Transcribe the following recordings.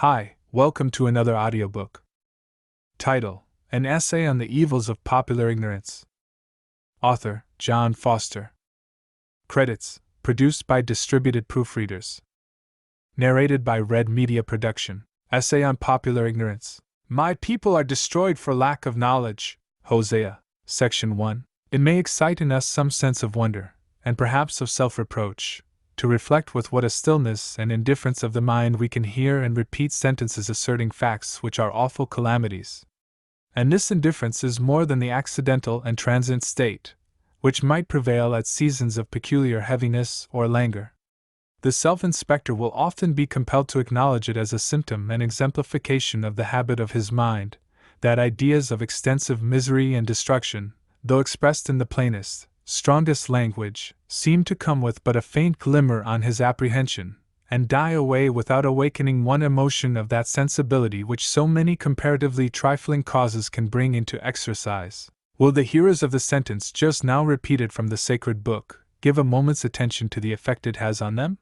Hi, welcome to another audiobook. Title: An Essay on the Evils of Popular Ignorance. Author: John Foster. Credits: produced by Distributed Proofreaders. Narrated by Red Media Production. Essay on Popular Ignorance. My people are destroyed for lack of knowledge. Hosea, Section 1. It may excite in us some sense of wonder, and perhaps of self-reproach, to reflect with what a stillness and indifference of the mind we can hear and repeat sentences asserting facts which are awful calamities. And this indifference is more than the accidental and transient state, which might prevail at seasons of peculiar heaviness or languor. The self-inspector will often be compelled to acknowledge it as a symptom and exemplification of the habit of his mind, that ideas of extensive misery and destruction, though expressed in the plainest, strongest language, seem to come with but a faint glimmer on his apprehension, and die away without awakening one emotion of that sensibility which so many comparatively trifling causes can bring into exercise. Will the hearers of the sentence just now repeated from the sacred book give a moment's attention to the effect it has on them?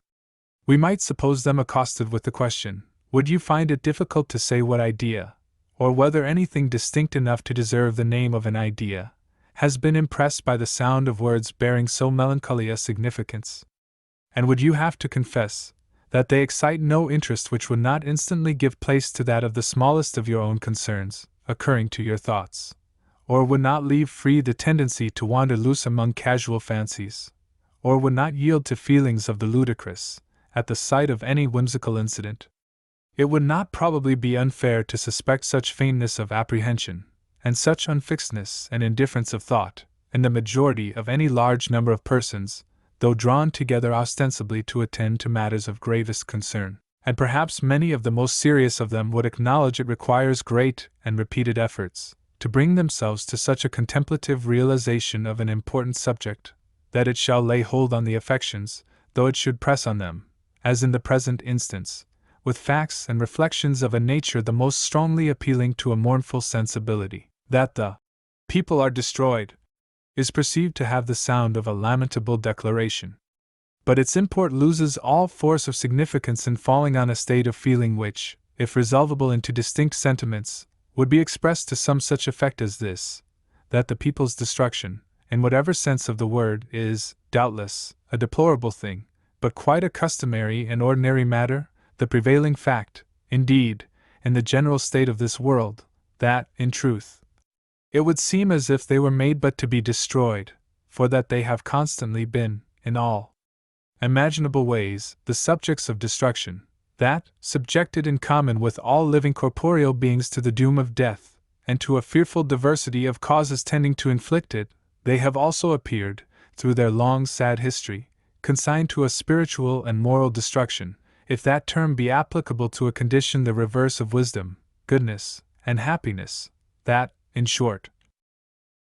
We might suppose them accosted with the question, would you find it difficult to say what idea, or whether anything distinct enough to deserve the name of an idea, has been impressed by the sound of words bearing so melancholy a significance? And would you have to confess that they excite no interest which would not instantly give place to that of the smallest of your own concerns, occurring to your thoughts, or would not leave free the tendency to wander loose among casual fancies, or would not yield to feelings of the ludicrous, at the sight of any whimsical incident? It would not probably be unfair to suspect such faintness of apprehension, and such unfixedness and indifference of thought, in the majority of any large number of persons, though drawn together ostensibly to attend to matters of gravest concern, and perhaps many of the most serious of them would acknowledge it requires great and repeated efforts to bring themselves to such a contemplative realization of an important subject, that it shall lay hold on the affections, though it should press on them, as in the present instance, with facts and reflections of a nature the most strongly appealing to a mournful sensibility. That the people are destroyed is perceived to have the sound of a lamentable declaration. But its import loses all force of significance in falling on a state of feeling which, if resolvable into distinct sentiments, would be expressed to some such effect as this: that the people's destruction, in whatever sense of the word, is, doubtless, a deplorable thing, but quite a customary and ordinary matter, the prevailing fact, indeed, in the general state of this world, that, in truth, it would seem as if they were made but to be destroyed, for that they have constantly been, in all imaginable ways, the subjects of destruction, that, subjected in common with all living corporeal beings to the doom of death, and to a fearful diversity of causes tending to inflict it, they have also appeared, through their long sad history, consigned to a spiritual and moral destruction, if that term be applicable to a condition the reverse of wisdom, goodness, and happiness, that, in short,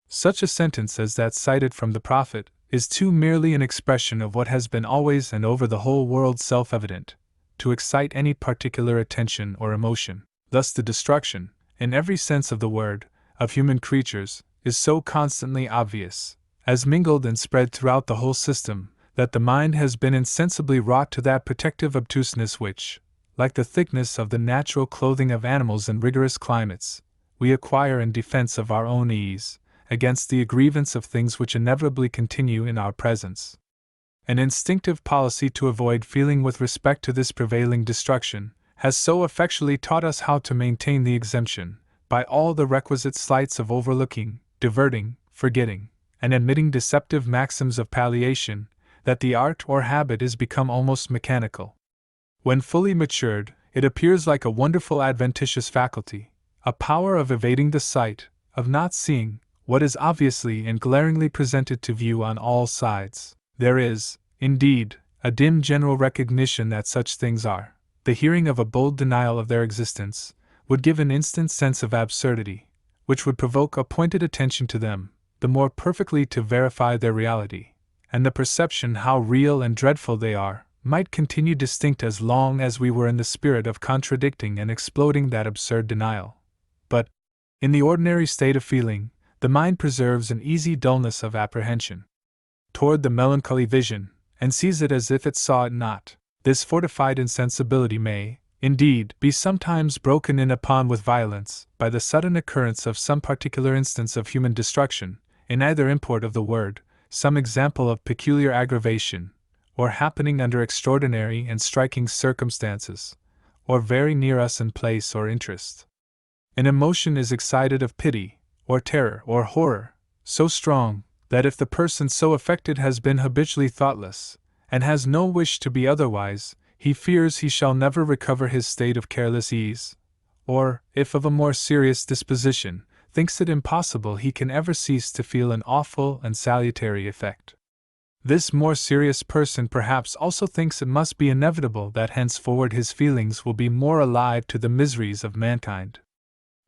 such a sentence as that cited from the prophet is too merely an expression of what has been always and over the whole world self-evident, to excite any particular attention or emotion. Thus the destruction, in every sense of the word, of human creatures, is so constantly obvious, as mingled and spread throughout the whole system, that the mind has been insensibly wrought to that protective obtuseness which, like the thickness of the natural clothing of animals in rigorous climates, we acquire in defense of our own ease, against the aggrievance of things which inevitably continue in our presence. An instinctive policy to avoid feeling with respect to this prevailing destruction has so effectually taught us how to maintain the exemption, by all the requisite sleights of overlooking, diverting, forgetting, and admitting deceptive maxims of palliation, that the art or habit is become almost mechanical. When fully matured, it appears like a wonderful adventitious faculty, a power of evading the sight, of not seeing, what is obviously and glaringly presented to view on all sides. There is, indeed, a dim general recognition that such things are. The hearing of a bold denial of their existence would give an instant sense of absurdity, which would provoke a pointed attention to them, the more perfectly to verify their reality, and the perception how real and dreadful they are might continue distinct as long as we were in the spirit of contradicting and exploding that absurd denial. But, in the ordinary state of feeling, the mind preserves an easy dullness of apprehension toward the melancholy vision, and sees it as if it saw it not. This fortified insensibility may, indeed, be sometimes broken in upon with violence by the sudden occurrence of some particular instance of human destruction, in either import of the word, some example of peculiar aggravation, or happening under extraordinary and striking circumstances, or very near us in place or interest. An emotion is excited of pity, or terror, or horror, so strong, that if the person so affected has been habitually thoughtless, and has no wish to be otherwise, he fears he shall never recover his state of careless ease, or, if of a more serious disposition, thinks it impossible he can ever cease to feel an awful and salutary effect. This more serious person perhaps also thinks it must be inevitable that henceforward his feelings will be more alive to the miseries of mankind.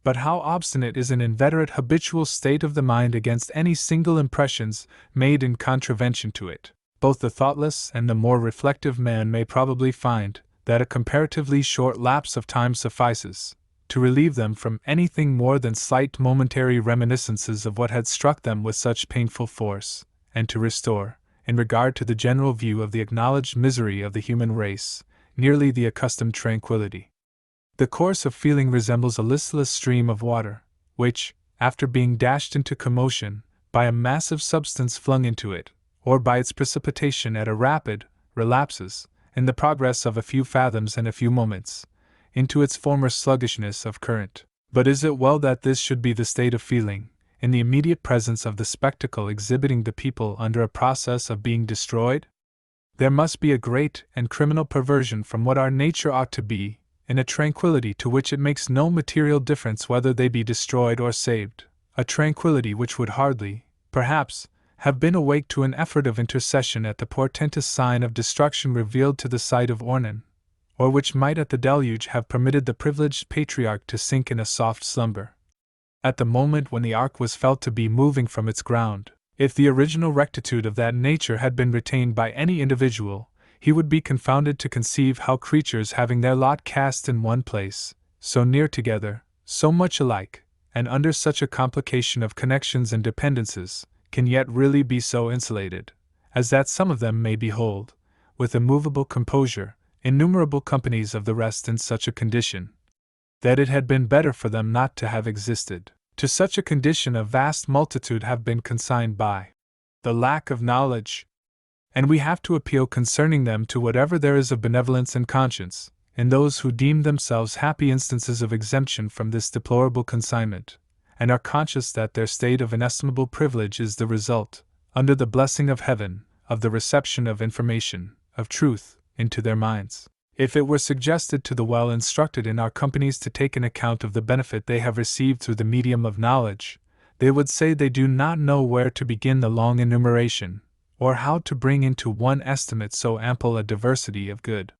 But how obstinate is an inveterate habitual state of the mind against any single impressions made in contravention to it! Both the thoughtless and the more reflective man may probably find that a comparatively short lapse of time suffices to relieve them from anything more than slight momentary reminiscences of what had struck them with such painful force, and to restore, in regard to the general view of the acknowledged misery of the human race, nearly the accustomed tranquillity. The course of feeling resembles a listless stream of water, which, after being dashed into commotion by a massive substance flung into it, or by its precipitation at a rapid, relapses, in the progress of a few fathoms and a few moments, into its former sluggishness of current. But is it well that this should be the state of feeling, in the immediate presence of the spectacle exhibiting the people under a process of being destroyed? There must be a great and criminal perversion from what our nature ought to be, in a tranquillity to which it makes no material difference whether they be destroyed or saved, a tranquillity which would hardly, perhaps, have been awake to an effort of intercession at the portentous sign of destruction revealed to the sight of Ornan, or which might at the deluge have permitted the privileged patriarch to sink in a soft slumber. At the moment when the ark was felt to be moving from its ground, if the original rectitude of that nature had been retained by any individual, he would be confounded to conceive how creatures having their lot cast in one place, so near together, so much alike, and under such a complication of connections and dependences, can yet really be so insulated, as that some of them may behold, with immovable composure, innumerable companies of the rest in such a condition, that it had been better for them not to have existed. To such a condition a vast multitude have been consigned by the lack of knowledge, and we have to appeal concerning them to whatever there is of benevolence and conscience, in those who deem themselves happy instances of exemption from this deplorable consignment, and are conscious that their state of inestimable privilege is the result, under the blessing of heaven, of the reception of information, of truth, into their minds. If it were suggested to the well-instructed in our companies to take an account of the benefit they have received through the medium of knowledge, they would say they do not know where to begin the long enumeration, or how to bring into one estimate so ample a diversity of good.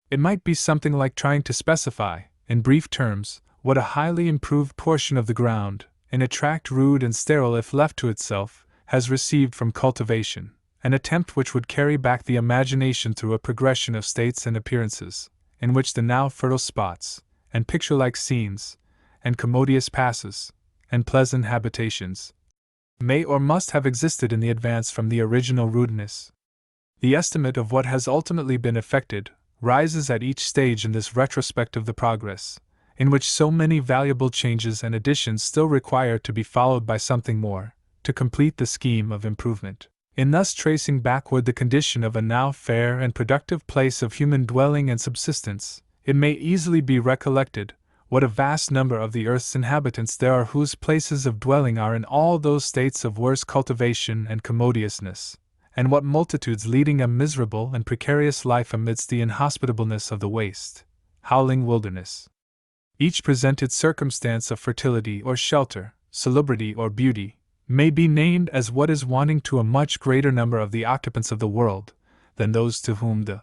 It might be something like trying to specify, in brief terms, what a highly improved portion of the ground, in a tract rude and sterile if left to itself, has received from cultivation, an attempt which would carry back the imagination through a progression of states and appearances, in which the now fertile spots, and picture-like scenes, and commodious passes, and pleasant habitations, may or must have existed in the advance from the original rudeness. The estimate of what has ultimately been effected rises at each stage in this retrospect of the progress, in which so many valuable changes and additions still require to be followed by something more, to complete the scheme of improvement. In thus tracing backward the condition of a now fair and productive place of human dwelling and subsistence, it may easily be recollected what a vast number of the earth's inhabitants there are whose places of dwelling are in all those states of worse cultivation and commodiousness, and what multitudes leading a miserable and precarious life amidst the inhospitableness of the waste, howling wilderness. Each presented circumstance of fertility or shelter, salubrity or beauty, may be named as what is wanting to a much greater number of the occupants of the world than those to whom the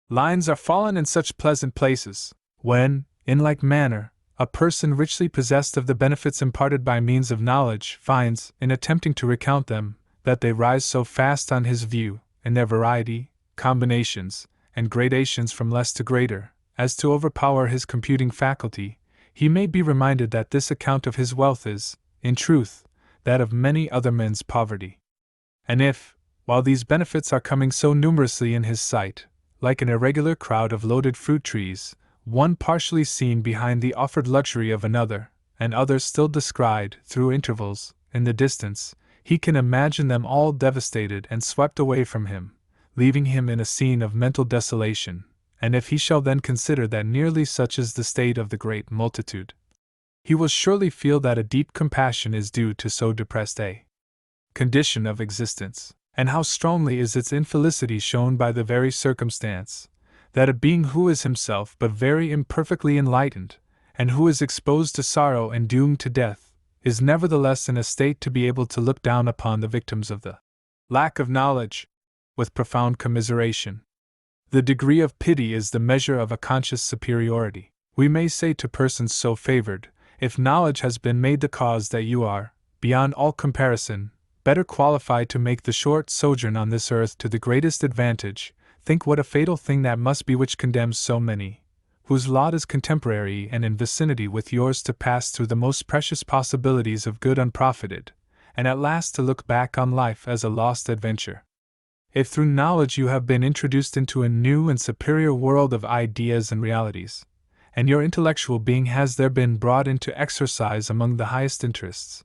lines are fallen in such pleasant places, when, in like manner, a person richly possessed of the benefits imparted by means of knowledge finds, in attempting to recount them, that they rise so fast on his view, in their variety, combinations, and gradations from less to greater, as to overpower his computing faculty, he may be reminded that this account of his wealth is, in truth, that of many other men's poverty. And if, while these benefits are coming so numerously in his sight, like an irregular crowd of loaded fruit trees, one partially seen behind the offered luxury of another, and others still descried, through intervals, in the distance, he can imagine them all devastated and swept away from him, leaving him in a scene of mental desolation, and if he shall then consider that nearly such is the state of the great multitude, he will surely feel that a deep compassion is due to so depressed a condition of existence, and how strongly is its infelicity shown by the very circumstance that a being who is himself but very imperfectly enlightened, and who is exposed to sorrow and doomed to death, is nevertheless in a state to be able to look down upon the victims of the lack of knowledge with profound commiseration. The degree of pity is the measure of a conscious superiority. We may say to persons so favored, if knowledge has been made the cause that you are, beyond all comparison, better qualified to make the short sojourn on this earth to the greatest advantage, think what a fatal thing that must be which condemns so many, whose lot is contemporary and in vicinity with yours, to pass through the most precious possibilities of good unprofited, and at last to look back on life as a lost adventure. If through knowledge you have been introduced into a new and superior world of ideas and realities, and your intellectual being has there been brought into exercise among the highest interests,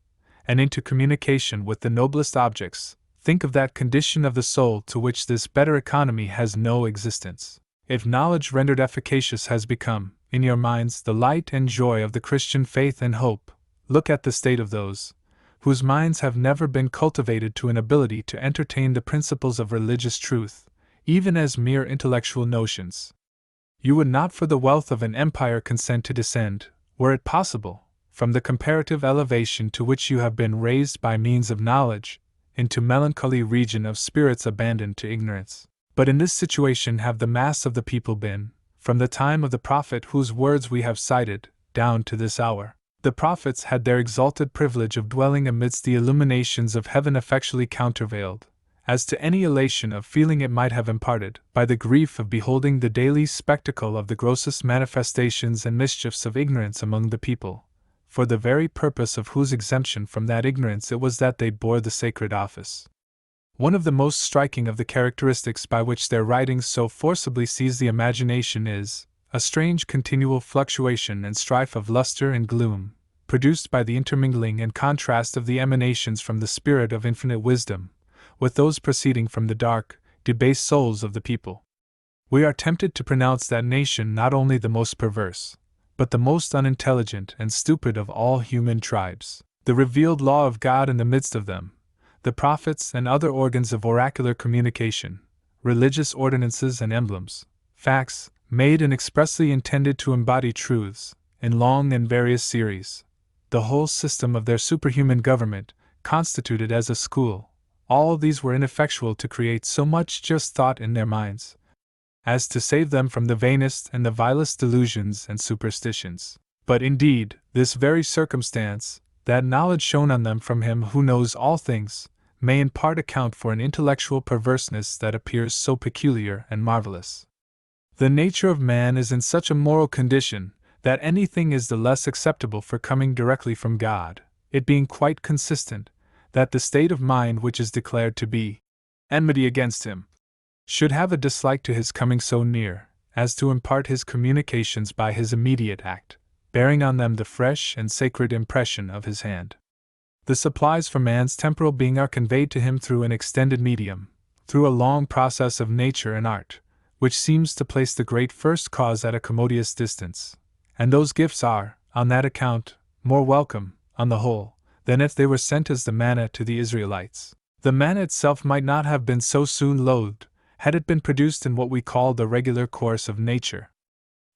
and into communication with the noblest objects, think of that condition of the soul to which this better economy has no existence. If knowledge rendered efficacious has become, in your minds, the light and joy of the Christian faith and hope, look at the state of those whose minds have never been cultivated to an ability to entertain the principles of religious truth, even as mere intellectual notions. You would not for the wealth of an empire consent to descend, were it possible, from the comparative elevation to which you have been raised by means of knowledge, into melancholy region of spirits abandoned to ignorance. But in this situation have the mass of the people been, from the time of the prophet whose words we have cited, down to this hour. The prophets had their exalted privilege of dwelling amidst the illuminations of heaven effectually countervailed, as to any elation of feeling it might have imparted, by the grief of beholding the daily spectacle of the grossest manifestations and mischiefs of ignorance among the people, for the very purpose of whose exemption from that ignorance it was that they bore the sacred office. One of the most striking of the characteristics by which their writings so forcibly seize the imagination is a strange continual fluctuation and strife of luster and gloom, produced by the intermingling and contrast of the emanations from the Spirit of infinite wisdom, with those proceeding from the dark, debased souls of the people. We are tempted to pronounce that nation not only the most perverse, but the most unintelligent and stupid of all human tribes. The revealed law of God in the midst of them, the prophets and other organs of oracular communication, religious ordinances and emblems, facts, made and expressly intended to embody truths, in long and various series, the whole system of their superhuman government, constituted as a school, all these were ineffectual to create so much just thought in their minds, as to save them from the vainest and the vilest delusions and superstitions. But indeed, this very circumstance, that knowledge shown on them from him who knows all things, may in part account for an intellectual perverseness that appears so peculiar and marvelous. The nature of man is in such a moral condition, that anything is the less acceptable for coming directly from God, it being quite consistent that the state of mind which is declared to be enmity against him should have a dislike to his coming so near, as to impart his communications by his immediate act, bearing on them the fresh and sacred impression of his hand. The supplies for man's temporal being are conveyed to him through an extended medium, through a long process of nature and art, which seems to place the great first cause at a commodious distance, and those gifts are, on that account, more welcome, on the whole, than if they were sent as the manna to the Israelites. The manna itself might not have been so soon loathed, had it been produced in what we call the regular course of nature.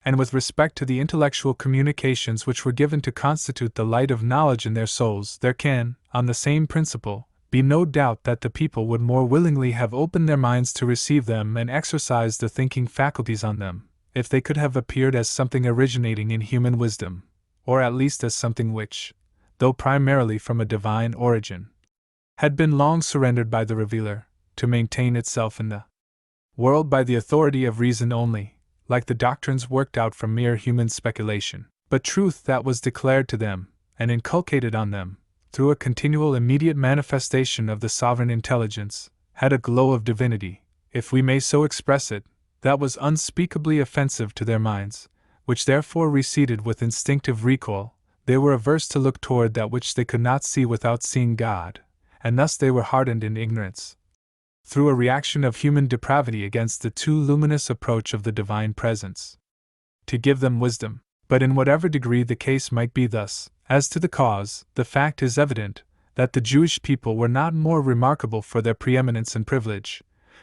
And with respect to the intellectual communications which were given to constitute the light of knowledge in their souls, there can, on the same principle, be no doubt that the people would more willingly have opened their minds to receive them and exercised the thinking faculties on them, if they could have appeared as something originating in human wisdom, or at least as something which, though primarily from a divine origin, had been long surrendered by the Revealer, to maintain itself in the world by the authority of reason only, like the doctrines worked out from mere human speculation. But truth that was declared to them, and inculcated on them, through a continual immediate manifestation of the sovereign intelligence, had a glow of divinity, if we may so express it, that was unspeakably offensive to their minds, which therefore receded with instinctive recoil. They were averse to look toward that which they could not see without seeing God, and thus they were hardened in ignorance, through a reaction of human depravity against the too luminous approach of the divine presence, to give them wisdom. But in whatever degree the case might be thus, as to the cause, the fact is evident that the Jewish people were not more remarkable for their preeminence and privilege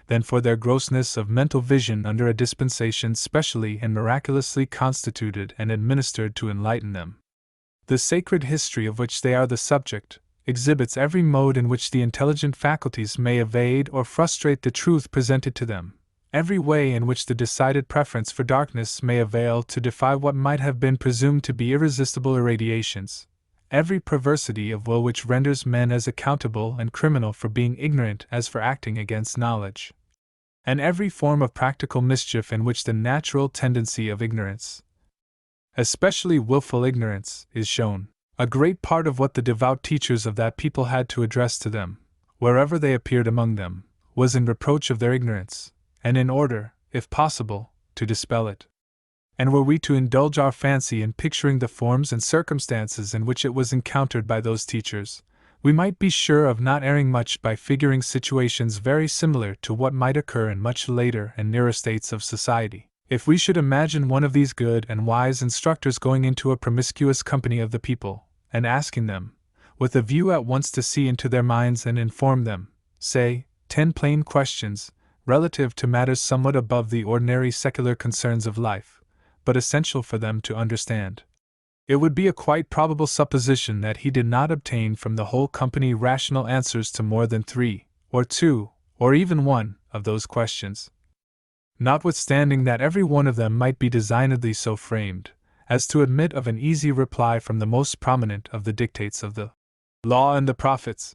than for their grossness of mental vision under a dispensation specially and miraculously constituted and administered to enlighten them. The sacred history of which they are the subject exhibits every mode in which the intelligent faculties may evade or frustrate the truth presented to them, every way in which the decided preference for darkness may avail to defy what might have been presumed to be irresistible irradiations, every perversity of will which renders men as accountable and criminal for being ignorant as for acting against knowledge, and every form of practical mischief in which the natural tendency of ignorance, especially willful ignorance, is shown. A great part of what the devout teachers of that people had to address to them, wherever they appeared among them, was in reproach of their ignorance, and in order, if possible, to dispel it. And were we to indulge our fancy in picturing the forms and circumstances in which it was encountered by those teachers, we might be sure of not erring much by figuring situations very similar to what might occur in much later and nearer states of society. If we should imagine one of these good and wise instructors going into a promiscuous company of the people, and asking them, with a view at once to see into their minds and inform them, say, 10 plain questions, relative to matters somewhat above the ordinary secular concerns of life, but essential for them to understand, it would be a quite probable supposition that he did not obtain from the whole company rational answers to more than 3, or 2, or even 1, of those questions. Notwithstanding that every one of them might be designedly so framed as to admit of an easy reply from the most prominent of the dictates of the law and the prophets,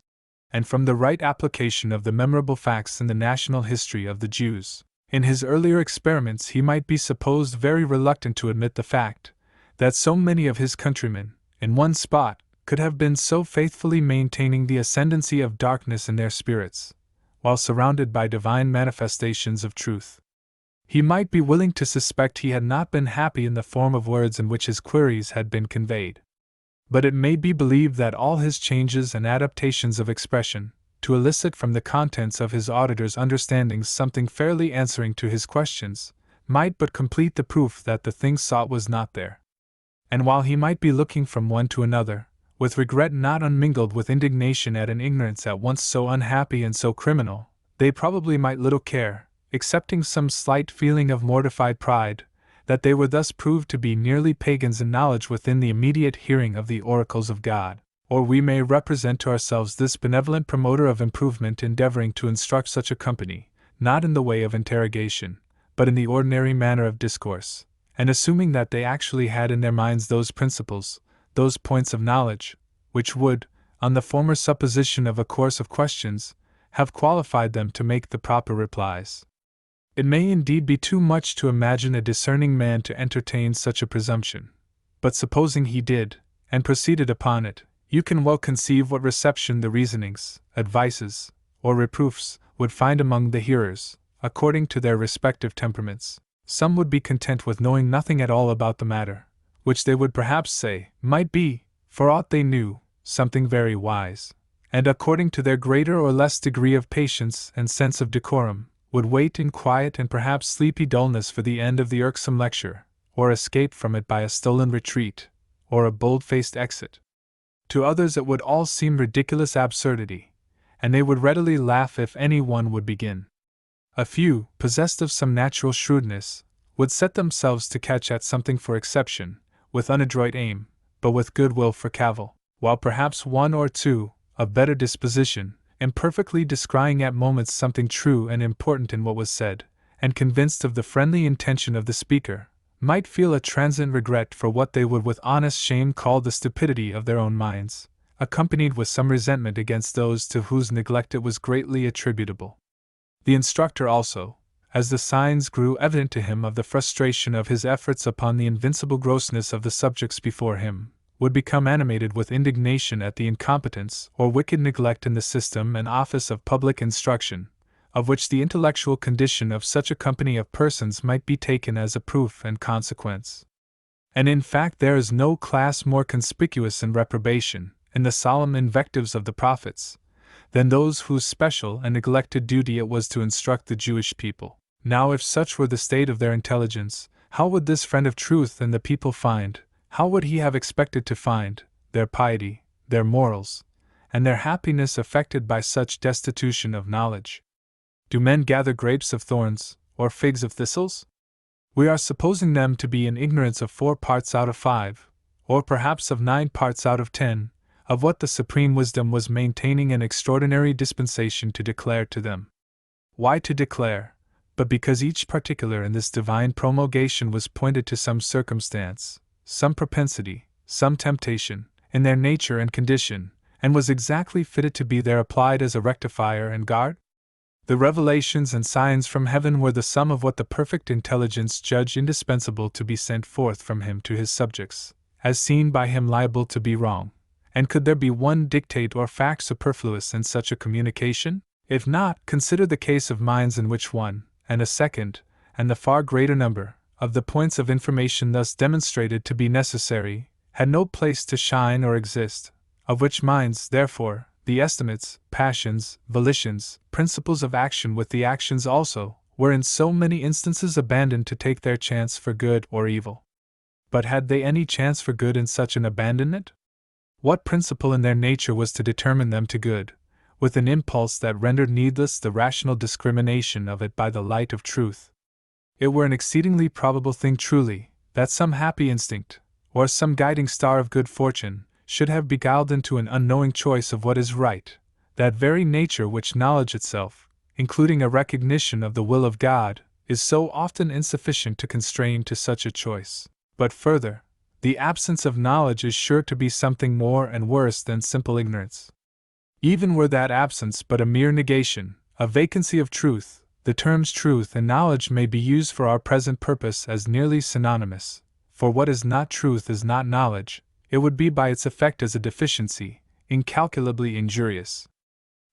and from the right application of the memorable facts in the national history of the Jews. In his earlier experiments he might be supposed very reluctant to admit the fact that so many of his countrymen, in one spot, could have been so faithfully maintaining the ascendancy of darkness in their spirits, while surrounded by divine manifestations of truth. He might be willing to suspect he had not been happy in the form of words in which his queries had been conveyed. But it may be believed that all his changes and adaptations of expression, to elicit from the contents of his auditors' understandings something fairly answering to his questions, might but complete the proof that the thing sought was not there. And while he might be looking from one to another, with regret not unmingled with indignation at an ignorance at once so unhappy and so criminal, they probably might little care, excepting some slight feeling of mortified pride, that they were thus proved to be nearly pagans in knowledge within the immediate hearing of the oracles of God. Or we may represent to ourselves this benevolent promoter of improvement endeavoring to instruct such a company, not in the way of interrogation, but in the ordinary manner of discourse, and assuming that they actually had in their minds those principles, those points of knowledge, which would, on the former supposition of a course of questions, have qualified them to make the proper replies. It may indeed be too much to imagine a discerning man to entertain such a presumption, but supposing he did, and proceeded upon it, you can well conceive what reception the reasonings, advices, or reproofs would find among the hearers, according to their respective temperaments. Some would be content with knowing nothing at all about the matter, which they would perhaps say might be, for aught they knew, something very wise, and according to their greater or less degree of patience and sense of decorum, would wait in quiet and perhaps sleepy dullness for the end of the irksome lecture, or escape from it by a stolen retreat, or a bold-faced exit. To others it would all seem ridiculous absurdity, and they would readily laugh if any one would begin. A few, possessed of some natural shrewdness, would set themselves to catch at something for exception, with unadroit aim, but with good will for cavil, while perhaps 1 or 2, of better disposition, imperfectly descrying at moments something true and important in what was said, and convinced of the friendly intention of the speaker, might feel a transient regret for what they would with honest shame call the stupidity of their own minds, accompanied with some resentment against those to whose neglect it was greatly attributable. The instructor also, as the signs grew evident to him of the frustration of his efforts upon the invincible grossness of the subjects before him, would become animated with indignation at the incompetence or wicked neglect in the system and office of public instruction, of which the intellectual condition of such a company of persons might be taken as a proof and consequence. And in fact there is no class more conspicuous in reprobation, in the solemn invectives of the prophets, than those whose special and neglected duty it was to instruct the Jewish people. Now if such were the state of their intelligence, how would this friend of truth in the people find, how would he have expected to find, their piety, their morals, and their happiness affected by such destitution of knowledge? Do men gather grapes of thorns, or figs of thistles? We are supposing them to be in ignorance of 4 parts out of 5, or perhaps of 9 parts out of 10, of what the supreme wisdom was maintaining an extraordinary dispensation to declare to them. Why to declare, but because each particular in this divine promulgation was pointed to some circumstance, some propensity, some temptation, in their nature and condition, and was exactly fitted to be there applied as a rectifier and guard? The revelations and signs from heaven were the sum of what the perfect intelligence judged indispensable to be sent forth from him to his subjects, as seen by him liable to be wrong. And could there be one dictate or fact superfluous in such a communication? If not, consider the case of minds in which one, and a second, and the far greater number, of the points of information thus demonstrated to be necessary, had no place to shine or exist, of which minds, therefore, the estimates, passions, volitions, principles of action with the actions also, were in so many instances abandoned to take their chance for good or evil. But had they any chance for good in such an abandonment? What principle in their nature was to determine them to good, with an impulse that rendered needless the rational discrimination of it by the light of truth? It were an exceedingly probable thing truly, that some happy instinct, or some guiding star of good fortune, should have beguiled into an unknowing choice of what is right, that very nature which knowledge itself, including a recognition of the will of God, is so often insufficient to constrain to such a choice. But further, the absence of knowledge is sure to be something more and worse than simple ignorance. Even were that absence but a mere negation, a vacancy of truth, the terms truth and knowledge may be used for our present purpose as nearly synonymous, for what is not truth is not knowledge. It would be by its effect as a deficiency, incalculably injurious.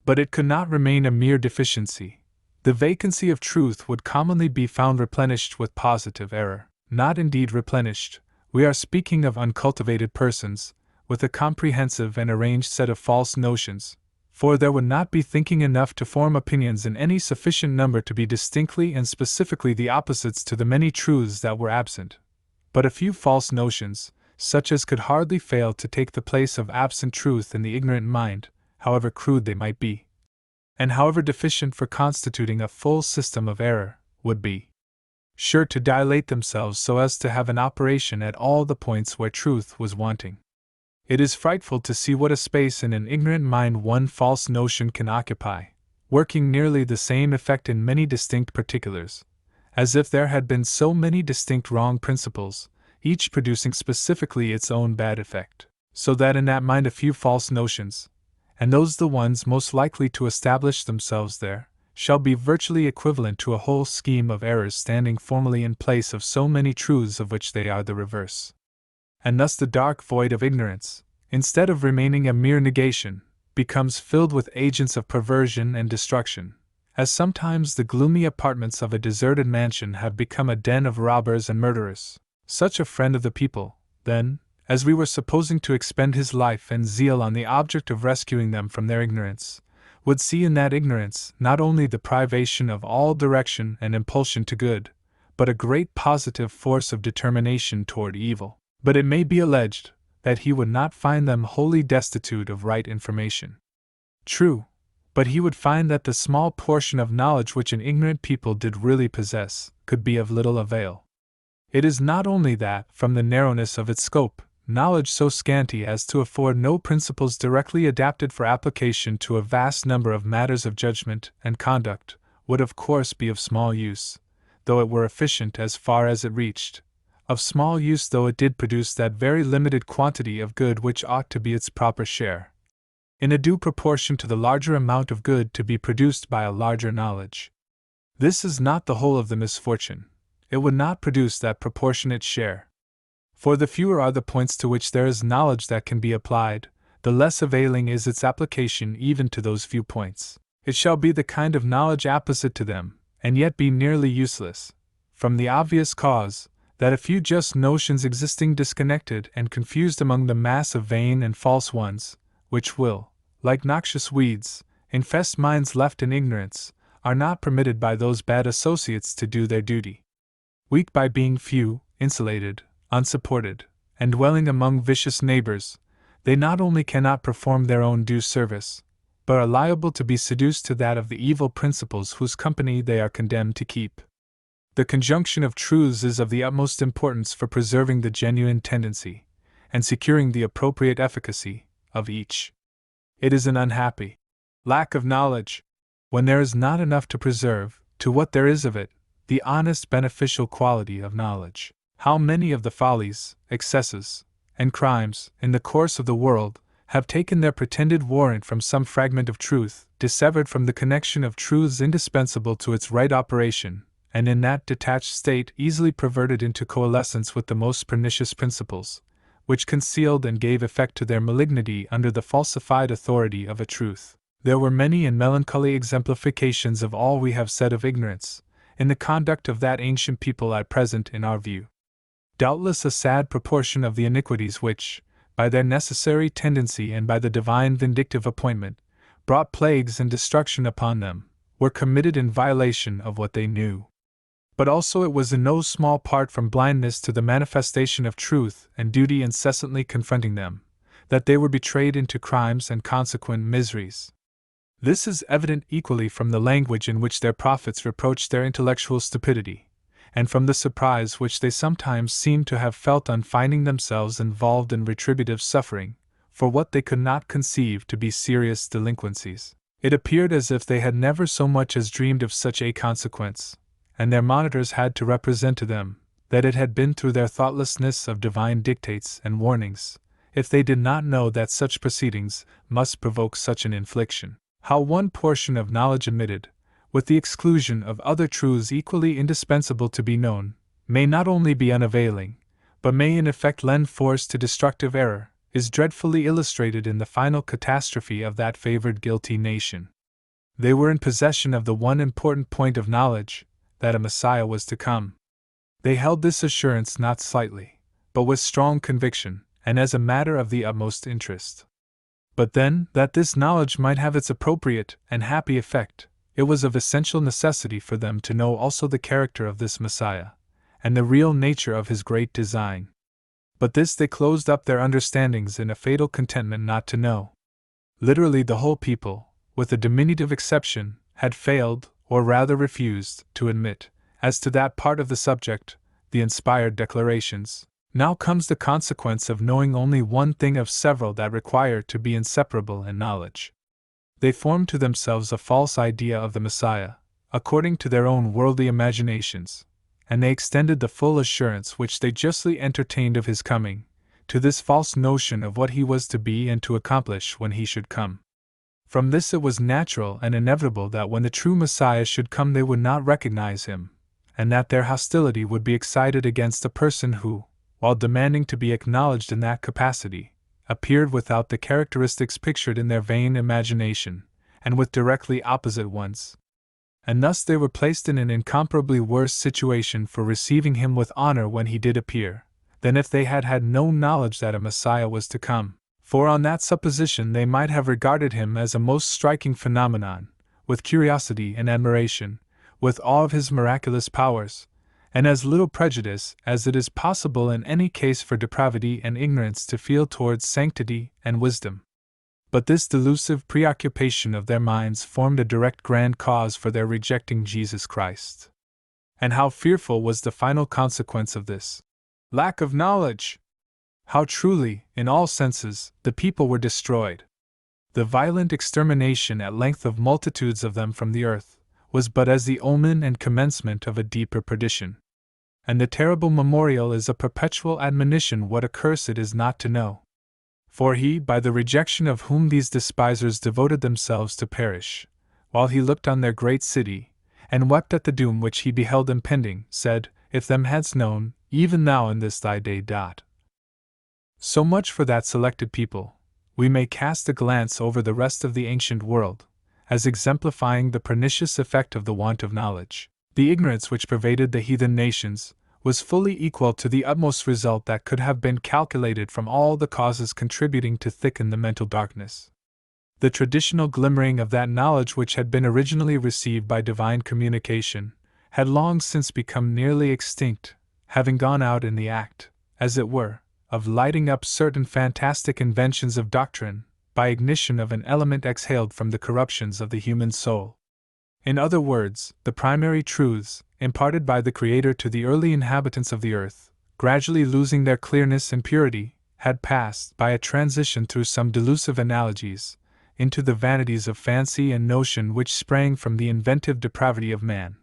But it could not remain a mere deficiency. The vacancy of truth would commonly be found replenished with positive error. Not indeed replenished, we are speaking of uncultivated persons, with a comprehensive and arranged set of false notions, for there would not be thinking enough to form opinions in any sufficient number to be distinctly and specifically the opposites to the many truths that were absent. But a few false notions, such as could hardly fail to take the place of absent truth in the ignorant mind, however crude they might be, and however deficient for constituting a full system of error, would be sure to dilate themselves so as to have an operation at all the points where truth was wanting. It is frightful to see what a space in an ignorant mind one false notion can occupy, working nearly the same effect in many distinct particulars, as if there had been so many distinct wrong principles, each producing specifically its own bad effect, so that in that mind a few false notions, and those the ones most likely to establish themselves there, shall be virtually equivalent to a whole scheme of errors standing formally in place of so many truths of which they are the reverse. And thus the dark void of ignorance, instead of remaining a mere negation, becomes filled with agents of perversion and destruction, as sometimes the gloomy apartments of a deserted mansion have become a den of robbers and murderers. Such a friend of the people, then, as we were supposing to expend his life and zeal on the object of rescuing them from their ignorance, would see in that ignorance not only the privation of all direction and impulsion to good, but a great positive force of determination toward evil. But it may be alleged that he would not find them wholly destitute of right information. True, but he would find that the small portion of knowledge which an ignorant people did really possess could be of little avail. It is not only that, from the narrowness of its scope, knowledge so scanty as to afford no principles directly adapted for application to a vast number of matters of judgment and conduct, would of course be of small use, though it were efficient as far as it reached, of small use though it did produce that very limited quantity of good which ought to be its proper share, in a due proportion to the larger amount of good to be produced by a larger knowledge. This is not the whole of the misfortune. It would not produce that proportionate share. For the fewer are the points to which there is knowledge that can be applied, the less availing is its application even to those few points. It shall be the kind of knowledge apposite to them, and yet be nearly useless, from the obvious cause that a few just notions existing disconnected and confused among the mass of vain and false ones, which will, like noxious weeds, infest minds left in ignorance, are not permitted by those bad associates to do their duty. Weak by being few, insulated, unsupported, and dwelling among vicious neighbors, they not only cannot perform their own due service, but are liable to be seduced to that of the evil principles whose company they are condemned to keep. The conjunction of truths is of the utmost importance for preserving the genuine tendency, and securing the appropriate efficacy, of each. It is an unhappy lack of knowledge, when there is not enough to preserve, to what there is of it, the honest beneficial quality of knowledge. How many of the follies, excesses, and crimes, in the course of the world, have taken their pretended warrant from some fragment of truth, dissevered from the connection of truths indispensable to its right operation, and in that detached state easily perverted into coalescence with the most pernicious principles, which concealed and gave effect to their malignity under the falsified authority of a truth. There were many and melancholy exemplifications of all we have said of ignorance, in the conduct of that ancient people at present in our view. Doubtless a sad proportion of the iniquities which, by their necessary tendency and by the divine vindictive appointment, brought plagues and destruction upon them, were committed in violation of what they knew. But also it was in no small part from blindness to the manifestation of truth and duty incessantly confronting them, that they were betrayed into crimes and consequent miseries. This is evident equally from the language in which their prophets reproached their intellectual stupidity, and from the surprise which they sometimes seem to have felt on finding themselves involved in retributive suffering, for what they could not conceive to be serious delinquencies. It appeared as if they had never so much as dreamed of such a consequence, and their monitors had to represent to them that it had been through their thoughtlessness of divine dictates and warnings, if they did not know that such proceedings must provoke such an infliction. How one portion of knowledge omitted, with the exclusion of other truths equally indispensable to be known, may not only be unavailing, but may in effect lend force to destructive error, is dreadfully illustrated in the final catastrophe of that favored guilty nation. They were in possession of the one important point of knowledge, that a Messiah was to come. They held this assurance not slightly, but with strong conviction, and as a matter of the utmost interest. But then, that this knowledge might have its appropriate and happy effect, it was of essential necessity for them to know also the character of this Messiah, and the real nature of his great design. But this they closed up their understandings in a fatal contentment not to know. Literally the whole people, with a diminutive exception, had failed, or rather refused, to admit, as to that part of the subject, the inspired declarations. Now comes the consequence of knowing only one thing of several that require to be inseparable in knowledge. They formed to themselves a false idea of the Messiah, according to their own worldly imaginations, and they extended the full assurance which they justly entertained of his coming, to this false notion of what he was to be and to accomplish when he should come. From this it was natural and inevitable that when the true Messiah should come they would not recognize him, and that their hostility would be excited against a person who, while demanding to be acknowledged in that capacity, appeared without the characteristics pictured in their vain imagination, and with directly opposite ones. And thus they were placed in an incomparably worse situation for receiving him with honor when he did appear, than if they had had no knowledge that a Messiah was to come, for on that supposition they might have regarded him as a most striking phenomenon, with curiosity and admiration, with awe of his miraculous powers, and as little prejudice as it is possible in any case for depravity and ignorance to feel towards sanctity and wisdom. But this delusive preoccupation of their minds formed a direct grand cause for their rejecting Jesus Christ. And how fearful was the final consequence of this lack of knowledge! How truly, in all senses, the people were destroyed! The violent extermination at length of multitudes of them from the earth was but as the omen and commencement of a deeper perdition. And the terrible memorial is a perpetual admonition what a curse it is not to know. For he, by the rejection of whom these despisers devoted themselves to perish, while he looked on their great city, and wept at the doom which he beheld impending, said, If them hadst known, even thou in this thy day. So much for that selected people. We may cast a glance over the rest of the ancient world, as exemplifying the pernicious effect of the want of knowledge. The ignorance which pervaded the heathen nations was fully equal to the utmost result that could have been calculated from all the causes contributing to thicken the mental darkness. The traditional glimmering of that knowledge which had been originally received by divine communication had long since become nearly extinct, having gone out in the act, as it were, of lighting up certain fantastic inventions of doctrine, by ignition of an element exhaled from the corruptions of the human soul. In other words, the primary truths, imparted by the Creator to the early inhabitants of the earth, gradually losing their clearness and purity, had passed, by a transition through some delusive analogies, into the vanities of fancy and notion which sprang from the inventive depravity of man,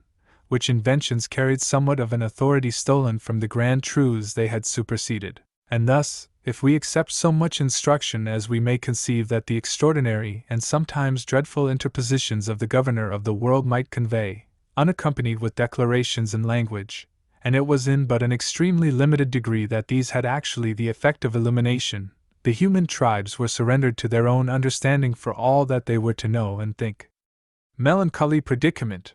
which inventions carried somewhat of an authority stolen from the grand truths they had superseded. And thus, if we accept so much instruction as we may conceive that the extraordinary and sometimes dreadful interpositions of the governor of the world might convey, unaccompanied with declarations and language, and it was in but an extremely limited degree that these had actually the effect of illumination, the human tribes were surrendered to their own understanding for all that they were to know and think. Melancholy predicament!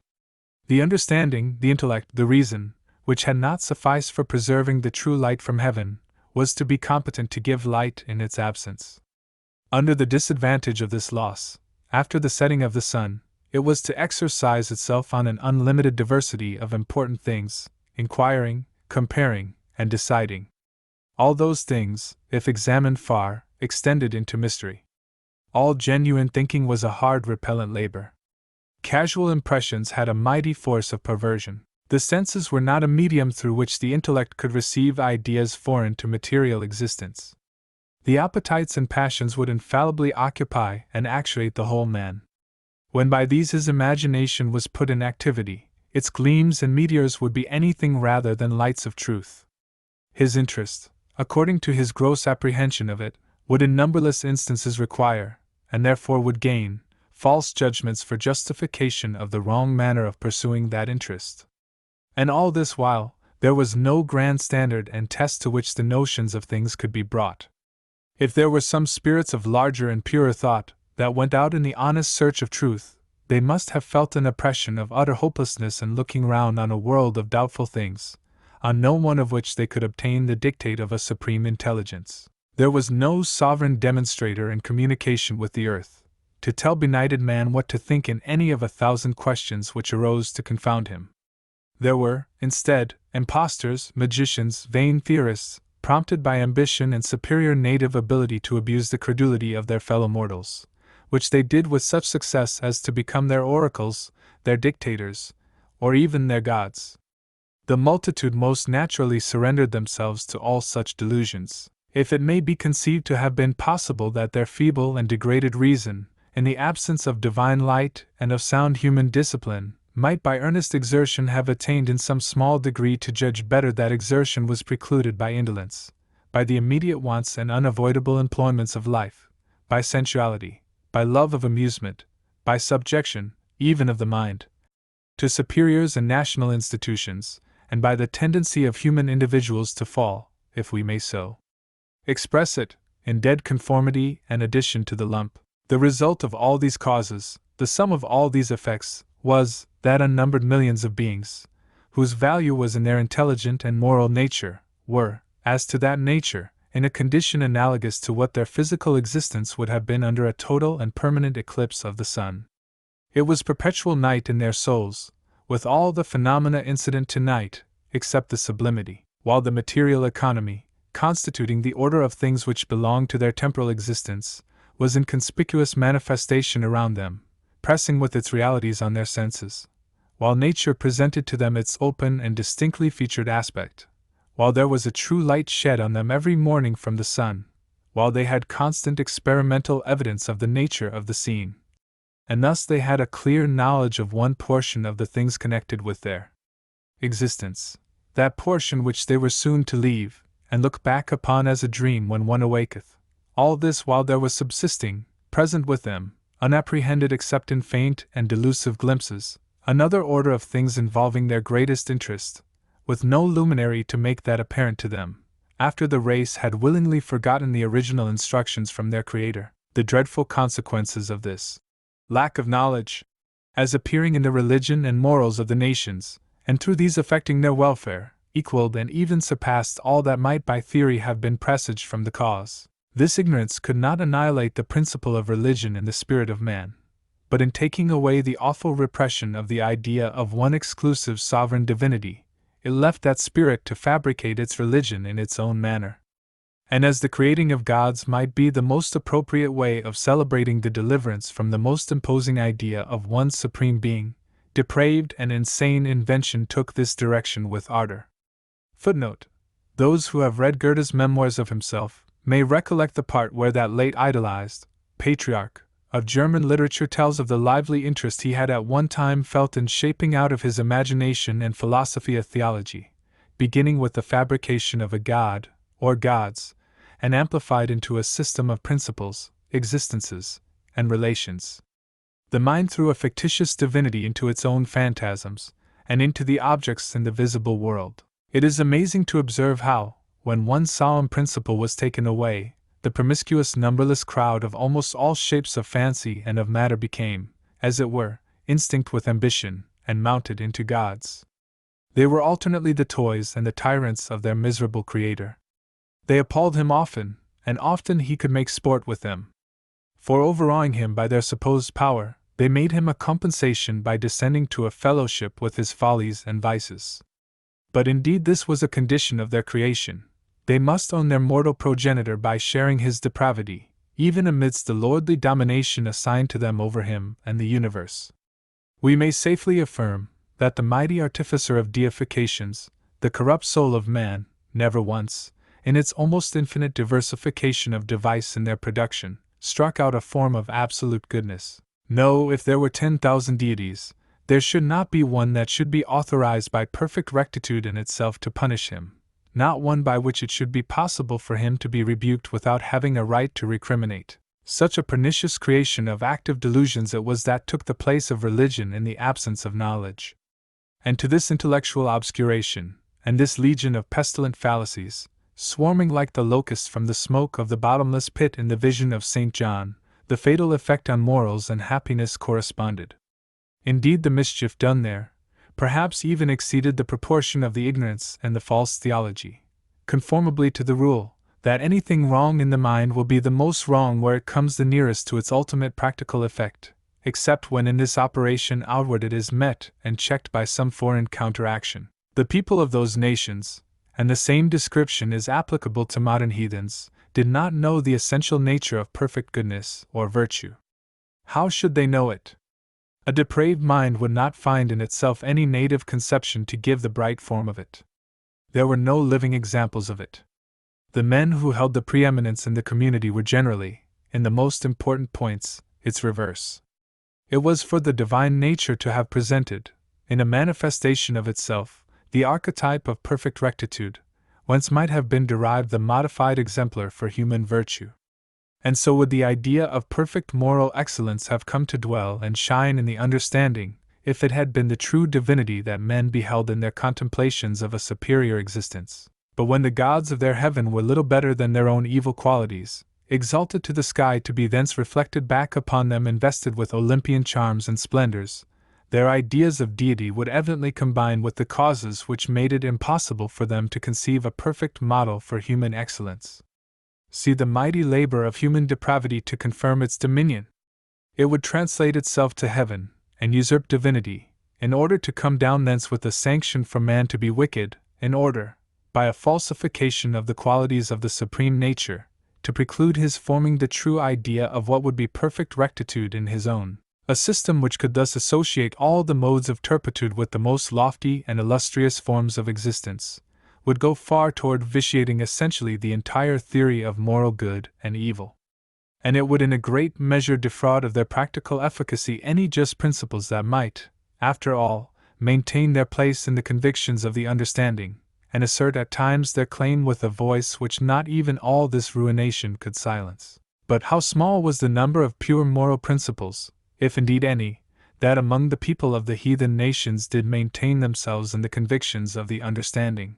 The understanding, the intellect, the reason, which had not sufficed for preserving the true light from heaven, was to be competent to give light in its absence. Under the disadvantage of this loss, after the setting of the sun, it was to exercise itself on an unlimited diversity of important things, inquiring, comparing, and deciding. All those things, if examined far, extended into mystery. All genuine thinking was a hard, repellent labor. Casual impressions had a mighty force of perversion. The senses were not a medium through which the intellect could receive ideas foreign to material existence. The appetites and passions would infallibly occupy and actuate the whole man. When by these his imagination was put in activity, its gleams and meteors would be anything rather than lights of truth. His interest, according to his gross apprehension of it, would in numberless instances require, and therefore would gain, false judgments for justification of the wrong manner of pursuing that interest. And all this while, there was no grand standard and test to which the notions of things could be brought. If there were some spirits of larger and purer thought that went out in the honest search of truth, they must have felt an oppression of utter hopelessness in looking round on a world of doubtful things, on no one of which they could obtain the dictate of a supreme intelligence. There was no sovereign demonstrator in communication with the earth, to tell benighted man what to think in any of 1,000 questions which arose to confound him. There were, instead, impostors, magicians, vain theorists, prompted by ambition and superior native ability to abuse the credulity of their fellow mortals, which they did with such success as to become their oracles, their dictators, or even their gods. The multitude most naturally surrendered themselves to all such delusions, if it may be conceived to have been possible that their feeble and degraded reason, in the absence of divine light and of sound human discipline, might by earnest exertion have attained in some small degree to judge better. That exertion was precluded by indolence, by the immediate wants and unavoidable employments of life, by sensuality, by love of amusement, by subjection, even of the mind, to superiors and national institutions, and by the tendency of human individuals to fall, if we may so express it, in dead conformity and addition to the lump. The result of all these causes, the sum of all these effects, was that unnumbered millions of beings, whose value was in their intelligent and moral nature, were, as to that nature, in a condition analogous to what their physical existence would have been under a total and permanent eclipse of the sun. It was perpetual night in their souls, with all the phenomena incident to night, except the sublimity, while the material economy, constituting the order of things which belonged to their temporal existence, was in conspicuous manifestation around them, pressing with its realities on their senses, while nature presented to them its open and distinctly featured aspect, while there was a true light shed on them every morning from the sun, while they had constant experimental evidence of the nature of the scene. And thus they had a clear knowledge of one portion of the things connected with their existence, that portion which they were soon to leave, and look back upon as a dream when one awaketh. All this while there was subsisting, present with them, unapprehended except in faint and delusive glimpses, another order of things involving their greatest interest, with no luminary to make that apparent to them, after the race had willingly forgotten the original instructions from their Creator. The dreadful consequences of this lack of knowledge, as appearing in the religion and morals of the nations, and through these affecting their welfare, equaled and even surpassed all that might by theory have been presaged from the cause. This ignorance could not annihilate the principle of religion in the spirit of man, but in taking away the awful repression of the idea of one exclusive sovereign divinity, it left that spirit to fabricate its religion in its own manner. And as the creating of gods might be the most appropriate way of celebrating the deliverance from the most imposing idea of one supreme being, depraved and insane invention took this direction with ardor. Footnote: those who have read Goethe's memoirs of himself may recollect the part where that late idolized patriarch of German literature tells of the lively interest he had at one time felt in shaping out of his imagination and philosophy a theology, beginning with the fabrication of a god, or gods, and amplified into a system of principles, existences, and relations. The mind threw a fictitious divinity into its own phantasms, and into the objects in the visible world. It is amazing to observe how, when one solemn principle was taken away, the promiscuous numberless crowd of almost all shapes of fancy and of matter became, as it were, instinct with ambition, and mounted into gods. They were alternately the toys and the tyrants of their miserable creator. They appalled him often, and often he could make sport with them. For overawing him by their supposed power, they made him a compensation by descending to a fellowship with his follies and vices. But indeed this was a condition of their creation. They must own their mortal progenitor by sharing his depravity, even amidst the lordly domination assigned to them over him and the universe. We may safely affirm that the mighty artificer of deifications, the corrupt soul of man, never once, in its almost infinite diversification of device in their production, struck out a form of absolute goodness. No, if there were 10,000 deities, there should not be one that should be authorized by perfect rectitude in itself to punish him, not one by which it should be possible for him to be rebuked without having a right to recriminate. Such a pernicious creation of active delusions it was that took the place of religion in the absence of knowledge. And to this intellectual obscuration, and this legion of pestilent fallacies, swarming like the locusts from the smoke of the bottomless pit in the vision of St. John, the fatal effect on morals and happiness corresponded. Indeed, the mischief done there, perhaps even exceeded the proportion of the ignorance and the false theology, conformably to the rule, that anything wrong in the mind will be the most wrong where it comes the nearest to its ultimate practical effect, except when in this operation outward it is met and checked by some foreign counteraction. The people of those nations, and the same description is applicable to modern heathens, did not know the essential nature of perfect goodness or virtue. How should they know it? A depraved mind would not find in itself any native conception to give the bright form of it. There were no living examples of it. The men who held the preeminence in the community were generally, in the most important points, its reverse. It was for the divine nature to have presented, in a manifestation of itself, the archetype of perfect rectitude, whence might have been derived the modified exemplar for human virtue. And so would the idea of perfect moral excellence have come to dwell and shine in the understanding, if it had been the true divinity that men beheld in their contemplations of a superior existence. But when the gods of their heaven were little better than their own evil qualities, exalted to the sky to be thence reflected back upon them invested with Olympian charms and splendors, their ideas of deity would evidently combine with the causes which made it impossible for them to conceive a perfect model for human excellence. See the mighty labor of human depravity to confirm its dominion. It would translate itself to heaven, and usurp divinity, in order to come down thence with a sanction for man to be wicked, in order, by a falsification of the qualities of the supreme nature, to preclude his forming the true idea of what would be perfect rectitude in his own. A system which could thus associate all the modes of turpitude with the most lofty and illustrious forms of existence, would go far toward vitiating essentially the entire theory of moral good and evil. And it would in a great measure defraud of their practical efficacy any just principles that might, after all, maintain their place in the convictions of the understanding, and assert at times their claim with a voice which not even all this ruination could silence. But how small was the number of pure moral principles, if indeed any, that among the people of the heathen nations did maintain themselves in the convictions of the understanding.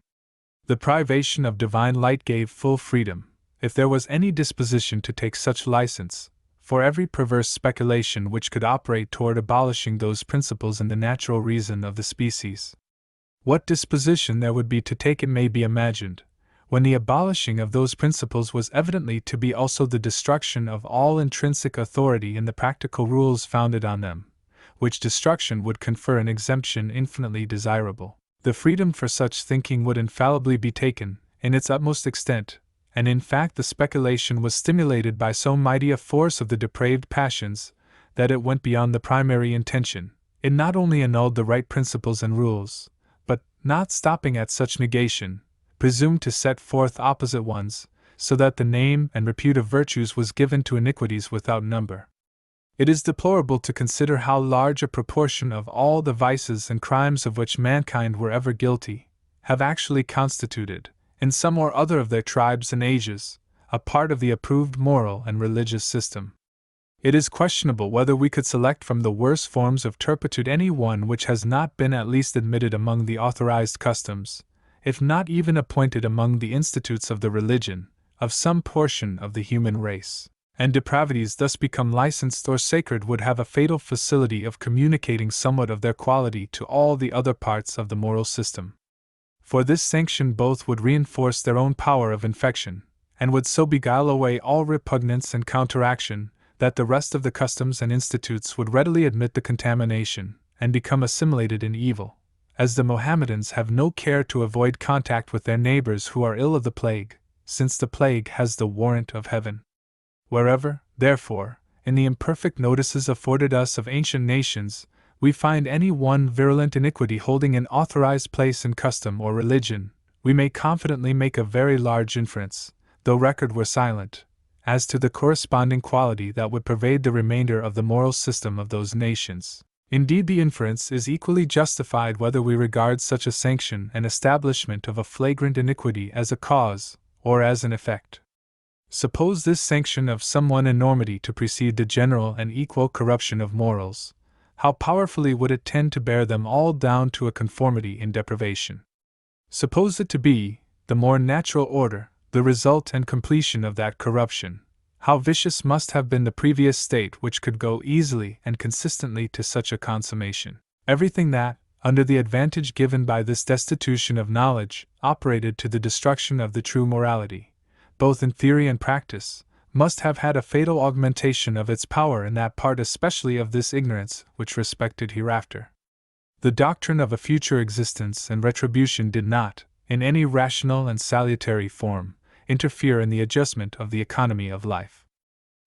The privation of divine light gave full freedom, if there was any disposition to take such license, for every perverse speculation which could operate toward abolishing those principles in the natural reason of the species. What disposition there would be to take it may be imagined, when the abolishing of those principles was evidently to be also the destruction of all intrinsic authority in the practical rules founded on them, which destruction would confer an exemption infinitely desirable. The freedom for such thinking would infallibly be taken, in its utmost extent, and in fact the speculation was stimulated by so mighty a force of the depraved passions, that it went beyond the primary intention. It not only annulled the right principles and rules, but, not stopping at such negation, presumed to set forth opposite ones, so that the name and repute of virtues was given to iniquities without number. It is deplorable to consider how large a proportion of all the vices and crimes of which mankind were ever guilty have actually constituted, in some or other of their tribes and ages, a part of the approved moral and religious system. It is questionable whether we could select from the worst forms of turpitude any one which has not been at least admitted among the authorized customs, if not even appointed among the institutes of the religion, of some portion of the human race. And depravities thus become licensed or sacred would have a fatal facility of communicating somewhat of their quality to all the other parts of the moral system. For this sanction both would reinforce their own power of infection, and would so beguile away all repugnance and counteraction, that the rest of the customs and institutes would readily admit the contamination, and become assimilated in evil, as the Mohammedans have no care to avoid contact with their neighbors who are ill of the plague, since the plague has the warrant of heaven. Wherever, therefore, in the imperfect notices afforded us of ancient nations, we find any one virulent iniquity holding an authorized place in custom or religion, we may confidently make a very large inference, though record were silent, as to the corresponding quality that would pervade the remainder of the moral system of those nations. Indeed, the inference is equally justified whether we regard such a sanction and establishment of a flagrant iniquity as a cause, or as an effect. Suppose this sanction of some one enormity to precede the general and equal corruption of morals, how powerfully would it tend to bear them all down to a conformity in depravation? Suppose it to be, the more natural order, the result and completion of that corruption, how vicious must have been the previous state which could go easily and consistently to such a consummation. Everything that, under the advantage given by this destitution of knowledge, operated to the destruction of the true morality, both in theory and practice, must have had a fatal augmentation of its power in that part especially of this ignorance which respected hereafter. The doctrine of a future existence and retribution did not, in any rational and salutary form, interfere in the adjustment of the economy of life.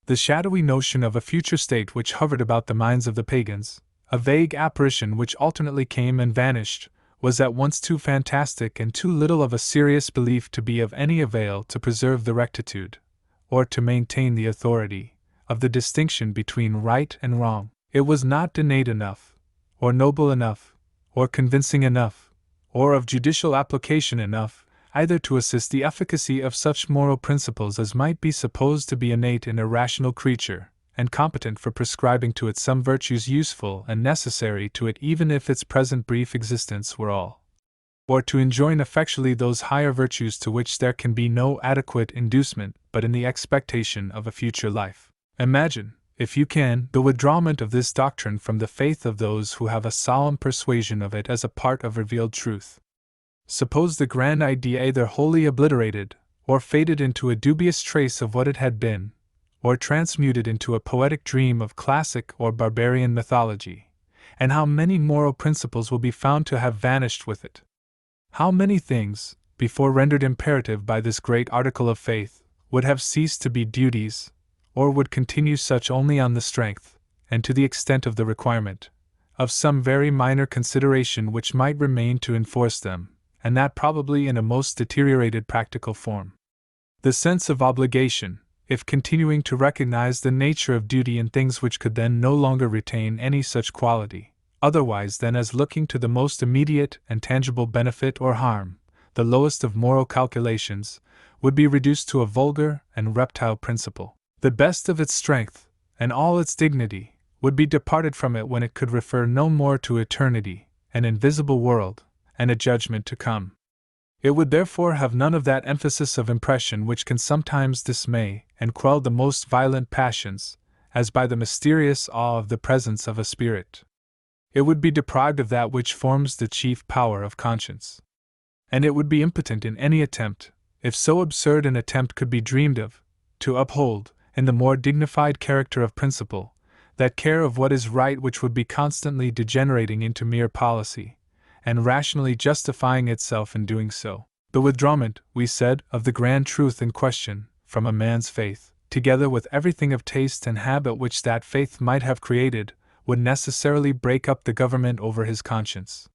The shadowy notion of a future state which hovered about the minds of the pagans, a vague apparition which alternately came and vanished, was at once too fantastic and too little of a serious belief to be of any avail to preserve the rectitude, or to maintain the authority, of the distinction between right and wrong. It was not innate enough, or noble enough, or convincing enough, or of judicial application enough, either to assist the efficacy of such moral principles as might be supposed to be innate in a rational creature, and competent for prescribing to it some virtues useful and necessary to it even if its present brief existence were all, or to enjoin effectually those higher virtues to which there can be no adequate inducement but in the expectation of a future life. Imagine, if you can, the withdrawment of this doctrine from the faith of those who have a solemn persuasion of it as a part of revealed truth. Suppose the grand idea either wholly obliterated, or faded into a dubious trace of what it had been, or transmuted into a poetic dream of classic or barbarian mythology, and how many moral principles will be found to have vanished with it. How many things, before rendered imperative by this great article of faith, would have ceased to be duties, or would continue such only on the strength, and to the extent of the requirement, of some very minor consideration which might remain to enforce them, and that probably in a most deteriorated practical form. The sense of obligation, if continuing to recognize the nature of duty in things which could then no longer retain any such quality, otherwise than as looking to the most immediate and tangible benefit or harm, the lowest of moral calculations, would be reduced to a vulgar and reptile principle. The best of its strength, and all its dignity, would be departed from it when it could refer no more to eternity, an invisible world, and a judgment to come. It would therefore have none of that emphasis of impression which can sometimes dismay and quell the most violent passions, as by the mysterious awe of the presence of a spirit. it would be deprived of that which forms the chief power of conscience. And it would be impotent in any attempt, if so absurd an attempt could be dreamed of, to uphold, in the more dignified character of principle, that care of what is right which would be constantly degenerating into mere policy, and rationally justifying itself in doing so. The withdrawment, we said, of the grand truth in question, from a man's faith, together with everything of taste and habit which that faith might have created, would necessarily break up the government over his conscience.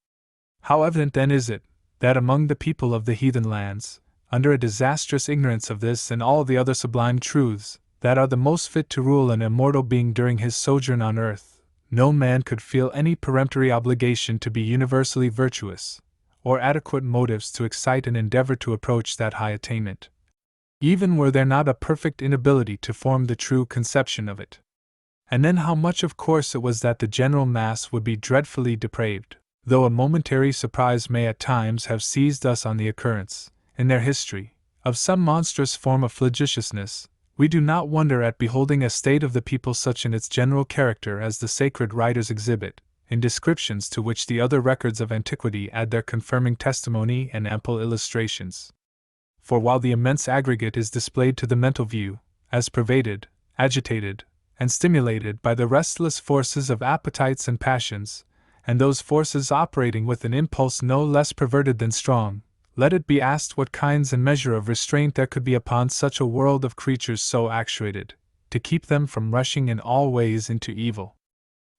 How evident then is it, that among the people of the heathen lands, under a disastrous ignorance of this and all the other sublime truths that are the most fit to rule an immortal being during his sojourn on earth, no man could feel any peremptory obligation to be universally virtuous, or adequate motives to excite an endeavor to approach that high attainment, even were there not a perfect inability to form the true conception of it. And then how much of course it was that the general mass would be dreadfully depraved, though a momentary surprise may at times have seized us on the occurrence, in their history, of some monstrous form of flagitiousness, we do not wonder at beholding a state of the people such in its general character as the sacred writers exhibit, in descriptions to which the other records of antiquity add their confirming testimony and ample illustrations. For while the immense aggregate is displayed to the mental view, as pervaded, agitated, and stimulated by the restless forces of appetites and passions, and those forces operating with an impulse no less perverted than strong, let it be asked what kinds and measure of restraint there could be upon such a world of creatures so actuated, to keep them from rushing in all ways into evil.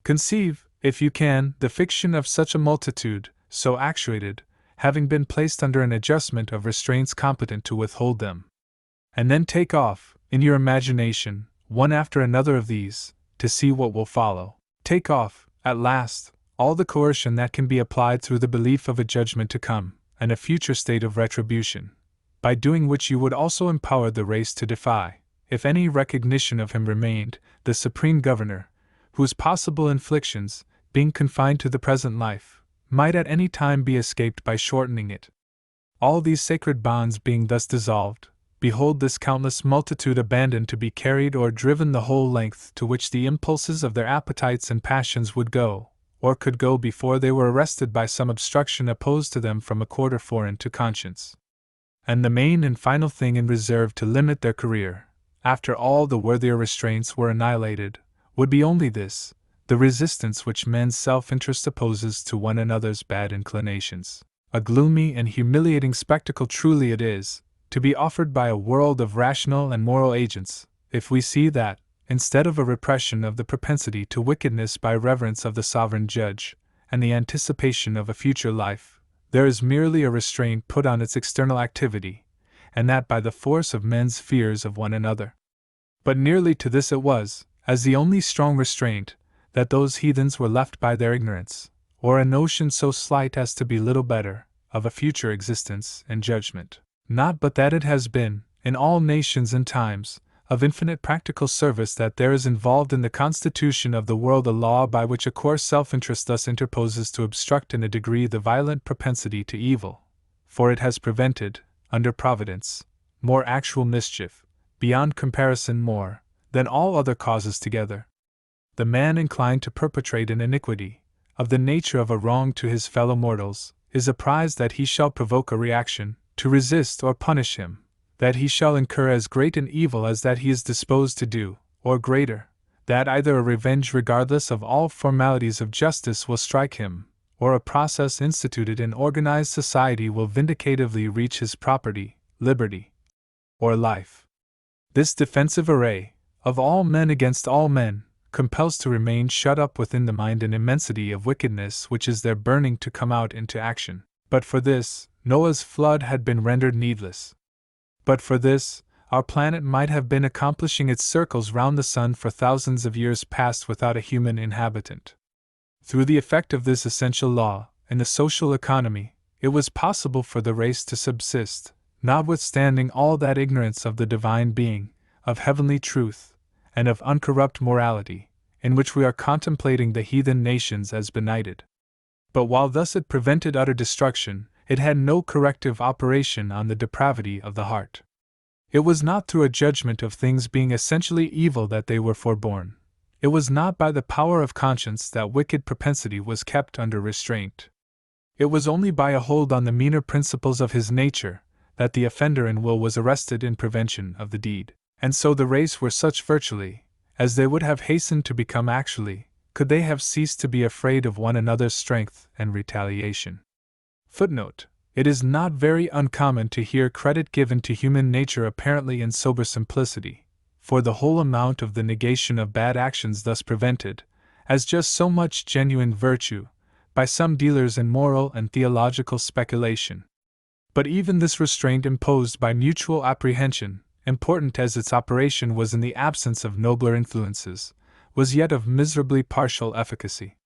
Conceive, if you can, the fiction of such a multitude, so actuated, having been placed under an adjustment of restraints competent to withhold them. And then take off, in your imagination, one after another of these, to see what will follow. Take off, at last, all the coercion that can be applied through the belief of a judgment to come, and a future state of retribution, by doing which you would also empower the race to defy, if any recognition of him remained, the supreme governor, whose possible inflictions, being confined to the present life, might at any time be escaped by shortening it. All these sacred bonds being thus dissolved, behold this countless multitude abandoned to be carried or driven the whole length to which the impulses of their appetites and passions would go, or could go before they were arrested by some obstruction opposed to them from a quarter foreign to conscience. And the main and final thing in reserve to limit their career, after all the worthier restraints were annihilated, would be only this: the resistance which men's self-interest opposes to one another's bad inclinations. A gloomy and humiliating spectacle truly it is, to be offered by a world of rational and moral agents, if we see that, instead of a repression of the propensity to wickedness by reverence of the sovereign judge, and the anticipation of a future life, there is merely a restraint put on its external activity, and that by the force of men's fears of one another. But nearly to this it was, as the only strong restraint, that those heathens were left by their ignorance, or a notion so slight as to be little better, of a future existence and judgment. Not but that it has been, in all nations and times, of infinite practical service that there is involved in the constitution of the world a law by which a coarse self-interest thus interposes to obstruct in a degree the violent propensity to evil, for it has prevented, under Providence, more actual mischief, beyond comparison more, than all other causes together. The man inclined to perpetrate an iniquity, of the nature of a wrong to his fellow mortals, is apprised that he shall provoke a reaction, to resist or punish him, that he shall incur as great an evil as that he is disposed to do, or greater, that either a revenge regardless of all formalities of justice will strike him, or a process instituted in organized society will vindicatively reach his property, liberty, or life. This defensive array, of all men against all men, compels to remain shut up within the mind an immensity of wickedness which is there burning to come out into action. But for this, Noah's flood had been rendered needless. But for this, our planet might have been accomplishing its circles round the sun for thousands of years past without a human inhabitant. Through the effect of this essential law, in the social economy, it was possible for the race to subsist, notwithstanding all that ignorance of the divine being, of heavenly truth, and of uncorrupt morality, in which we are contemplating the heathen nations as benighted. But while thus it prevented utter destruction, it had no corrective operation on the depravity of the heart. It was not through a judgment of things being essentially evil that they were forborne. It was not by the power of conscience that wicked propensity was kept under restraint. It was only by a hold on the meaner principles of his nature that the offender in will was arrested in prevention of the deed. And so the race were such virtually, as they would have hastened to become actually, could they have ceased to be afraid of one another's strength and retaliation. Footnote: It is not very uncommon to hear credit given to human nature apparently in sober simplicity, for the whole amount of the negation of bad actions thus prevented, as just so much genuine virtue, by some dealers in moral and theological speculation. But even this restraint imposed by mutual apprehension, important as its operation was in the absence of nobler influences, was yet of miserably partial efficacy.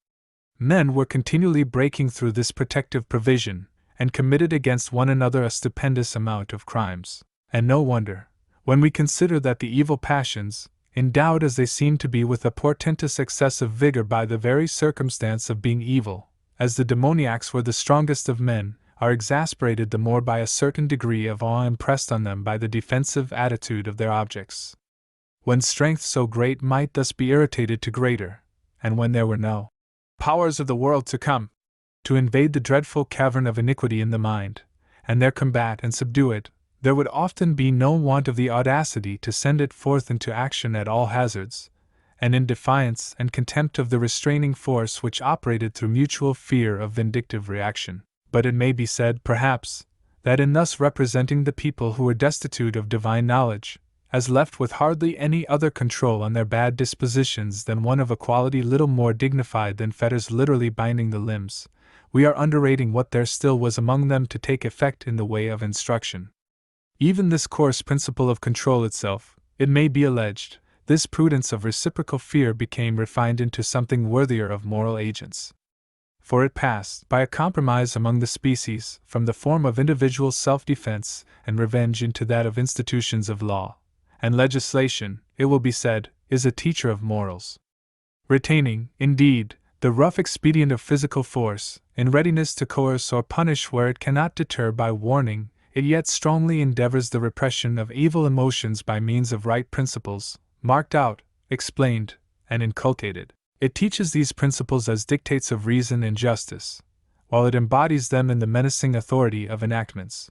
Men were continually breaking through this protective provision, and committed against one another a stupendous amount of crimes. And no wonder, when we consider that the evil passions, endowed as they seem to be with a portentous excessive vigor by the very circumstance of being evil, as the demoniacs were the strongest of men, are exasperated the more by a certain degree of awe impressed on them by the defensive attitude of their objects. When strength so great might thus be irritated to greater, and when there were no powers of the world to come to invade the dreadful cavern of iniquity in the mind, and there combat and subdue it, there would often be no want of the audacity to send it forth into action at all hazards, and in defiance and contempt of the restraining force which operated through mutual fear of vindictive reaction. But it may be said, perhaps, that in thus representing the people who were destitute of divine knowledge, as left with hardly any other control on their bad dispositions than one of a quality little more dignified than fetters literally binding the limbs, we are underrating what there still was among them to take effect in the way of instruction. Even this coarse principle of control itself, it may be alleged, this prudence of reciprocal fear became refined into something worthier of moral agents. For it passed, by a compromise among the species, from the form of individual self-defense and revenge into that of institutions of law. And legislation, it will be said, is a teacher of morals. Retaining, indeed, the rough expedient of physical force, in readiness to coerce or punish where it cannot deter by warning, it yet strongly endeavors the repression of evil emotions by means of right principles, marked out, explained, and inculcated. It teaches these principles as dictates of reason and justice, while it embodies them in the menacing authority of enactments.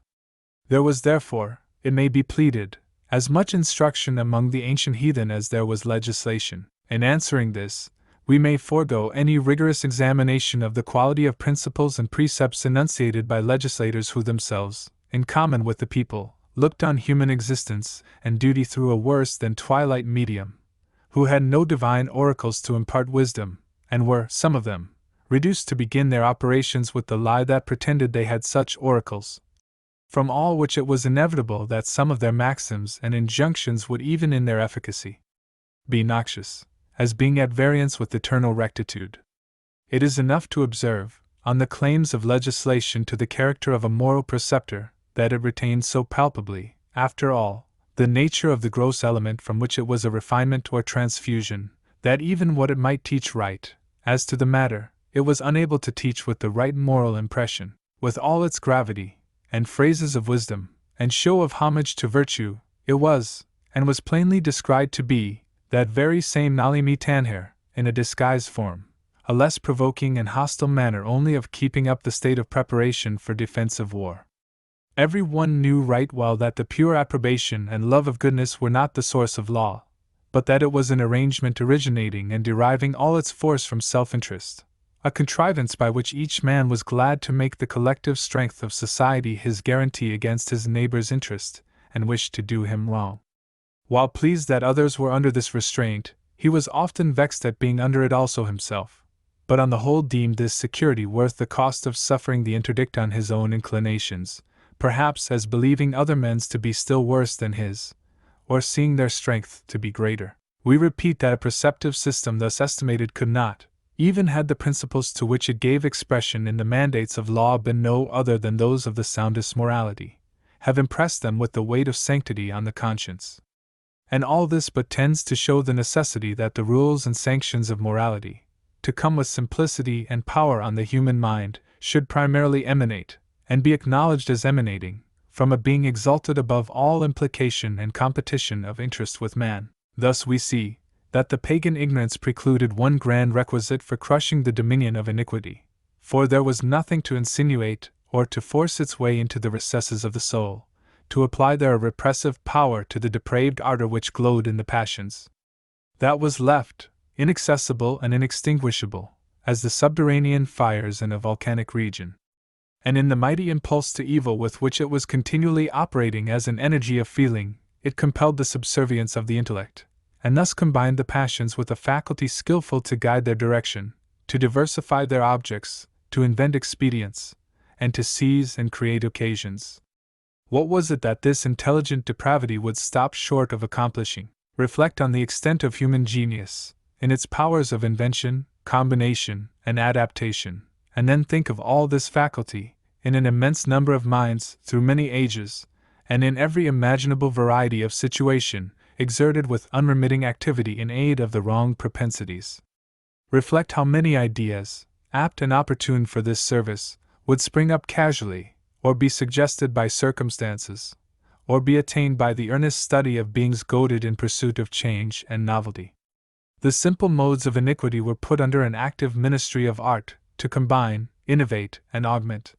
There was therefore, it may be pleaded, as much instruction among the ancient heathen as there was legislation. In answering this, we may forego any rigorous examination of the quality of principles and precepts enunciated by legislators who themselves, in common with the people, looked on human existence and duty through a worse than twilight medium, who had no divine oracles to impart wisdom, and were, some of them, reduced to begin their operations with the lie that pretended they had such oracles. From all which it was inevitable that some of their maxims and injunctions would even in their efficacy be noxious, as being at variance with eternal rectitude. It is enough to observe, on the claims of legislation to the character of a moral preceptor, that it retained so palpably, after all, the nature of the gross element from which it was a refinement or transfusion, that even what it might teach right, as to the matter, it was unable to teach with the right moral impression, with all its gravity, and phrases of wisdom, and show of homage to virtue. It was, and was plainly described to be, that very same nali me tanher, in a disguised form, a less provoking and hostile manner only of keeping up the state of preparation for defensive war. Every one knew right well that the pure approbation and love of goodness were not the source of law, but that it was an arrangement originating and deriving all its force from self-interest, a contrivance by which each man was glad to make the collective strength of society his guarantee against his neighbor's interest, and wished to do him wrong. While pleased that others were under this restraint, he was often vexed at being under it also himself, but on the whole deemed this security worth the cost of suffering the interdict on his own inclinations, perhaps as believing other men's to be still worse than his, or seeing their strength to be greater. We repeat that a preceptive system thus estimated could not, even had the principles to which it gave expression in the mandates of law been no other than those of the soundest morality, have impressed them with the weight of sanctity on the conscience. And all this but tends to show the necessity that the rules and sanctions of morality, to come with simplicity and power on the human mind, should primarily emanate, and be acknowledged as emanating, from a being exalted above all implication and competition of interest with man. Thus we see that the pagan ignorance precluded one grand requisite for crushing the dominion of iniquity, for there was nothing to insinuate or to force its way into the recesses of the soul, to apply their repressive power to the depraved ardor which glowed in the passions. That was left, inaccessible and inextinguishable, as the subterranean fires in a volcanic region. And in the mighty impulse to evil with which it was continually operating as an energy of feeling, it compelled the subservience of the intellect, and thus combined the passions with a faculty skillful to guide their direction, to diversify their objects, to invent expedients, and to seize and create occasions. What was it that this intelligent depravity would stop short of accomplishing? Reflect on the extent of human genius, in its powers of invention, combination, and adaptation, and then think of all this faculty, in an immense number of minds, through many ages, and in every imaginable variety of situation, exerted with unremitting activity in aid of the wrong propensities. Reflect how many ideas, apt and opportune for this service, would spring up casually, or be suggested by circumstances, or be attained by the earnest study of beings goaded in pursuit of change and novelty. The simple modes of iniquity were put under an active ministry of art, to combine, innovate, and augment.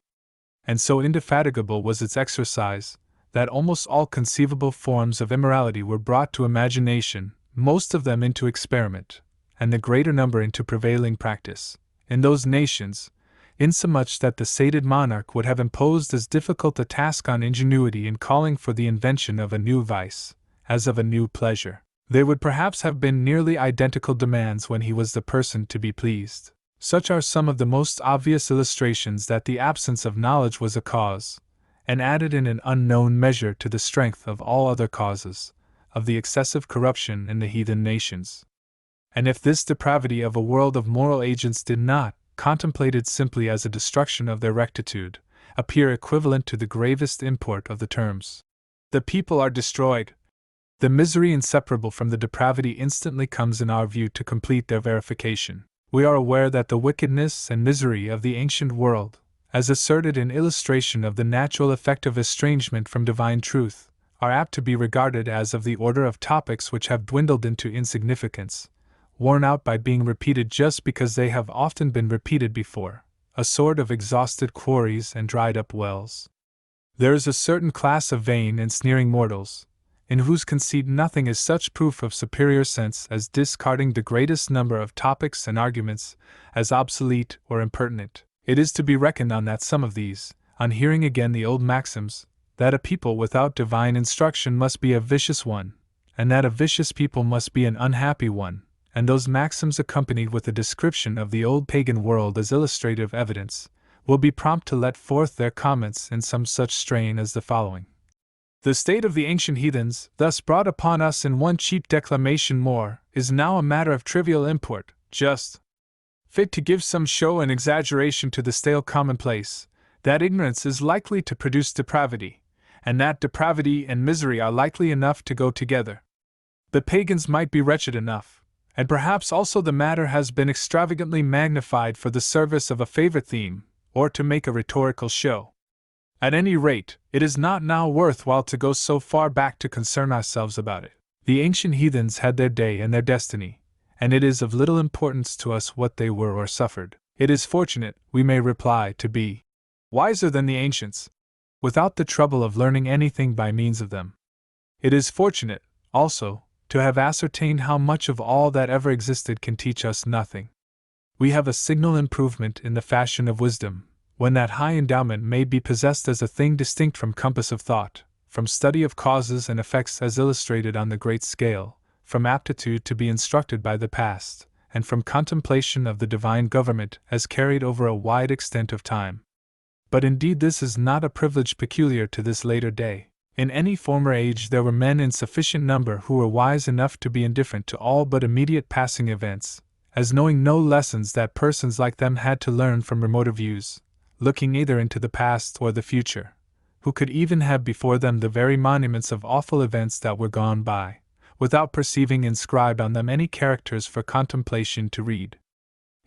And so indefatigable was its exercise, that almost all conceivable forms of immorality were brought to imagination, most of them into experiment, and the greater number into prevailing practice, in those nations, insomuch that the sated monarch would have imposed as difficult a task on ingenuity in calling for the invention of a new vice, as of a new pleasure. They would perhaps have been nearly identical demands when he was the person to be pleased. Such are some of the most obvious illustrations that the absence of knowledge was a cause, and added in an unknown measure to the strength of all other causes, of the excessive corruption in the heathen nations. And if this depravity of a world of moral agents did not, contemplated simply as a destruction of their rectitude, appear equivalent to the gravest import of the terms, the people are destroyed, the misery inseparable from the depravity instantly comes in our view to complete their verification. We are aware that the wickedness and misery of the ancient world, as asserted in illustration of the natural effect of estrangement from divine truth, are apt to be regarded as of the order of topics which have dwindled into insignificance, worn out by being repeated just because they have often been repeated before, a sort of exhausted quarries and dried-up wells. There is a certain class of vain and sneering mortals, in whose conceit nothing is such proof of superior sense as discarding the greatest number of topics and arguments as obsolete or impertinent. It is to be reckoned on that some of these, on hearing again the old maxims, that a people without divine instruction must be a vicious one, and that a vicious people must be an unhappy one, and those maxims accompanied with a description of the old pagan world as illustrative evidence, will be prompt to let forth their comments in some such strain as the following. The state of the ancient heathens, thus brought upon us in one cheap declamation more, is now a matter of trivial import, just fit to give some show and exaggeration to the stale commonplace, that ignorance is likely to produce depravity, and that depravity and misery are likely enough to go together. The pagans might be wretched enough, and perhaps also the matter has been extravagantly magnified for the service of a favorite theme, or to make a rhetorical show. At any rate, it is not now worthwhile to go so far back to concern ourselves about it. The ancient heathens had their day and their destiny, and it is of little importance to us what they were or suffered. It is fortunate, we may reply, to be wiser than the ancients, without the trouble of learning anything by means of them. It is fortunate, also, to have ascertained how much of all that ever existed can teach us nothing. We have a signal improvement in the fashion of wisdom, when that high endowment may be possessed as a thing distinct from compass of thought, from study of causes and effects as illustrated on the great scale, from aptitude to be instructed by the past, and from contemplation of the divine government as carried over a wide extent of time. But indeed this is not a privilege peculiar to this later day. In any former age there were men in sufficient number who were wise enough to be indifferent to all but immediate passing events, as knowing no lessons that persons like them had to learn from remoter views, looking either into the past or the future, who could even have before them the very monuments of awful events that were gone by, without perceiving inscribed on them any characters for contemplation to read.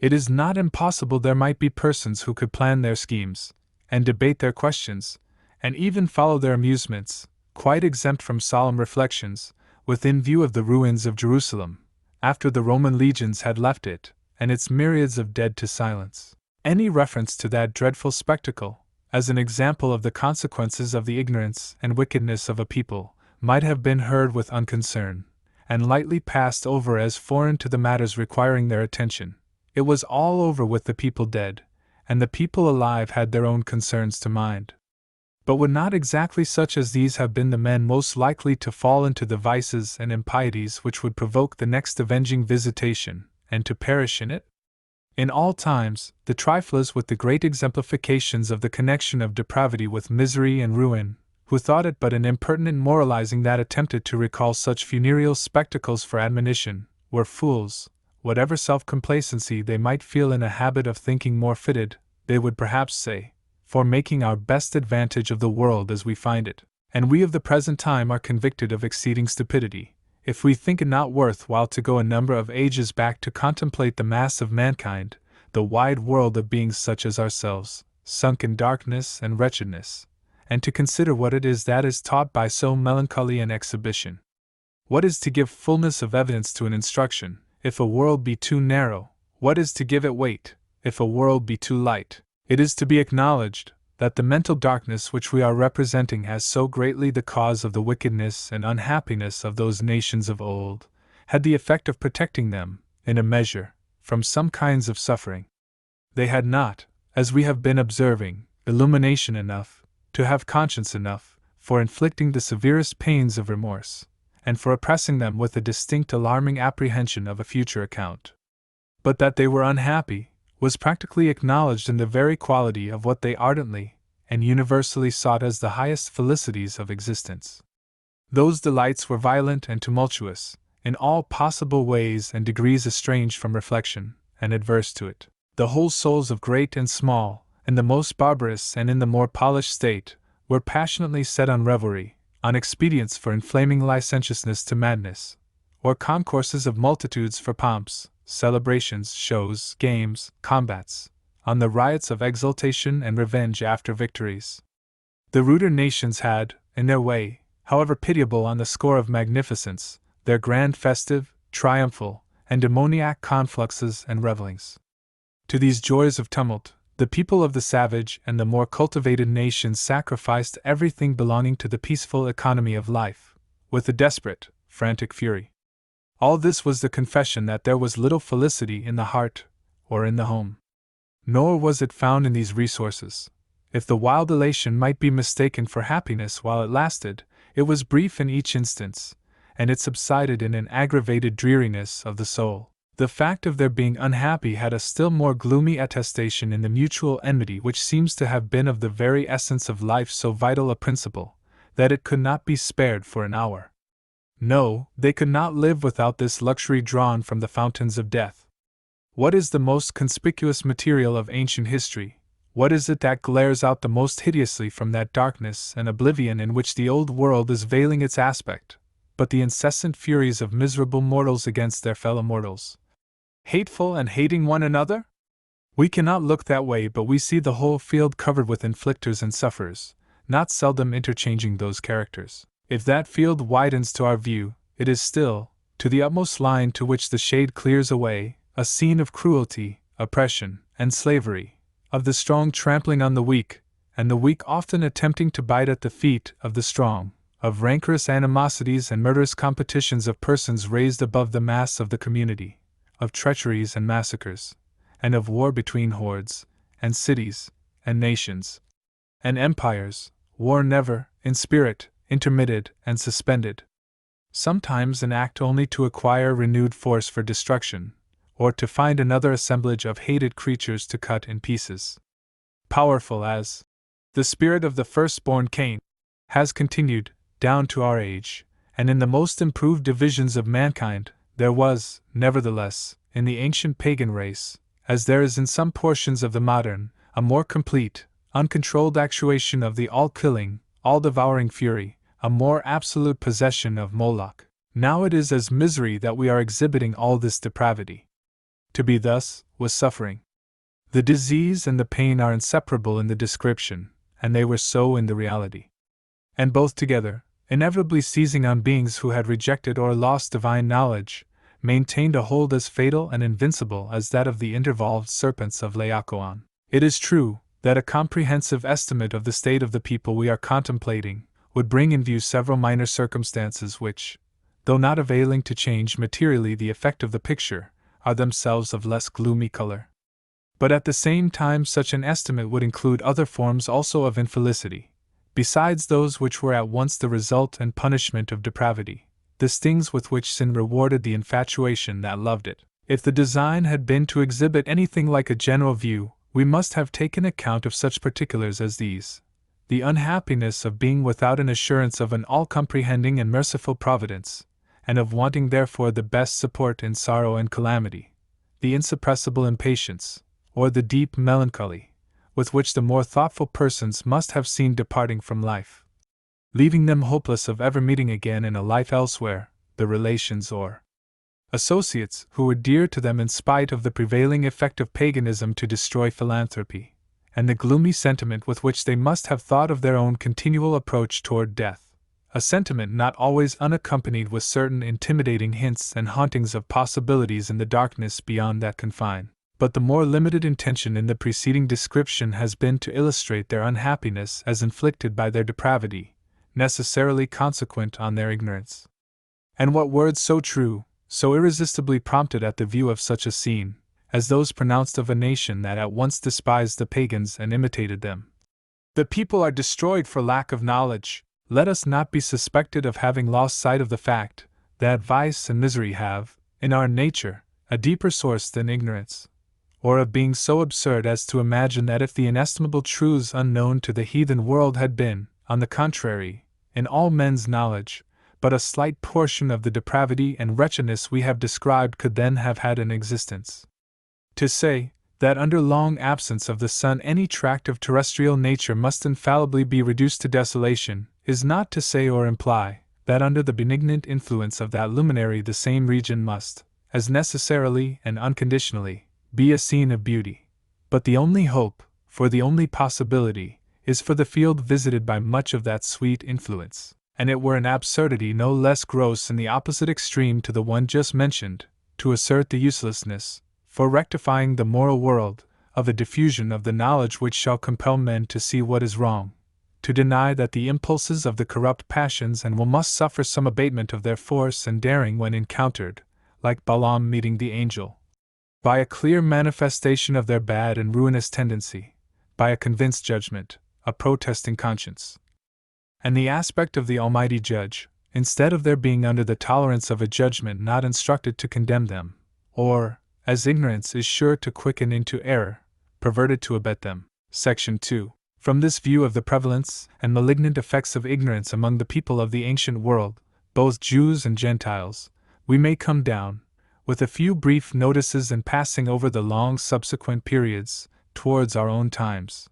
It is not impossible there might be persons who could plan their schemes, and debate their questions, and even follow their amusements, quite exempt from solemn reflections, within view of the ruins of Jerusalem, after the Roman legions had left it, and its myriads of dead to silence. Any reference to that dreadful spectacle, as an example of the consequences of the ignorance and wickedness of a people, might have been heard with unconcern, and lightly passed over as foreign to the matters requiring their attention. It was all over with the people dead, and the people alive had their own concerns to mind. But would not exactly such as these have been the men most likely to fall into the vices and impieties which would provoke the next avenging visitation, and to perish in it? In all times, the triflers with the great exemplifications of the connection of depravity with misery and ruin, who thought it but an impertinent moralizing that attempted to recall such funereal spectacles for admonition, were fools. Whatever self-complacency they might feel in a habit of thinking more fitted, they would perhaps say, for making our best advantage of the world as we find it, and we of the present time are convicted of exceeding stupidity, if we think it not worth while to go a number of ages back to contemplate the mass of mankind, the wide world of beings such as ourselves, sunk in darkness and wretchedness, and to consider what it is that is taught by so melancholy an exhibition. What is to give fullness of evidence to an instruction, if a world be too narrow? What is to give it weight, if a world be too light? It is to be acknowledged that the mental darkness which we are representing has so greatly the cause of the wickedness and unhappiness of those nations of old, had the effect of protecting them, in a measure, from some kinds of suffering. They had not, as we have been observing, illumination enough, to have conscience enough, for inflicting the severest pains of remorse, and for oppressing them with a distinct alarming apprehension of a future account. But that they were unhappy, was practically acknowledged in the very quality of what they ardently and universally sought as the highest felicities of existence. Those delights were violent and tumultuous, in all possible ways and degrees estranged from reflection, and adverse to it. The whole souls of great and small, in the most barbarous and in the more polished state, were passionately set on revelry, on expedients for inflaming licentiousness to madness, or concourses of multitudes for pomps, celebrations, shows, games, combats, on the riots of exultation and revenge after victories. The ruder nations had, in their way, however pitiable on the score of magnificence, their grand festive, triumphal, and demoniac confluxes and revellings. To these joys of tumult, the people of the savage and the more cultivated nations sacrificed everything belonging to the peaceful economy of life, with a desperate, frantic fury. All this was the confession that there was little felicity in the heart, or in the home. Nor was it found in these resources. If the wild elation might be mistaken for happiness while it lasted, it was brief in each instance, and it subsided in an aggravated dreariness of the soul. The fact of their being unhappy had a still more gloomy attestation in the mutual enmity which seems to have been of the very essence of life so vital a principle, that it could not be spared for an hour. No, they could not live without this luxury drawn from the fountains of death. What is the most conspicuous material of ancient history? What is it that glares out the most hideously from that darkness and oblivion in which the old world is veiling its aspect, but the incessant furies of miserable mortals against their fellow mortals? Hateful and hating one another? We cannot look that way, but we see the whole field covered with inflictors and sufferers, not seldom interchanging those characters. If that field widens to our view, it is still, to the utmost line to which the shade clears away, a scene of cruelty, oppression, and slavery, of the strong trampling on the weak, and the weak often attempting to bite at the feet of the strong, of rancorous animosities and murderous competitions of persons raised above the mass of the community, of treacheries and massacres, and of war between hordes, and cities, and nations, and empires, war never, in spirit, intermitted and suspended. Sometimes an act only to acquire renewed force for destruction, or to find another assemblage of hated creatures to cut in pieces. Powerful as the spirit of the firstborn Cain has continued, down to our age, and in the most improved divisions of mankind, there was, nevertheless, in the ancient pagan race, as there is in some portions of the modern, a more complete, uncontrolled actuation of the all-killing, all-devouring fury, a more absolute possession of Moloch. Now it is as misery that we are exhibiting all this depravity. To be thus, was suffering. The disease and the pain are inseparable in the description, and they were so in the reality. And both together, inevitably seizing on beings who had rejected or lost divine knowledge, maintained a hold as fatal and invincible as that of the intervolved serpents of Laocoon. It is true that a comprehensive estimate of the state of the people we are contemplating would bring in view several minor circumstances which, though not availing to change materially the effect of the picture, are themselves of less gloomy color. But at the same time such an estimate would include other forms also of infelicity, besides those which were at once the result and punishment of depravity, the stings with which sin rewarded the infatuation that loved it. If the design had been to exhibit anything like a general view, we must have taken account of such particulars as these: the unhappiness of being without an assurance of an all-comprehending and merciful providence, and of wanting therefore the best support in sorrow and calamity, the insuppressible impatience, or the deep melancholy, with which the more thoughtful persons must have seen departing from life, leaving them hopeless of ever meeting again in a life elsewhere, the relations or associates who were dear to them in spite of the prevailing effect of paganism to destroy philanthropy, and the gloomy sentiment with which they must have thought of their own continual approach toward death, a sentiment not always unaccompanied with certain intimidating hints and hauntings of possibilities in the darkness beyond that confine. But the more limited intention in the preceding description has been to illustrate their unhappiness as inflicted by their depravity, necessarily consequent on their ignorance. And what words so true, so irresistibly prompted at the view of such a scene, as those pronounced of a nation that at once despised the pagans and imitated them? The people are destroyed for lack of knowledge. Let us not be suspected of having lost sight of the fact that vice and misery have, in our nature, a deeper source than ignorance, or of being so absurd as to imagine that if the inestimable truths unknown to the heathen world had been, on the contrary, in all men's knowledge, but a slight portion of the depravity and wretchedness we have described could then have had an existence. To say that under long absence of the sun any tract of terrestrial nature must infallibly be reduced to desolation, is not to say or imply that under the benignant influence of that luminary the same region must, as necessarily and unconditionally, be a scene of beauty. But the only hope, for the only possibility, is for the field visited by much of that sweet influence, and it were an absurdity no less gross in the opposite extreme to the one just mentioned, to assert the uselessness, for rectifying the moral world, of a diffusion of the knowledge which shall compel men to see what is wrong, to deny that the impulses of the corrupt passions and will must suffer some abatement of their force and daring when encountered, like Balaam meeting the angel, by a clear manifestation of their bad and ruinous tendency, by a convinced judgment, a protesting conscience, and the aspect of the Almighty Judge, instead of their being under the tolerance of a judgment not instructed to condemn them, or, as ignorance is sure to quicken into error, perverted to abet them. Section 2. From this view of the prevalence and malignant effects of ignorance among the people of the ancient world, both Jews and Gentiles, we may come down, with a few brief notices and passing over the long subsequent periods, towards our own times.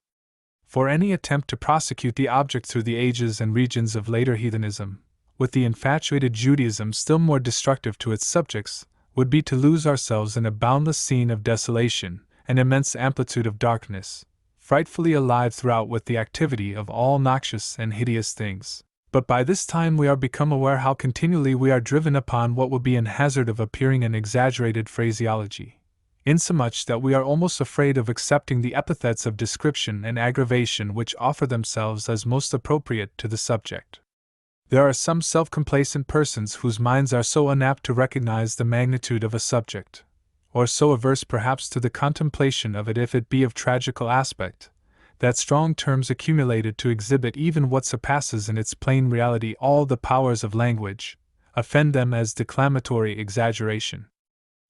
For any attempt to prosecute the object through the ages and regions of later heathenism, with the infatuated Judaism still more destructive to its subjects, would be to lose ourselves in a boundless scene of desolation, an immense amplitude of darkness, frightfully alive throughout with the activity of all noxious and hideous things. But by this time we are become aware how continually we are driven upon what will be an hazard of appearing an exaggerated phraseology, insomuch that we are almost afraid of accepting the epithets of description and aggravation which offer themselves as most appropriate to the subject. There are some self-complacent persons whose minds are so unapt to recognize the magnitude of a subject, or so averse perhaps to the contemplation of it if it be of tragical aspect, that strong terms accumulated to exhibit even what surpasses in its plain reality all the powers of language, offend them as declamatory exaggeration.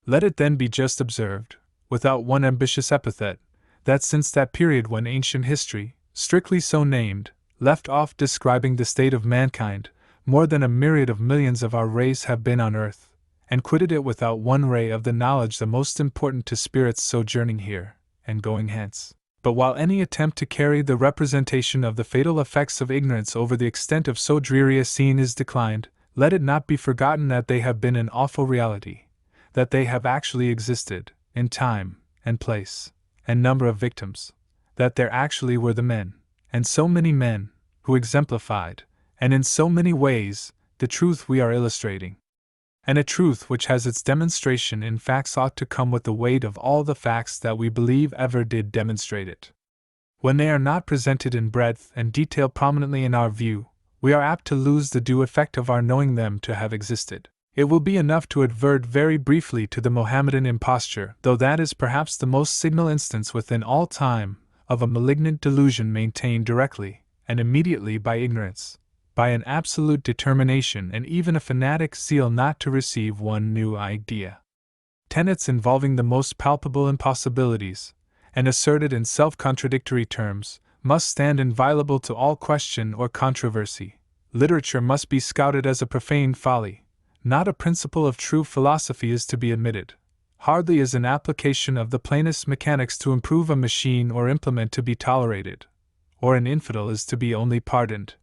Let it then be just observed, without one ambitious epithet, that since that period when ancient history, strictly so named, left off describing the state of mankind, more than a myriad of millions of our race have been on earth, and quitted it without one ray of the knowledge the most important to spirits sojourning here, and going hence. But while any attempt to carry the representation of the fatal effects of ignorance over the extent of so dreary a scene is declined, let it not be forgotten that they have been an awful reality, that they have actually existed, in time, and place, and number of victims, that there actually were the men, and so many men, who exemplified, and in so many ways, the truth we are illustrating. and a truth which has its demonstration in facts ought to come with the weight of all the facts that we believe ever did demonstrate it. When they are not presented in breadth and detail prominently in our view, we are apt to lose the due effect of our knowing them to have existed. It will be enough to advert very briefly to the Mohammedan imposture, though that is perhaps the most signal instance within all time of a malignant delusion maintained directly and immediately by ignorance, by an absolute determination and even a fanatic zeal not to receive one new idea. Tenets involving the most palpable impossibilities, and asserted in self-contradictory terms, must stand inviolable to all question or controversy. Literature must be scouted as a profane folly. Not a principle of true philosophy is to be admitted. Hardly is an application of the plainest mechanics to improve a machine or implement to be tolerated, or an infidel is to be only pardoned.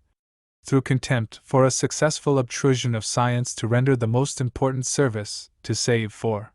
Through contempt for a successful obtrusion of science to render the most important service, to save, for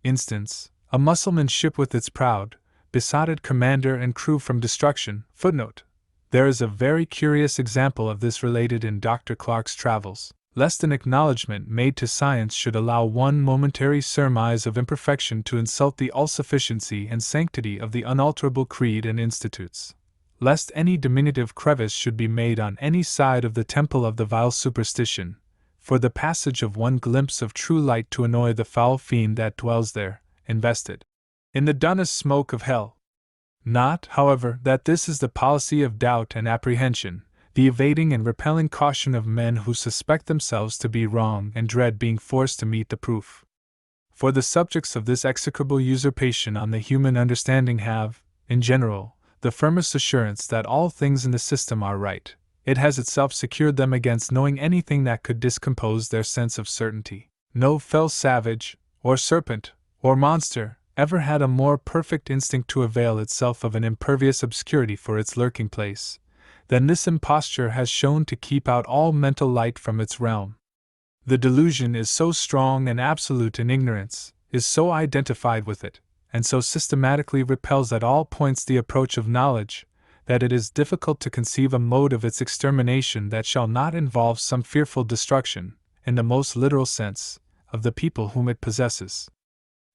instance, a Mussulman ship with its proud, besotted commander and crew from destruction. Footnote: there is a very curious example of this related in Dr. Clarke's Travels. Lest an acknowledgment made to science should allow one momentary surmise of imperfection to insult the all-sufficiency and sanctity of the unalterable creed and institutes. Lest any diminutive crevice should be made on any side of the temple of the vile superstition, for the passage of one glimpse of true light to annoy the foul fiend that dwells there, invested in the dunnest smoke of hell. Not, however, that this is the policy of doubt and apprehension, the evading and repelling caution of men who suspect themselves to be wrong and dread being forced to meet the proof. For the subjects of this execrable usurpation on the human understanding have, in general, the firmest assurance that all things in the system are right. It has itself secured them against knowing anything that could discompose their sense of certainty. No fell savage, or serpent, or monster, ever had a more perfect instinct to avail itself of an impervious obscurity for its lurking place than this imposture has shown to keep out all mental light from its realm. The delusion is so strong and absolute in ignorance, is so identified with it, and so systematically repels at all points the approach of knowledge, that it is difficult to conceive a mode of its extermination that shall not involve some fearful destruction, in the most literal sense, of the people whom it possesses.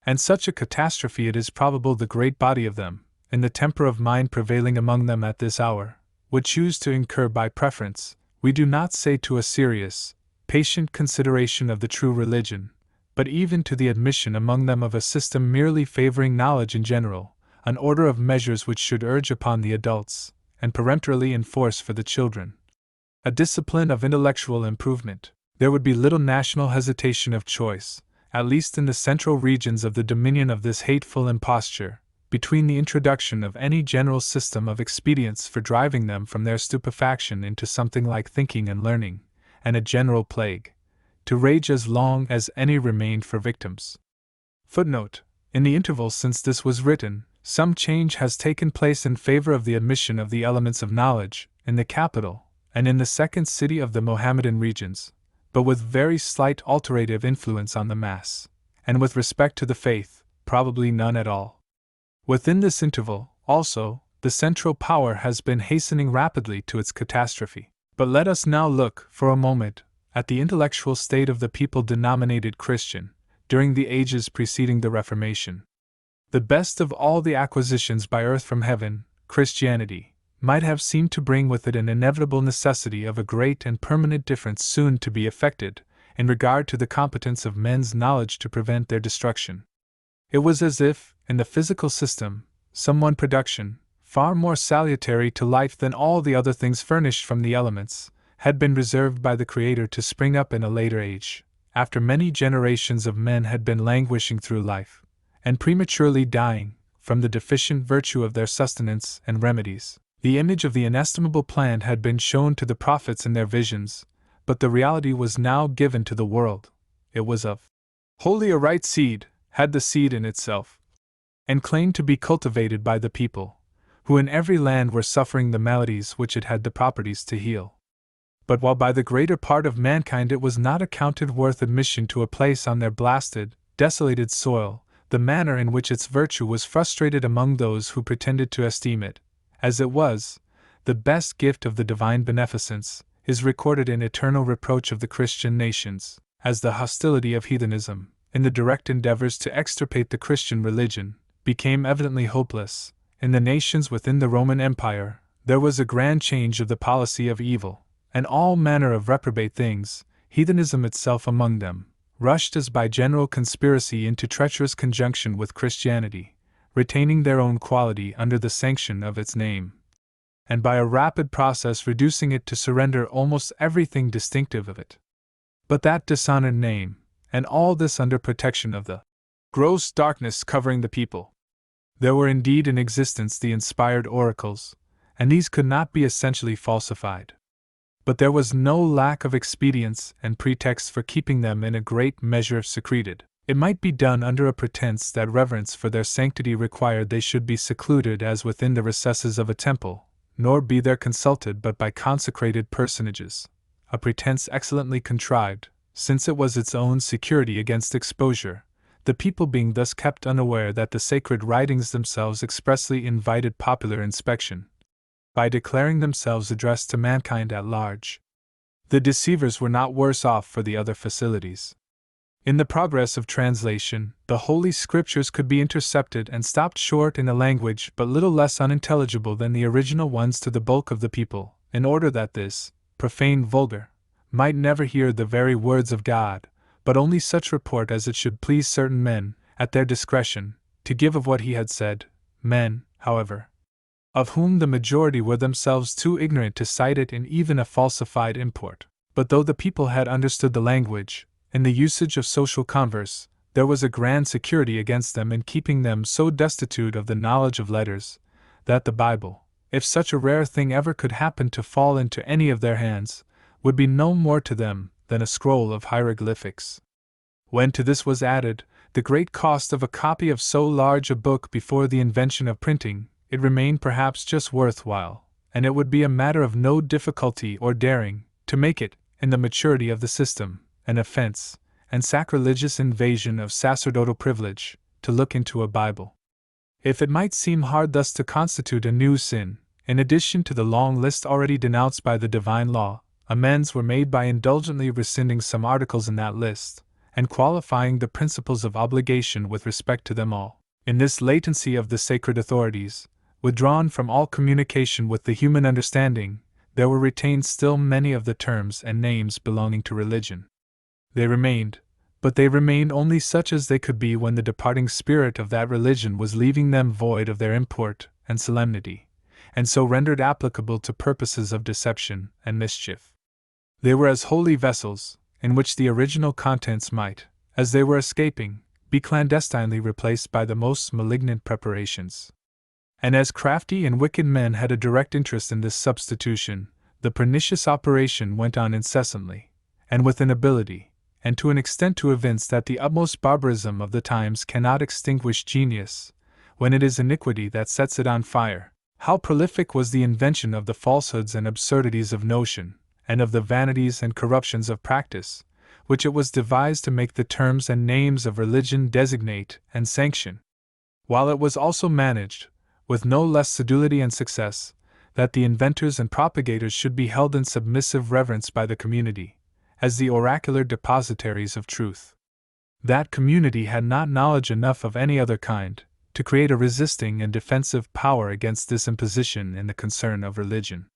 And such a catastrophe it is probable the great body of them, in the temper of mind prevailing among them at this hour, would choose to incur by preference, we do not say to a serious, patient consideration of the true religion, but even to the admission among them of a system merely favoring knowledge in general, an order of measures which should urge upon the adults, and peremptorily enforce for the children, a discipline of intellectual improvement. There would be little national hesitation of choice, at least in the central regions of the dominion of this hateful imposture, between the introduction of any general system of expedients for driving them from their stupefaction into something like thinking and learning, and a general plague, to rage as long as any remained for victims. Footnote: in the interval since this was written, some change has taken place in favor of the admission of the elements of knowledge, in the capital, and in the second city of the Mohammedan regions, but with very slight alterative influence on the mass, and with respect to the faith, probably none at all. Within this interval, also, the central power has been hastening rapidly to its catastrophe. But let us now look, for a moment, at the intellectual state of the people denominated Christian, during the ages preceding the Reformation. The best of all the acquisitions by earth from heaven, Christianity, might have seemed to bring with it an inevitable necessity of a great and permanent difference soon to be effected, in regard to the competence of men's knowledge to prevent their destruction. It was as if, in the physical system, some one production, far more salutary to life than all the other things furnished from the elements, had been reserved by the Creator to spring up in a later age, after many generations of men had been languishing through life, and prematurely dying, from the deficient virtue of their sustenance and remedies. The image of the inestimable plant had been shown to the prophets in their visions, but the reality was now given to the world. It was of wholly a right seed, had the seed in itself, and claimed to be cultivated by the people, who in every land were suffering the maladies which it had the properties to heal. But while by the greater part of mankind it was not accounted worth admission to a place on their blasted, desolated soil, the manner in which its virtue was frustrated among those who pretended to esteem it, as it was, the best gift of the divine beneficence, is recorded in eternal reproach of the Christian nations. as the hostility of heathenism, in the direct endeavors to extirpate the Christian religion, became evidently hopeless, in the nations within the Roman Empire, there was a grand change of the policy of evil, and all manner of reprobate things, heathenism itself among them, rushed as by general conspiracy into treacherous conjunction with Christianity, retaining their own quality under the sanction of its name, and by a rapid process reducing it to surrender almost everything distinctive of it. But that dishonored name, and all this under protection of the gross darkness covering the people. There were indeed in existence the inspired oracles, and these could not be essentially falsified. But there was no lack of expedients and pretexts for keeping them in a great measure secreted. It might be done under a pretense that reverence for their sanctity required they should be secluded as within the recesses of a temple, nor be there consulted but by consecrated personages, a pretense excellently contrived, since it was its own security against exposure, the people being thus kept unaware that the sacred writings themselves expressly invited popular inspection, by declaring themselves addressed to mankind at large. The deceivers were not worse off for the other facilities. In the progress of translation, the Holy Scriptures could be intercepted and stopped short in a language but little less unintelligible than the original ones to the bulk of the people, in order that this profane vulgar might never hear the very words of God, but only such report as it should please certain men, at their discretion, to give of what he had said, men, however, of whom the majority were themselves too ignorant to cite it in even a falsified import. But though the people had understood the language, in the usage of social converse, there was a grand security against them in keeping them so destitute of the knowledge of letters, that the Bible, if such a rare thing ever could happen to fall into any of their hands, would be no more to them than a scroll of hieroglyphics. When to this was added the great cost of a copy of so large a book before the invention of printing, it remained perhaps just worth while, and it would be a matter of no difficulty or daring, to make it, in the maturity of the system, an offense, and sacrilegious invasion of sacerdotal privilege, to look into a Bible. If it might seem hard thus to constitute a new sin, in addition to the long list already denounced by the divine law, amends were made by indulgently rescinding some articles in that list, and qualifying the principles of obligation with respect to them all. In this latency of the sacred authorities, withdrawn from all communication with the human understanding, there were retained still many of the terms and names belonging to religion. They remained, but they remained only such as they could be when the departing spirit of that religion was leaving them void of their import and solemnity, and so rendered applicable to purposes of deception and mischief. They were as holy vessels, in which the original contents might, as they were escaping, be clandestinely replaced by the most malignant preparations. And as crafty and wicked men had a direct interest in this substitution, the pernicious operation went on incessantly, and with an ability, and to an extent to evince that the utmost barbarism of the times cannot extinguish genius, when it is iniquity that sets it on fire. How prolific was the invention of the falsehoods and absurdities of notion, and of the vanities and corruptions of practice, which it was devised to make the terms and names of religion designate and sanction, while it was also managed, with no less sedulity and success, that the inventors and propagators should be held in submissive reverence by the community, as the oracular depositaries of truth. That community had not knowledge enough of any other kind, to create a resisting and defensive power against this imposition in the concern of religion.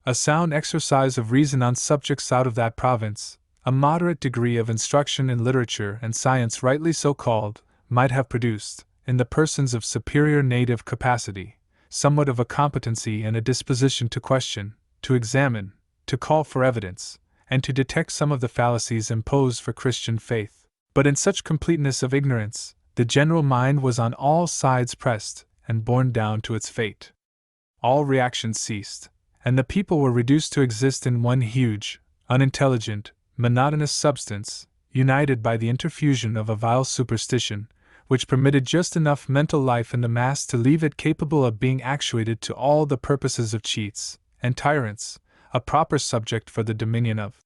A sound exercise of reason on subjects out of that province, a moderate degree of instruction in literature and science rightly so called, might have produced, in the persons of superior native capacity, somewhat of a competency and a disposition to question, to examine, to call for evidence, and to detect some of the fallacies imposed for Christian faith. But in such completeness of ignorance, the general mind was on all sides pressed and borne down to its fate. All reaction ceased, and the people were reduced to exist in one huge, unintelligent, monotonous substance, united by the interfusion of a vile superstition, which permitted just enough mental life in the mass to leave it capable of being actuated to all the purposes of cheats and tyrants, a proper subject for the dominion of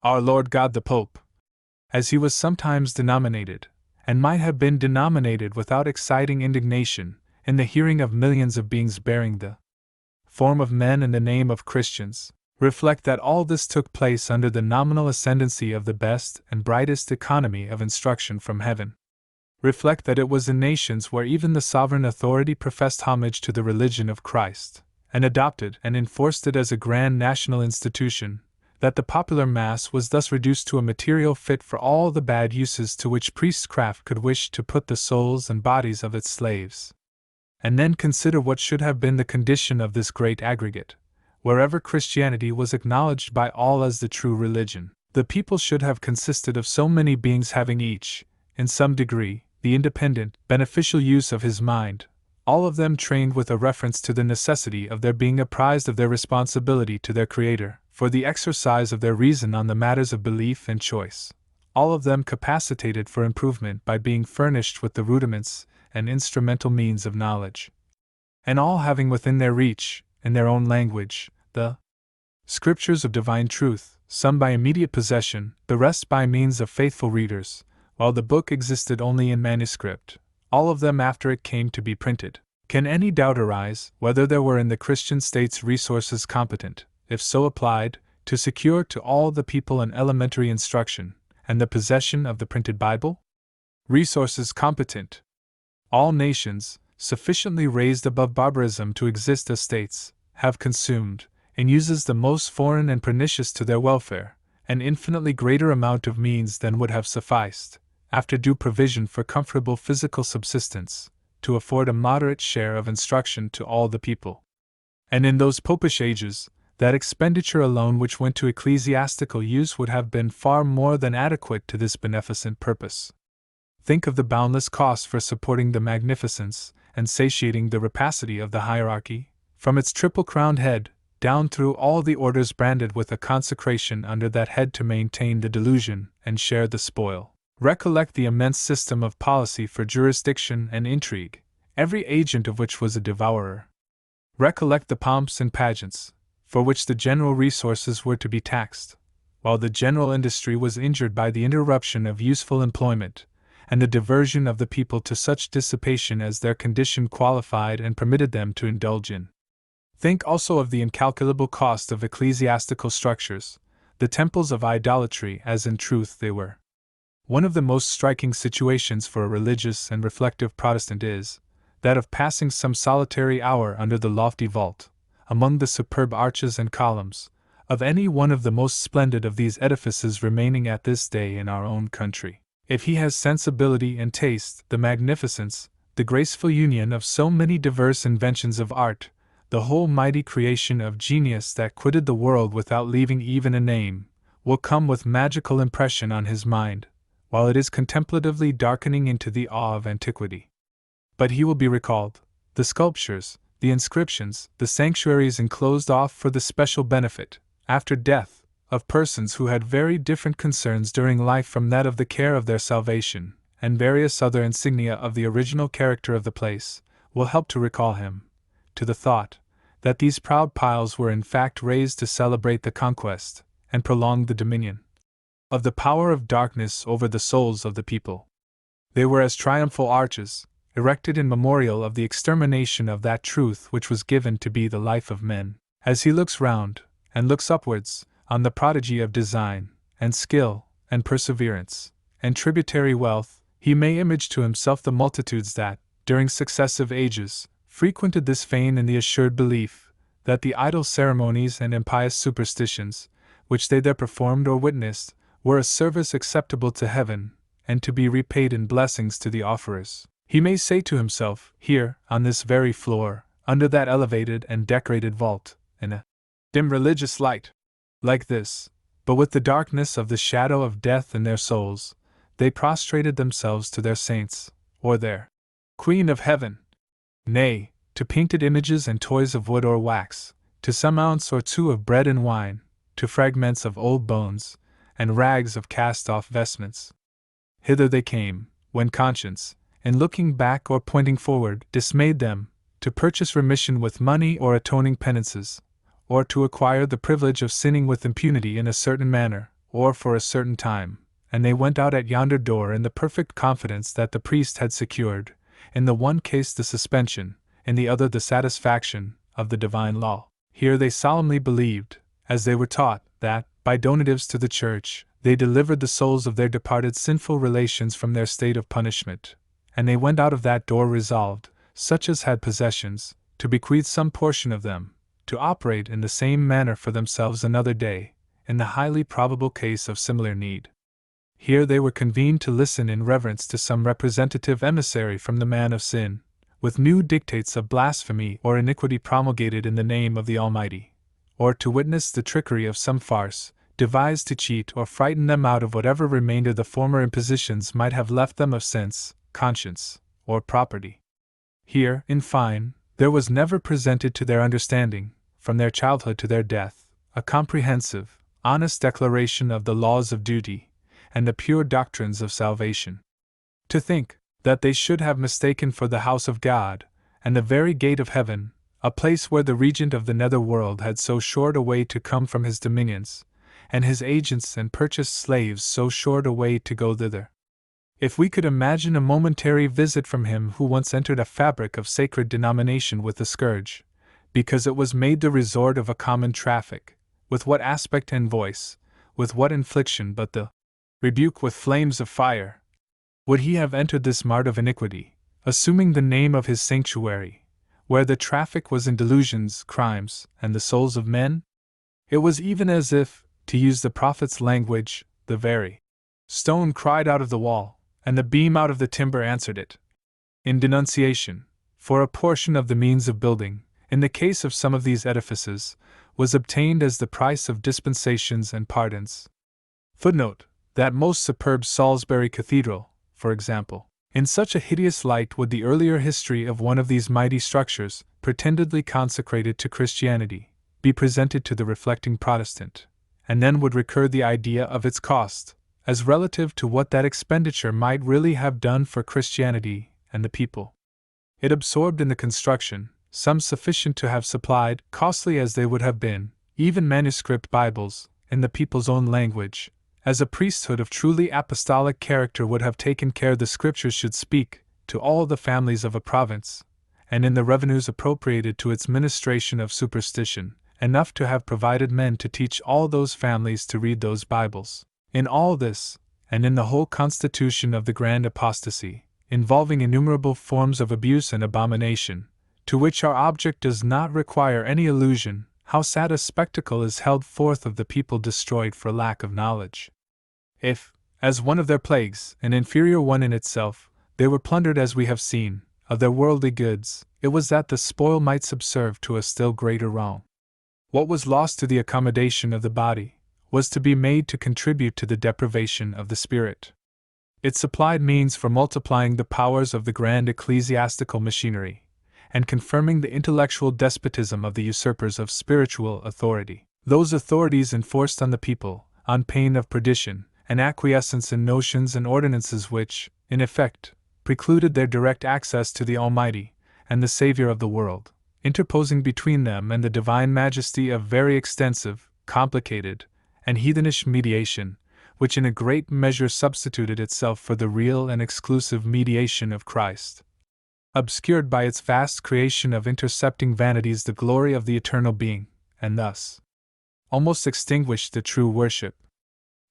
our Lord God the Pope, as he was sometimes denominated, and might have been denominated without exciting indignation, in the hearing of millions of beings bearing the form of men and the name of Christians. Reflect that all this took place under the nominal ascendancy of the best and brightest economy of instruction from heaven. Reflect that it was in nations where even the sovereign authority professed homage to the religion of Christ, and adopted and enforced it as a grand national institution, that the popular mass was thus reduced to a material fit for all the bad uses to which priestcraft could wish to put the souls and bodies of its slaves. And then consider what should have been the condition of this great aggregate, wherever Christianity was acknowledged by all as the true religion. The people should have consisted of so many beings having each, in some degree, the independent, beneficial use of his mind, all of them trained with a reference to the necessity of their being apprised of their responsibility to their Creator, for the exercise of their reason on the matters of belief and choice, all of them capacitated for improvement by being furnished with the rudiments and instrumental means of knowledge, and all having within their reach, in their own language, the Scriptures of divine truth, some by immediate possession, the rest by means of faithful readers, while the book existed only in manuscript, all of them after it came to be printed. Can any doubt arise whether there were in the Christian states resources competent, if so applied, to secure to all the people an elementary instruction, and the possession of the printed Bible? Resources competent. All nations, sufficiently raised above barbarism to exist as states, have consumed, in uses the most foreign and pernicious to their welfare, an infinitely greater amount of means than would have sufficed, after due provision for comfortable physical subsistence, to afford a moderate share of instruction to all the people. And in those popish ages, that expenditure alone which went to ecclesiastical use would have been far more than adequate to this beneficent purpose. Think of the boundless cost for supporting the magnificence and satiating the rapacity of the hierarchy, from its triple-crowned head, down through all the orders branded with a consecration under that head to maintain the delusion and share the spoil. Recollect the immense system of policy for jurisdiction and intrigue, every agent of which was a devourer. Recollect the pomps and pageants, for which the general resources were to be taxed, while the general industry was injured by the interruption of useful employment, and the diversion of the people to such dissipation as their condition qualified and permitted them to indulge in. Think also of the incalculable cost of ecclesiastical structures, the temples of idolatry as in truth they were. One of the most striking situations for a religious and reflective Protestant is that of passing some solitary hour under the lofty vault, among the superb arches and columns, of any one of the most splendid of these edifices remaining at this day in our own country. If he has sensibility and taste, the magnificence, the graceful union of so many diverse inventions of art, the whole mighty creation of genius that quitted the world without leaving even a name, will come with magical impression on his mind, while it is contemplatively darkening into the awe of antiquity. But he will be recalled, the sculptures, the inscriptions, the sanctuaries enclosed off for the special benefit, after death, of persons who had very different concerns during life from that of the care of their salvation, and various other insignia of the original character of the place, will help to recall him to the thought that these proud piles were in fact raised to celebrate the conquest and prolong the dominion of the power of darkness over the souls of the people. They were as triumphal arches, erected in memorial of the extermination of that truth which was given to be the life of men. As he looks round, and looks upwards, on the prodigy of design, and skill, and perseverance, and tributary wealth, he may image to himself the multitudes that, during successive ages, frequented this fane in the assured belief that the idle ceremonies and impious superstitions, which they there performed or witnessed, were a service acceptable to heaven, and to be repaid in blessings to the offerers. He may say to himself, here, on this very floor, under that elevated and decorated vault, in a dim religious light, like this, but with the darkness of the shadow of death in their souls, they prostrated themselves to their saints, or their Queen of Heaven. Nay, to painted images and toys of wood or wax, to some ounce or two of bread and wine, to fragments of old bones, and rags of cast-off vestments. Hither they came, when conscience, in looking back or pointing forward, dismayed them, to purchase remission with money or atoning penances, or to acquire the privilege of sinning with impunity in a certain manner, or for a certain time, and they went out at yonder door in the perfect confidence that the priest had secured, in the one case the suspension, in the other the satisfaction, of the divine law. Here they solemnly believed, as they were taught, that, by donatives to the church, they delivered the souls of their departed sinful relations from their state of punishment, and they went out of that door resolved, such as had possessions, to bequeath some portion of them, to operate in the same manner for themselves another day, in the highly probable case of similar need. Here they were convened to listen in reverence to some representative emissary from the man of sin, with new dictates of blasphemy or iniquity promulgated in the name of the Almighty, or to witness the trickery of some farce, devised to cheat or frighten them out of whatever remainder the former impositions might have left them of sense, conscience, or property. Here, in fine, there was never presented to their understanding, from their childhood to their death, a comprehensive, honest declaration of the laws of duty, and the pure doctrines of salvation. To think that they should have mistaken for the house of God, and the very gate of heaven, a place where the regent of the nether world had so short a way to come from his dominions, and his agents and purchased slaves so short a way to go thither. If we could imagine a momentary visit from him who once entered a fabric of sacred denomination with the scourge, because it was made the resort of a common traffic, with what aspect and voice, with what infliction but the rebuke with flames of fire, would he have entered this mart of iniquity, assuming the name of his sanctuary, where the traffic was in delusions, crimes, and the souls of men? It was even as if, to use the prophet's language, the very stone cried out of the wall, and the beam out of the timber answered it. In denunciation, for a portion of the means of building, in the case of some of these edifices, was obtained as the price of dispensations and pardons. Footnote: that most superb Salisbury Cathedral, for example. In such a hideous light would the earlier history of one of these mighty structures, pretendedly consecrated to Christianity, be presented to the reflecting Protestant, and then would recur the idea of its cost, as relative to what that expenditure might really have done for Christianity and the people. It absorbed in the construction, some sufficient to have supplied, costly as they would have been, even manuscript Bibles, in the people's own language, as a priesthood of truly apostolic character would have taken care the Scriptures should speak to all the families of a province, and in the revenues appropriated to its ministration of superstition, enough to have provided men to teach all those families to read those Bibles. In all this, and in the whole constitution of the grand apostasy, involving innumerable forms of abuse and abomination, to which our object does not require any allusion, how sad a spectacle is held forth of the people destroyed for lack of knowledge. If, as one of their plagues, an inferior one in itself, they were plundered as we have seen, of their worldly goods, it was that the spoil might subserve to a still greater wrong. What was lost to the accommodation of the body, was to be made to contribute to the deprivation of the spirit. It supplied means for multiplying the powers of the grand ecclesiastical machinery, and confirming the intellectual despotism of the usurpers of spiritual authority. Those authorities enforced on the people, on pain of perdition, and acquiescence in notions and ordinances which, in effect, precluded their direct access to the Almighty and the Savior of the world, interposing between them and the divine majesty of very extensive, complicated, and heathenish mediation, which in a great measure substituted itself for the real and exclusive mediation of Christ, obscured by its vast creation of intercepting vanities the glory of the eternal being, and thus almost extinguished the true worship.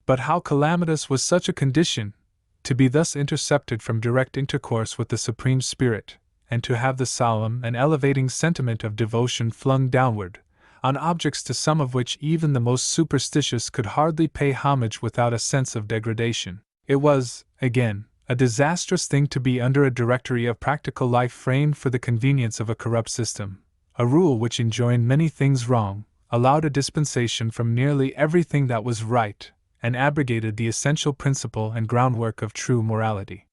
But how calamitous was such a condition, to be thus intercepted from direct intercourse with the Supreme Spirit, and to have the solemn and elevating sentiment of devotion flung downward, on objects to some of which even the most superstitious could hardly pay homage without a sense of degradation. It was, again, a disastrous thing to be under a directory of practical life framed for the convenience of a corrupt system, a rule which enjoined many things wrong, allowed a dispensation from nearly everything that was right, and abrogated the essential principle and groundwork of true morality.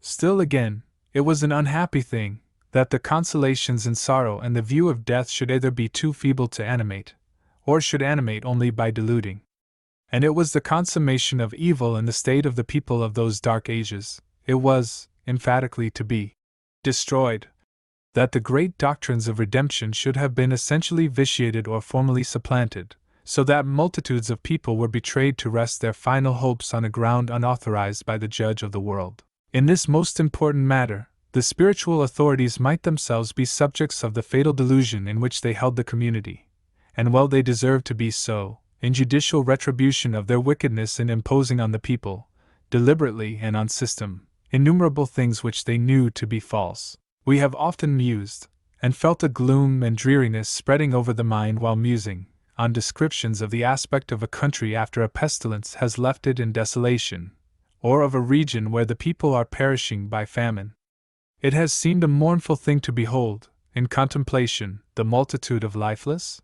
Still again, it was an unhappy thing that the consolations in sorrow and the view of death should either be too feeble to animate, or should animate only by deluding. And it was the consummation of evil in the state of the people of those dark ages, it was, emphatically, to be destroyed, that the great doctrines of redemption should have been essentially vitiated or formally supplanted, so that multitudes of people were betrayed to rest their final hopes on a ground unauthorized by the Judge of the world. In this most important matter, the spiritual authorities might themselves be subjects of the fatal delusion in which they held the community, and well they deserved to be so, in judicial retribution of their wickedness in imposing on the people, deliberately and on system, innumerable things which they knew to be false. We have often mused, and felt a gloom and dreariness spreading over the mind while musing, on descriptions of the aspect of a country after a pestilence has left it in desolation, or of a region where the people are perishing by famine. It has seemed a mournful thing to behold, in contemplation, the multitude of lifeless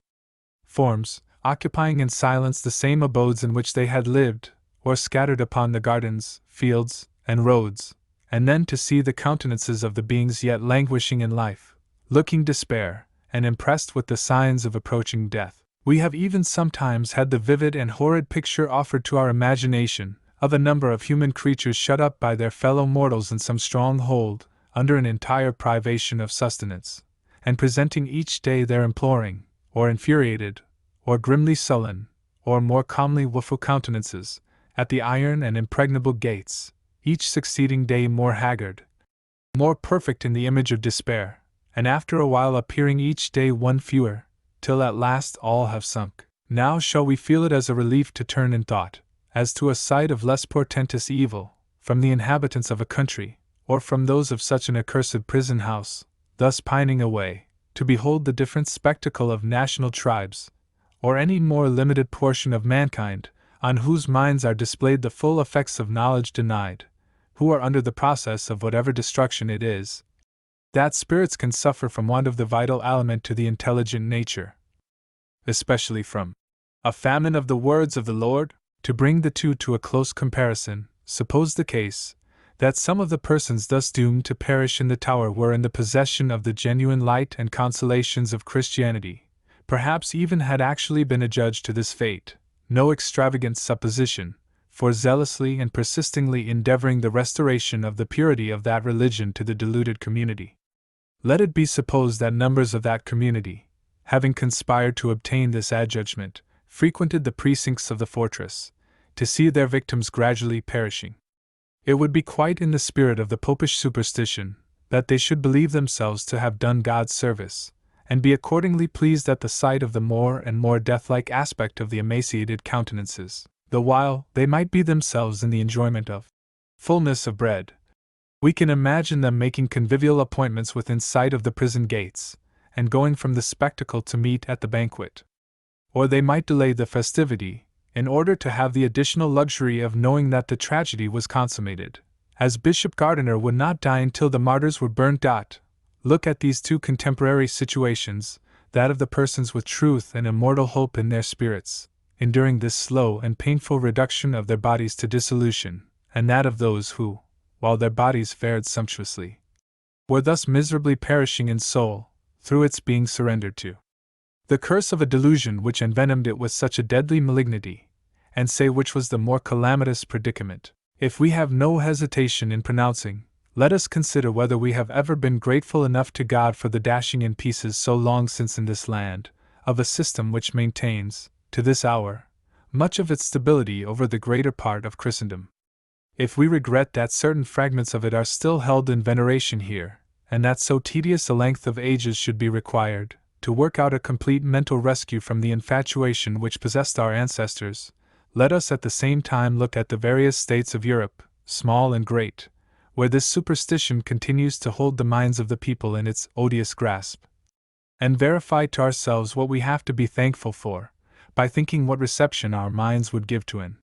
forms, occupying in silence the same abodes in which they had lived, or scattered upon the gardens, fields, and roads, and then to see the countenances of the beings yet languishing in life, looking despair, and impressed with the signs of approaching death. We have even sometimes had the vivid and horrid picture offered to our imagination of a number of human creatures shut up by their fellow mortals in some stronghold, under an entire privation of sustenance, and presenting each day their imploring, or infuriated, or grimly sullen, or more calmly woeful countenances, at the iron and impregnable gates, each succeeding day more haggard, more perfect in the image of despair, and after a while appearing each day one fewer, till at last all have sunk. Now shall we feel it as a relief to turn in thought, as to a sight of less portentous evil, from the inhabitants of a country, or from those of such an accursed prison house, thus pining away, to behold the different spectacle of national tribes, or any more limited portion of mankind, on whose minds are displayed the full effects of knowledge denied, who are under the process of whatever destruction it is, that spirits can suffer from want of the vital aliment to the intelligent nature, especially from a famine of the words of the Lord. To bring the two to a close comparison, suppose the case that some of the persons thus doomed to perish in the tower were in the possession of the genuine light and consolations of Christianity, perhaps even had actually been adjudged to this fate, no extravagant supposition, for zealously and persistingly endeavoring the restoration of the purity of that religion to the deluded community. Let it be supposed that numbers of that community, having conspired to obtain this adjudgment, frequented the precincts of the fortress, to see their victims gradually perishing. It would be quite in the spirit of the popish superstition that they should believe themselves to have done God's service, and be accordingly pleased at the sight of the more and more death-like aspect of the emaciated countenances, the while they might be themselves in the enjoyment of fullness of bread. We can imagine them making convivial appointments within sight of the prison gates, and going from the spectacle to meat at the banquet. Or they might delay the festivity, in order to have the additional luxury of knowing that the tragedy was consummated, as Bishop Gardiner would not die until the martyrs were burnt out. Look at these two contemporary situations, that of the persons with truth and immortal hope in their spirits, enduring this slow and painful reduction of their bodies to dissolution, and that of those who, while their bodies fared sumptuously, were thus miserably perishing in soul, through its being surrendered to the curse of a delusion which envenomed it with such a deadly malignity, and say which was the more calamitous predicament. If we have no hesitation in pronouncing, let us consider whether we have ever been grateful enough to God for the dashing in pieces so long since in this land, of a system which maintains, to this hour, much of its stability over the greater part of Christendom. If we regret that certain fragments of it are still held in veneration here, and that so tedious a length of ages should be required, to work out a complete mental rescue from the infatuation which possessed our ancestors, let us at the same time look at the various states of Europe, small and great, where this superstition continues to hold the minds of the people in its odious grasp, and verify to ourselves what we have to be thankful for, by thinking what reception our minds would give to an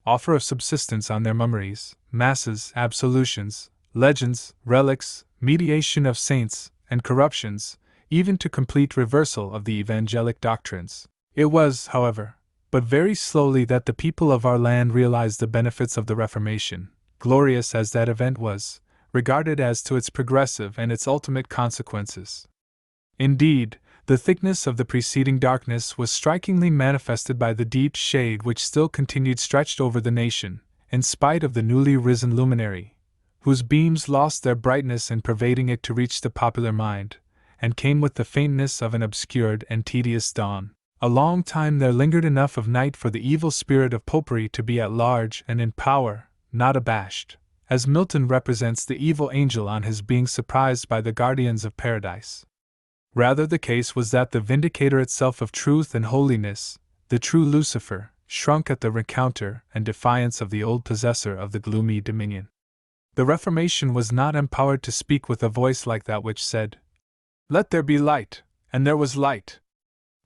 offer of subsistence on their mummeries, masses, absolutions, legends, relics, mediation of saints, and corruptions, even to complete reversal of the evangelic doctrines. It was, however, but very slowly that the people of our land realized the benefits of the Reformation, glorious as that event was, regarded as to its progressive and its ultimate consequences. Indeed, the thickness of the preceding darkness was strikingly manifested by the deep shade which still continued stretched over the nation, in spite of the newly risen luminary, whose beams lost their brightness in pervading it to reach the popular mind, and came with the faintness of an obscured and tedious dawn. A long time there lingered enough of night for the evil spirit of popery to be at large and in power, not abashed, as Milton represents the evil angel on his being surprised by the guardians of paradise. Rather, the case was that the vindicator itself of truth and holiness, the true Lucifer, shrunk at the rencounter and defiance of the old possessor of the gloomy dominion. The Reformation was not empowered to speak with a voice like that which said, "Let there be light," and there was light.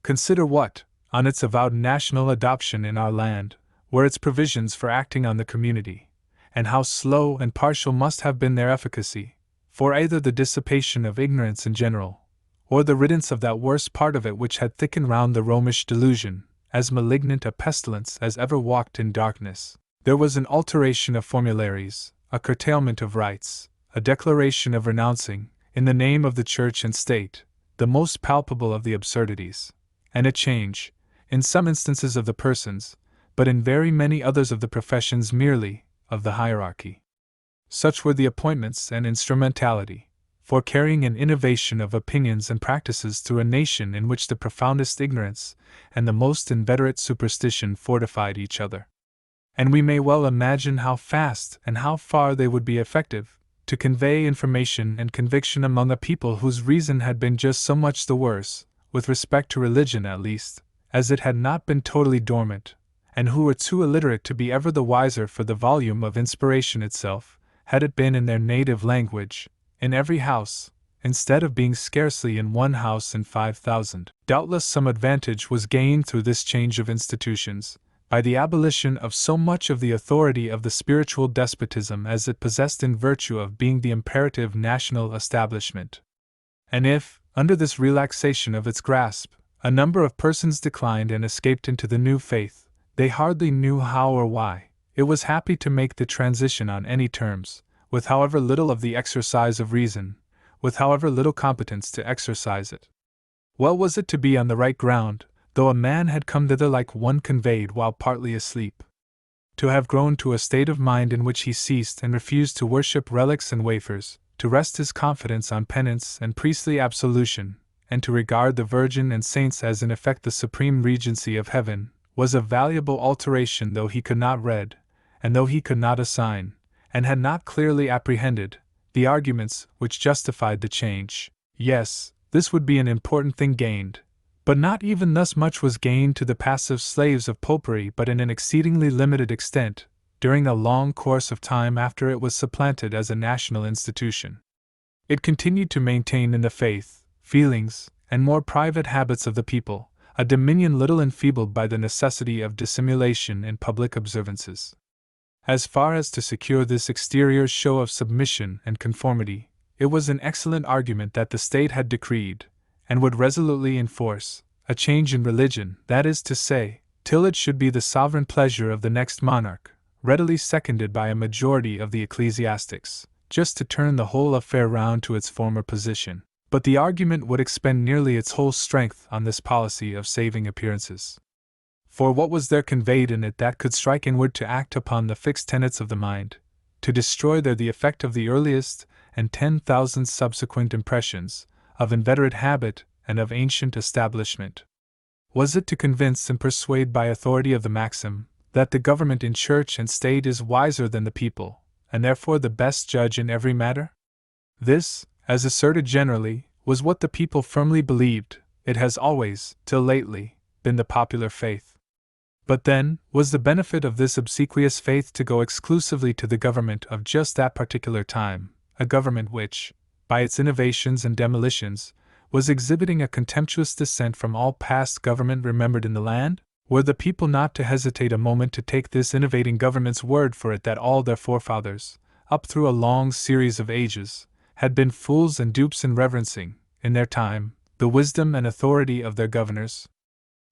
Consider what, on its avowed national adoption in our land, were its provisions for acting on the community, and how slow and partial must have been their efficacy, for either the dissipation of ignorance in general, or the riddance of that worst part of it which had thickened round the Romish delusion, as malignant a pestilence as ever walked in darkness. There was an alteration of formularies, a curtailment of rights, a declaration of renouncing, in the name of the Church and State, the most palpable of the absurdities, and a change, in some instances of the persons, but in very many others of the professions merely, of the hierarchy. Such were the appointments and instrumentality for carrying an innovation of opinions and practices through a nation in which the profoundest ignorance and the most inveterate superstition fortified each other. And we may well imagine how fast and how far they would be effective to convey information and conviction among a people whose reason had been just so much the worse, with respect to religion at least, as it had not been totally dormant, and who were too illiterate to be ever the wiser for the volume of inspiration itself, had it been in their native language, in every house, instead of being scarcely in one house in 5,000. Doubtless some advantage was gained through this change of institutions, by the abolition of so much of the authority of the spiritual despotism as it possessed in virtue of being the imperative national establishment. And if, under this relaxation of its grasp, a number of persons declined and escaped into the new faith, they hardly knew how or why, it was happy to make the transition on any terms, with however little of the exercise of reason, with however little competence to exercise it. Well was it to be on the right ground, though a man had come thither like one conveyed while partly asleep. To have grown to a state of mind in which he ceased and refused to worship relics and wafers, to rest his confidence on penance and priestly absolution, and to regard the Virgin and saints as in effect the supreme regency of heaven, was a valuable alteration though he could not read, and though he could not assign, and had not clearly apprehended, the arguments which justified the change. Yes, this would be an important thing gained, but not even thus much was gained to the passive slaves of popery but in an exceedingly limited extent, during a long course of time after it was supplanted as a national institution. It continued to maintain in the faith, feelings, and more private habits of the people, a dominion little enfeebled by the necessity of dissimulation in public observances. As far as to secure this exterior show of submission and conformity, it was an excellent argument that the state had decreed, and would resolutely enforce, a change in religion, that is to say, till it should be the sovereign pleasure of the next monarch, readily seconded by a majority of the ecclesiastics, just to turn the whole affair round to its former position. But the argument would expend nearly its whole strength on this policy of saving appearances. For what was there conveyed in it that could strike inward to act upon the fixed tenets of the mind, to destroy there the effect of the earliest and 10,000 subsequent impressions, of inveterate habit and of ancient establishment? Was it to convince and persuade by authority of the maxim, that the government in church and state is wiser than the people, and therefore the best judge in every matter? This, as asserted generally, was what the people firmly believed. It has always, till lately, been the popular faith. But then, was the benefit of this obsequious faith to go exclusively to the government of just that particular time, a government which, by its innovations and demolitions, was exhibiting a contemptuous dissent from all past government remembered in the land? Were the people not to hesitate a moment to take this innovating government's word for it that all their forefathers, up through a long series of ages, had been fools and dupes in reverencing, in their time, the wisdom and authority of their governors?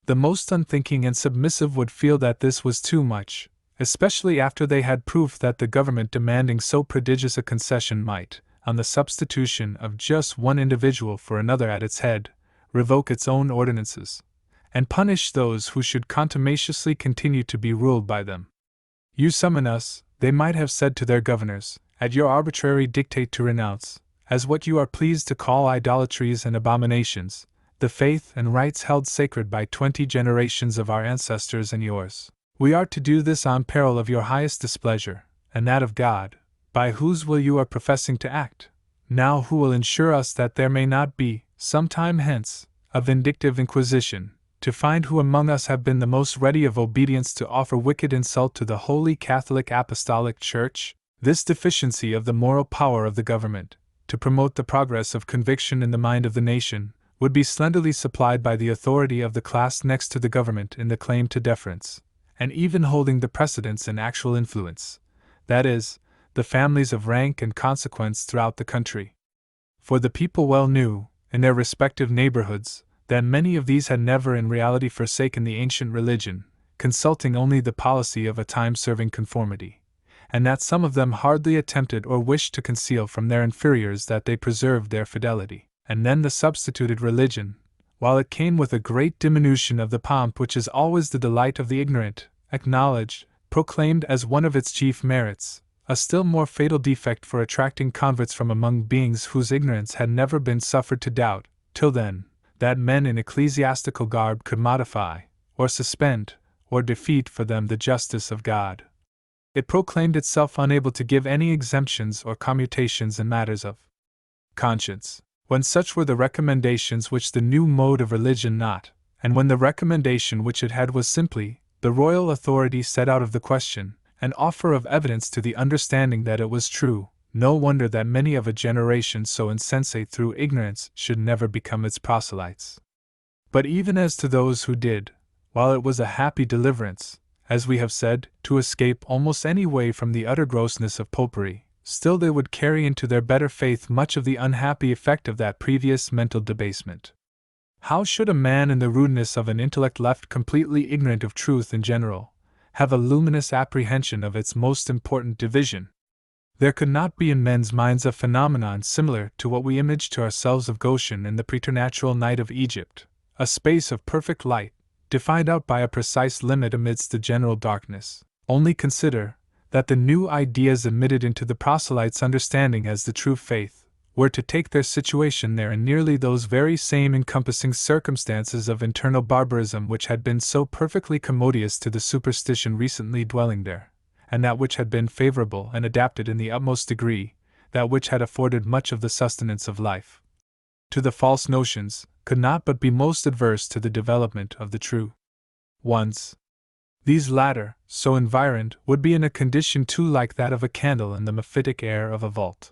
The most unthinking and submissive would feel that this was too much, especially after they had proof that the government demanding so prodigious a concession might, on the substitution of just one individual for another at its head, revoke its own ordinances, and punish those who should contumaciously continue to be ruled by them. You summon us, they might have said to their governors, at your arbitrary dictate to renounce, as what you are pleased to call idolatries and abominations, the faith and rights held sacred by 20 generations of our ancestors and yours. We are to do this on peril of your highest displeasure, and that of God, by whose will you are professing to act. Now who will ensure us that there may not be, some time hence, a vindictive inquisition, to find who among us have been the most ready of obedience to offer wicked insult to the Holy Catholic Apostolic Church, this deficiency of the moral power of the government, to promote the progress of conviction in the mind of the nation, would be slenderly supplied by the authority of the class next to the government in the claim to deference, and even holding the precedence in actual influence, that is, the families of rank and consequence throughout the country. For the people well knew, in their respective neighborhoods, that many of these had never in reality forsaken the ancient religion, consulting only the policy of a time-serving conformity, and that some of them hardly attempted or wished to conceal from their inferiors that they preserved their fidelity. And then the substituted religion, while it came with a great diminution of the pomp which is always the delight of the ignorant, acknowledged, proclaimed as one of its chief merits, a still more fatal defect for attracting converts from among beings whose ignorance had never been suffered to doubt, till then, that men in ecclesiastical garb could modify, or suspend, or defeat for them the justice of God. It proclaimed itself unable to give any exemptions or commutations in matters of conscience, when such were the recommendations which the new mode of religion not, and when the recommendation which it had was simply, the royal authority set out of the question, an offer of evidence to the understanding that it was true. No wonder that many of a generation so insensate through ignorance should never become its proselytes. But even as to those who did, while it was a happy deliverance, as we have said, to escape almost any way from the utter grossness of popery, still they would carry into their better faith much of the unhappy effect of that previous mental debasement. How should a man in the rudeness of an intellect left completely ignorant of truth in general, have a luminous apprehension of its most important division? There could not be in men's minds a phenomenon similar to what we image to ourselves of Goshen in the preternatural night of Egypt, a space of perfect light, defined out by a precise limit amidst the general darkness. Only consider that the new ideas admitted into the proselytes' understanding as the true faith were to take their situation there in nearly those very same encompassing circumstances of internal barbarism which had been so perfectly commodious to the superstition recently dwelling there, and that which had been favorable and adapted in the utmost degree, that which had afforded much of the sustenance of life to the false notions, could not but be most adverse to the development of the true ones. These latter, so environed, would be in a condition too like that of a candle in the mephitic air of a vault.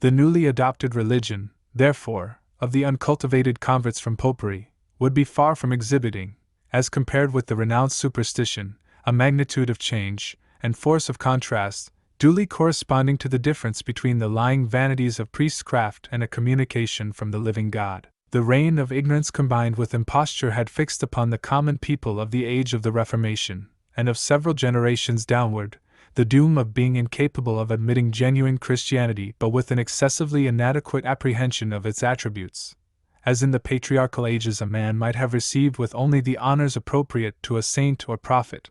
The newly adopted religion, therefore, of the uncultivated converts from popery, would be far from exhibiting, as compared with the renounced superstition, a magnitude of change, and force of contrast, duly corresponding to the difference between the lying vanities of priestcraft and a communication from the living God. The reign of ignorance combined with imposture had fixed upon the common people of the age of the Reformation, and of several generations downward, the doom of being incapable of admitting genuine Christianity but with an excessively inadequate apprehension of its attributes, as in the patriarchal ages a man might have received with only the honors appropriate to a saint or prophet,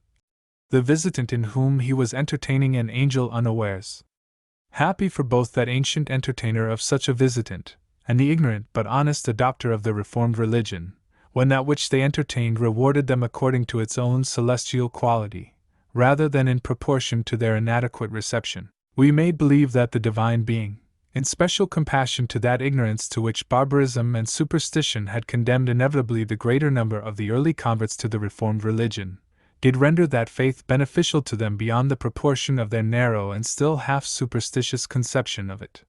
the visitant in whom he was entertaining an angel unawares. Happy for both that ancient entertainer of such a visitant, and the ignorant but honest adopter of the Reformed religion, when that which they entertained rewarded them according to its own celestial quality, rather than in proportion to their inadequate reception. We may believe that the divine being, in special compassion to that ignorance to which barbarism and superstition had condemned inevitably the greater number of the early converts to the Reformed religion, did render that faith beneficial to them beyond the proportion of their narrow and still half-superstitious conception of it.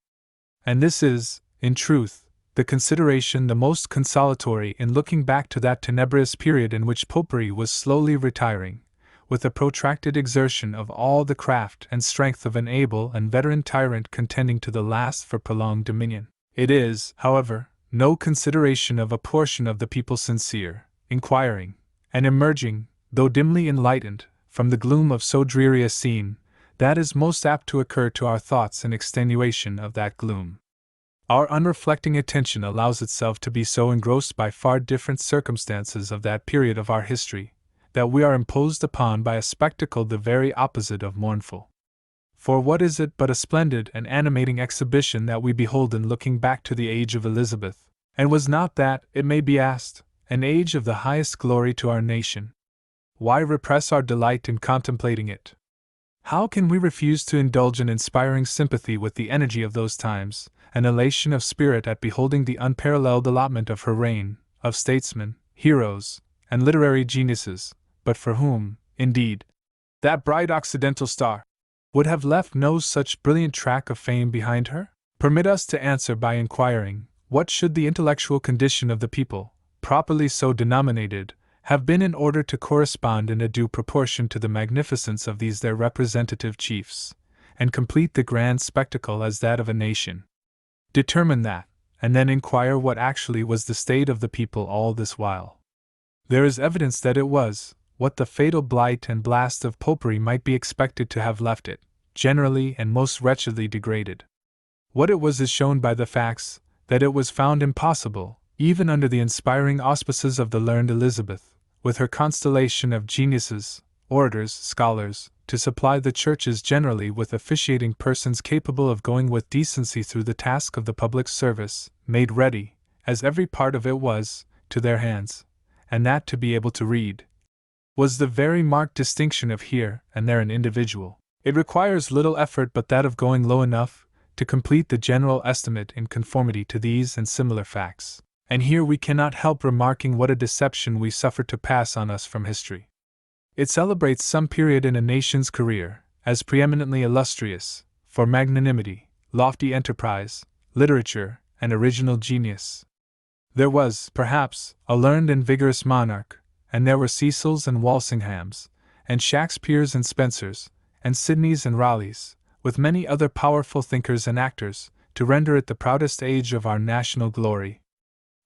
And this is, in truth, the consideration the most consolatory in looking back to that tenebrous period in which popery was slowly retiring, with a protracted exertion of all the craft and strength of an able and veteran tyrant contending to the last for prolonged dominion. It is, however, no consideration of a portion of the people sincere, inquiring, and emerging, though dimly enlightened, from the gloom of so dreary a scene, that is most apt to occur to our thoughts in extenuation of that gloom. Our unreflecting attention allows itself to be so engrossed by far different circumstances of that period of our history, that we are imposed upon by a spectacle the very opposite of mournful. For what is it but a splendid and animating exhibition that we behold in looking back to the age of Elizabeth? And was not that, it may be asked, an age of the highest glory to our nation? Why repress our delight in contemplating it? How can we refuse to indulge an inspiring sympathy with the energy of those times, an elation of spirit at beholding the unparalleled allotment of her reign, of statesmen, heroes, and literary geniuses, but for whom, indeed, that bright Occidental star would have left no such brilliant track of fame behind her? Permit us to answer by inquiring, what should the intellectual condition of the people, properly so denominated, have been in order to correspond in a due proportion to the magnificence of these their representative chiefs, and complete the grand spectacle as that of a nation? Determine that, and then inquire what actually was the state of the people all this while. There is evidence that it was, what the fatal blight and blast of popery might be expected to have left it, generally and most wretchedly degraded. What it was is shown by the facts, that it was found impossible, even under the inspiring auspices of the learned Elizabeth, with her constellation of geniuses, orators, scholars, to supply the churches generally with officiating persons capable of going with decency through the task of the public service, made ready, as every part of it was, to their hands, and that to be able to read was the very marked distinction of here and there an individual. It requires little effort but that of going low enough to complete the general estimate in conformity to these and similar facts. And here we cannot help remarking what a deception we suffer to pass on us from history. It celebrates some period in a nation's career as preeminently illustrious for magnanimity, lofty enterprise, literature, and original genius. There was, perhaps, a learned and vigorous monarch, and there were Cecils and Walsinghams, and Shakespeares and Spencers, and Sidneys and Raleighs, with many other powerful thinkers and actors, to render it the proudest age of our national glory.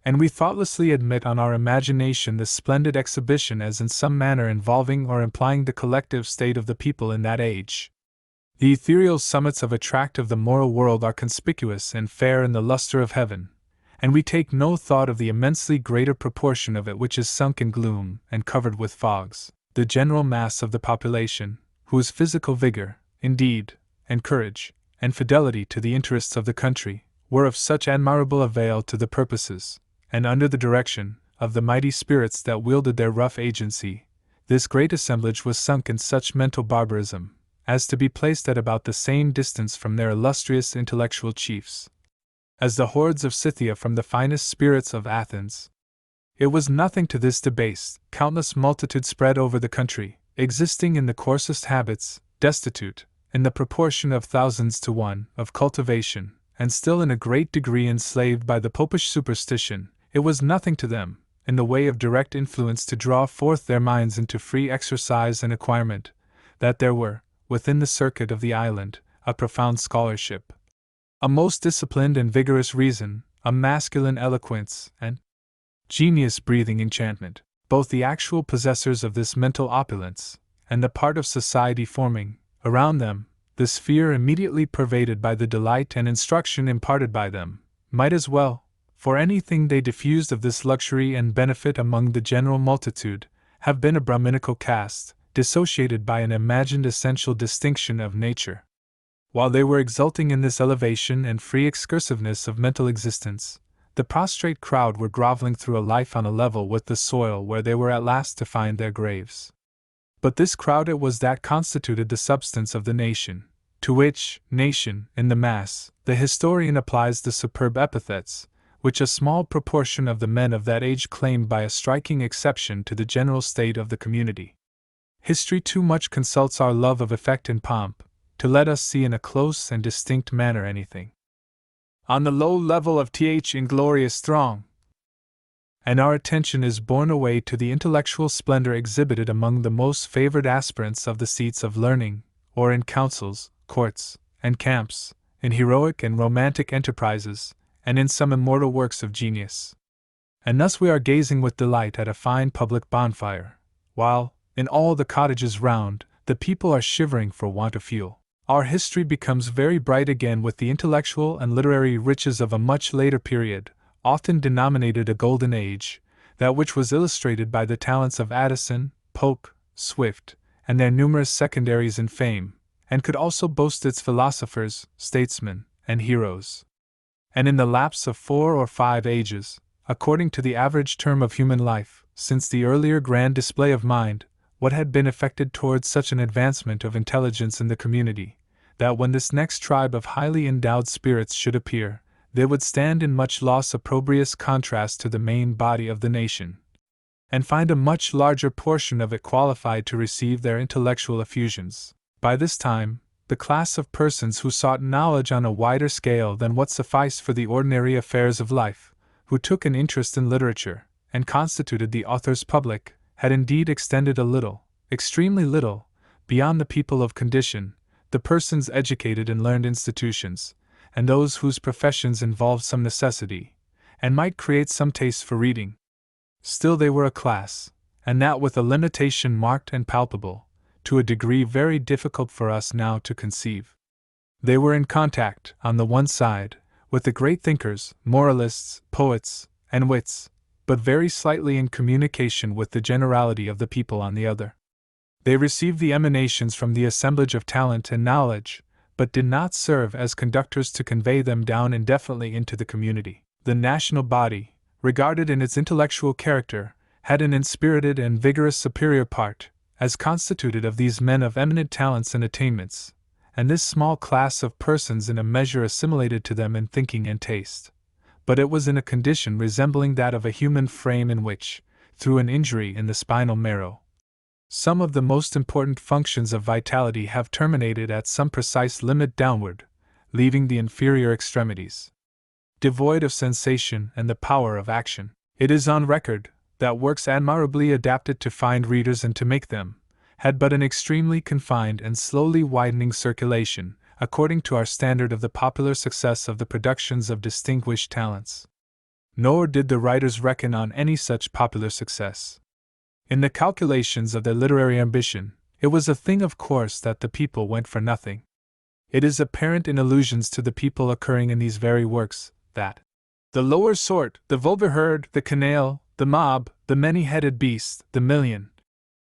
And we thoughtlessly admit on our imagination this splendid exhibition as in some manner involving or implying the collective state of the people in that age. The ethereal summits of a tract of the moral world are conspicuous and fair in the lustre of heaven, and we take no thought of the immensely greater proportion of it which is sunk in gloom and covered with fogs, the general mass of the population, whose physical vigor, indeed, and courage, and fidelity to the interests of the country, were of such admirable avail to the purposes, and under the direction, of the mighty spirits that wielded their rough agency, this great assemblage was sunk in such mental barbarism, as to be placed at about the same distance from their illustrious intellectual chiefs as the hordes of Scythia from the finest spirits of Athens. It was nothing to this debased, countless multitude spread over the country, existing in the coarsest habits, destitute, in the proportion of thousands to one, of cultivation, and still in a great degree enslaved by the popish superstition. It was nothing to them, in the way of direct influence to draw forth their minds into free exercise and acquirement, that there were, within the circuit of the island, a profound scholarship, a most disciplined and vigorous reason, a masculine eloquence, and genius breathing enchantment, both the actual possessors of this mental opulence, and the part of society forming, around them, the sphere immediately pervaded by the delight and instruction imparted by them, might as well, for anything they diffused of this luxury and benefit among the general multitude, have been a Brahminical caste, dissociated by an imagined essential distinction of nature. While they were exulting in this elevation and free excursiveness of mental existence, the prostrate crowd were groveling through a life on a level with the soil where they were at last to find their graves. But this crowd it was that constituted the substance of the nation, to which nation, in the mass, the historian applies the superb epithets, which a small proportion of the men of that age claimed by a striking exception to the general state of the community. History too much consults our love of effect and pomp, to let us see in a close and distinct manner anything on the low level of th inglorious throng, and our attention is borne away to the intellectual splendor exhibited among the most favored aspirants of the seats of learning, or in councils, courts, and camps, in heroic and romantic enterprises, and in some immortal works of genius. And thus we are gazing with delight at a fine public bonfire, while, in all the cottages round, the people are shivering for want of fuel. Our history becomes very bright again with the intellectual and literary riches of a much later period, often denominated a golden age, that which was illustrated by the talents of Addison, Pope, Swift, and their numerous secondaries in fame, and could also boast its philosophers, statesmen, and heroes. And in the lapse of 4 or 5 ages, according to the average term of human life, since the earlier grand display of mind, what had been effected towards such an advancement of intelligence in the community, that when this next tribe of highly endowed spirits should appear, they would stand in much less opprobrious contrast to the main body of the nation, and find a much larger portion of it qualified to receive their intellectual effusions. By this time, the class of persons who sought knowledge on a wider scale than what sufficed for the ordinary affairs of life, who took an interest in literature, and constituted the author's public, had indeed extended a little, extremely little, beyond the people of condition, the persons educated in learned institutions, and those whose professions involved some necessity, and might create some taste for reading. Still they were a class, and that with a limitation marked and palpable, to a degree very difficult for us now to conceive. They were in contact, on the one side, with the great thinkers, moralists, poets, and wits, but very slightly in communication with the generality of the people on the other. They received the emanations from the assemblage of talent and knowledge, but did not serve as conductors to convey them down indefinitely into the community. The national body, regarded in its intellectual character, had an inspirited and vigorous superior part, as constituted of these men of eminent talents and attainments, and this small class of persons in a measure assimilated to them in thinking and taste. But it was in a condition resembling that of a human frame in which, through an injury in the spinal marrow, some of the most important functions of vitality have terminated at some precise limit downward, leaving the inferior extremities devoid of sensation and the power of action. It is on record that works admirably adapted to find readers and to make them, had but an extremely confined and slowly widening circulation, according to our standard of the popular success of the productions of distinguished talents. Nor did the writers reckon on any such popular success. In the calculations of their literary ambition, it was a thing of course that the people went for nothing. It is apparent in allusions to the people occurring in these very works, that the lower sort, the vulgar herd, the canaille, the mob, the many-headed beast, the million,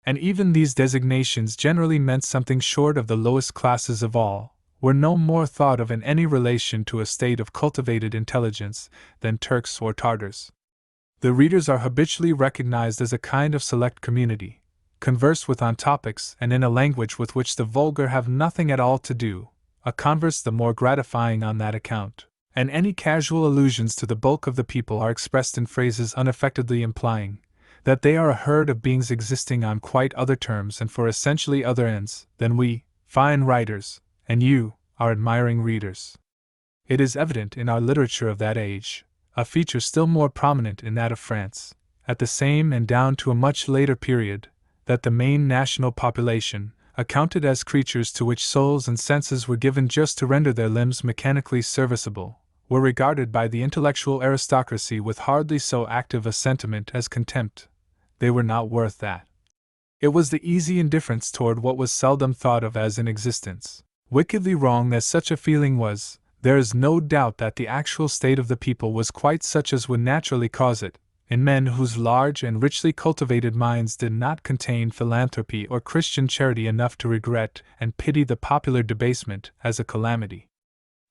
and even these designations generally meant something short of the lowest classes of all, were no more thought of in any relation to a state of cultivated intelligence than Turks or Tartars. The readers are habitually recognized as a kind of select community, converse with on topics and in a language with which the vulgar have nothing at all to do, a converse the more gratifying on that account, and any casual allusions to the bulk of the people are expressed in phrases unaffectedly implying that they are a herd of beings existing on quite other terms and for essentially other ends than we, fine writers, and you, our admiring readers. It is evident in our literature of that age, a feature still more prominent in that of France, at the same and down to a much later period, that the main national population, accounted as creatures to which souls and senses were given just to render their limbs mechanically serviceable, were regarded by the intellectual aristocracy with hardly so active a sentiment as contempt. They were not worth that. It was the easy indifference toward what was seldom thought of as in existence. Wickedly wrong as such a feeling was, there is no doubt that the actual state of the people was quite such as would naturally cause it, in men whose large and richly cultivated minds did not contain philanthropy or Christian charity enough to regret and pity the popular debasement as a calamity.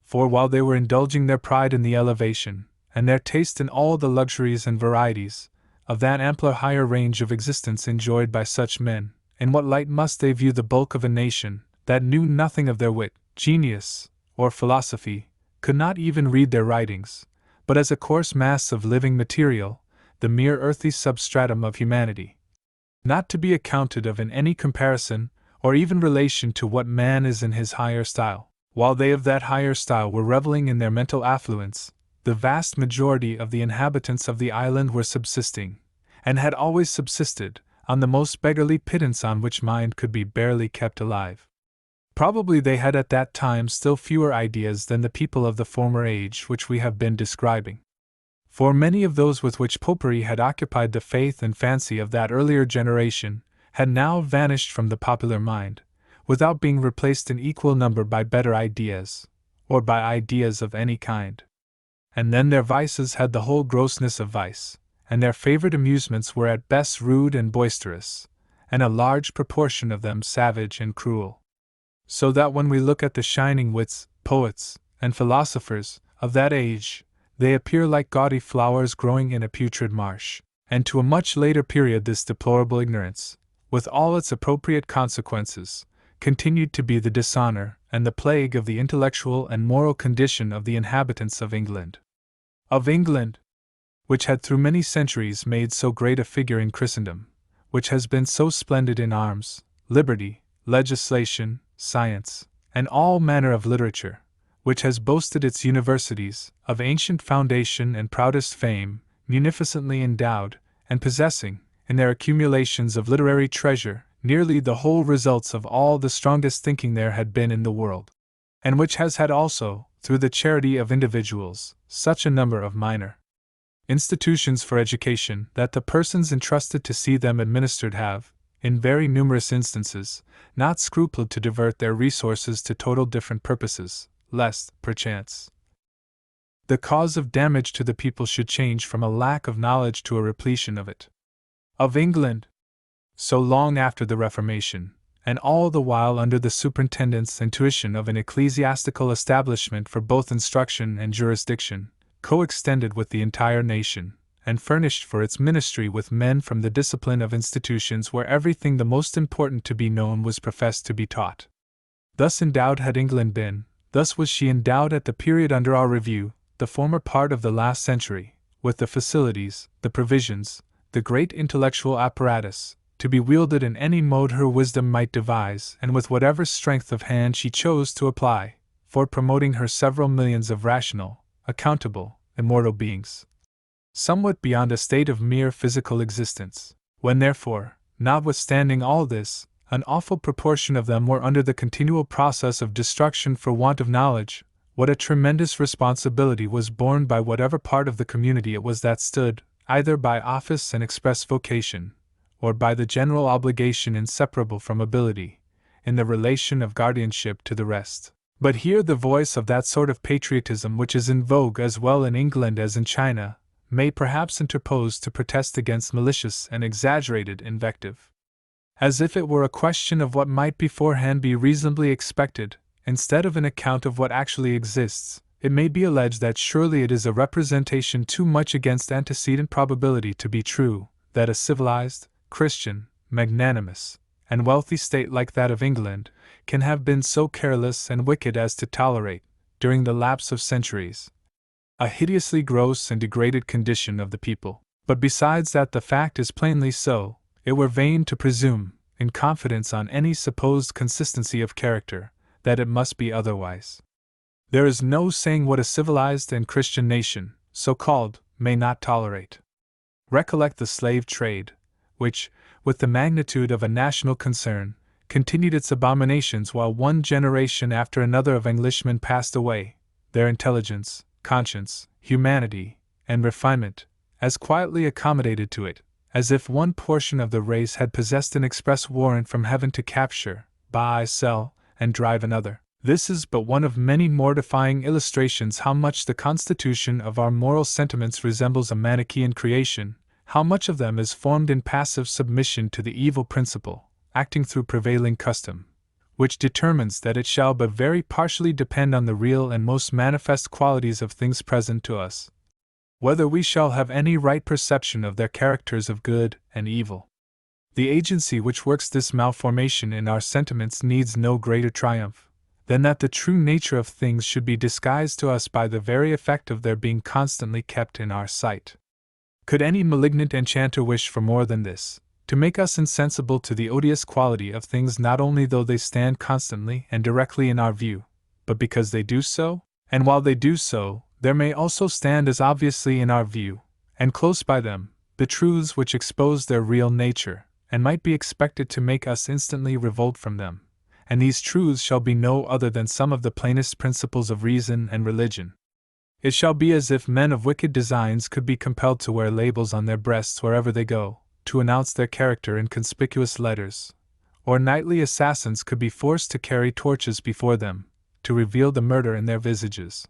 For while they were indulging their pride in the elevation, and their taste in all the luxuries and varieties, of that ampler higher range of existence enjoyed by such men, in what light must they view the bulk of a nation that knew nothing of their wit, genius, or philosophy, could not even read their writings, but as a coarse mass of living material, the mere earthy substratum of humanity, not to be accounted of in any comparison or even relation to what man is in his higher style. While they of that higher style were reveling in their mental affluence, the vast majority of the inhabitants of the island were subsisting, and had always subsisted, on the most beggarly pittance on which mind could be barely kept alive. Probably they had at that time still fewer ideas than the people of the former age which we have been describing. For many of those with which popery had occupied the faith and fancy of that earlier generation had now vanished from the popular mind, without being replaced in equal number by better ideas, or by ideas of any kind. And then their vices had the whole grossness of vice, and their favorite amusements were at best rude and boisterous, and a large proportion of them savage and cruel. So that when we look at the shining wits, poets, and philosophers of that age, they appear like gaudy flowers growing in a putrid marsh, and to a much later period this deplorable ignorance, with all its appropriate consequences, continued to be the dishonor and the plague of the intellectual and moral condition of the inhabitants of England. Of England, which had through many centuries made so great a figure in Christendom, which has been so splendid in arms, liberty, legislation, science, and all manner of literature, which has boasted its universities, of ancient foundation and proudest fame, munificently endowed, and possessing, in their accumulations of literary treasure, nearly the whole results of all the strongest thinking there had been in the world, and which has had also, through the charity of individuals, such a number of minor institutions for education that the persons entrusted to see them administered have, in very numerous instances, not scrupled to divert their resources to total different purposes, lest, perchance, the cause of damage to the people should change from a lack of knowledge to a repletion of it. Of England, so long after the Reformation, and all the while under the superintendence and tuition of an ecclesiastical establishment for both instruction and jurisdiction, co-extended with the entire nation, and furnished for its ministry with men from the discipline of institutions where everything the most important to be known was professed to be taught. Thus endowed had England been, thus was she endowed at the period under our review, the former part of the last century, with the facilities, the provisions, the great intellectual apparatus, to be wielded in any mode her wisdom might devise and with whatever strength of hand she chose to apply, for promoting her several millions of rational, accountable, immortal beings, somewhat beyond a state of mere physical existence. When therefore, notwithstanding all this, an awful proportion of them were under the continual process of destruction for want of knowledge, what a tremendous responsibility was borne by whatever part of the community it was that stood, either by office and express vocation, or by the general obligation inseparable from ability, in the relation of guardianship to the rest. But here the voice of that sort of patriotism which is in vogue as well in England as in China, may perhaps interpose to protest against malicious and exaggerated invective. As if it were a question of what might beforehand be reasonably expected, instead of an account of what actually exists, it may be alleged that surely it is a representation too much against antecedent probability to be true, that a civilized, Christian, magnanimous, and wealthy state like that of England can have been so careless and wicked as to tolerate, during the lapse of centuries, a hideously gross and degraded condition of the people. But besides that the fact is plainly so, it were vain to presume, in confidence on any supposed consistency of character, that it must be otherwise. There is no saying what a civilized and Christian nation, so called, may not tolerate. Recollect the slave trade, which, with the magnitude of a national concern, continued its abominations while one generation after another of Englishmen passed away, their intelligence, conscience, humanity, and refinement, as quietly accommodated to it, as if one portion of the race had possessed an express warrant from heaven to capture, buy, sell, and drive another. This is but one of many mortifying illustrations how much the constitution of our moral sentiments resembles a Manichaean creation, how much of them is formed in passive submission to the evil principle, acting through prevailing custom, which determines that it shall but very partially depend on the real and most manifest qualities of things present to us, whether we shall have any right perception of their characters of good and evil. The agency which works this malformation in our sentiments needs no greater triumph than that the true nature of things should be disguised to us by the very effect of their being constantly kept in our sight. Could any malignant enchanter wish for more than this, to make us insensible to the odious quality of things not only though they stand constantly and directly in our view, but because they do so? And while they do so, there may also stand as obviously in our view, and close by them, the truths which expose their real nature, and might be expected to make us instantly revolt from them. And these truths shall be no other than some of the plainest principles of reason and religion. It shall be as if men of wicked designs could be compelled to wear labels on their breasts wherever they go, to announce their character in conspicuous letters, or nightly assassins could be forced to carry torches before them, to reveal the murder in their visages,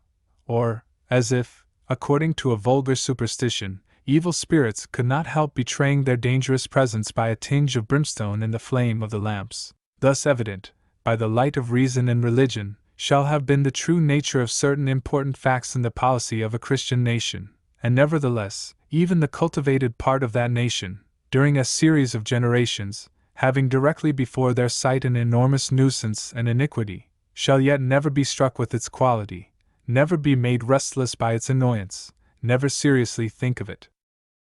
or, as if, according to a vulgar superstition, evil spirits could not help betraying their dangerous presence by a tinge of brimstone in the flame of the lamps. Thus evident, by the light of reason and religion, shall have been the true nature of certain important facts in the policy of a Christian nation, and nevertheless, even the cultivated part of that nation, during a series of generations, having directly before their sight an enormous nuisance and iniquity, shall yet never be struck with its quality, never be made restless by its annoyance, never seriously think of it.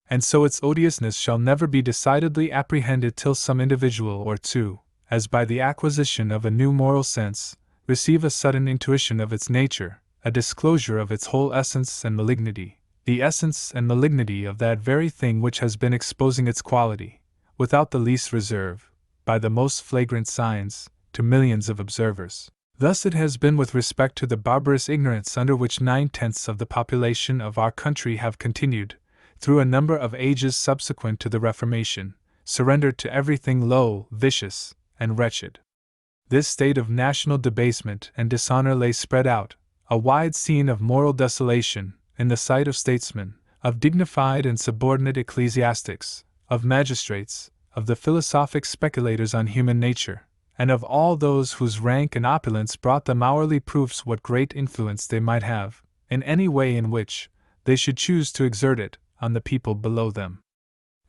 And so its odiousness shall never be decidedly apprehended till some individual or two, as by the acquisition of a new moral sense, receive a sudden intuition of its nature, a disclosure of its whole essence and malignity, the essence and malignity of that very thing which has been exposing its quality, without the least reserve, by the most flagrant signs, to millions of observers. Thus it has been with respect to the barbarous ignorance under which 9/10 of the population of our country have continued, through a number of ages subsequent to the Reformation, surrendered to everything low, vicious, and wretched. This state of national debasement and dishonor lay spread out, a wide scene of moral desolation, in the sight of statesmen, of dignified and subordinate ecclesiastics, of magistrates, of the philosophic speculators on human nature, and of all those whose rank and opulence brought them hourly proofs what great influence they might have, in any way in which they should choose to exert it, on the people below them.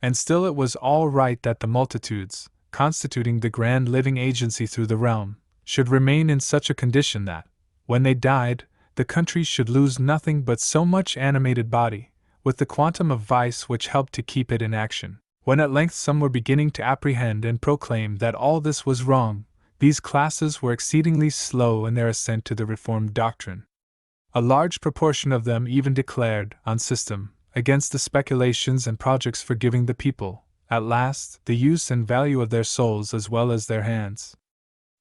And still it was all right that the multitudes, constituting the grand living agency through the realm, should remain in such a condition that, when they died, the country should lose nothing but so much animated body, with the quantum of vice which helped to keep it in action. When at length some were beginning to apprehend and proclaim that all this was wrong, these classes were exceedingly slow in their assent to the Reformed doctrine. A large proportion of them even declared, on system, against the speculations and projects for giving the people, at last, the use and value of their souls as well as their hands.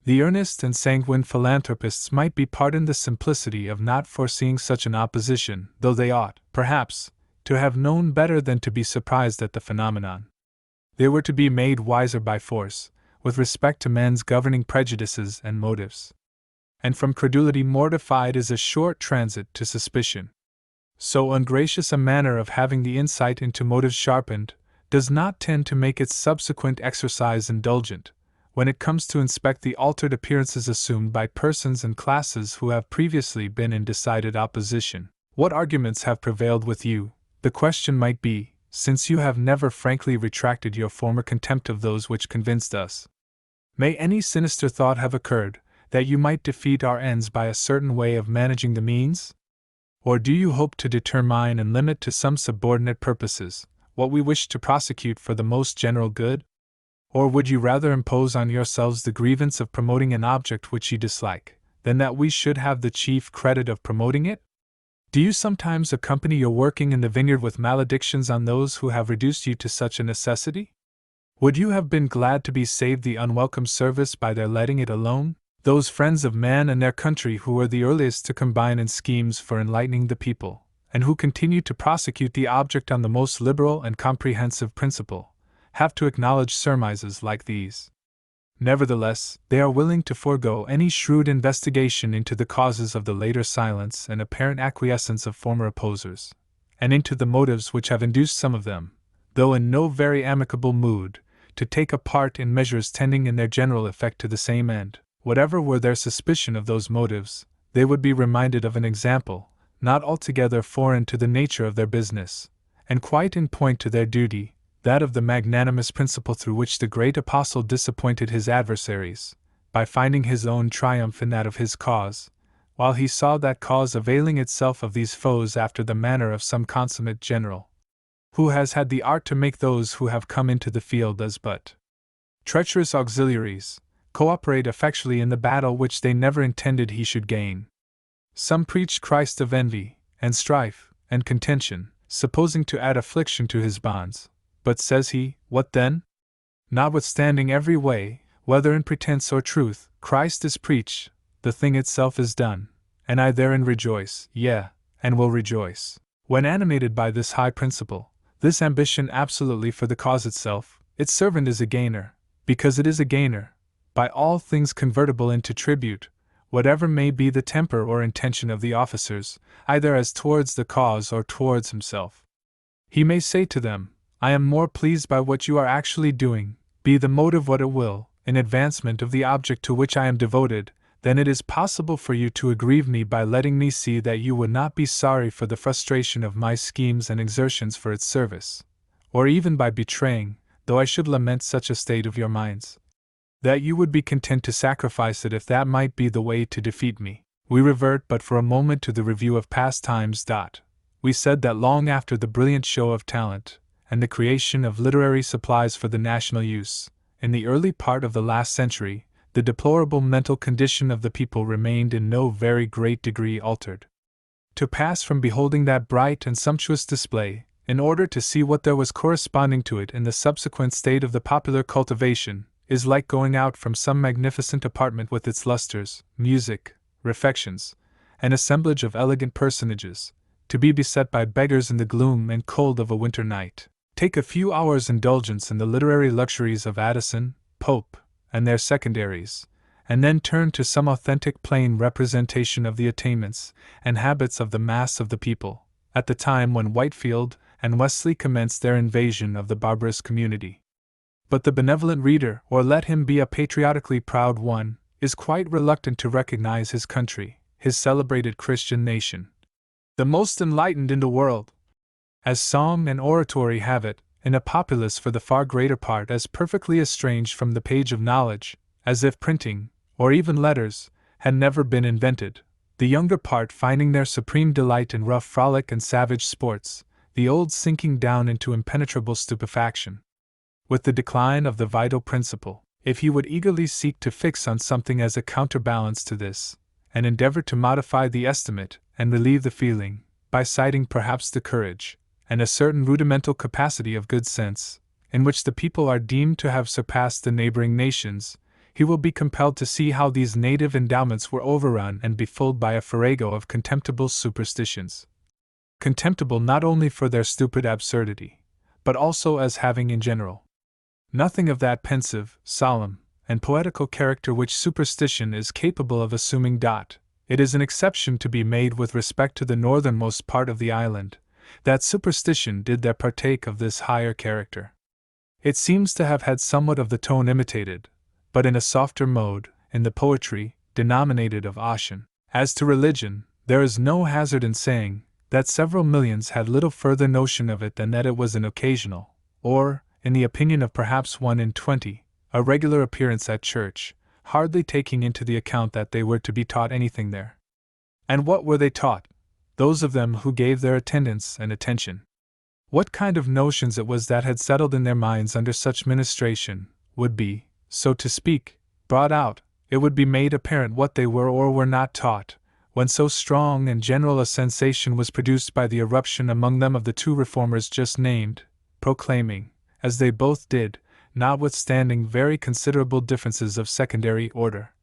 The earnest and sanguine philanthropists might be pardoned the simplicity of not foreseeing such an opposition, though they ought, perhaps, to have known better than to be surprised at the phenomenon. They were to be made wiser by force, with respect to men's governing prejudices and motives. And from credulity mortified is a short transit to suspicion. So ungracious a manner of having the insight into motives sharpened does not tend to make its subsequent exercise indulgent, when it comes to inspect the altered appearances assumed by persons and classes who have previously been in decided opposition. What arguments have prevailed with you, the question might be, since you have never frankly retracted your former contempt of those which convinced us? May any sinister thought have occurred, that you might defeat our ends by a certain way of managing the means? Or do you hope to determine and limit to some subordinate purposes what we wish to prosecute for the most general good? Or would you rather impose on yourselves the grievance of promoting an object which you dislike, than that we should have the chief credit of promoting it? Do you sometimes accompany your working in the vineyard with maledictions on those who have reduced you to such a necessity? Would you have been glad to be saved the unwelcome service by their letting it alone, those friends of man and their country who were the earliest to combine in schemes for enlightening the people, and who continue to prosecute the object on the most liberal and comprehensive principle, have to acknowledge surmises like these? Nevertheless, they are willing to forego any shrewd investigation into the causes of the later silence and apparent acquiescence of former opposers, and into the motives which have induced some of them, though in no very amicable mood, to take a part in measures tending in their general effect to the same end. Whatever were their suspicion of those motives, they would be reminded of an example, not altogether foreign to the nature of their business, and quite in point to their duty, that of the magnanimous principle through which the great apostle disappointed his adversaries, by finding his own triumph in that of his cause, while he saw that cause availing itself of these foes after the manner of some consummate general, who has had the art to make those who have come into the field as but treacherous auxiliaries, cooperate effectually in the battle which they never intended he should gain. Some preach Christ of envy, and strife, and contention, supposing to add affliction to his bonds. But says he, what then? Notwithstanding every way, whether in pretense or truth, Christ is preached, the thing itself is done, and I therein rejoice, yea, and will rejoice. When animated by this high principle, this ambition absolutely for the cause itself, its servant is a gainer, because it is a gainer, by all things convertible into tribute, whatever may be the temper or intention of the officers, either as towards the cause or towards himself. He may say to them, I am more pleased by what you are actually doing, be the motive what it will, in advancement of the object to which I am devoted, than it is possible for you to aggrieve me by letting me see that you would not be sorry for the frustration of my schemes and exertions for its service, or even by betraying, though I should lament such a state of your minds, that you would be content to sacrifice it if that might be the way to defeat me. We revert but for a moment to the review of past times. We said that long after the brilliant show of talent, and the creation of literary supplies for the national use, in the early part of the last century, the deplorable mental condition of the people remained in no very great degree altered. To pass from beholding that bright and sumptuous display, in order to see what there was corresponding to it in the subsequent state of the popular cultivation, is like going out from some magnificent apartment with its lustres, music, refections, an assemblage of elegant personages, to be beset by beggars in the gloom and cold of a winter night. Take a few hours' indulgence in the literary luxuries of Addison, Pope, and their secondaries, and then turn to some authentic plain representation of the attainments and habits of the mass of the people, at the time when Whitefield and Wesley commenced their invasion of the barbarous community. But the benevolent reader, or let him be a patriotically proud one, is quite reluctant to recognize his country, his celebrated Christian nation, the most enlightened in the world, as song and oratory have it, in a populace for the far greater part as perfectly estranged from the page of knowledge, as if printing, or even letters, had never been invented, the younger part finding their supreme delight in rough frolic and savage sports, the old sinking down into impenetrable stupefaction. With the decline of the vital principle, if he would eagerly seek to fix on something as a counterbalance to this, and endeavor to modify the estimate and relieve the feeling, by citing perhaps the courage, and a certain rudimental capacity of good sense, in which the people are deemed to have surpassed the neighboring nations, he will be compelled to see how these native endowments were overrun and befooled by a farrago of contemptible superstitions. Contemptible not only for their stupid absurdity, but also as having in general nothing of that pensive, solemn, and poetical character which superstition is capable of assuming. It is an exception to be made with respect to the northernmost part of the island, that superstition did there partake of this higher character. It seems to have had somewhat of the tone imitated, but in a softer mode, in the poetry, denominated of Ossian. As to religion, there is no hazard in saying that several millions had little further notion of it than that it was an occasional, or, in the opinion of perhaps 1 in 20, a regular appearance at church, hardly taking into the account that they were to be taught anything there. And what were they taught? Those of them who gave their attendance and attention. What kind of notions it was that had settled in their minds under such ministration, would be, so to speak, brought out, it would be made apparent what they were or were not taught, when so strong and general a sensation was produced by the eruption among them of the two reformers just named, proclaiming, as they both did, notwithstanding very considerable differences of secondary order,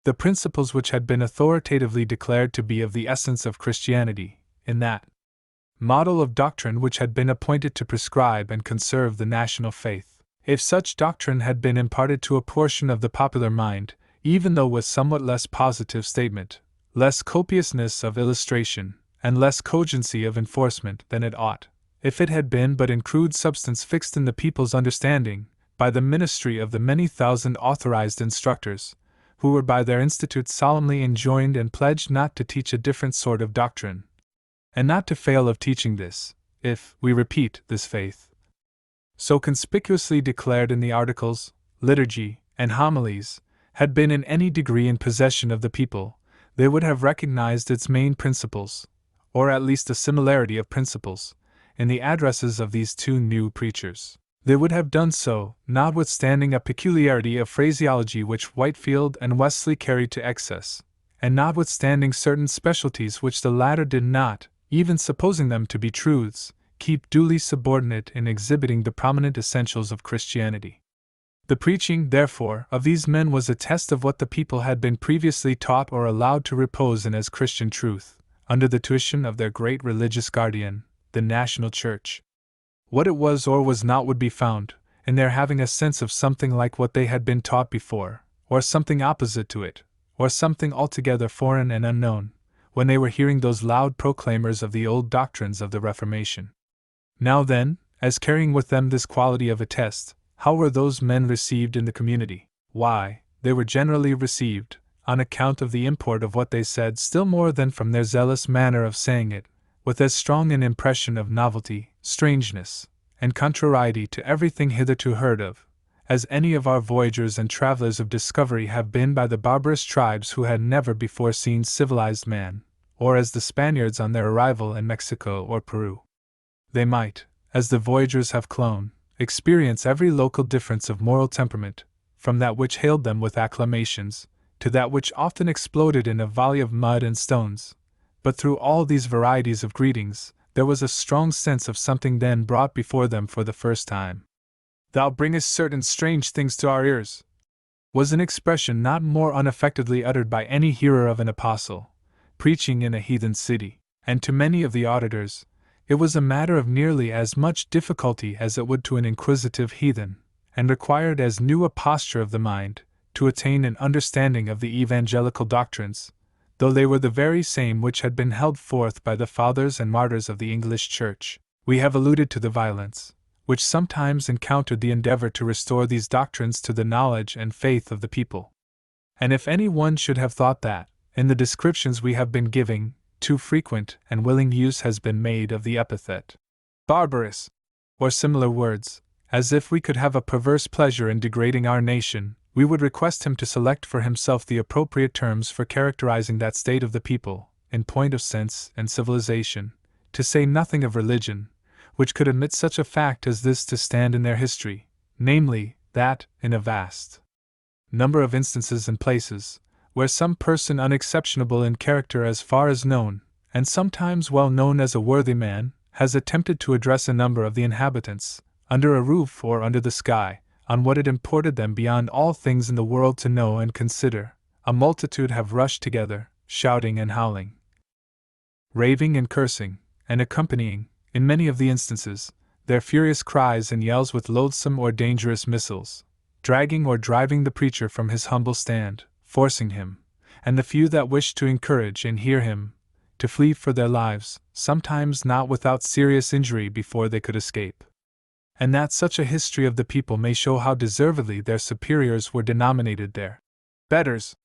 the principles which had been authoritatively declared to be of the essence of Christianity, in that model of doctrine which had been appointed to prescribe and conserve the national faith. If such doctrine had been imparted to a portion of the popular mind, even though with somewhat less positive statement, less copiousness of illustration, and less cogency of enforcement than it ought, if it had been but in crude substance fixed in the people's understanding, by the ministry of the many thousand authorized instructors, who were by their institutes solemnly enjoined and pledged not to teach a different sort of doctrine, and not to fail of teaching this, if, we repeat, this faith, so conspicuously declared in the articles, liturgy, and homilies, had been in any degree in possession of the people, they would have recognized its main principles, or at least a similarity of principles, in the addresses of these two new preachers. They would have done so, notwithstanding a peculiarity of phraseology which Whitefield and Wesley carried to excess, and notwithstanding certain specialties which the latter did not, even supposing them to be truths, keep duly subordinate in exhibiting the prominent essentials of Christianity. The preaching, therefore, of these men was a test of what the people had been previously taught or allowed to repose in as Christian truth, under the tuition of their great religious guardian, the national church. What it was or was not would be found, in their having a sense of something like what they had been taught before, or something opposite to it, or something altogether foreign and unknown, when they were hearing those loud proclaimers of the old doctrines of the Reformation. Now then, as carrying with them this quality of attest, how were those men received in the community? Why, they were generally received, on account of the import of what they said still more than from their zealous manner of saying it, with as strong an impression of novelty, strangeness, and contrariety to everything hitherto heard of, as any of our voyagers and travelers of discovery have been by the barbarous tribes who had never before seen civilized man, or as the Spaniards on their arrival in Mexico or Peru. They might, as the voyagers have clone, experience every local difference of moral temperament, from that which hailed them with acclamations, to that which often exploded in a volley of mud and stones. But through all these varieties of greetings, there was a strong sense of something then brought before them for the first time. "Thou bringest certain strange things to our ears," was an expression not more unaffectedly uttered by any hearer of an apostle, preaching in a heathen city, and to many of the auditors, it was a matter of nearly as much difficulty as it would to an inquisitive heathen, and required as new a posture of the mind, to attain an understanding of the evangelical doctrines, though they were the very same which had been held forth by the fathers and martyrs of the English Church. We have alluded to the violence which sometimes encountered the endeavor to restore these doctrines to the knowledge and faith of the people. And if any one should have thought that, in the descriptions we have been giving, too frequent and willing use has been made of the epithet barbarous, or similar words, as if we could have a perverse pleasure in degrading our nation, we would request him to select for himself the appropriate terms for characterizing that state of the people, in point of sense and civilization, to say nothing of religion, which could admit such a fact as this to stand in their history, namely, that, in a vast number of instances and places, where some person unexceptionable in character as far as known, and sometimes well known as a worthy man, has attempted to address a number of the inhabitants, under a roof or under the sky, on what it imported them beyond all things in the world to know and consider, a multitude have rushed together, shouting and howling, raving and cursing, and accompanying, in many of the instances, their furious cries and yells with loathsome or dangerous missiles, dragging or driving the preacher from his humble stand, forcing him, and the few that wished to encourage and hear him, to flee for their lives, sometimes not without serious injury before they could escape. And that such a history of the people may show how deservedly their superiors were denominated their betters,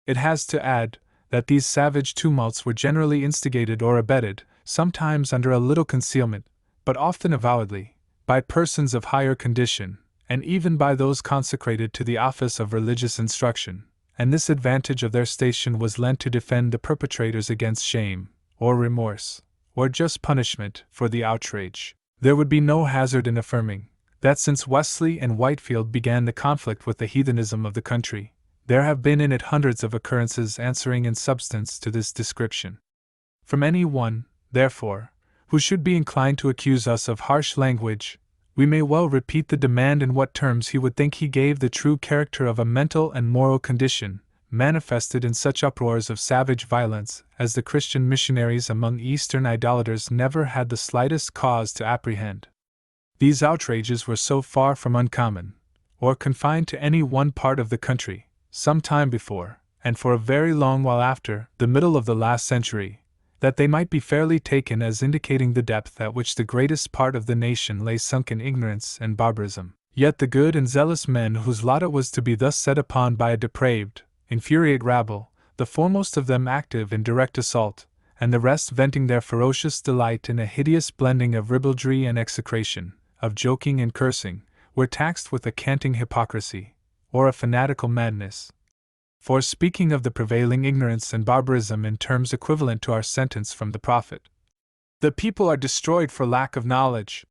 it has to add that these savage tumults were generally instigated or abetted, sometimes under a little concealment, but often avowedly, by persons of higher condition, and even by those consecrated to the office of religious instruction, and this advantage of their station was lent to defend the perpetrators against shame, or remorse, or just punishment for the outrage. There would be no hazard in affirming that since Wesley and Whitefield began the conflict with the heathenism of the country, there have been in it hundreds of occurrences answering in substance to this description. From any one, therefore, who should be inclined to accuse us of harsh language, we may well repeat the demand in what terms he would think he gave the true character of a mental and moral condition, manifested in such uproars of savage violence as the Christian missionaries among Eastern idolaters never had the slightest cause to apprehend. These outrages were so far from uncommon, or confined to any one part of the country, some time before, and for a very long while after, the middle of the last century, that they might be fairly taken as indicating the depth at which the greatest part of the nation lay sunk in ignorance and barbarism. Yet the good and zealous men whose lot it was to be thus set upon by a depraved, infuriate rabble, the foremost of them active in direct assault, and the rest venting their ferocious delight in a hideous blending of ribaldry and execration, of joking and cursing, were taxed with a canting hypocrisy, or a fanatical madness, for speaking of the prevailing ignorance and barbarism in terms equivalent to our sentence from the prophet. The people are destroyed for lack of knowledge,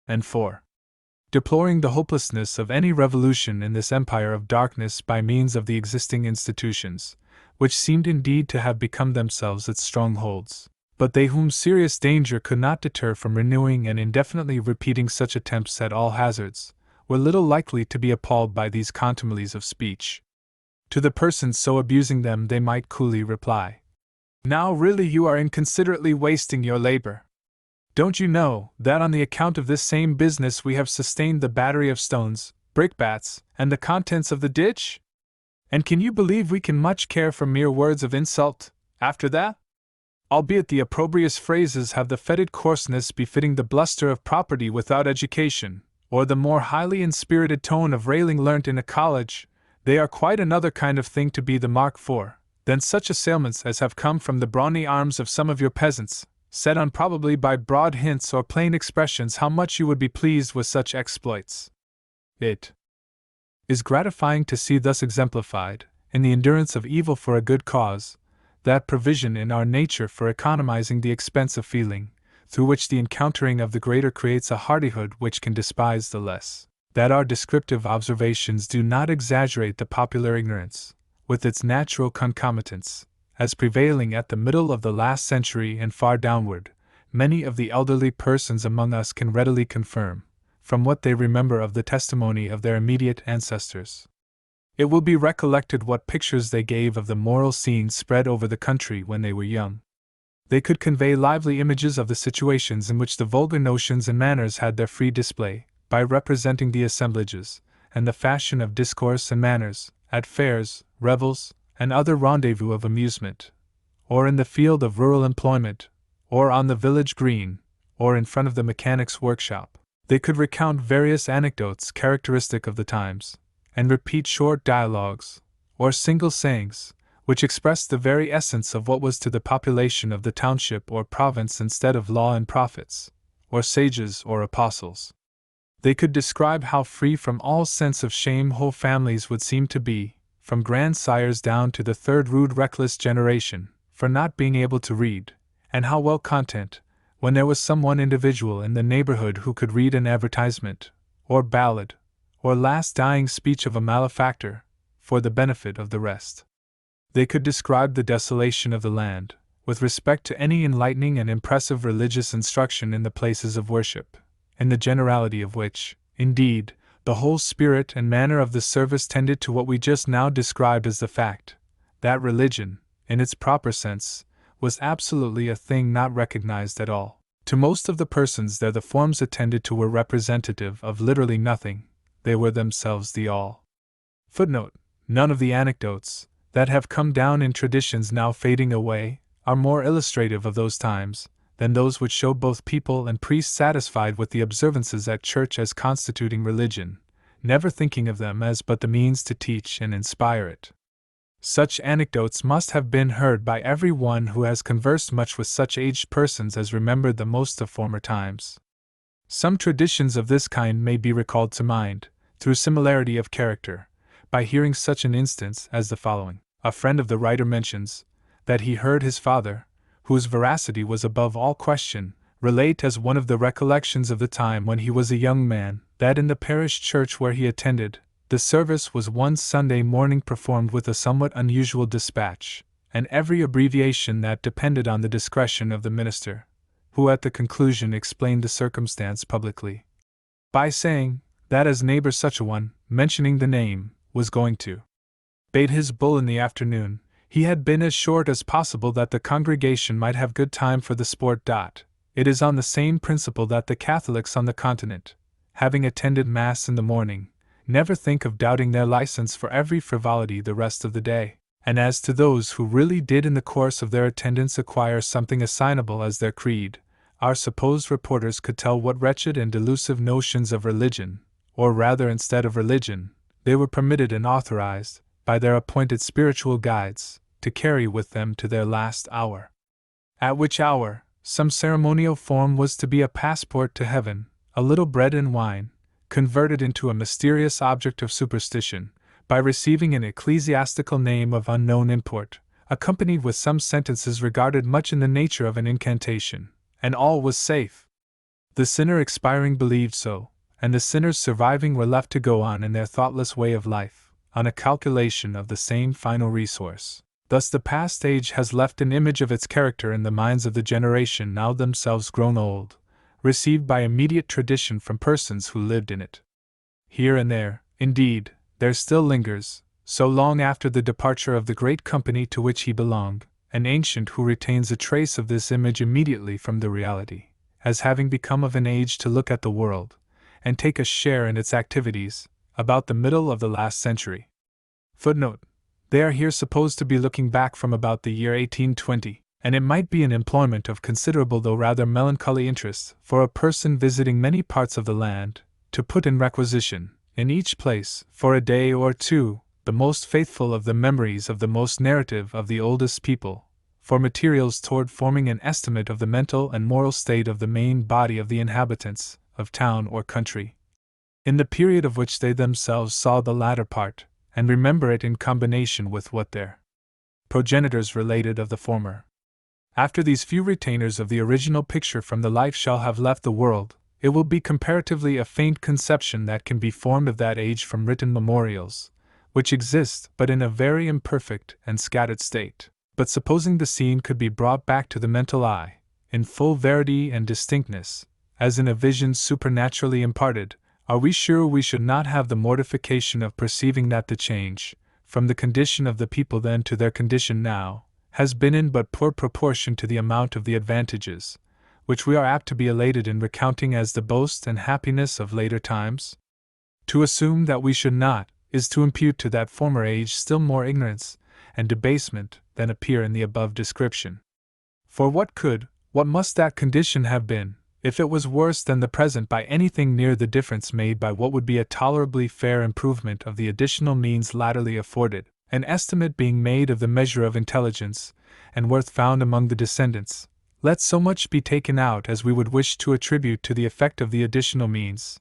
and for deploring the hopelessness of any revolution in this empire of darkness by means of the existing institutions, which seemed indeed to have become themselves its strongholds. But they whom serious danger could not deter from renewing and indefinitely repeating such attempts at all hazards, were little likely to be appalled by these contumelies of speech. To the persons so abusing them they might coolly reply, "Now really you are inconsiderately wasting your labor. Don't you know that on the account of this same business we have sustained the battery of stones, brickbats, and the contents of the ditch? And can you believe we can much care for mere words of insult, after that? Albeit the opprobrious phrases have the fetid coarseness befitting the bluster of property without education, or the more highly inspirited tone of railing learnt in a college, they are quite another kind of thing to be the mark for, than such assailments as have come from the brawny arms of some of your peasants, set on probably by broad hints or plain expressions how much you would be pleased with such exploits. It is gratifying to see thus exemplified, in the endurance of evil for a good cause, that provision in our nature for economizing the expense of feeling, through which the encountering of the greater creates a hardihood which can despise the less, that our descriptive observations do not exaggerate the popular ignorance, with its natural concomitants, as prevailing at the middle of the last century and far downward, many of the elderly persons among us can readily confirm, from what they remember of the testimony of their immediate ancestors. It will be recollected what pictures they gave of the moral scenes spread over the country when they were young. They could convey lively images of the situations in which the vulgar notions and manners had their free display, by representing the assemblages, and the fashion of discourse and manners, at fairs, revels, and other rendezvous of amusement, or in the field of rural employment, or on the village green, or in front of the mechanic's workshop. They could recount various anecdotes characteristic of the times, and repeat short dialogues, or single sayings, which expressed the very essence of what was to the population of the township or province instead of law and prophets, or sages or apostles. They could describe how free from all sense of shame whole families would seem to be, from grandsires down to the third rude reckless generation, for not being able to read, and how well content, when there was some one individual in the neighborhood who could read an advertisement, or ballad, or last dying speech of a malefactor, for the benefit of the rest. They could describe the desolation of the land, with respect to any enlightening and impressive religious instruction in the places of worship, in the generality of which, indeed, the whole spirit and manner of the service tended to what we just now described as the fact, that religion, in its proper sense, was absolutely a thing not recognized at all. To most of the persons there the forms attended to were representative of literally nothing, they were themselves the all. Footnote: none of the anecdotes, that have come down in traditions now fading away, are more illustrative of those times, than those which show both people and priests satisfied with the observances at church as constituting religion, never thinking of them as but the means to teach and inspire it. Such anecdotes must have been heard by every one who has conversed much with such aged persons as remembered the most of former times. Some traditions of this kind may be recalled to mind, through similarity of character, by hearing such an instance as the following. A friend of the writer mentions that he heard his father, whose veracity was above all question, relate as one of the recollections of the time when he was a young man, that in the parish church where he attended, the service was one Sunday morning performed with a somewhat unusual dispatch, and every abbreviation that depended on the discretion of the minister, who at the conclusion explained the circumstance publicly, by saying that as neighbor such a one, mentioning the name, was going to bait his bull in the afternoon, he had been as short as possible that the congregation might have good time for the sport. It is on the same principle that the Catholics on the continent, having attended Mass in the morning, never think of doubting their license for every frivolity the rest of the day, and as to those who really did in the course of their attendance acquire something assignable as their creed, our supposed reporters could tell what wretched and delusive notions of religion, or rather instead of religion, they were permitted and authorized, by their appointed spiritual guides, to carry with them to their last hour. At which hour, some ceremonial form was to be a passport to heaven, a little bread and wine, converted into a mysterious object of superstition, by receiving an ecclesiastical name of unknown import, accompanied with some sentences regarded much in the nature of an incantation, and all was safe. The sinner expiring believed so, and the sinners surviving were left to go on in their thoughtless way of life, on a calculation of the same final resource. Thus the past age has left an image of its character in the minds of the generation now themselves grown old, received by immediate tradition from persons who lived in it. Here and there, indeed, there still lingers, so long after the departure of the great company to which he belonged, an ancient who retains a trace of this image immediately from the reality, as having become of an age to look at the world, and take a share in its activities, about the middle of the last century. Footnote: they are here supposed to be looking back from about the year 1820, and it might be an employment of considerable though rather melancholy interest for a person visiting many parts of the land, to put in requisition, in each place, for a day or two, the most faithful of the memories of the most narrative of the oldest people, for materials toward forming an estimate of the mental and moral state of the main body of the inhabitants, of town or country, in the period of which they themselves saw the latter part, and remember it in combination with what their progenitors related of the former. After these few retainers of the original picture from the life shall have left the world, it will be comparatively a faint conception that can be formed of that age from written memorials, which exist but in a very imperfect and scattered state. But supposing the scene could be brought back to the mental eye, in full verity and distinctness, as in a vision supernaturally imparted, are we sure we should not have the mortification of perceiving that the change, from the condition of the people then to their condition now, has been in but poor proportion to the amount of the advantages, which we are apt to be elated in recounting as the boast and happiness of later times? To assume that we should not, is to impute to that former age still more ignorance and debasement than appear in the above description. For what must that condition have been, if it was worse than the present by anything near the difference made by what would be a tolerably fair improvement of the additional means latterly afforded, an estimate being made of the measure of intelligence and worth found among the descendants? Let so much be taken out as we would wish to attribute to the effect of the additional means,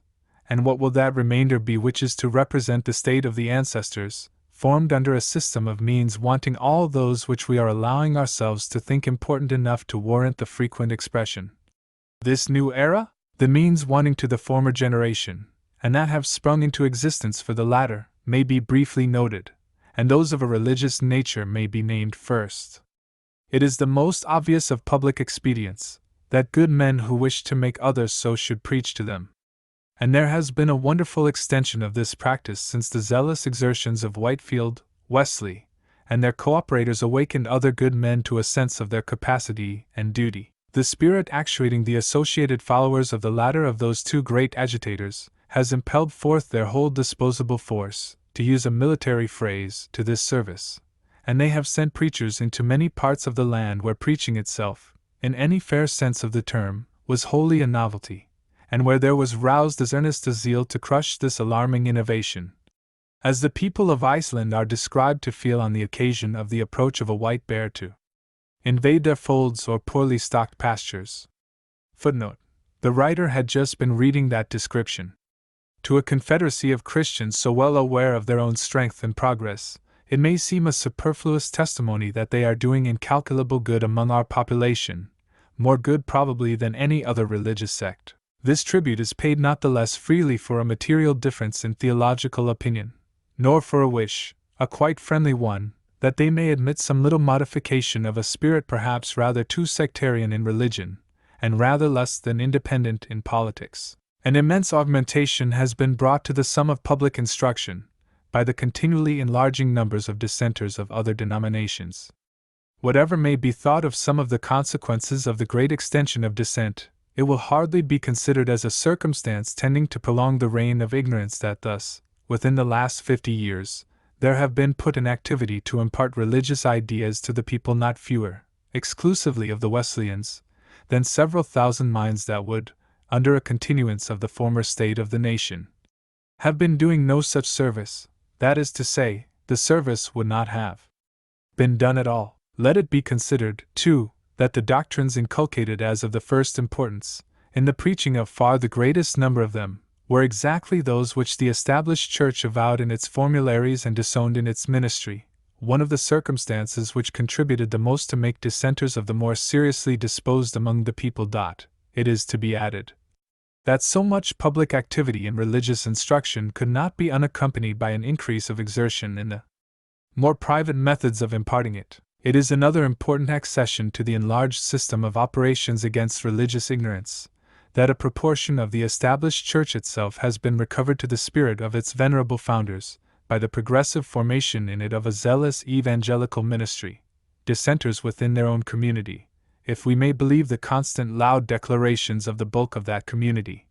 and what will that remainder be which is to represent the state of the ancestors, formed under a system of means wanting all those which we are allowing ourselves to think important enough to warrant the frequent expression? This new era? The means wanting to the former generation, and that have sprung into existence for the latter, may be briefly noted, and those of a religious nature may be named first. It is the most obvious of public expedients, that good men who wish to make others so should preach to them. And there has been a wonderful extension of this practice since the zealous exertions of Whitefield, Wesley, and their co-operators awakened other good men to a sense of their capacity and duty. The spirit actuating the associated followers of the latter of those two great agitators has impelled forth their whole disposable force, to use a military phrase, to this service, and they have sent preachers into many parts of the land where preaching itself, in any fair sense of the term, was wholly a novelty, and where there was roused as earnest a zeal to crush this alarming innovation, as the people of Iceland are described to feel on the occasion of the approach of a white bear to invade their folds or poorly stocked pastures. Footnote: the writer had just been reading that description. To a confederacy of Christians so well aware of their own strength and progress, it may seem a superfluous testimony that they are doing incalculable good among our population, more good probably than any other religious sect. This tribute is paid not the less freely for a material difference in theological opinion, nor for a wish, a quite friendly one, that they may admit some little modification of a spirit perhaps rather too sectarian in religion, and rather less than independent in politics. An immense augmentation has been brought to the sum of public instruction, by the continually enlarging numbers of dissenters of other denominations. Whatever may be thought of some of the consequences of the great extension of dissent, it will hardly be considered as a circumstance tending to prolong the reign of ignorance that thus, within the last 50 years, there have been put in activity to impart religious ideas to the people not fewer, exclusively of the Wesleyans, than several thousand minds that would, under a continuance of the former state of the nation, have been doing no such service, that is to say, the service would not have been done at all. Let it be considered, too, that the doctrines inculcated as of the first importance, in the preaching of far the greatest number of them, were exactly those which the established church avowed in its formularies and disowned in its ministry, one of the circumstances which contributed the most to make dissenters of the more seriously disposed among the people. It is to be added that so much public activity in religious instruction could not be unaccompanied by an increase of exertion in the more private methods of imparting it. It is another important accession to the enlarged system of operations against religious ignorance, that a proportion of the established church itself has been recovered to the spirit of its venerable founders, by the progressive formation in it of a zealous evangelical ministry, dissenters within their own community, if we may believe the constant loud declarations of the bulk of that community,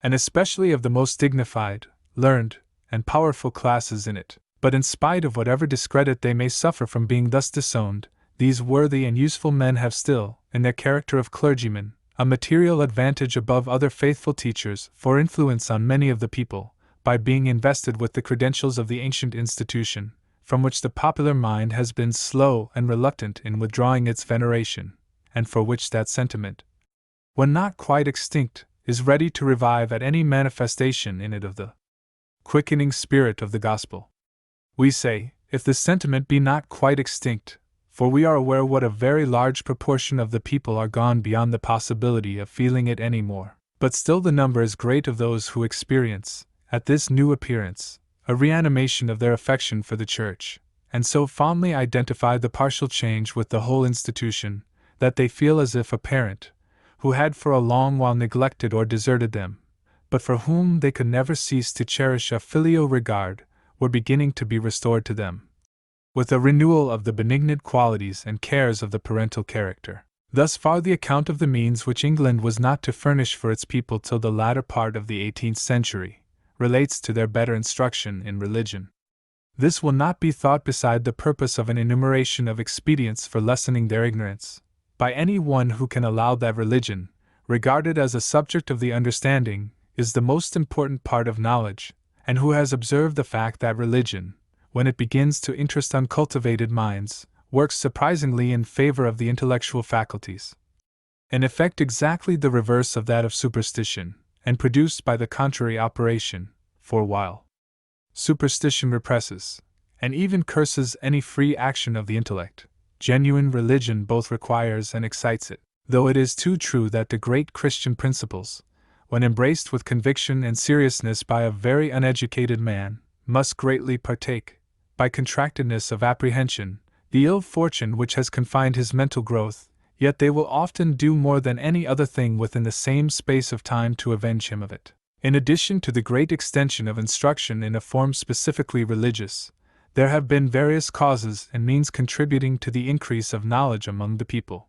and especially of the most dignified, learned, and powerful classes in it. But in spite of whatever discredit they may suffer from being thus disowned, these worthy and useful men have still, in their character of clergymen, a material advantage above other faithful teachers for influence on many of the people, by being invested with the credentials of the ancient institution, from which the popular mind has been slow and reluctant in withdrawing its veneration, and for which that sentiment, when not quite extinct, is ready to revive at any manifestation in it of the quickening spirit of the gospel. We say, if the sentiment be not quite extinct, for we are aware what a very large proportion of the people are gone beyond the possibility of feeling it any more. But still the number is great of those who experience, at this new appearance, a reanimation of their affection for the Church, and so fondly identify the partial change with the whole institution, that they feel as if a parent, who had for a long while neglected or deserted them, but for whom they could never cease to cherish a filial regard, were beginning to be restored to them, with a renewal of the benignant qualities and cares of the parental character. Thus far the account of the means which England was not to furnish for its people till the latter part of the 18th century relates to their better instruction in religion. This will not be thought beside the purpose of an enumeration of expedients for lessening their ignorance, by any one who can allow that religion, regarded as a subject of the understanding, is the most important part of knowledge, and who has observed the fact that religion, when it begins to interest uncultivated minds, works surprisingly in favor of the intellectual faculties. An effect exactly the reverse of that of superstition, and produced by the contrary operation, for while superstition represses, and even curses any free action of the intellect, genuine religion both requires and excites it, though it is too true that the great Christian principles, when embraced with conviction and seriousness by a very uneducated man, must greatly partake, by contractedness of apprehension, the ill fortune which has confined his mental growth, yet they will often do more than any other thing within the same space of time to avenge him of it. In addition to the great extension of instruction in a form specifically religious, there have been various causes and means contributing to the increase of knowledge among the people.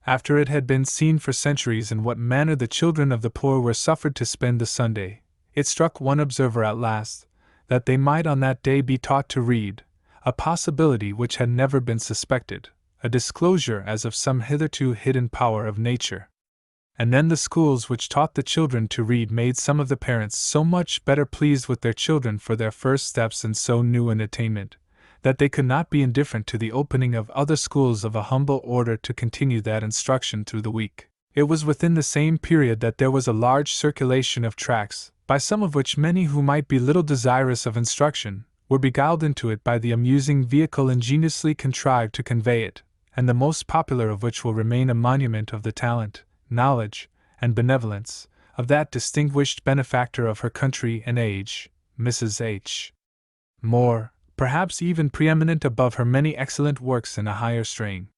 After it had been seen for centuries in what manner the children of the poor were suffered to spend the Sunday, it struck one observer at last that they might on that day be taught to read, a possibility which had never been suspected, a disclosure as of some hitherto hidden power of nature. And then the schools which taught the children to read made some of the parents so much better pleased with their children for their first steps in so new an attainment, that they could not be indifferent to the opening of other schools of a humble order to continue that instruction through the week. It was within the same period that there was a large circulation of tracts, by some of which many who might be little desirous of instruction were beguiled into it by the amusing vehicle ingeniously contrived to convey it, and the most popular of which will remain a monument of the talent, knowledge, and benevolence of that distinguished benefactor of her country and age, Mrs. H. More, perhaps even preeminent above her many excellent works in a higher strain.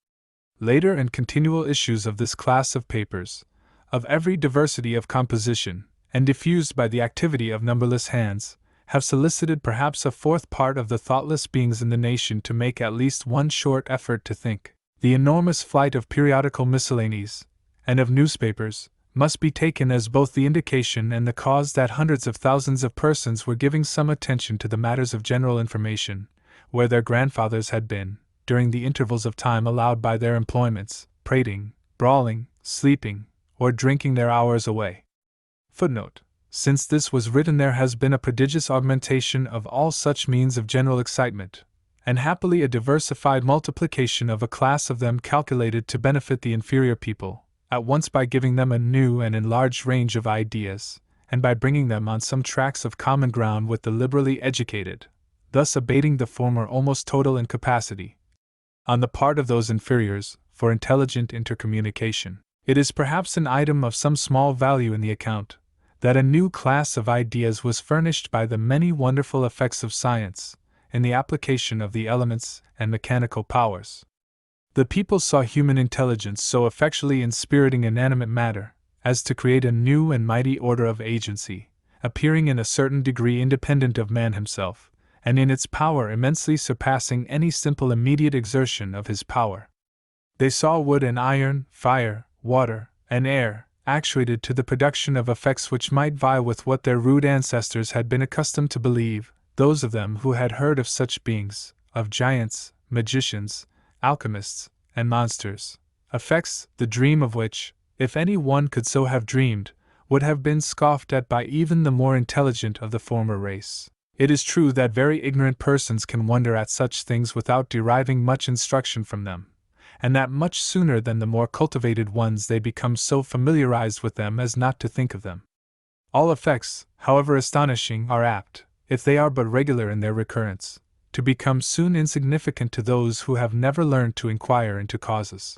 Later and continual issues of this class of papers, of every diversity of composition, and diffused by the activity of numberless hands, have solicited perhaps a fourth part of the thoughtless beings in the nation to make at least one short effort to think. The enormous flight of periodical miscellanies, and of newspapers, must be taken as both the indication and the cause that hundreds of thousands of persons were giving some attention to the matters of general information, where their grandfathers had been, during the intervals of time allowed by their employments, prating, brawling, sleeping, or drinking their hours away. Footnote: since this was written there has been a prodigious augmentation of all such means of general excitement, and happily a diversified multiplication of a class of them calculated to benefit the inferior people, at once by giving them a new and enlarged range of ideas, and by bringing them on some tracts of common ground with the liberally educated, thus abating the former almost total incapacity, on the part of those inferiors, for intelligent intercommunication. It is perhaps an item of some small value in the account, that a new class of ideas was furnished by the many wonderful effects of science, in the application of the elements and mechanical powers. The people saw human intelligence so effectually inspiriting inanimate matter, as to create a new and mighty order of agency, appearing in a certain degree independent of man himself, and in its power immensely surpassing any simple immediate exertion of his power. They saw wood and iron, fire, water, and air, actuated to the production of effects which might vie with what their rude ancestors had been accustomed to believe, those of them who had heard of such beings, of giants, magicians, alchemists, and monsters, effects, the dream of which, if any one could so have dreamed, would have been scoffed at by even the more intelligent of the former race. It is true that very ignorant persons can wonder at such things without deriving much instruction from them, and that much sooner than the more cultivated ones they become so familiarized with them as not to think of them. All effects, however astonishing, are apt, if they are but regular in their recurrence, to become soon insignificant to those who have never learned to inquire into causes.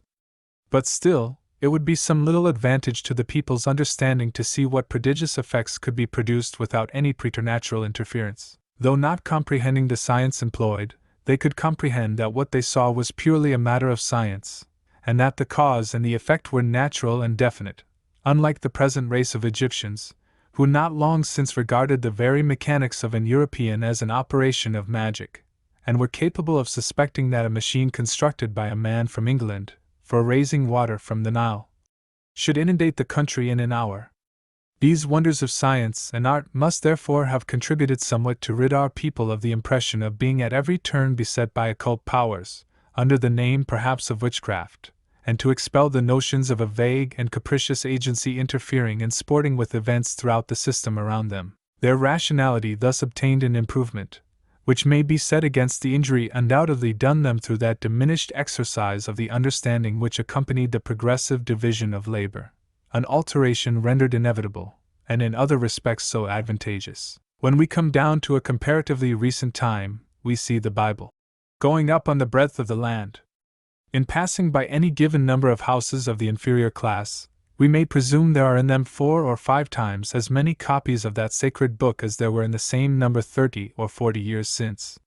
But still, it would be some little advantage to the people's understanding to see what prodigious effects could be produced without any preternatural interference. Though not comprehending the science employed, they could comprehend that what they saw was purely a matter of science, and that the cause and the effect were natural and definite, unlike the present race of Egyptians, who not long since regarded the very mechanics of an European as an operation of magic, and were capable of suspecting that a machine constructed by a man from England, for raising water from the Nile, should inundate the country in an hour. These wonders of science and art must therefore have contributed somewhat to rid our people of the impression of being at every turn beset by occult powers, under the name perhaps of witchcraft, and to expel the notions of a vague and capricious agency interfering and sporting with events throughout the system around them. Their rationality thus obtained an improvement, which may be set against the injury undoubtedly done them through that diminished exercise of the understanding which accompanied the progressive division of labor, an alteration rendered inevitable, and in other respects so advantageous. When we come down to a comparatively recent time, we see the Bible going up on the breadth of the land. In passing by any given number of houses of the inferior class, we may presume there are in them 4 or 5 times as many copies of that sacred book as there were in the same number 30 or 40 years since.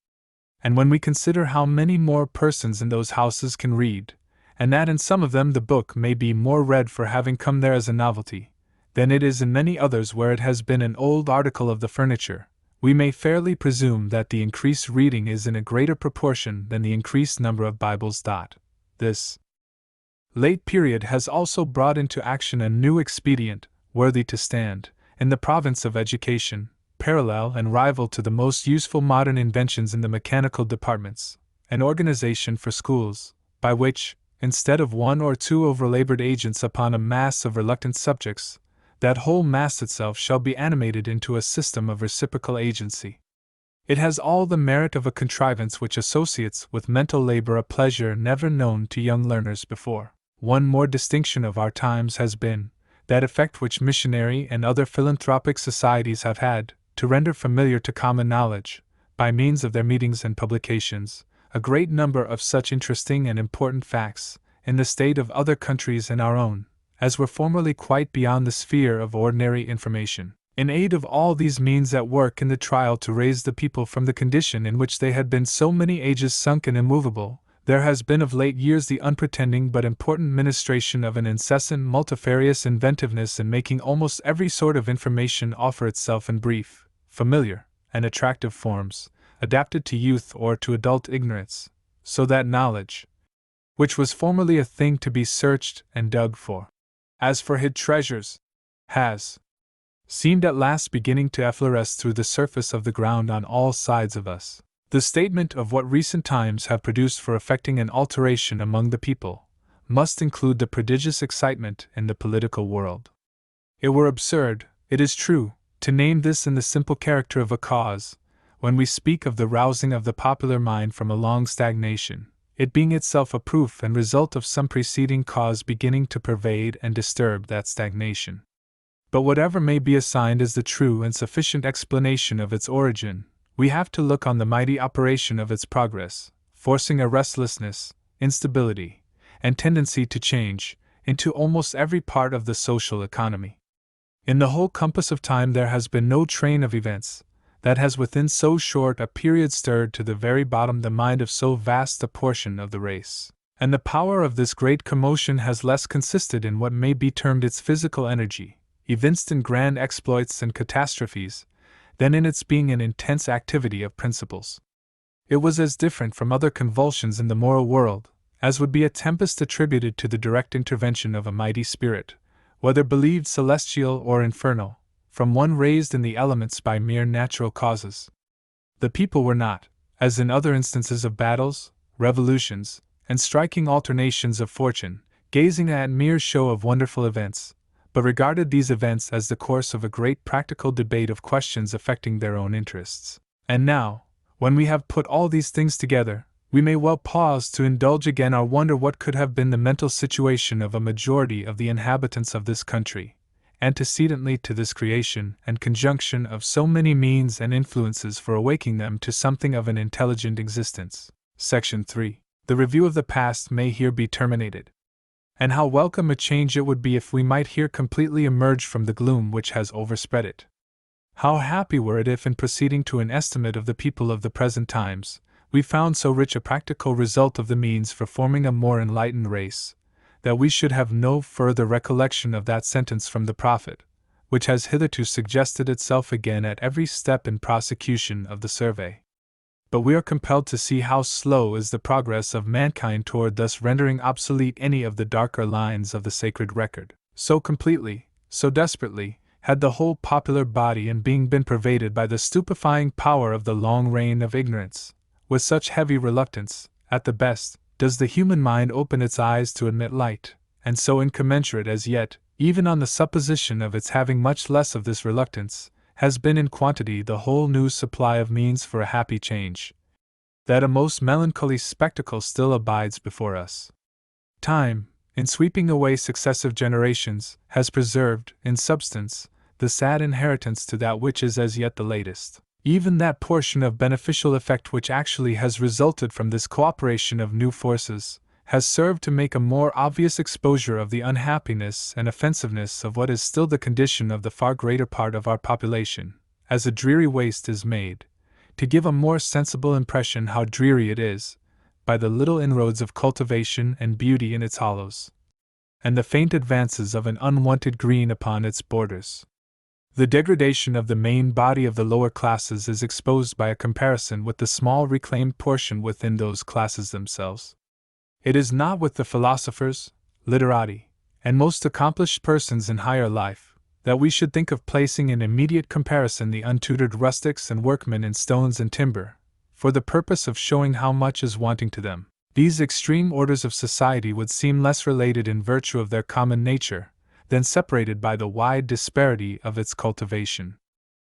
And when we consider how many more persons in those houses can read, and that in some of them the book may be more read for having come there as a novelty, than it is in many others where it has been an old article of the furniture, we may fairly presume that the increased reading is in a greater proportion than the increased number of Bibles. This late period has also brought into action a new expedient, worthy to stand, in the province of education, parallel and rival to the most useful modern inventions in the mechanical departments, an organization for schools, by which, instead of 1 or 2 overlabored agents upon a mass of reluctant subjects, that whole mass itself shall be animated into a system of reciprocal agency. It has all the merit of a contrivance which associates with mental labor a pleasure never known to young learners before. One more distinction of our times has been that effect which missionary and other philanthropic societies have had to render familiar to common knowledge, by means of their meetings and publications, a great number of such interesting and important facts, in the state of other countries and our own, as were formerly quite beyond the sphere of ordinary information. In aid of all these means at work in the trial to raise the people from the condition in which they had been so many ages sunk and immovable, there has been of late years the unpretending but important ministration of an incessant multifarious inventiveness in making almost every sort of information offer itself in brief, familiar, and attractive forms, adapted to youth or to adult ignorance, so that knowledge, which was formerly a thing to be searched and dug for, as for hid treasures, has seemed at last beginning to effloresce through the surface of the ground on all sides of us. The statement of what recent times have produced for effecting an alteration among the people must include the prodigious excitement in the political world. It were absurd, it is true, to name this in the simple character of a cause, when we speak of the rousing of the popular mind from a long stagnation, it being itself a proof and result of some preceding cause beginning to pervade and disturb that stagnation. But whatever may be assigned as the true and sufficient explanation of its origin, we have to look on the mighty operation of its progress, forcing a restlessness, instability, and tendency to change, into almost every part of the social economy. In the whole compass of time there has been no train of events that has within so short a period stirred to the very bottom the mind of so vast a portion of the race. And the power of this great commotion has less consisted in what may be termed its physical energy, evinced in grand exploits and catastrophes, than in its being an intense activity of principles. It was as different from other convulsions in the moral world, as would be a tempest attributed to the direct intervention of a mighty spirit, whether believed celestial or infernal, from one raised in the elements by mere natural causes. The people were not, as in other instances of battles, revolutions, and striking alternations of fortune, gazing at mere show of wonderful events, but regarded these events as the course of a great practical debate of questions affecting their own interests. And now, when we have put all these things together, we may well pause to indulge again our wonder what could have been the mental situation of a majority of the inhabitants of this country, antecedently to this creation and conjunction of so many means and influences for awaking them to something of an intelligent existence. Section 3. The review of the past may here be terminated. And how welcome a change it would be if we might here completely emerge from the gloom which has overspread it. How happy were it if, in proceeding to an estimate of the people of the present times, we found so rich a practical result of the means for forming a more enlightened race, that we should have no further recollection of that sentence from the prophet, which has hitherto suggested itself again at every step in prosecution of the survey. But we are compelled to see how slow is the progress of mankind toward thus rendering obsolete any of the darker lines of the sacred record. So completely, so desperately, had the whole popular body and being been pervaded by the stupefying power of the long reign of ignorance. With such heavy reluctance, at the best, does the human mind open its eyes to admit light, and so incommensurate as yet, even on the supposition of its having much less of this reluctance, has been in quantity the whole new supply of means for a happy change, that a most melancholy spectacle still abides before us. Time, in sweeping away successive generations, has preserved, in substance, the sad inheritance to that which is as yet the latest. Even that portion of beneficial effect which actually has resulted from this cooperation of new forces, has served to make a more obvious exposure of the unhappiness and offensiveness of what is still the condition of the far greater part of our population, as a dreary waste is made, to give a more sensible impression how dreary it is, by the little inroads of cultivation and beauty in its hollows, and the faint advances of an unwonted green upon its borders. The degradation of the main body of the lower classes is exposed by a comparison with the small reclaimed portion within those classes themselves. It is not with the philosophers, literati, and most accomplished persons in higher life, that we should think of placing in immediate comparison the untutored rustics and workmen in stones and timber, for the purpose of showing how much is wanting to them. These extreme orders of society would seem less related in virtue of their common nature, than separated by the wide disparity of its cultivation.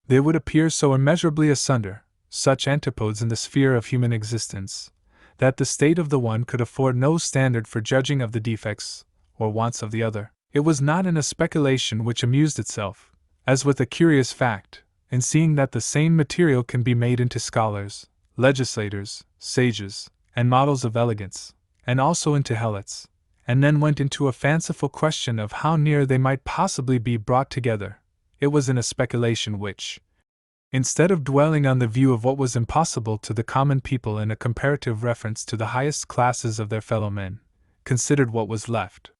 They would appear so immeasurably asunder, such antipodes in the sphere of human existence, that the state of the one could afford no standard for judging of the defects or wants of the other. It was not in a speculation which amused itself, as with a curious fact, in seeing that the same material can be made into scholars, legislators, sages, and models of elegance, and also into helots, and then went into a fanciful question of how near they might possibly be brought together. It was in a speculation which, instead of dwelling on the view of what was impossible to the common people in a comparative reference to the highest classes of their fellow men, considered what was left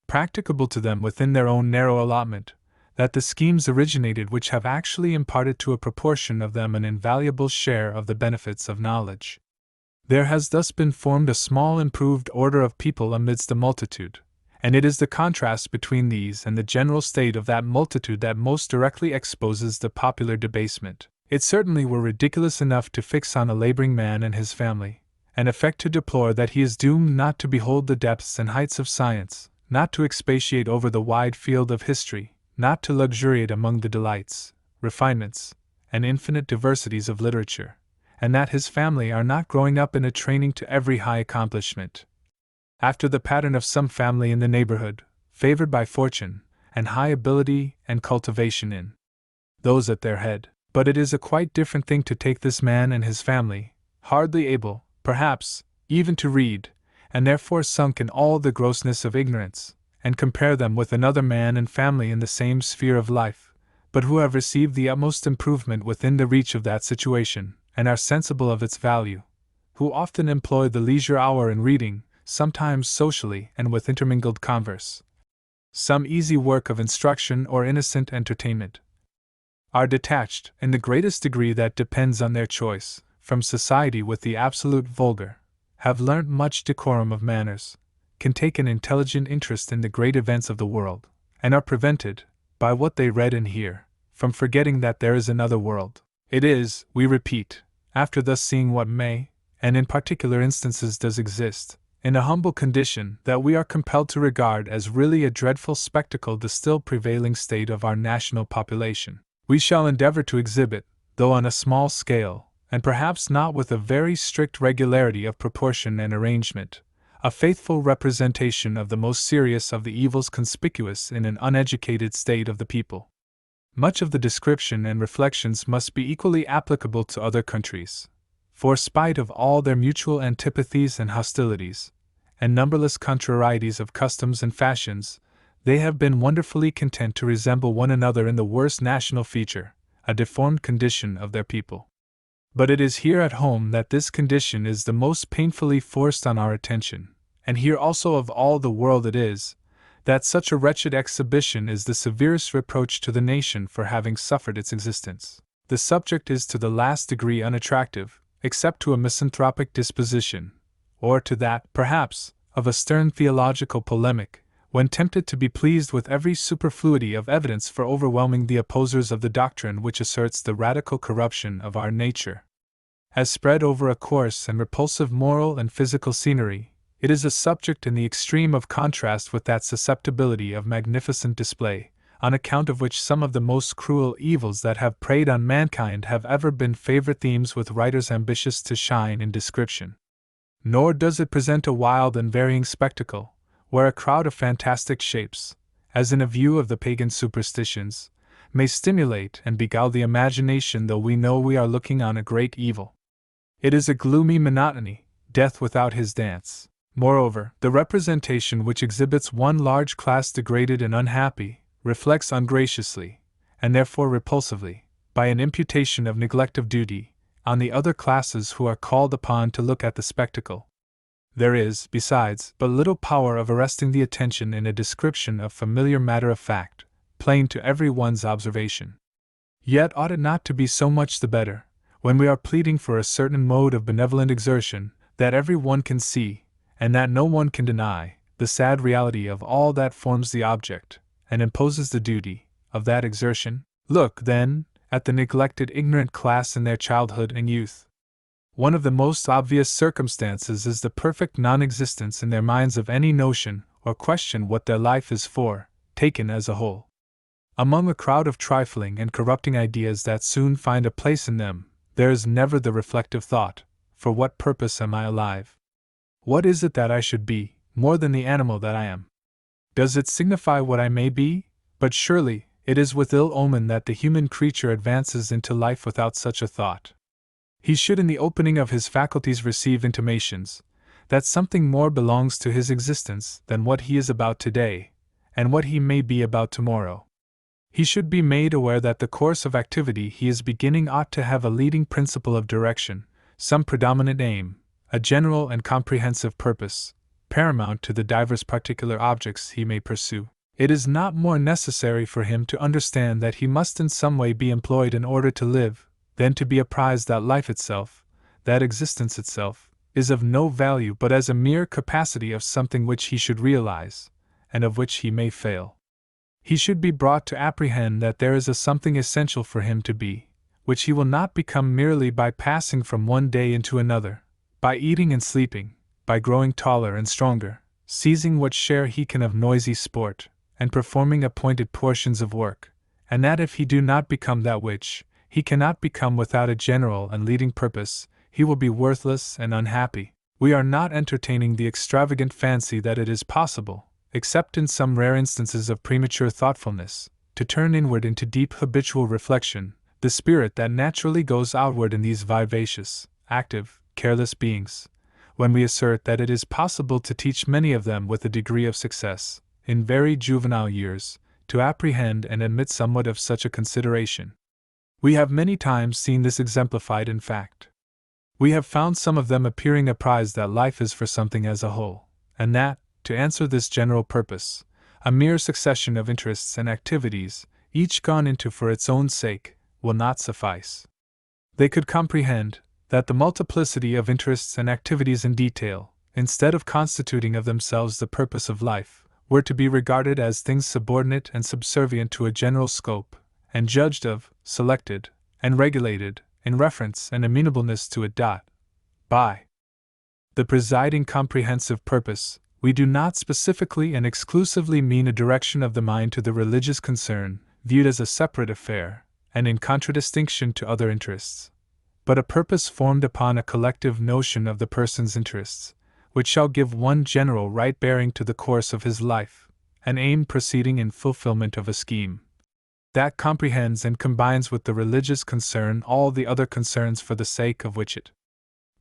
practicable to them within their own narrow allotment, that the schemes originated which have actually imparted to a proportion of them an invaluable share of the benefits of knowledge. There has thus been formed a small improved order of people amidst a multitude, and it is the contrast between these and the general state of that multitude that most directly exposes the popular debasement. It certainly were ridiculous enough to fix on a laboring man and his family, and affect to deplore that he is doomed not to behold the depths and heights of science, not to expatiate over the wide field of history, not to luxuriate among the delights, refinements, and infinite diversities of literature, and that his family are not growing up in a training to every high accomplishment, after the pattern of some family in the neighborhood, favored by fortune, and high ability and cultivation in those at their head. But it is a quite different thing to take this man and his family, hardly able, perhaps, even to read, and therefore sunk in all the grossness of ignorance, and compare them with another man and family in the same sphere of life, but who have received the utmost improvement within the reach of that situation, and are sensible of its value, who often employ the leisure hour in reading, sometimes socially and with intermingled converse, some easy work of instruction or innocent entertainment, are detached, in the greatest degree that depends on their choice, from society with the absolute vulgar, have learnt much decorum of manners, can take an intelligent interest in the great events of the world, and are prevented, by what they read and hear, from forgetting that there is another world. It is, we repeat, after thus seeing what may, and in particular instances does exist, in a humble condition, that we are compelled to regard as really a dreadful spectacle the still prevailing state of our national population. We shall endeavor to exhibit, though on a small scale, and perhaps not with a very strict regularity of proportion and arrangement, a faithful representation of the most serious of the evils conspicuous in an uneducated state of the people. Much of the description and reflections must be equally applicable to other countries, for spite of all their mutual antipathies and hostilities, and numberless contrarieties of customs and fashions, they have been wonderfully content to resemble one another in the worst national feature, a deformed condition of their people. But it is here at home that this condition is the most painfully forced on our attention, and here also of all the world it is, that such a wretched exhibition is the severest reproach to the nation for having suffered its existence. The subject is to the last degree unattractive, except to a misanthropic disposition, or to that, perhaps, of a stern theological polemic, when tempted to be pleased with every superfluity of evidence for overwhelming the opposers of the doctrine which asserts the radical corruption of our nature. As spread over a coarse and repulsive moral and physical scenery, it is a subject in the extreme of contrast with that susceptibility of magnificent display, on account of which some of the most cruel evils that have preyed on mankind have ever been favorite themes with writers ambitious to shine in description. Nor does it present a wild and varying spectacle, where a crowd of fantastic shapes, as in a view of the pagan superstitions, may stimulate and beguile the imagination, though we know we are looking on a great evil. It is a gloomy monotony, death without his dance. Moreover, the representation which exhibits one large class degraded and unhappy, reflects ungraciously, and therefore repulsively, by an imputation of neglect of duty, on the other classes who are called upon to look at the spectacle. There is, besides, but little power of arresting the attention in a description of familiar matter of fact, plain to every one's observation. Yet ought it not to be so much the better, when we are pleading for a certain mode of benevolent exertion, that every one can see, and that no one can deny, the sad reality of all that forms the object, and imposes the duty, of that exertion? Look, then, at the neglected ignorant class in their childhood and youth. One of the most obvious circumstances is the perfect non-existence in their minds of any notion or question what their life is for, taken as a whole. Among a crowd of trifling and corrupting ideas that soon find a place in them, there is never the reflective thought, for what purpose am I alive? What is it that I should be, more than the animal that I am? Does it signify what I may be? But surely, it is with ill omen that the human creature advances into life without such a thought. He should in the opening of his faculties receive intimations that something more belongs to his existence than what he is about today, and what he may be about tomorrow. He should be made aware that the course of activity he is beginning ought to have a leading principle of direction, some predominant aim, a general and comprehensive purpose, paramount to the divers particular objects he may pursue. It is not more necessary for him to understand that he must in some way be employed in order to live, than to be apprised that life itself, that existence itself, is of no value but as a mere capacity of something which he should realize, and of which he may fail. He should be brought to apprehend that there is a something essential for him to be, which he will not become merely by passing from one day into another, by eating and sleeping, by growing taller and stronger, seizing what share he can of noisy sport, and performing appointed portions of work, and that if he do not become that which he cannot become without a general and leading purpose, he will be worthless and unhappy. We are not entertaining the extravagant fancy that it is possible, except in some rare instances of premature thoughtfulness, to turn inward into deep habitual reflection, the spirit that naturally goes outward in these vivacious, active, careless beings, when we assert that it is possible to teach many of them with a degree of success, in very juvenile years, to apprehend and admit somewhat of such a consideration. We have many times seen this exemplified in fact. We have found some of them appearing apprised that life is for something as a whole, and that, to answer this general purpose, a mere succession of interests and activities, each gone into for its own sake, will not suffice. They could comprehend that the multiplicity of interests and activities in detail, instead of constituting of themselves the purpose of life, were to be regarded as things subordinate and subservient to a general scope, and judged of, selected, and regulated, in reference and amenableness to it. By the presiding comprehensive purpose, we do not specifically and exclusively mean a direction of the mind to the religious concern, viewed as a separate affair, and in contradistinction to other interests, but a purpose formed upon a collective notion of the person's interests, which shall give one general right bearing to the course of his life, an aim proceeding in fulfillment of a scheme that comprehends and combines with the religious concern all the other concerns for the sake of which it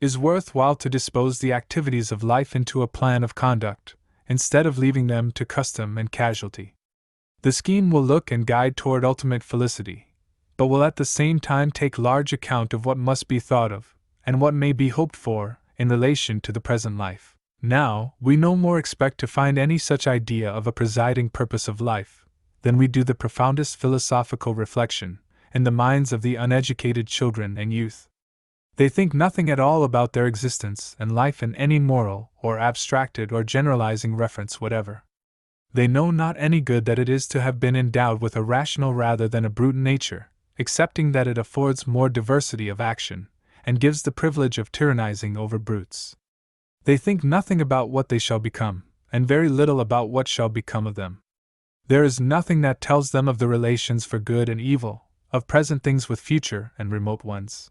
is worth while to dispose the activities of life into a plan of conduct, instead of leaving them to custom and casualty. The scheme will look and guide toward ultimate felicity, but will at the same time take large account of what must be thought of, and what may be hoped for, in relation to the present life. Now, we no more expect to find any such idea of a presiding purpose of life, than we do the profoundest philosophical reflection, in the minds of the uneducated children and youth. They think nothing at all about their existence and life in any moral, or abstracted or generalizing reference whatever. They know not any good that it is to have been endowed with a rational rather than a brute nature, excepting that it affords more diversity of action, and gives the privilege of tyrannizing over brutes. They think nothing about what they shall become, and very little about what shall become of them. There is nothing that tells them of the relations for good and evil, of present things with future and remote ones.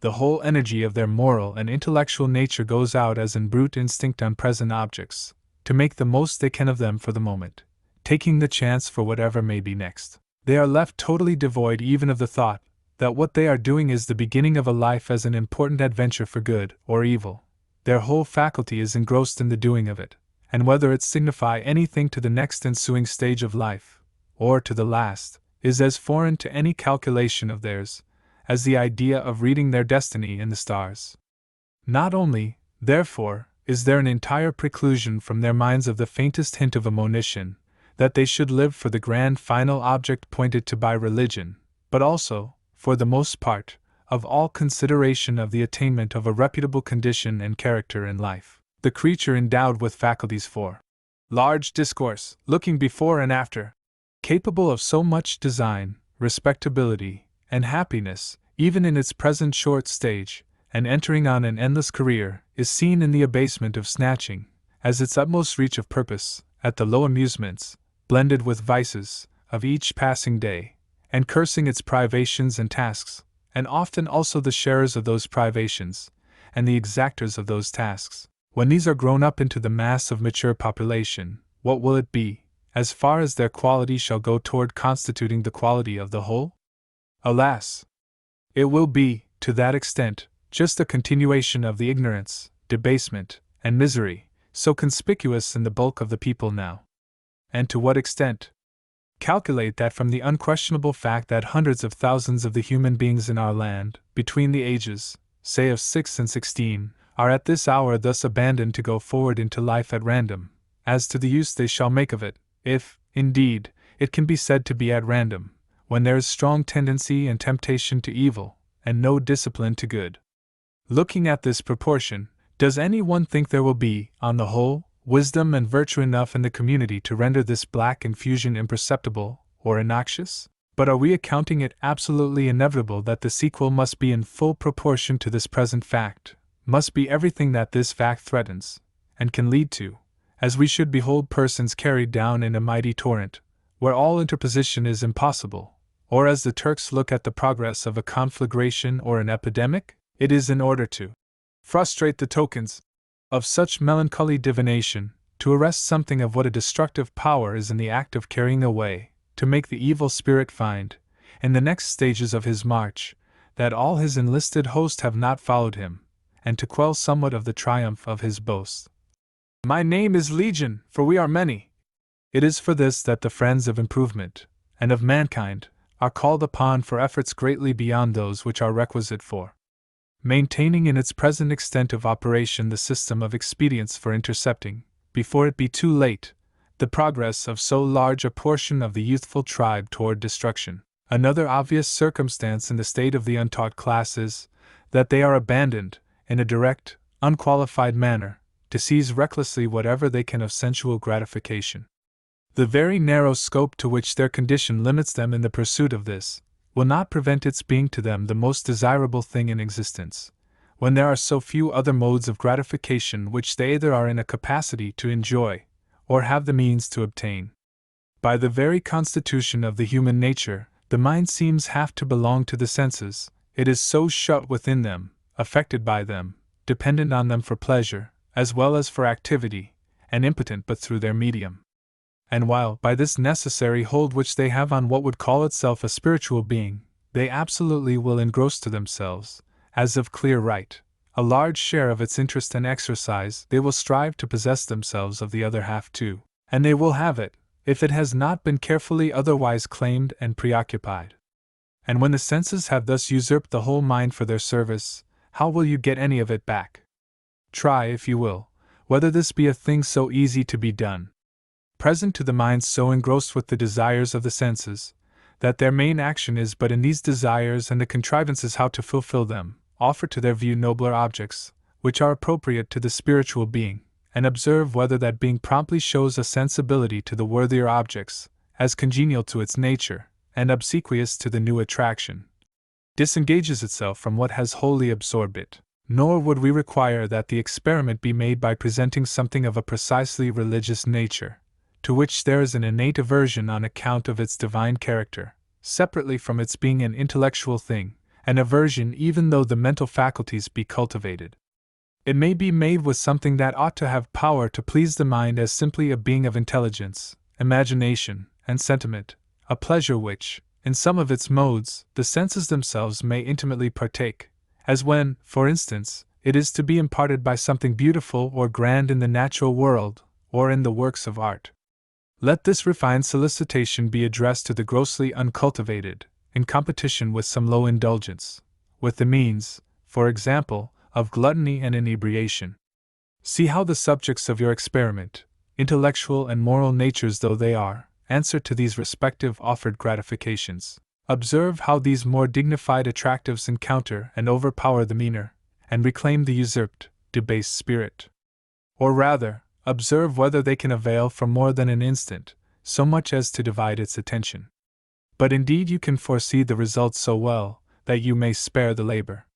The whole energy of their moral and intellectual nature goes out as in brute instinct on present objects, to make the most they can of them for the moment, taking the chance for whatever may be next. They are left totally devoid even of the thought that what they are doing is the beginning of a life as an important adventure for good or evil. Their whole faculty is engrossed in the doing of it, and whether it signify anything to the next ensuing stage of life, or to the last, is as foreign to any calculation of theirs as the idea of reading their destiny in the stars. Not only, therefore, is there an entire preclusion from their minds of the faintest hint of a monition that they should live for the grand final object pointed to by religion, but also, for the most part, of all consideration of the attainment of a reputable condition and character in life. The creature endowed with faculties for large discourse, looking before and after, capable of so much design, respectability, and happiness, even in its present short stage, and entering on an endless career, is seen in the abasement of snatching, as its utmost reach of purpose, at the low amusements, blended with vices, of each passing day, and cursing its privations and tasks, and often also the sharers of those privations, and the exactors of those tasks. When these are grown up into the mass of mature population, what will it be, as far as their quality shall go toward constituting the quality of the whole? Alas! It will be, to that extent, just a continuation of the ignorance, debasement, and misery, so conspicuous in the bulk of the people now. And to what extent? Calculate that from the unquestionable fact that hundreds of thousands of the human beings in our land, between the ages, say of 6 and 16, are at this hour thus abandoned to go forward into life at random, as to the use they shall make of it, if, indeed, it can be said to be at random, when there is strong tendency and temptation to evil, and no discipline to good. Looking at this proportion, does any one think there will be, on the whole, wisdom and virtue enough in the community to render this black infusion imperceptible or innoxious? But are we accounting it absolutely inevitable that the sequel must be in full proportion to this present fact, must be everything that this fact threatens, and can lead to, as we should behold persons carried down in a mighty torrent, where all interposition is impossible, or as the Turks look at the progress of a conflagration or an epidemic? It is in order to frustrate the tokens of such melancholy divination, to arrest something of what a destructive power is in the act of carrying away, to make the evil spirit find, in the next stages of his march, that all his enlisted host have not followed him, and to quell somewhat of the triumph of his boast. My name is Legion, for we are many. It is for this that the friends of improvement, and of mankind, are called upon for efforts greatly beyond those which are requisite for maintaining in its present extent of operation the system of expedients for intercepting, before it be too late, the progress of so large a portion of the youthful tribe toward destruction. Another obvious circumstance in the state of the untaught class is, that they are abandoned, in a direct, unqualified manner, to seize recklessly whatever they can of sensual gratification. The very narrow scope to which their condition limits them in the pursuit of this, will not prevent its being to them the most desirable thing in existence, when there are so few other modes of gratification which they either are in a capacity to enjoy, or have the means to obtain. By the very constitution of the human nature, the mind seems half to belong to the senses, it is so shut within them, affected by them, dependent on them for pleasure, as well as for activity, and impotent but through their medium. And while, by this necessary hold which they have on what would call itself a spiritual being, they absolutely will engross to themselves, as of clear right, a large share of its interest and exercise, they will strive to possess themselves of the other half too, and they will have it, if it has not been carefully otherwise claimed and preoccupied. And when the senses have thus usurped the whole mind for their service, how will you get any of it back? Try, if you will, whether this be a thing so easy to be done. Present to the minds so engrossed with the desires of the senses, that their main action is but in these desires and the contrivances how to fulfill them, offer to their view nobler objects, which are appropriate to the spiritual being, and observe whether that being promptly shows a sensibility to the worthier objects, as congenial to its nature, and obsequious to the new attraction, disengages itself from what has wholly absorbed it. Nor would we require that the experiment be made by presenting something of a precisely religious nature, to which there is an innate aversion on account of its divine character, separately from its being an intellectual thing, an aversion even though the mental faculties be cultivated. It may be made with something that ought to have power to please the mind as simply a being of intelligence, imagination, and sentiment, a pleasure which, in some of its modes, the senses themselves may intimately partake, as when, for instance, it is to be imparted by something beautiful or grand in the natural world, or in the works of art. Let this refined solicitation be addressed to the grossly uncultivated, in competition with some low indulgence, with the means, for example, of gluttony and inebriation. See how the subjects of your experiment, intellectual and moral natures though they are, answer to these respective offered gratifications. Observe how these more dignified attractives encounter and overpower the meaner, and reclaim the usurped, debased spirit. Or rather, observe whether they can avail for more than an instant, so much as to divide its attention. But indeed you can foresee the result so well, that you may spare the labor.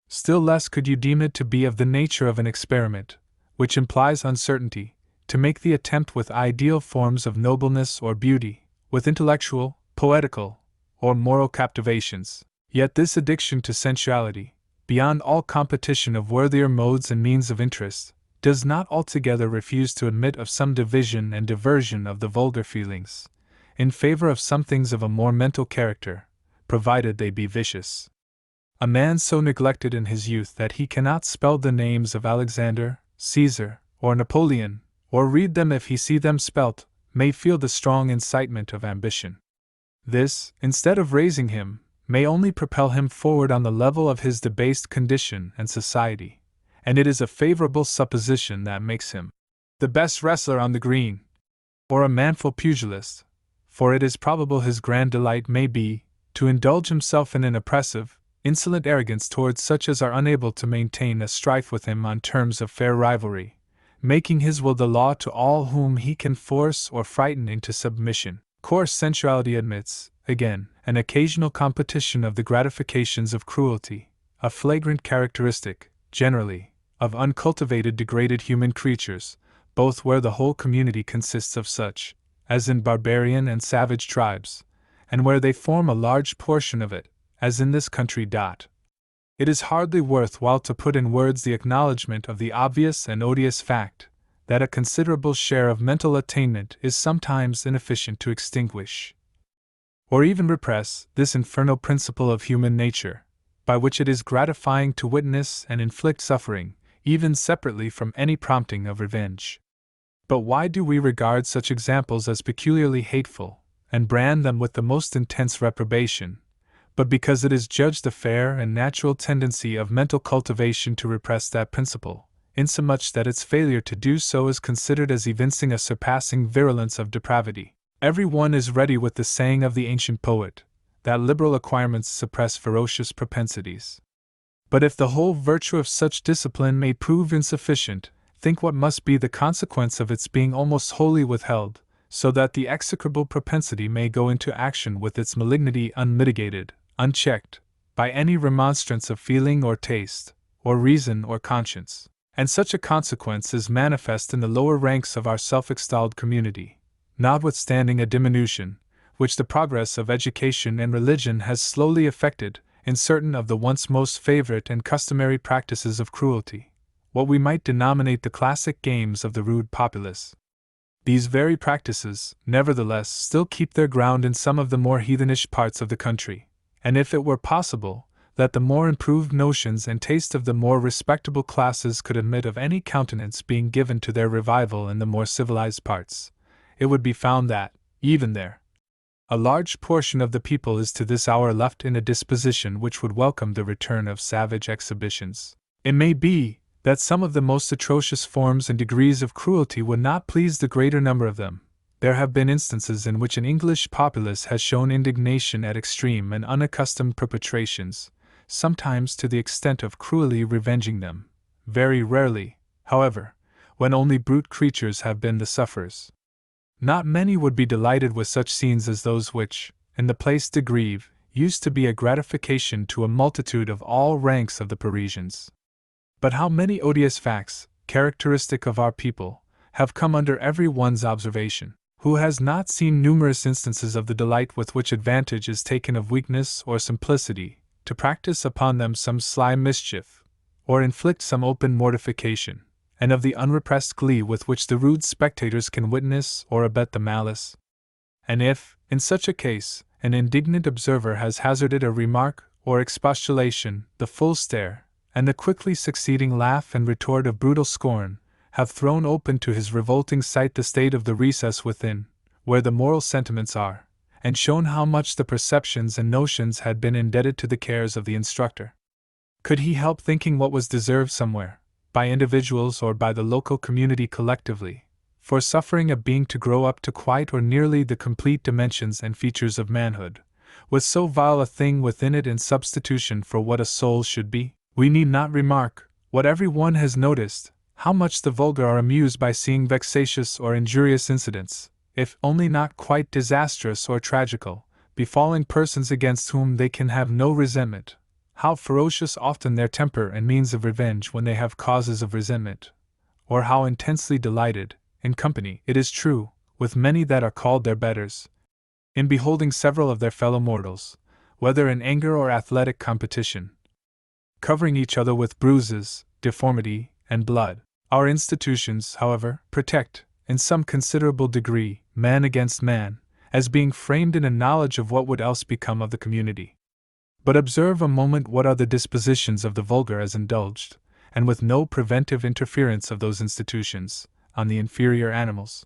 Still less could you deem it to be of the nature of an experiment, which implies uncertainty, to make the attempt with ideal forms of nobleness or beauty, with intellectual, poetical, or moral captivations. Yet this addiction to sensuality, beyond all competition of worthier modes and means of interest, does not altogether refuse to admit of some division and diversion of the vulgar feelings, in favor of some things of a more mental character, provided they be vicious. A man so neglected in his youth that he cannot spell the names of Alexander, Caesar, or Napoleon, or read them if he see them spelt, may feel the strong incitement of ambition. This, instead of raising him, may only propel him forward on the level of his debased condition and society, and it is a favorable supposition that makes him the best wrestler on the green, or a manful pugilist, for it is probable his grand delight may be to indulge himself in an oppressive, insolent arrogance towards such as are unable to maintain a strife with him on terms of fair rivalry, making his will the law to all whom he can force or frighten into submission. Coarse sensuality admits, again, an occasional competition of the gratifications of cruelty, a flagrant characteristic, generally, of uncultivated degraded human creatures, both where the whole community consists of such, as in barbarian and savage tribes, and where they form a large portion of it, as in this country. It is hardly worth while to put in words the acknowledgment of the obvious and odious fact, that a considerable share of mental attainment is sometimes inefficient to extinguish, or even repress, this infernal principle of human nature, by which it is gratifying to witness and inflict suffering, even separately from any prompting of revenge. But why do we regard such examples as peculiarly hateful, and brand them with the most intense reprobation? But because it is judged a fair and natural tendency of mental cultivation to repress that principle, insomuch that its failure to do so is considered as evincing a surpassing virulence of depravity. Every one is ready with the saying of the ancient poet, that liberal acquirements suppress ferocious propensities. But if the whole virtue of such discipline may prove insufficient, think what must be the consequence of its being almost wholly withheld, so that the execrable propensity may go into action with its malignity unmitigated, unchecked, by any remonstrance of feeling or taste, or reason or conscience. And such a consequence is manifest in the lower ranks of our self-extolled community, notwithstanding a diminution, which the progress of education and religion has slowly effected, in certain of the once most favorite and customary practices of cruelty, what we might denominate the classic games of the rude populace. These very practices, nevertheless, still keep their ground in some of the more heathenish parts of the country, and if it were possible that the more improved notions and taste of the more respectable classes could admit of any countenance being given to their revival in the more civilized parts, it would be found that, even there, a large portion of the people is to this hour left in a disposition which would welcome the return of savage exhibitions. It may be that some of the most atrocious forms and degrees of cruelty would not please the greater number of them. There have been instances in which an English populace has shown indignation at extreme and unaccustomed perpetrations, sometimes to the extent of cruelly revenging them, very rarely, however, when only brute creatures have been the sufferers. Not many would be delighted with such scenes as those which, in the Place de Grève, used to be a gratification to a multitude of all ranks of the Parisians. But how many odious facts, characteristic of our people, have come under every one's observation, who has not seen numerous instances of the delight with which advantage is taken of weakness or simplicity, to practice upon them some sly mischief, or inflict some open mortification, and of the unrepressed glee with which the rude spectators can witness or abet the malice? And if, in such a case, an indignant observer has hazarded a remark or expostulation, the full stare, and the quickly succeeding laugh and retort of brutal scorn, have thrown open to his revolting sight the state of the recess within, where the moral sentiments are, and shown how much the perceptions and notions had been indebted to the cares of the instructor. Could he help thinking what was deserved somewhere, by individuals or by the local community collectively, for suffering a being to grow up to quite or nearly the complete dimensions and features of manhood, with so vile a thing within it in substitution for what a soul should be? We need not remark, what every one has noticed, how much the vulgar are amused by seeing vexatious or injurious incidents, if only not quite disastrous or tragical, befalling persons against whom they can have no resentment, how ferocious often their temper and means of revenge when they have causes of resentment, or how intensely delighted, in company, it is true, with many that are called their betters, in beholding several of their fellow mortals, whether in anger or athletic competition, covering each other with bruises, deformity, and blood. Our institutions, however, protect, in some considerable degree, man against man, as being framed in a knowledge of what would else become of the community. But observe a moment what are the dispositions of the vulgar as indulged, and with no preventive interference of those institutions, on the inferior animals.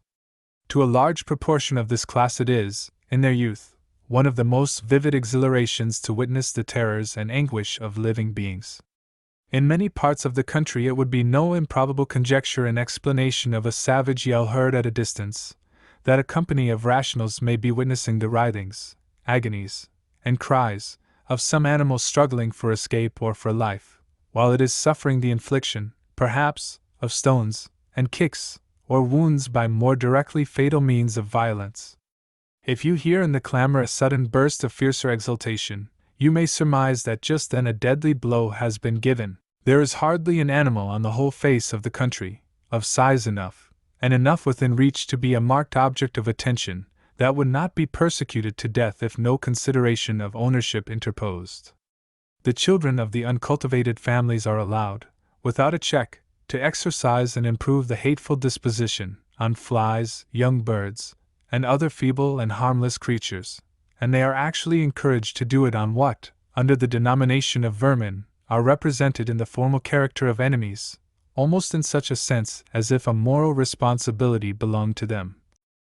To a large proportion of this class it is, in their youth, one of the most vivid exhilarations to witness the terrors and anguish of living beings. In many parts of the country it would be no improbable conjecture and explanation of a savage yell heard at a distance, that a company of rationals may be witnessing the writhings, agonies, and cries of some animal struggling for escape or for life, while it is suffering the infliction, perhaps, of stones, and kicks, or wounds by more directly fatal means of violence. If you hear in the clamor a sudden burst of fiercer exultation, you may surmise that just then a deadly blow has been given. There is hardly an animal on the whole face of the country, of size enough, and enough within reach to be a marked object of attention, that would not be persecuted to death if no consideration of ownership interposed. The children of the uncultivated families are allowed, without a check, to exercise and improve the hateful disposition on flies, young birds, and other feeble and harmless creatures, and they are actually encouraged to do it on what, under the denomination of vermin, are represented in the formal character of enemies, almost in such a sense as if a moral responsibility belonged to them.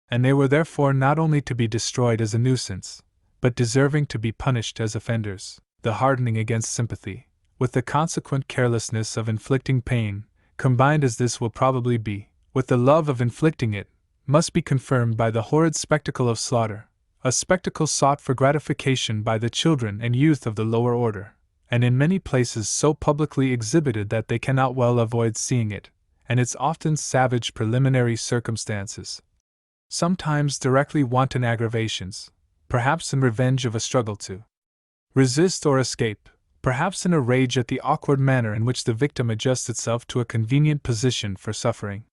And they were therefore not only to be destroyed as a nuisance, but deserving to be punished as offenders. The hardening against sympathy, with the consequent carelessness of inflicting pain, combined as this will probably be, with the love of inflicting it, must be confirmed by the horrid spectacle of slaughter, a spectacle sought for gratification by the children and youth of the lower order, and in many places so publicly exhibited that they cannot well avoid seeing it, and its often savage preliminary circumstances. Sometimes directly wanton aggravations, perhaps in revenge of a struggle to resist or escape, perhaps in a rage at the awkward manner in which the victim adjusts itself to a convenient position for suffering.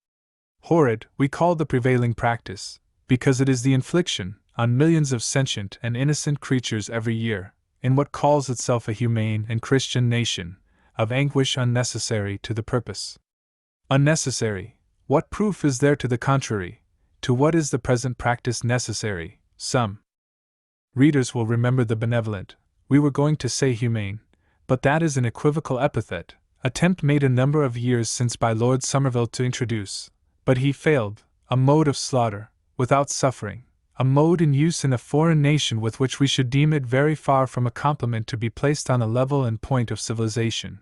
Horrid, we call the prevailing practice, because it is the infliction, on millions of sentient and innocent creatures every year, in what calls itself a humane and Christian nation, of anguish unnecessary to the purpose. Unnecessary. What proof is there to the contrary? To what is the present practice necessary? Some readers will remember the benevolent, we were going to say humane, but that is an equivocal epithet, attempt made a number of years since by Lord Somerville to introduce, but he failed, a mode of slaughter, without suffering, a mode in use in a foreign nation with which we should deem it very far from a compliment to be placed on a level and point of civilization.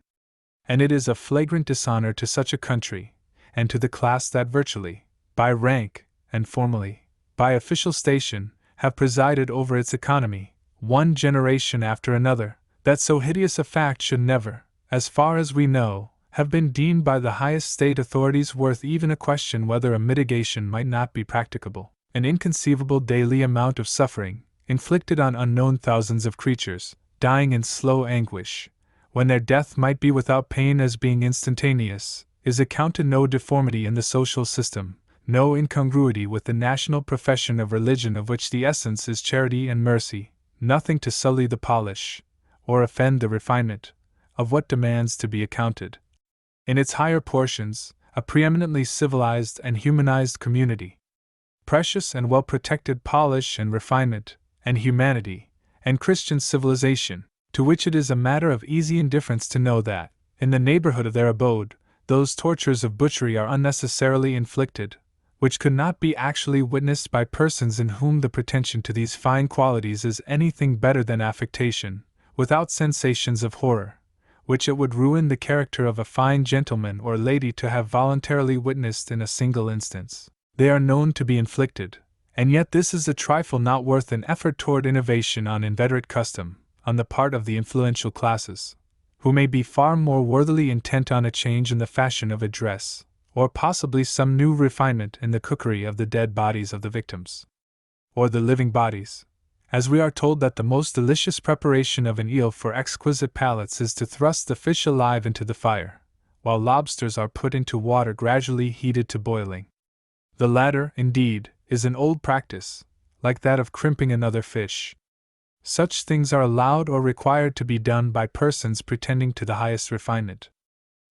And it is a flagrant dishonor to such a country, and to the class that virtually, by rank, and formally, by official station, have presided over its economy, one generation after another, that so hideous a fact should never, as far as we know, have been deemed by the highest state authorities worth even a question whether a mitigation might not be practicable. An inconceivable daily amount of suffering, inflicted on unknown thousands of creatures, dying in slow anguish, when their death might be without pain as being instantaneous, is accounted no deformity in the social system, no incongruity with the national profession of religion of which the essence is charity and mercy, nothing to sully the polish, or offend the refinement, of what demands to be accounted, in its higher portions, a preeminently civilized and humanized community. Precious and well-protected polish and refinement, and humanity, and Christian civilization, to which it is a matter of easy indifference to know that, in the neighborhood of their abode, those tortures of butchery are unnecessarily inflicted, which could not be actually witnessed by persons in whom the pretension to these fine qualities is anything better than affectation, without sensations of horror, which it would ruin the character of a fine gentleman or lady to have voluntarily witnessed in a single instance. They are known to be inflicted, and yet this is a trifle not worth an effort toward innovation on inveterate custom, on the part of the influential classes, who may be far more worthily intent on a change in the fashion of address, or possibly some new refinement in the cookery of the dead bodies of the victims, or the living bodies, as we are told that the most delicious preparation of an eel for exquisite palates is to thrust the fish alive into the fire, while lobsters are put into water gradually heated to boiling. The latter, indeed, is an old practice, like that of crimping another fish. Such things are allowed or required to be done by persons pretending to the highest refinement.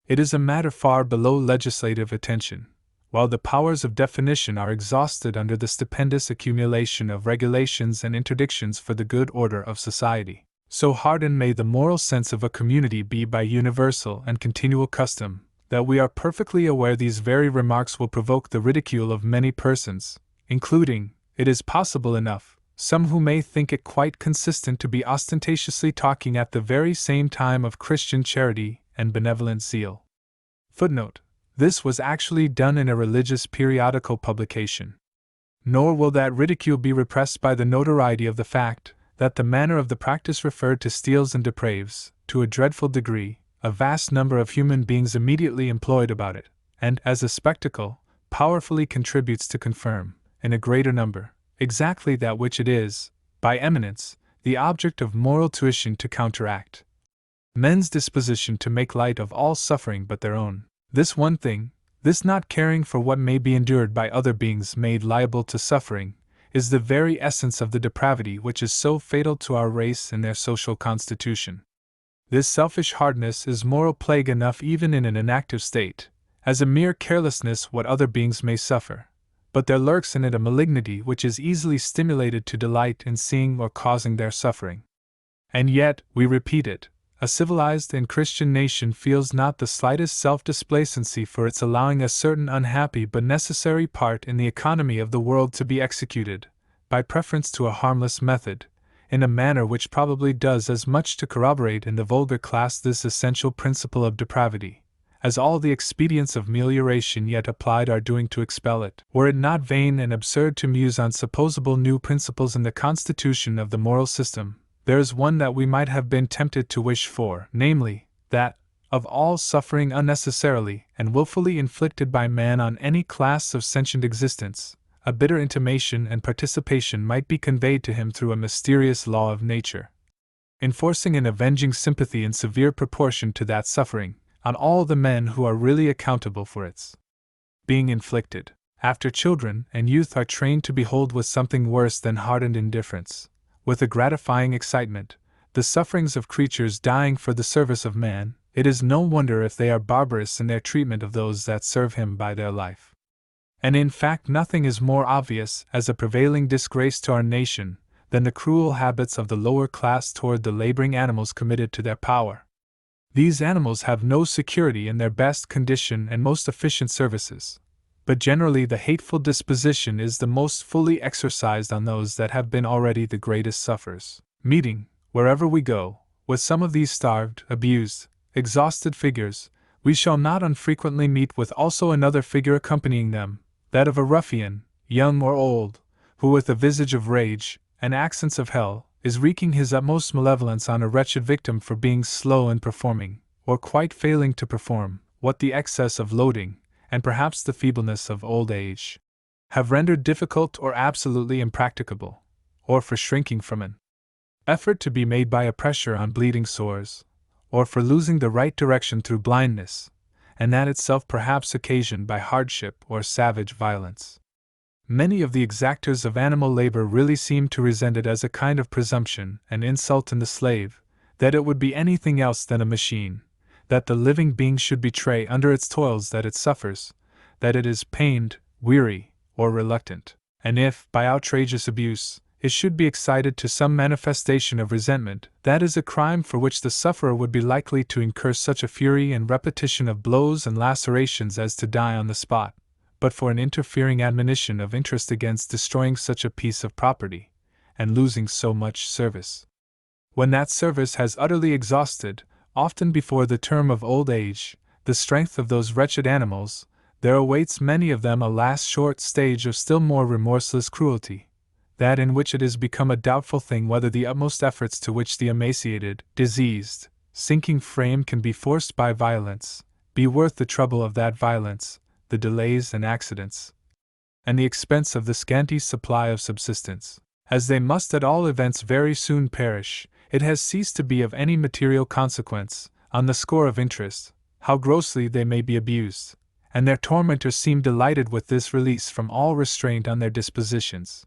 It is a matter far below legislative attention, while the powers of definition are exhausted under the stupendous accumulation of regulations and interdictions for the good order of society. So hardened may the moral sense of a community be by universal and continual custom, that we are perfectly aware these very remarks will provoke the ridicule of many persons, including, it is possible enough, some who may think it quite consistent to be ostentatiously talking at the very same time of Christian charity and benevolent zeal. Footnote: this was actually done in a religious periodical publication. Nor will that ridicule be repressed by the notoriety of the fact that the manner of the practice referred to steals and depraves, to a dreadful degree, a vast number of human beings immediately employed about it, and, as a spectacle, powerfully contributes to confirm, in a greater number, exactly that which it is, by eminence, the object of moral tuition to counteract. Men's disposition to make light of all suffering but their own, this one thing, this not caring for what may be endured by other beings made liable to suffering, is the very essence of the depravity which is so fatal to our race and their social constitution. This selfish hardness is moral plague enough even in an inactive state, as a mere carelessness what other beings may suffer, but there lurks in it a malignity which is easily stimulated to delight in seeing or causing their suffering. And yet, we repeat it, a civilized and Christian nation feels not the slightest self-displacency for its allowing a certain unhappy but necessary part in the economy of the world to be executed, by preference to a harmless method, in a manner which probably does as much to corroborate in the vulgar class this essential principle of depravity, as all the expedients of melioration yet applied are doing to expel it. Were it not vain and absurd to muse on supposable new principles in the constitution of the moral system, there is one that we might have been tempted to wish for, namely, that, of all suffering unnecessarily and wilfully inflicted by man on any class of sentient existence, a bitter intimation and participation might be conveyed to him through a mysterious law of nature, enforcing an avenging sympathy in severe proportion to that suffering, on all the men who are really accountable for its being inflicted, after children and youth are trained to behold with something worse than hardened indifference, with a gratifying excitement, the sufferings of creatures dying for the service of man. it is no wonder if they are barbarous in their treatment of those that serve him by their life. And in fact, nothing is more obvious as a prevailing disgrace to our nation than the cruel habits of the lower class toward the laboring animals committed to their power. These animals have no security in their best condition and most efficient services, but generally the hateful disposition is the most fully exercised on those that have been already the greatest sufferers. Meeting, wherever we go, with some of these starved, abused, exhausted figures, we shall not unfrequently meet with also another figure accompanying them, that of a ruffian, young or old, who with a visage of rage, and accents of hell, is wreaking his utmost malevolence on a wretched victim for being slow in performing, or quite failing to perform, what the excess of loading, and perhaps the feebleness of old age, have rendered difficult or absolutely impracticable, or for shrinking from an effort to be made by a pressure on bleeding sores, or for losing the right direction through blindness, and that itself perhaps occasioned by hardship or savage violence. Many of the exactors of animal labor really seem to resent it as a kind of presumption and insult in the slave, that it would be anything else than a machine, that the living being should betray under its toils that it suffers, that it is pained, weary, or reluctant, and if, by outrageous abuse, it should be excited to some manifestation of resentment, that is a crime for which the sufferer would be likely to incur such a fury and repetition of blows and lacerations as to die on the spot, but for an interfering admonition of interest against destroying such a piece of property, and losing so much service. When that service has utterly exhausted, often before the term of old age, the strength of those wretched animals, there awaits many of them a last short stage of still more remorseless cruelty, that in which it has become a doubtful thing whether the utmost efforts to which the emaciated, diseased, sinking frame can be forced by violence, be worth the trouble of that violence, the delays and accidents, and the expense of the scanty supply of subsistence. As they must at all events very soon perish, it has ceased to be of any material consequence, on the score of interest, how grossly they may be abused, and their tormentors seem delighted with this release from all restraint on their dispositions.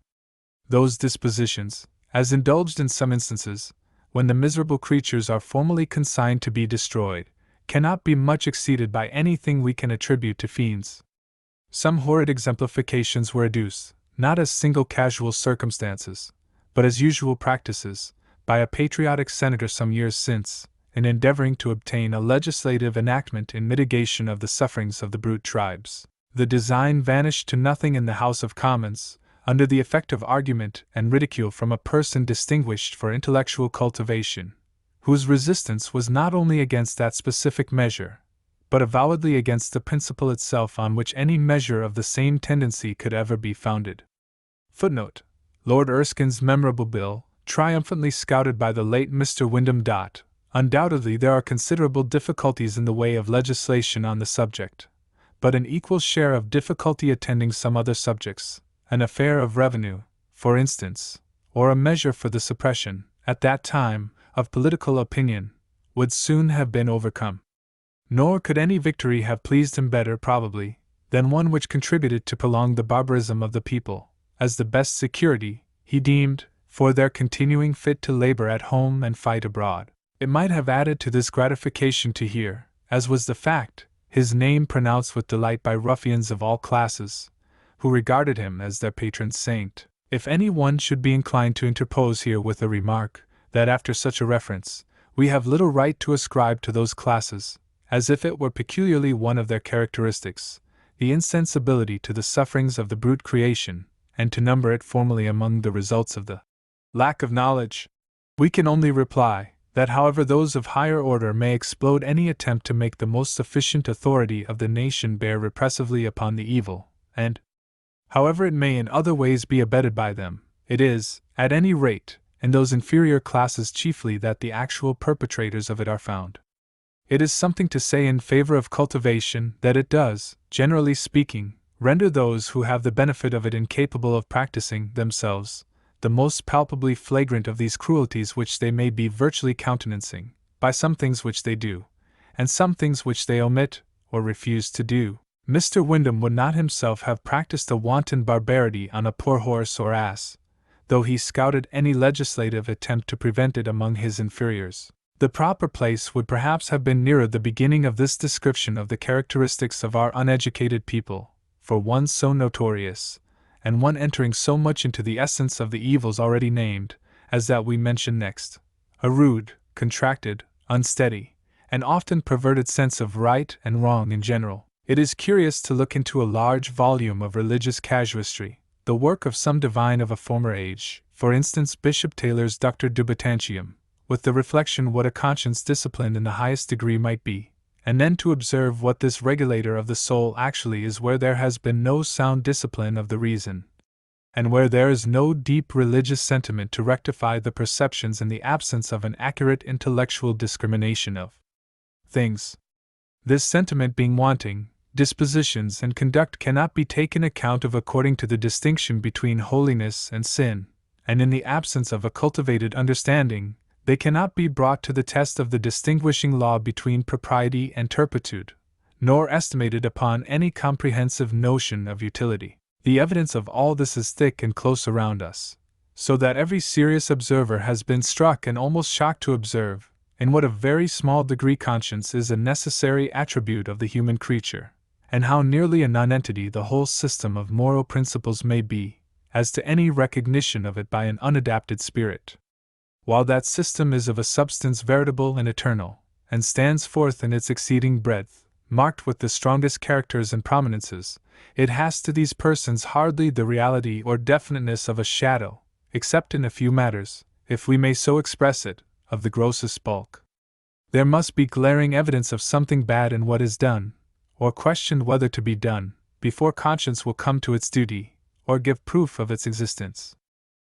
Those dispositions, as indulged in some instances, when the miserable creatures are formally consigned to be destroyed, cannot be much exceeded by anything we can attribute to fiends. Some horrid exemplifications were adduced, not as single casual circumstances, but as usual practices, by a patriotic senator some years since, in endeavoring to obtain a legislative enactment in mitigation of the sufferings of the brute tribes. The design vanished to nothing in the House of Commons, under the effect of argument and ridicule from a person distinguished for intellectual cultivation, whose resistance was not only against that specific measure, but avowedly against the principle itself on which any measure of the same tendency could ever be founded. Footnote: Lord Erskine's memorable bill, triumphantly scouted by the late Mr. Wyndham. Undoubtedly there are considerable difficulties in the way of legislation on the subject, but an equal share of difficulty attending some other subjects, an affair of revenue, for instance, or a measure for the suppression, at that time, of political opinion, would soon have been overcome. Nor could any victory have pleased him better, probably, than one which contributed to prolong the barbarism of the people, as the best security, he deemed, for their continuing fit to labor at home and fight abroad. It might have added to this gratification to hear, as was the fact, his name pronounced with delight by ruffians of all classes, who regarded him as their patron saint. If any one should be inclined to interpose here with a remark, that after such a reference, we have little right to ascribe to those classes, as if it were peculiarly one of their characteristics, the insensibility to the sufferings of the brute creation, and to number it formally among the results of the lack of knowledge, we can only reply, that however those of higher order may explode any attempt to make the most sufficient authority of the nation bear repressively upon the evil, and however it may in other ways be abetted by them, it is, at any rate, in those inferior classes chiefly that the actual perpetrators of it are found. It is something to say in favor of cultivation that it does, generally speaking, render those who have the benefit of it incapable of practicing themselves the most palpably flagrant of these cruelties which they may be virtually countenancing, by some things which they do, and some things which they omit or refuse to do. Mr. Wyndham would not himself have practiced a wanton barbarity on a poor horse or ass, though he scouted any legislative attempt to prevent it among his inferiors. The proper place would perhaps have been nearer the beginning of this description of the characteristics of our uneducated people, for one so notorious, and one entering so much into the essence of the evils already named, as that we mention next. A rude, contracted, unsteady, and often perverted sense of right and wrong in general. It is curious to look into a large volume of religious casuistry, the work of some divine of a former age, for instance Bishop Taylor's Doctor Dubitantium, with the reflection what a conscience disciplined in the highest degree might be, and then to observe what this regulator of the soul actually is where there has been no sound discipline of the reason, and where there is no deep religious sentiment to rectify the perceptions in the absence of an accurate intellectual discrimination of things. This sentiment being wanting, dispositions and conduct cannot be taken account of according to the distinction between holiness and sin, and in the absence of a cultivated understanding, they cannot be brought to the test of the distinguishing law between propriety and turpitude, nor estimated upon any comprehensive notion of utility. The evidence of all this is thick and close around us, so that every serious observer has been struck and almost shocked to observe, in what a very small degree conscience is a necessary attribute of the human creature, and how nearly a nonentity the whole system of moral principles may be, as to any recognition of it by an unadapted spirit. While that system is of a substance veritable and eternal, and stands forth in its exceeding breadth, marked with the strongest characters and prominences, it has to these persons hardly the reality or definiteness of a shadow, except in a few matters, if we may so express it, of the grossest bulk. There must be glaring evidence of something bad in what is done, or questioned whether to be done, before conscience will come to its duty, or give proof of its existence.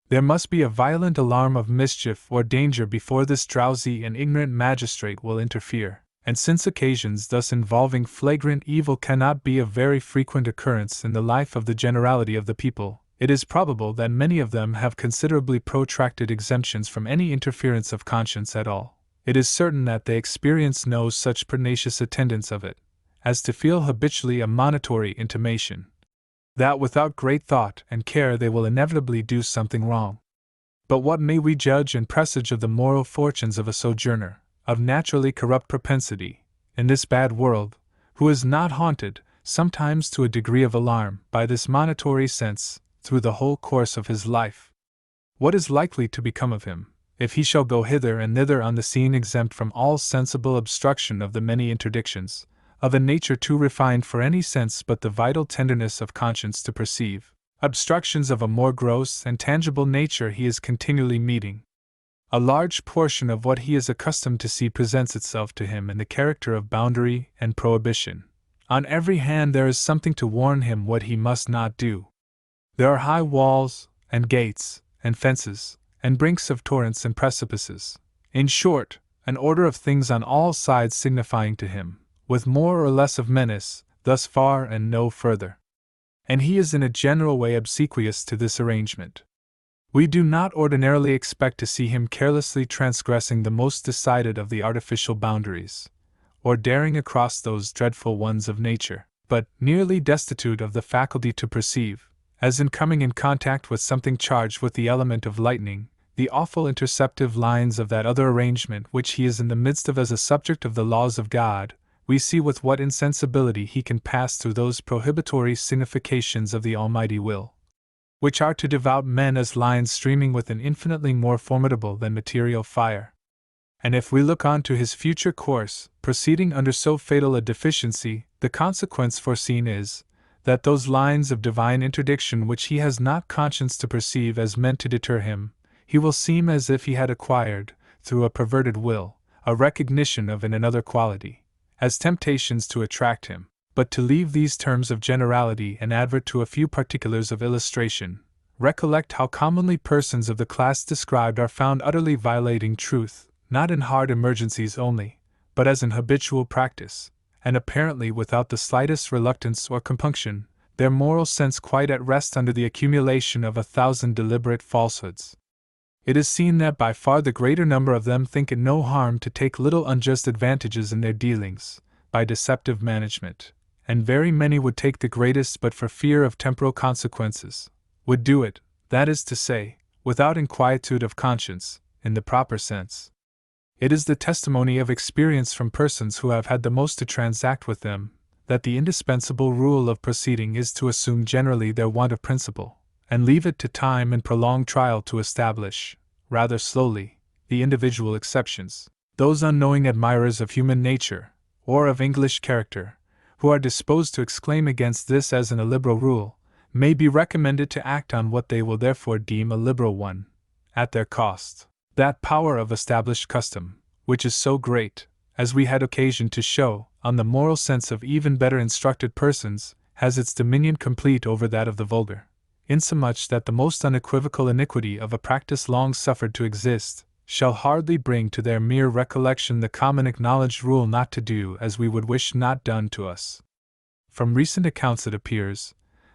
There must be a violent alarm of mischief or danger before this drowsy and ignorant magistrate will interfere, and since occasions thus involving flagrant evil cannot be of very frequent occurrence in the life of the generality of the people, it is probable that many of them have considerably protracted exemptions from any interference of conscience at all. It is certain that they experience no such pernicious attendance of it, as to feel habitually a monitory intimation that without great thought and care they will inevitably do something wrong. But what may we judge and presage of the moral fortunes of a sojourner, of naturally corrupt propensity, in this bad world, who is not haunted, sometimes to a degree of alarm, by this monitory sense, through the whole course of his life? What is likely to become of him, if he shall go hither and thither on the scene exempt from all sensible obstruction of the many interdictions, of a nature too refined for any sense but the vital tenderness of conscience to perceive, obstructions of a more gross and tangible nature he is continually meeting? A large portion of what he is accustomed to see presents itself to him in the character of boundary and prohibition. On every hand there is something to warn him what he must not do. There are high walls, and gates, and fences, and brinks of torrents and precipices, in short, an order of things on all sides signifying to him, with more or less of menace, thus far and no further. And he is in a general way obsequious to this arrangement. We do not ordinarily expect to see him carelessly transgressing the most decided of the artificial boundaries, or daring across those dreadful ones of nature, but nearly destitute of the faculty to perceive, as in coming in contact with something charged with the element of lightning, the awful interceptive lines of that other arrangement which he is in the midst of as a subject of the laws of God. We see with what insensibility he can pass through those prohibitory significations of the Almighty will, which are to devout men as lions streaming with an infinitely more formidable than material fire. And if we look on to his future course, proceeding under so fatal a deficiency, the consequence foreseen is, that those lines of divine interdiction which he has not conscience to perceive as meant to deter him, he will seem as if he had acquired, through a perverted will, a recognition of in another quality, as temptations to attract him. But to leave these terms of generality and advert to a few particulars of illustration, recollect how commonly persons of the class described are found utterly violating truth, not in hard emergencies only, but as an habitual practice, and apparently without the slightest reluctance or compunction, their moral sense quite at rest under the accumulation of 1,000 deliberate falsehoods. It is seen that by far the greater number of them think it no harm to take little unjust advantages in their dealings, by deceptive management, and very many would take the greatest but for fear of temporal consequences, would do it, that is to say, without inquietude of conscience, in the proper sense. It is the testimony of experience from persons who have had the most to transact with them, that the indispensable rule of proceeding is to assume generally their want of principle, and leave it to time and prolonged trial to establish, rather slowly, the individual exceptions. Those unknowing admirers of human nature, or of English character, who are disposed to exclaim against this as an illiberal rule, may be recommended to act on what they will therefore deem a liberal one, at their cost. That power of established custom, which is so great, as we had occasion to show, on the moral sense of even better instructed persons, has its dominion complete over that of the vulgar, insomuch that the most unequivocal iniquity of a practice long suffered to exist, shall hardly bring to their mere recollection the common acknowledged rule not to do as we would wish not done to us. From recent accounts it appears,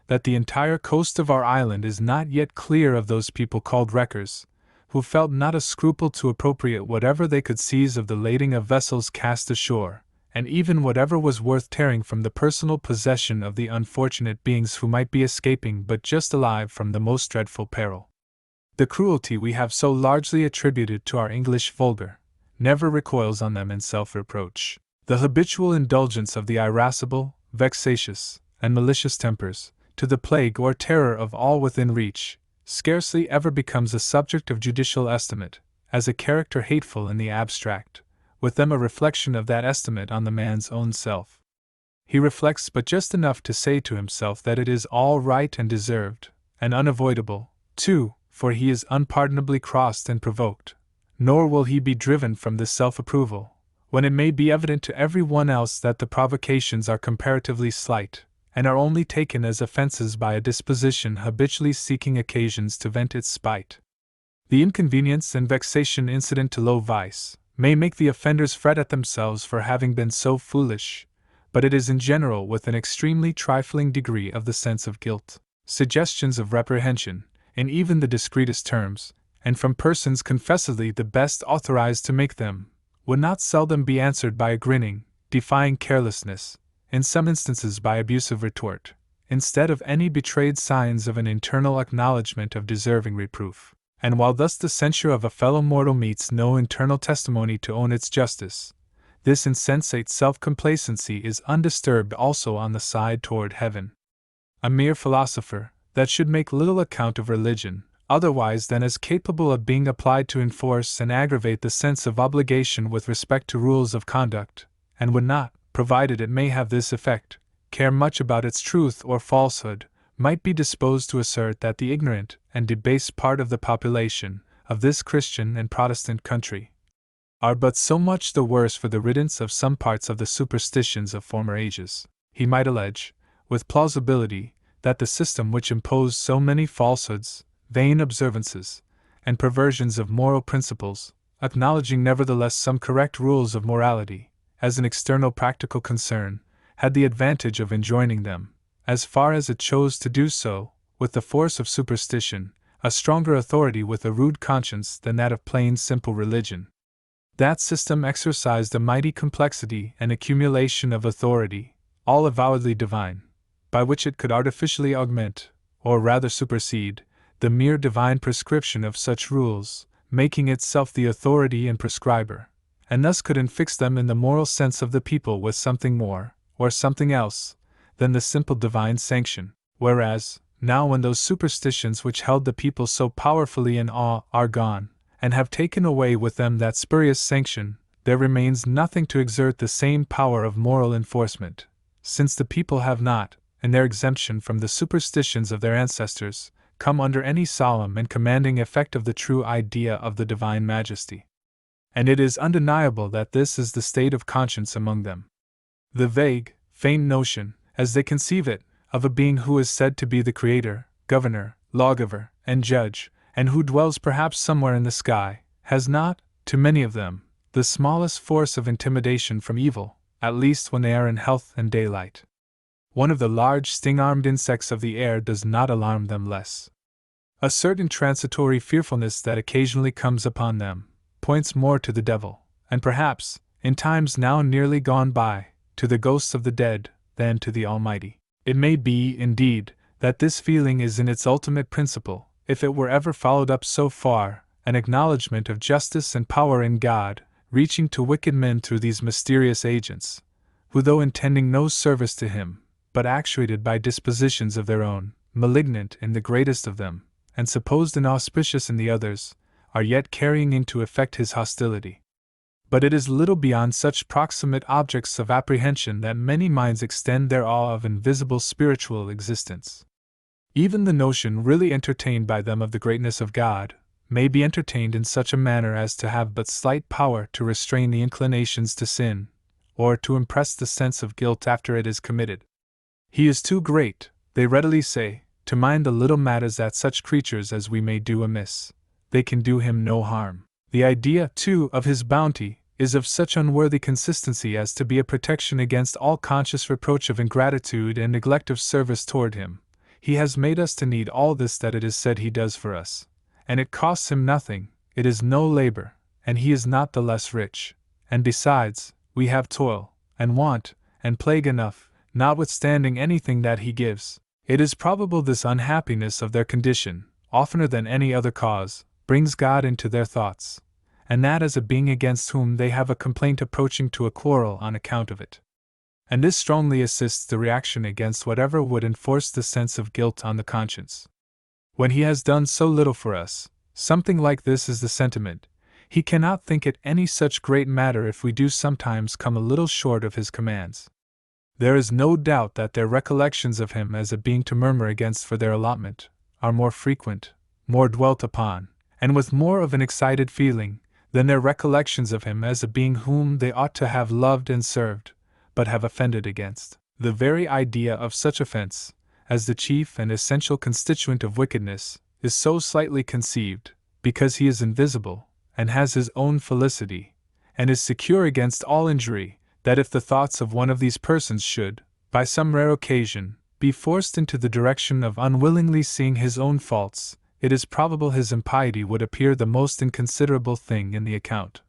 that the entire coast of our island is not yet clear of those people called wreckers, who felt not a scruple to appropriate whatever they could seize of the lading of vessels cast ashore, and even whatever was worth tearing from the personal possession of the unfortunate beings who might be escaping but just alive from the most dreadful peril. The cruelty we have so largely attributed to our English vulgar never recoils on them in self-reproach. The habitual indulgence of the irascible, vexatious, and malicious tempers, to the plague or terror of all within reach, scarcely ever becomes a subject of judicial estimate, as a character hateful in the abstract, with them a reflection of that estimate on the man's own self. He reflects but just enough to say to himself that it is all right and deserved, and unavoidable, too, for he is unpardonably crossed and provoked, nor will he be driven from this self-approval, when it may be evident to every one else that the provocations are comparatively slight, and are only taken as offenses by a disposition habitually seeking occasions to vent its spite. The inconvenience and vexation incident to low vice may make the offenders fret at themselves for having been so foolish, but it is in general with an extremely trifling degree of the sense of guilt. Suggestions of reprehension, in even the discreetest terms, and from persons confessedly the best authorized to make them, would not seldom be answered by a grinning, defying carelessness, in some instances by abusive retort, instead of any betrayed signs of an internal acknowledgment of deserving reproof. And while thus the censure of a fellow mortal meets no internal testimony to own its justice, this insensate self-complacency is undisturbed also on the side toward heaven. A mere philosopher, that should make little account of religion, otherwise than as capable of being applied to enforce and aggravate the sense of obligation with respect to rules of conduct, and would not, provided it may have this effect, care much about its truth or falsehood, might be disposed to assert that the ignorant and debased part of the population of this Christian and Protestant country are but so much the worse for the riddance of some parts of the superstitions of former ages. He might allege, with plausibility, that the system which imposed so many falsehoods, vain observances, and perversions of moral principles, acknowledging nevertheless some correct rules of morality, as an external practical concern, had the advantage of enjoining them, as far as it chose to do so, with the force of superstition, a stronger authority with a rude conscience than that of plain simple religion. That system exercised a mighty complexity and accumulation of authority, all avowedly divine, by which it could artificially augment, or rather supersede, the mere divine prescription of such rules, making itself the authority and prescriber, and thus could infix them in the moral sense of the people with something more, or something else, than the simple divine sanction, whereas, now when those superstitions which held the people so powerfully in awe are gone, and have taken away with them that spurious sanction, there remains nothing to exert the same power of moral enforcement, since the people have not, in their exemption from the superstitions of their ancestors, come under any solemn and commanding effect of the true idea of the divine majesty. And it is undeniable that this is the state of conscience among them. The vague, faint notion, as they conceive it, of a being who is said to be the creator, governor, lawgiver, and judge, and who dwells perhaps somewhere in the sky, has not, to many of them, the smallest force of intimidation from evil, at least when they are in health and daylight. One of the large sting-armed insects of the air does not alarm them less. A certain transitory fearfulness that occasionally comes upon them points more to the devil, and perhaps, in times now nearly gone by, to the ghosts of the dead, than to the Almighty. It may be, indeed, that this feeling is in its ultimate principle, if it were ever followed up so far, an acknowledgment of justice and power in God, reaching to wicked men through these mysterious agents, who, though intending no service to him, but actuated by dispositions of their own, malignant in the greatest of them, and supposed inauspicious in the others, are yet carrying into effect his hostility. But it is little beyond such proximate objects of apprehension that many minds extend their awe of invisible spiritual existence. Even the notion really entertained by them of the greatness of God may be entertained in such a manner as to have but slight power to restrain the inclinations to sin, or to impress the sense of guilt after it is committed. He is too great, they readily say, to mind the little matters that such creatures as we may do amiss. They can do him no harm. The idea, too, of his bounty is of such unworthy consistency as to be a protection against all conscious reproach of ingratitude and neglect of service toward him. He has made us to need all this that it is said he does for us, and it costs him nothing, it is no labor, and he is not the less rich, and besides, we have toil, and want, and plague enough, notwithstanding anything that he gives. It is probable this unhappiness of their condition, oftener than any other cause, brings God into their thoughts, and that as a being against whom they have a complaint approaching to a quarrel on account of it. And this strongly assists the reaction against whatever would enforce the sense of guilt on the conscience. When he has done so little for us, something like this is the sentiment: he cannot think it any such great matter if we do sometimes come a little short of his commands. There is no doubt that their recollections of him as a being to murmur against for their allotment are more frequent, more dwelt upon, and with more of an excited feeling, than their recollections of him as a being whom they ought to have loved and served, but have offended against. The very idea of such offense, as the chief and essential constituent of wickedness, is so slightly conceived, because he is invisible, and has his own felicity, and is secure against all injury, that if the thoughts of one of these persons should, by some rare occasion, be forced into the direction of unwillingly seeing his own faults, it is probable his impiety would appear the most inconsiderable thing in the account.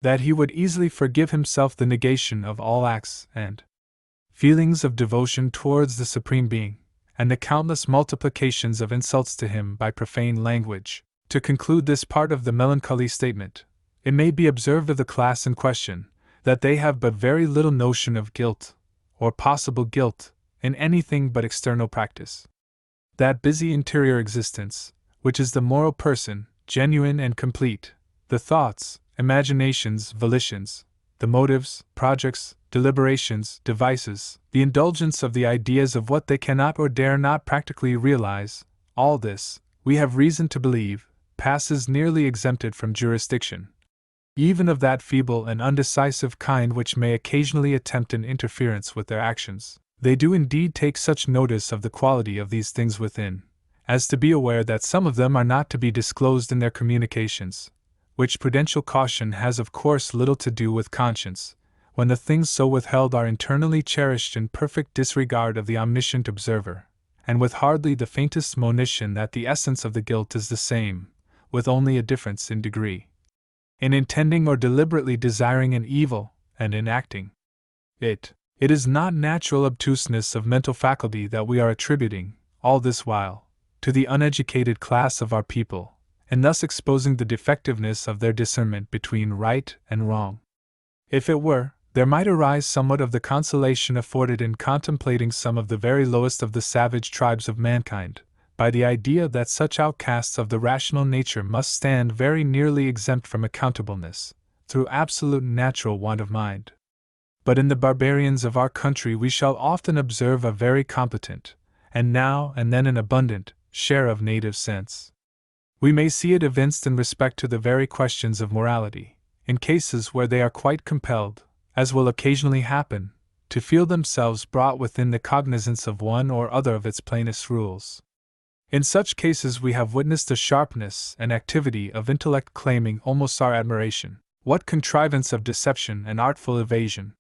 That he would easily forgive himself the negation of all acts and feelings of devotion towards the Supreme Being, and the countless multiplications of insults to him by profane language. To conclude this part of the melancholy statement, it may be observed of the class in question, that they have but very little notion of guilt, or possible guilt, in anything but external practice. That busy interior existence, which is the moral person, genuine and complete, the thoughts, imaginations, volitions, the motives, projects, deliberations, devices, the indulgence of the ideas of what they cannot or dare not practically realize, all this, we have reason to believe, passes nearly exempted from jurisdiction, even of that feeble and undecisive kind which may occasionally attempt an interference with their actions. They do indeed take such notice of the quality of these things within, as to be aware that some of them are not to be disclosed in their communications, which prudential caution has of course little to do with conscience, when the things so withheld are internally cherished in perfect disregard of the omniscient observer, and with hardly the faintest monition that the essence of the guilt is the same, with only a difference in degree. In intending or deliberately desiring an evil, and in acting it. It is not natural obtuseness of mental faculty that we are attributing, all this while, to the uneducated class of our people, and thus exposing the defectiveness of their discernment between right and wrong. If it were, there might arise somewhat of the consolation afforded in contemplating some of the very lowest of the savage tribes of mankind, by the idea that such outcasts of the rational nature must stand very nearly exempt from accountableness, through absolute natural want of mind. But in the barbarians of our country we shall often observe a very competent, and now and then an abundant, share of native sense. We may see it evinced in respect to the very questions of morality, in cases where they are quite compelled, as will occasionally happen, to feel themselves brought within the cognizance of one or other of its plainest rules. In such cases we have witnessed a sharpness and activity of intellect claiming almost our admiration. What contrivance of deception and artful evasion!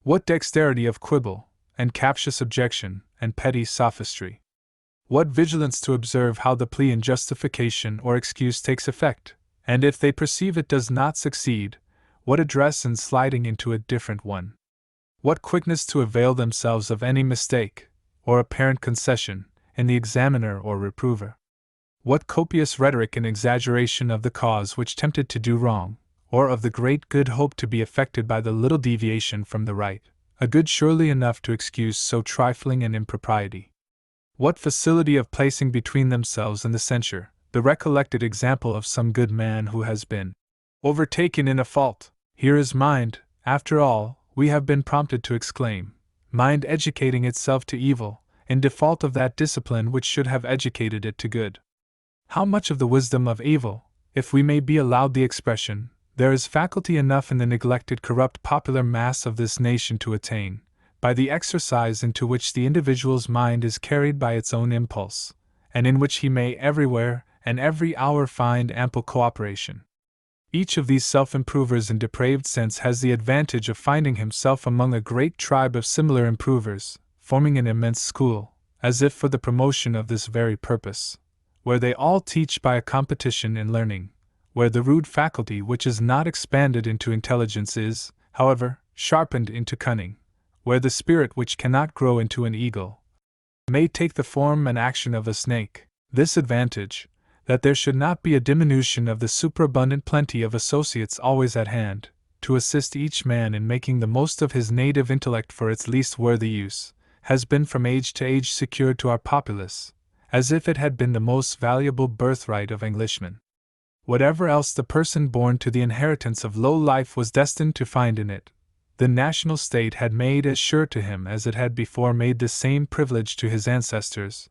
What dexterity of quibble, and captious objection, and petty sophistry! What vigilance to observe how the plea in justification or excuse takes effect, and if they perceive it does not succeed, what address in sliding into a different one! What quickness to avail themselves of any mistake, or apparent concession, in the examiner or reprover! What copious rhetoric and exaggeration of the cause which tempted to do wrong, or of the great good hoped to be effected by the little deviation from the right, a good surely enough to excuse so trifling an impropriety. What facility of placing between themselves and the censure, the recollected example of some good man who has been overtaken in a fault! Here is mind, after all, we have been prompted to exclaim, mind educating itself to evil, in default of that discipline which should have educated it to good. How much of the wisdom of evil, if we may be allowed the expression, there is faculty enough in the neglected corrupt popular mass of this nation to attain, by the exercise into which the individual's mind is carried by its own impulse, and in which he may everywhere and every hour find ample cooperation. Each of these self-improvers in depraved sense has the advantage of finding himself among a great tribe of similar improvers, forming an immense school, as if for the promotion of this very purpose, where they all teach by a competition in learning, where the rude faculty which is not expanded into intelligence is, however, sharpened into cunning, where the spirit which cannot grow into an eagle may take the form and action of a snake. This advantage, that there should not be a diminution of the superabundant plenty of associates always at hand, to assist each man in making the most of his native intellect for its least worthy use, has been from age to age secured to our populace, as if it had been the most valuable birthright of Englishmen. Whatever else the person born to the inheritance of low life was destined to find in it, the national state had made as sure to him as it had before made the same privilege to his ancestors,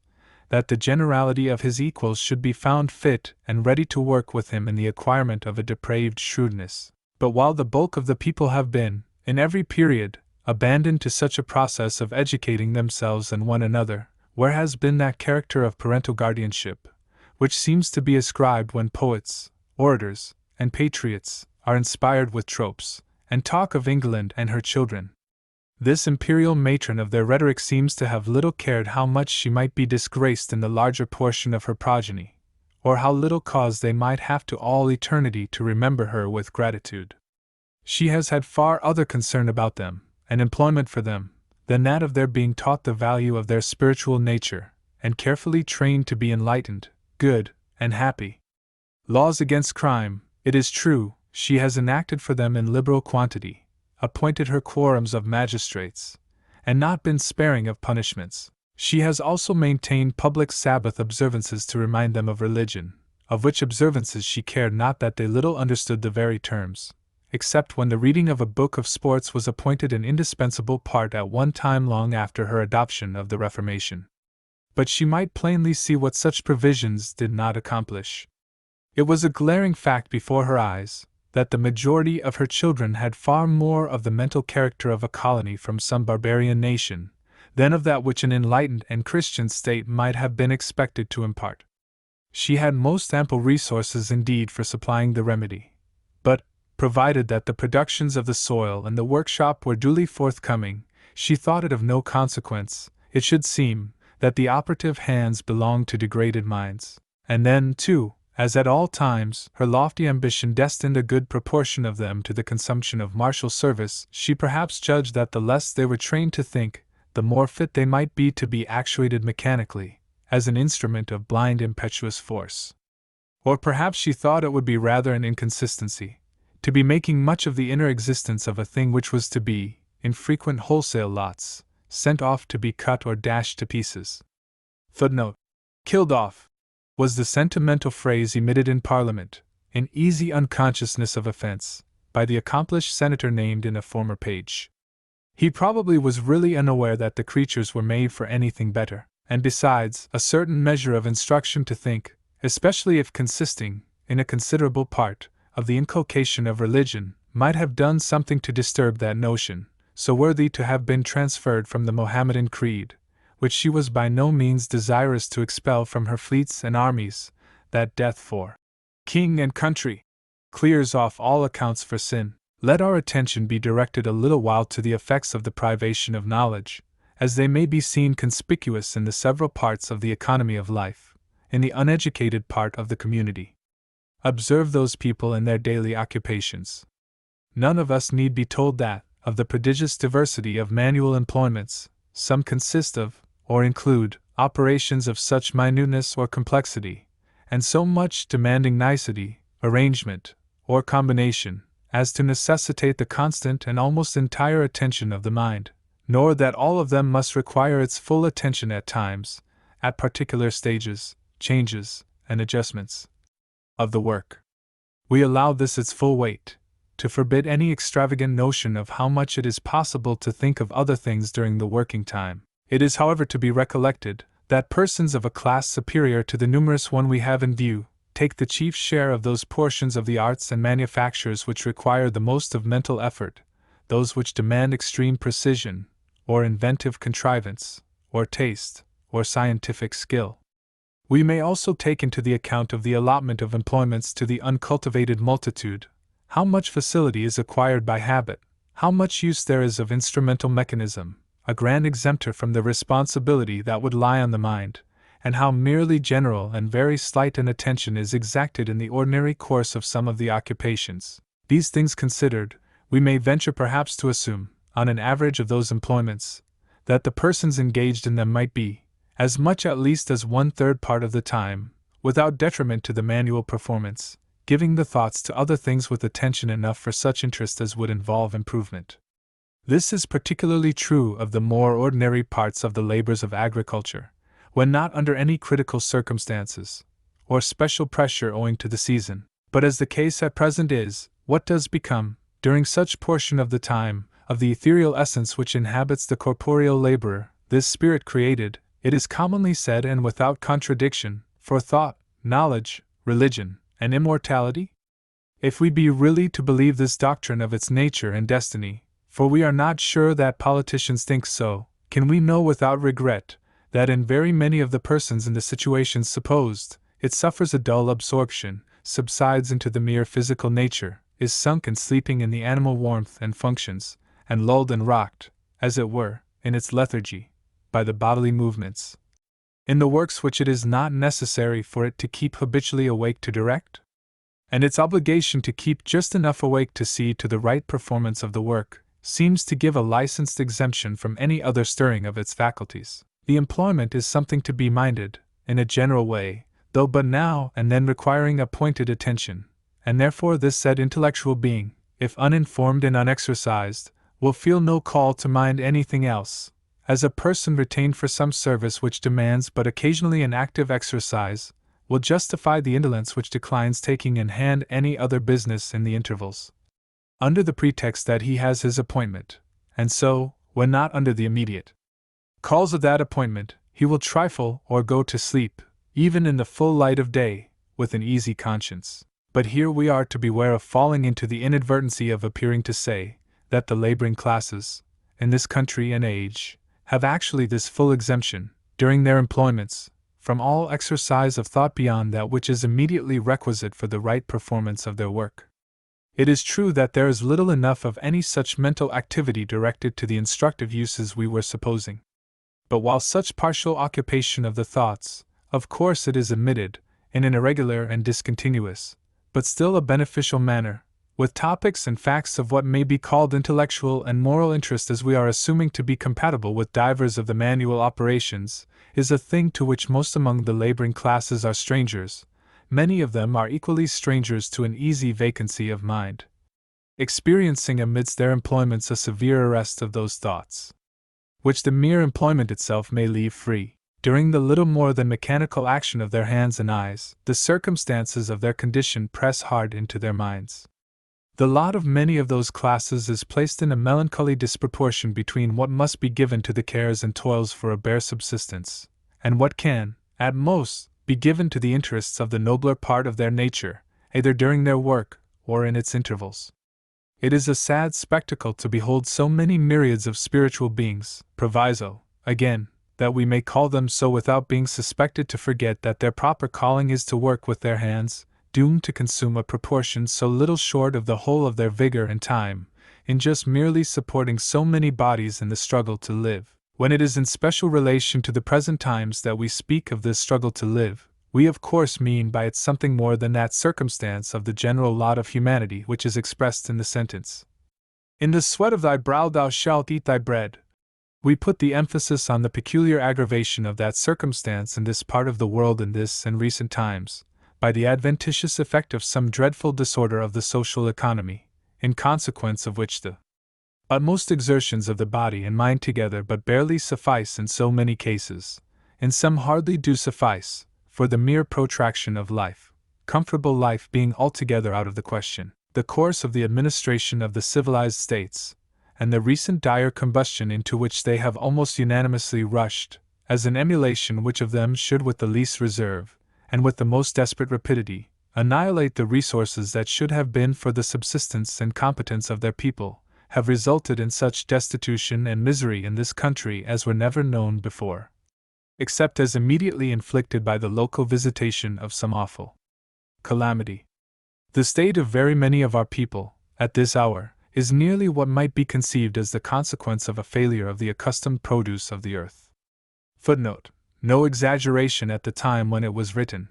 that the generality of his equals should be found fit and ready to work with him in the acquirement of a depraved shrewdness. But while the bulk of the people have been, in every period, abandoned to such a process of educating themselves and one another, where has been that character of parental guardianship, which seems to be ascribed when poets, orators, and patriots are inspired with tropes, and talk of England and her children. This imperial matron of their rhetoric seems to have little cared how much she might be disgraced in the larger portion of her progeny, or how little cause they might have to all eternity to remember her with gratitude. She has had far other concern about them, and employment for them, than that of their being taught the value of their spiritual nature, and carefully trained to be enlightened, good, and happy. Laws against crime, it is true, she has enacted for them in liberal quantity, appointed her quorums of magistrates, and not been sparing of punishments. She has also maintained public Sabbath observances to remind them of religion, of which observances she cared not that they little understood the very terms, except when the reading of a book of sports was appointed an indispensable part at one time long after her adoption of the Reformation. But she might plainly see what such provisions did not accomplish. It was a glaring fact before her eyes, that the majority of her children had far more of the mental character of a colony from some barbarian nation, than of that which an enlightened and Christian state might have been expected to impart. She had most ample resources indeed for supplying the remedy, but, provided that the productions of the soil and the workshop were duly forthcoming, she thought it of no consequence, it should seem, that the operative hands belonged to degraded minds, and then, too, as at all times, her lofty ambition destined a good proportion of them to the consumption of martial service, she perhaps judged that the less they were trained to think, the more fit they might be to be actuated mechanically, as an instrument of blind impetuous force. Or perhaps she thought it would be rather an inconsistency, to be making much of the inner existence of a thing which was to be, in frequent wholesale lots, sent off to be cut or dashed to pieces. Footnote: killed off was the sentimental phrase emitted in Parliament, in easy unconsciousness of offense, by the accomplished senator named in a former page. He probably was really unaware that the creatures were made for anything better, and besides, a certain measure of instruction to think, especially if consisting, in a considerable part, of the inculcation of religion, might have done something to disturb that notion, so worthy to have been transferred from the Mohammedan creed, which she was by no means desirous to expel from her fleets and armies, that death for king and country clears off all accounts for sin. Let our attention be directed a little while to the effects of the privation of knowledge, as they may be seen conspicuous in the several parts of the economy of life, in the uneducated part of the community. Observe those people in their daily occupations. None of us need be told that, of the prodigious diversity of manual employments, some consist of, or include, operations of such minuteness or complexity, and so much demanding nicety, arrangement, or combination, as to necessitate the constant and almost entire attention of the mind, nor that all of them must require its full attention at times, at particular stages, changes, and adjustments of the work. We allow this its full weight, to forbid any extravagant notion of how much it is possible to think of other things during the working time. It is, however, to be recollected that persons of a class superior to the numerous one we have in view take the chief share of those portions of the arts and manufactures which require the most of mental effort, those which demand extreme precision, or inventive contrivance, or taste, or scientific skill. We may also take into the account of the allotment of employments to the uncultivated multitude, how much facility is acquired by habit, how much use there is of instrumental mechanism, a grand exempter from the responsibility that would lie on the mind, and how merely general and very slight an attention is exacted in the ordinary course of some of the occupations. These things considered, we may venture perhaps to assume, on an average of those employments, that the persons engaged in them might be, as much at least as 1/3 part of the time, without detriment to the manual performance, giving the thoughts to other things with attention enough for such interest as would involve improvement. This is particularly true of the more ordinary parts of the labors of agriculture, when not under any critical circumstances, or special pressure owing to the season. But as the case at present is, what does become, during such portion of the time, of the ethereal essence which inhabits the corporeal laborer, this spirit created, it is commonly said and without contradiction, for thought, knowledge, religion, and immortality? If we be really to believe this doctrine of its nature and destiny, for we are not sure that politicians think so, can we know without regret that in very many of the persons in the situations supposed, it suffers a dull absorption, subsides into the mere physical nature, is sunk and sleeping in the animal warmth and functions, and lulled and rocked, as it were, in its lethargy, by the bodily movements, in the works which it is not necessary for it to keep habitually awake to direct? And its obligation to keep just enough awake to see to the right performance of the work, seems to give a licensed exemption from any other stirring of its faculties. The employment is something to be minded, in a general way, though but now and then requiring appointed attention, and therefore this said intellectual being, if uninformed and unexercised, will feel no call to mind anything else, as a person retained for some service which demands but occasionally an active exercise, will justify the indolence which declines taking in hand any other business in the intervals, under the pretext that he has his appointment, and so, when not under the immediate calls of that appointment, he will trifle or go to sleep, even in the full light of day, with an easy conscience. But here we are to beware of falling into the inadvertency of appearing to say that the laboring classes, in this country and age, have actually this full exemption, during their employments, from all exercise of thought beyond that which is immediately requisite for the right performance of their work. It is true that there is little enough of any such mental activity directed to the instructive uses we were supposing. But while such partial occupation of the thoughts, of course it is admitted, in an irregular and discontinuous, but still a beneficial manner, with topics and facts of what may be called intellectual and moral interest as we are assuming to be compatible with divers of the manual operations, is a thing to which most among the laboring classes are strangers. Many of them are equally strangers to an easy vacancy of mind, experiencing amidst their employments a severe arrest of those thoughts, which the mere employment itself may leave free. During the little more than mechanical action of their hands and eyes, the circumstances of their condition press hard into their minds. The lot of many of those classes is placed in a melancholy disproportion between what must be given to the cares and toils for a bare subsistence, and what can, at most, be given to the interests of the nobler part of their nature, either during their work or in its intervals. It is a sad spectacle to behold so many myriads of spiritual beings, proviso, again, that we may call them so without being suspected to forget that their proper calling is to work with their hands, doomed to consume a proportion so little short of the whole of their vigor and time, in just merely supporting so many bodies in the struggle to live. When it is in special relation to the present times that we speak of this struggle to live, we of course mean by it something more than that circumstance of the general lot of humanity which is expressed in the sentence, "In the sweat of thy brow thou shalt eat thy bread." We put the emphasis on the peculiar aggravation of that circumstance in this part of the world in this and recent times, by the adventitious effect of some dreadful disorder of the social economy, in consequence of which the utmost exertions of the body and mind together but barely suffice in so many cases, in some hardly do suffice, for the mere protraction of life, comfortable life being altogether out of the question. The course of the administration of the civilized states, and the recent dire combustion into which they have almost unanimously rushed, as an emulation which of them should with the least reserve, and with the most desperate rapidity, annihilate the resources that should have been for the subsistence and competence of their people, have resulted in such destitution and misery in this country as were never known before, except as immediately inflicted by the local visitation of some awful calamity. The state of very many of our people, at this hour, is nearly what might be conceived as the consequence of a failure of the accustomed produce of the earth. Footnote: no exaggeration at the time when it was written.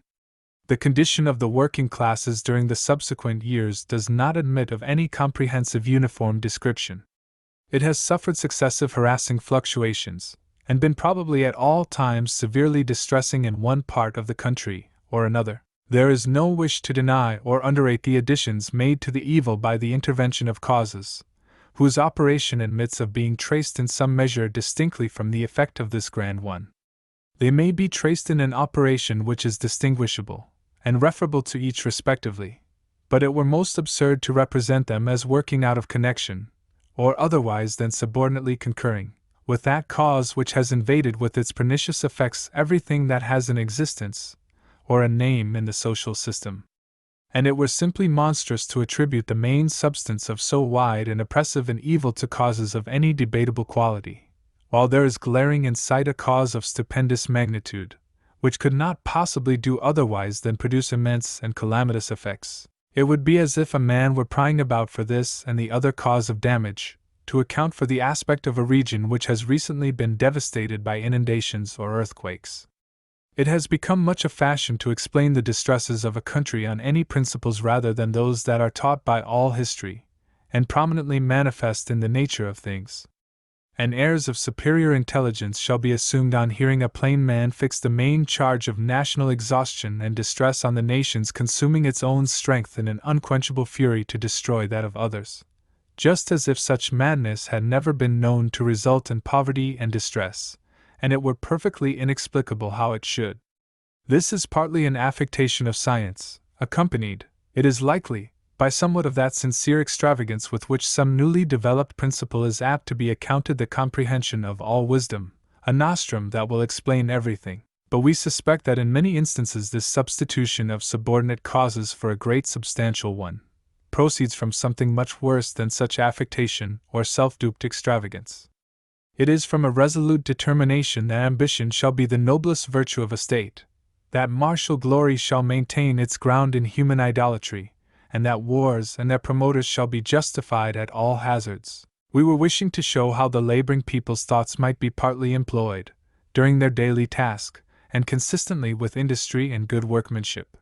The condition of the working classes during the subsequent years does not admit of any comprehensive uniform description. It has suffered successive harassing fluctuations, and been probably at all times severely distressing in one part of the country or another. There is no wish to deny or underrate the additions made to the evil by the intervention of causes, whose operation admits of being traced in some measure distinctly from the effect of this grand one. They may be traced in an operation which is distinguishable, and referable to each respectively, but it were most absurd to represent them as working out of connection, or otherwise than subordinately concurring, with that cause which has invaded with its pernicious effects everything that has an existence, or a name in the social system. And it were simply monstrous to attribute the main substance of so wide and oppressive an evil to causes of any debatable quality, while there is glaring in sight a cause of stupendous magnitude, which could not possibly do otherwise than produce immense and calamitous effects. It would be as if a man were prying about for this and the other cause of damage, to account for the aspect of a region which has recently been devastated by inundations or earthquakes. It has become much a fashion to explain the distresses of a country on any principles rather than those that are taught by all history, and prominently manifest in the nature of things. And airs of superior intelligence shall be assumed on hearing a plain man fix the main charge of national exhaustion and distress on the nation's consuming its own strength in an unquenchable fury to destroy that of others, just as if such madness had never been known to result in poverty and distress, and it were perfectly inexplicable how it should. This is partly an affectation of science, accompanied, it is likely, by somewhat of that sincere extravagance with which some newly developed principle is apt to be accounted the comprehension of all wisdom, a nostrum that will explain everything. But we suspect that in many instances this substitution of subordinate causes for a great substantial one proceeds from something much worse than such affectation or self-duped extravagance. It is from a resolute determination that ambition shall be the noblest virtue of a state, that martial glory shall maintain its ground in human idolatry, and that wars and their promoters shall be justified at all hazards. We were wishing to show how the laboring people's thoughts might be partly employed, during their daily task, and consistently with industry and good workmanship.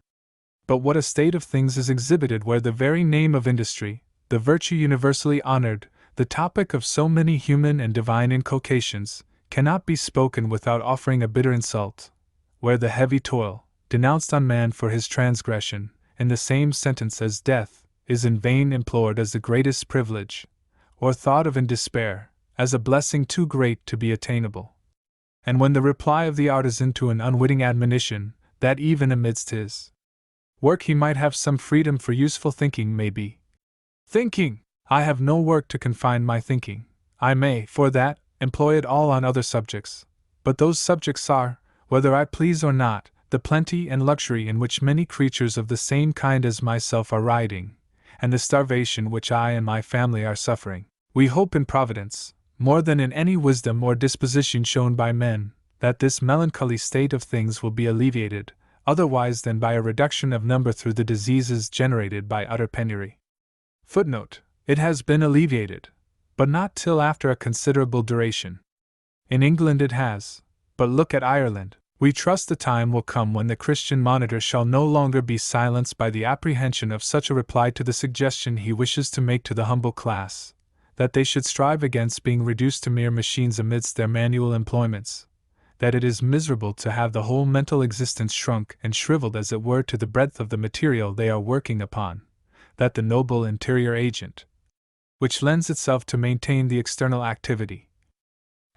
But what a state of things is exhibited where the very name of industry, the virtue universally honored, the topic of so many human and divine inculcations, cannot be spoken without offering a bitter insult, where the heavy toil, denounced on man for his transgression, in the same sentence as death, is in vain implored as the greatest privilege, or thought of in despair, as a blessing too great to be attainable. And when the reply of the artisan to an unwitting admonition, that even amidst his work he might have some freedom for useful thinking may be, "Thinking! I have no work to confine my thinking. I may, for that, employ it all on other subjects, but those subjects are, whether I please or not, the plenty and luxury in which many creatures of the same kind as myself are riding, and the starvation which I and my family are suffering. We hope in Providence, more than in any wisdom or disposition shown by men, that this melancholy state of things will be alleviated, otherwise than by a reduction of number through the diseases generated by utter penury." Footnote: it has been alleviated, but not till after a considerable duration. In England it has, but look at Ireland. We trust the time will come when the Christian monitor shall no longer be silenced by the apprehension of such a reply to the suggestion he wishes to make to the humble class, that they should strive against being reduced to mere machines amidst their manual employments, that it is miserable to have the whole mental existence shrunk and shriveled as it were to the breadth of the material they are working upon, that the noble interior agent, which lends itself to maintain the external activity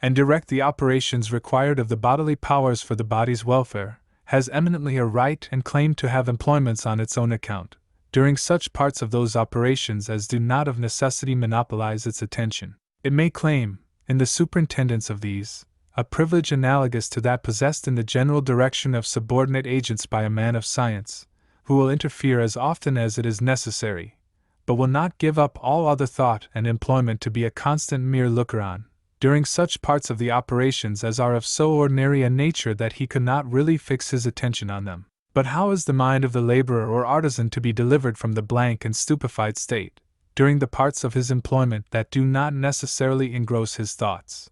and direct the operations required of the bodily powers for the body's welfare, has eminently a right and claim to have employments on its own account, during such parts of those operations as do not of necessity monopolize its attention. It may claim, in the superintendence of these, a privilege analogous to that possessed in the general direction of subordinate agents by a man of science, who will interfere as often as it is necessary, but will not give up all other thought and employment to be a constant mere looker-on, during such parts of the operations as are of so ordinary a nature that he could not really fix his attention on them. But how is the mind of the laborer or artisan to be delivered from the blank and stupefied state, during the parts of his employment that do not necessarily engross his thoughts?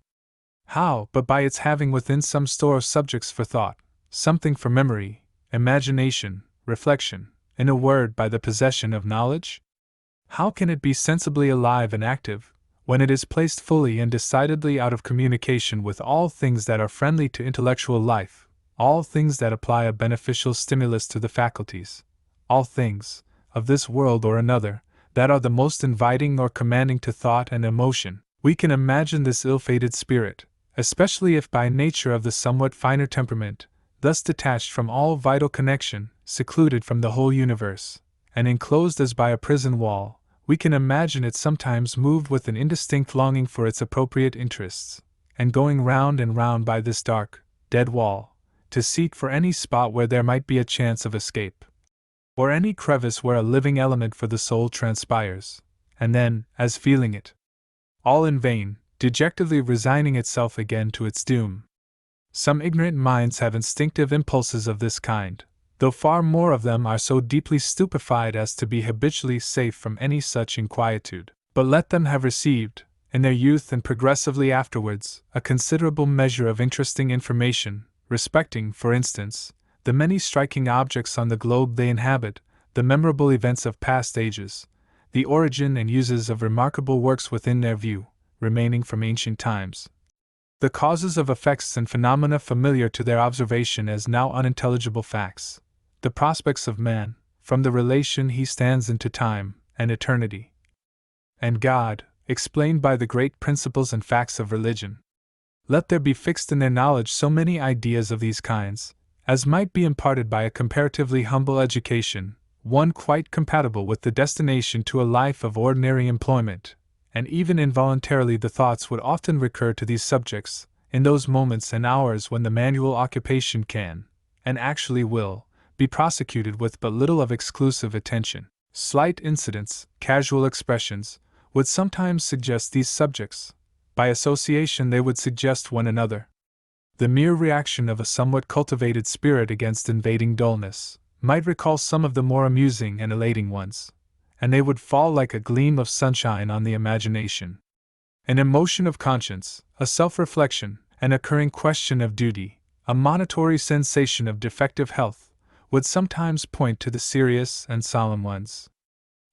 How, but by its having within some store of subjects for thought, something for memory, imagination, reflection, in a word, by the possession of knowledge? How can it be sensibly alive and active, when it is placed fully and decidedly out of communication with all things that are friendly to intellectual life, all things that apply a beneficial stimulus to the faculties, all things, of this world or another, that are the most inviting or commanding to thought and emotion? We can imagine this ill-fated spirit, especially if by nature of the somewhat finer temperament, thus detached from all vital connection, secluded from the whole universe, and enclosed as by a prison wall. We can imagine it sometimes moved with an indistinct longing for its appropriate interests, and going round and round by this dark, dead wall, to seek for any spot where there might be a chance of escape, or any crevice where a living element for the soul transpires, and then, as feeling it, all in vain, dejectedly resigning itself again to its doom. Some ignorant minds have instinctive impulses of this kind, though far more of them are so deeply stupefied as to be habitually safe from any such inquietude. But let them have received, in their youth and progressively afterwards, a considerable measure of interesting information, respecting, for instance, the many striking objects on the globe they inhabit, the memorable events of past ages, the origin and uses of remarkable works within their view, remaining from ancient times, the causes of effects and phenomena familiar to their observation as now unintelligible facts, the prospects of man, from the relation he stands into time and eternity, and God, explained by the great principles and facts of religion. Let there be fixed in their knowledge so many ideas of these kinds, as might be imparted by a comparatively humble education, one quite compatible with the destination to a life of ordinary employment, and even involuntarily the thoughts would often recur to these subjects, in those moments and hours when the manual occupation can, and actually will, be prosecuted with but little of exclusive attention. Slight incidents, casual expressions, would sometimes suggest these subjects. By association they would suggest one another. The mere reaction of a somewhat cultivated spirit against invading dullness might recall some of the more amusing and elating ones, and they would fall like a gleam of sunshine on the imagination. An emotion of conscience, a self-reflection, an occurring question of duty, a monitory sensation of defective health, would sometimes point to the serious and solemn ones.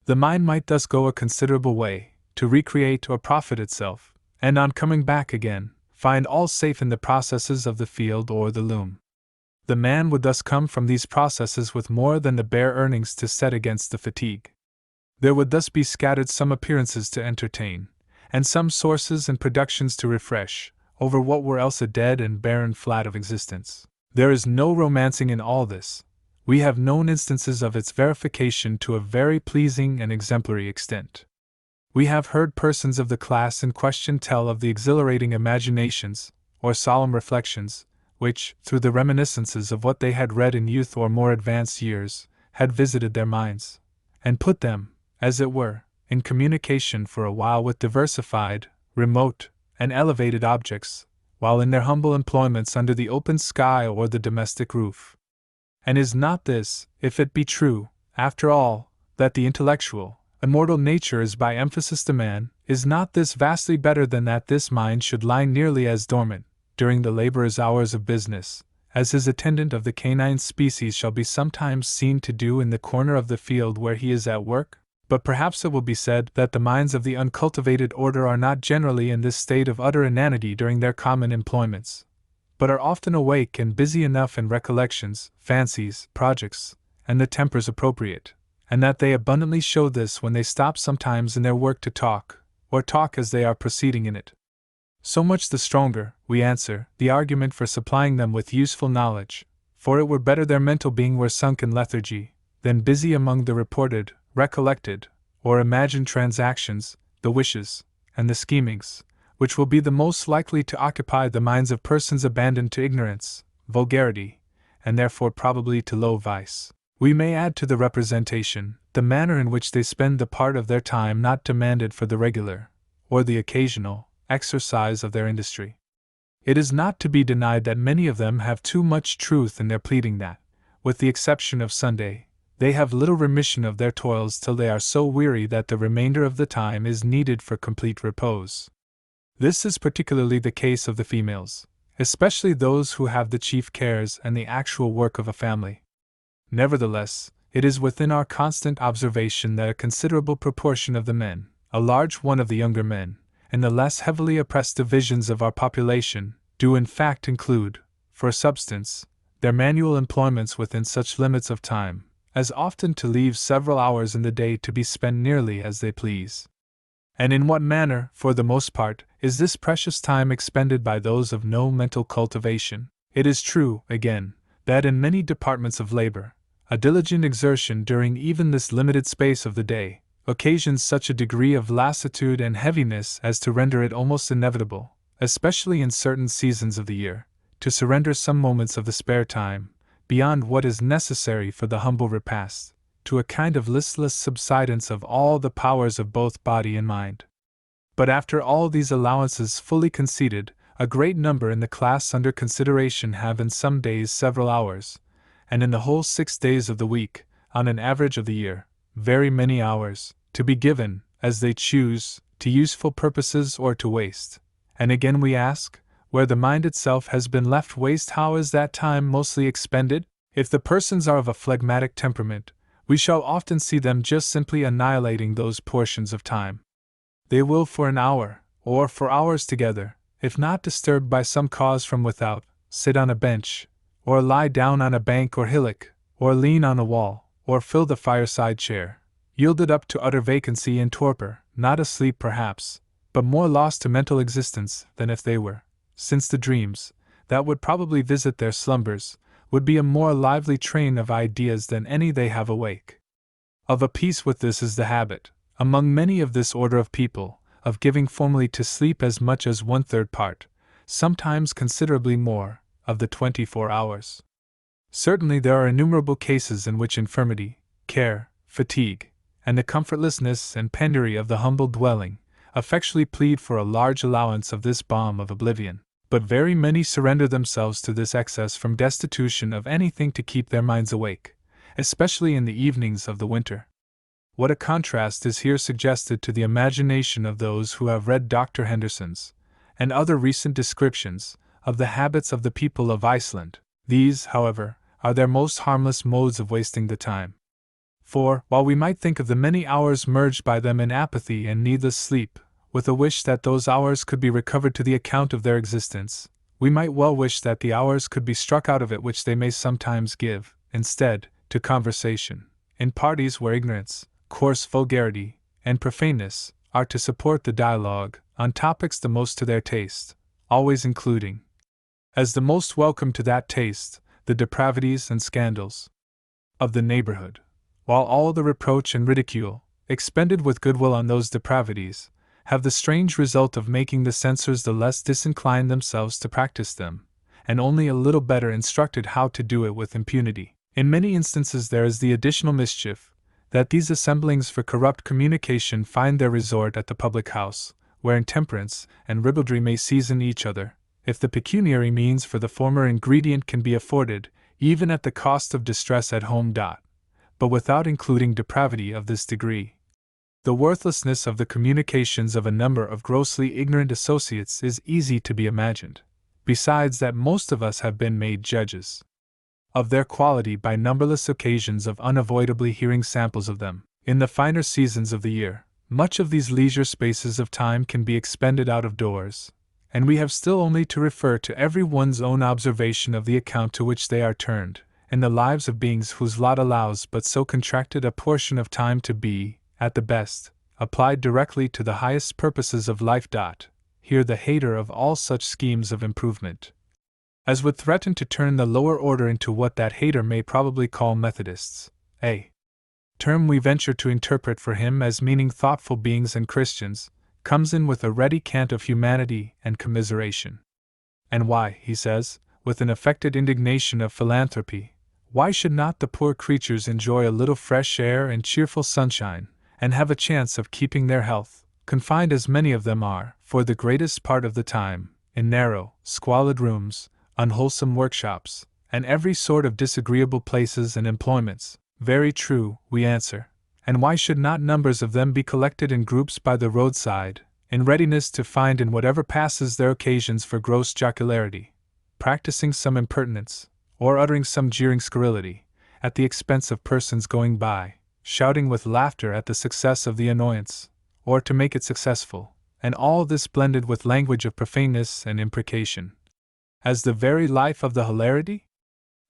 The mind might thus go a considerable way, to recreate or profit itself, and on coming back again, find all safe in the processes of the field or the loom. The man would thus come from these processes with more than the bare earnings to set against the fatigue. There would thus be scattered some appearances to entertain, and some sources and productions to refresh, over what were else a dead and barren flat of existence. There is no romancing in all this. We have known instances of its verification to a very pleasing and exemplary extent. We have heard persons of the class in question tell of the exhilarating imaginations, or solemn reflections, which, through the reminiscences of what they had read in youth or more advanced years, had visited their minds, and put them, as it were, in communication for a while with diversified, remote, and elevated objects, while in their humble employments under the open sky or the domestic roof. And is not this, if it be true, after all, that the intellectual, immortal nature is by emphasis to man, is not this vastly better than that this mind should lie nearly as dormant, during the laborer's hours of business, as his attendant of the canine species shall be sometimes seen to do in the corner of the field where he is at work? But perhaps it will be said that the minds of the uncultivated order are not generally in this state of utter inanity during their common employments, but are often awake and busy enough in recollections, fancies, projects, and the tempers appropriate, and that they abundantly show this when they stop sometimes in their work to talk, or talk as they are proceeding in it. So much the stronger, we answer, the argument for supplying them with useful knowledge, for it were better their mental being were sunk in lethargy, than busy among the reported, recollected, or imagined transactions, the wishes, and the schemings, which will be the most likely to occupy the minds of persons abandoned to ignorance, vulgarity, and therefore probably to low vice. We may add to the representation the manner in which they spend the part of their time not demanded for the regular, or the occasional, exercise of their industry. It is not to be denied that many of them have too much truth in their pleading that, with the exception of Sunday, they have little remission of their toils till they are so weary that the remainder of the time is needed for complete repose. This is particularly the case of the females, especially those who have the chief cares and the actual work of a family. Nevertheless, it is within our constant observation that a considerable proportion of the men, a large one of the younger men, and the less heavily oppressed divisions of our population, do in fact include, for substance, their manual employments within such limits of time, as often to leave several hours in the day to be spent nearly as they please. And in what manner, for the most part, is this precious time expended by those of no mental cultivation? It is true, again, that in many departments of labor, a diligent exertion during even this limited space of the day occasions such a degree of lassitude and heaviness as to render it almost inevitable, especially in certain seasons of the year, to surrender some moments of the spare time, beyond what is necessary for the humble repast, to a kind of listless subsidence of all the powers of both body and mind. But after all these allowances fully conceded, a great number in the class under consideration have in some days several hours, and in the whole 6 days of the week, on an average of the year, very many hours, to be given, as they choose, to useful purposes or to waste. And again we ask, where the mind itself has been left waste, how is that time mostly expended? If the persons are of a phlegmatic temperament, we shall often see them just simply annihilating those portions of time. They will for an hour, or for hours together, if not disturbed by some cause from without, sit on a bench, or lie down on a bank or hillock, or lean on a wall, or fill the fireside chair, yielded up to utter vacancy and torpor, not asleep perhaps, but more lost to mental existence than if they were, since the dreams, that would probably visit their slumbers, would be a more lively train of ideas than any they have awake. Of a piece with this is the habit, among many of this order of people, of giving formerly to sleep as much as 1/3 part, sometimes considerably more, of the 24 hours. Certainly there are innumerable cases in which infirmity, care, fatigue, and the comfortlessness and penury of the humble dwelling effectually plead for a large allowance of this balm of oblivion, but very many surrender themselves to this excess from destitution of anything to keep their minds awake, especially in the evenings of the winter. What a contrast is here suggested to the imagination of those who have read Dr. Henderson's and other recent descriptions of the habits of the people of Iceland. These, however, are their most harmless modes of wasting the time. For, while we might think of the many hours merged by them in apathy and needless sleep, with a wish that those hours could be recovered to the account of their existence, we might well wish that the hours could be struck out of it which they may sometimes give, instead, to conversation, in parties where ignorance, coarse vulgarity, and profaneness are to support the dialogue, on topics the most to their taste, always including, as the most welcome to that taste, the depravities and scandals of the neighborhood, while all the reproach and ridicule, expended with goodwill on those depravities, have the strange result of making the censors the less disinclined themselves to practice them, and only a little better instructed how to do it with impunity. In many instances there is the additional mischief, that these assemblings for corrupt communication find their resort at the public house, where intemperance and ribaldry may season each other, if the pecuniary means for the former ingredient can be afforded, even at the cost of distress at home. But without including depravity of this degree, the worthlessness of the communications of a number of grossly ignorant associates is easy to be imagined, besides that most of us have been made judges of their quality by numberless occasions of unavoidably hearing samples of them. In the finer seasons of the year, much of these leisure spaces of time can be expended out of doors, and we have still only to refer to every one's own observation of the account to which they are turned, in the lives of beings whose lot allows but so contracted a portion of time to be, at the best, applied directly to the highest purposes of life. Here the hater of all such schemes of improvement as would threaten to turn the lower order into what that hater may probably call Methodists, a term we venture to interpret for him as meaning thoughtful beings and Christians, comes in with a ready cant of humanity and commiseration. And why, he says, with an affected indignation of philanthropy, why should not the poor creatures enjoy a little fresh air and cheerful sunshine, and have a chance of keeping their health, confined as many of them are, for the greatest part of the time, in narrow, squalid rooms, unwholesome workshops, and every sort of disagreeable places and employments? Very true, we answer. And why should not numbers of them be collected in groups by the roadside, in readiness to find in whatever passes their occasions for gross jocularity, practicing some impertinence, or uttering some jeering scurrility, at the expense of persons going by, shouting with laughter at the success of the annoyance, or to make it successful, and all this blended with language of profaneness and imprecation, as the very life of the hilarity?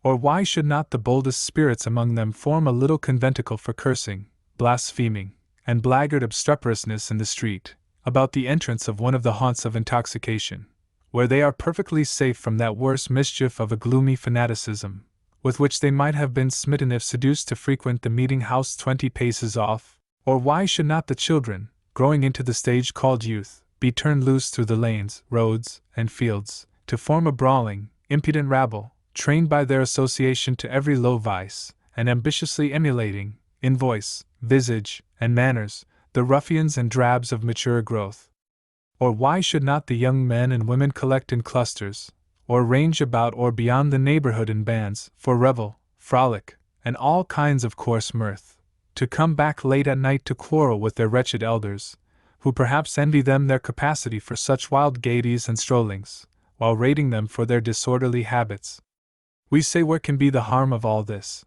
Or why should not the boldest spirits among them form a little conventicle for cursing, blaspheming, and blackguard obstreperousness in the street, about the entrance of one of the haunts of intoxication, where they are perfectly safe from that worse mischief of a gloomy fanaticism, with which they might have been smitten if seduced to frequent the meeting house 20 paces off? Or why should not the children, growing into the stage called youth, be turned loose through the lanes, roads, and fields, to form a brawling, impudent rabble, trained by their association to every low vice, and ambitiously emulating, in voice, visage, and manners, the ruffians and drabs of mature growth? Or why should not the young men and women collect in clusters, or range about or beyond the neighborhood in bands, for revel, frolic, and all kinds of coarse mirth, to come back late at night to quarrel with their wretched elders, who perhaps envy them their capacity for such wild gaieties and strollings, while rating them for their disorderly habits? We say, where can be the harm of all this?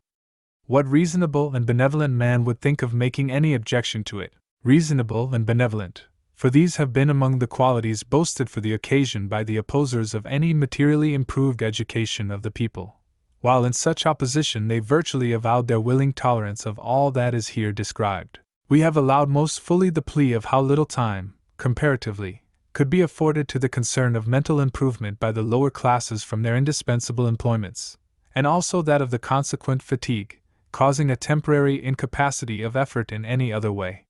What reasonable and benevolent man would think of making any objection to it? Reasonable and benevolent, for these have been among the qualities boasted for the occasion by the opposers of any materially improved education of the people, while in such opposition they virtually avowed their willing tolerance of all that is here described. We have allowed most fully the plea of how little time, comparatively, could be afforded to the concern of mental improvement by the lower classes from their indispensable employments, and also that of the consequent fatigue, causing a temporary incapacity of effort in any other way.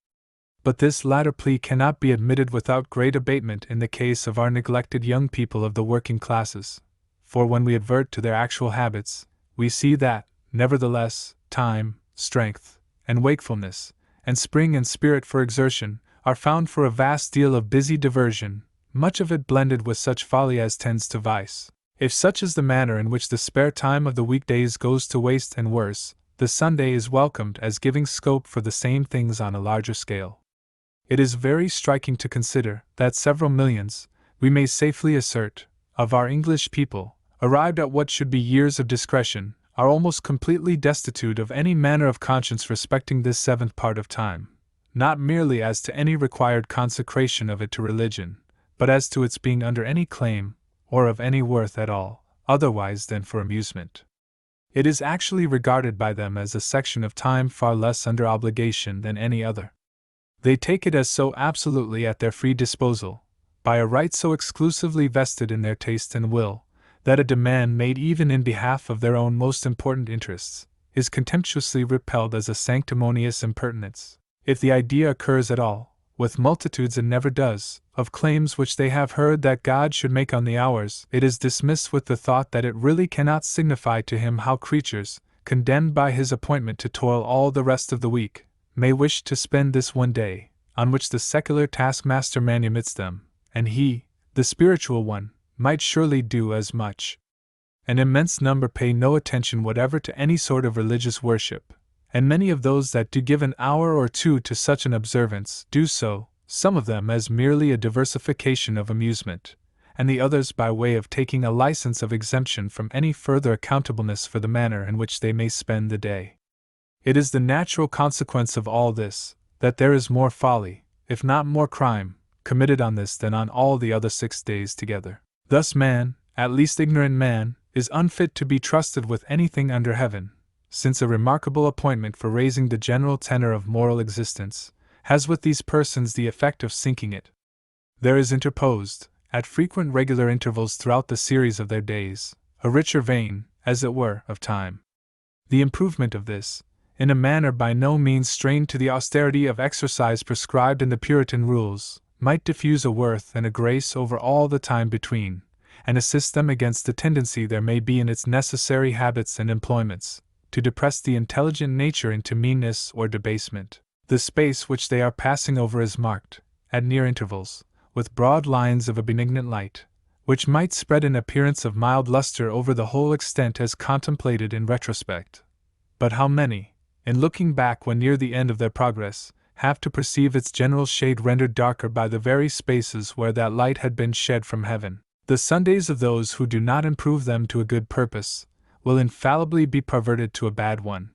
But this latter plea cannot be admitted without great abatement in the case of our neglected young people of the working classes, for when we advert to their actual habits, we see that, nevertheless, time, strength, and wakefulness, and spring and spirit for exertion, are found for a vast deal of busy diversion, much of it blended with such folly as tends to vice. If such is the manner in which the spare time of the weekdays goes to waste, and worse, the Sunday is welcomed as giving scope for the same things on a larger scale. It is very striking to consider that several millions, we may safely assert, of our English people, arrived at what should be years of discretion, are almost completely destitute of any manner of conscience respecting this seventh part of time, not merely as to any required consecration of it to religion, but as to its being under any claim, or of any worth at all, otherwise than for amusement. It is actually regarded by them as a section of time far less under obligation than any other. They take it as so absolutely at their free disposal, by a right so exclusively vested in their taste and will, that a demand made even in behalf of their own most important interests is contemptuously repelled as a sanctimonious impertinence. If the idea occurs at all, with multitudes it never does, of claims which they have heard that God should make on the hours, it is dismissed with the thought that it really cannot signify to him how creatures, condemned by his appointment to toil all the rest of the week, may wish to spend this one day, on which the secular taskmaster manumits them, and he, the spiritual one, might surely do as much. An immense number pay no attention whatever to any sort of religious worship, and many of those that do give an hour or two to such an observance do so, some of them as merely a diversification of amusement, and the others by way of taking a license of exemption from any further accountableness for the manner in which they may spend the day. It is the natural consequence of all this, that there is more folly, if not more crime, committed on this than on all the other 6 days together. Thus man, at least ignorant man, is unfit to be trusted with anything under heaven, since a remarkable appointment for raising the general tenor of moral existence, has with these persons the effect of sinking it. There is interposed, at frequent regular intervals throughout the series of their days, a richer vein, as it were, of time. The improvement of this, in a manner by no means strained to the austerity of exercise prescribed in the Puritan rules, might diffuse a worth and a grace over all the time between, and assist them against the tendency there may be in its necessary habits and employments, to depress the intelligent nature into meanness or debasement. The space which they are passing over is marked, at near intervals, with broad lines of a benignant light, which might spread an appearance of mild luster over the whole extent as contemplated in retrospect. But how many, in looking back when near the end of their progress, have to perceive its general shade rendered darker by the very spaces where that light had been shed from heaven? The Sundays of those who do not improve them to a good purpose will infallibly be perverted to a bad one.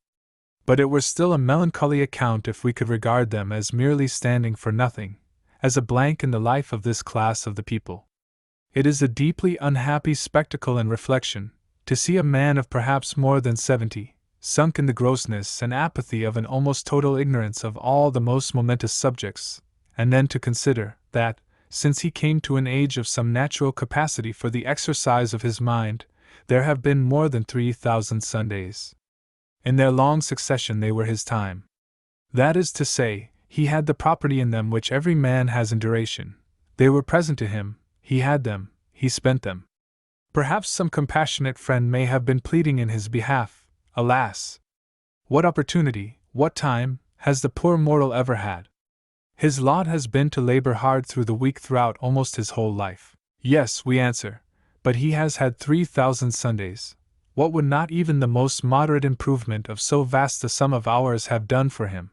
But it were still a melancholy account if we could regard them as merely standing for nothing, as a blank in the life of this class of the people. It is a deeply unhappy spectacle and reflection, to see a man of perhaps more than 70, sunk in the grossness and apathy of an almost total ignorance of all the most momentous subjects, and then to consider that, since he came to an age of some natural capacity for the exercise of his mind, there have been more than 3,000 Sundays. In their long succession they were his time. That is to say, he had the property in them which every man has in duration. They were present to him, he had them, he spent them. Perhaps some compassionate friend may have been pleading in his behalf. Alas! What opportunity, what time, has the poor mortal ever had? His lot has been to labor hard through the week throughout almost his whole life. Yes, we answer, but he has had 3,000 Sundays. What would not even the most moderate improvement of so vast a sum of hours have done for him?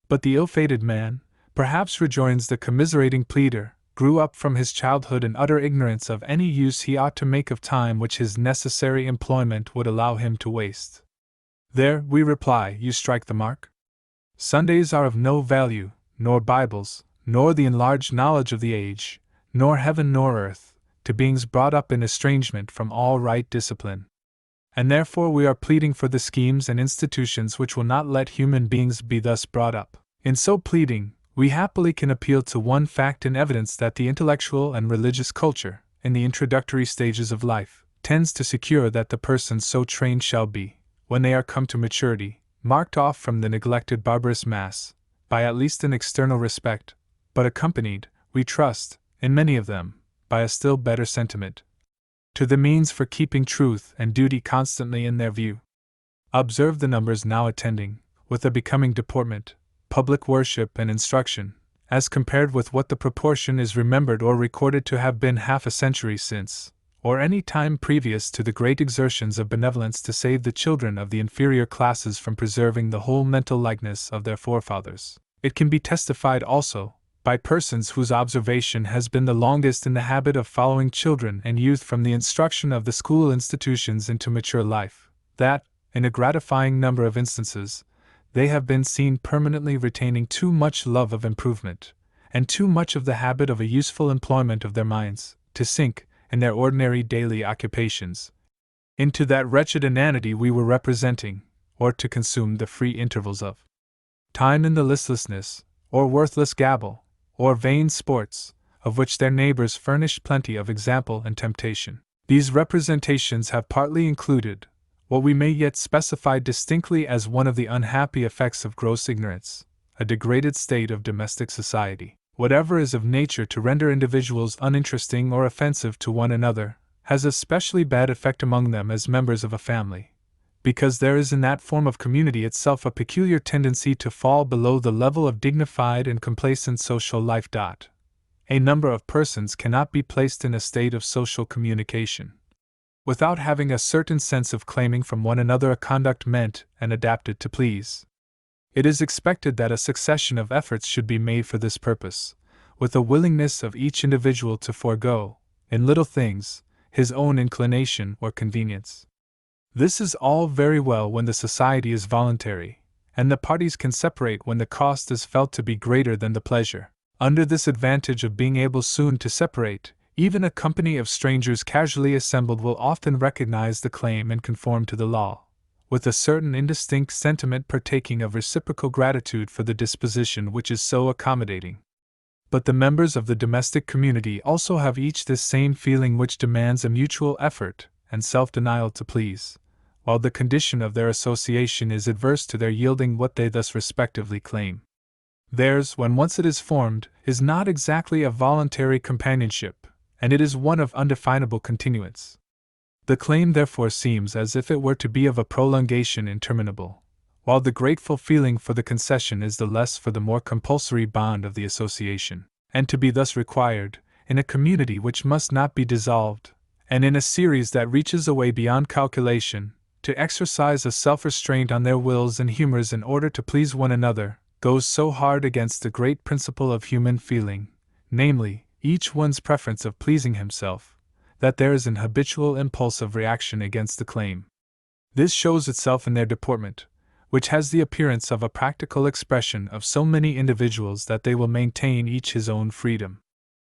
But the ill-fated man, perhaps rejoins the commiserating pleader, grew up from his childhood in utter ignorance of any use he ought to make of time which his necessary employment would allow him to waste. There, we reply, you strike the mark. Sundays are of no value, nor Bibles, nor the enlarged knowledge of the age, nor heaven nor earth, to beings brought up in estrangement from all right discipline. And therefore we are pleading for the schemes and institutions which will not let human beings be thus brought up. In so pleading, we happily can appeal to one fact in evidence that the intellectual and religious culture, in the introductory stages of life, tends to secure that the persons so trained shall be, when they are come to maturity, marked off from the neglected barbarous mass, by at least an external respect, but accompanied, we trust, in many of them, by a still better sentiment, to the means for keeping truth and duty constantly in their view. Observe the numbers now attending, with a becoming deportment, public worship and instruction, as compared with what the proportion is remembered or recorded to have been half a century since, or any time previous to the great exertions of benevolence to save the children of the inferior classes from preserving the whole mental likeness of their forefathers. It can be testified also, by persons whose observation has been the longest in the habit of following children and youth from the instruction of the school institutions into mature life, that, in a gratifying number of instances, they have been seen permanently retaining too much love of improvement, and too much of the habit of a useful employment of their minds, to sink, in their ordinary daily occupations, into that wretched inanity we were representing, or to consume the free intervals of time in the listlessness, or worthless gabble, or vain sports, of which their neighbors furnished plenty of example and temptation. These representations have partly included what we may yet specify distinctly as one of the unhappy effects of gross ignorance, a degraded state of domestic society. Whatever is of nature to render individuals uninteresting or offensive to one another, has a specially bad effect among them as members of a family, because there is in that form of community itself a peculiar tendency to fall below the level of dignified and complacent social life. A number of persons cannot be placed in a state of social communication without having a certain sense of claiming from one another a conduct meant and adapted to please. It is expected that a succession of efforts should be made for this purpose, with a willingness of each individual to forego, in little things, his own inclination or convenience. This is all very well when the society is voluntary, and the parties can separate when the cost is felt to be greater than the pleasure. Under this advantage of being able soon to separate, even a company of strangers casually assembled will often recognize the claim and conform to the law, with a certain indistinct sentiment partaking of reciprocal gratitude for the disposition which is so accommodating. But the members of the domestic community also have each this same feeling which demands a mutual effort and self-denial to please, while the condition of their association is adverse to their yielding what they thus respectively claim. Theirs, when once it is formed, is not exactly a voluntary companionship, and it is one of undefinable continuance. The claim therefore seems as if it were to be of a prolongation interminable, while the grateful feeling for the concession is the less for the more compulsory bond of the association, and to be thus required, in a community which must not be dissolved, and in a series that reaches away beyond calculation, to exercise a self-restraint on their wills and humors in order to please one another, goes so hard against the great principle of human feeling, namely, each one's preference of pleasing himself, that there is an habitual impulse of reaction against the claim. This shows itself in their deportment, which has the appearance of a practical expression of so many individuals that they will maintain each his own freedom.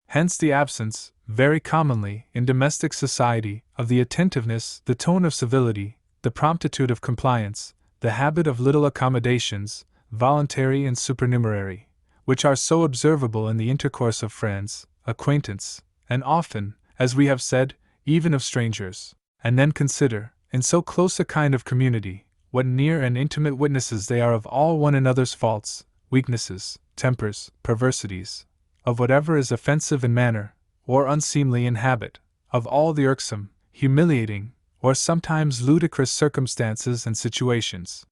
Hence the absence, very commonly, in domestic society, of the attentiveness, the tone of civility, the promptitude of compliance, the habit of little accommodations, voluntary and supernumerary, which are so observable in the intercourse of friends, acquaintance, and often, as we have said, even of strangers. And then consider, in so close a kind of community, what near and intimate witnesses they are of all one another's faults, weaknesses, tempers, perversities, of whatever is offensive in manner, or unseemly in habit, of all the irksome, humiliating, or sometimes ludicrous circumstances and situations.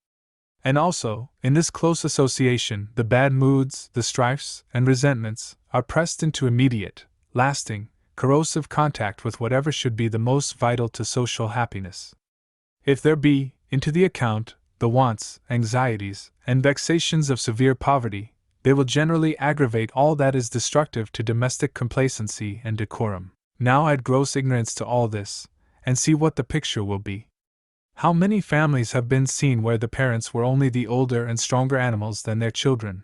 And also, in this close association, the bad moods, the strifes, and resentments, are pressed into immediate, lasting, corrosive contact with whatever should be the most vital to social happiness. If there be, into the account, the wants, anxieties, and vexations of severe poverty, they will generally aggravate all that is destructive to domestic complacency and decorum. Now add gross ignorance to all this, and see what the picture will be. How many families have been seen where the parents were only the older and stronger animals than their children,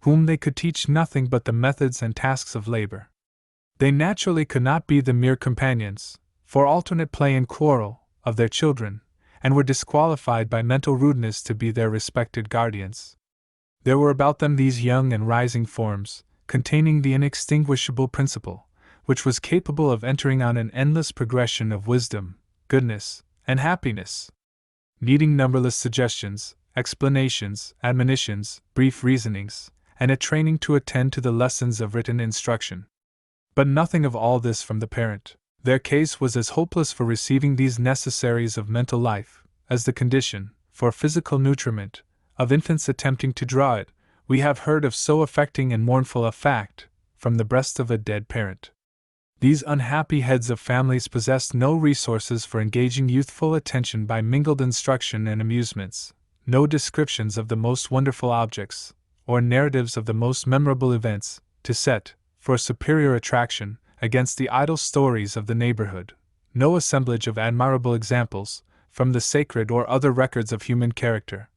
whom they could teach nothing but the methods and tasks of labor. They naturally could not be the mere companions, for alternate play and quarrel, of their children, and were disqualified by mental rudeness to be their respected guardians. There were about them these young and rising forms, containing the inextinguishable principle, which was capable of entering on an endless progression of wisdom, goodness, and happiness, needing numberless suggestions, explanations, admonitions, brief reasonings, and a training to attend to the lessons of written instruction. But nothing of all this from the parent. Their case was as hopeless for receiving these necessaries of mental life, as the condition, for physical nutriment, of infants attempting to draw it, we have heard of so affecting and mournful a fact, from the breast of a dead parent. These unhappy heads of families possessed no resources for engaging youthful attention by mingled instruction and amusements, no descriptions of the most wonderful objects, or narratives of the most memorable events, to set, for superior attraction, against the idle stories of the neighborhood, no assemblage of admirable examples, from the sacred or other records of human character,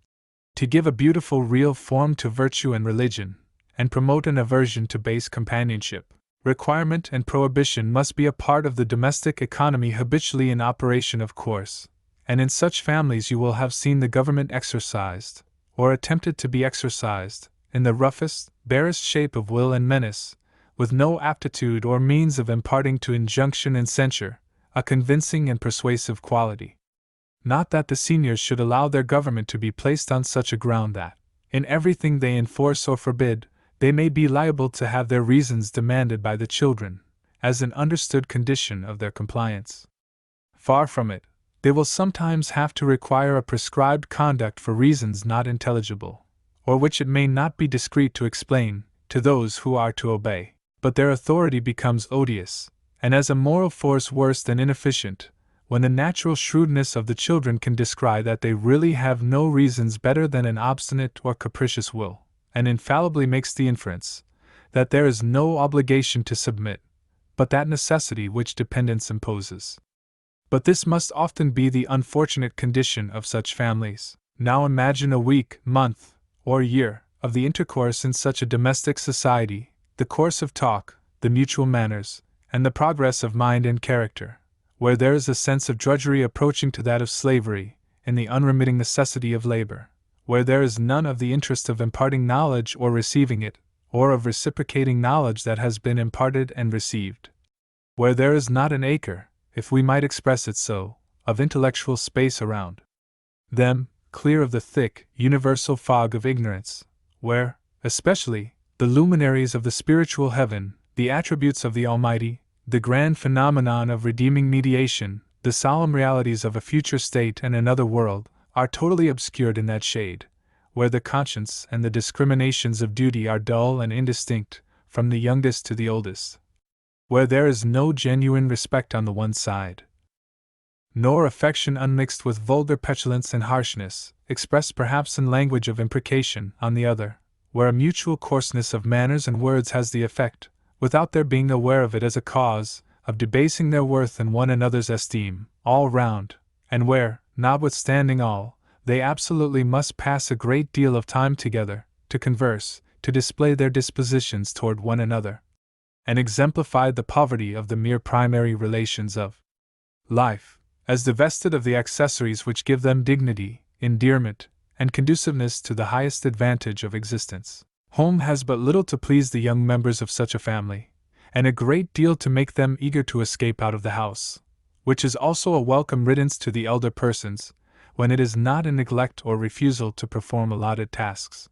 to give a beautiful real form to virtue and religion, and promote an aversion to base companionship. Requirement and prohibition must be a part of the domestic economy habitually in operation, of course, and in such families you will have seen the government exercised, or attempted to be exercised, in the roughest, barest shape of will and menace, with no aptitude or means of imparting to injunction and censure a convincing and persuasive quality. Not that the seniors should allow their government to be placed on such a ground that, in everything they enforce or forbid, they may be liable to have their reasons demanded by the children, as an understood condition of their compliance. Far from it, they will sometimes have to require a prescribed conduct for reasons not intelligible, or which it may not be discreet to explain, to those who are to obey. But their authority becomes odious, and as a moral force worse than inefficient, when the natural shrewdness of the children can descry that they really have no reasons better than an obstinate or capricious will, and infallibly makes the inference that there is no obligation to submit, but that necessity which dependence imposes. But this must often be the unfortunate condition of such families. Now imagine a week, month, or year, of the intercourse in such a domestic society, the course of talk, the mutual manners, and the progress of mind and character, where there is a sense of drudgery approaching to that of slavery, in the unremitting necessity of labor, where there is none of the interest of imparting knowledge or receiving it, or of reciprocating knowledge that has been imparted and received. Where there is not an acre, if we might express it so, of intellectual space around them, clear of the thick, universal fog of ignorance, where, especially, the luminaries of the spiritual heaven, the attributes of the Almighty, the grand phenomenon of redeeming mediation, the solemn realities of a future state and another world, are totally obscured in that shade, where the conscience and the discriminations of duty are dull and indistinct, from the youngest to the oldest. Where there is no genuine respect on the one side, nor affection unmixed with vulgar petulance and harshness, expressed perhaps in language of imprecation, on the other, where a mutual coarseness of manners and words has the effect, without their being aware of it as a cause, of debasing their worth in one another's esteem, all round, and where, notwithstanding all, they absolutely must pass a great deal of time together, to converse, to display their dispositions toward one another, and exemplify the poverty of the mere primary relations of life, as divested of the accessories which give them dignity, endearment, and conduciveness to the highest advantage of existence. Home has but little to please the young members of such a family, and a great deal to make them eager to escape out of the house, which is also a welcome riddance to the elder persons, when it is not in neglect or refusal to perform allotted tasks.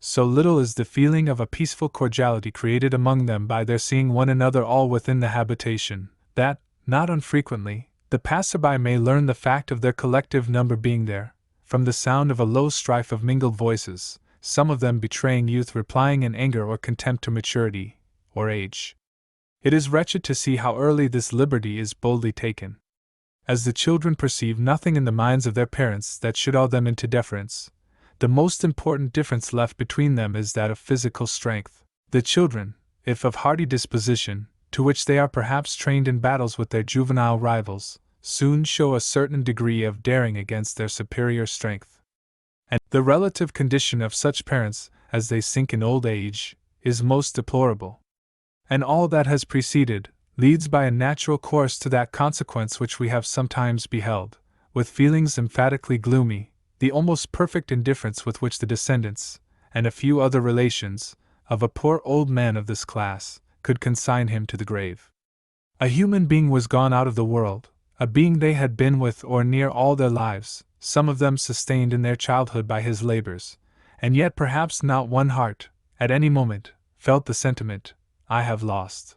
So little is the feeling of a peaceful cordiality created among them by their seeing one another all within the habitation, that, not unfrequently, the passerby may learn the fact of their collective number being there, from the sound of a low strife of mingled voices, some of them betraying youth replying in anger or contempt to maturity, or age. It is wretched to see how early this liberty is boldly taken. As the children perceive nothing in the minds of their parents that should awe them into deference, the most important difference left between them is that of physical strength. The children, if of hardy disposition, to which they are perhaps trained in battles with their juvenile rivals, soon show a certain degree of daring against their superior strength. And the relative condition of such parents, as they sink in old age, is most deplorable. And all that has preceded leads by a natural course to that consequence which we have sometimes beheld, with feelings emphatically gloomy, the almost perfect indifference with which the descendants, and a few other relations, of a poor old man of this class, could consign him to the grave. A human being was gone out of the world, a being they had been with or near all their lives, some of them sustained in their childhood by his labors, and yet perhaps not one heart, at any moment, felt the sentiment, "I have lost."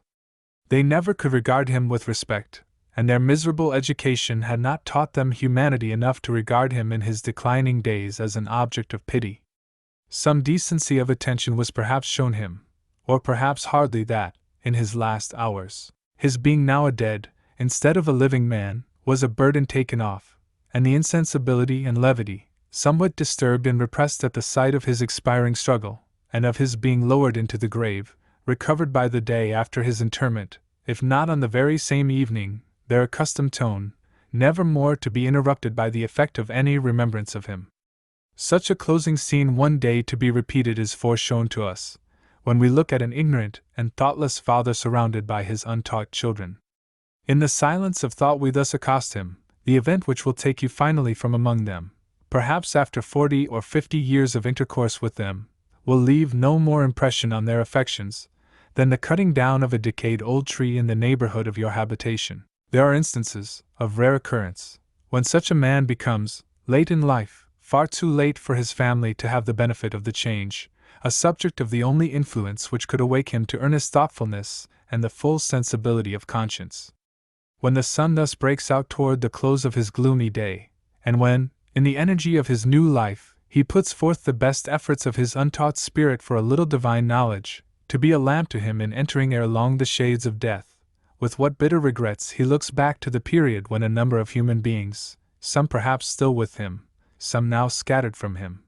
They never could regard him with respect, and their miserable education had not taught them humanity enough to regard him in his declining days as an object of pity. Some decency of attention was perhaps shown him, or perhaps hardly that, in his last hours. His being now a dead, instead of a living man, was a burden taken off, and the insensibility and levity, somewhat disturbed and repressed at the sight of his expiring struggle, and of his being lowered into the grave, recovered by the day after his interment, if not on the very same evening, their accustomed tone, never more to be interrupted by the effect of any remembrance of him. Such a closing scene one day to be repeated is foreshown to us, when we look at an ignorant and thoughtless father surrounded by his untaught children. In the silence of thought we thus accost him, the event which will take you finally from among them, perhaps after 40 or 50 years of intercourse with them, will leave no more impression on their affections than the cutting down of a decayed old tree in the neighborhood of your habitation. There are instances, of rare occurrence, when such a man becomes, late in life, far too late for his family to have the benefit of the change, a subject of the only influence which could awake him to earnest thoughtfulness and the full sensibility of conscience. When the sun thus breaks out toward the close of his gloomy day, and when, in the energy of his new life, he puts forth the best efforts of his untaught spirit for a little divine knowledge, to be a lamp to him in entering ere long the shades of death, with what bitter regrets he looks back to the period when a number of human beings, some perhaps still with him, some now scattered from him,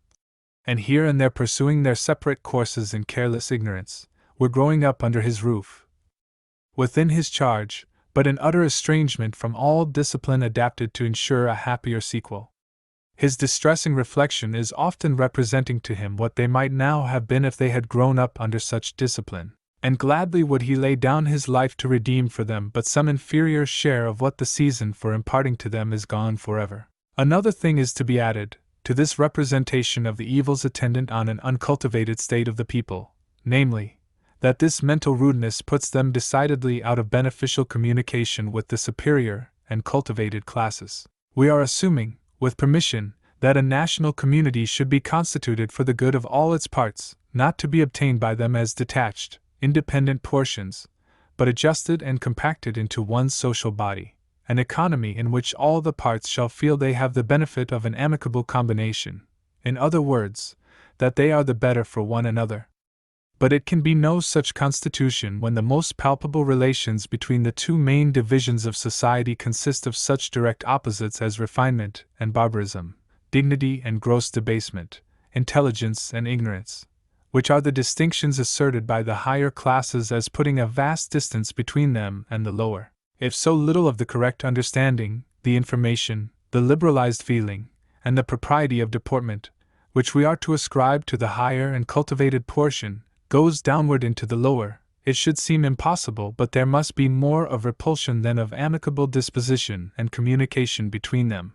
and here and there pursuing their separate courses in careless ignorance, were growing up under his roof, within his charge, but in utter estrangement from all discipline adapted to ensure a happier sequel. His distressing reflection is often representing to him what they might now have been if they had grown up under such discipline, and gladly would he lay down his life to redeem for them but some inferior share of what the season for imparting to them is gone forever. Another thing is to be added to this representation of the evils attendant on an uncultivated state of the people, namely, that this mental rudeness puts them decidedly out of beneficial communication with the superior and cultivated classes. We are assuming, with permission, that a national community should be constituted for the good of all its parts, not to be obtained by them as detached, independent portions, but adjusted and compacted into one social body, an economy in which all the parts shall feel they have the benefit of an amicable combination, in other words, that they are the better for one another. But it can be no such constitution when the most palpable relations between the two main divisions of society consist of such direct opposites as refinement and barbarism, dignity and gross debasement, intelligence and ignorance, which are the distinctions asserted by the higher classes as putting a vast distance between them and the lower. If so little of the correct understanding, the information, the liberalized feeling, and the propriety of deportment, which we are to ascribe to the higher and cultivated portion, goes downward into the lower, it should seem impossible but there must be more of repulsion than of amicable disposition and communication between them.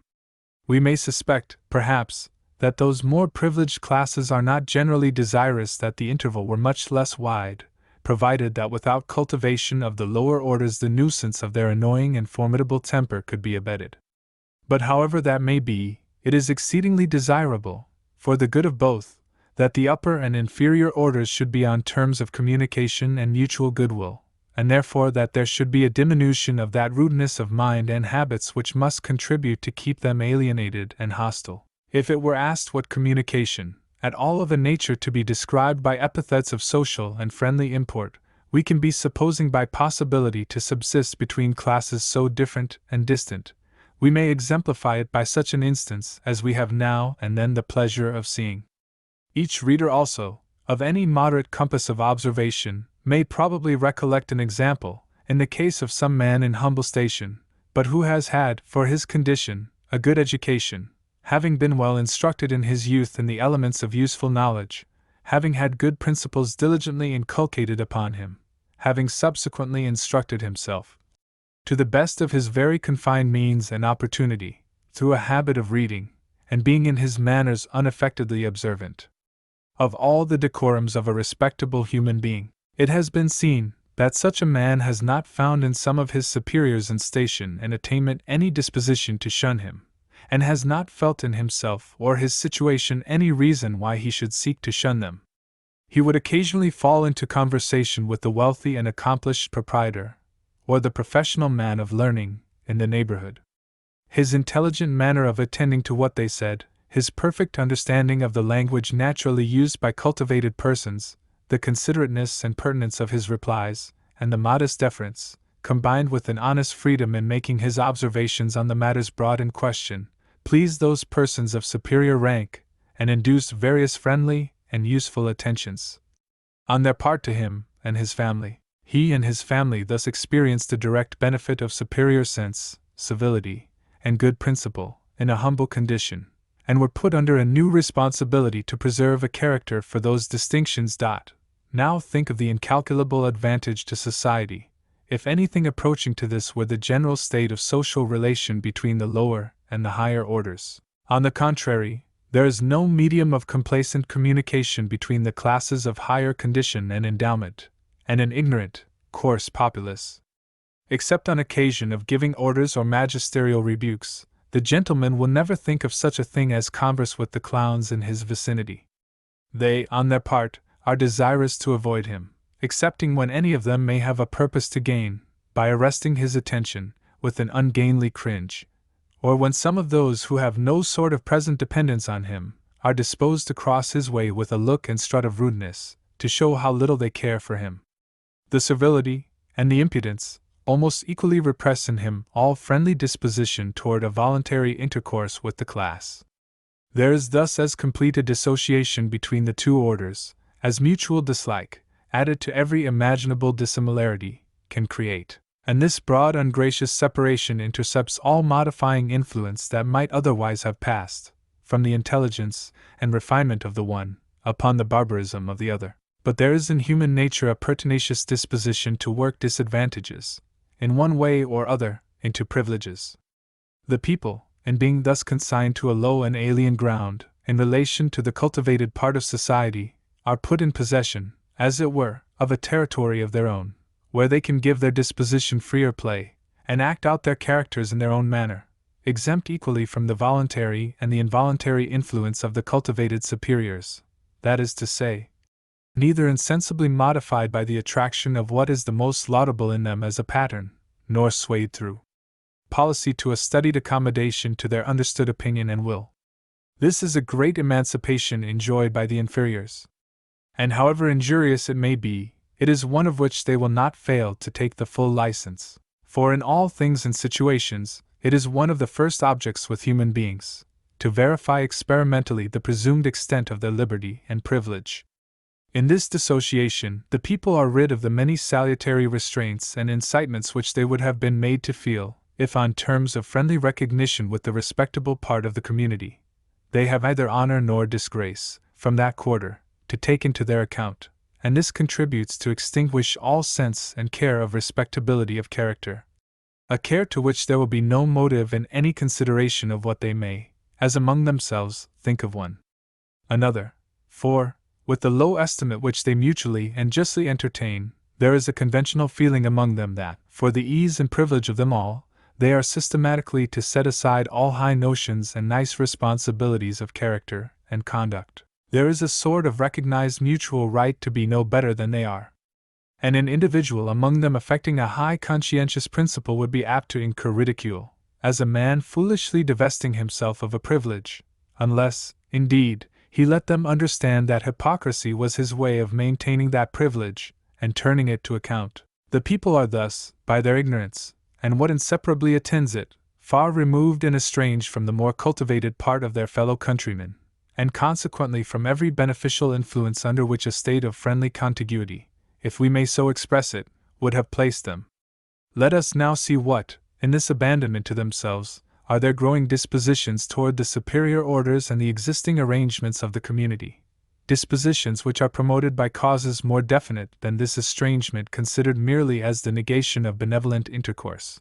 We may suspect, perhaps, that those more privileged classes are not generally desirous that the interval were much less wide, provided that without cultivation of the lower orders the nuisance of their annoying and formidable temper could be abated. But however that may be, it is exceedingly desirable, for the good of both, that the upper and inferior orders should be on terms of communication and mutual goodwill, and therefore that there should be a diminution of that rudeness of mind and habits which must contribute to keep them alienated and hostile. If it were asked what communication, at all of a nature to be described by epithets of social and friendly import, we can be supposing by possibility to subsist between classes so different and distant, we may exemplify it by such an instance as we have now and then the pleasure of seeing. Each reader also, of any moderate compass of observation, may probably recollect an example, in the case of some man in humble station, but who has had, for his condition, a good education, having been well instructed in his youth in the elements of useful knowledge, having had good principles diligently inculcated upon him, having subsequently instructed himself, to the best of his very confined means and opportunity, through a habit of reading, and being in his manners unaffectedly observant of all the decorums of a respectable human being, it has been seen that such a man has not found in some of his superiors in station and attainment any disposition to shun him, and has not felt in himself or his situation any reason why he should seek to shun them. He would occasionally fall into conversation with the wealthy and accomplished proprietor, or the professional man of learning, in the neighborhood. His intelligent manner of attending to what they said, his perfect understanding of the language naturally used by cultivated persons, the considerateness and pertinence of his replies, and the modest deference, combined with an honest freedom in making his observations on the matters brought in question, pleased those persons of superior rank, and induced various friendly and useful attentions on their part to him and his family. He and his family thus experienced the direct benefit of superior sense, civility, and good principle, in a humble condition, and were put under a new responsibility to preserve a character for those distinctions. Now think of the incalculable advantage to society, if anything approaching to this were the general state of social relation between the lower and the higher orders. On the contrary, there is no medium of complacent communication between the classes of higher condition and endowment, and an ignorant, coarse populace. Except on occasion of giving orders or magisterial rebukes, the gentleman will never think of such a thing as converse with the clowns in his vicinity. They, on their part, are desirous to avoid him, excepting when any of them may have a purpose to gain, by arresting his attention, with an ungainly cringe, or when some of those who have no sort of present dependence on him, are disposed to cross his way with a look and strut of rudeness, to show how little they care for him. The servility, and the impudence, almost equally repress in him all friendly disposition toward a voluntary intercourse with the class. There is thus as complete a dissociation between the two orders, as mutual dislike, added to every imaginable dissimilarity, can create, and this broad ungracious separation intercepts all modifying influence that might otherwise have passed, from the intelligence and refinement of the one, upon the barbarism of the other. But there is in human nature a pertinacious disposition to work disadvantages, in one way or other, into privileges. The people, and being thus consigned to a low and alien ground, in relation to the cultivated part of society, are put in possession, as it were, of a territory of their own, where they can give their disposition freer play, and act out their characters in their own manner, exempt equally from the voluntary and the involuntary influence of the cultivated superiors, that is to say, neither insensibly modified by the attraction of what is the most laudable in them as a pattern, nor swayed through policy to a studied accommodation to their understood opinion and will. This is a great emancipation enjoyed by the inferiors. And however injurious it may be, it is one of which they will not fail to take the full license. For in all things and situations, it is one of the first objects with human beings, to verify experimentally the presumed extent of their liberty and privilege. In this dissociation, the people are rid of the many salutary restraints and incitements which they would have been made to feel, if on terms of friendly recognition with the respectable part of the community. They have neither honor nor disgrace, from that quarter, to take into their account, and this contributes to extinguish all sense and care of respectability of character. A care to which there will be no motive in any consideration of what they may, as among themselves, think of one another. For, with the low estimate which they mutually and justly entertain, there is a conventional feeling among them that, for the ease and privilege of them all, they are systematically to set aside all high notions and nice responsibilities of character and conduct. There is a sort of recognized mutual right to be no better than they are. And an individual among them affecting a high conscientious principle would be apt to incur ridicule, as a man foolishly divesting himself of a privilege, unless, indeed, he let them understand that hypocrisy was his way of maintaining that privilege, and turning it to account. The people are thus, by their ignorance, and what inseparably attends it, far removed and estranged from the more cultivated part of their fellow countrymen, and consequently from every beneficial influence under which a state of friendly contiguity, if we may so express it, would have placed them. Let us now see what, in this abandonment to themselves, are their growing dispositions toward the superior orders and the existing arrangements of the community, dispositions which are promoted by causes more definite than this estrangement considered merely as the negation of benevolent intercourse,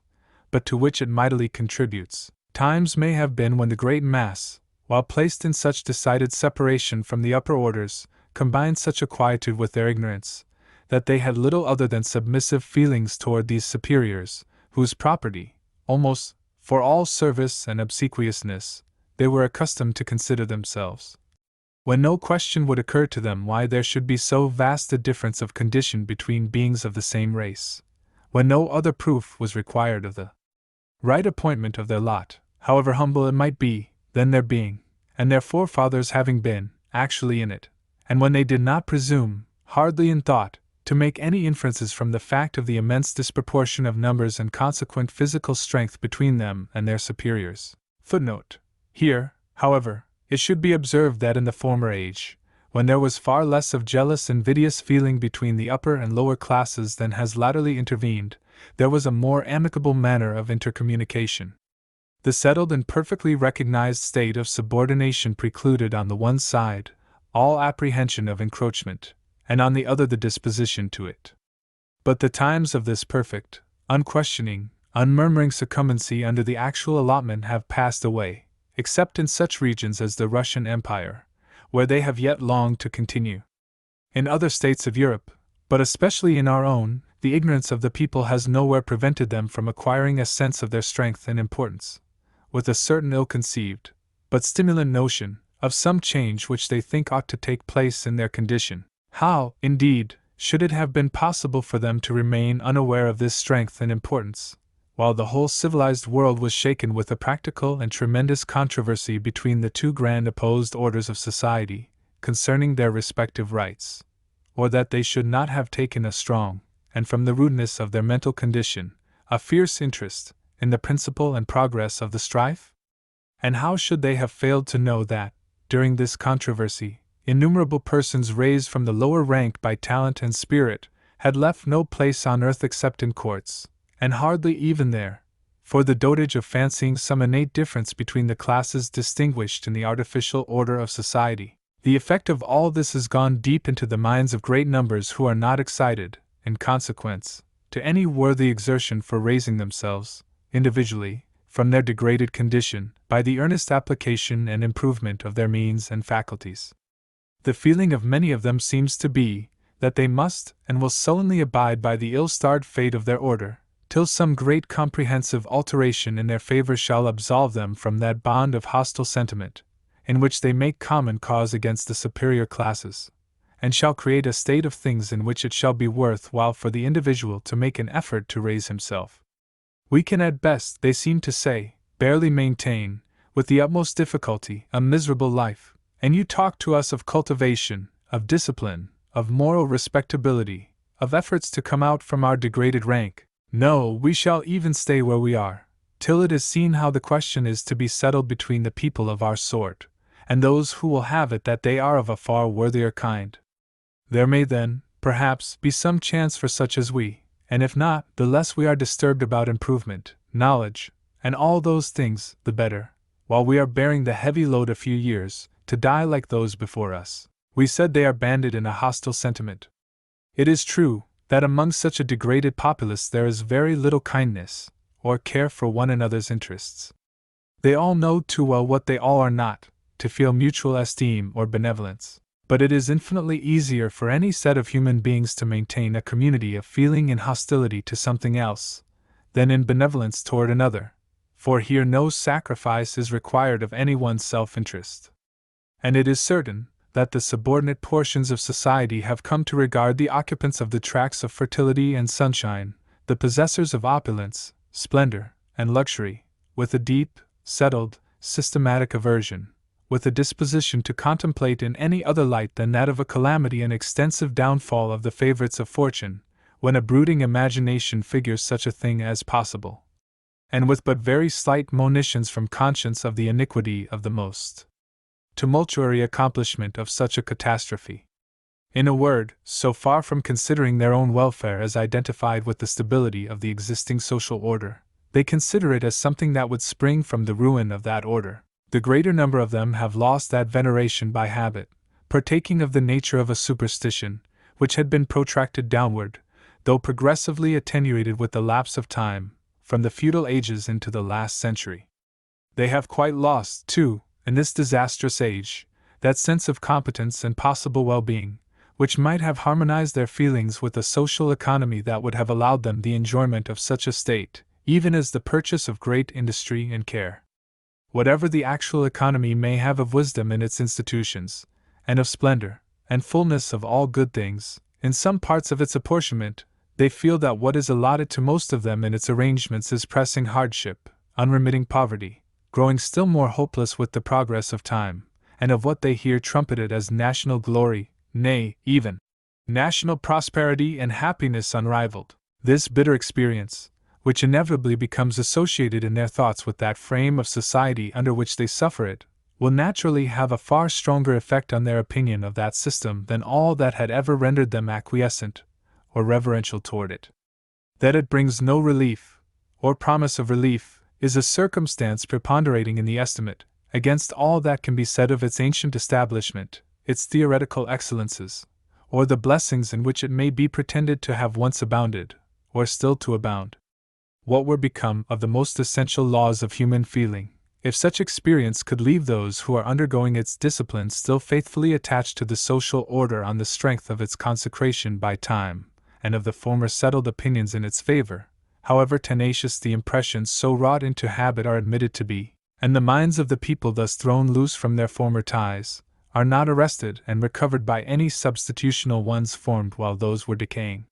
but to which it mightily contributes. Times may have been when the great mass, while placed in such decided separation from the upper orders, combined such a quietude with their ignorance, that they had little other than submissive feelings toward these superiors, whose property, almost, for all service and obsequiousness, they were accustomed to consider themselves. When no question would occur to them why there should be so vast a difference of condition between beings of the same race, when no other proof was required of the right appointment of their lot, however humble it might be, than their being, and their forefathers having been, actually in it, and when they did not presume, hardly in thought, to make any inferences from the fact of the immense disproportion of numbers and consequent physical strength between them and their superiors. Footnote. Here, however, it should be observed that in the former age, when there was far less of jealous invidious feeling between the upper and lower classes than has latterly intervened, there was a more amicable manner of intercommunication. The settled and perfectly recognized state of subordination precluded on the one side all apprehension of encroachment, and on the other the disposition to it. But the times of this perfect, unquestioning, unmurmuring succumbency under the actual allotment have passed away, except in such regions as the Russian Empire, where they have yet long to continue. In other states of Europe, but especially in our own, the ignorance of the people has nowhere prevented them from acquiring a sense of their strength and importance, with a certain ill-conceived, but stimulant notion, of some change which they think ought to take place in their condition. How, indeed, should it have been possible for them to remain unaware of this strength and importance, while the whole civilized world was shaken with a practical and tremendous controversy between the two grand opposed orders of society, concerning their respective rights, or that they should not have taken a strong, and from the rudeness of their mental condition, a fierce interest in the principle and progress of the strife? And how should they have failed to know that, during this controversy, innumerable persons raised from the lower rank by talent and spirit had left no place on earth except in courts, and hardly even there, for the dotage of fancying some innate difference between the classes distinguished in the artificial order of society? The effect of all this has gone deep into the minds of great numbers who are not excited, in consequence, to any worthy exertion for raising themselves, individually, from their degraded condition, by the earnest application and improvement of their means and faculties. The feeling of many of them seems to be, that they must and will sullenly abide by the ill-starred fate of their order, till some great comprehensive alteration in their favor shall absolve them from that bond of hostile sentiment, in which they make common cause against the superior classes, and shall create a state of things in which it shall be worth while for the individual to make an effort to raise himself. We can at best, they seem to say, barely maintain, with the utmost difficulty, a miserable life, and you talk to us of cultivation, of discipline, of moral respectability, of efforts to come out from our degraded rank. No, we shall even stay where we are, till it is seen how the question is to be settled between the people of our sort, and those who will have it that they are of a far worthier kind. There may then, perhaps, be some chance for such as we, and if not, the less we are disturbed about improvement, knowledge, and all those things, the better, while we are bearing the heavy load a few years, to die like those before us. We said they are banded in a hostile sentiment. It is true that among such a degraded populace there is very little kindness, or care for one another's interests. They all know too well what they all are not, to feel mutual esteem or benevolence. But it is infinitely easier for any set of human beings to maintain a community of feeling in hostility to something else, than in benevolence toward another, for here no sacrifice is required of any one's self-interest. And it is certain that the subordinate portions of society have come to regard the occupants of the tracts of fertility and sunshine, the possessors of opulence, splendor, and luxury, with a deep, settled, systematic aversion, with a disposition to contemplate in any other light than that of a calamity and extensive downfall of the favorites of fortune, when a brooding imagination figures such a thing as possible, and with but very slight monitions from conscience of the iniquity of the most tumultuary accomplishment of such a catastrophe. In a word, so far from considering their own welfare as identified with the stability of the existing social order, they consider it as something that would spring from the ruin of that order. The greater number of them have lost that veneration by habit, partaking of the nature of a superstition, which had been protracted downward, though progressively attenuated with the lapse of time, from the feudal ages into the last century. They have quite lost, too, in this disastrous age, that sense of competence and possible well-being, which might have harmonized their feelings with a social economy that would have allowed them the enjoyment of such a state, even as the purchase of great industry and care. Whatever the actual economy may have of wisdom in its institutions, and of splendor, and fullness of all good things, in some parts of its apportionment, they feel that what is allotted to most of them in its arrangements is pressing hardship, unremitting poverty, growing still more hopeless with the progress of time, and of what they hear trumpeted as national glory, nay, even national prosperity and happiness unrivaled. This bitter experience, which inevitably becomes associated in their thoughts with that frame of society under which they suffer it, will naturally have a far stronger effect on their opinion of that system than all that had ever rendered them acquiescent or reverential toward it. That it brings no relief, or promise of relief, is a circumstance preponderating in the estimate, against all that can be said of its ancient establishment, its theoretical excellences, or the blessings in which it may be pretended to have once abounded, or still to abound. What were become of the most essential laws of human feeling, if such experience could leave those who are undergoing its discipline still faithfully attached to the social order on the strength of its consecration by time, and of the former settled opinions in its favor, however tenacious the impressions so wrought into habit are admitted to be, and the minds of the people thus thrown loose from their former ties, are not arrested and recovered by any substitutional ones formed while those were decaying.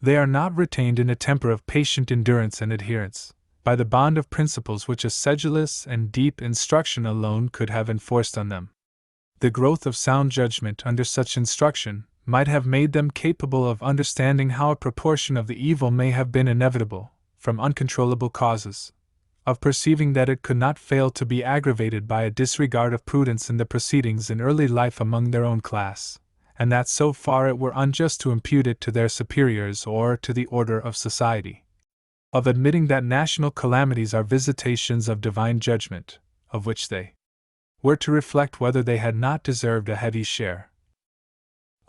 They are not retained in a temper of patient endurance and adherence, by the bond of principles which a sedulous and deep instruction alone could have enforced on them. The growth of sound judgment under such instruction might have made them capable of understanding how a proportion of the evil may have been inevitable, from uncontrollable causes, of perceiving that it could not fail to be aggravated by a disregard of prudence in the proceedings in early life among their own class, and that so far it were unjust to impute it to their superiors or to the order of society. Of admitting that national calamities are visitations of divine judgment, of which they were to reflect whether they had not deserved a heavy share.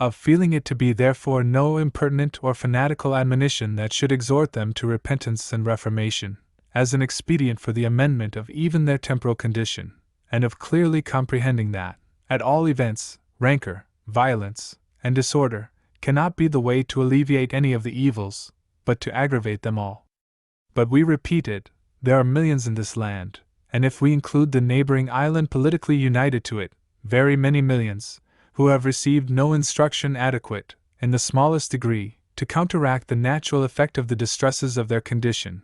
Of feeling it to be therefore no impertinent or fanatical admonition that should exhort them to repentance and reformation, as an expedient for the amendment of even their temporal condition, and of clearly comprehending that, at all events, rancor, violence, and disorder cannot be the way to alleviate any of the evils, but to aggravate them all. But we repeat it, there are millions in this land, and if we include the neighboring island politically united to it, very many millions, who have received no instruction adequate, in the smallest degree, to counteract the natural effect of the distresses of their condition,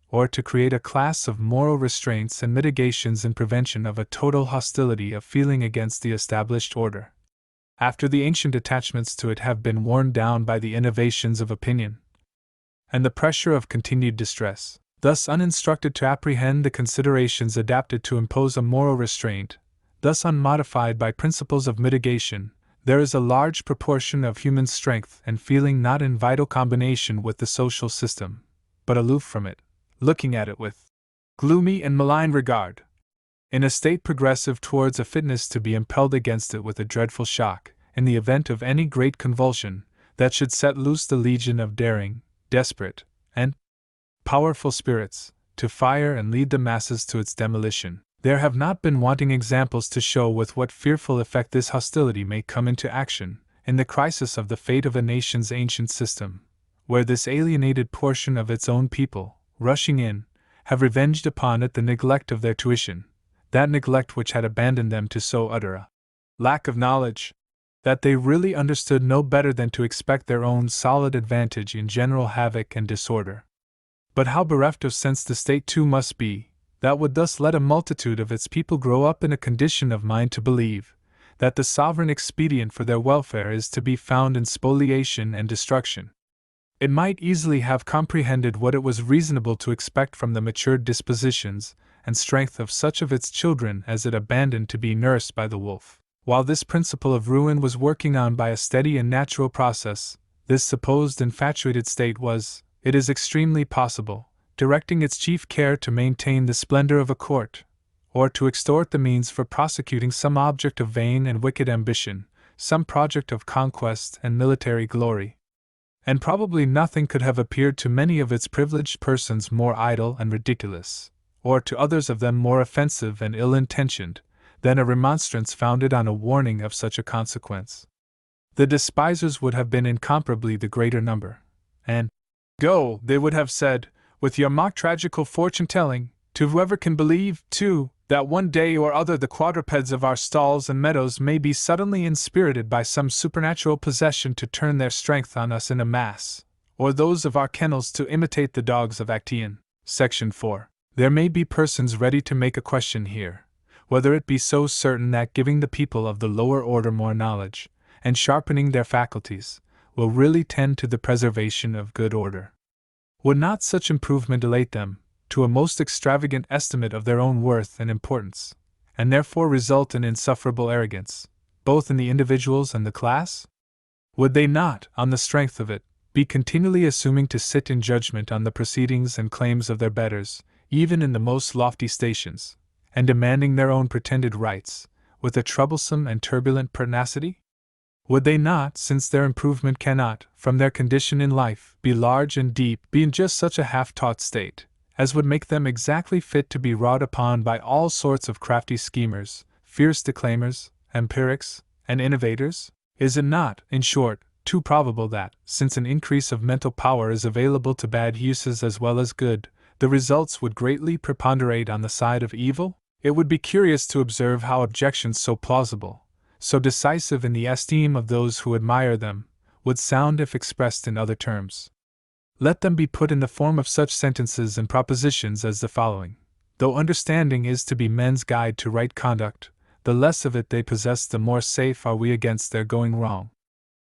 or to create a class of moral restraints and mitigations in prevention of a total hostility of feeling against the established order, after the ancient attachments to it have been worn down by the innovations of opinion and the pressure of continued distress, thus uninstructed to apprehend the considerations adapted to impose a moral restraint, thus unmodified by principles of mitigation, there is a large proportion of human strength and feeling not in vital combination with the social system, but aloof from it, looking at it with gloomy and malign regard, in a state progressive towards a fitness to be impelled against it with a dreadful shock, in the event of any great convulsion that should set loose the legion of daring, desperate, and powerful spirits, to fire and lead the masses to its demolition. There have not been wanting examples to show with what fearful effect this hostility may come into action, in the crisis of the fate of a nation's ancient system, where this alienated portion of its own people, rushing in, have revenged upon it the neglect of their tuition, that neglect which had abandoned them to so utter a lack of knowledge, that they really understood no better than to expect their own solid advantage in general havoc and disorder. But how bereft of sense the state too must be, that would thus let a multitude of its people grow up in a condition of mind to believe that the sovereign expedient for their welfare is to be found in spoliation and destruction. It might easily have comprehended what it was reasonable to expect from the matured dispositions and strength of such of its children as it abandoned to be nursed by the wolf. While this principle of ruin was working on by a steady and natural process, this supposed infatuated state was, it is extremely possible, directing its chief care to maintain the splendor of a court, or to extort the means for prosecuting some object of vain and wicked ambition, some project of conquest and military glory. And probably nothing could have appeared to many of its privileged persons more idle and ridiculous, or to others of them more offensive and ill-intentioned, than a remonstrance founded on a warning of such a consequence. The despisers would have been incomparably the greater number, and go, they would have said, with your mock tragical fortune-telling, to whoever can believe, too, that one day or other the quadrupeds of our stalls and meadows may be suddenly inspirited by some supernatural possession to turn their strength on us in a mass, or those of our kennels to imitate the dogs of Actaeon. Section 4. There may be persons ready to make a question here, whether it be so certain that giving the people of the lower order more knowledge, and sharpening their faculties, will really tend to the preservation of good order. Would not such improvement elate them to a most extravagant estimate of their own worth and importance, and therefore result in insufferable arrogance, both in the individuals and the class? Would they not, on the strength of it, be continually assuming to sit in judgment on the proceedings and claims of their betters, even in the most lofty stations, and demanding their own pretended rights, with a troublesome and turbulent pertinacity? Would they not, since their improvement cannot, from their condition in life, be large and deep, be in just such a half-taught state, as would make them exactly fit to be wrought upon by all sorts of crafty schemers, fierce declaimers, empirics, and innovators? Is it not, in short, too probable that, since an increase of mental power is available to bad uses as well as good, the results would greatly preponderate on the side of evil? It would be curious to observe how objections so plausible, so decisive in the esteem of those who admire them, would sound if expressed in other terms. Let them be put in the form of such sentences and propositions as the following: though understanding is to be men's guide to right conduct, the less of it they possess the more safe are we against their going wrong.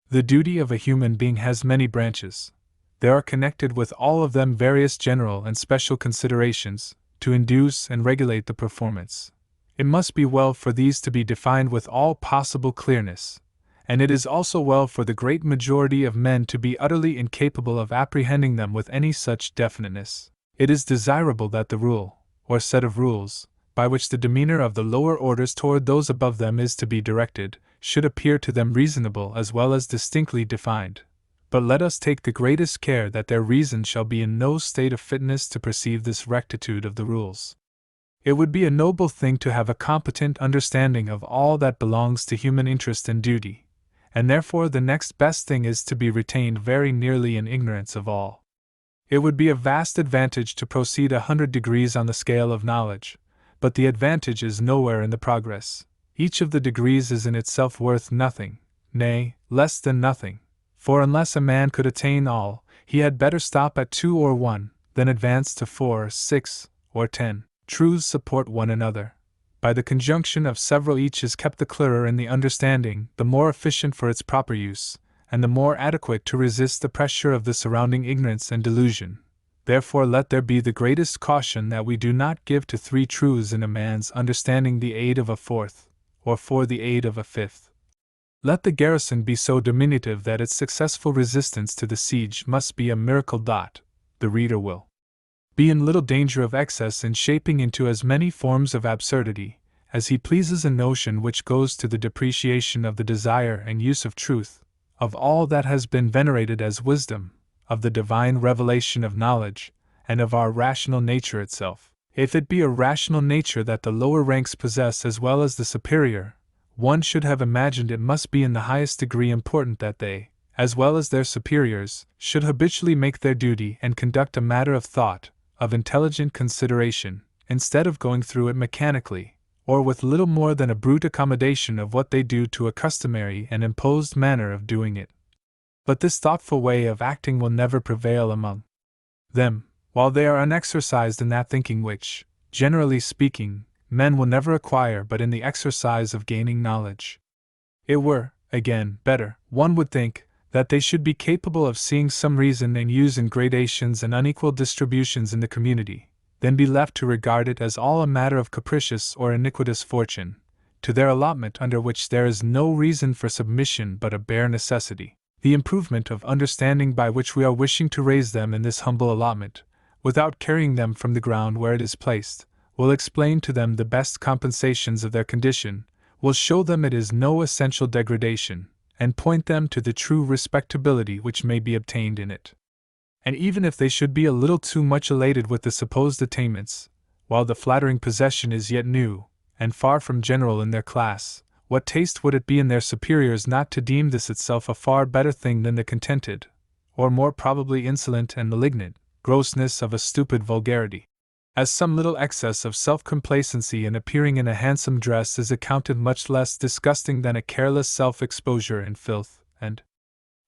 The duty of a human being has many branches. There are connected with all of them various general and special considerations, to induce and regulate the performance. It must be well for these to be defined with all possible clearness, and it is also well for the great majority of men to be utterly incapable of apprehending them with any such definiteness. It is desirable that the rule, or set of rules, by which the demeanor of the lower orders toward those above them is to be directed, should appear to them reasonable as well as distinctly defined, But let us take the greatest care that their reason shall be in no state of fitness to perceive this rectitude of the rules. It would be a noble thing to have a competent understanding of all that belongs to human interest and duty, and therefore the next best thing is to be retained very nearly in ignorance of all. It would be a vast advantage to proceed 100 degrees on the scale of knowledge, but the advantage is nowhere in the progress. Each of the degrees is in itself worth nothing, nay, less than nothing, for unless a man could attain all, he had better stop at 2 or 1, than advance to 4, 6, or 10. Truths support one another. By the conjunction of several each is kept the clearer in the understanding, the more efficient for its proper use, and the more adequate to resist the pressure of the surrounding ignorance and delusion. Therefore let there be the greatest caution that we do not give to 3 truths in a man's understanding the aid of a 4th, or for the aid of a 5th. Let the garrison be so diminutive that its successful resistance to the siege must be a miracle. The reader will be in little danger of excess in shaping into as many forms of absurdity as he pleases a notion which goes to the depreciation of the desire and use of truth, of all that has been venerated as wisdom, of the divine revelation of knowledge, and of our rational nature itself. If it be a rational nature that the lower ranks possess as well as the superior, one should have imagined it must be in the highest degree important that they, as well as their superiors, should habitually make their duty and conduct a matter of thought, of intelligent consideration, instead of going through it mechanically, or with little more than a brute accommodation of what they do to a customary and imposed manner of doing it. But this thoughtful way of acting will never prevail among them, while they are unexercised in that thinking which, generally speaking, men will never acquire but in the exercise of gaining knowledge. It were, again, better, one would think, that they should be capable of seeing some reason and use in gradations and unequal distributions in the community, than be left to regard it as all a matter of capricious or iniquitous fortune, to their allotment under which there is no reason for submission but a bare necessity. The improvement of understanding by which we are wishing to raise them in this humble allotment, without carrying them from the ground where it is placed, will explain to them the best compensations of their condition, will show them it is no essential degradation, and point them to the true respectability which may be obtained in it. And even if they should be a little too much elated with the supposed attainments, while the flattering possession is yet new, and far from general in their class, what taste would it be in their superiors not to deem this itself a far better thing than the contented, or more probably insolent and malignant, grossness of a stupid vulgarity? As some little excess of self-complacency in appearing in a handsome dress is accounted much less disgusting than a careless self-exposure in filth and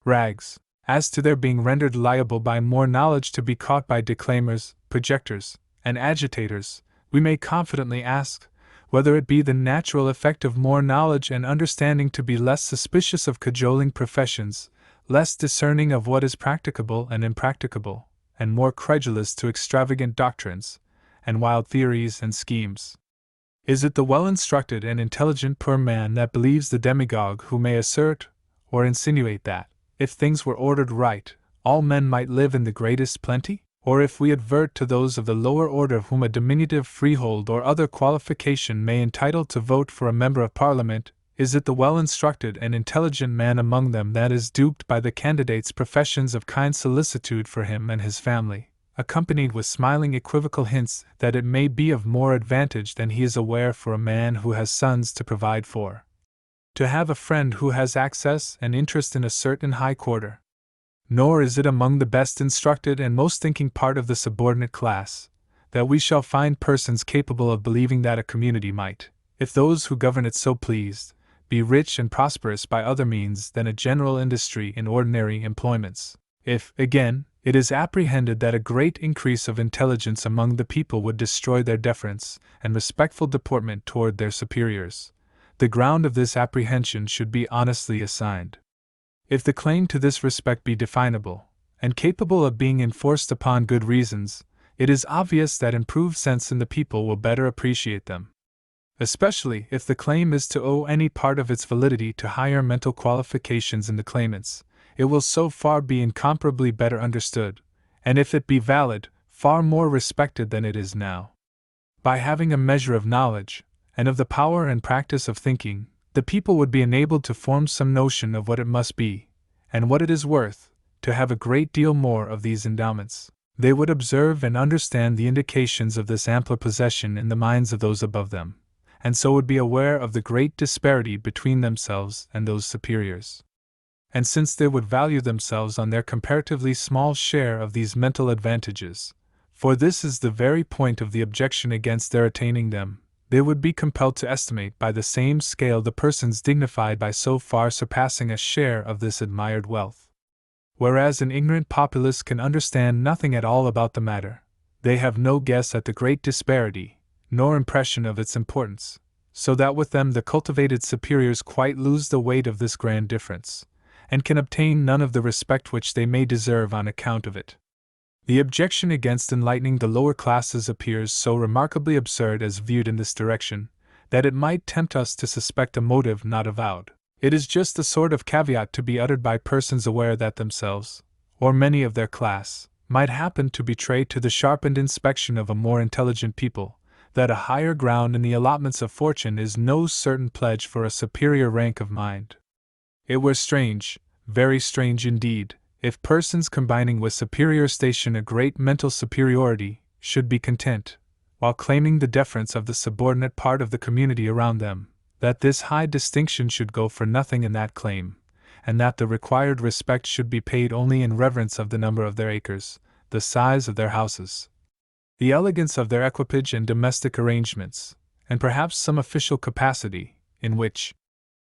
rags, as to their being rendered liable by more knowledge to be caught by declaimers, projectors, and agitators, we may confidently ask, whether it be the natural effect of more knowledge and understanding to be less suspicious of cajoling professions, less discerning of what is practicable and impracticable, and more credulous to extravagant doctrines, and wild theories and schemes. Is it the well-instructed and intelligent poor man that believes the demagogue who may assert or insinuate that, if things were ordered right, all men might live in the greatest plenty? Or if we advert to those of the lower order whom a diminutive freehold or other qualification may entitle to vote for a member of Parliament, is it the well-instructed and intelligent man among them that is duped by the candidate's professions of kind solicitude for him and his family, accompanied with smiling equivocal hints that it may be of more advantage than he is aware for a man who has sons to provide for, to have a friend who has access and interest in a certain high quarter? Nor is it among the best instructed and most thinking part of the subordinate class that we shall find persons capable of believing that a community might, if those who govern it so pleased, be rich and prosperous by other means than a general industry in ordinary employments. If, again, it is apprehended that a great increase of intelligence among the people would destroy their deference and respectful deportment toward their superiors, the ground of this apprehension should be honestly assigned. If the claim to this respect be definable, and capable of being enforced upon good reasons, it is obvious that improved sense in the people will better appreciate them. Especially if the claim is to owe any part of its validity to higher mental qualifications in the claimants, it will so far be incomparably better understood, and if it be valid, far more respected than it is now. By having a measure of knowledge, and of the power and practice of thinking, the people would be enabled to form some notion of what it must be, and what it is worth, to have a great deal more of these endowments. They would observe and understand the indications of this ampler possession in the minds of those above them, and so would be aware of the great disparity between themselves and those superiors. And since they would value themselves on their comparatively small share of these mental advantages, for this is the very point of the objection against their attaining them, they would be compelled to estimate by the same scale the persons dignified by so far surpassing a share of this admired wealth. Whereas an ignorant populace can understand nothing at all about the matter, they have no guess at the great disparity, nor impression of its importance, so that with them the cultivated superiors quite lose the weight of this grand difference, and can obtain none of the respect which they may deserve on account of it. The objection against enlightening the lower classes appears so remarkably absurd as viewed in this direction, that it might tempt us to suspect a motive not avowed. It is just the sort of caveat to be uttered by persons aware that themselves, or many of their class, might happen to betray to the sharpened inspection of a more intelligent people, that a higher ground in the allotments of fortune is no certain pledge for a superior rank of mind. It were strange, very strange indeed, if persons combining with superior station a great mental superiority should be content, while claiming the deference of the subordinate part of the community around them, that this high distinction should go for nothing in that claim, and that the required respect should be paid only in reverence of the number of their acres, the size of their houses, the elegance of their equipage and domestic arrangements, and perhaps some official capacity, in which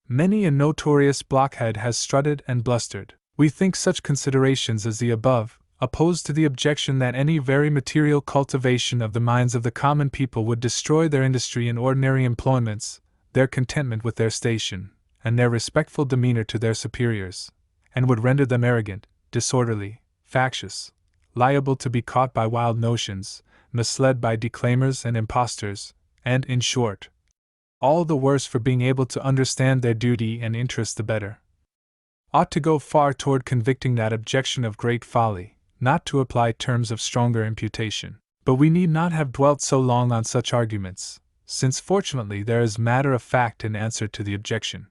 many a notorious blockhead has strutted and blustered. We think such considerations as the above, opposed to the objection that any very material cultivation of the minds of the common people would destroy their industry in ordinary employments, their contentment with their station, and their respectful demeanor to their superiors, and would render them arrogant, disorderly, factious, liable to be caught by wild notions, misled by declaimers and impostors, and, in short, all the worse for being able to understand their duty and interest the better, ought to go far toward convicting that objection of great folly, not to apply terms of stronger imputation. But we need not have dwelt so long on such arguments, since fortunately there is matter of fact in answer to the objection.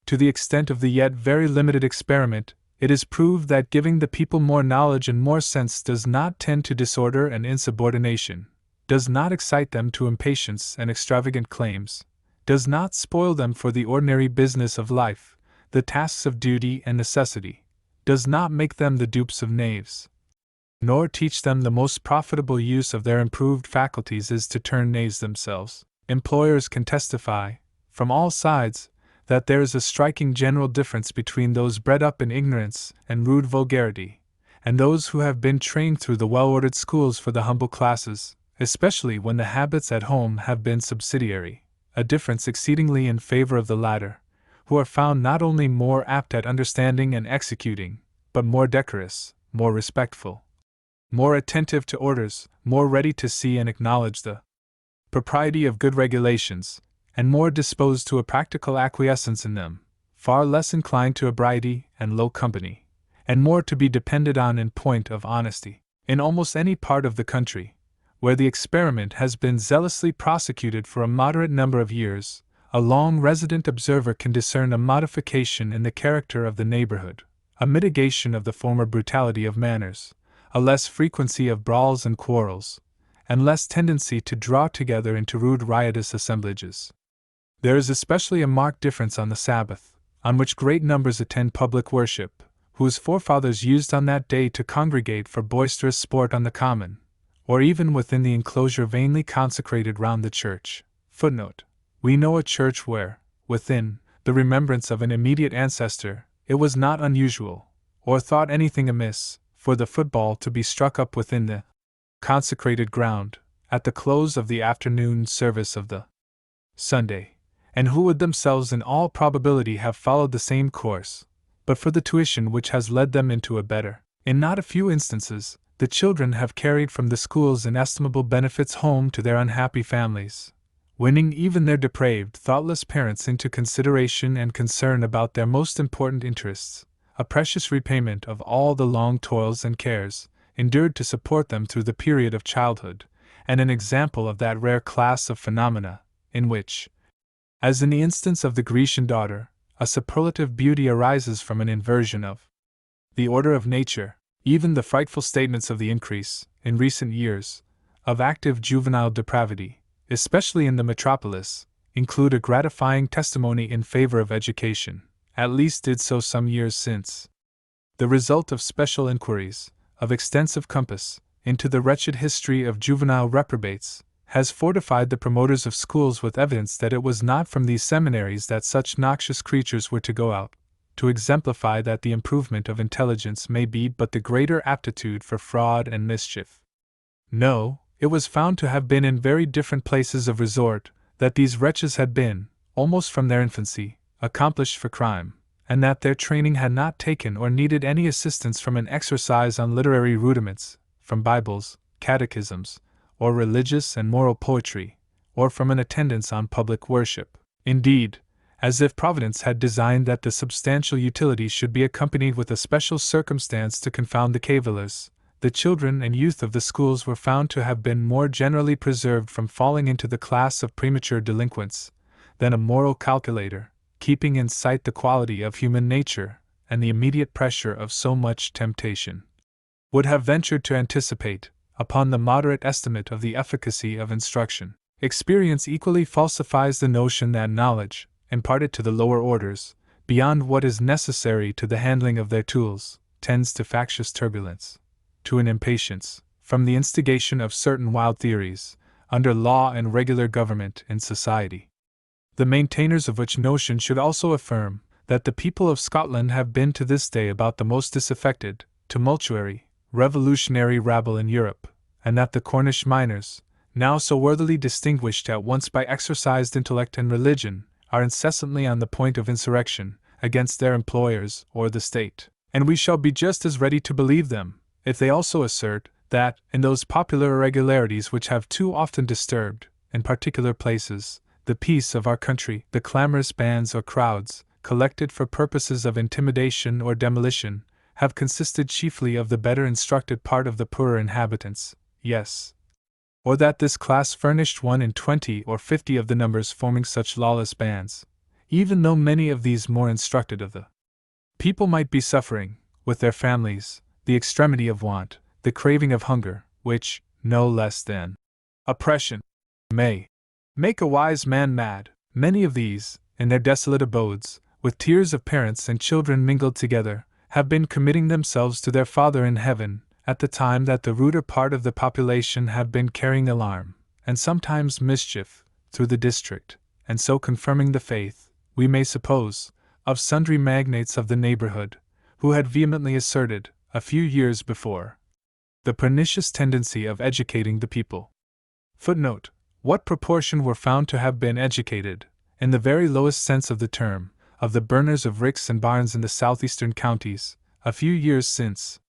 To the extent of the yet very limited experiment, it is proved that giving the people more knowledge and more sense does not tend to disorder and insubordination, does not excite them to impatience and extravagant claims, does not spoil them for the ordinary business of life, the tasks of duty and necessity, does not make them the dupes of knaves, nor teach them the most profitable use of their improved faculties is to turn knaves themselves. Employers can testify, from all sides, that there is a striking general difference between those bred up in ignorance and rude vulgarity, and those who have been trained through the well-ordered schools for the humble classes, especially when the habits at home have been subsidiary, a difference exceedingly in favor of the latter, who are found not only more apt at understanding and executing, but more decorous, more respectful, more attentive to orders, more ready to see and acknowledge the propriety of good regulations, and more disposed to a practical acquiescence in them, far less inclined to ebriety and low company, and more to be depended on in point of honesty. In almost any part of the country, where the experiment has been zealously prosecuted for a moderate number of years, a long resident observer can discern a modification in the character of the neighborhood, a mitigation of the former brutality of manners, a less frequency of brawls and quarrels, and less tendency to draw together into rude riotous assemblages. There is especially a marked difference on the Sabbath, on which great numbers attend public worship, whose forefathers used on that day to congregate for boisterous sport on the common, or even within the enclosure vainly consecrated round the church. Footnote: we know a church where, within the remembrance of an immediate ancestor, it was not unusual, or thought anything amiss, for the football to be struck up within the consecrated ground, at the close of the afternoon service of the Sunday, and who would themselves in all probability have followed the same course, but for the tuition which has led them into a better. In not a few instances, the children have carried from the schools inestimable benefits home to their unhappy families, winning even their depraved, thoughtless parents into consideration and concern about their most important interests, a precious repayment of all the long toils and cares endured to support them through the period of childhood, and an example of that rare class of phenomena, in which, as in the instance of the Grecian daughter, a superlative beauty arises from an inversion of the order of nature, even the frightful statements of the increase, in recent years, of active juvenile depravity, especially in the metropolis, include a gratifying testimony in favor of education, at least did so some years since. The result of special inquiries, of extensive compass, into the wretched history of juvenile reprobates, has fortified the promoters of schools with evidence that it was not from these seminaries that such noxious creatures were to go out, to exemplify that the improvement of intelligence may be but the greater aptitude for fraud and mischief. No, it was found to have been in very different places of resort, that these wretches had been, almost from their infancy, accomplished for crime, and that their training had not taken or needed any assistance from an exercise on literary rudiments, from Bibles, catechisms, or religious and moral poetry, or from an attendance on public worship. Indeed, as if Providence had designed that the substantial utility should be accompanied with a special circumstance to confound the cavillers, the children and youth of the schools were found to have been more generally preserved from falling into the class of premature delinquents, than a moral calculator, keeping in sight the quality of human nature and the immediate pressure of so much temptation, would have ventured to anticipate, upon the moderate estimate of the efficacy of instruction. Experience equally falsifies the notion that knowledge, imparted to the lower orders, beyond what is necessary to the handling of their tools, tends to factious turbulence, to an impatience, from the instigation of certain wild theories, under law and regular government in society. The maintainers of which notion should also affirm that the people of Scotland have been to this day about the most disaffected, tumultuary, revolutionary rabble in Europe, and that the Cornish miners, now so worthily distinguished at once by exercised intellect and religion, are incessantly on the point of insurrection against their employers or the state, and we shall be just as ready to believe them, if they also assert that, in those popular irregularities which have too often disturbed, in particular places, the peace of our country, the clamorous bands or crowds, collected for purposes of intimidation or demolition, have consisted chiefly of the better instructed part of the poorer inhabitants, yes, or that this class furnished 1 in 20 or 50 of the numbers forming such lawless bands, even though many of these more instructed of the people might be suffering, with their families, the extremity of want, the craving of hunger, which, no less than oppression, may make a wise man mad. Many of these, in their desolate abodes, with tears of parents and children mingled together, have been committing themselves to their Father in heaven, at the time that the ruder part of the population have been carrying alarm, and sometimes mischief, through the district, and so confirming the faith, we may suppose, of sundry magnates of the neighborhood, who had vehemently asserted, a few years before, the pernicious tendency of educating the people. Footnote: what proportion were found to have been educated, in the very lowest sense of the term, of the burners of ricks and barns in the southeastern counties, a few years since?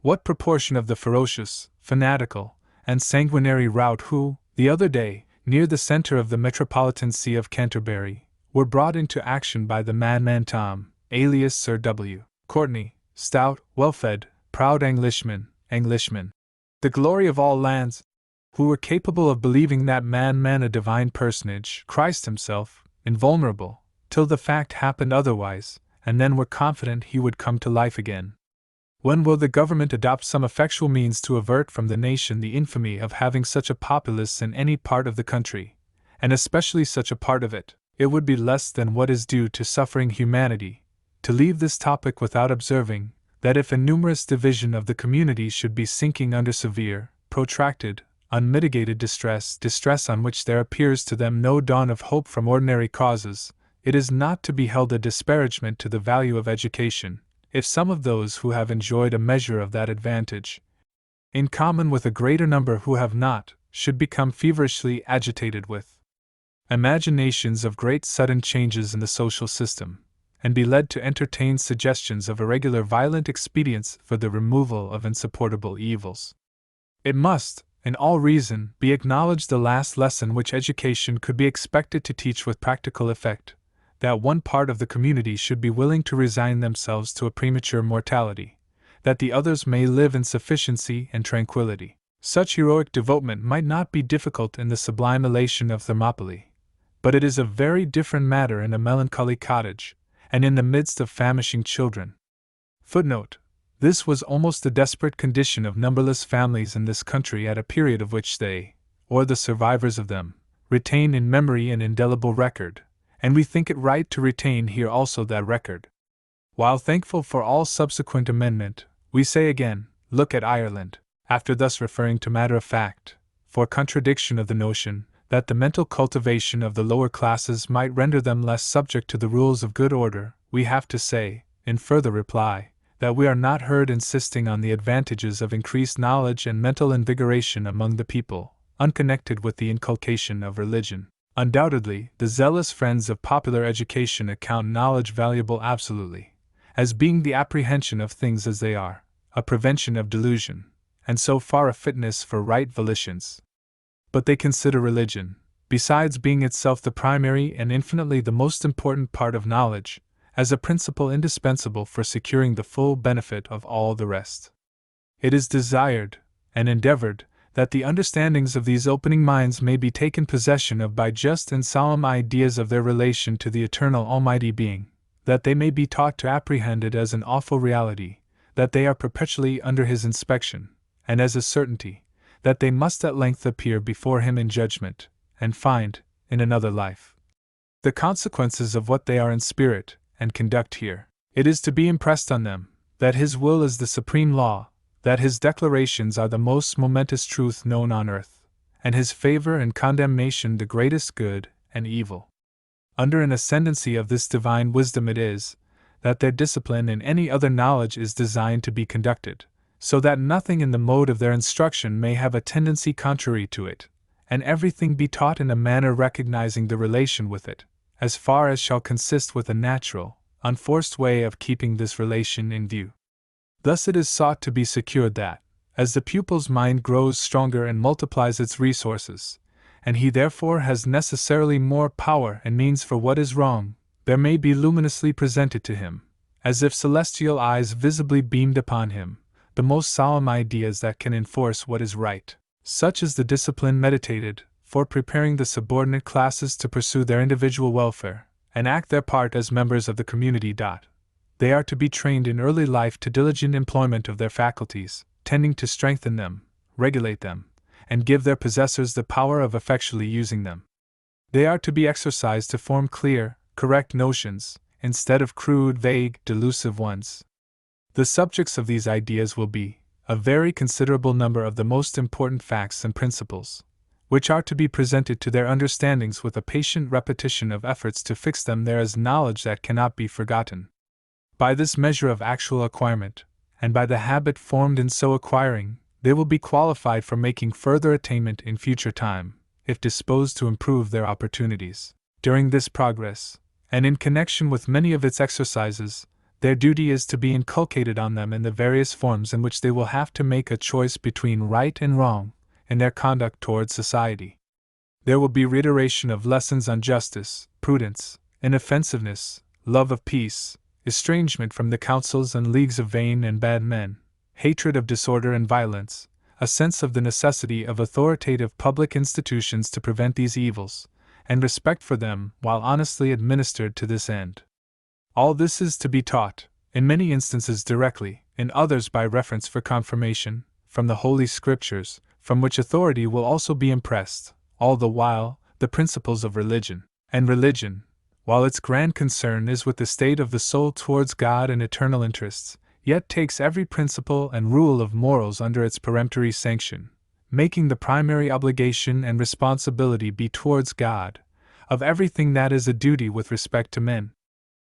What proportion of the ferocious, fanatical, and sanguinary rout who, the other day, near the centre of the metropolitan see of Canterbury, were brought into action by the madman Tom, alias Sir W. Courtenay, stout, well-fed, proud Englishman, the glory of all lands, who were capable of believing that madman a divine personage, Christ himself, invulnerable, till the fact happened otherwise, and then were confident he would come to life again. When will the government adopt some effectual means to avert from the nation the infamy of having such a populace in any part of the country, and especially such a part of it? It would be less than what is due to suffering humanity, to leave this topic without observing, that if a numerous division of the community should be sinking under severe, protracted, unmitigated distress on which there appears to them no dawn of hope from ordinary causes, it is not to be held a disparagement to the value of education, if some of those who have enjoyed a measure of that advantage, in common with a greater number who have not, should become feverishly agitated with imaginations of great sudden changes in the social system, and be led to entertain suggestions of irregular violent expedients for the removal of insupportable evils. It must, in all reason, be acknowledged the last lesson which education could be expected to teach with practical effect, that one part of the community should be willing to resign themselves to a premature mortality, that the others may live in sufficiency and tranquillity. Such heroic devotement might not be difficult in the sublime elation of Thermopylae, but it is a very different matter in a melancholy cottage, and in the midst of famishing children. Footnote: This was almost the desperate condition of numberless families in this country at a period of which they, or the survivors of them, retain in memory an indelible record, and we think it right to retain here also that record. While thankful for all subsequent amendment, we say again, look at Ireland, after thus referring to matter of fact, for contradiction of the notion that the mental cultivation of the lower classes might render them less subject to the rules of good order, we have to say, in further reply, that we are not heard insisting on the advantages of increased knowledge and mental invigoration among the people, unconnected with the inculcation of religion. Undoubtedly, the zealous friends of popular education account knowledge valuable absolutely, as being the apprehension of things as they are, a prevention of delusion, and so far a fitness for right volitions. But they consider religion, besides being itself the primary and infinitely the most important part of knowledge, as a principle indispensable for securing the full benefit of all the rest. It is desired, and endeavored, that the understandings of these opening minds may be taken possession of by just and solemn ideas of their relation to the eternal Almighty Being, that they may be taught to apprehend it as an awful reality, that they are perpetually under His inspection, and as a certainty, that they must at length appear before Him in judgment, and find, in another life, the consequences of what they are in spirit and conduct here. It is to be impressed on them that His will is the supreme law, that His declarations are the most momentous truth known on earth, and His favor and condemnation the greatest good and evil. Under an ascendancy of this divine wisdom it is that their discipline in any other knowledge is designed to be conducted, so that nothing in the mode of their instruction may have a tendency contrary to it, and everything be taught in a manner recognizing the relation with it, as far as shall consist with a natural, unforced way of keeping this relation in view. Thus it is sought to be secured that, as the pupil's mind grows stronger and multiplies its resources, and he therefore has necessarily more power and means for what is wrong, there may be luminously presented to him, as if celestial eyes visibly beamed upon him, the most solemn ideas that can enforce what is right. Such is the discipline meditated for preparing the subordinate classes to pursue their individual welfare, and act their part as members of the community. They are to be trained in early life to diligent employment of their faculties, tending to strengthen them, regulate them, and give their possessors the power of effectually using them. They are to be exercised to form clear, correct notions, instead of crude, vague, delusive ones. The subjects of these ideas will be a very considerable number of the most important facts and principles, which are to be presented to their understandings with a patient repetition of efforts to fix them there as knowledge that cannot be forgotten. By this measure of actual acquirement, and by the habit formed in so acquiring, they will be qualified for making further attainment in future time, if disposed to improve their opportunities. During this progress, and in connection with many of its exercises, their duty is to be inculcated on them in the various forms in which they will have to make a choice between right and wrong in their conduct towards society. There will be reiteration of lessons on justice, prudence, inoffensiveness, love of peace, estrangement from the counsels and leagues of vain and bad men, hatred of disorder and violence, a sense of the necessity of authoritative public institutions to prevent these evils, and respect for them while honestly administered to this end. All this is to be taught, in many instances directly, in others by reference for confirmation, from the Holy Scriptures, from which authority will also be impressed, all the while, the principles of religion. And religion, while its grand concern is with the state of the soul towards God and eternal interests, yet takes every principle and rule of morals under its peremptory sanction, making the primary obligation and responsibility be towards God, of everything that is a duty with respect to men.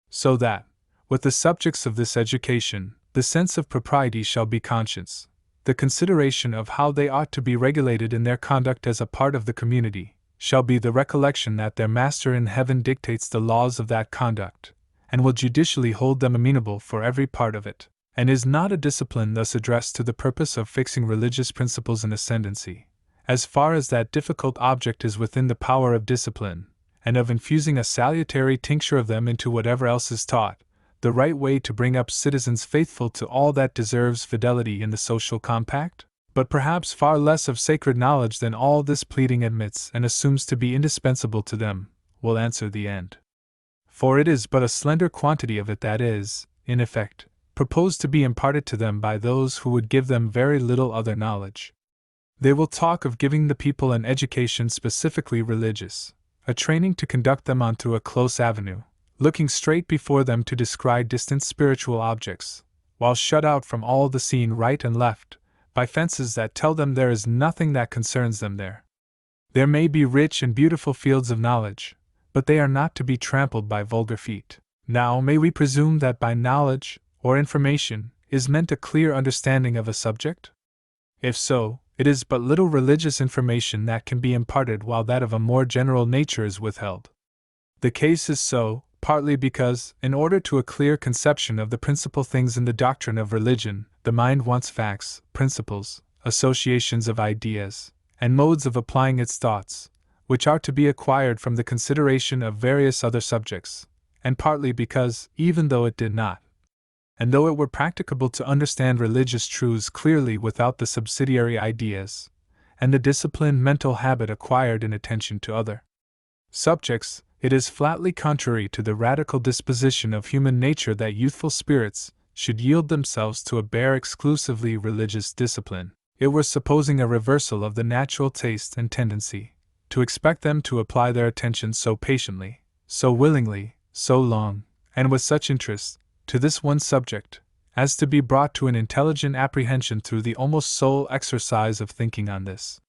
So that, with the subjects of this education, the sense of propriety shall be conscience, the consideration of how they ought to be regulated in their conduct as a part of the community, shall be the recollection that their Master in heaven dictates the laws of that conduct, and will judicially hold them amenable for every part of it, and is not a discipline thus addressed to the purpose of fixing religious principles in ascendancy, as far as that difficult object is within the power of discipline, and of infusing a salutary tincture of them into whatever else is taught, the right way to bring up citizens faithful to all that deserves fidelity in the social compact? But perhaps far less of sacred knowledge than all this pleading admits and assumes to be indispensable to them, will answer the end. For it is but a slender quantity of it that is, in effect, propose to be imparted to them by those who would give them very little other knowledge. They will talk of giving the people an education specifically religious, a training to conduct them on through a close avenue, looking straight before them to descry distant spiritual objects, while shut out from all the scene right and left, by fences that tell them there is nothing that concerns them there. There may be rich and beautiful fields of knowledge, but they are not to be trampled by vulgar feet. Now, may we presume that by knowledge, or information, is meant a clear understanding of a subject? If so, it is but little religious information that can be imparted while that of a more general nature is withheld. The case is so, partly because, in order to a clear conception of the principal things in the doctrine of religion, the mind wants facts, principles, associations of ideas, and modes of applying its thoughts, which are to be acquired from the consideration of various other subjects, and partly because, even though it did not, and though it were practicable to understand religious truths clearly without the subsidiary ideas, and the disciplined mental habit acquired in attention to other subjects, it is flatly contrary to the radical disposition of human nature that youthful spirits should yield themselves to a bare exclusively religious discipline. It were supposing a reversal of the natural taste and tendency, to expect them to apply their attention so patiently, so willingly, so long, and with such interest, to this one subject, as to be brought to an intelligent apprehension through the almost sole exercise of thinking on this.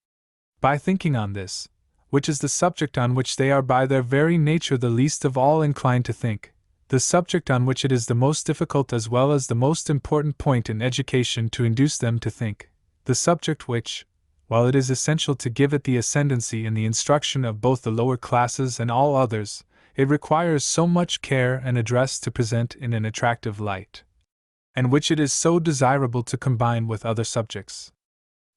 By thinking on this, which is the subject on which they are by their very nature the least of all inclined to think, the subject on which it is the most difficult as well as the most important point in education to induce them to think, the subject which, while it is essential to give it the ascendancy in the instruction of both the lower classes and all others, it requires so much care and address to present in an attractive light, and which it is so desirable to combine with other subjects,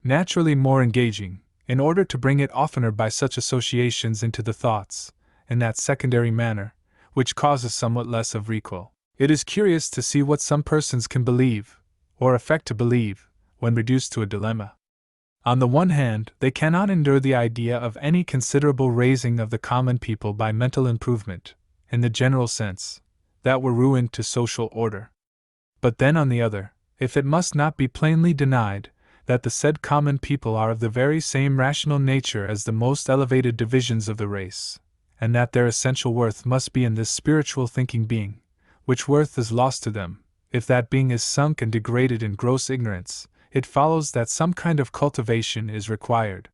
naturally more engaging, in order to bring it oftener by such associations into the thoughts, in that secondary manner, which causes somewhat less of recoil. It is curious to see what some persons can believe, or affect to believe, when reduced to a dilemma. On the one hand, they cannot endure the idea of any considerable raising of the common people by mental improvement, in the general sense, that were ruined to social order. But then on the other, if it must not be plainly denied, that the said common people are of the very same rational nature as the most elevated divisions of the race, and that their essential worth must be in this spiritual thinking being, which worth is lost to them, if that being is sunk and degraded in gross ignorance, it follows that some kind of cultivation is required.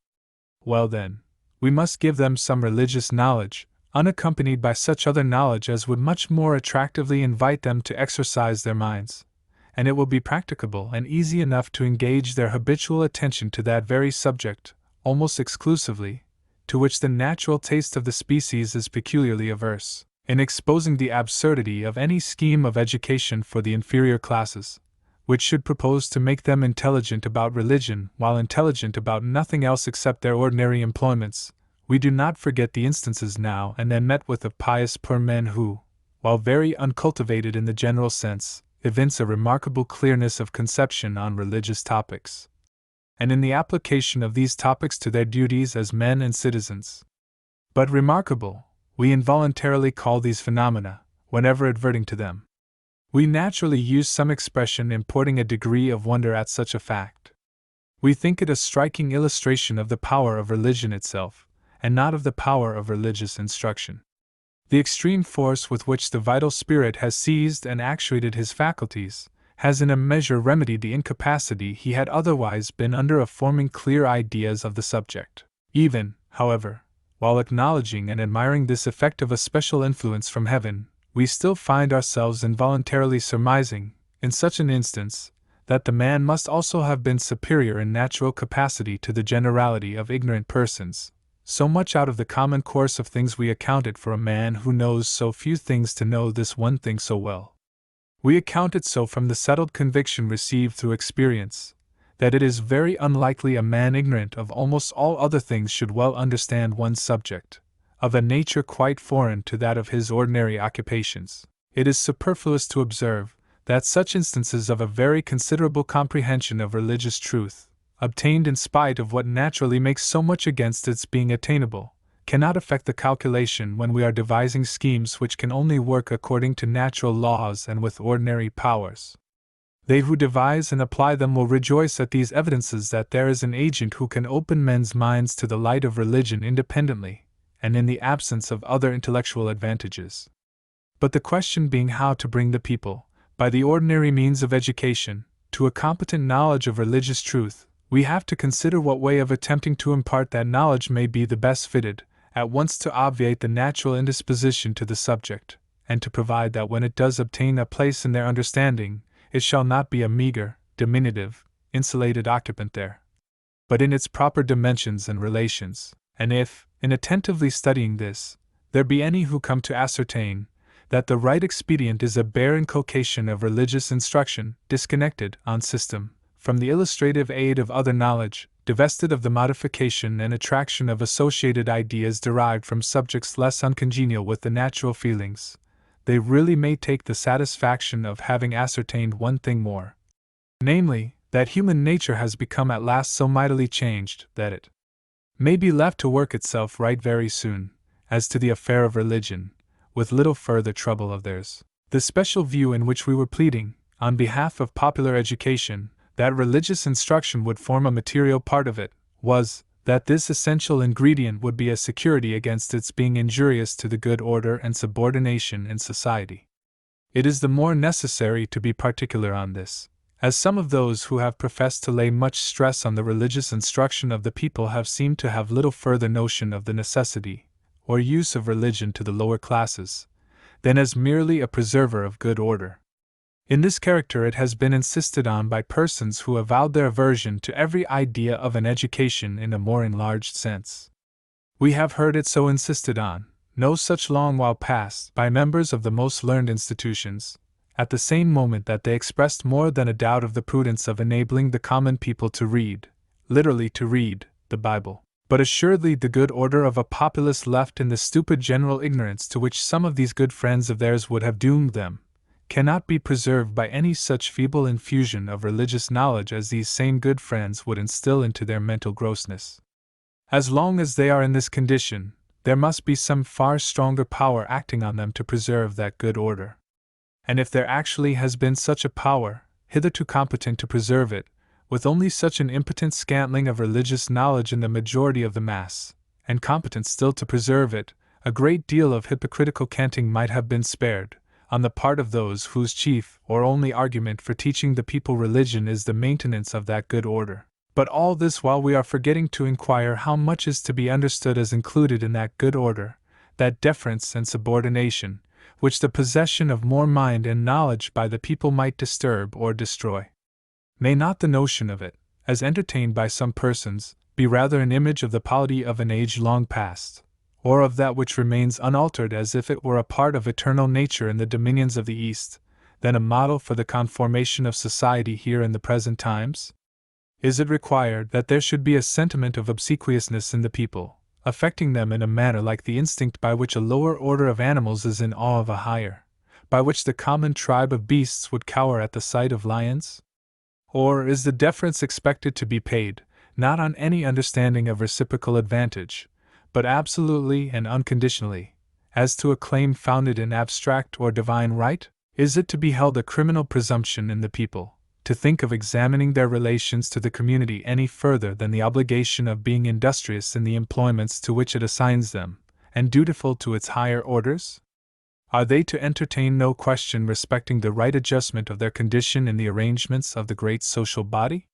Well then, we must give them some religious knowledge, unaccompanied by such other knowledge as would much more attractively invite them to exercise their minds, and it will be practicable and easy enough to engage their habitual attention to that very subject, almost exclusively, to which the natural taste of the species is peculiarly averse, in exposing the absurdity of any scheme of education for the inferior classes, which should propose to make them intelligent about religion while intelligent about nothing else except their ordinary employments. We do not forget the instances now and then met with of pious poor men who, while very uncultivated in the general sense, evince a remarkable clearness of conception on religious topics, and in the application of these topics to their duties as men and citizens. But remarkable, we involuntarily call these phenomena, whenever adverting to them. We naturally use some expression importing a degree of wonder at such a fact. We think it a striking illustration of the power of religion itself, and not of the power of religious instruction. The extreme force with which the vital spirit has seized and actuated his faculties, has in a measure remedied the incapacity he had otherwise been under of forming clear ideas of the subject. Even, however, while acknowledging and admiring this effect of a special influence from heaven, we still find ourselves involuntarily surmising, in such an instance, that the man must also have been superior in natural capacity to the generality of ignorant persons. So much out of the common course of things we account it for a man who knows so few things to know this one thing so well. We account it so from the settled conviction received through experience, that it is very unlikely a man ignorant of almost all other things should well understand one subject, of a nature quite foreign to that of his ordinary occupations. It is superfluous to observe that such instances of a very considerable comprehension of religious truth, obtained in spite of what naturally makes so much against its being attainable, cannot affect the calculation when we are devising schemes which can only work according to natural laws and with ordinary powers. They who devise and apply them will rejoice at these evidences that there is an agent who can open men's minds to the light of religion independently, and in the absence of other intellectual advantages. But the question being how to bring the people, by the ordinary means of education, to a competent knowledge of religious truth, we have to consider what way of attempting to impart that knowledge may be the best fitted, at once to obviate the natural indisposition to the subject, and to provide that when it does obtain a place in their understanding, it shall not be a meager, diminutive, insulated occupant there, but in its proper dimensions and relations. And if, in attentively studying this, there be any who come to ascertain that the right expedient is a bare inculcation of religious instruction, disconnected, on system, from the illustrative aid of other knowledge, divested of the modification and attraction of associated ideas derived from subjects less uncongenial with the natural feelings, they really may take the satisfaction of having ascertained one thing more, namely, that human nature has become at last so mightily changed that it may be left to work itself right very soon, as to the affair of religion, with little further trouble of theirs. The special view in which we were pleading, on behalf of popular education, that religious instruction would form a material part of it, was, that this essential ingredient would be a security against its being injurious to the good order and subordination in society. It is the more necessary to be particular on this, as some of those who have professed to lay much stress on the religious instruction of the people have seemed to have little further notion of the necessity, or use of religion to the lower classes, than as merely a preserver of good order. In this character it has been insisted on by persons who avowed their aversion to every idea of an education in a more enlarged sense. We have heard it so insisted on, no such long while past, by members of the most learned institutions, at the same moment that they expressed more than a doubt of the prudence of enabling the common people to read, literally to read, the Bible. But assuredly the good order of a populace left in the stupid general ignorance to which some of these good friends of theirs would have doomed them, cannot be preserved by any such feeble infusion of religious knowledge as these same good friends would instill into their mental grossness. As long as they are in this condition, there must be some far stronger power acting on them to preserve that good order. And if there actually has been such a power, hitherto competent to preserve it, with only such an impotent scantling of religious knowledge in the majority of the mass, and competent still to preserve it, a great deal of hypocritical canting might have been spared, on the part of those whose chief or only argument for teaching the people religion is the maintenance of that good order. But all this while we are forgetting to inquire how much is to be understood as included in that good order, that deference and subordination, which the possession of more mind and knowledge by the people might disturb or destroy. May not the notion of it, as entertained by some persons, be rather an image of the polity of an age long past, or of that which remains unaltered as if it were a part of eternal nature in the dominions of the East, than a model for the conformation of society here in the present times? Is it required that there should be a sentiment of obsequiousness in the people, affecting them in a manner like the instinct by which a lower order of animals is in awe of a higher, by which the common tribe of beasts would cower at the sight of lions? Or is the deference expected to be paid, not on any understanding of reciprocal advantage, but absolutely and unconditionally, as to a claim founded in abstract or divine right? Is it to be held a criminal presumption in the people, to think of examining their relations to the community any further than the obligation of being industrious in the employments to which it assigns them, and dutiful to its higher orders? Are they to entertain no question respecting the right adjustment of their condition in the arrangements of the great social body?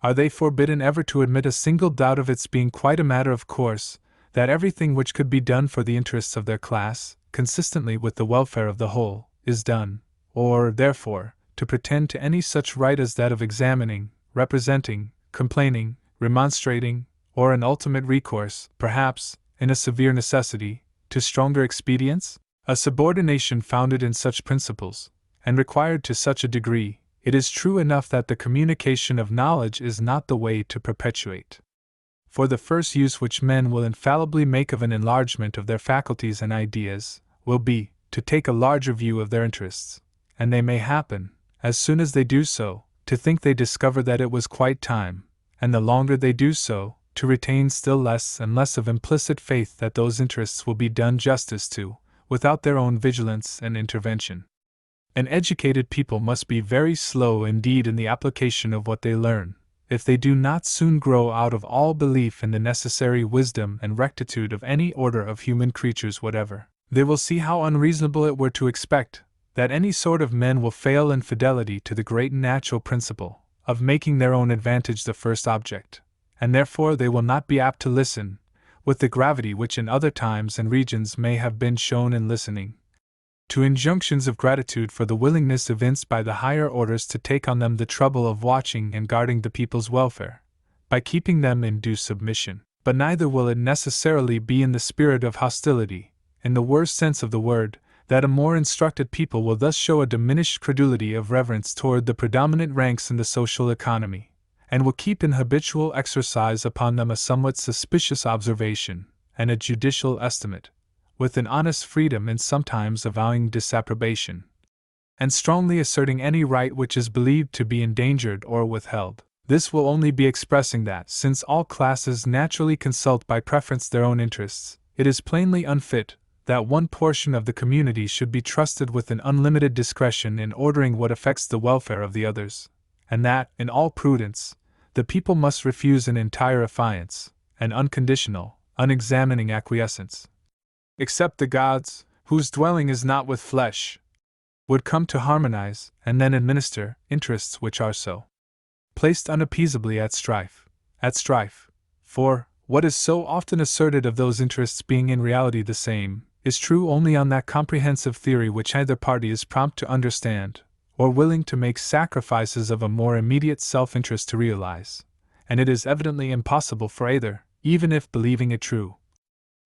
Are they forbidden ever to admit a single doubt of its being quite a matter of course, that everything which could be done for the interests of their class, consistently with the welfare of the whole, is done, or, therefore, to pretend to any such right as that of examining, representing, complaining, remonstrating, or an ultimate recourse, perhaps, in a severe necessity, to stronger expedients? A subordination founded in such principles, and required to such a degree, it is true enough that the communication of knowledge is not the way to perpetuate. For the first use which men will infallibly make of an enlargement of their faculties and ideas, will be, to take a larger view of their interests, and they may happen, as soon as they do so, to think they discover that it was quite time, and the longer they do so, to retain still less and less of implicit faith that those interests will be done justice to, without their own vigilance and intervention. An educated people must be very slow indeed in the application of what they learn, if they do not soon grow out of all belief in the necessary wisdom and rectitude of any order of human creatures whatever. They will see how unreasonable it were to expect that any sort of men will fail in fidelity to the great natural principle of making their own advantage the first object, and therefore they will not be apt to listen, with the gravity which in other times and regions may have been shown in listening, to injunctions of gratitude for the willingness evinced by the higher orders to take on them the trouble of watching and guarding the people's welfare, by keeping them in due submission. But neither will it necessarily be in the spirit of hostility, in the worst sense of the word, that a more instructed people will thus show a diminished credulity of reverence toward the predominant ranks in the social economy, and will keep in habitual exercise upon them a somewhat suspicious observation, and a judicial estimate, with an honest freedom in sometimes avowing disapprobation, and strongly asserting any right which is believed to be endangered or withheld. This will only be expressing that, since all classes naturally consult by preference their own interests, it is plainly unfit that one portion of the community should be trusted with an unlimited discretion in ordering what affects the welfare of the others, and that, in all prudence, the people must refuse an entire affiance, an unconditional, unexamining acquiescence. Except the gods, whose dwelling is not with flesh, would come to harmonize and then administer interests which are so placed unappeasably at strife. For, what is so often asserted of those interests being in reality the same, is true only on that comprehensive theory which either party is prompt to understand, or willing to make sacrifices of a more immediate self-interest to realize, and it is evidently impossible for either, even if believing it true,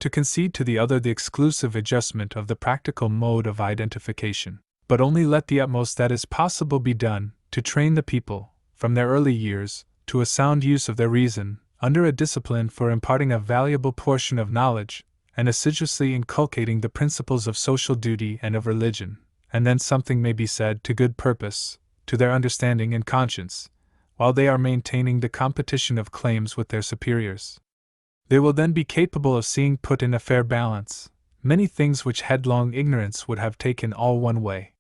to concede to the other the exclusive adjustment of the practical mode of identification, but only let the utmost that is possible be done to train the people, from their early years, to a sound use of their reason, under a discipline for imparting a valuable portion of knowledge, and assiduously inculcating the principles of social duty and of religion, and then something may be said to good purpose, to their understanding and conscience, while they are maintaining the competition of claims with their superiors. They will then be capable of seeing put in a fair balance many things which headlong ignorance would have taken all one way.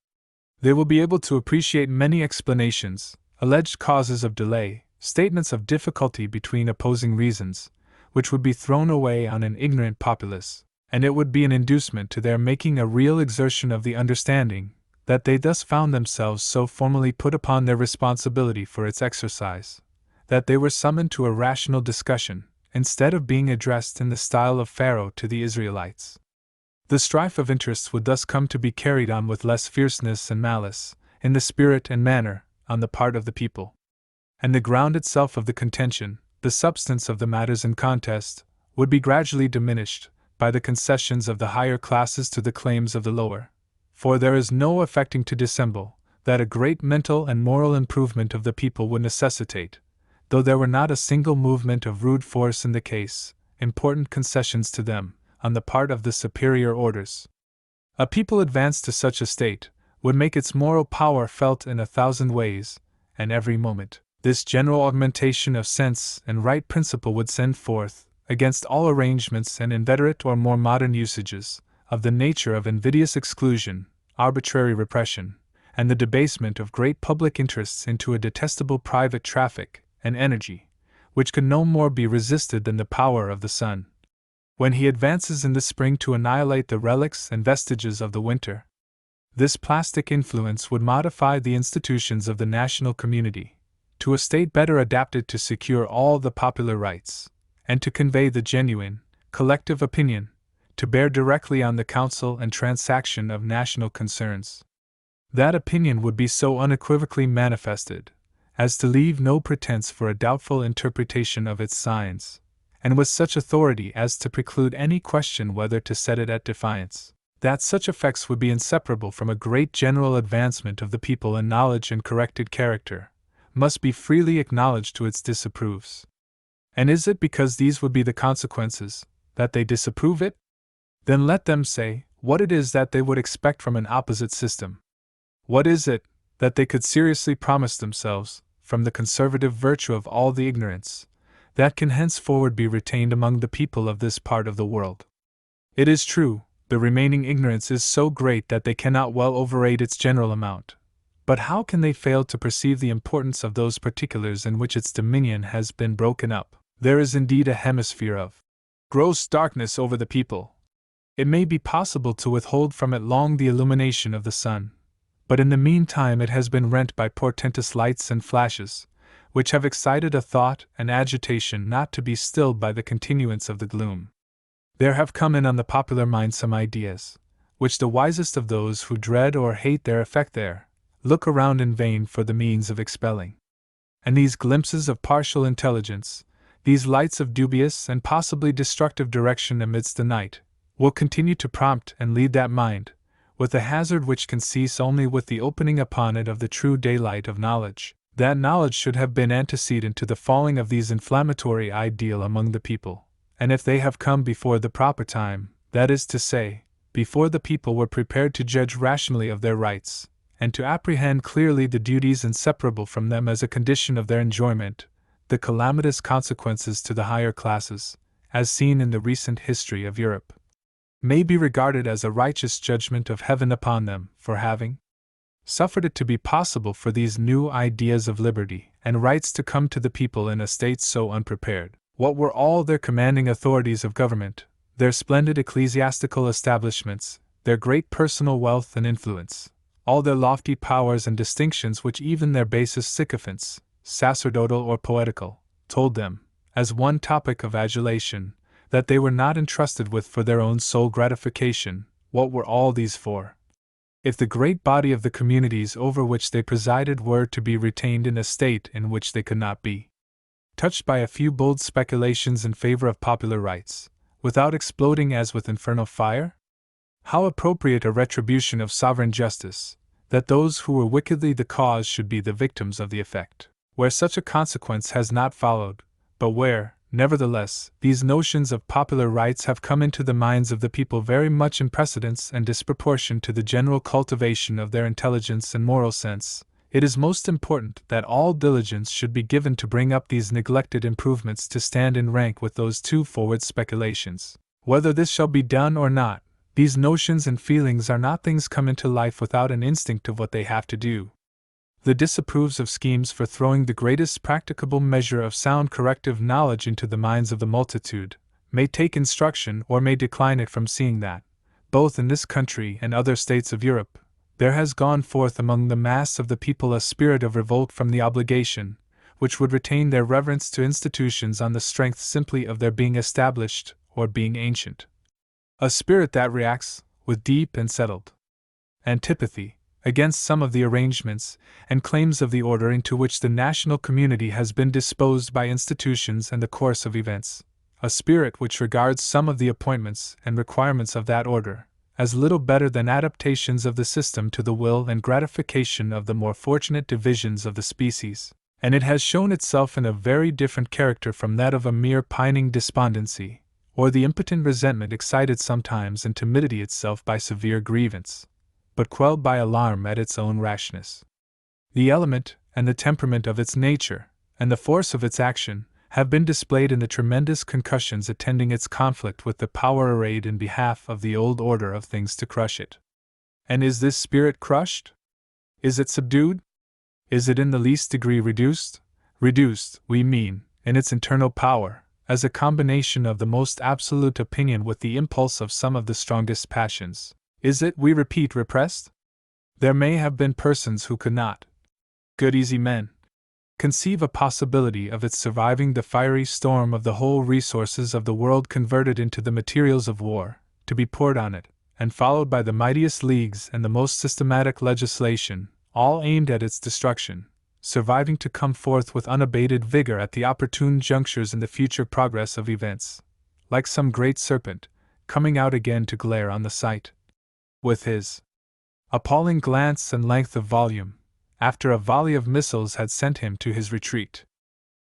They will be able to appreciate many explanations, alleged causes of delay, statements of difficulty between opposing reasons, which would be thrown away on an ignorant populace, and it would be an inducement to their making a real exertion of the understanding, that they thus found themselves so formally put upon their responsibility for its exercise, that they were summoned to a rational discussion, instead of being addressed in the style of Pharaoh to the Israelites. The strife of interests would thus come to be carried on with less fierceness and malice, in the spirit and manner, on the part of the people. And the ground itself of the contention, the substance of the matters in contest, would be gradually diminished by the concessions of the higher classes to the claims of the lower. For there is no affecting to dissemble that a great mental and moral improvement of the people would necessitate, though there were not a single movement of rude force in the case, important concessions to them, on the part of the superior orders. A people advanced to such a state would make its moral power felt in 1,000 ways, and every moment, this general augmentation of sense and right principle would send forth, against all arrangements and inveterate or more modern usages, of the nature of invidious exclusion, arbitrary repression, and the debasement of great public interests into a detestable private traffic, and energy, which could no more be resisted than the power of the sun, when he advances in the spring to annihilate the relics and vestiges of the winter. This plastic influence would modify the institutions of the national community, to a state better adapted to secure all the popular rights, and to convey the genuine, collective opinion, to bear directly on the counsel and transaction of national concerns. That opinion would be so unequivocally manifested, as to leave no pretense for a doubtful interpretation of its signs, and with such authority as to preclude any question whether to set it at defiance, that such effects would be inseparable from a great general advancement of the people in knowledge and corrected character, must be freely acknowledged to its disapproves. And is it because these would be the consequences, that they disapprove it? Then let them say what it is that they would expect from an opposite system. What is it that they could seriously promise themselves, from the conservative virtue of all the ignorance that can henceforward be retained among the people of this part of the world? It is true, The remaining ignorance is so great that they cannot well overrate its general amount. But how can they fail to perceive the importance of those particulars in which its dominion has been broken up? There is indeed a hemisphere of gross darkness over the people. It may be possible to withhold from it long the illumination of the sun, but in the meantime it has been rent by portentous lights and flashes, which have excited a thought and agitation not to be stilled by the continuance of the gloom. There have come in on the popular mind some ideas, which the wisest of those who dread or hate their effect there, look around in vain for the means of expelling. And these glimpses of partial intelligence, these lights of dubious and possibly destructive direction amidst the night, will continue to prompt and lead that mind, with a hazard which can cease only with the opening upon it of the true daylight of knowledge. That knowledge should have been antecedent to the falling of these inflammatory ideal among the people, and if they have come before the proper time, that is to say, before the people were prepared to judge rationally of their rights, and to apprehend clearly the duties inseparable from them as a condition of their enjoyment, the calamitous consequences to the higher classes, as seen in the recent history of Europe, may be regarded as a righteous judgment of heaven upon them for having suffered it to be possible for these new ideas of liberty and rights to come to the people in a state so unprepared. What were all their commanding authorities of government, their splendid ecclesiastical establishments, their great personal wealth and influence, all their lofty powers and distinctions which even their basest sycophants, sacerdotal or poetical, told them, as one topic of adulation, that they were not entrusted with for their own sole gratification? What were all these for? If the great body of the communities over which they presided were to be retained in a state in which they could not be touched by a few bold speculations in favor of popular rights, without exploding as with infernal fire? How appropriate a retribution of sovereign justice, that those who were wickedly the cause should be the victims of the effect, where such a consequence has not followed, but where, nevertheless, these notions of popular rights have come into the minds of the people very much in precedence and disproportion to the general cultivation of their intelligence and moral sense. It is most important that all diligence should be given to bring up these neglected improvements to stand in rank with those too forward speculations. Whether this shall be done or not, these notions and feelings are not things come into life without an instinct of what they have to do. The disapproves of schemes for throwing the greatest practicable measure of sound corrective knowledge into the minds of the multitude, may take instruction or may decline it from seeing that, both in this country and other states of Europe, there has gone forth among the mass of the people a spirit of revolt from the obligation, which would retain their reverence to institutions on the strength simply of their being established or being ancient. A spirit that reacts, with deep and settled antipathy, against some of the arrangements and claims of the order into which the national community has been disposed by institutions and the course of events, a spirit which regards some of the appointments and requirements of that order as little better than adaptations of the system to the will and gratification of the more fortunate divisions of the species, and it has shown itself in a very different character from that of a mere pining despondency, or the impotent resentment excited sometimes in timidity itself by severe grievance, but quelled by alarm at its own rashness. The element and the temperament of its nature, and the force of its action, have been displayed in the tremendous concussions attending its conflict with the power arrayed in behalf of the old order of things to crush it. And is this spirit crushed? Is it subdued? Is it in the least degree reduced? Reduced, we mean, in its internal power, as a combination of the most absolute opinion with the impulse of some of the strongest passions. Is it, we repeat, repressed? There may have been persons who could not, good easy men, conceive a possibility of its surviving the fiery storm of the whole resources of the world converted into the materials of war, to be poured on it, and followed by the mightiest leagues and the most systematic legislation, all aimed at its destruction, surviving to come forth with unabated vigor at the opportune junctures in the future progress of events, like some great serpent, coming out again to glare on the sight, with his appalling glance and length of volume, after a volley of missiles had sent him to his retreat.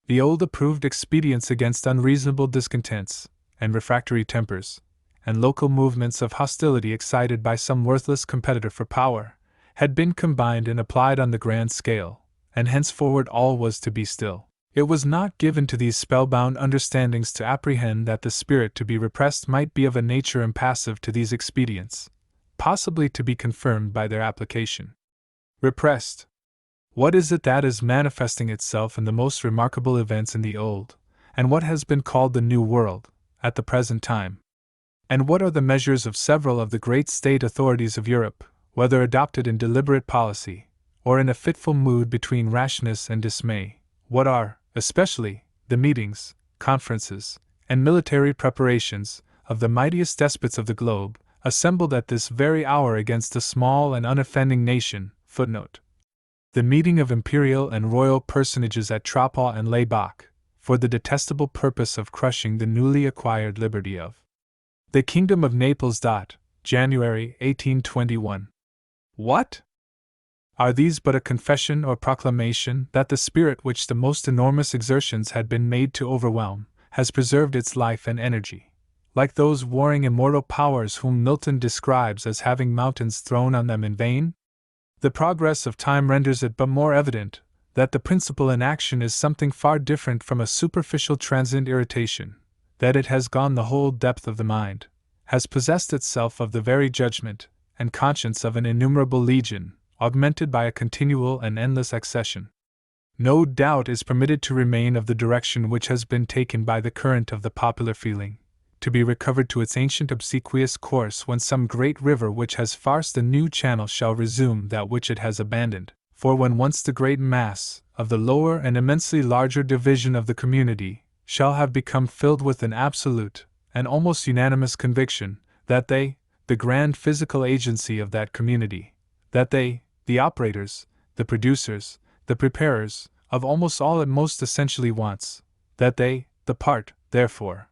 The old approved expedients against unreasonable discontents, and refractory tempers, and local movements of hostility excited by some worthless competitor for power, had been combined and applied on the grand scale, and henceforward all was to be still. It was not given to these spellbound understandings to apprehend that the spirit to be repressed might be of a nature impassive to these expedients, possibly to be confirmed by their application. Repressed. What is it that is manifesting itself in the most remarkable events in the Old, and what has been called the New World, at the present time? And what are the measures of several of the great state authorities of Europe, whether adopted in deliberate policy, or in a fitful mood between rashness and dismay? What are, especially, the meetings, conferences, and military preparations of the mightiest despots of the globe, assembled at this very hour against a small and unoffending nation? Footnote. The meeting of imperial and royal personages at Troppau and Laybach, for the detestable purpose of crushing the newly acquired liberty of the Kingdom of Naples. January 1821. What? Are these but a confession or proclamation that the spirit which the most enormous exertions had been made to overwhelm, has preserved its life and energy, like those warring immortal powers whom Milton describes as having mountains thrown on them in vain? The progress of time renders it but more evident that the principle in action is something far different from a superficial transient irritation, that it has gone the whole depth of the mind, has possessed itself of the very judgment and conscience of an innumerable legion, augmented by a continual and endless accession. No doubt is permitted to remain of the direction which has been taken by the current of the popular feeling, to be recovered to its ancient obsequious course when some great river which has forced a new channel shall resume that which it has abandoned. For when once the great mass of the lower and immensely larger division of the community shall have become filled with an absolute and almost unanimous conviction that they, the grand physical agency of that community, that they, the operators, the producers, the preparers, of almost all it most essentially wants, that they, the part, therefore,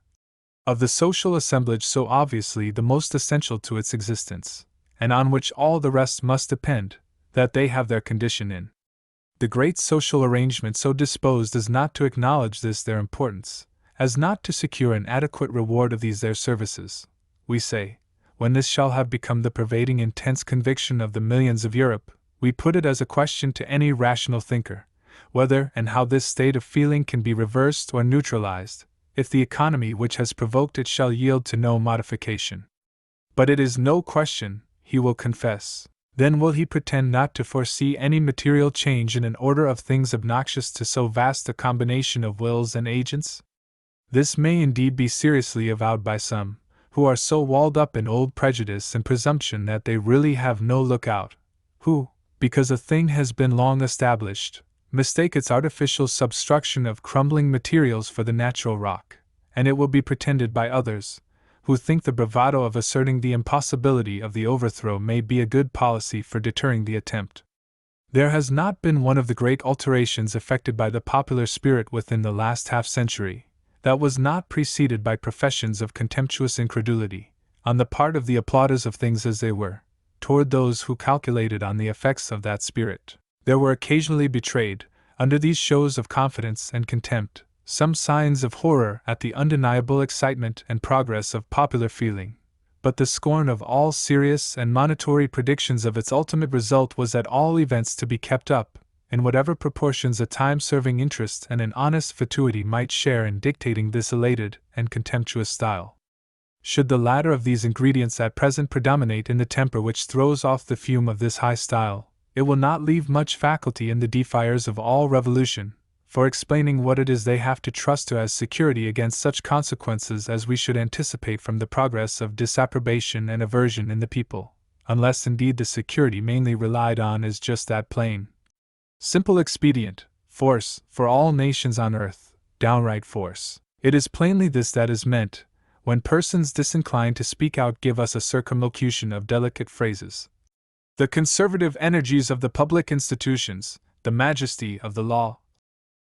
of the social assemblage so obviously the most essential to its existence, and on which all the rest must depend, that they have their condition in the great social arrangement so disposed as not to acknowledge this their importance, as not to secure an adequate reward of these their services, we say, when this shall have become the pervading intense conviction of the millions of Europe, we put it as a question to any rational thinker, whether and how this state of feeling can be reversed or neutralized, if the economy which has provoked it shall yield to no modification. But it is no question, he will confess. Then will he pretend not to foresee any material change in an order of things obnoxious to so vast a combination of wills and agents? This may indeed be seriously avowed by some, who are so walled up in old prejudice and presumption that they really have no lookout, who, because a thing has been long established, mistake its artificial substruction of crumbling materials for the natural rock, and it will be pretended by others, who think the bravado of asserting the impossibility of the overthrow may be a good policy for deterring the attempt. There has not been one of the great alterations effected by the popular spirit within the last half-century that was not preceded by professions of contemptuous incredulity, on the part of the applauders of things as they were, toward those who calculated on the effects of that spirit. There were occasionally betrayed, under these shows of confidence and contempt, some signs of horror at the undeniable excitement and progress of popular feeling, but the scorn of all serious and monitory predictions of its ultimate result was at all events to be kept up, in whatever proportions a time-serving interest and an honest fatuity might share in dictating this elated and contemptuous style. Should the latter of these ingredients at present predominate in the temper which throws off the fume of this high style, it will not leave much faculty in the defiers of all revolution, for explaining what it is they have to trust to as security against such consequences as we should anticipate from the progress of disapprobation and aversion in the people, unless indeed the security mainly relied on is just that plain, simple expedient, force, for all nations on earth, downright force. It is plainly this that is meant, when persons disinclined to speak out give us a circumlocution of delicate phrases. The conservative energies of the public institutions, the majesty of the law,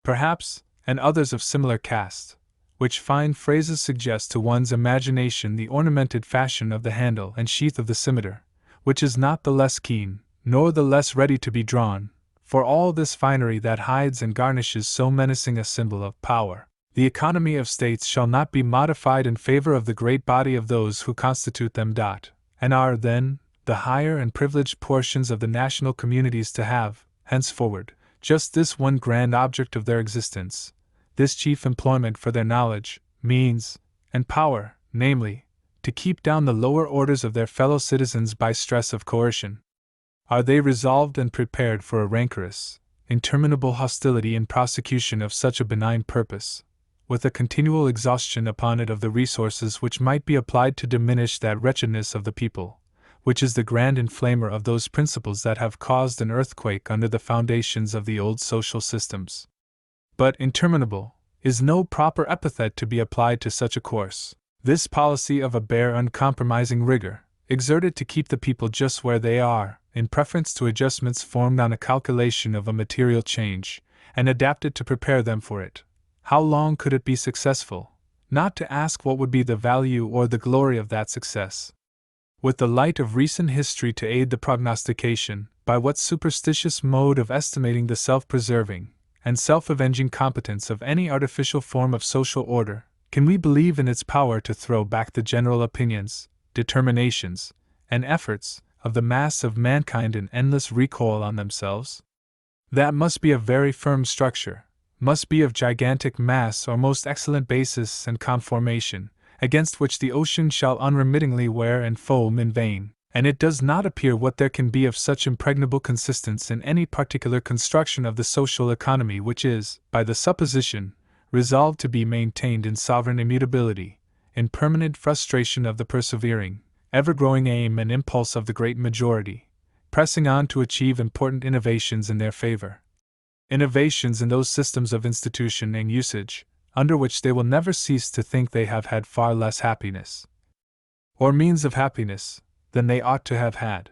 perhaps, and others of similar cast, which fine phrases suggest to one's imagination the ornamented fashion of the handle and sheath of the scimitar, which is not the less keen, nor the less ready to be drawn, for all this finery that hides and garnishes so menacing a symbol of power. The economy of states shall not be modified in favor of the great body of those who constitute them. And are, then, the higher and privileged portions of the national communities to have, henceforward, just this one grand object of their existence, this chief employment for their knowledge, means, and power, namely, to keep down the lower orders of their fellow citizens by stress of coercion? Are they resolved and prepared for a rancorous, interminable hostility in prosecution of such a benign purpose, with a continual exhaustion upon it of the resources which might be applied to diminish that wretchedness of the people, which is the grand inflamer of those principles that have caused an earthquake under the foundations of the old social systems? But interminable is no proper epithet to be applied to such a course. This policy of a bare uncompromising rigor, exerted to keep the people just where they are, in preference to adjustments formed on a calculation of a material change, and adapted to prepare them for it, how long could it be successful, not to ask what would be the value or the glory of that success? With the light of recent history to aid the prognostication, by what superstitious mode of estimating the self-preserving and self-avenging competence of any artificial form of social order, can we believe in its power to throw back the general opinions, determinations, and efforts of the mass of mankind in endless recoil on themselves? That must be a very firm structure, must be of gigantic mass or most excellent basis and conformation, against which the ocean shall unremittingly wear and foam in vain, and it does not appear what there can be of such impregnable consistence in any particular construction of the social economy which is, by the supposition, resolved to be maintained in sovereign immutability, in permanent frustration of the persevering, ever-growing aim and impulse of the great majority, pressing on to achieve important innovations in their favor. Innovations in those systems of institution and usage, under which they will never cease to think they have had far less happiness, or means of happiness, than they ought to have had.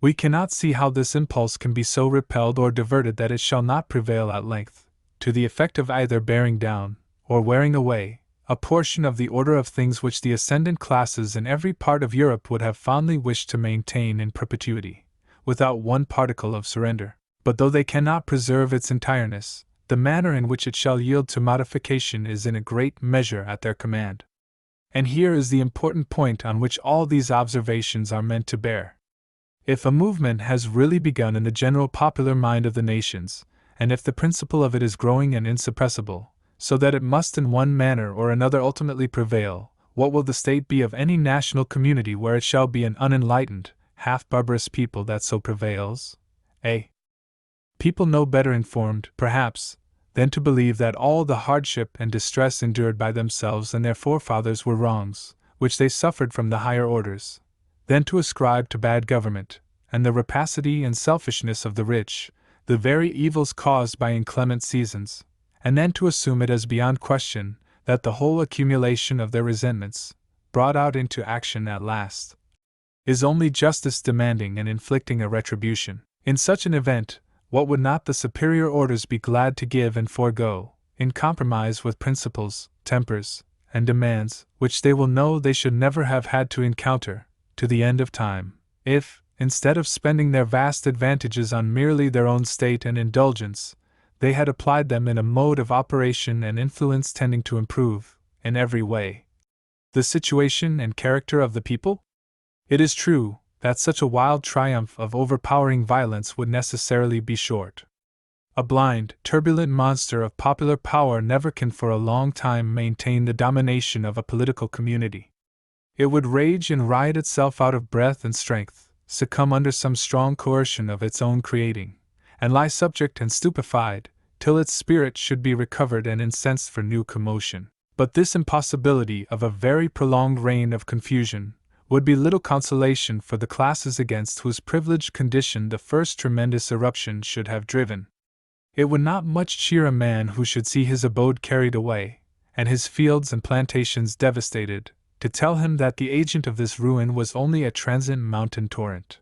We cannot see how this impulse can be so repelled or diverted that it shall not prevail at length, to the effect of either bearing down, or wearing away, a portion of the order of things which the ascendant classes in every part of Europe would have fondly wished to maintain in perpetuity, without one particle of surrender. But though they cannot preserve its entireness, the manner in which it shall yield to modification is in a great measure at their command. And here is the important point on which all these observations are meant to bear. If a movement has really begun in the general popular mind of the nations, and if the principle of it is growing and insuppressible, so that it must in one manner or another ultimately prevail, what will the state be of any national community where it shall be an unenlightened, half-barbarous people that so prevails? A people no better informed, perhaps, than to believe that all the hardship and distress endured by themselves and their forefathers were wrongs, which they suffered from the higher orders, than to ascribe to bad government, and the rapacity and selfishness of the rich, the very evils caused by inclement seasons, and then to assume it as beyond question that the whole accumulation of their resentments, brought out into action at last, is only justice demanding and inflicting a retribution. In such an event, what would not the superior orders be glad to give and forego, in compromise with principles, tempers, and demands which they will know they should never have had to encounter, to the end of time, if, instead of spending their vast advantages on merely their own state and indulgence, they had applied them in a mode of operation and influence tending to improve, in every way, the situation and character of the people? It is true that such a wild triumph of overpowering violence would necessarily be short. A blind, turbulent monster of popular power never can for a long time maintain the domination of a political community. It would rage and riot itself out of breath and strength, succumb under some strong coercion of its own creating, and lie subject and stupefied, till its spirit should be recovered and incensed for new commotion. But this impossibility of a very prolonged reign of confusion would be little consolation for the classes against whose privileged condition the first tremendous eruption should have driven. It would not much cheer a man who should see his abode carried away, and his fields and plantations devastated, to tell him that the agent of this ruin was only a transient mountain torrent.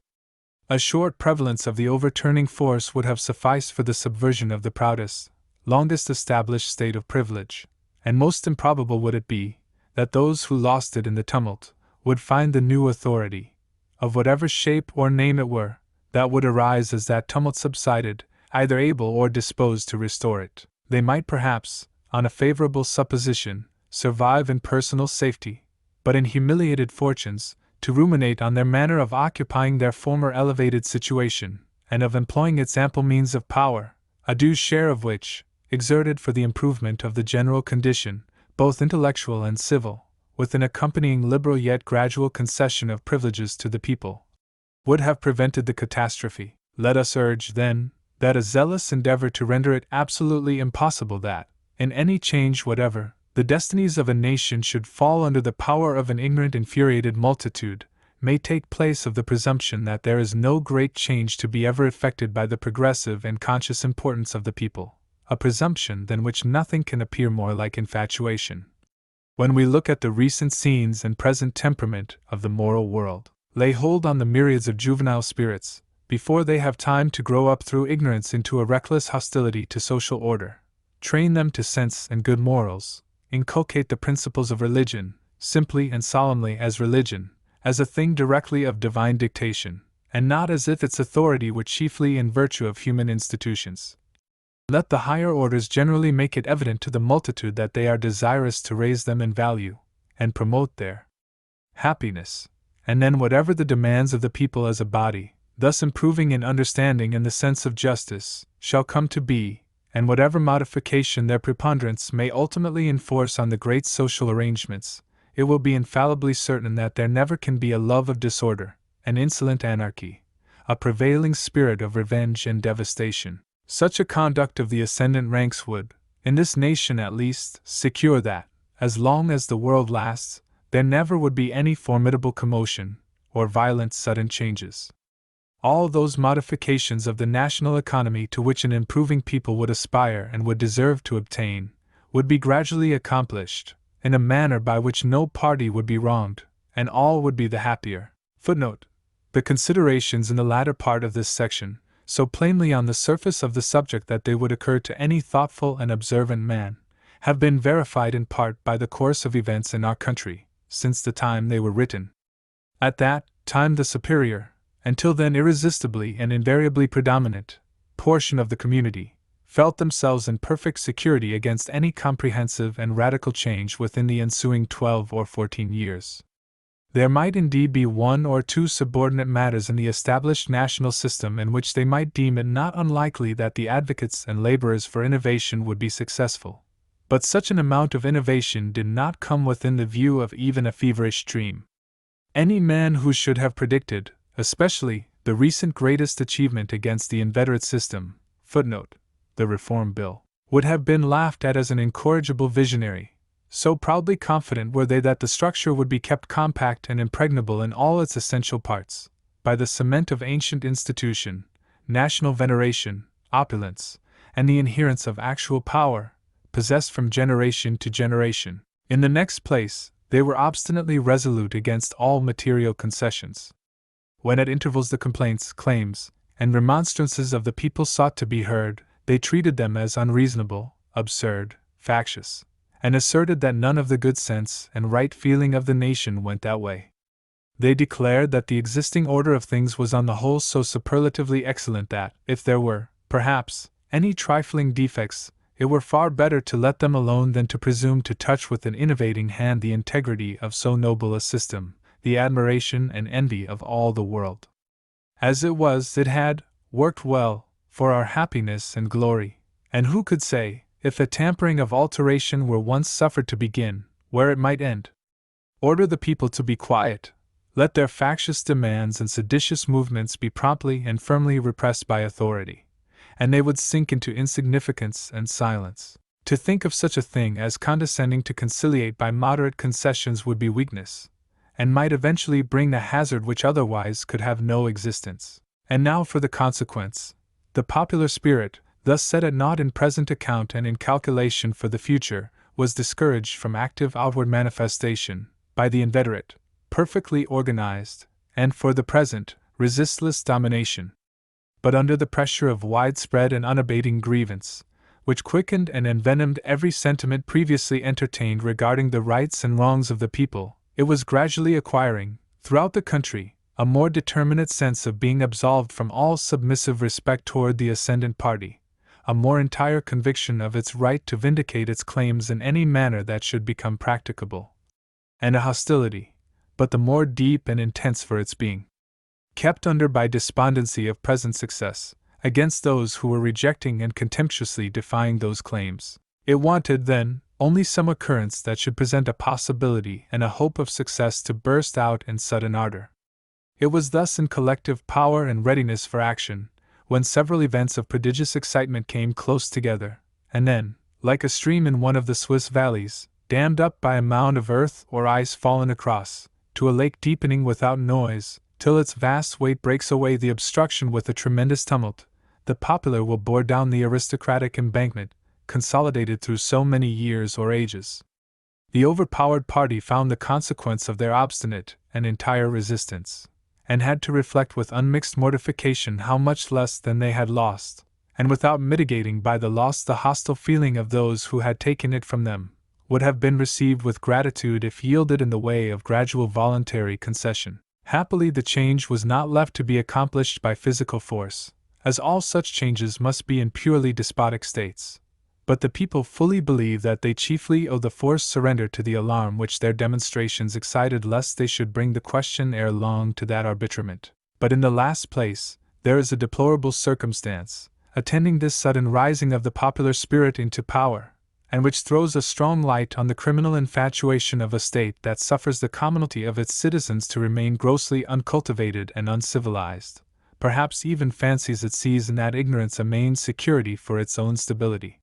A short prevalence of the overturning force would have sufficed for the subversion of the proudest, longest established state of privilege, and most improbable would it be that those who lost it in the tumult would find the new authority, of whatever shape or name it were, that would arise as that tumult subsided, either able or disposed to restore it. They might perhaps, on a favorable supposition, survive in personal safety, but in humiliated fortunes, to ruminate on their manner of occupying their former elevated situation, and of employing its ample means of power, a due share of which, exerted for the improvement of the general condition, both intellectual and civil, with an accompanying liberal yet gradual concession of privileges to the people, would have prevented the catastrophe. Let us urge, then, that a zealous endeavor to render it absolutely impossible that, in any change whatever, the destinies of a nation should fall under the power of an ignorant, infuriated multitude, may take place of the presumption that there is no great change to be ever effected by the progressive and conscious importance of the people, a presumption than which nothing can appear more like infatuation. When we look at the recent scenes and present temperament of the moral world, lay hold on the myriads of juvenile spirits, before they have time to grow up through ignorance into a reckless hostility to social order, train them to sense and good morals, inculcate the principles of religion, simply and solemnly as religion, as a thing directly of divine dictation, and not as if its authority were chiefly in virtue of human institutions. Let the higher orders generally make it evident to the multitude that they are desirous to raise them in value, and promote their happiness, and then whatever the demands of the people as a body, thus improving in understanding and the sense of justice, shall come to be, and whatever modification their preponderance may ultimately enforce on the great social arrangements, it will be infallibly certain that there never can be a love of disorder, an insolent anarchy, a prevailing spirit of revenge and devastation. Such a conduct of the ascendant ranks would, in this nation at least, secure that, as long as the world lasts, there never would be any formidable commotion, or violent sudden changes. All those modifications of the national economy to which an improving people would aspire and would deserve to obtain, would be gradually accomplished, in a manner by which no party would be wronged, and all would be the happier. Footnote: the considerations in the latter part of this section, so plainly on the surface of the subject that they would occur to any thoughtful and observant man, have been verified in part by the course of events in our country, since the time they were written. At that time the superior, until then irresistibly and invariably predominant, portion of the community, felt themselves in perfect security against any comprehensive and radical change within the ensuing 12 or 14 years. There might indeed be one or two subordinate matters in the established national system in which they might deem it not unlikely that the advocates and laborers for innovation would be successful, but such an amount of innovation did not come within the view of even a feverish dream. Any man who should have predicted, especially, the recent greatest achievement against the inveterate system, footnote, the Reform Bill, would have been laughed at as an incorrigible visionary, so proudly confident were they that the structure would be kept compact and impregnable in all its essential parts, by the cement of ancient institution, national veneration, opulence, and the inherence of actual power, possessed from generation to generation. In the next place, they were obstinately resolute against all material concessions. When at intervals the complaints, claims, and remonstrances of the people sought to be heard, they treated them as unreasonable, absurd, factious, and asserted that none of the good sense and right feeling of the nation went that way. They declared that the existing order of things was on the whole so superlatively excellent that, if there were, perhaps, any trifling defects, it were far better to let them alone than to presume to touch with an innovating hand the integrity of so noble a system, the admiration and envy of all the world. As it was, it had worked well, for our happiness and glory, and who could say, if the tampering of alteration were once suffered to begin, where it might end? Order the people to be quiet, let their factious demands and seditious movements be promptly and firmly repressed by authority, and they would sink into insignificance and silence. To think of such a thing as condescending to conciliate by moderate concessions would be weakness, and might eventually bring the hazard which otherwise could have no existence. And now for the consequence. The popular spirit, thus set at naught in present account and in calculation for the future, was discouraged from active outward manifestation, by the inveterate, perfectly organized, and for the present, resistless domination. But under the pressure of widespread and unabating grievance, which quickened and envenomed every sentiment previously entertained regarding the rights and wrongs of the people, it was gradually acquiring, throughout the country, a more determinate sense of being absolved from all submissive respect toward the ascendant party, a more entire conviction of its right to vindicate its claims in any manner that should become practicable, and a hostility, but the more deep and intense for its being kept under by despondency of present success, against those who were rejecting and contemptuously defying those claims. It wanted, then, only some occurrence that should present a possibility and a hope of success to burst out in sudden ardor. It was thus in collective power and readiness for action, when several events of prodigious excitement came close together, and then, like a stream in one of the Swiss valleys, dammed up by a mound of earth or ice fallen across, to a lake deepening without noise, till its vast weight breaks away the obstruction with a tremendous tumult, the popular will bore down the aristocratic embankment, consolidated through so many years or ages. The overpowered party found the consequence of their obstinate and entire resistance, and had to reflect with unmixed mortification how much less than they had lost, and without mitigating by the loss the hostile feeling of those who had taken it from them, would have been received with gratitude if yielded in the way of gradual voluntary concession. Happily, the change was not left to be accomplished by physical force, as all such changes must be in purely despotic states. But the people fully believe that they chiefly owe the forced surrender to the alarm which their demonstrations excited, lest they should bring the question ere long to that arbitrament. But in the last place, there is a deplorable circumstance attending this sudden rising of the popular spirit into power, and which throws a strong light on the criminal infatuation of a state that suffers the commonalty of its citizens to remain grossly uncultivated and uncivilized, perhaps even fancies it sees in that ignorance a main security for its own stability.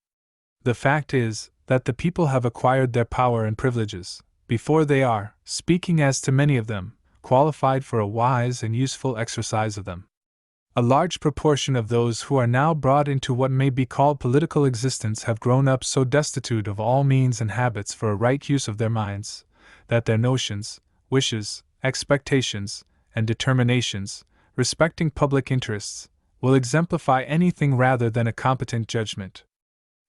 The fact is, that the people have acquired their power and privileges, before they are, speaking as to many of them, qualified for a wise and useful exercise of them. A large proportion of those who are now brought into what may be called political existence have grown up so destitute of all means and habits for a right use of their minds, that their notions, wishes, expectations, and determinations, respecting public interests, will exemplify anything rather than a competent judgment.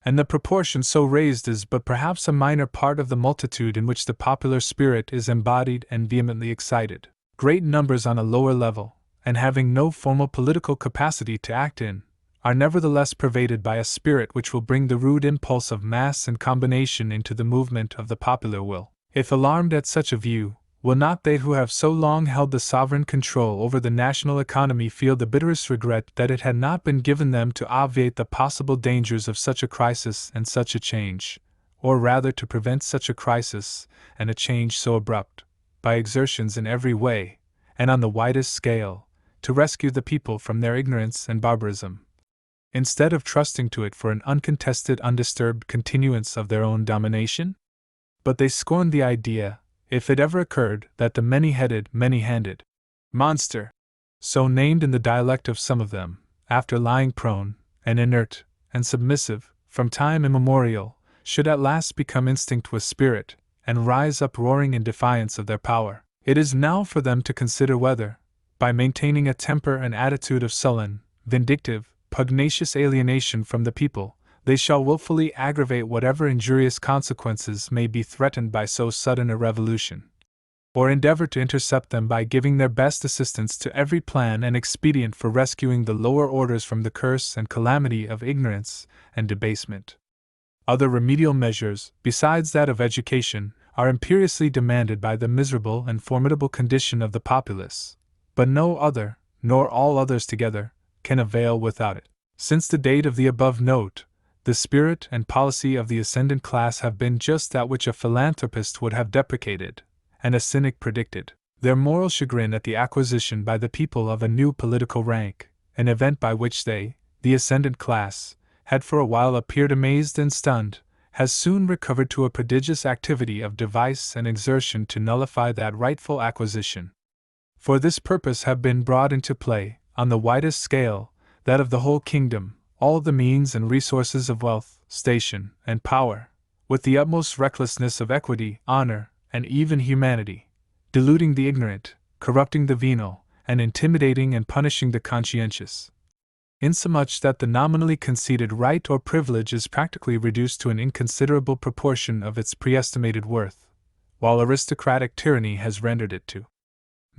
And the proportion so raised is but perhaps a minor part of the multitude in which the popular spirit is embodied and vehemently excited. Great numbers on a lower level, and having no formal political capacity to act in, are nevertheless pervaded by a spirit which will bring the rude impulse of mass and combination into the movement of the popular will. If alarmed at such a view, will not they who have so long held the sovereign control over the national economy feel the bitterest regret that it had not been given them to obviate the possible dangers of such a crisis and such a change, or rather to prevent such a crisis and a change so abrupt, by exertions in every way, and on the widest scale, to rescue the people from their ignorance and barbarism, instead of trusting to it for an uncontested, undisturbed continuance of their own domination? But they scorned the idea, if it ever occurred, that the many-headed, many-handed monster, so named in the dialect of some of them, after lying prone, and inert, and submissive, from time immemorial, should at last become instinct with spirit, and rise up roaring in defiance of their power. It is now for them to consider whether, by maintaining a temper and attitude of sullen, vindictive, pugnacious alienation from the people, they shall wilfully aggravate whatever injurious consequences may be threatened by so sudden a revolution, or endeavor to intercept them by giving their best assistance to every plan and expedient for rescuing the lower orders from the curse and calamity of ignorance and debasement. Other remedial measures, besides that of education, are imperiously demanded by the miserable and formidable condition of the populace, but no other, nor all others together, can avail without it. Since the date of the above note, the spirit and policy of the ascendant class have been just that which a philanthropist would have deprecated, and a cynic predicted. Their moral chagrin at the acquisition by the people of a new political rank, an event by which they, the ascendant class, had for a while appeared amazed and stunned, has soon recovered to a prodigious activity of device and exertion to nullify that rightful acquisition. For this purpose have been brought into play, on the widest scale, that of the whole kingdom, all the means and resources of wealth, station, and power, with the utmost recklessness of equity, honor, and even humanity, deluding the ignorant, corrupting the venal, and intimidating and punishing the conscientious, insomuch that the nominally conceded right or privilege is practically reduced to an inconsiderable proportion of its pre-estimated worth, while aristocratic tyranny has rendered it to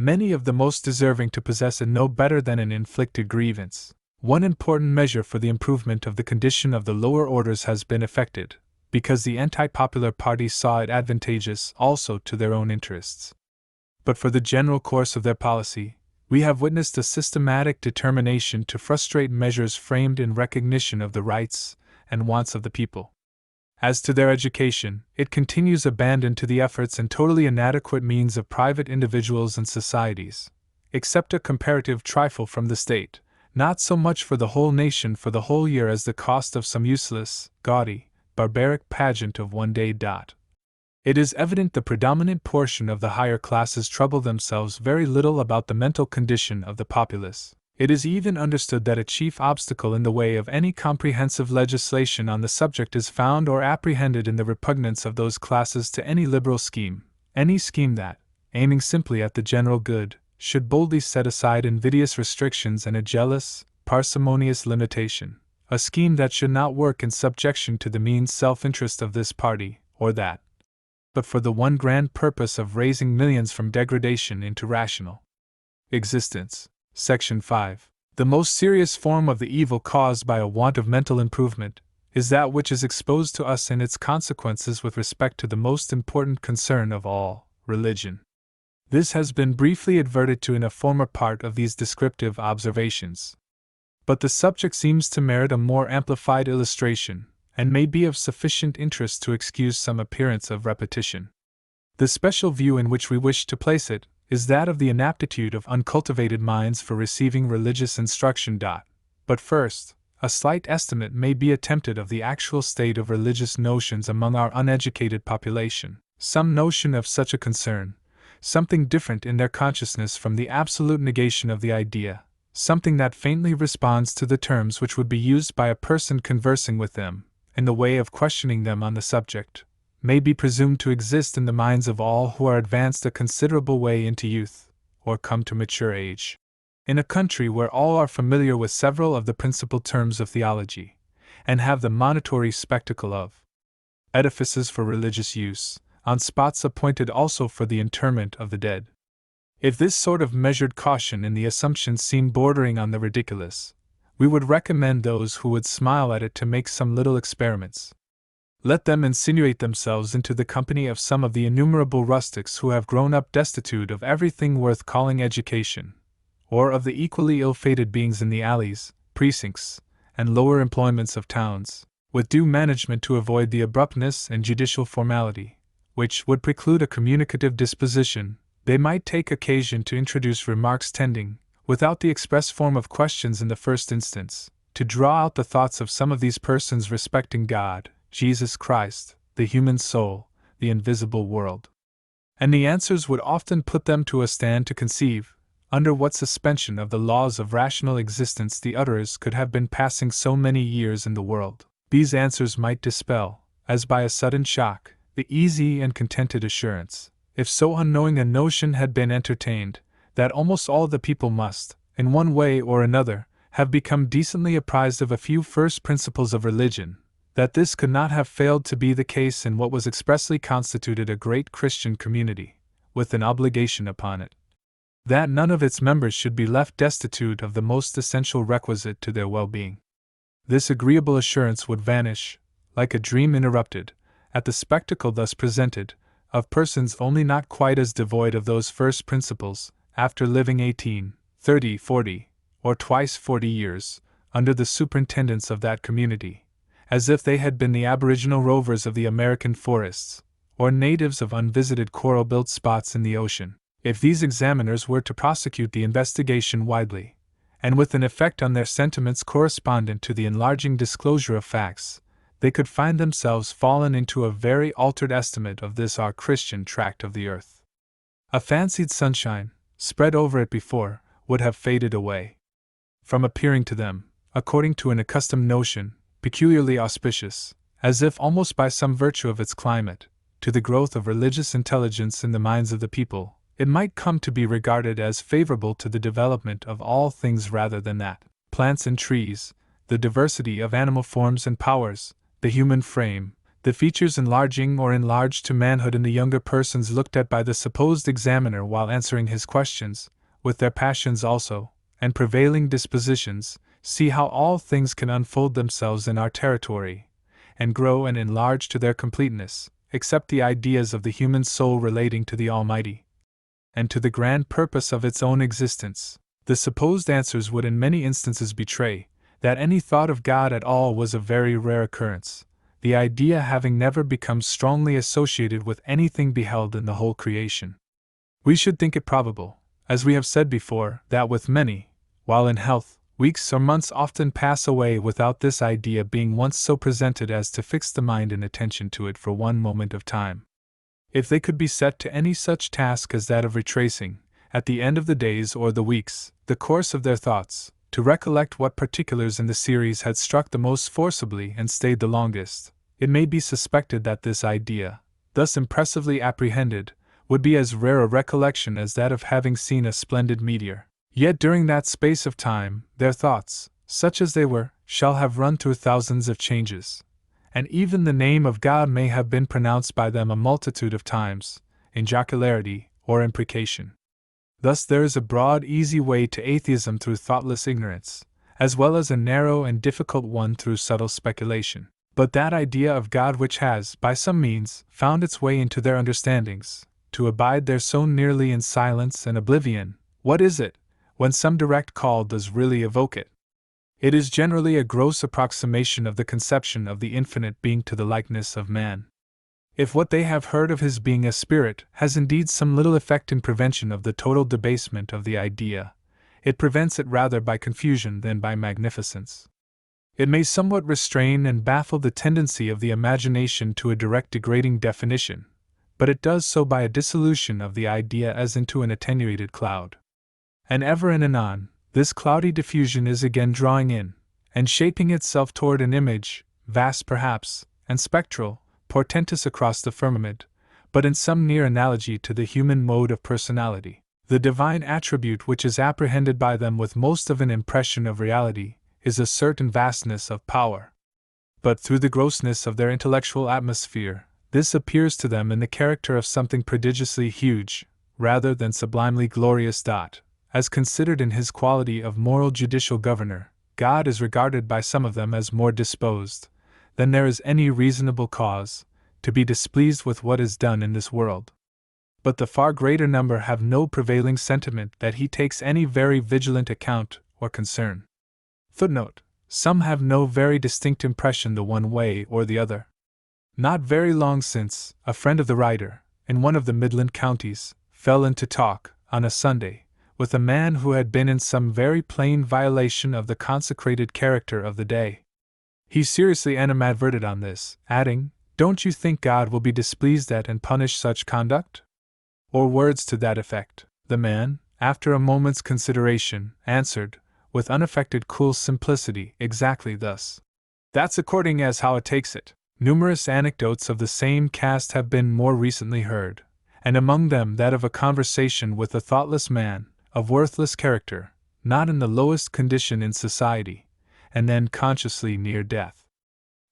many of the most deserving to possess it no better than an inflicted grievance. One important measure for the improvement of the condition of the lower orders has been effected, because the anti-popular party saw it advantageous also to their own interests. But for the general course of their policy, We have witnessed a systematic determination to frustrate measures framed in recognition of the rights and wants of the people. As to their education, it continues abandoned to the efforts and totally inadequate means of private individuals and societies, except a comparative trifle from the state, not so much for the whole nation for the whole year as the cost of some useless, gaudy, barbaric pageant of one day. It is evident the predominant portion of the higher classes trouble themselves very little about the mental condition of the populace. It is even understood that a chief obstacle in the way of any comprehensive legislation on the subject is found or apprehended in the repugnance of those classes to any liberal scheme, any scheme that, aiming simply at the general good, should boldly set aside invidious restrictions and a jealous, parsimonious limitation, a scheme that should not work in subjection to the mean self-interest of this party or that, but for the one grand purpose of raising millions from degradation into rational existence. Section 5. The most serious form of the evil caused by a want of mental improvement is that which is exposed to us in its consequences with respect to the most important concern of all, religion. This has been briefly adverted to in a former part of these descriptive observations. But the subject seems to merit a more amplified illustration, and may be of sufficient interest to excuse some appearance of repetition. The special view in which we wish to place it is that of the inaptitude of uncultivated minds for receiving religious instruction. But first, a slight estimate may be attempted of the actual state of religious notions among our uneducated population, some notion of such a concern, something different in their consciousness from the absolute negation of the idea, something that faintly responds to the terms which would be used by a person conversing with them, in the way of questioning them on the subject, may be presumed to exist in the minds of all who are advanced a considerable way into youth, or come to mature age. In a country where all are familiar with several of the principal terms of theology, and have the monitory spectacle of edifices for religious use, on spots appointed also for the interment of the dead. If this sort of measured caution in the assumptions seem bordering on the ridiculous, we would recommend those who would smile at it to make some little experiments. Let them insinuate themselves into the company of some of the innumerable rustics who have grown up destitute of everything worth calling education, or of the equally ill-fated beings in the alleys, precincts, and lower employments of towns, with due management to avoid the abruptness and judicial formality, which would preclude a communicative disposition. They might take occasion to introduce remarks tending, without the express form of questions in the first instance, to draw out the thoughts of some of these persons respecting God, Jesus Christ, the human soul, the invisible world. And the answers would often put them to a stand to conceive, under what suspension of the laws of rational existence the utterers could have been passing so many years in the world. These answers might dispel, as by a sudden shock, the easy and contented assurance, if so unknowing a notion had been entertained, that almost all the people must, in one way or another, have become decently apprised of a few first principles of religion, that this could not have failed to be the case in what was expressly constituted a great Christian community, with an obligation upon it, that none of its members should be left destitute of the most essential requisite to their well-being. This agreeable assurance would vanish, like a dream interrupted, at the spectacle thus presented, of persons only not quite as devoid of those first principles, after living 18, 30, 40, or twice 40 years, under the superintendence of that community, as if they had been the aboriginal rovers of the American forests, or natives of unvisited coral-built spots in the ocean. If these examiners were to prosecute the investigation widely, and with an effect on their sentiments correspondent to the enlarging disclosure of facts, they could find themselves fallen into a very altered estimate of this our Christian tract of the earth. A fancied sunshine, spread over it before, would have faded away, from appearing to them, according to an accustomed notion, peculiarly auspicious, as if almost by some virtue of its climate, to the growth of religious intelligence in the minds of the people. It might come to be regarded as favorable to the development of all things rather than that plants and trees, the diversity of animal forms and powers, the human frame, the features enlarging or enlarged to manhood in the younger persons looked at by the supposed examiner while answering his questions, with their passions also, and prevailing dispositions, see how all things can unfold themselves in our territory, and grow and enlarge to their completeness, except the ideas of the human soul relating to the Almighty. and to the grand purpose of its own existence. The supposed answers would in many instances betray that any thought of God at all was a very rare occurrence, the idea having never become strongly associated with anything beheld in the whole creation. We should think it probable, as we have said before, that with many, while in health, weeks or months often pass away without this idea being once so presented as to fix the mind and attention to it for one moment of time. If they could be set to any such task as that of retracing, at the end of the days or the weeks, the course of their thoughts, to recollect what particulars in the series had struck the most forcibly and stayed the longest, it may be suspected that this idea, thus impressively apprehended, would be as rare a recollection as that of having seen a splendid meteor. Yet during that space of time, their thoughts, such as they were, shall have run through thousands of changes, and even the name of God may have been pronounced by them a multitude of times, in jocularity or imprecation. Thus there is a broad, easy way to atheism through thoughtless ignorance, as well as a narrow and difficult one through subtle speculation. But that idea of God which has, by some means, found its way into their understandings, to abide there so nearly in silence and oblivion, what is it, when some direct call does really evoke it? It is generally a gross approximation of the conception of the infinite being to the likeness of man. If what they have heard of his being a spirit has indeed some little effect in prevention of the total debasement of the idea, it prevents it rather by confusion than by magnificence. It may somewhat restrain and baffle the tendency of the imagination to a direct degrading definition, but it does so by a dissolution of the idea as into an attenuated cloud. And ever and anon, this cloudy diffusion is again drawing in, and shaping itself toward an image, vast perhaps, and spectral, portentous across the firmament, but in some near analogy to the human mode of personality. The divine attribute which is apprehended by them with most of an impression of reality is a certain vastness of power. But through the grossness of their intellectual atmosphere, this appears to them in the character of something prodigiously huge, rather than sublimely glorious. As considered in his quality of moral judicial governor, God is regarded by some of them as more disposed, than there is any reasonable cause, to be displeased with what is done in this world. But the far greater number have no prevailing sentiment that he takes any very vigilant account or concern. Footnote: some have no very distinct impression the one way or the other. Not very long since, a friend of the writer, in one of the Midland counties, fell into talk, on a Sunday, with a man who had been in some very plain violation of the consecrated character of the day. He seriously animadverted on this, adding, "Don't you think God will be displeased at and punish such conduct?" Or words to that effect. The man, after a moment's consideration, answered, with unaffected cool simplicity, exactly thus: "That's according as how it takes it." Numerous anecdotes of the same cast have been more recently heard, and among them that of a conversation with a thoughtless man, of worthless character, not in the lowest condition in society, and then consciously near death.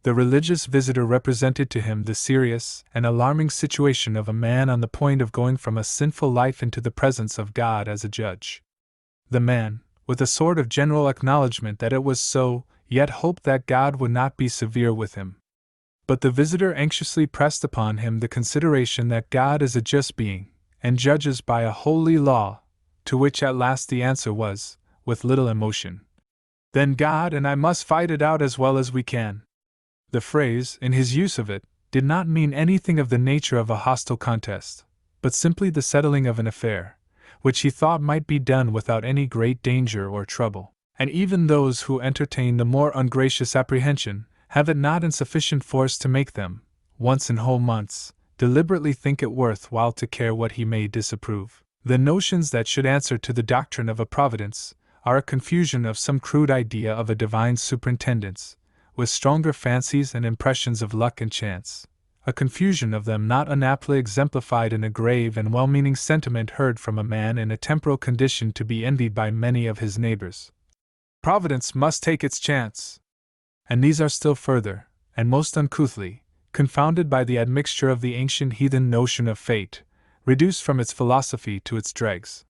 The religious visitor represented to him the serious and alarming situation of a man on the point of going from a sinful life into the presence of God as a judge. The man, with a sort of general acknowledgment that it was so, yet hoped that God would not be severe with him. But the visitor anxiously pressed upon him the consideration that God is a just being, and judges by a holy law, to which at last the answer was, with little emotion, "Then God and I must fight it out as well as we can." The phrase, in his use of it, did not mean anything of the nature of a hostile contest, but simply the settling of an affair, which he thought might be done without any great danger or trouble. And even those who entertain the more ungracious apprehension have it not in sufficient force to make them, once in whole months, deliberately think it worth while to care what he may disapprove. The notions that should answer to the doctrine of a providence are a confusion of some crude idea of a divine superintendence, with stronger fancies and impressions of luck and chance, a confusion of them not unaptly exemplified in a grave and well-meaning sentiment heard from a man in a temporal condition to be envied by many of his neighbors. Providence must take its chance. And these are still further, and most uncouthly, confounded by the admixture of the ancient heathen notion of fate, reduced from its philosophy to its dregs.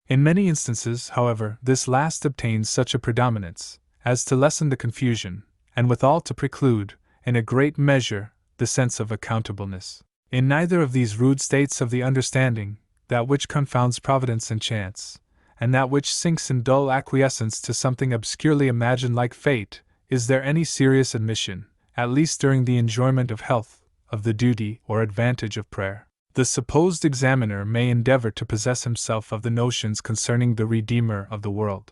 In many instances, however, this last obtains such a predominance, as to lessen the confusion, and withal to preclude, in a great measure, the sense of accountableness. In neither of these rude states of the understanding, that which confounds providence and chance, and that which sinks in dull acquiescence to something obscurely imagined like fate, is there any serious admission, at least during the enjoyment of health, of the duty or advantage of prayer? The supposed examiner may endeavor to possess himself of the notions concerning the Redeemer of the world.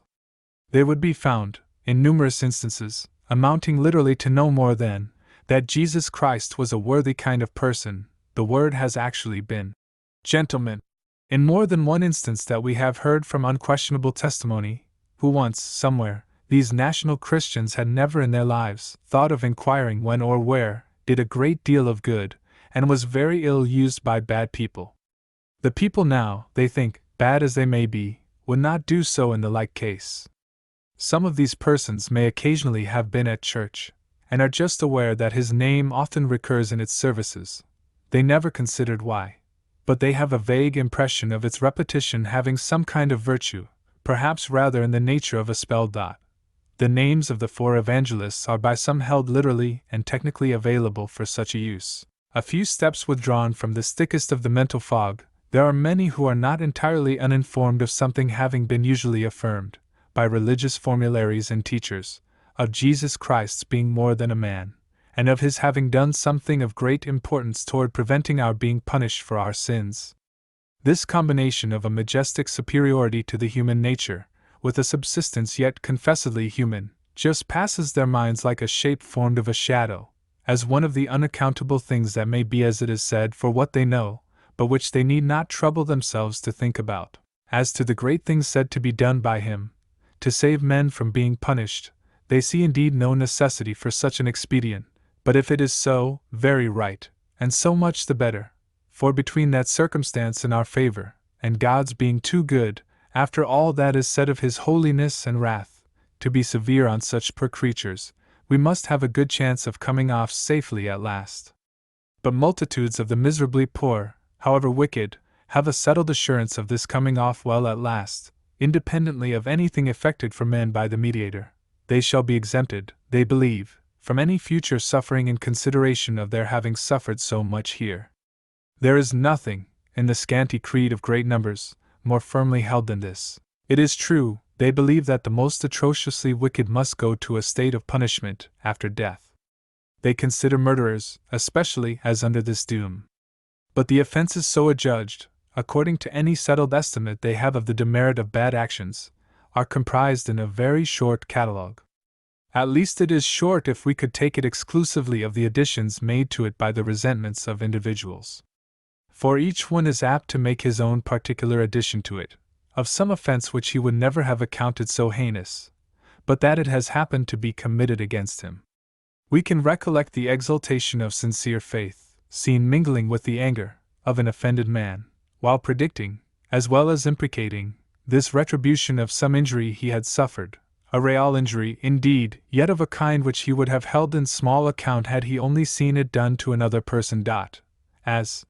They would be found, in numerous instances, amounting literally to no more than that Jesus Christ was a worthy kind of person. The word has actually been, gentlemen, in more than one instance that we have heard from unquestionable testimony, who once, somewhere, these national Christians had never in their lives thought of inquiring when or where, did a great deal of good, and was very ill used by bad people. The people now, they think, bad as they may be, would not do so in the like case. Some of these persons may occasionally have been at church, and are just aware that his name often recurs in its services. They never considered why, but they have a vague impression of its repetition having some kind of virtue, perhaps rather in the nature of a spell dot. The names of the 4 evangelists are by some held literally and technically available for such a use. A few steps withdrawn from this thickest of the mental fog, there are many who are not entirely uninformed of something having been usually affirmed, by religious formularies and teachers, of Jesus Christ's being more than a man, and of his having done something of great importance toward preventing our being punished for our sins. This combination of a majestic superiority to the human nature, with a subsistence yet confessedly human, just passes their minds like a shape formed of a shadow, as one of the unaccountable things that may be as it is said for what they know, but which they need not trouble themselves to think about. As to the great things said to be done by him, to save men from being punished, they see indeed no necessity for such an expedient, but if it is so, very right, and so much the better, for between that circumstance in our favor, and God's being too good, after all that is said of his holiness and wrath, to be severe on such poor creatures, we must have a good chance of coming off safely at last. But multitudes of the miserably poor, however wicked, have a settled assurance of this coming off well at last, independently of anything effected for men by the mediator. They shall be exempted, they believe, from any future suffering in consideration of their having suffered so much here. There is nothing, in the scanty creed of great numbers, more firmly held than this. It is true, they believe that the most atrociously wicked must go to a state of punishment after death. They consider murderers, especially, as under this doom. But the offenses so adjudged, according to any settled estimate they have of the demerit of bad actions, are comprised in a very short catalogue. At least it is short if we could take it exclusively of the additions made to it by the resentments of individuals. For each one is apt to make his own particular addition to it, of some offense which he would never have accounted so heinous, but that it has happened to be committed against him. We can recollect the exultation of sincere faith, seen mingling with the anger of an offended man, while predicting, as well as imprecating, this retribution of some injury he had suffered, a real injury, indeed, yet of a kind which he would have held in small account had he only seen it done to another person. As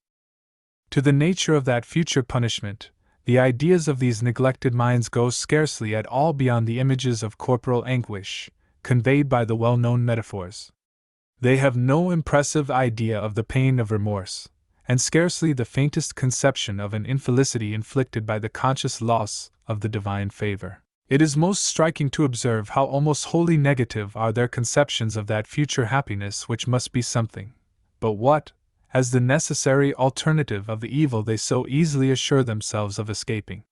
to the nature of that future punishment, the ideas of these neglected minds go scarcely at all beyond the images of corporal anguish, conveyed by the well-known metaphors. They have no impressive idea of the pain of remorse, and scarcely the faintest conception of an infelicity inflicted by the conscious loss of the divine favor. It is most striking to observe how almost wholly negative are their conceptions of that future happiness which must be something, but what, as the necessary alternative of the evil they so easily assure themselves of escaping.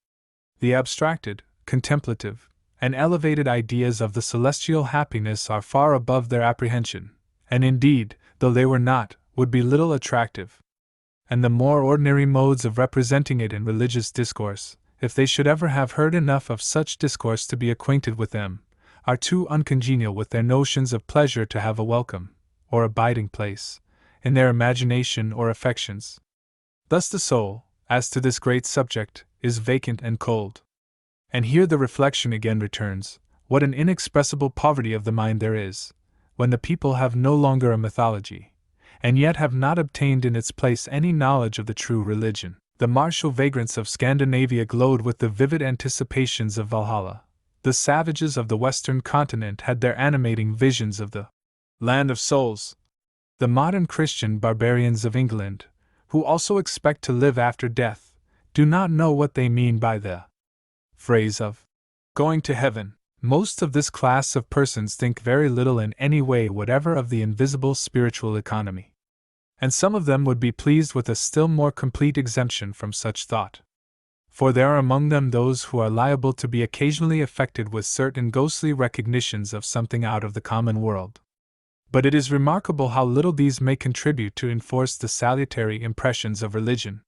The abstracted, contemplative, and elevated ideas of the celestial happiness are far above their apprehension, and indeed, though they were not, would be little attractive. And the more ordinary modes of representing it in religious discourse, if they should ever have heard enough of such discourse to be acquainted with them, are too uncongenial with their notions of pleasure to have a welcome, or abiding place, in their imagination or affections. Thus the soul, as to this great subject, is vacant and cold. And here the reflection again returns, what an inexpressible poverty of the mind there is, when the people have no longer a mythology, and yet have not obtained in its place any knowledge of the true religion. The martial vagrants of Scandinavia glowed with the vivid anticipations of Valhalla. The savages of the western continent had their animating visions of the land of souls. The modern Christian barbarians of England, who also expect to live after death, do not know what they mean by the phrase of going to heaven. Most of this class of persons think very little in any way whatever of the invisible spiritual economy. And some of them would be pleased with a still more complete exemption from such thought. For there are among them those who are liable to be occasionally affected with certain ghostly recognitions of something out of the common world. But it is remarkable how little these may contribute to enforce the salutary impressions of religion.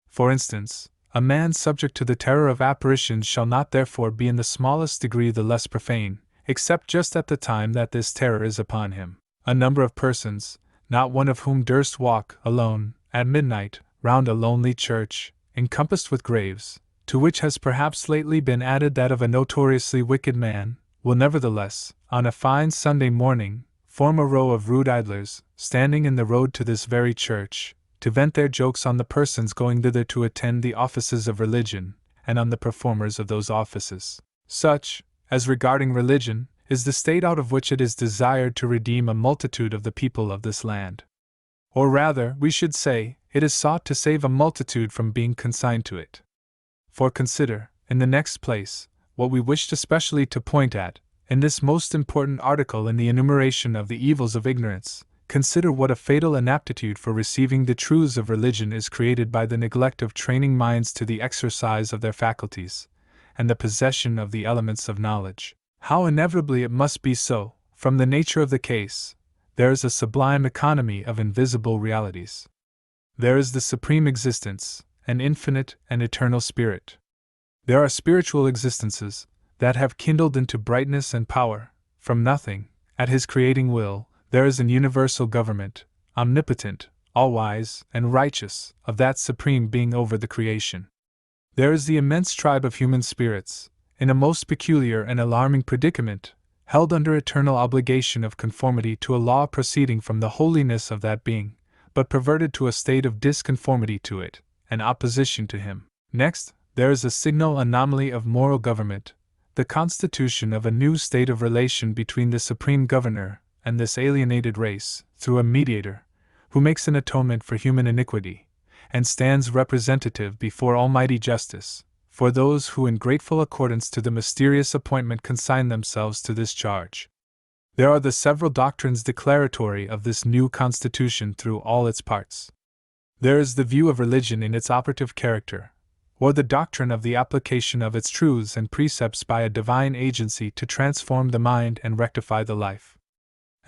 For instance, a man subject to the terror of apparitions shall not therefore be in the smallest degree the less profane, except just at the time that this terror is upon him. A number of persons, not one of whom durst walk, alone, at midnight, round a lonely church, encompassed with graves, to which has perhaps lately been added that of a notoriously wicked man, will nevertheless, on a fine Sunday morning, form a row of rude idlers, standing in the road to this very church, to vent their jokes on the persons going thither to attend the offices of religion, and on the performers of those offices. Such, as regarding religion, is the state out of which it is desired to redeem a multitude of the people of this land. Or rather, we should say, it is sought to save a multitude from being consigned to it. For consider, in the next place, what we wished especially to point at, in this most important article in the enumeration of the evils of ignorance. Consider what a fatal inaptitude for receiving the truths of religion is created by the neglect of training minds to the exercise of their faculties, and the possession of the elements of knowledge. How inevitably it must be so, from the nature of the case. There is a sublime economy of invisible realities. There is the supreme existence, an infinite and eternal spirit. There are spiritual existences that have kindled into brightness and power, from nothing, at his creating will. There is an universal government, omnipotent, all-wise, and righteous, of that supreme being over the creation. There is the immense tribe of human spirits, in a most peculiar and alarming predicament, held under eternal obligation of conformity to a law proceeding from the holiness of that being, but perverted to a state of disconformity to it, and opposition to him. Next, there is a signal anomaly of moral government, the constitution of a new state of relation between the supreme governor and this alienated race, through a mediator, who makes an atonement for human iniquity, and stands representative before Almighty Justice, for those who in grateful accordance to the mysterious appointment consign themselves to this charge. There are the several doctrines declaratory of this new constitution through all its parts. There is the view of religion in its operative character, or the doctrine of the application of its truths and precepts by a divine agency to transform the mind and rectify the life.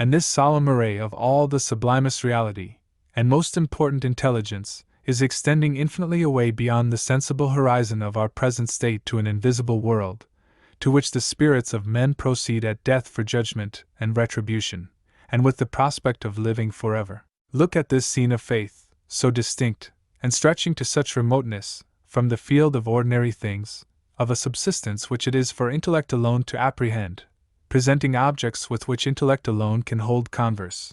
And this solemn array of all the sublimest reality, and most important intelligence, is extending infinitely away beyond the sensible horizon of our present state to an invisible world, to which the spirits of men proceed at death for judgment and retribution, and with the prospect of living forever. Look at this scene of faith, so distinct, and stretching to such remoteness, from the field of ordinary things, of a subsistence which it is for intellect alone to apprehend, presenting objects with which intellect alone can hold converse.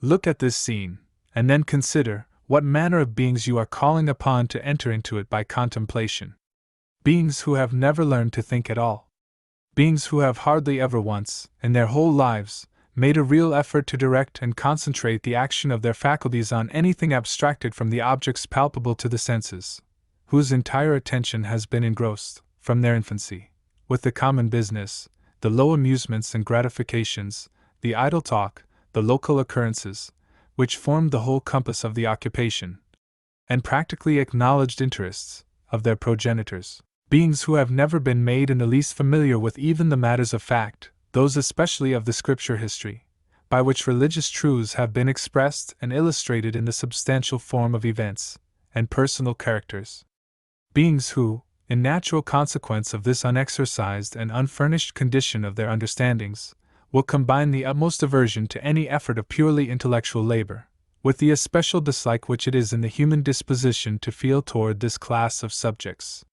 Look at this scene, and then consider what manner of beings you are calling upon to enter into it by contemplation. Beings who have never learned to think at all. Beings who have hardly ever once, in their whole lives, made a real effort to direct and concentrate the action of their faculties on anything abstracted from the objects palpable to the senses, whose entire attention has been engrossed, from their infancy, with the common business, the low amusements and gratifications, the idle talk, the local occurrences, which formed the whole compass of the occupation, and practically acknowledged interests, of their progenitors. Beings who have never been made in the least familiar with even the matters of fact, those especially of the scripture history, by which religious truths have been expressed and illustrated in the substantial form of events and personal characters. Beings who, in natural consequence of this unexercised and unfurnished condition of their understandings, will combine the utmost aversion to any effort of purely intellectual labor, with the especial dislike which it is in the human disposition to feel toward this class of subjects.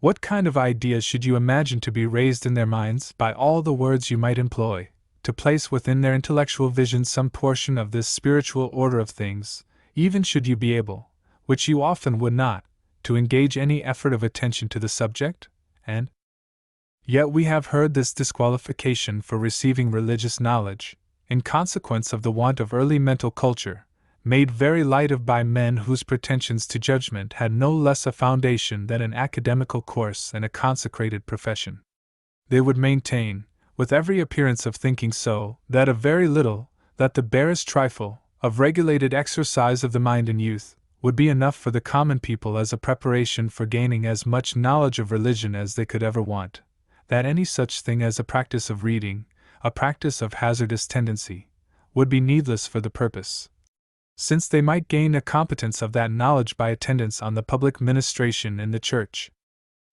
What kind of ideas should you imagine to be raised in their minds by all the words you might employ, to place within their intellectual vision some portion of this spiritual order of things, even should you be able, which you often would not, to engage any effort of attention to the subject? And yet we have heard this disqualification for receiving religious knowledge, in consequence of the want of early mental culture, made very light of by men whose pretensions to judgment had no less a foundation than an academical course and a consecrated profession. They would maintain, with every appearance of thinking so, that a very little, that the barest trifle, of regulated exercise of the mind in youth, would be enough for the common people as a preparation for gaining as much knowledge of religion as they could ever want, that any such thing as a practice of reading, a practice of hazardous tendency, would be needless for the purpose, since they might gain a competence of that knowledge by attendance on the public ministration in the church.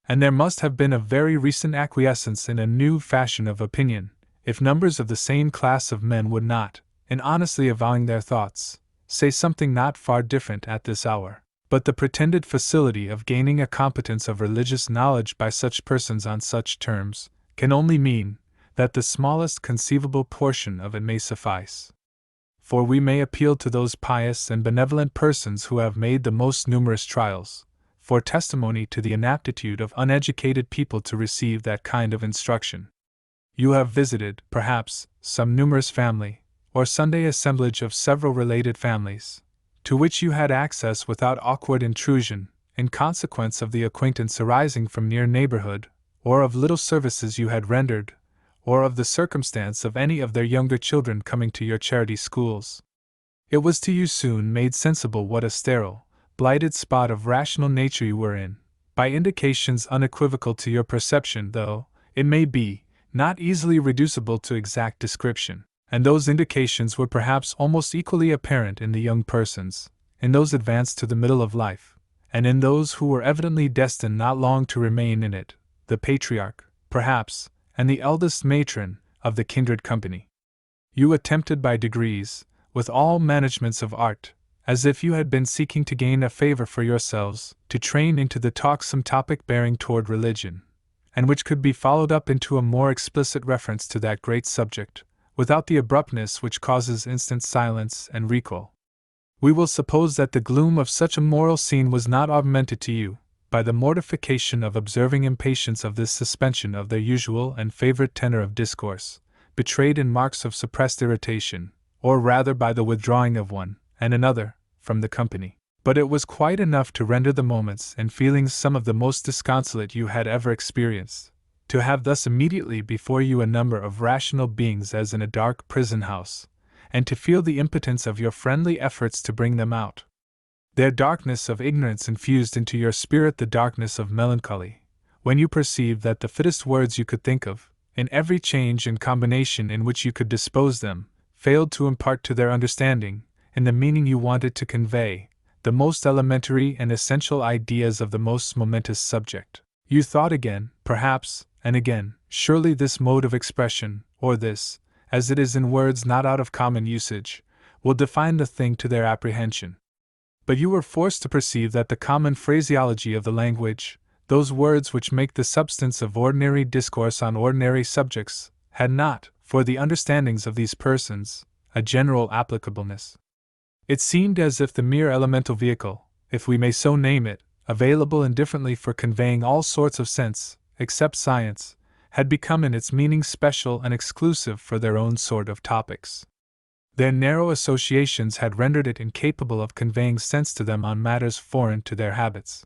And there must have been a very recent acquiescence in a new fashion of opinion, if numbers of the same class of men would not, in honestly avowing their thoughts, say something not far different at this hour. But the pretended facility of gaining a competence of religious knowledge by such persons on such terms can only mean that the smallest conceivable portion of it may suffice. For we may appeal to those pious and benevolent persons who have made the most numerous trials, for testimony to the inaptitude of uneducated people to receive that kind of instruction. You have visited, perhaps, some numerous family, or Sunday assemblage of several related families, to which you had access without awkward intrusion, in consequence of the acquaintance arising from near neighborhood, or of little services you had rendered, or of the circumstance of any of their younger children coming to your charity schools. It was to you soon made sensible what a sterile, blighted spot of rational nature you were in, by indications unequivocal to your perception, though, it may be, not easily reducible to exact description, and those indications were perhaps almost equally apparent in the young persons, in those advanced to the middle of life, and in those who were evidently destined not long to remain in it, the patriarch, perhaps, and the eldest matron of the kindred company. You attempted by degrees, with all managements of art, as if you had been seeking to gain a favor for yourselves, to train into the talk some topic bearing toward religion, and which could be followed up into a more explicit reference to that great subject, without the abruptness which causes instant silence and recall. We will suppose that the gloom of such a moral scene was not augmented to you by the mortification of observing impatience of this suspension of their usual and favorite tenor of discourse, betrayed in marks of suppressed irritation, or rather by the withdrawing of one and another from the company. But it was quite enough to render the moments and feelings some of the most disconsolate you had ever experienced, to have thus immediately before you a number of rational beings as in a dark prison house, and to feel the impotence of your friendly efforts to bring them out. Their darkness of ignorance infused into your spirit the darkness of melancholy, when you perceived that the fittest words you could think of, in every change and combination in which you could dispose them, failed to impart to their understanding, in the meaning you wanted to convey, the most elementary and essential ideas of the most momentous subject. You thought again, perhaps, and again, surely this mode of expression, or this, as it is in words not out of common usage, will define the thing to their apprehension. But you were forced to perceive that the common phraseology of the language, those words which make the substance of ordinary discourse on ordinary subjects, had not, for the understandings of these persons, a general applicableness. It seemed as if the mere elemental vehicle, if we may so name it, available indifferently for conveying all sorts of sense, except science, had become in its meaning special and exclusive for their own sort of topics. Their narrow associations had rendered it incapable of conveying sense to them on matters foreign to their habits.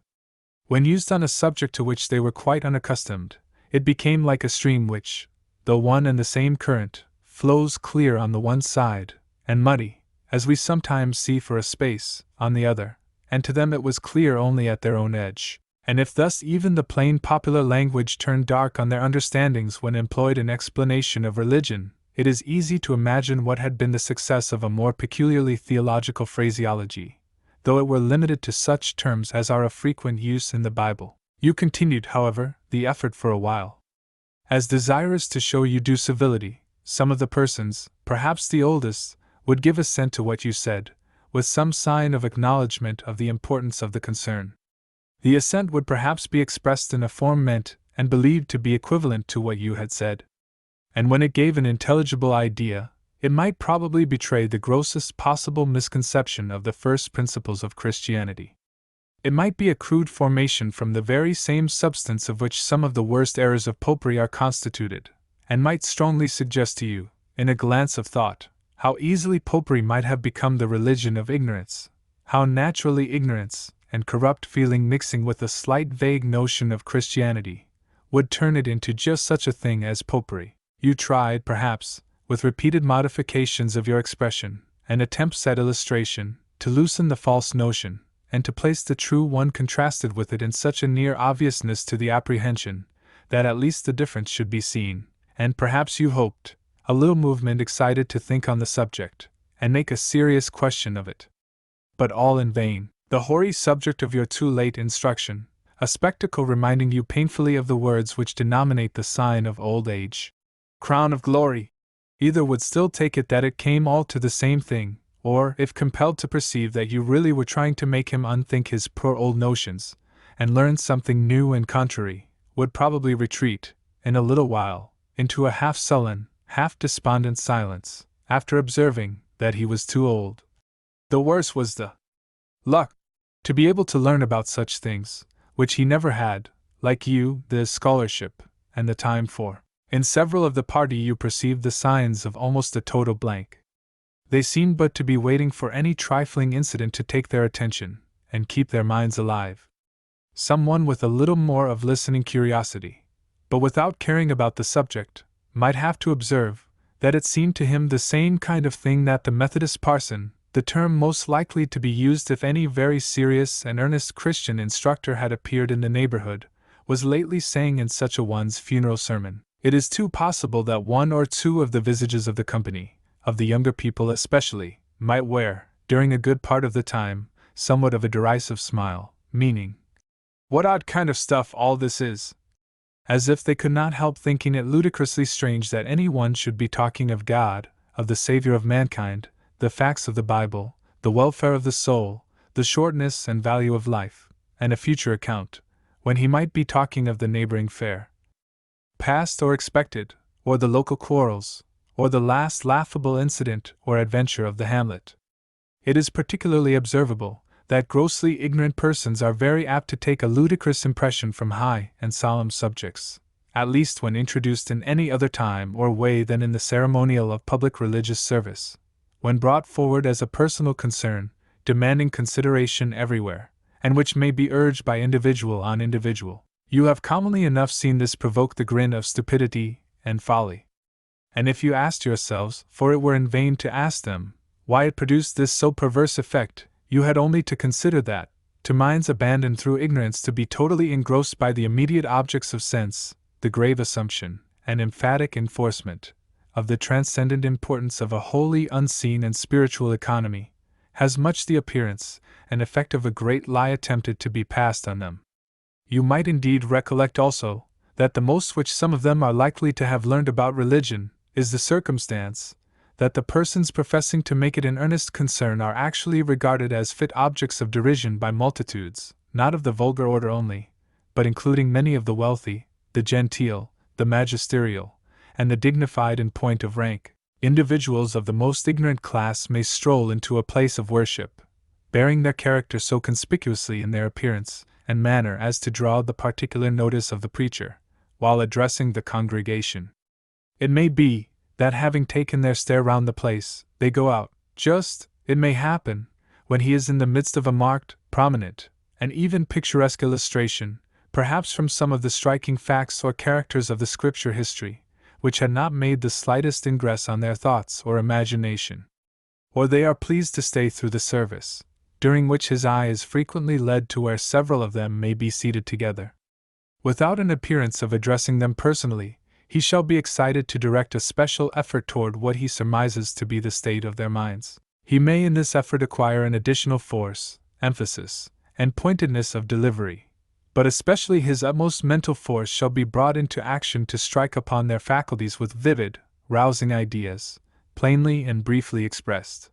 When used on a subject to which they were quite unaccustomed, it became like a stream which, though one and the same current, flows clear on the one side, and muddy, as we sometimes see for a space, on the other, and to them it was clear only at their own edge. And if thus even the plain popular language turned dark on their understandings when employed in explanation of religion, it is easy to imagine what had been the success of a more peculiarly theological phraseology, though it were limited to such terms as are of frequent use in the Bible. You continued, however, the effort for a while. As desirous to show you due civility, some of the persons, perhaps the oldest, would give assent to what you said, with some sign of acknowledgment of the importance of the concern. The assent would perhaps be expressed in a form meant and believed to be equivalent to what you had said. And when it gave an intelligible idea, it might probably betray the grossest possible misconception of the first principles of Christianity. It might be a crude formation from the very same substance of which some of the worst errors of popery are constituted, and might strongly suggest to you, in a glance of thought, How easily popery might have become the religion of ignorance, how naturally ignorance and corrupt feeling mixing with a slight vague notion of Christianity would turn it into just such a thing as popery. You tried, perhaps, with repeated modifications of your expression, and attempts at illustration, to loosen the false notion, and to place the true one contrasted with it in such a near obviousness to the apprehension, that at least the difference should be seen, and perhaps you hoped, a little movement excited to think on the subject, and make a serious question of it. But all in vain. The hoary subject of your too late instruction, a spectacle reminding you painfully of the words which denominate the sign of old age. Crown of glory! Either would still take it that it came all to the same thing, or, if compelled to perceive that you really were trying to make him unthink his poor old notions, and learn something new and contrary, would probably retreat, in a little while, into a half-sullen, half-despondent silence, after observing that he was too old. The worse was the luck to be able to learn about such things, which he never had, like you, the scholarship, and the time for. In several of the party you perceived the signs of almost a total blank. They seemed but to be waiting for any trifling incident to take their attention, and keep their minds alive. Someone with a little more of listening curiosity, but without caring about the subject, might have to observe that it seemed to him the same kind of thing that the Methodist parson, the term most likely to be used if any very serious and earnest Christian instructor had appeared in the neighborhood, was lately saying in such a one's funeral sermon. It is too possible that one or two of the visages of the company, of the younger people especially, might wear, during a good part of the time, somewhat of a derisive smile, meaning, "What odd kind of stuff all this is!" As if they could not help thinking it ludicrously strange that any one should be talking of God, of the Savior of mankind, the facts of the Bible, the welfare of the soul, the shortness and value of life, and a future account, when he might be talking of the neighboring fair, past or expected, or the local quarrels, or the last laughable incident or adventure of the hamlet. It is particularly observable that grossly ignorant persons are very apt to take a ludicrous impression from high and solemn subjects, at least when introduced in any other time or way than in the ceremonial of public religious service. When brought forward as a personal concern, demanding consideration everywhere, and which may be urged by individual on individual, you have commonly enough seen this provoke the grin of stupidity and folly. And if you asked yourselves, for it were in vain to ask them, why it produced this so perverse effect, you had only to consider that, to minds abandoned through ignorance to be totally engrossed by the immediate objects of sense, the grave assumption, and emphatic enforcement, of the transcendent importance of a wholly unseen and spiritual economy, has much the appearance and effect of a great lie attempted to be passed on them. You might indeed recollect also, that the most which some of them are likely to have learned about religion, is the circumstance, that the persons professing to make it an earnest concern are actually regarded as fit objects of derision by multitudes, not of the vulgar order only, but including many of the wealthy, the genteel, the magisterial, and the dignified in point of rank. Individuals of the most ignorant class may stroll into a place of worship, bearing their character so conspicuously in their appearance and manner as to draw the particular notice of the preacher, while addressing the congregation. It may be, that having taken their stare round the place, they go out, just, it may happen, when he is in the midst of a marked, prominent, and even picturesque illustration, perhaps from some of the striking facts or characters of the Scripture history, which had not made the slightest ingress on their thoughts or imagination. Or they are pleased to stay through the service, during which his eye is frequently led to where several of them may be seated together. Without an appearance of addressing them personally, he shall be excited to direct a special effort toward what he surmises to be the state of their minds. He may in this effort acquire an additional force, emphasis, and pointedness of delivery, but especially his utmost mental force shall be brought into action to strike upon their faculties with vivid, rousing ideas, plainly and briefly expressed.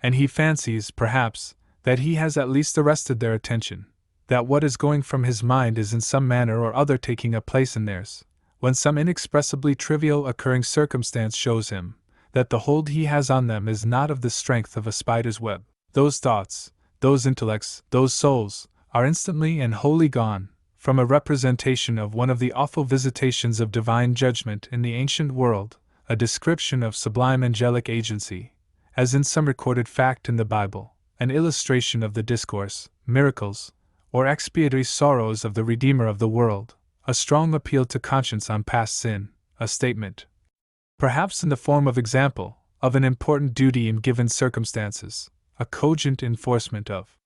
And he fancies, perhaps, that he has at least arrested their attention, that what is going from his mind is in some manner or other taking a place in theirs, when some inexpressibly trivial occurring circumstance shows him that the hold he has on them is not of the strength of a spider's web. Those thoughts, those intellects, those souls, are instantly and wholly gone, from a representation of one of the awful visitations of divine judgment in the ancient world, a description of sublime angelic agency, as in some recorded fact in the Bible, an illustration of the discourse, miracles, or expiatory sorrows of the Redeemer of the world, a strong appeal to conscience on past sin, a statement, perhaps in the form of example, of an important duty in given circumstances, a cogent enforcement of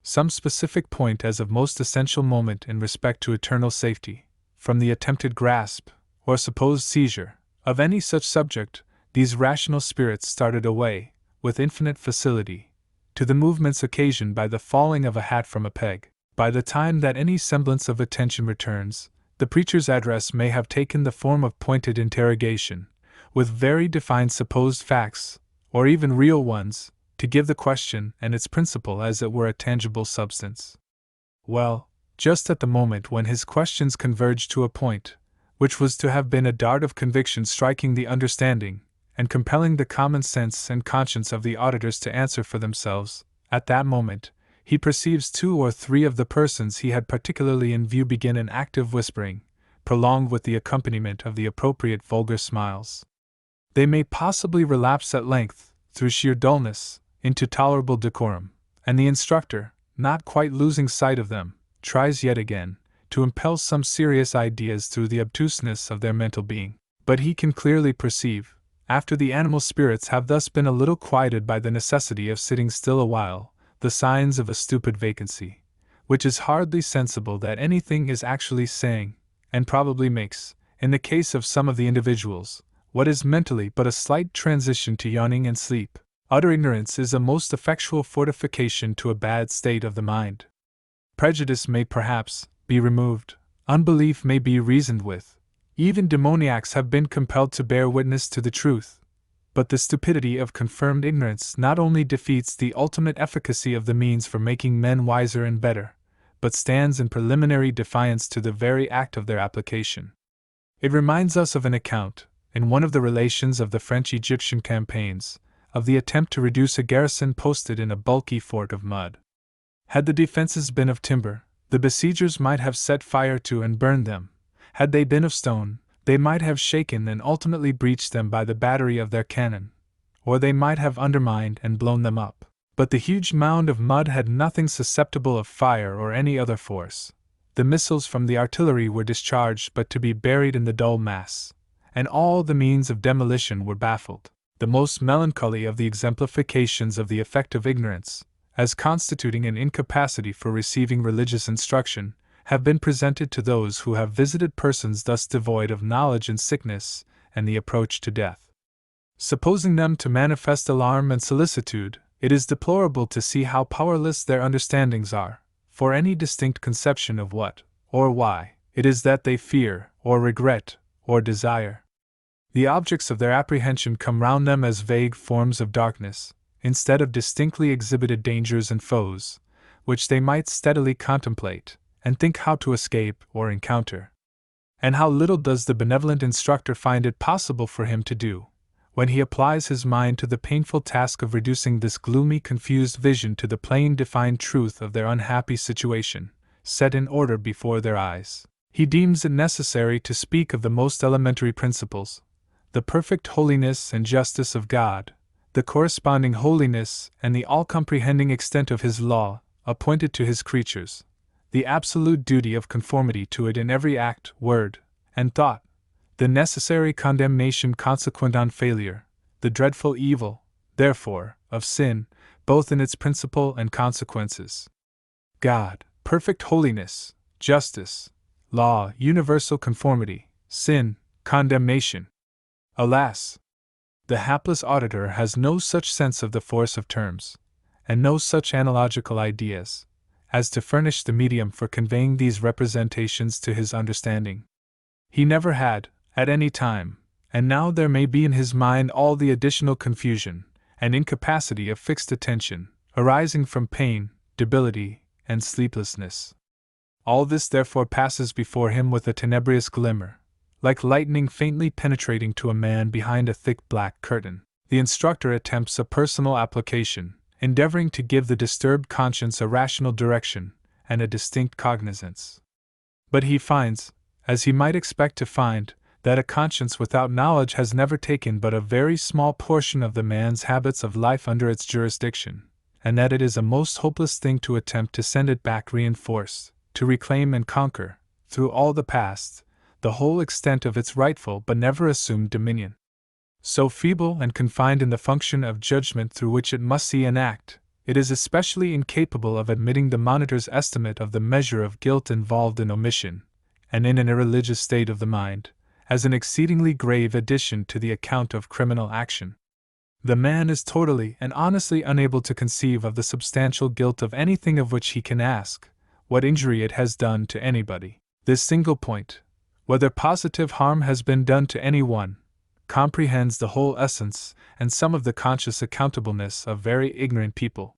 some specific point as of most essential moment in respect to eternal safety, from the attempted grasp, or supposed seizure, of any such subject. These rational spirits started away, with infinite facility, to the movements occasioned by the falling of a hat from a peg. By the time that any semblance of attention returns, the preacher's address may have taken the form of pointed interrogation, with very defined supposed facts, or even real ones, to give the question and its principle as it were a tangible substance. Well, just at the moment when his questions converged to a point, which was to have been a dart of conviction striking the understanding, and compelling the common sense and conscience of the auditors to answer for themselves, at that moment, he perceives 2 or 3 of the persons he had particularly in view begin an active whispering, prolonged with the accompaniment of the appropriate vulgar smiles. They may possibly relapse at length, through sheer dullness, into tolerable decorum, and the instructor, not quite losing sight of them, tries yet again to impel some serious ideas through the obtuseness of their mental being. But he can clearly perceive, after the animal spirits have thus been a little quieted by the necessity of sitting still a while, the signs of a stupid vacancy, which is hardly sensible that anything is actually saying, and probably makes, in the case of some of the individuals, what is mentally but a slight transition to yawning and sleep. Utter ignorance is a most effectual fortification to a bad state of the mind. Prejudice may perhaps be removed, unbelief may be reasoned with, even demoniacs have been compelled to bear witness to the truth, but the stupidity of confirmed ignorance not only defeats the ultimate efficacy of the means for making men wiser and better, but stands in preliminary defiance to the very act of their application. It reminds us of an account, in one of the relations of the French-Egyptian campaigns, of the attempt to reduce a garrison posted in a bulky fort of mud. Had the defenses been of timber, the besiegers might have set fire to and burned them. Had they been of stone, they might have shaken and ultimately breached them by the battery of their cannon, or they might have undermined and blown them up. But the huge mound of mud had nothing susceptible of fire or any other force. The missiles from the artillery were discharged but to be buried in the dull mass, and all the means of demolition were baffled. The most melancholy of the exemplifications of the effect of ignorance, as constituting an incapacity for receiving religious instruction, have been presented to those who have visited persons thus devoid of knowledge in sickness and the approach to death. Supposing them to manifest alarm and solicitude, it is deplorable to see how powerless their understandings are, for any distinct conception of what, or why, it is that they fear, or regret, or desire. The objects of their apprehension come round them as vague forms of darkness, instead of distinctly exhibited dangers and foes, which they might steadily contemplate, and think how to escape or encounter. And how little does the benevolent instructor find it possible for him to do, when he applies his mind to the painful task of reducing this gloomy, confused vision to the plain, defined truth of their unhappy situation, set in order before their eyes. He deems it necessary to speak of the most elementary principles, the perfect holiness and justice of God, the corresponding holiness and the all-comprehending extent of His law, appointed to His creatures, the absolute duty of conformity to it in every act, word, and thought, the necessary condemnation consequent on failure, the dreadful evil, therefore, of sin, both in its principle and consequences. God, perfect holiness, justice, law, universal conformity, sin, condemnation. Alas! The hapless auditor has no such sense of the force of terms, and no such analogical ideas, as to furnish the medium for conveying these representations to his understanding. He never had, at any time, and now there may be in his mind all the additional confusion and incapacity of fixed attention, arising from pain, debility, and sleeplessness. All this therefore passes before him with a tenebrious glimmer, like lightning faintly penetrating to a man behind a thick black curtain. The instructor attempts a personal application, endeavoring to give the disturbed conscience a rational direction and a distinct cognizance. But he finds, as he might expect to find, that a conscience without knowledge has never taken but a very small portion of the man's habits of life under its jurisdiction, and that it is a most hopeless thing to attempt to send it back reinforced, to reclaim and conquer, through all the past, the whole extent of its rightful but never assumed dominion. So feeble and confined in the function of judgment through which it must see and act, it is especially incapable of admitting the monitor's estimate of the measure of guilt involved in omission, and in an irreligious state of the mind, as an exceedingly grave addition to the account of criminal action. The man is totally and honestly unable to conceive of the substantial guilt of anything of which he can ask what injury it has done to anybody. This single point, whether positive harm has been done to any one, comprehends the whole essence and some of the conscious accountableness of very ignorant people.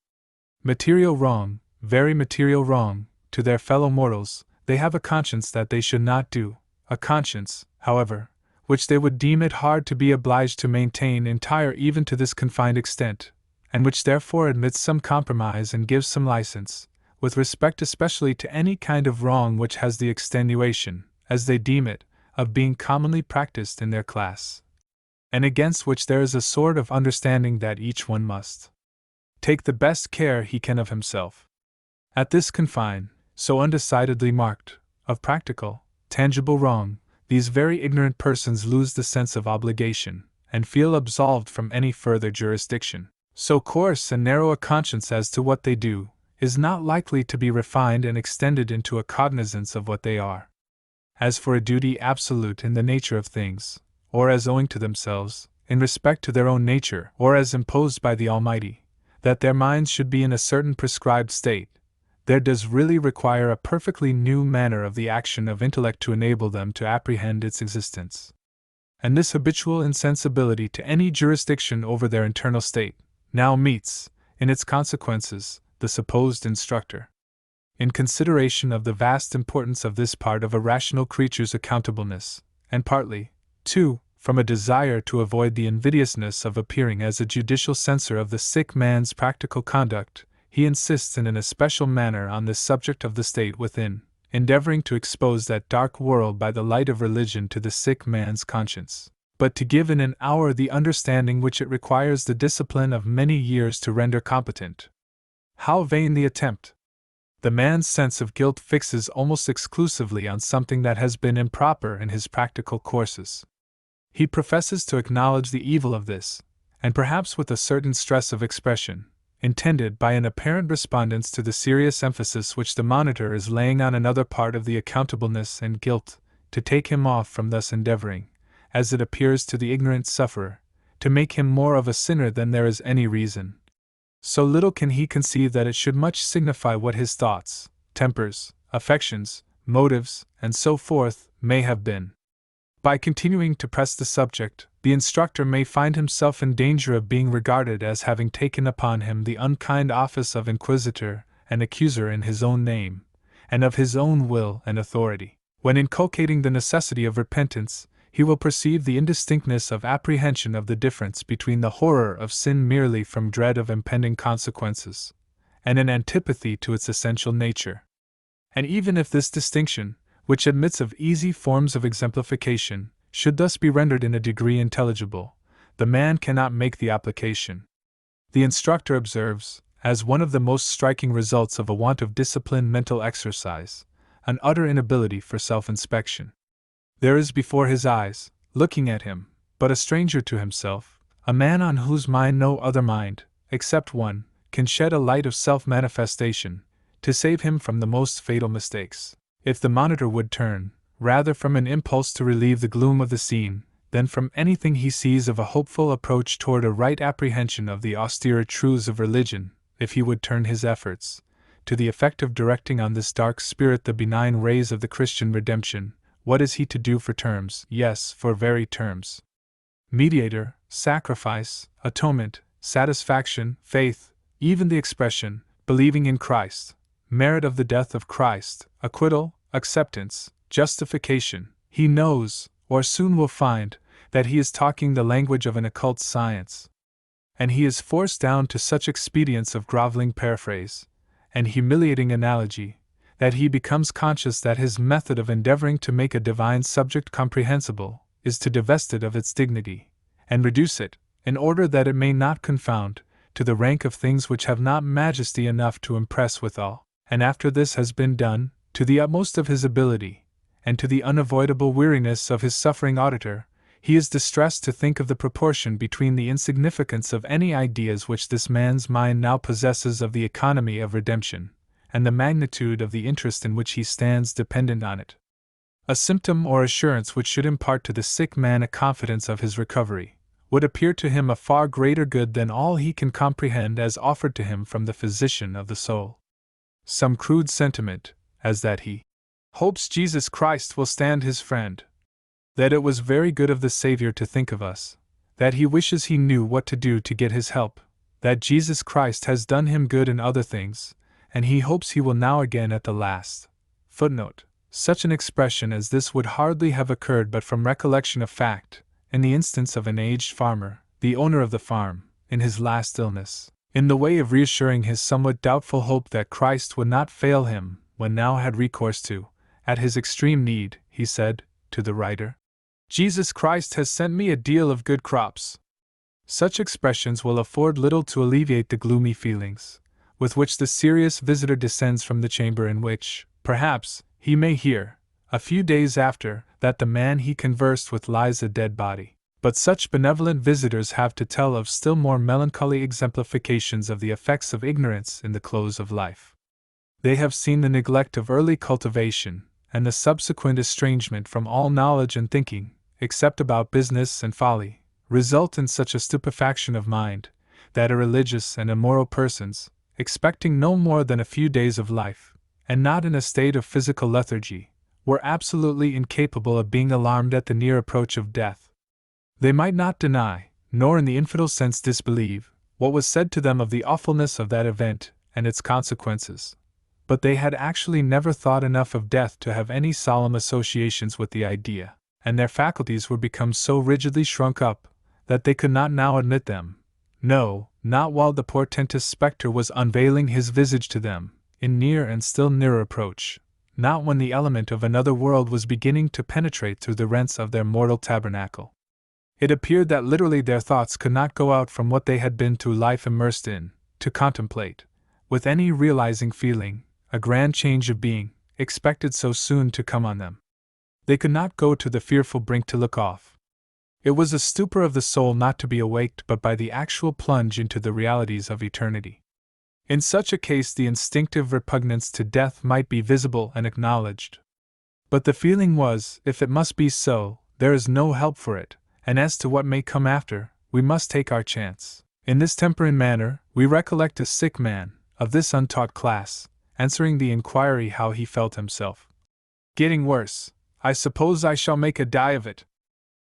Material wrong, very material wrong, to their fellow mortals, they have a conscience that they should not do, a conscience, however, which they would deem it hard to be obliged to maintain entire even to this confined extent, and which therefore admits some compromise and gives some license, with respect especially to any kind of wrong which has the extenuation, as they deem it, of being commonly practiced in their class, and against which there is a sort of understanding that each one must take the best care he can of himself. At this confine, so undecidedly marked, of practical, tangible wrong, these very ignorant persons lose the sense of obligation, and feel absolved from any further jurisdiction. So coarse and narrow a conscience as to what they do, is not likely to be refined and extended into a cognizance of what they are. As for a duty absolute in the nature of things, or as owing to themselves, in respect to their own nature, or as imposed by the Almighty, that their minds should be in a certain prescribed state, there does really require a perfectly new manner of the action of intellect to enable them to apprehend its existence. And this habitual insensibility to any jurisdiction over their internal state, now meets, in its consequences, the supposed instructor. In consideration of the vast importance of this part of a rational creature's accountableness, and partly, too, from a desire to avoid the invidiousness of appearing as a judicial censor of the sick man's practical conduct, he insists in an especial manner on this subject of the state within, endeavoring to expose that dark world by the light of religion to the sick man's conscience, but to give in an hour the understanding which it requires the discipline of many years to render competent. How vain the attempt! The man's sense of guilt fixes almost exclusively on something that has been improper in his practical courses. He professes to acknowledge the evil of this, and perhaps with a certain stress of expression, intended by an apparent respondence to the serious emphasis which the monitor is laying on another part of the accountableness and guilt, to take him off from thus endeavoring, as it appears to the ignorant sufferer, to make him more of a sinner than there is any reason. So little can he conceive that it should much signify what his thoughts, tempers, affections, motives, and so forth, may have been. By continuing to press the subject, the instructor may find himself in danger of being regarded as having taken upon him the unkind office of inquisitor and accuser in his own name, and of his own will and authority. When inculcating the necessity of repentance, he will perceive the indistinctness of apprehension of the difference between the horror of sin merely from dread of impending consequences, and an antipathy to its essential nature. And even if this distinction, which admits of easy forms of exemplification, should thus be rendered in a degree intelligible, the man cannot make the application. The instructor observes, as one of the most striking results of a want of disciplined mental exercise, an utter inability for self-inspection. There is before his eyes, looking at him, but a stranger to himself, a man on whose mind no other mind, except one, can shed a light of self-manifestation, to save him from the most fatal mistakes. If the monitor would turn, rather from an impulse to relieve the gloom of the scene, than from anything he sees of a hopeful approach toward a right apprehension of the austerer truths of religion, if he would turn his efforts, to the effect of directing on this dark spirit the benign rays of the Christian redemption, what is he to do for terms, yes, for very terms? Mediator, sacrifice, atonement, satisfaction, faith, even the expression, believing in Christ, merit of the death of Christ, acquittal, acceptance, justification, he knows, or soon will find, that he is talking the language of an occult science. And he is forced down to such expedients of groveling paraphrase, and humiliating analogy, that he becomes conscious that his method of endeavoring to make a divine subject comprehensible, is to divest it of its dignity, and reduce it, in order that it may not confound, to the rank of things which have not majesty enough to impress withal. And after this has been done, to the utmost of his ability, and to the unavoidable weariness of his suffering auditor, he is distressed to think of the proportion between the insignificance of any ideas which this man's mind now possesses of the economy of redemption, and the magnitude of the interest in which he stands dependent on it. A symptom or assurance which should impart to the sick man a confidence of his recovery, would appear to him a far greater good than all he can comprehend as offered to him from the physician of the soul. Some crude sentiment, as that he hopes Jesus Christ will stand his friend, that it was very good of the Savior to think of us, that he wishes he knew what to do to get his help, that Jesus Christ has done him good in other things, and he hopes he will now again at the last. Footnote. Such an expression as this would hardly have occurred but from recollection of fact, in the instance of an aged farmer, the owner of the farm, in his last illness, in the way of reassuring his somewhat doubtful hope that Christ would not fail him when now had recourse to, at his extreme need, he said, to the writer, "Jesus Christ has sent me a deal of good crops." Such expressions will afford little to alleviate the gloomy feelings with which the serious visitor descends from the chamber in which, perhaps, he may hear, a few days after, that the man he conversed with lies a dead body. But such benevolent visitors have to tell of still more melancholy exemplifications of the effects of ignorance in the close of life. They have seen the neglect of early cultivation, and the subsequent estrangement from all knowledge and thinking, except about business and folly, result in such a stupefaction of mind, that irreligious and immoral persons, expecting no more than a few days of life, and not in a state of physical lethargy, were absolutely incapable of being alarmed at the near approach of death. They might not deny, nor in the infidel sense disbelieve, what was said to them of the awfulness of that event and its consequences, but they had actually never thought enough of death to have any solemn associations with the idea, and their faculties were become so rigidly shrunk up that they could not now admit them. No, not while the portentous spectre was unveiling his visage to them, in near and still nearer approach, not when the element of another world was beginning to penetrate through the rents of their mortal tabernacle. It appeared that literally their thoughts could not go out from what they had been through life immersed in, to contemplate, with any realizing feeling, a grand change of being, expected so soon to come on them. They could not go to the fearful brink to look off. It was a stupor of the soul not to be awaked but by the actual plunge into the realities of eternity. In such a case the instinctive repugnance to death might be visible and acknowledged. But the feeling was, if it must be so, there is no help for it, and as to what may come after, we must take our chance. In this temperate manner, we recollect a sick man, of this untaught class, answering the inquiry how he felt himself. "Getting worse. I suppose I shall make a die of it."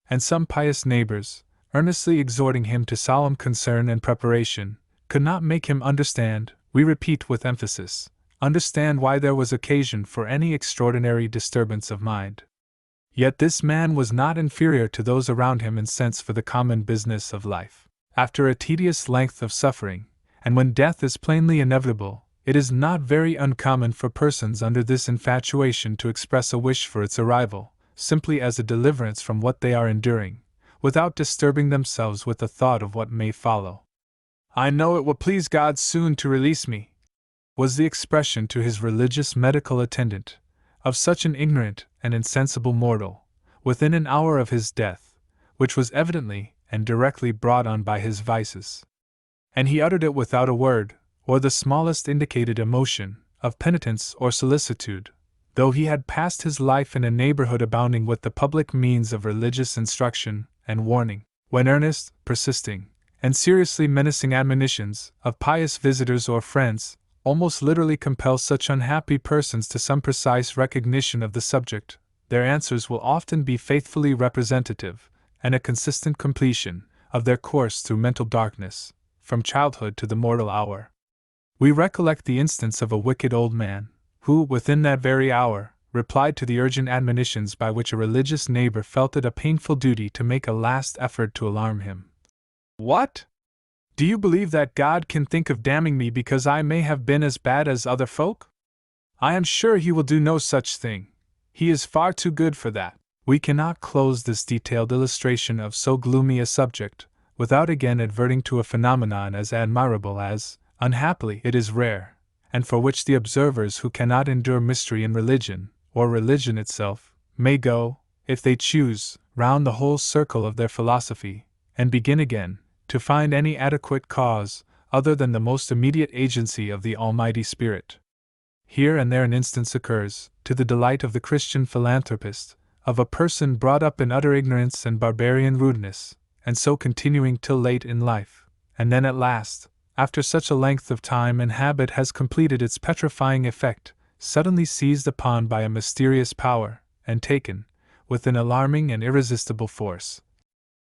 And some pious neighbors, earnestly exhorting him to solemn concern and preparation, could not make him understand, we repeat with emphasis, understand why there was occasion for any extraordinary disturbance of mind. Yet this man was not inferior to those around him in sense for the common business of life. After a tedious length of suffering, and when death is plainly inevitable, it is not very uncommon for persons under this infatuation to express a wish for its arrival, simply as a deliverance from what they are enduring, without disturbing themselves with the thought of what may follow. "I know it will please God soon to release me," was the expression to his religious medical attendant, of such an ignorant and insensible mortal, within an hour of his death, which was evidently and directly brought on by his vices. And he uttered it without a word, or the smallest indicated emotion, of penitence or solicitude, though he had passed his life in a neighborhood abounding with the public means of religious instruction and warning, when earnest, persisting, and seriously menacing admonitions of pious visitors or friends almost literally compel such unhappy persons to some precise recognition of the subject, their answers will often be faithfully representative, and a consistent completion, of their course through mental darkness, from childhood to the mortal hour. We recollect the instance of a wicked old man, who, within that very hour, replied to the urgent admonitions by which a religious neighbor felt it a painful duty to make a last effort to alarm him. "What? Do you believe that God can think of damning me because I may have been as bad as other folk? I am sure He will do no such thing. He is far too good for that." We cannot close this detailed illustration of so gloomy a subject without again adverting to a phenomenon as admirable as, unhappily, it is rare, and for which the observers who cannot endure mystery in religion, or religion itself, may go, if they choose, round the whole circle of their philosophy, and begin again, to find any adequate cause, other than the most immediate agency of the Almighty Spirit. Here and there an instance occurs, to the delight of the Christian philanthropist, of a person brought up in utter ignorance and barbarian rudeness, and so continuing till late in life, and then at last, after such a length of time and habit has completed its petrifying effect, suddenly seized upon by a mysterious power, and taken, with an alarming and irresistible force,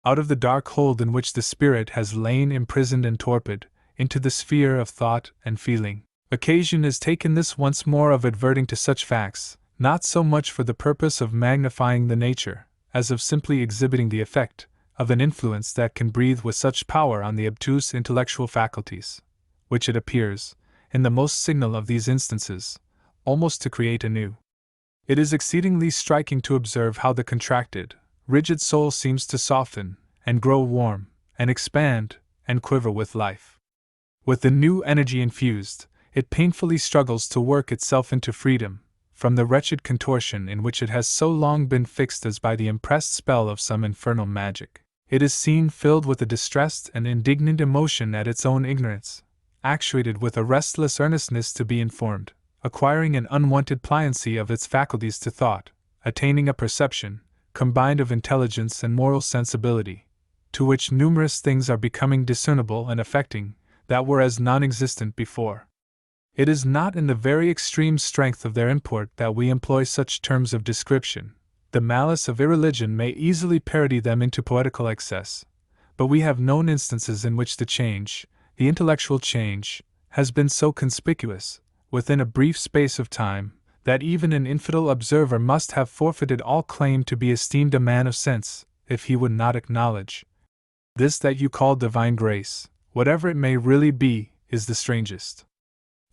out of the dark hold in which the spirit has lain imprisoned and torpid, into the sphere of thought and feeling. Occasion is taken this once more of adverting to such facts, not so much for the purpose of magnifying the nature, as of simply exhibiting the effect, of an influence that can breathe with such power on the obtuse intellectual faculties, which it appears, in the most signal of these instances, almost to create anew. It is exceedingly striking to observe how the contracted, rigid soul seems to soften, and grow warm, and expand, and quiver with life. With the new energy infused, it painfully struggles to work itself into freedom, from the wretched contortion in which it has so long been fixed as by the impressed spell of some infernal magic. It is seen filled with a distressed and indignant emotion at its own ignorance, actuated with a restless earnestness to be informed, acquiring an unwonted pliancy of its faculties to thought, attaining a perception, combined of intelligence and moral sensibility, to which numerous things are becoming discernible and affecting, that were as non-existent before. It is not in the very extreme strength of their import that we employ such terms of description. The malice of irreligion may easily parody them into poetical excess, but we have known instances in which the change, the intellectual change, has been so conspicuous, within a brief space of time, that even an infidel observer must have forfeited all claim to be esteemed a man of sense, if he would not acknowledge this that you call divine grace, whatever it may really be, is the strangest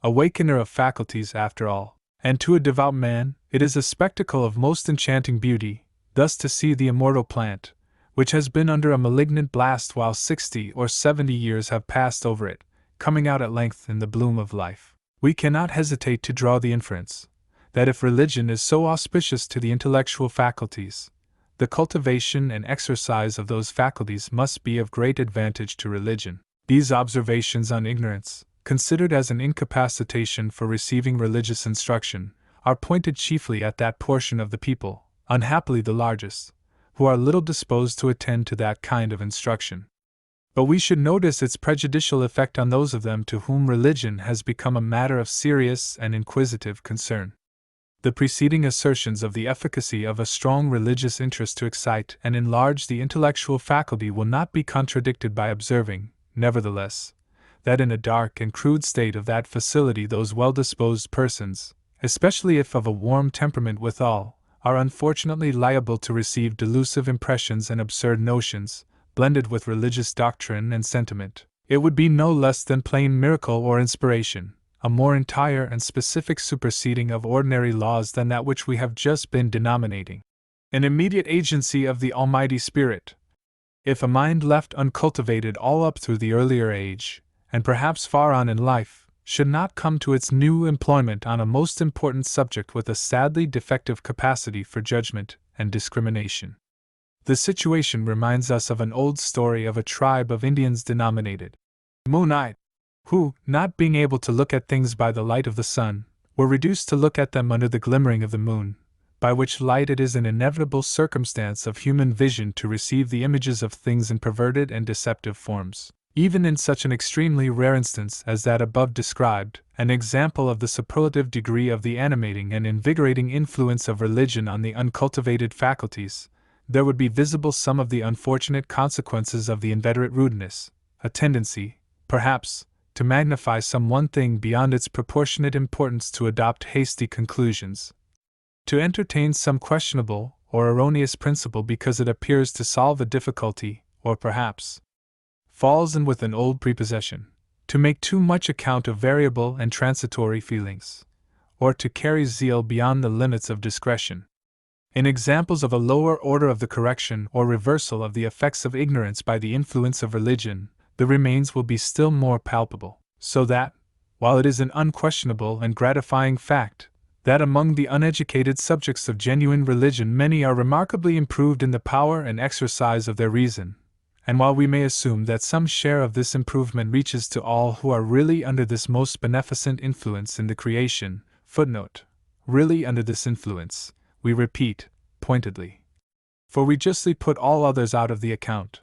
awakener of faculties after all, and to a devout man, it is a spectacle of most enchanting beauty, thus to see the immortal plant, which has been under a malignant blast while 60 or 70 years have passed over it, coming out at length in the bloom of life. We cannot hesitate to draw the inference, that if religion is so auspicious to the intellectual faculties, the cultivation and exercise of those faculties must be of great advantage to religion. These observations on ignorance, considered as an incapacitation for receiving religious instruction, are pointed chiefly at that portion of the people, unhappily the largest, who are little disposed to attend to that kind of instruction. But we should notice its prejudicial effect on those of them to whom religion has become a matter of serious and inquisitive concern. The preceding assertions of the efficacy of a strong religious interest to excite and enlarge the intellectual faculty will not be contradicted by observing, nevertheless, that in a dark and crude state of that facility those well-disposed persons, especially if of a warm temperament withal, are unfortunately liable to receive delusive impressions and absurd notions, blended with religious doctrine and sentiment. It would be no less than plain miracle or inspiration, a more entire and specific superseding of ordinary laws than that which we have just been denominating an immediate agency of the Almighty Spirit. If a mind left uncultivated all up through the earlier age, and perhaps far on in life, should not come to its new employment on a most important subject with a sadly defective capacity for judgment and discrimination. The situation reminds us of an old story of a tribe of Indians denominated Moon-eyed, who, not being able to look at things by the light of the sun, were reduced to look at them under the glimmering of the moon, by which light it is an inevitable circumstance of human vision to receive the images of things in perverted and deceptive forms. Even in such an extremely rare instance as that above described, an example of the superlative degree of the animating and invigorating influence of religion on the uncultivated faculties, there would be visible some of the unfortunate consequences of the inveterate rudeness, a tendency, perhaps, to magnify some one thing beyond its proportionate importance, to adopt hasty conclusions, to entertain some questionable or erroneous principle because it appears to solve a difficulty, or perhaps falls in with an old prepossession, to make too much account of variable and transitory feelings, or to carry zeal beyond the limits of discretion. In examples of a lower order of the correction or reversal of the effects of ignorance by the influence of religion, the remains will be still more palpable, so that, while it is an unquestionable and gratifying fact that among the uneducated subjects of genuine religion many are remarkably improved in the power and exercise of their reason, and while we may assume that some share of this improvement reaches to all who are really under this most beneficent influence in the creation, really under this influence, we repeat, pointedly. For we justly put all others out of the account.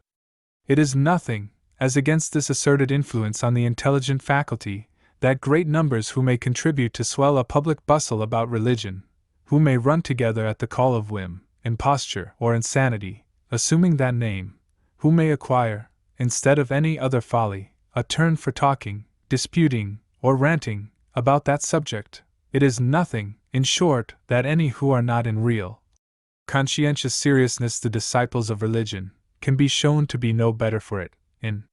It is nothing, as against this asserted influence on the intelligent faculty, that great numbers who may contribute to swell a public bustle about religion, who may run together at the call of whim, imposture, or insanity, assuming that name, who may acquire, instead of any other folly, a turn for talking, disputing, or ranting about that subject. It is nothing, in short, that any who are not in real, conscientious seriousness the disciples of religion, can be shown to be no better for it, in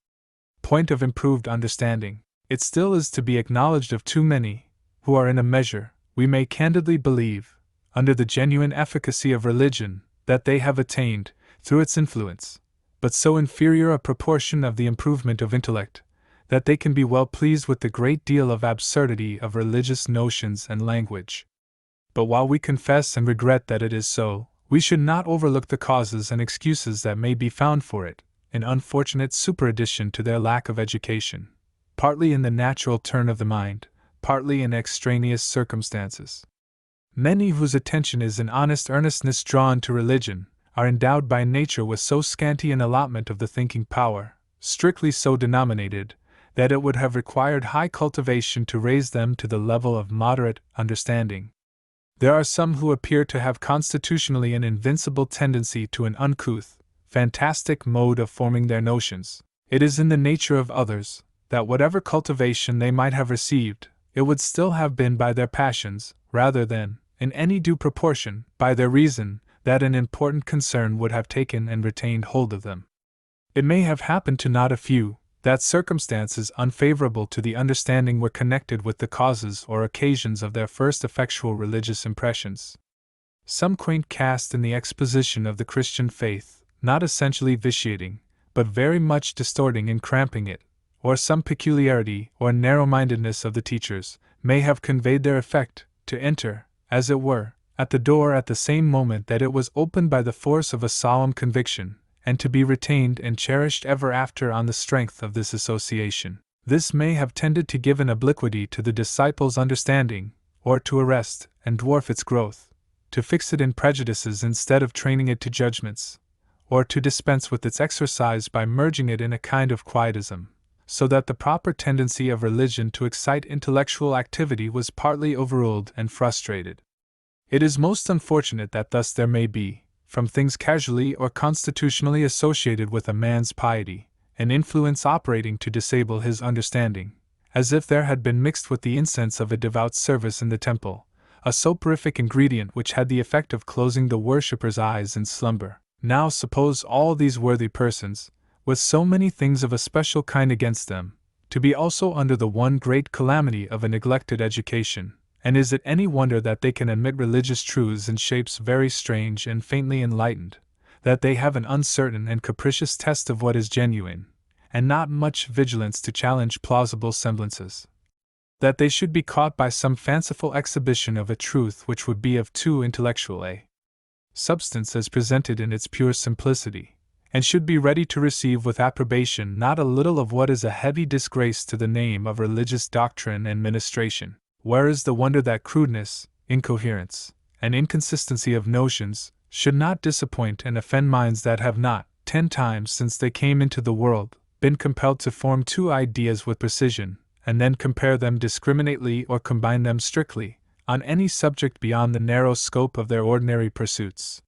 point of improved understanding. It still is to be acknowledged of too many, who are in a measure, we may candidly believe, under the genuine efficacy of religion, that they have attained, through its influence, but so inferior a proportion of the improvement of intellect, that they can be well pleased with the great deal of absurdity of religious notions and language. But while we confess and regret that it is so, we should not overlook the causes and excuses that may be found for it, an unfortunate superaddition to their lack of education, partly in the natural turn of the mind, partly in extraneous circumstances. Many whose attention is in honest earnestness drawn to religion, are endowed by nature with so scanty an allotment of the thinking power, strictly so denominated, that it would have required high cultivation to raise them to the level of moderate understanding. There are some who appear to have constitutionally an invincible tendency to an uncouth, fantastic mode of forming their notions. It is in the nature of others, that whatever cultivation they might have received, it would still have been by their passions, rather than, in any due proportion, by their reason, that an important concern would have taken and retained hold of them. It may have happened to not a few, that circumstances unfavorable to the understanding were connected with the causes or occasions of their first effectual religious impressions. Some quaint cast in the exposition of the Christian faith, not essentially vitiating, but very much distorting and cramping it, or some peculiarity or narrow-mindedness of the teachers, may have conveyed their effect, to enter, as it were, at the door at the same moment that it was opened by the force of a solemn conviction, and to be retained and cherished ever after on the strength of this association. This may have tended to give an obliquity to the disciple's understanding, or to arrest and dwarf its growth, to fix it in prejudices instead of training it to judgments, or to dispense with its exercise by merging it in a kind of quietism, so that the proper tendency of religion to excite intellectual activity was partly overruled and frustrated. It is most unfortunate that thus there may be, from things casually or constitutionally associated with a man's piety, an influence operating to disable his understanding, as if there had been mixed with the incense of a devout service in the temple, a soporific ingredient which had the effect of closing the worshipper's eyes in slumber. Now suppose all these worthy persons, with so many things of a special kind against them, to be also under the one great calamity of a neglected education, and is it any wonder that they can admit religious truths in shapes very strange and faintly enlightened, that they have an uncertain and capricious test of what is genuine, and not much vigilance to challenge plausible semblances? That they should be caught by some fanciful exhibition of a truth which would be of too intellectual a substance as presented in its pure simplicity, and should be ready to receive with approbation not a little of what is a heavy disgrace to the name of religious doctrine and ministration? Where is the wonder that crudeness, incoherence, and inconsistency of notions should not disappoint and offend minds that have not, 10 times since they came into the world, been compelled to form two ideas with precision, and then compare them discriminately or combine them strictly, on any subject beyond the narrow scope of their ordinary pursuits?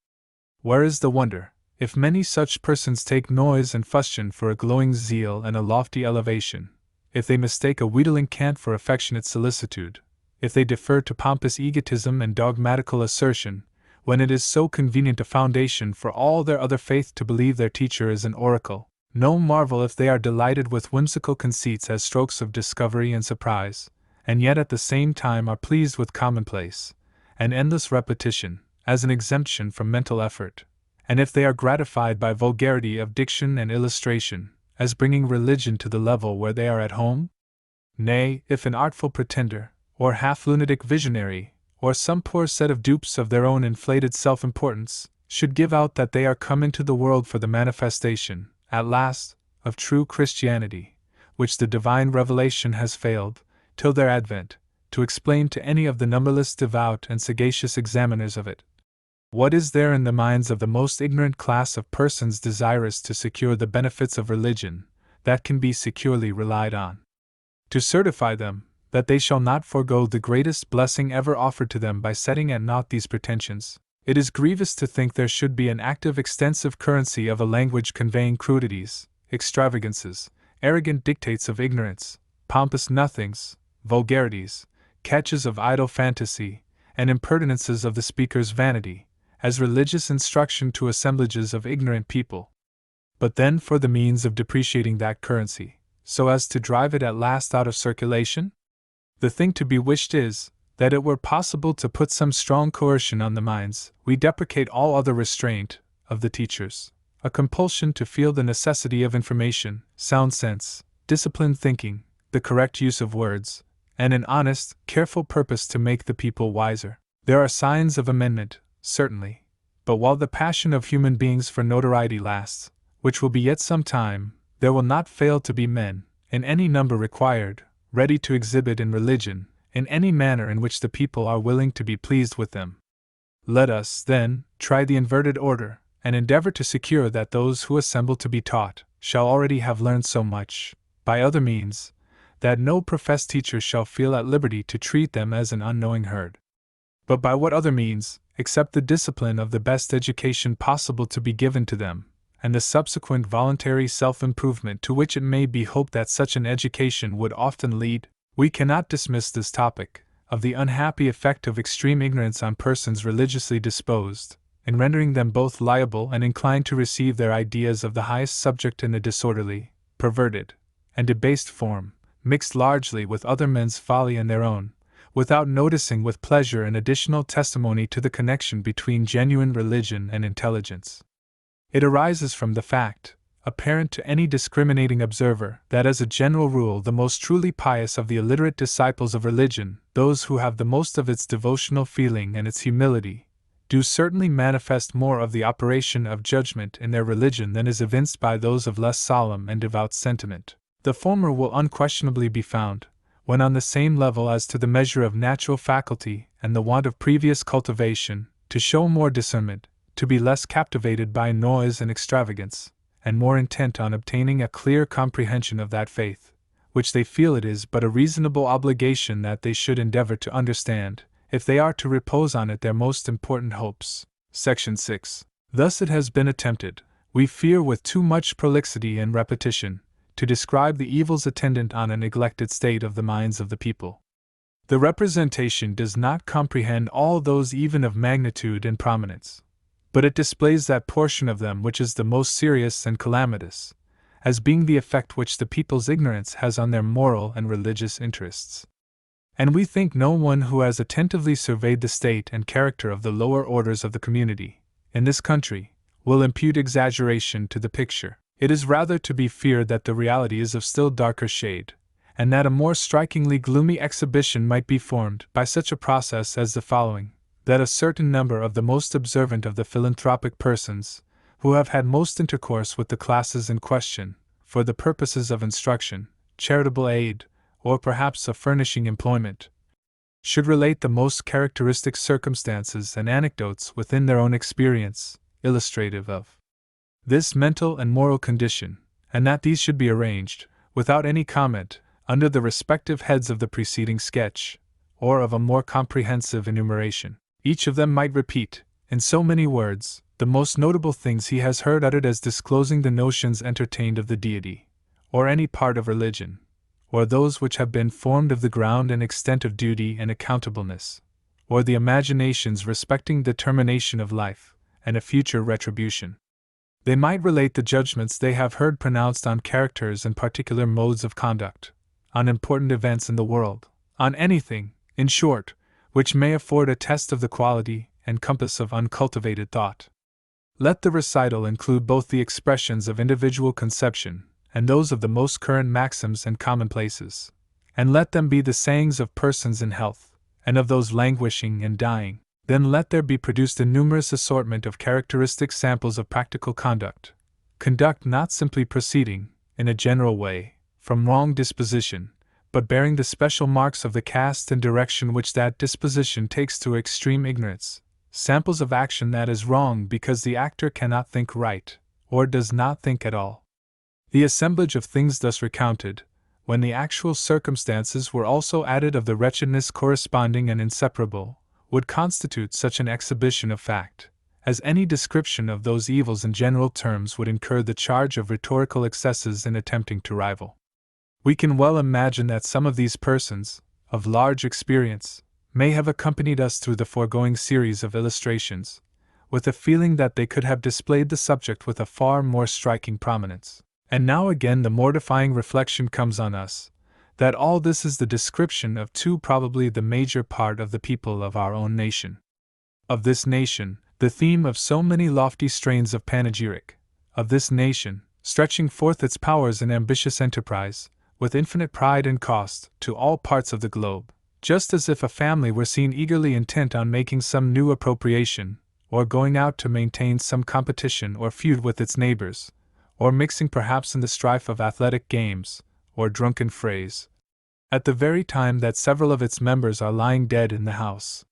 Where is the wonder, if many such persons take noise and fustian for a glowing zeal and a lofty elevation, if they mistake a wheedling cant for affectionate solicitude, if they defer to pompous egotism and dogmatical assertion, when it is so convenient a foundation for all their other faith to believe their teacher is an oracle? No marvel if they are delighted with whimsical conceits as strokes of discovery and surprise, and yet at the same time are pleased with commonplace and endless repetition, as an exemption from mental effort, and if they are gratified by vulgarity of diction and illustration, as bringing religion to the level where they are at home? Nay, if an artful pretender, or half-lunatic visionary, or some poor set of dupes of their own inflated self-importance, should give out that they are come into the world for the manifestation, at last, of true Christianity, which the divine revelation has failed, till their advent, to explain to any of the numberless devout and sagacious examiners of it. What is there in the minds of the most ignorant class of persons desirous to secure the benefits of religion, that can be securely relied on? To certify them, that they shall not forego the greatest blessing ever offered to them by setting at naught these pretensions, it is grievous to think there should be an active extensive currency of a language conveying crudities, extravagances, arrogant dictates of ignorance, pompous nothings, vulgarities, catches of idle fantasy, and impertinences of the speaker's vanity, as religious instruction to assemblages of ignorant people. But then for the means of depreciating that currency, so as to drive it at last out of circulation? The thing to be wished is, that it were possible to put some strong coercion on the minds, we deprecate all other restraint, of the teachers, a compulsion to feel the necessity of information, sound sense, disciplined thinking, the correct use of words, and an honest, careful purpose to make the people wiser. There are signs of amendment, certainly, but while the passion of human beings for notoriety lasts, which will be yet some time, there will not fail to be men, in any number required, ready to exhibit in religion, in any manner in which the people are willing to be pleased with them. Let us, then, try the inverted order, and endeavor to secure that those who assemble to be taught shall already have learned so much, by other means, that no professed teacher shall feel at liberty to treat them as an unknowing herd. But by what other means, except the discipline of the best education possible to be given to them, and the subsequent voluntary self-improvement to which it may be hoped that such an education would often lead, we cannot dismiss this topic, of the unhappy effect of extreme ignorance on persons religiously disposed, in rendering them both liable and inclined to receive their ideas of the highest subject in a disorderly, perverted, and debased form, mixed largely with other men's folly and their own, without noticing with pleasure an additional testimony to the connection between genuine religion and intelligence. It arises from the fact, apparent to any discriminating observer, that as a general rule the most truly pious of the illiterate disciples of religion, those who have the most of its devotional feeling and its humility, do certainly manifest more of the operation of judgment in their religion than is evinced by those of less solemn and devout sentiment. The former will unquestionably be found, when on the same level as to the measure of natural faculty and the want of previous cultivation, to show more discernment, to be less captivated by noise and extravagance, and more intent on obtaining a clear comprehension of that faith, which they feel it is but a reasonable obligation that they should endeavor to understand, if they are to repose on it their most important hopes. Section 6. Thus it has been attempted, we fear with too much prolixity and repetition, to describe the evils attendant on a neglected state of the minds of the people. The representation does not comprehend all those even of magnitude and prominence, but it displays that portion of them which is the most serious and calamitous, as being the effect which the people's ignorance has on their moral and religious interests. And we think no one who has attentively surveyed the state and character of the lower orders of the community, in this country, will impute exaggeration to the picture. It is rather to be feared that the reality is of still darker shade, and that a more strikingly gloomy exhibition might be formed by such a process as the following: that a certain number of the most observant of the philanthropic persons, who have had most intercourse with the classes in question, for the purposes of instruction, charitable aid, or perhaps of furnishing employment, should relate the most characteristic circumstances and anecdotes within their own experience, illustrative of this mental and moral condition, and that these should be arranged, without any comment, under the respective heads of the preceding sketch, or of a more comprehensive enumeration. Each of them might repeat, in so many words, the most notable things he has heard uttered as disclosing the notions entertained of the deity, or any part of religion, or those which have been formed of the ground and extent of duty and accountableness, or the imaginations respecting the termination of life, and a future retribution. They might relate the judgments they have heard pronounced on characters and particular modes of conduct, on important events in the world, on anything, in short, which may afford a test of the quality and compass of uncultivated thought. Let the recital include both the expressions of individual conception and those of the most current maxims and commonplaces, and let them be the sayings of persons in health, and of those languishing and dying. Then let there be produced a numerous assortment of characteristic samples of practical conduct, not simply proceeding, in a general way, from wrong disposition, but bearing the special marks of the cast and direction which that disposition takes through extreme ignorance, samples of action that is wrong because the actor cannot think right, or does not think at all. The assemblage of things thus recounted, when the actual circumstances were also added of the wretchedness corresponding and inseparable, would constitute such an exhibition of fact, as any description of those evils in general terms would incur the charge of rhetorical excesses in attempting to rival. We can well imagine that some of these persons, of large experience, may have accompanied us through the foregoing series of illustrations, with a feeling that they could have displayed the subject with a far more striking prominence. And now again the mortifying reflection comes on us, that all this is the description of probably the major part of the people of our own nation. Of this nation, the theme of so many lofty strains of panegyric, of this nation, stretching forth its powers in ambitious enterprise, with infinite pride and cost, to all parts of the globe, just as if a family were seen eagerly intent on making some new appropriation, or going out to maintain some competition or feud with its neighbors, or mixing perhaps in the strife of athletic games, or drunken frays, at the very time that several of its members are lying dead in the house.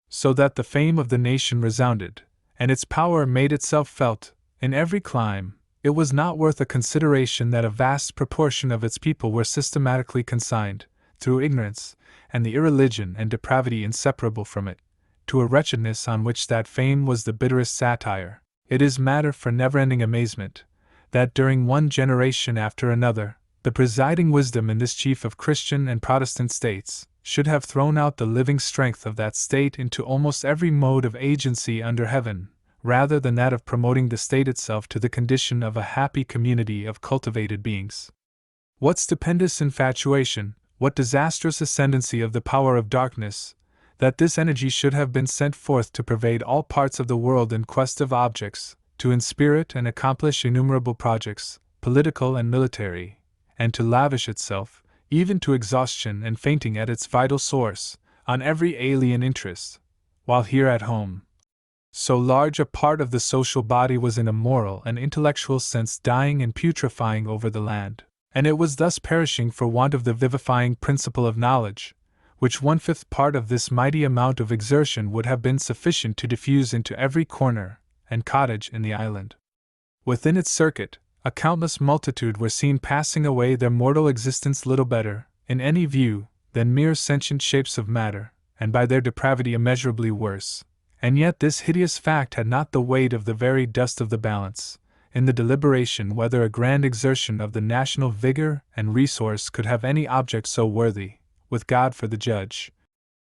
So that the fame of the nation resounded, and its power made itself felt, in every clime, it was not worth a consideration that a vast proportion of its people were systematically consigned, through ignorance, and the irreligion and depravity inseparable from it, to a wretchedness on which that fame was the bitterest satire. It is matter for never-ending amazement, that during one generation after another, the presiding wisdom in this chief of Christian and Protestant states should have thrown out the living strength of that state into almost every mode of agency under heaven, rather than that of promoting the state itself to the condition of a happy community of cultivated beings. What stupendous infatuation, what disastrous ascendancy of the power of darkness, that this energy should have been sent forth to pervade all parts of the world in quest of objects, to inspirit and accomplish innumerable projects, political and military, and to lavish itself, even to exhaustion and fainting at its vital source, on every alien interest, while here at home, so large a part of the social body was in a moral and intellectual sense dying and putrefying over the land, and it was thus perishing for want of the vivifying principle of knowledge, which 1/5 part of this mighty amount of exertion would have been sufficient to diffuse into every corner and cottage in the island. Within its circuit, a countless multitude were seen passing away their mortal existence little better, in any view, than mere sentient shapes of matter, and by their depravity immeasurably worse. And yet this hideous fact had not the weight of the very dust of the balance, in the deliberation whether a grand exertion of the national vigor and resource could have any object so worthy, with God for the judge,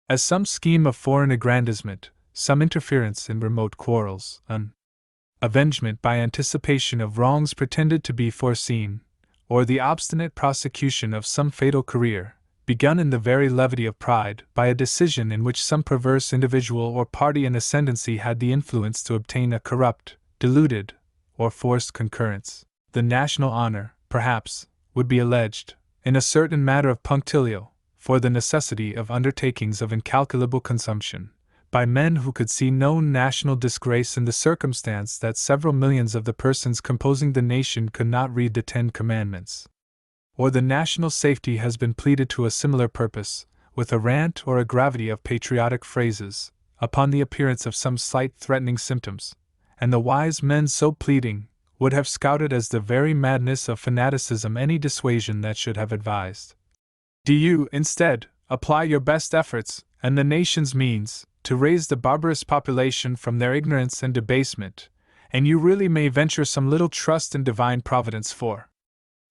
as some scheme of foreign aggrandizement, some interference in remote quarrels, an avengement by anticipation of wrongs pretended to be foreseen, or the obstinate prosecution of some fatal career, begun in the very levity of pride, by a decision in which some perverse individual or party in ascendancy had the influence to obtain a corrupt, deluded, or forced concurrence. The national honor, perhaps, would be alleged, in a certain matter of punctilio, for the necessity of undertakings of incalculable consumption, by men who could see no national disgrace in the circumstance that several millions of the persons composing the nation could not read the 10 Commandments. Or the national safety has been pleaded to a similar purpose, with a rant or a gravity of patriotic phrases, upon the appearance of some slight threatening symptoms, and the wise men so pleading would have scouted as the very madness of fanaticism any dissuasion that should have advised. Do you, instead, apply your best efforts, and the nation's means, to raise the barbarous population from their ignorance and debasement, and you really may venture some little trust in divine providence for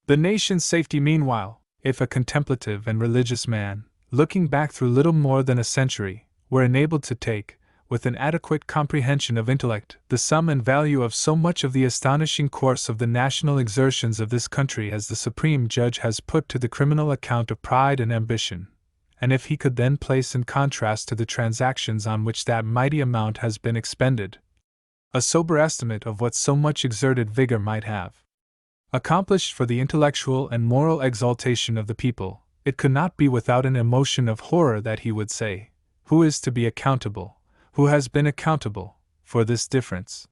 the nation's safety meanwhile, if a contemplative and religious man, looking back through little more than a century, were enabled to take, with an adequate comprehension of intellect, the sum and value of so much of the astonishing course of the national exertions of this country as the Supreme Judge has put to the criminal account of pride and ambition, and if he could then place in contrast to the transactions on which that mighty amount has been expended, a sober estimate of what so much exerted vigor might have accomplished for the intellectual and moral exaltation of the people, it could not be without an emotion of horror that he would say, "Who is to be accountable, who has been accountable, for this difference?"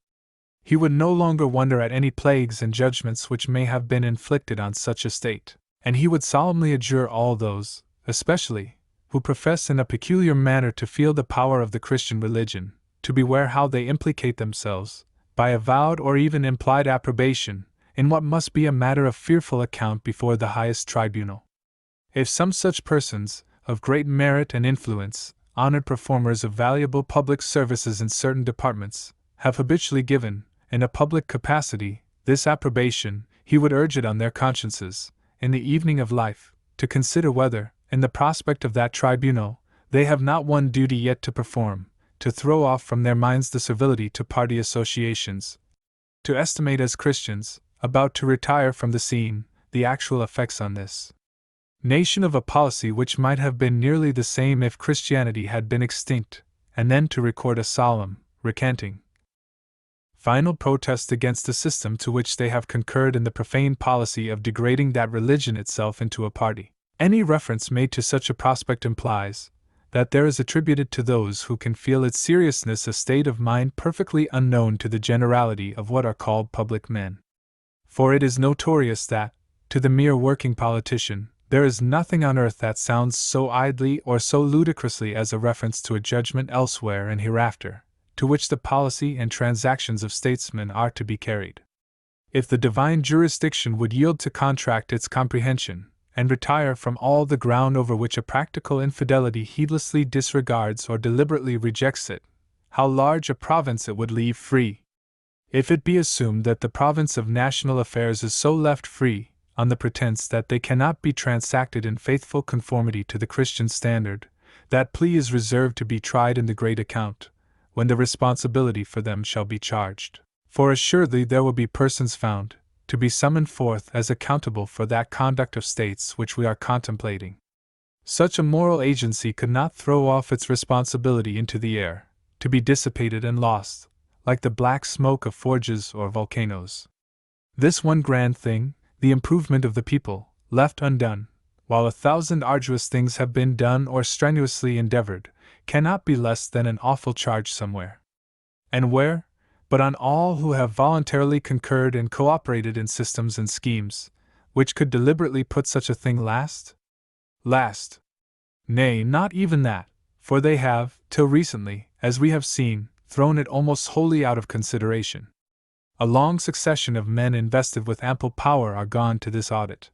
He would no longer wonder at any plagues and judgments which may have been inflicted on such a state, and he would solemnly adjure all those, especially, who profess in a peculiar manner to feel the power of the Christian religion, to beware how they implicate themselves, by avowed or even implied approbation, in what must be a matter of fearful account before the highest tribunal. If some such persons, of great merit and influence, honored performers of valuable public services in certain departments, have habitually given, in a public capacity, this approbation, he would urge it on their consciences, in the evening of life, to consider whether, in the prospect of that tribunal, they have not one duty yet to perform, to throw off from their minds the servility to party associations, to estimate as Christians, about to retire from the scene, the actual effects on this nation of a policy which might have been nearly the same if Christianity had been extinct, and then to record a solemn, recanting, final protest against the system to which they have concurred in the profane policy of degrading that religion itself into a party. Any reference made to such a prospect implies that there is attributed to those who can feel its seriousness a state of mind perfectly unknown to the generality of what are called public men. For it is notorious that, to the mere working politician, there is nothing on earth that sounds so idly or so ludicrously as a reference to a judgment elsewhere and hereafter, to which the policy and transactions of statesmen are to be carried. If the divine jurisdiction would yield to contract its comprehension, and retire from all the ground over which a practical infidelity heedlessly disregards or deliberately rejects it, how large a province it would leave free! If it be assumed that the province of national affairs is so left free, on the pretense that they cannot be transacted in faithful conformity to the Christian standard, that plea is reserved to be tried in the great account, when the responsibility for them shall be charged. For assuredly there will be persons found, to be summoned forth as accountable for that conduct of states which we are contemplating. Such a moral agency could not throw off its responsibility into the air, to be dissipated and lost, like the black smoke of forges or volcanoes. This one grand thing, the improvement of the people, left undone, while 1,000 arduous things have been done or strenuously endeavored, cannot be less than an awful charge somewhere. And where, but on all who have voluntarily concurred and cooperated in systems and schemes, which could deliberately put such a thing last? Last. Nay, not even that, for they have, till recently, as we have seen, thrown it almost wholly out of consideration. A long succession of men invested with ample power are gone to this audit.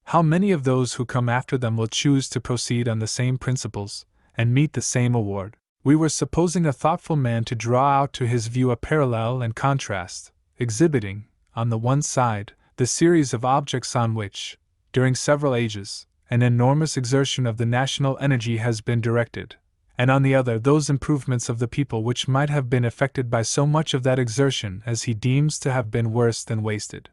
How many of those who come after them will choose to proceed on the same principles, and meet the same award? We were supposing a thoughtful man to draw out to his view a parallel and contrast, exhibiting, on the one side, the series of objects on which, during several ages, an enormous exertion of the national energy has been directed, and on the other those improvements of the people which might have been effected by so much of that exertion as he deems to have been worse than wasted.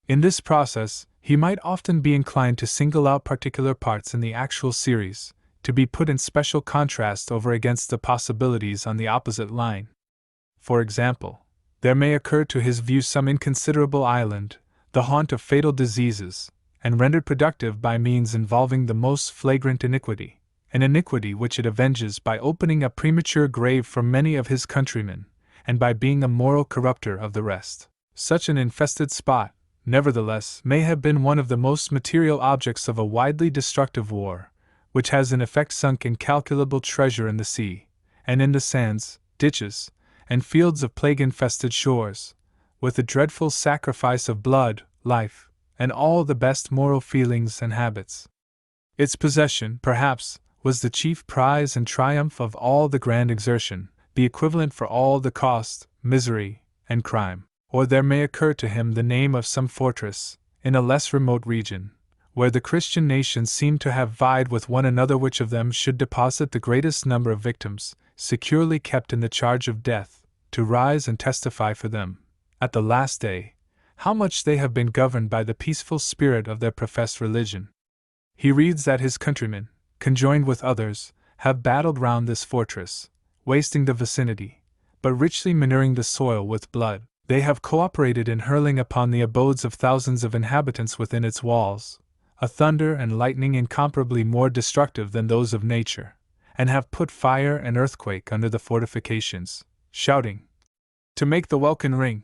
In this process, he might often be inclined to single out particular parts in the actual series, to be put in special contrast over against the possibilities on the opposite line. For example, there may occur to his view some inconsiderable island, the haunt of fatal diseases, and rendered productive by means involving the most flagrant iniquity, an iniquity which it avenges by opening a premature grave for many of his countrymen, and by being a moral corrupter of the rest. Such an infested spot, nevertheless, may have been one of the most material objects of a widely destructive war, which has in effect sunk incalculable treasure in the sea, and in the sands, ditches, and fields of plague-infested shores, with the dreadful sacrifice of blood, life, and all the best moral feelings and habits. Its possession, perhaps, was the chief prize and triumph of all the grand exertion, the equivalent for all the cost, misery, and crime. Or there may occur to him the name of some fortress, in a less remote region, where the Christian nations seem to have vied with one another which of them should deposit the greatest number of victims, securely kept in the charge of death, to rise and testify for them, at the last day, how much they have been governed by the peaceful spirit of their professed religion. He reads that his countrymen, conjoined with others, have battled round this fortress, wasting the vicinity, but richly manuring the soil with blood. They have cooperated in hurling upon the abodes of thousands of inhabitants within its walls a thunder and lightning incomparably more destructive than those of nature, and have put fire and earthquake under the fortifications, shouting, to make the welkin ring.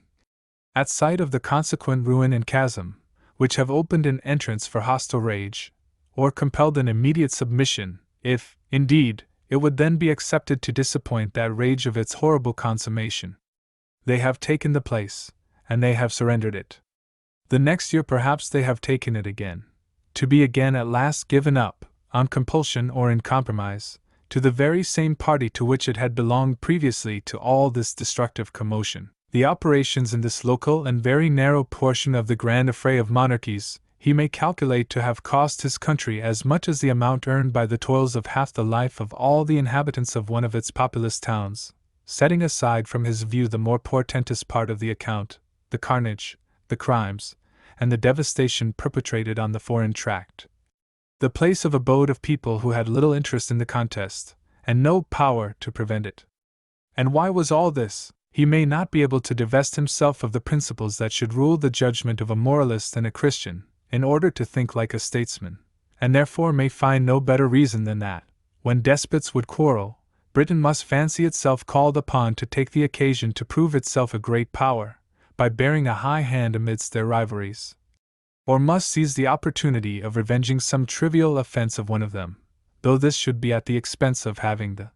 At sight of the consequent ruin and chasm, which have opened an entrance for hostile rage, or compelled an immediate submission, if, indeed, it would then be accepted to disappoint that rage of its horrible consummation. They have taken the place, and they have surrendered it. The next year perhaps they have taken it again, to be again at last given up, on compulsion or in compromise, to the very same party to which it had belonged previously to all this destructive commotion. The operations in this local and very narrow portion of the grand affray of monarchies, he may calculate to have cost his country as much as the amount earned by the toils of half the life of all the inhabitants of one of its populous towns, setting aside from his view the more portentous part of the account, the carnage, the crimes, and the devastation perpetrated on the foreign tract. The place of abode of people who had little interest in the contest, and no power to prevent it. And why was all this? He may not be able to divest himself of the principles that should rule the judgment of a moralist and a Christian, in order to think like a statesman, and therefore may find no better reason than that, when despots would quarrel, Britain must fancy itself called upon to take the occasion to prove itself a great power, by bearing a high hand amidst their rivalries, or must seize the opportunity of revenging some trivial offense of one of them, though this should be at the expense of having the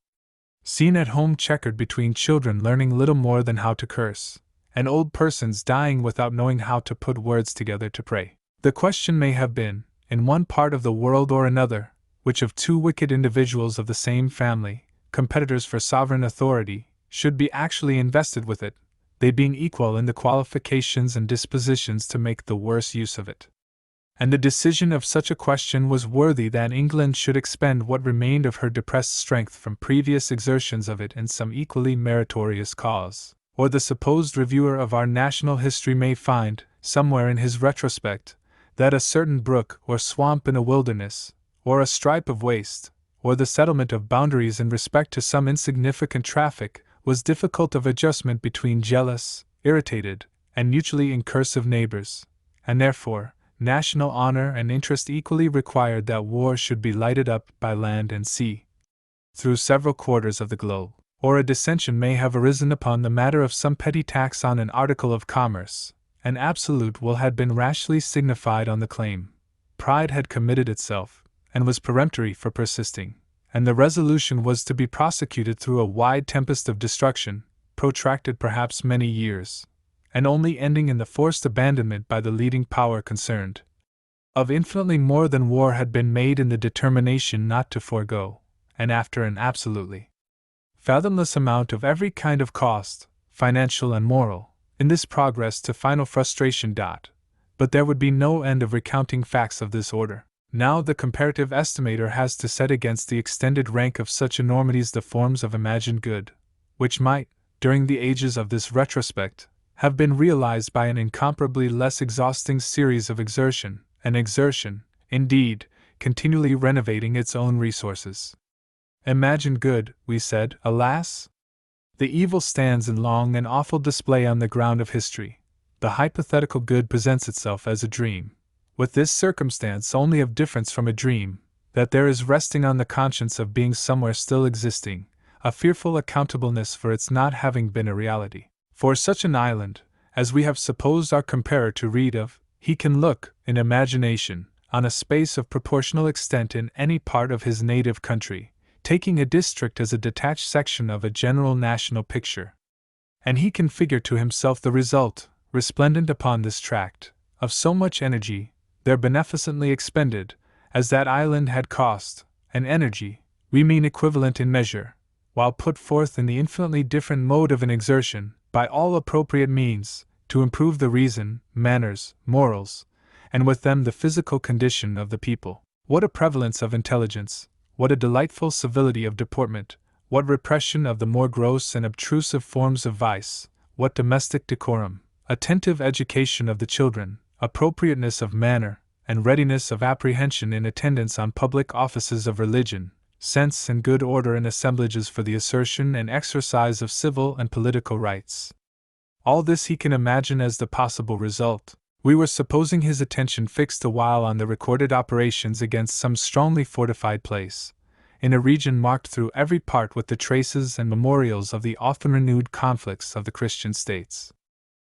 scene at home checkered between children learning little more than how to curse, and old persons dying without knowing how to put words together to pray. The question may have been, in one part of the world or another, which of two wicked individuals of the same family, competitors for sovereign authority, should be actually invested with it, they being equal in the qualifications and dispositions to make the worse use of it. And the decision of such a question was worthy that England should expend what remained of her depressed strength from previous exertions of it in some equally meritorious cause. Or the supposed reviewer of our national history may find, somewhere in his retrospect, that a certain brook or swamp in a wilderness, or a stripe of waste, or the settlement of boundaries in respect to some insignificant traffic, was difficult of adjustment between jealous, irritated, and mutually incursive neighbors, and therefore, national honor and interest equally required that war should be lighted up by land and sea through several quarters of the globe. Or a dissension may have arisen upon the matter of some petty tax on an article of commerce. An absolute will had been rashly signified on the claim. Pride had committed itself, and was peremptory for persisting, and the resolution was to be prosecuted through a wide tempest of destruction, protracted perhaps many years, and only ending in the forced abandonment by the leading power concerned. Of infinitely more than war had been made in the determination not to forego, and after an absolutely fathomless amount of every kind of cost, financial and moral, in this progress to final frustration. But there would be no end of recounting facts of this order. Now the comparative estimator has to set against the extended rank of such enormities the forms of imagined good, which might, during the ages of this retrospect, have been realized by an incomparably less exhausting series of exertion, an exertion, indeed, continually renovating its own resources. Imagined good, we said, alas? The evil stands in long and awful display on the ground of history. The hypothetical good presents itself as a dream, with this circumstance only of difference from a dream, that there is resting on the conscience of being somewhere still existing, a fearful accountableness for its not having been a reality. For such an island, as we have supposed our comparer to read of, he can look, in imagination, on a space of proportional extent in any part of his native country, taking a district as a detached section of a general national picture. And he can figure to himself the result, resplendent upon this tract, of so much energy, there beneficently expended, as that island had cost, and energy, we mean equivalent in measure, while put forth in the infinitely different mode of an exertion, by all appropriate means, to improve the reason, manners, morals, and with them the physical condition of the people. What a prevalence of intelligence, what a delightful civility of deportment, what repression of the more gross and obtrusive forms of vice, what domestic decorum, attentive education of the children, appropriateness of manner, and readiness of apprehension in attendance on public offices of religion, sense and good order in assemblages for the assertion and exercise of civil and political rights. All this he can imagine as the possible result. We were supposing his attention fixed a while on the recorded operations against some strongly fortified place, in a region marked through every part with the traces and memorials of the often renewed conflicts of the Christian states.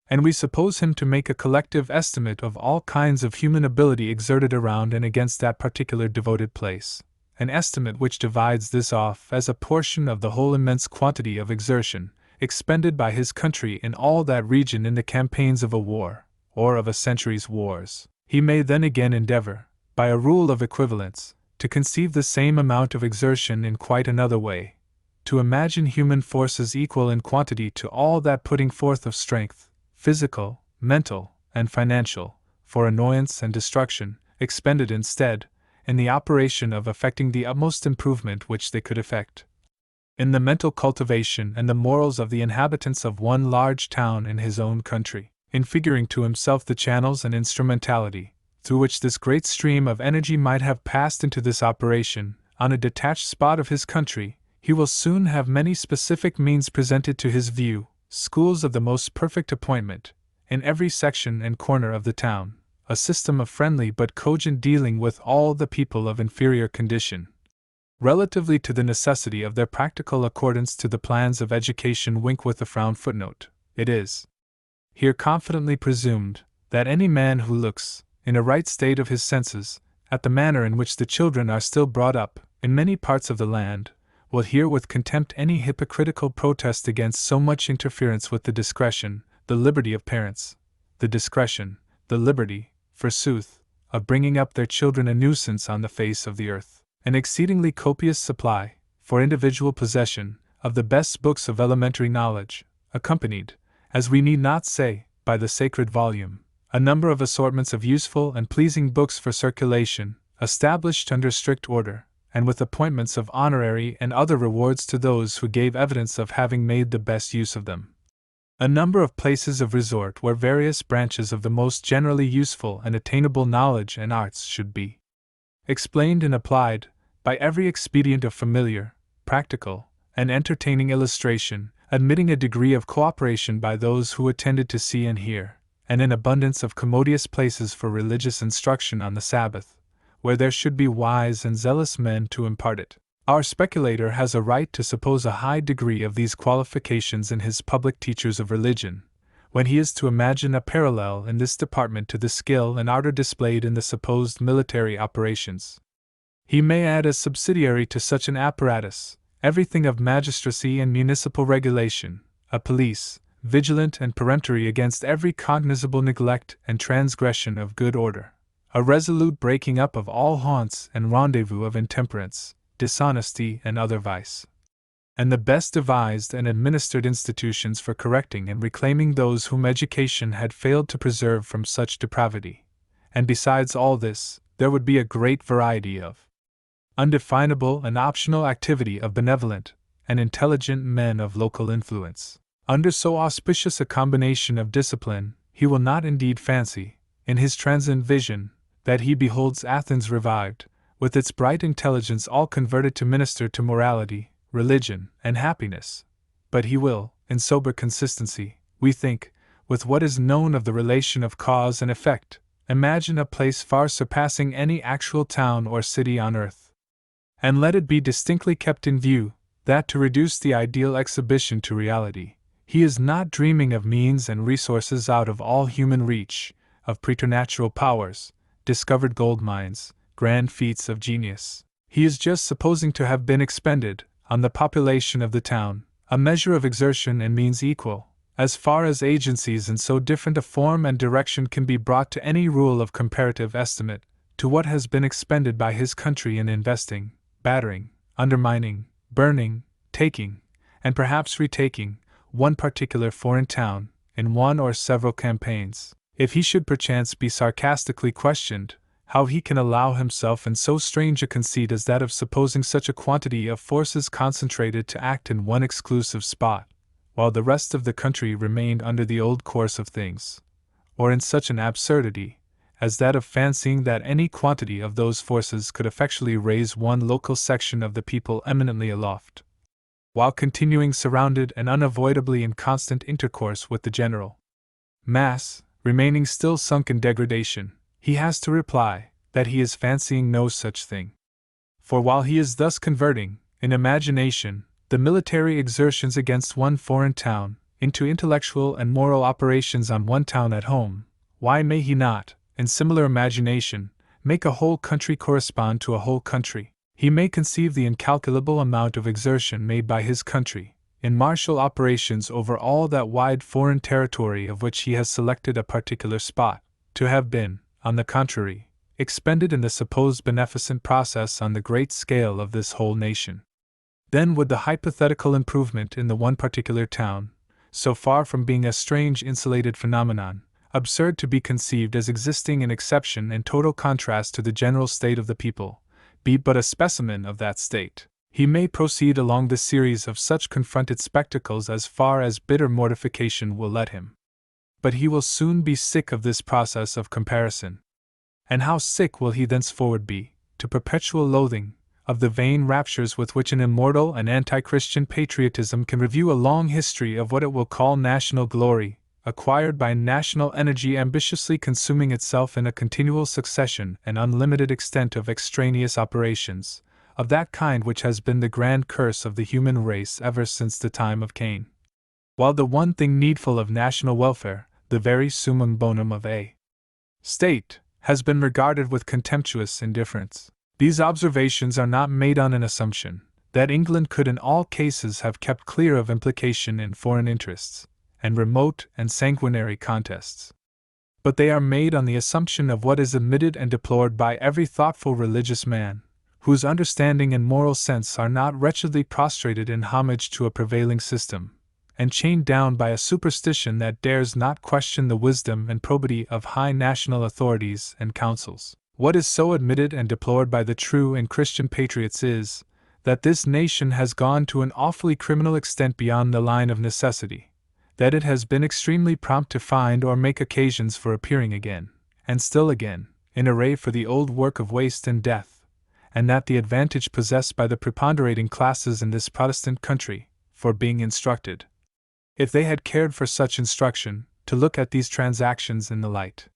And we suppose him to make a collective estimate of all kinds of human ability exerted around and against that particular devoted place, an estimate which divides this off as a portion of the whole immense quantity of exertion expended by his country in all that region in the campaigns of a war, or of a century's wars. He may then again endeavor, by a rule of equivalence, to conceive the same amount of exertion in quite another way, to imagine human forces equal in quantity to all that putting forth of strength, physical, mental, and financial, for annoyance and destruction, expended instead, in the operation of effecting the utmost improvement which they could effect, in the mental cultivation and the morals of the inhabitants of one large town in his own country, in figuring to himself the channels and instrumentality through which this great stream of energy might have passed into this operation, on a detached spot of his country. He will soon have many specific means presented to his view, schools of the most perfect appointment, in every section and corner of the town, a system of friendly but cogent dealing with all the people of inferior condition. Relatively to the necessity of their practical accordance to the plans of education, wink with a frown footnote. It is here confidently presumed that any man who looks, in a right state of his senses, at the manner in which the children are still brought up, in many parts of the land, will hear with contempt any hypocritical protest against so much interference with the discretion, the liberty of parents, the discretion, the liberty, forsooth, of bringing up their children a nuisance on the face of the earth. An exceedingly copious supply, for individual possession, of the best books of elementary knowledge, accompanied, as we need not say, by the sacred volume, a number of assortments of useful and pleasing books for circulation, established under strict order, and with appointments of honorary and other rewards to those who gave evidence of having made the best use of them. A number of places of resort where various branches of the most generally useful and attainable knowledge and arts should be explained and applied, by every expedient of familiar, practical, and entertaining illustration, admitting a degree of cooperation by those who attended to see and hear, and an abundance of commodious places for religious instruction on the Sabbath, where there should be wise and zealous men to impart it. Our speculator has a right to suppose a high degree of these qualifications in his public teachers of religion, when he is to imagine a parallel in this department to the skill and ardor displayed in the supposed military operations. He may add as subsidiary to such an apparatus, everything of magistracy and municipal regulation, a police, vigilant and peremptory against every cognizable neglect and transgression of good order, a resolute breaking up of all haunts and rendezvous of intemperance, dishonesty, and other vice, and the best devised and administered institutions for correcting and reclaiming those whom education had failed to preserve from such depravity. And besides all this, there would be a great variety of undefinable and optional activity of benevolent and intelligent men of local influence. Under so auspicious a combination of discipline, he will not indeed fancy, in his transient vision, that he beholds Athens revived, with its bright intelligence all converted to minister to morality, religion, and happiness, but he will, in sober consistency, we think, with what is known of the relation of cause and effect, imagine a place far surpassing any actual town or city on earth. And let it be distinctly kept in view, that to reduce the ideal exhibition to reality, he is not dreaming of means and resources out of all human reach, of preternatural powers, discovered gold mines, grand feats of genius. He is just supposing to have been expended, on the population of the town, a measure of exertion and means equal, as far as agencies in so different a form and direction can be brought to any rule of comparative estimate, to what has been expended by his country in investing, battering, undermining, burning, taking, and perhaps retaking, one particular foreign town, in one or several campaigns. If he should perchance be sarcastically questioned, how he can allow himself in so strange a conceit as that of supposing such a quantity of forces concentrated to act in one exclusive spot, while the rest of the country remained under the old course of things, or in such an absurdity, as that of fancying that any quantity of those forces could effectually raise one local section of the people eminently aloft, while continuing surrounded and unavoidably in constant intercourse with the general mass, remaining still sunk in degradation, he has to reply that he is fancying no such thing. For while he is thus converting, in imagination, the military exertions against one foreign town into intellectual and moral operations on one town at home, why may he not, in similar imagination, make a whole country correspond to a whole country? He may conceive the incalculable amount of exertion made by his country in martial operations over all that wide foreign territory of which he has selected a particular spot, to have been, on the contrary, expended in the supposed beneficent process on the great scale of this whole nation. Then would the hypothetical improvement in the one particular town, so far from being a strange insulated phenomenon, absurd to be conceived as existing in exception and total contrast to the general state of the people, be but a specimen of that state. He may proceed along the series of such confronted spectacles as far as bitter mortification will let him. But he will soon be sick of this process of comparison. And how sick will he thenceforward be, to perpetual loathing, of the vain raptures with which an immortal and anti-Christian patriotism can review a long history of what it will call national glory, acquired by national energy ambitiously consuming itself in a continual succession and unlimited extent of extraneous operations, of that kind which has been the grand curse of the human race ever since the time of Cain. While the one thing needful of national welfare, the very summum bonum of a state, has been regarded with contemptuous indifference. These observations are not made on an assumption that England could in all cases have kept clear of implication in foreign interests and remote and sanguinary contests. But they are made on the assumption of what is admitted and deplored by every thoughtful religious man, whose understanding and moral sense are not wretchedly prostrated in homage to a prevailing system, and chained down by a superstition that dares not question the wisdom and probity of high national authorities and councils. What is so admitted and deplored by the true and Christian patriots is, that this nation has gone to an awfully criminal extent beyond the line of necessity, that it has been extremely prompt to find or make occasions for appearing again, and still again, in array for the old work of waste and death, and that the advantage possessed by the preponderating classes in this Protestant country, for being instructed, if they had cared for such instruction, to look at these transactions in the light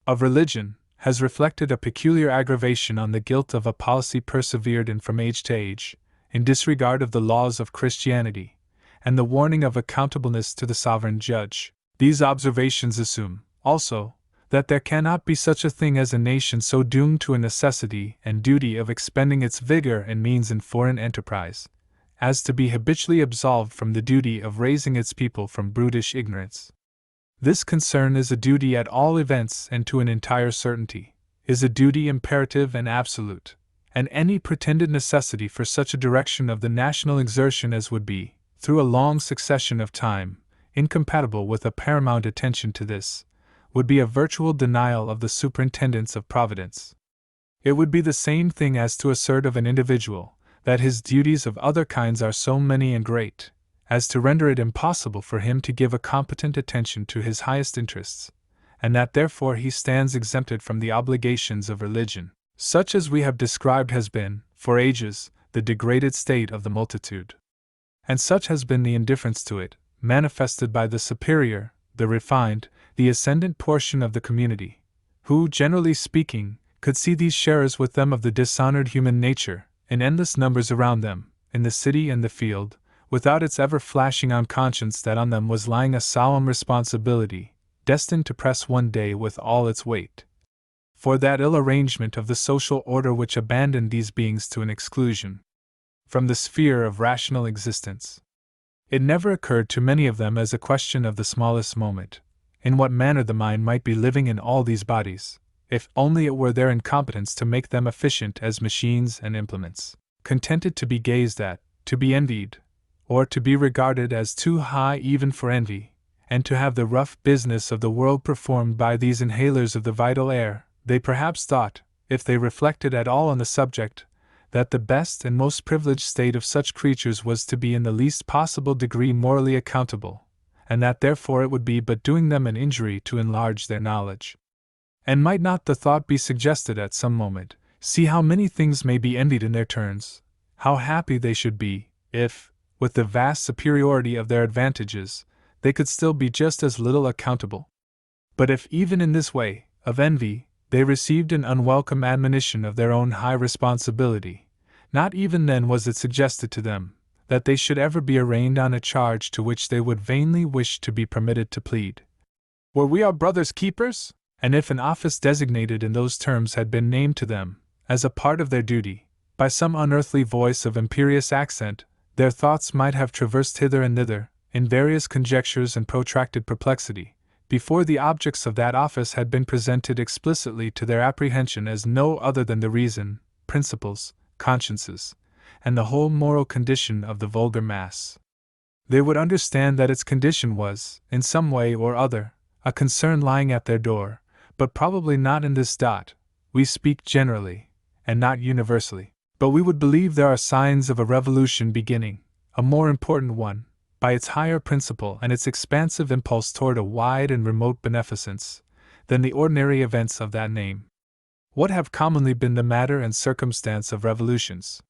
of religion, has reflected a peculiar aggravation on the guilt of a policy persevered in from age to age, in disregard of the laws of Christianity, and the warning of accountableness to the sovereign judge. These observations assume, also, that there cannot be such a thing as a nation so doomed to a necessity and duty of expending its vigor and means in foreign enterprise, as to be habitually absolved from the duty of raising its people from brutish ignorance. This concern is a duty at all events and to an entire certainty, is a duty imperative and absolute, and any pretended necessity for such a direction of the national exertion as would be, through a long succession of time, incompatible with a paramount attention to this, would be a virtual denial of the superintendence of Providence. It would be the same thing as to assert of an individual, that his duties of other kinds are so many and great, as to render it impossible for him to give a competent attention to his highest interests, and that therefore he stands exempted from the obligations of religion. Such as we have described has been, for ages, the degraded state of the multitude. And such has been the indifference to it, manifested by the superior, the refined, the ascendant portion of the community, who, generally speaking, could see these sharers with them of the dishonored human nature, in endless numbers around them, in the city and the field, without its ever flashing on conscience that on them was lying a solemn responsibility, destined to press one day with all its weight. For that ill arrangement of the social order which abandoned these beings to an exclusion from the sphere of rational existence. It never occurred to many of them as a question of the smallest moment, in what manner the mind might be living in all these bodies, if only it were their incompetence to make them efficient as machines and implements, contented to be gazed at, to be envied, or to be regarded as too high even for envy, and to have the rough business of the world performed by these inhalers of the vital air. They perhaps thought, if they reflected at all on the subject, that the best and most privileged state of such creatures was to be in the least possible degree morally accountable, and that therefore it would be but doing them an injury to enlarge their knowledge. And might not the thought be suggested at some moment, see how many things may be envied in their turns, how happy they should be, if, with the vast superiority of their advantages, they could still be just as little accountable. But if even in this way, of envy, they received an unwelcome admonition of their own high responsibility, not even then was it suggested to them that they should ever be arraigned on a charge to which they would vainly wish to be permitted to plead. Were we our brother's keepers? And if an office designated in those terms had been named to them, as a part of their duty, by some unearthly voice of imperious accent, their thoughts might have traversed hither and thither, in various conjectures and protracted perplexity, before the objects of that office had been presented explicitly to their apprehension as no other than the reason, principles, consciences, and the whole moral condition of the vulgar mass. They would understand that its condition was, in some way or other, a concern lying at their door, but probably not in this dot. We speak generally, and not universally, but we would believe there are signs of a revolution beginning, a more important one, by its higher principle and its expansive impulse toward a wide and remote beneficence, than the ordinary events of that name. What have commonly been the matter and circumstance of revolutions?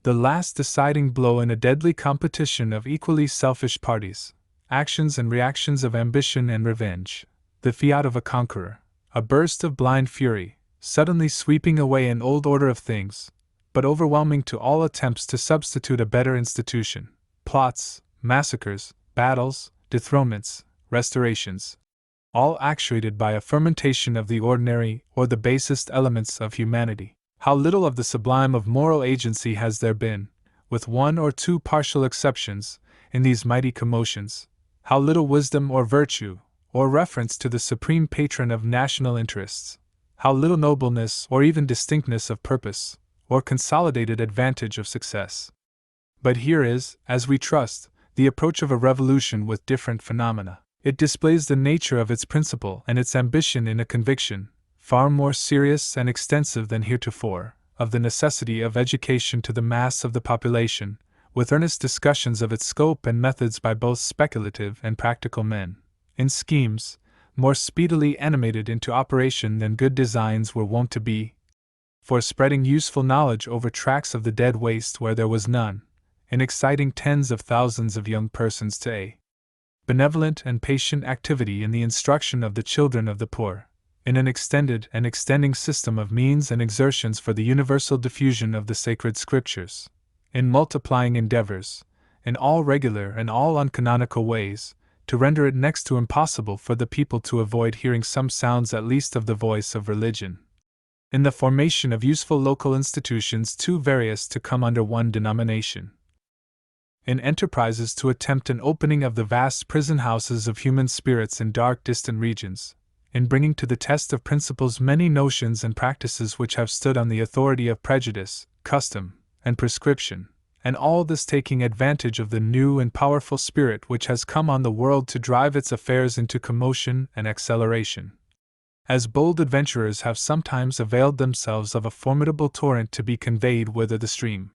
The last deciding blow in a deadly competition of equally selfish parties, actions and reactions of ambition and revenge, the fiat of a conqueror, a burst of blind fury, suddenly sweeping away an old order of things, but overwhelming to all attempts to substitute a better institution, plots, massacres, battles, dethronements, restorations, all actuated by a fermentation of the ordinary or the basest elements of humanity. How little of the sublime of moral agency has there been, with one or two partial exceptions, in these mighty commotions, how little wisdom or virtue, or reference to the supreme patron of national interests, how little nobleness or even distinctness of purpose, or consolidated advantage of success. But here is, as we trust, the approach of a revolution with different phenomena. It displays the nature of its principle and its ambition in a conviction, far more serious and extensive than heretofore, of the necessity of education to the mass of the population, with earnest discussions of its scope and methods by both speculative and practical men, in schemes, more speedily animated into operation than good designs were wont to be, for spreading useful knowledge over tracts of the dead waste where there was none, in exciting tens of thousands of young persons to a benevolent and patient activity in the instruction of the children of the poor, in an extended and extending system of means and exertions for the universal diffusion of the sacred scriptures, in multiplying endeavors, in all regular and all uncanonical ways, to render it next to impossible for the people to avoid hearing some sounds at least of the voice of religion, in the formation of useful local institutions too various to come under one denomination, in enterprises to attempt an opening of the vast prison houses of human spirits in dark distant regions, in bringing to the test of principles many notions and practices which have stood on the authority of prejudice, custom, and prescription, and all this taking advantage of the new and powerful spirit which has come on the world to drive its affairs into commotion and acceleration. As bold adventurers have sometimes availed themselves of a formidable torrent to be conveyed whither the stream,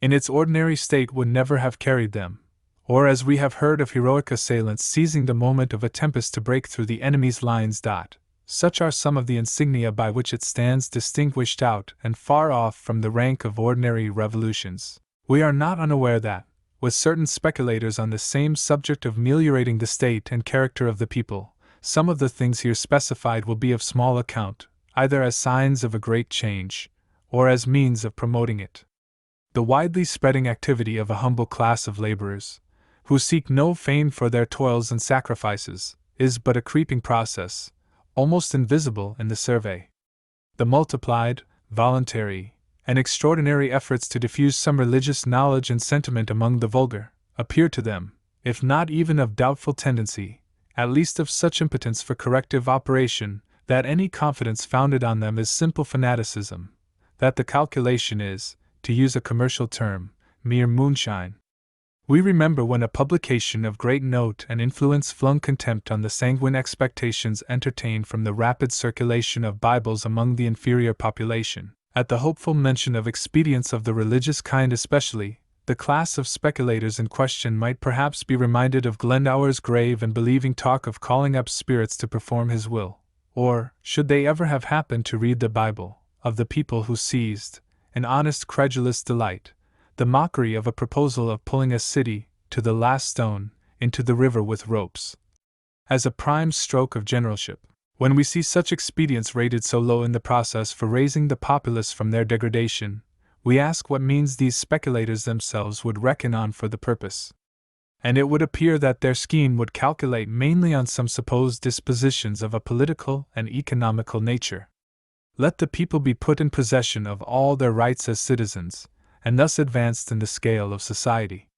in its ordinary state, would never have carried them, or as we have heard of heroic assailants seizing the moment of a tempest to break through the enemy's lines. Such are some of the insignia by which it stands distinguished out and far off from the rank of ordinary revolutions. We are not unaware that, with certain speculators on the same subject of ameliorating the state and character of the people, some of the things here specified will be of small account, either as signs of a great change, or as means of promoting it. The widely spreading activity of a humble class of laborers, who seek no fame for their toils and sacrifices, is but a creeping process, almost invisible in the survey. The multiplied, voluntary, and extraordinary efforts to diffuse some religious knowledge and sentiment among the vulgar, appear to them, if not even of doubtful tendency, at least of such impotence for corrective operation, that any confidence founded on them is simple fanaticism, that the calculation is, to use a commercial term, mere moonshine. We remember when a publication of great note and influence flung contempt on the sanguine expectations entertained from the rapid circulation of Bibles among the inferior population. At the hopeful mention of expedients of the religious kind especially, the class of speculators in question might perhaps be reminded of Glendower's grave and believing talk of calling up spirits to perform his will, or, should they ever have happened to read the Bible, of the people who seized, in honest credulous delight, the mockery of a proposal of pulling a city, to the last stone, into the river with ropes, as a prime stroke of generalship. When we see such expedients rated so low in the process for raising the populace from their degradation, we ask what means these speculators themselves would reckon on for the purpose. And it would appear that their scheme would calculate mainly on some supposed dispositions of a political and economical nature. Let the people be put in possession of all their rights as citizens, and thus advanced in the scale of society.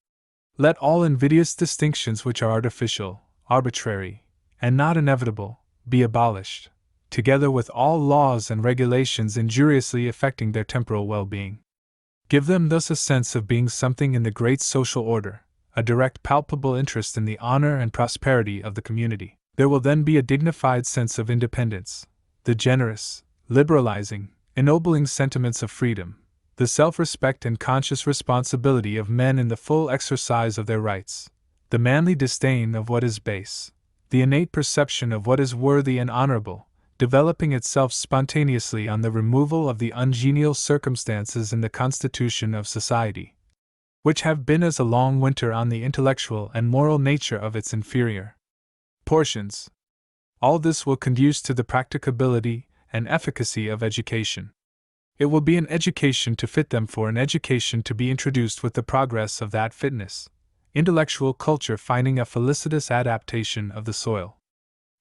Let all invidious distinctions which are artificial, arbitrary, and not inevitable, be abolished, together with all laws and regulations injuriously affecting their temporal well-being. Give them thus a sense of being something in the great social order, a direct palpable interest in the honor and prosperity of the community. There will then be a dignified sense of independence, the generous, liberalizing, ennobling sentiments of freedom, the self-respect and conscious responsibility of men in the full exercise of their rights, the manly disdain of what is base, the innate perception of what is worthy and honorable, developing itself spontaneously on the removal of the ungenial circumstances in the constitution of society, which have been as a long winter on the intellectual and moral nature of its inferior portions. All this will conduce to the practicability and efficacy of education. It will be an education to fit them for an education to be introduced with the progress of that fitness, intellectual culture finding a felicitous adaptation of the soil.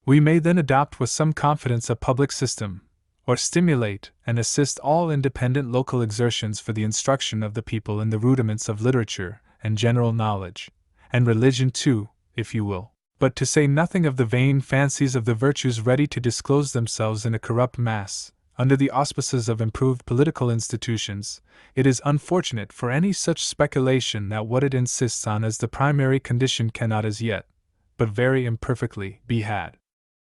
We may then adopt with some confidence a public system, or stimulate and assist all independent local exertions for the instruction of the people in the rudiments of literature and general knowledge, and religion too, if you will. But to say nothing of the vain fancies of the virtues ready to disclose themselves in a corrupt mass, under the auspices of improved political institutions, it is unfortunate for any such speculation that what it insists on as the primary condition cannot as yet, but very imperfectly, be had.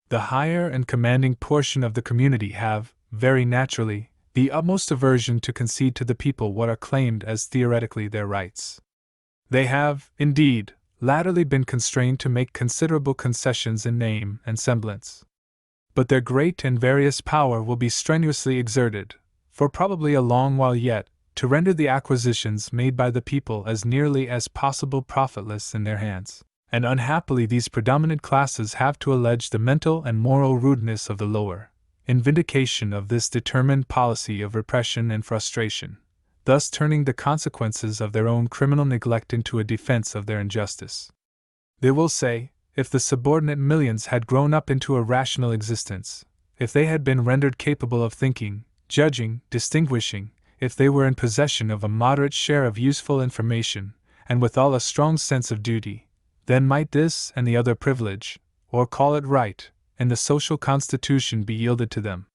The higher and commanding portion of the community have, very naturally, the utmost aversion to concede to the people what are claimed as theoretically their rights. They have, indeed, latterly been constrained to make considerable concessions in name and semblance. But their great and various power will be strenuously exerted, for probably a long while yet, to render the acquisitions made by the people as nearly as possible profitless in their hands. And unhappily these predominant classes have to allege the mental and moral rudeness of the lower, in vindication of this determined policy of repression and frustration, thus turning the consequences of their own criminal neglect into a defense of their injustice. They will say, if the subordinate millions had grown up into a rational existence, if they had been rendered capable of thinking, judging, distinguishing, if they were in possession of a moderate share of useful information, and withal a strong sense of duty, then might this and the other privilege, or call it right, in the social constitution be yielded to them.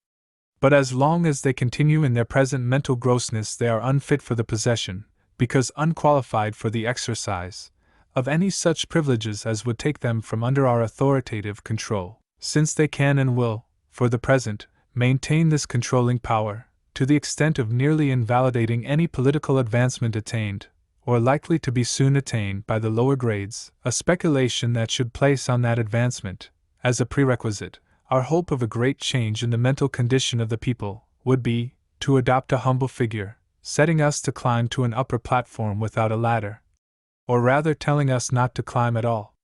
But as long as they continue in their present mental grossness, they are unfit for the possession, because unqualified for the exercise, of any such privileges as would take them from under our authoritative control, since they can and will, for the present, maintain this controlling power, to the extent of nearly invalidating any political advancement attained, or likely to be soon attained by the lower grades, a speculation that should place on that advancement, as a prerequisite, our hope of a great change in the mental condition of the people, would be, to adopt a humble figure, setting us to climb to an upper platform without a ladder, or rather telling us not to climb at all.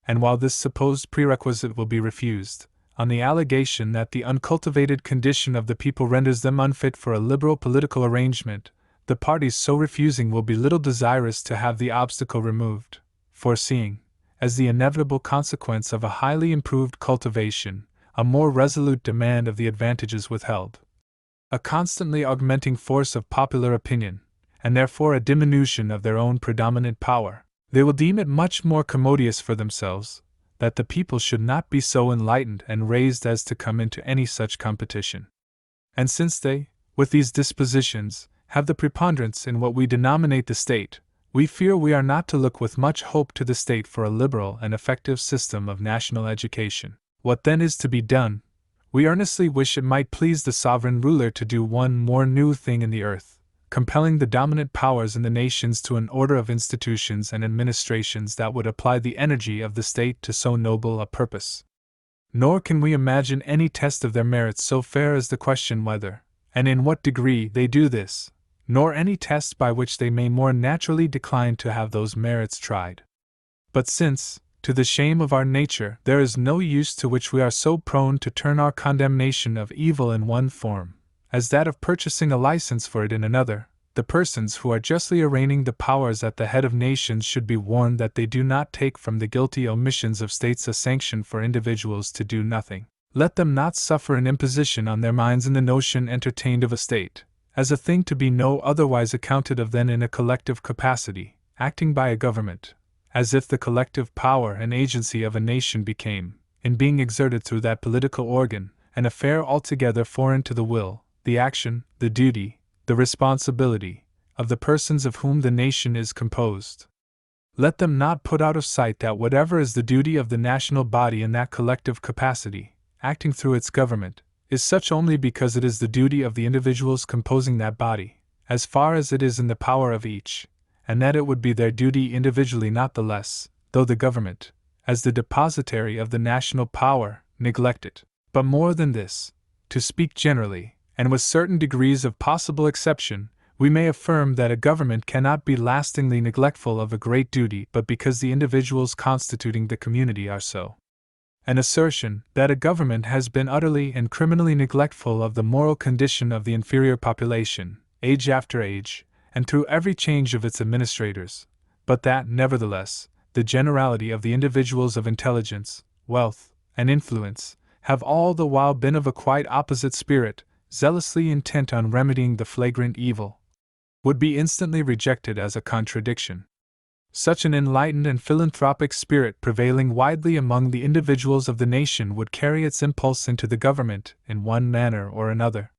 And while this supposed prerequisite will be refused, on the allegation that the uncultivated condition of the people renders them unfit for a liberal political arrangement, the parties so refusing will be little desirous to have the obstacle removed, foreseeing, as the inevitable consequence of a highly improved cultivation, a more resolute demand of the advantages withheld, a constantly augmenting force of popular opinion, and therefore a diminution of their own predominant power. They will deem it much more commodious for themselves that the people should not be so enlightened and raised as to come into any such competition. And since they, with these dispositions, have the preponderance in what we denominate the state, we fear we are not to look with much hope to the state for a liberal and effective system of national education. What then is to be done? We earnestly wish it might please the sovereign ruler to do one more new thing in the earth, compelling the dominant powers in the nations to an order of institutions and administrations that would apply the energy of the state to so noble a purpose. Nor can we imagine any test of their merits so fair as the question whether, and in what degree, they do this, nor any test by which they may more naturally decline to have those merits tried. But since, to the shame of our nature, there is no use to which we are so prone to turn our condemnation of evil in one form, as that of purchasing a license for it in another, the persons who are justly arraigning the powers at the head of nations should be warned that they do not take from the guilty omissions of states a sanction for individuals to do nothing. Let them not suffer an imposition on their minds in the notion entertained of a state, as a thing to be no otherwise accounted of than in a collective capacity, acting by a government, as if the collective power and agency of a nation became, in being exerted through that political organ, an affair altogether foreign to the will, the action, the duty, the responsibility, of the persons of whom the nation is composed. Let them not put out of sight that whatever is the duty of the national body in that collective capacity, acting through its government, is such only because it is the duty of the individuals composing that body, as far as it is in the power of each, and that it would be their duty individually not the less, though the government, as the depositary of the national power, neglect it. But more than this, to speak generally, and with certain degrees of possible exception, we may affirm that a government cannot be lastingly neglectful of a great duty but because the individuals constituting the community are so. An assertion that a government has been utterly and criminally neglectful of the moral condition of the inferior population, age after age, and through every change of its administrators, but that, nevertheless, the generality of the individuals of intelligence, wealth, and influence, have all the while been of a quite opposite spirit, zealously intent on remedying the flagrant evil, would be instantly rejected as a contradiction. Such an enlightened and philanthropic spirit prevailing widely among the individuals of the nation would carry its impulse into the government in one manner or another.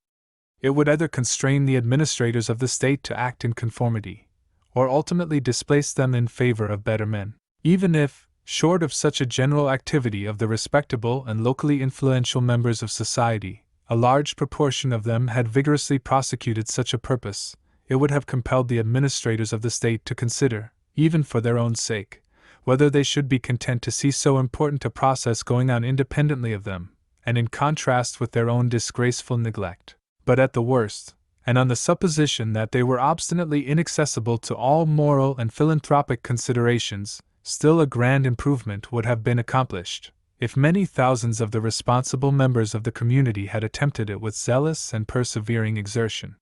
It would either constrain the administrators of the state to act in conformity, or ultimately displace them in favor of better men. Even if, short of such a general activity of the respectable and locally influential members of society, a large proportion of them had vigorously prosecuted such a purpose, it would have compelled the administrators of the state to consider, even for their own sake, whether they should be content to see so important a process going on independently of them, and in contrast with their own disgraceful neglect. But at the worst, and on the supposition that they were obstinately inaccessible to all moral and philanthropic considerations, still a grand improvement would have been accomplished, if many thousands of the responsible members of the community had attempted it with zealous and persevering exertion.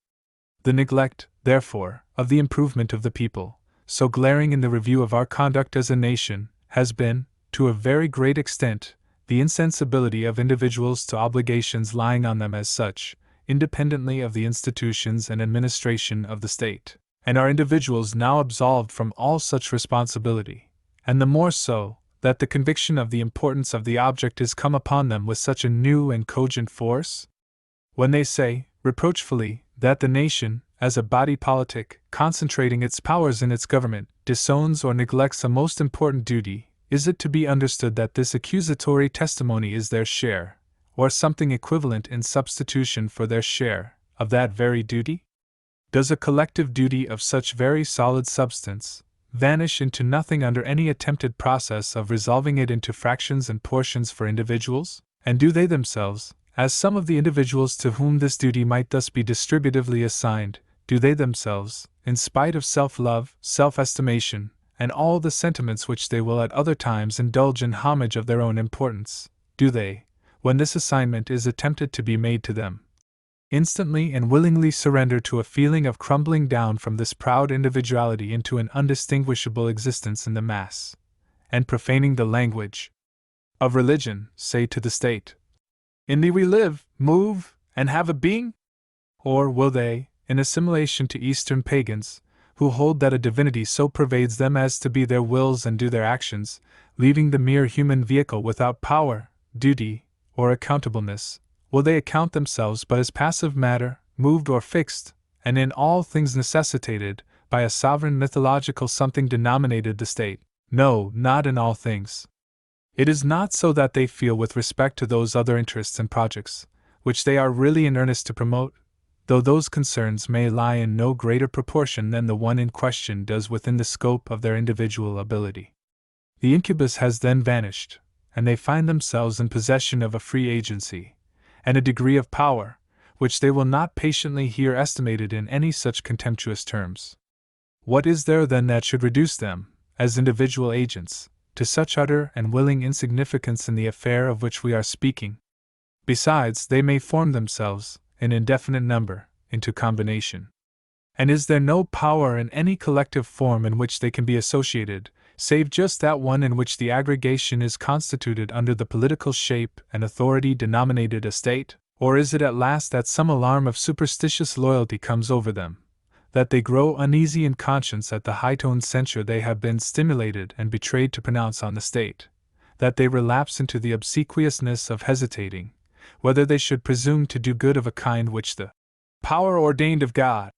The neglect, therefore, of the improvement of the people, so glaring in the review of our conduct as a nation, has been, to a very great extent, the insensibility of individuals to obligations lying on them as such, independently of the institutions and administration of the state, and are individuals now absolved from all such responsibility, and the more so, that the conviction of the importance of the object is come upon them with such a new and cogent force? When they say, reproachfully, that the nation, as a body politic, concentrating its powers in its government, disowns or neglects a most important duty, is it to be understood that this accusatory testimony is their share, or something equivalent in substitution for their share, of that very duty? Does a collective duty of such very solid substance vanish into nothing under any attempted process of resolving it into fractions and portions for individuals? And do they themselves, as some of the individuals to whom this duty might thus be distributively assigned, do they themselves, in spite of self-love, self-estimation, and all the sentiments which they will at other times indulge in homage of their own importance, do they, when this assignment is attempted to be made to them, instantly and willingly surrender to a feeling of crumbling down from this proud individuality into an undistinguishable existence in the mass, and profaning the language of religion, say to the state, "In thee we live, move, and have a being"? Or will they, in assimilation to Eastern pagans, who hold that a divinity so pervades them as to be their wills and do their actions, leaving the mere human vehicle without power, duty, or accountableness, will they account themselves but as passive matter, moved or fixed, and in all things necessitated, by a sovereign mythological something denominated the state? No, not in all things. It is not so that they feel with respect to those other interests and projects, which they are really in earnest to promote, though those concerns may lie in no greater proportion than the one in question does within the scope of their individual ability. The incubus has then vanished, and they find themselves in possession of a free agency, and a degree of power, which they will not patiently hear estimated in any such contemptuous terms. What is there then that should reduce them, as individual agents, to such utter and willing insignificance in the affair of which we are speaking? Besides, they may form themselves, in indefinite number, into combination. And is there no power in any collective form in which they can be associated, save just that one in which the aggregation is constituted under the political shape and authority denominated a state? Or is it at last that some alarm of superstitious loyalty comes over them, that they grow uneasy in conscience at the high-toned censure they have been stimulated and betrayed to pronounce on the state, that they relapse into the obsequiousness of hesitating, whether they should presume to do good of a kind which the power ordained of God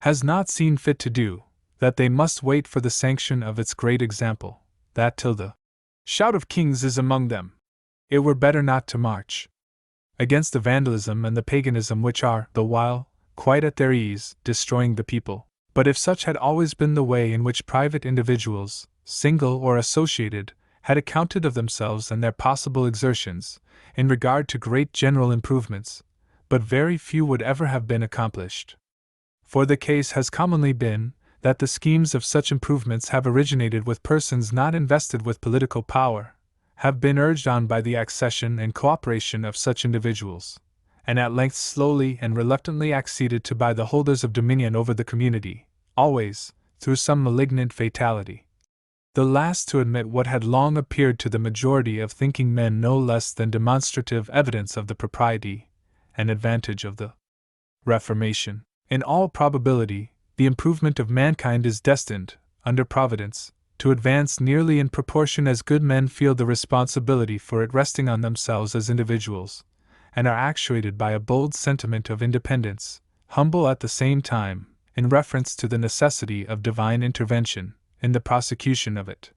has not seen fit to do, that they must wait for the sanction of its great example, that till the shout of kings is among them, it were better not to march against the vandalism and the paganism which are, the while, quite at their ease, destroying the people. But if such had always been the way in which private individuals, single or associated, had accounted of themselves and their possible exertions, in regard to great general improvements, but very few would ever have been accomplished. For the case has commonly been, that the schemes of such improvements have originated with persons not invested with political power, have been urged on by the accession and cooperation of such individuals, and at length slowly and reluctantly acceded to by the holders of dominion over the community, always, through some malignant fatality. The last to admit what had long appeared to the majority of thinking men no less than demonstrative evidence of the propriety and advantage of the Reformation. In all probability, the improvement of mankind is destined, under Providence, to advance nearly in proportion as good men feel the responsibility for it resting on themselves as individuals, and are actuated by a bold sentiment of independence, humble at the same time, in reference to the necessity of divine intervention in the prosecution of it.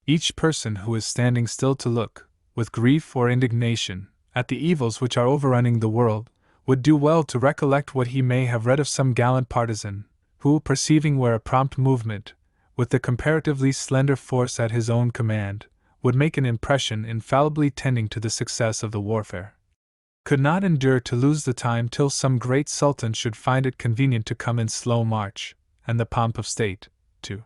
Each person who is standing still to look, with grief or indignation, at the evils which are overrunning the world, would do well to recollect what he may have read of some gallant partisan, who, perceiving where a prompt movement, with the comparatively slender force at his own command, would make an impression infallibly tending to the success of the warfare, could not endure to lose the time till some great sultan should find it convenient to come in slow march, and the pomp of state, to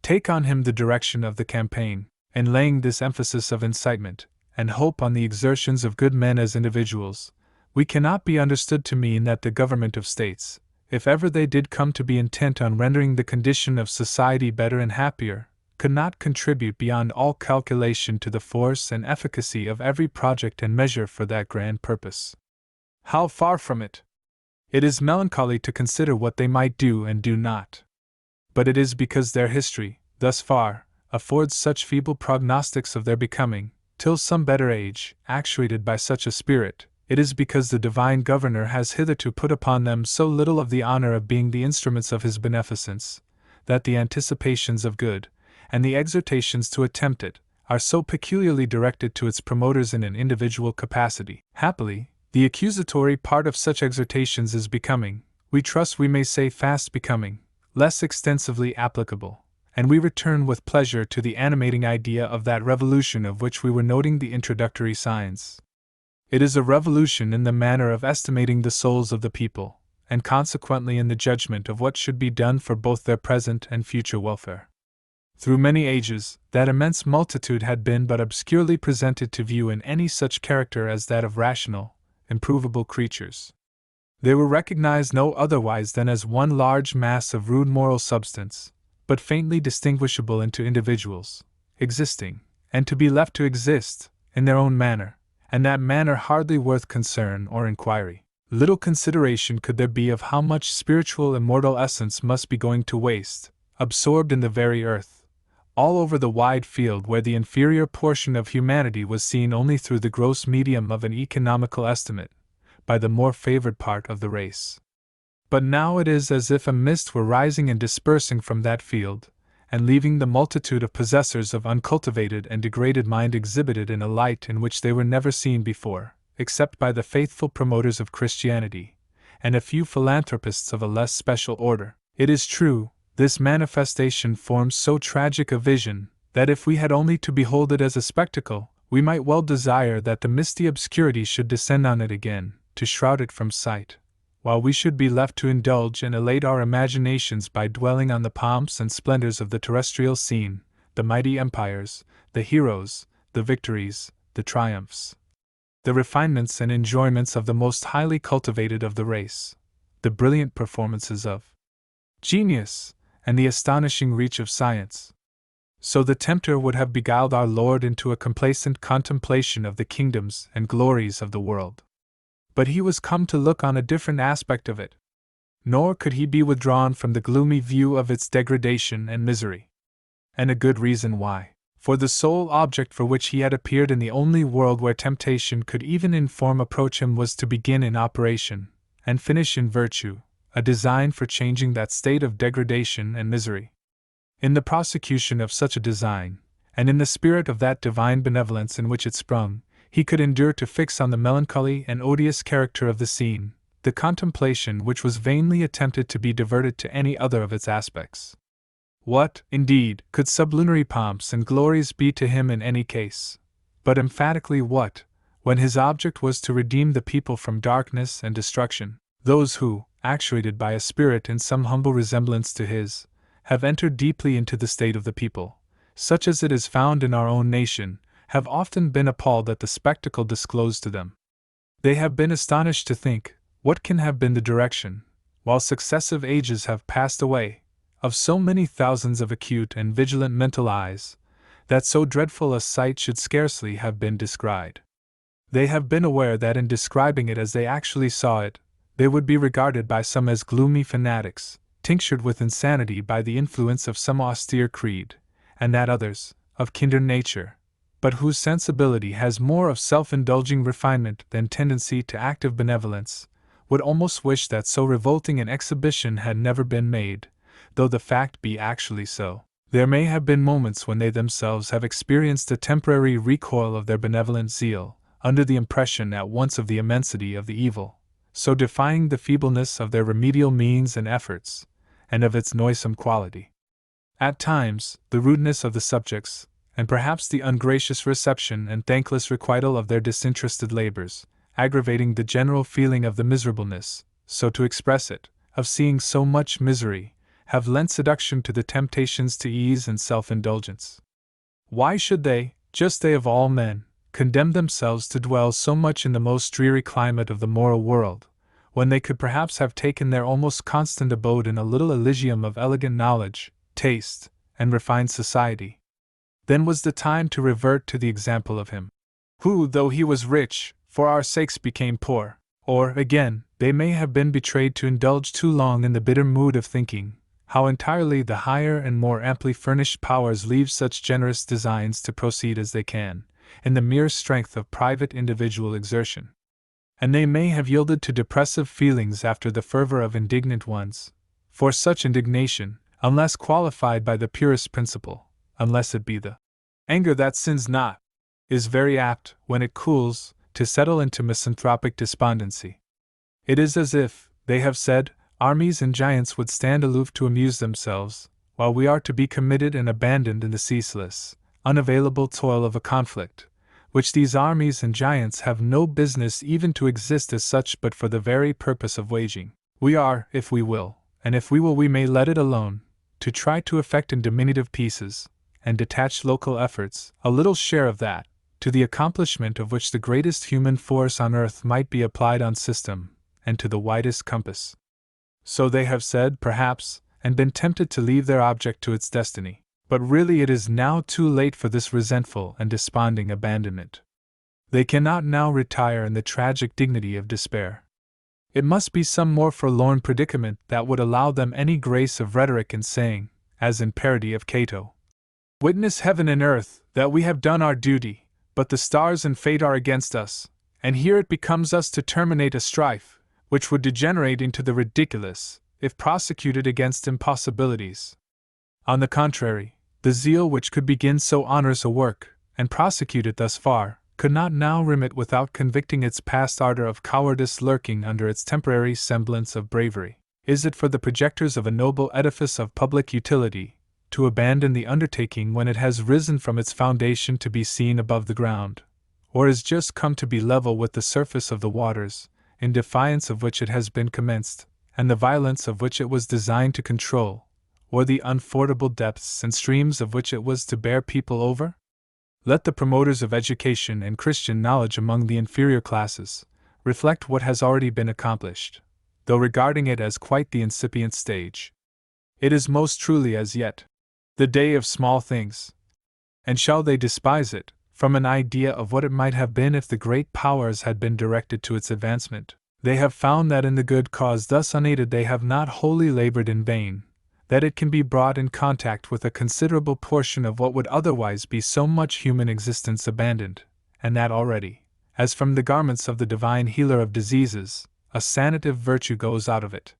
take on him the direction of the campaign, and laying this emphasis of incitement and hope on the exertions of good men as individuals, we cannot be understood to mean that the government of states, if ever they did come to be intent on rendering the condition of society better and happier, could not contribute beyond all calculation to the force and efficacy of every project and measure for that grand purpose. How far from it! It is melancholy to consider what they might do and do not. But it is because their history, thus far, affords such feeble prognostics of their becoming, till some better age, actuated by such a spirit, it is because the divine Governor has hitherto put upon them so little of the honor of being the instruments of his beneficence, that the anticipations of good, and the exhortations to attempt it, are so peculiarly directed to its promoters in an individual capacity. Happily, the accusatory part of such exhortations is becoming, we trust we may say fast becoming, less extensively applicable, and we return with pleasure to the animating idea of that revolution of which we were noting the introductory signs. It is a revolution in the manner of estimating the souls of the people, and consequently in the judgment of what should be done for both their present and future welfare. Through many ages, that immense multitude had been but obscurely presented to view in any such character as that of rational, improvable creatures. They were recognized no otherwise than as one large mass of rude moral substance, but faintly distinguishable into individuals, existing, and to be left to exist, in their own manner, and that manner hardly worth concern or inquiry. Little consideration could there be of how much spiritual immortal essence must be going to waste, absorbed in the very earth, all over the wide field where the inferior portion of humanity was seen only through the gross medium of an economical estimate, by the more favored part of the race. But now it is as if a mist were rising and dispersing from that field, and leaving the multitude of possessors of uncultivated and degraded mind exhibited in a light in which they were never seen before, except by the faithful promoters of Christianity, and a few philanthropists of a less special order. It is true, this manifestation forms so tragic a vision, that if we had only to behold it as a spectacle, we might well desire that the misty obscurity should descend on it again, to shroud it from sight, while we should be left to indulge and elate our imaginations by dwelling on the pomps and splendors of the terrestrial scene, the mighty empires, the heroes, the victories, the triumphs, the refinements and enjoyments of the most highly cultivated of the race, the brilliant performances of genius, and the astonishing reach of science. So the tempter would have beguiled our Lord into a complacent contemplation of the kingdoms and glories of the world. But he was come to look on a different aspect of it. Nor could he be withdrawn from the gloomy view of its degradation and misery. And a good reason why. For the sole object for which he had appeared in the only world where temptation could even in form approach him was to begin in operation, and finish in virtue, a design for changing that state of degradation and misery. In the prosecution of such a design, and in the spirit of that divine benevolence in which it sprung, he could endure to fix on the melancholy and odious character of the scene, the contemplation which was vainly attempted to be diverted to any other of its aspects. What, indeed, could sublunary pomps and glories be to him in any case? But emphatically what, when his object was to redeem the people from darkness and destruction, those who, actuated by a spirit in some humble resemblance to his, have entered deeply into the state of the people, such as it is found in our own nation, have often been appalled at the spectacle disclosed to them. They have been astonished to think, what can have been the direction, while successive ages have passed away, of so many thousands of acute and vigilant mental eyes, that so dreadful a sight should scarcely have been described. They have been aware that in describing it as they actually saw it, they would be regarded by some as gloomy fanatics, tinctured with insanity by the influence of some austere creed, and that others, of kinder nature, but whose sensibility has more of self-indulging refinement than tendency to active benevolence, would almost wish that so revolting an exhibition had never been made, though the fact be actually so. There may have been moments when they themselves have experienced a temporary recoil of their benevolent zeal, under the impression at once of the immensity of the evil, so defying the feebleness of their remedial means and efforts, and of its noisome quality. At times, the rudeness of the subjects, and perhaps the ungracious reception and thankless requital of their disinterested labors, aggravating the general feeling of the miserableness, so to express it, of seeing so much misery, have lent seduction to the temptations to ease and self-indulgence. Why should they, just they of all men, condemn themselves to dwell so much in the most dreary climate of the moral world, when they could perhaps have taken their almost constant abode in a little Elysium of elegant knowledge, taste, and refined society? Then was the time to revert to the example of him, who, though he was rich, for our sakes became poor. Or, again, they may have been betrayed to indulge too long in the bitter mood of thinking, how entirely the higher and more amply furnished powers leave such generous designs to proceed as they can, in the mere strength of private individual exertion. And they may have yielded to depressive feelings after the fervor of indignant ones, for such indignation, unless qualified by the purest principle, unless it be the anger that sins not, is very apt, when it cools, to settle into misanthropic despondency. It is as if, they have said, armies and giants would stand aloof to amuse themselves, while we are to be committed and abandoned in the ceaseless, unavailable toil of a conflict, which these armies and giants have no business even to exist as such but for the very purpose of waging. We are, if we will, and if we will we may let it alone, to try to effect in diminutive pieces, and detached local efforts, a little share of that, to the accomplishment of which the greatest human force on earth might be applied on system, and to the widest compass. So they have said, perhaps, and been tempted to leave their object to its destiny, but really it is now too late for this resentful and desponding abandonment. They cannot now retire in the tragic dignity of despair. It must be some more forlorn predicament that would allow them any grace of rhetoric in saying, as in parody of Cato, "Witness heaven and earth that we have done our duty, but the stars and fate are against us, and here it becomes us to terminate a strife, which would degenerate into the ridiculous, if prosecuted against impossibilities." On the contrary, the zeal which could begin so onerous a work, and prosecute it thus far, could not now remit without convicting its past ardor of cowardice lurking under its temporary semblance of bravery. Is it for the projectors of a noble edifice of public utility, to abandon the undertaking when it has risen from its foundation to be seen above the ground, or is just come to be level with the surface of the waters, in defiance of which it has been commenced, and the violence of which it was designed to control, or the unfordable depths and streams of which it was to bear people over? Let the promoters of education and Christian knowledge among the inferior classes reflect what has already been accomplished, though regarding it as quite the incipient stage. It is most truly as yet the day of small things. And shall they despise it, from an idea of what it might have been if the great powers had been directed to its advancement? They have found that in the good cause thus unaided they have not wholly labored in vain, that it can be brought in contact with a considerable portion of what would otherwise be so much human existence abandoned, and that already, as from the garments of the divine healer of diseases, a sanative virtue goes out of it.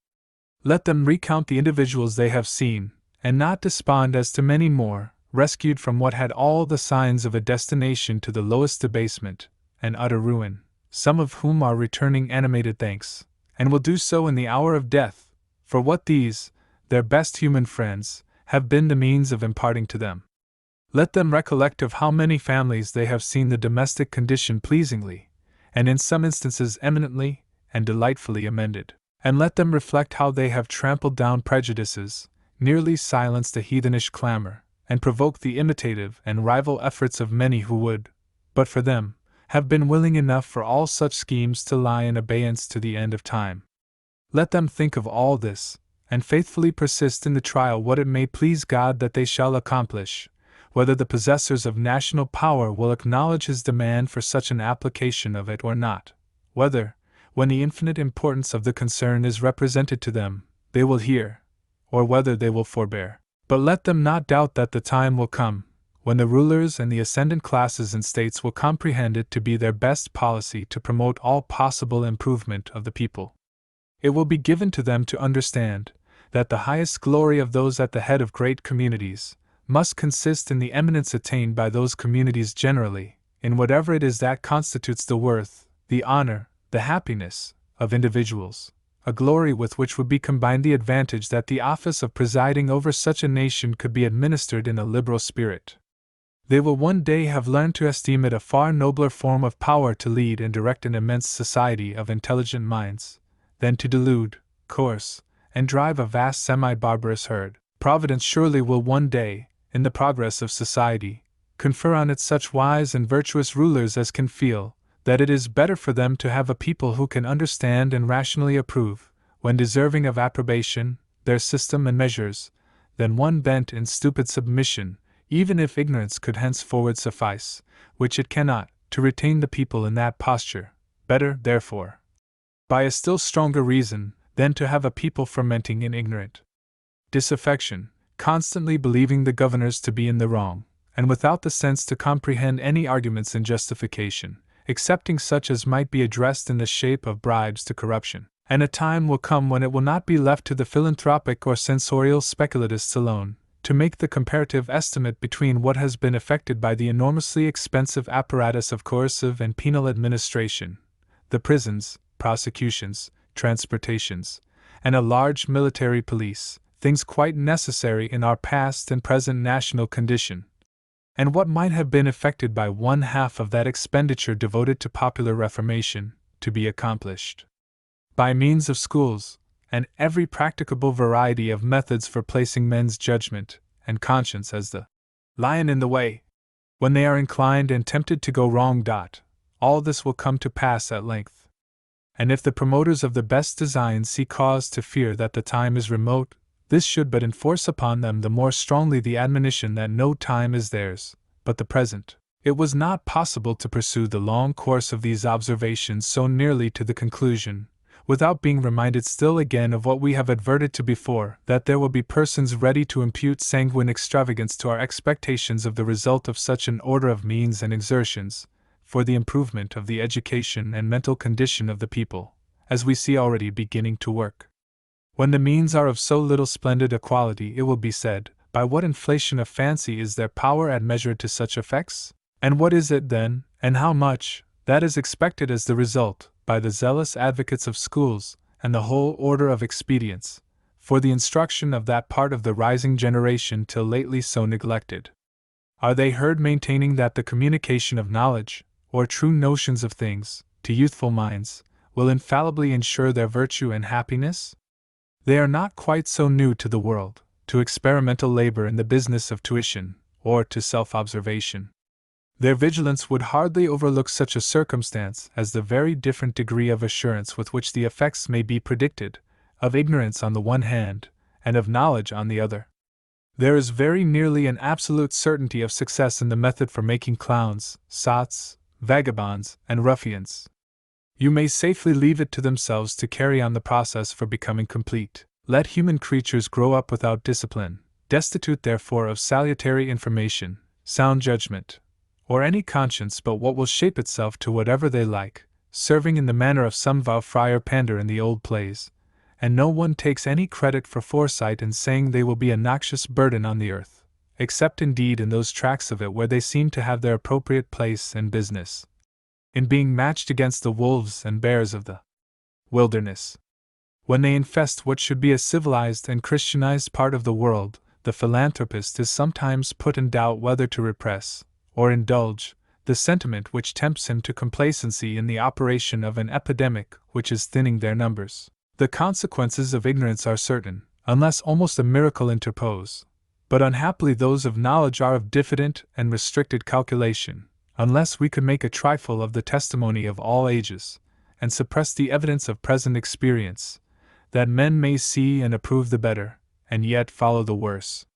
Let them recount the individuals they have seen, and not despond as to many more, rescued from what had all the signs of a destination to the lowest debasement and utter ruin, some of whom are returning animated thanks, and will do so in the hour of death, for what these, their best human friends, have been the means of imparting to them. Let them recollect of how many families they have seen the domestic condition pleasingly, and in some instances eminently and delightfully amended, and let them reflect how they have trampled down prejudices, nearly silenced a heathenish clamor, and provoked the imitative and rival efforts of many who would, but for them, have been willing enough for all such schemes to lie in abeyance to the end of time. Let them think of all this, and faithfully persist in the trial what it may please God that they shall accomplish, whether the possessors of national power will acknowledge his demand for such an application of it or not, whether, when the infinite importance of the concern is represented to them, they will hear, or whether they will forbear. But let them not doubt that the time will come, when the rulers and the ascendant classes in states will comprehend it to be their best policy to promote all possible improvement of the people. It will be given to them to understand that the highest glory of those at the head of great communities must consist in the eminence attained by those communities generally, in whatever it is that constitutes the worth, the honor, the happiness of individuals, a glory with which would be combined the advantage that the office of presiding over such a nation could be administered in a liberal spirit. They will one day have learned to esteem it a far nobler form of power to lead and direct an immense society of intelligent minds, than to delude, coerce, and drive a vast semi-barbarous herd. Providence surely will one day, in the progress of society, confer on it such wise and virtuous rulers as can feel that it is better for them to have a people who can understand and rationally approve, when deserving of approbation, their system and measures, than one bent in stupid submission, even if ignorance could henceforward suffice, which it cannot, to retain the people in that posture. Better, therefore, by a still stronger reason, than to have a people fermenting in ignorant disaffection, constantly believing the governors to be in the wrong, and without the sense to comprehend any arguments in justification, excepting such as might be addressed in the shape of bribes to corruption. And a time will come when it will not be left to the philanthropic or censorial speculatists alone to make the comparative estimate between what has been effected by the enormously expensive apparatus of coercive and penal administration, the prisons, prosecutions, transportations, and a large military police, things quite necessary in our past and present national condition, and what might have been effected by one half of that expenditure devoted to popular reformation, to be accomplished by means of schools, and every practicable variety of methods for placing men's judgment and conscience as the lion in the way, when they are inclined and tempted to go wrong. All this will come to pass at length. And if the promoters of the best designs see cause to fear that the time is remote, this should but enforce upon them the more strongly the admonition that no time is theirs, but the present. It was not possible to pursue the long course of these observations so nearly to the conclusion, without being reminded still again of what we have adverted to before, that there will be persons ready to impute sanguine extravagance to our expectations of the result of such an order of means and exertions, for the improvement of the education and mental condition of the people, as we see already beginning to work. When the means are of so little splendid a quality, it will be said, by what inflation of fancy is their power admeasured to such effects? And what is it then, and how much, that is expected as the result, by the zealous advocates of schools, and the whole order of expedients, for the instruction of that part of the rising generation till lately so neglected? Are they heard maintaining that the communication of knowledge, or true notions of things, to youthful minds, will infallibly ensure their virtue and happiness? They are not quite so new to the world, to experimental labor in the business of tuition, or to self-observation. Their vigilance would hardly overlook such a circumstance as the very different degree of assurance with which the effects may be predicted, of ignorance on the one hand, and of knowledge on the other. There is very nearly an absolute certainty of success in the method for making clowns, sots, vagabonds, and ruffians. You may safely leave it to themselves to carry on the process for becoming complete. Let human creatures grow up without discipline, destitute therefore of salutary information, sound judgment, or any conscience but what will shape itself to whatever they like, serving in the manner of some vile friar pander in the old plays, and no one takes any credit for foresight in saying they will be a noxious burden on the earth, except indeed in those tracts of it where they seem to have their appropriate place and business, in being matched against the wolves and bears of the wilderness. When they infest what should be a civilized and Christianized part of the world, the philanthropist is sometimes put in doubt whether to repress, or indulge, the sentiment which tempts him to complacency in the operation of an epidemic which is thinning their numbers. The consequences of ignorance are certain, unless almost a miracle interpose, but unhappily those of knowledge are of diffident and restricted calculation, unless we could make a trifle of the testimony of all ages, and suppress the evidence of present experience, that men may see and approve the better, and yet follow the worse.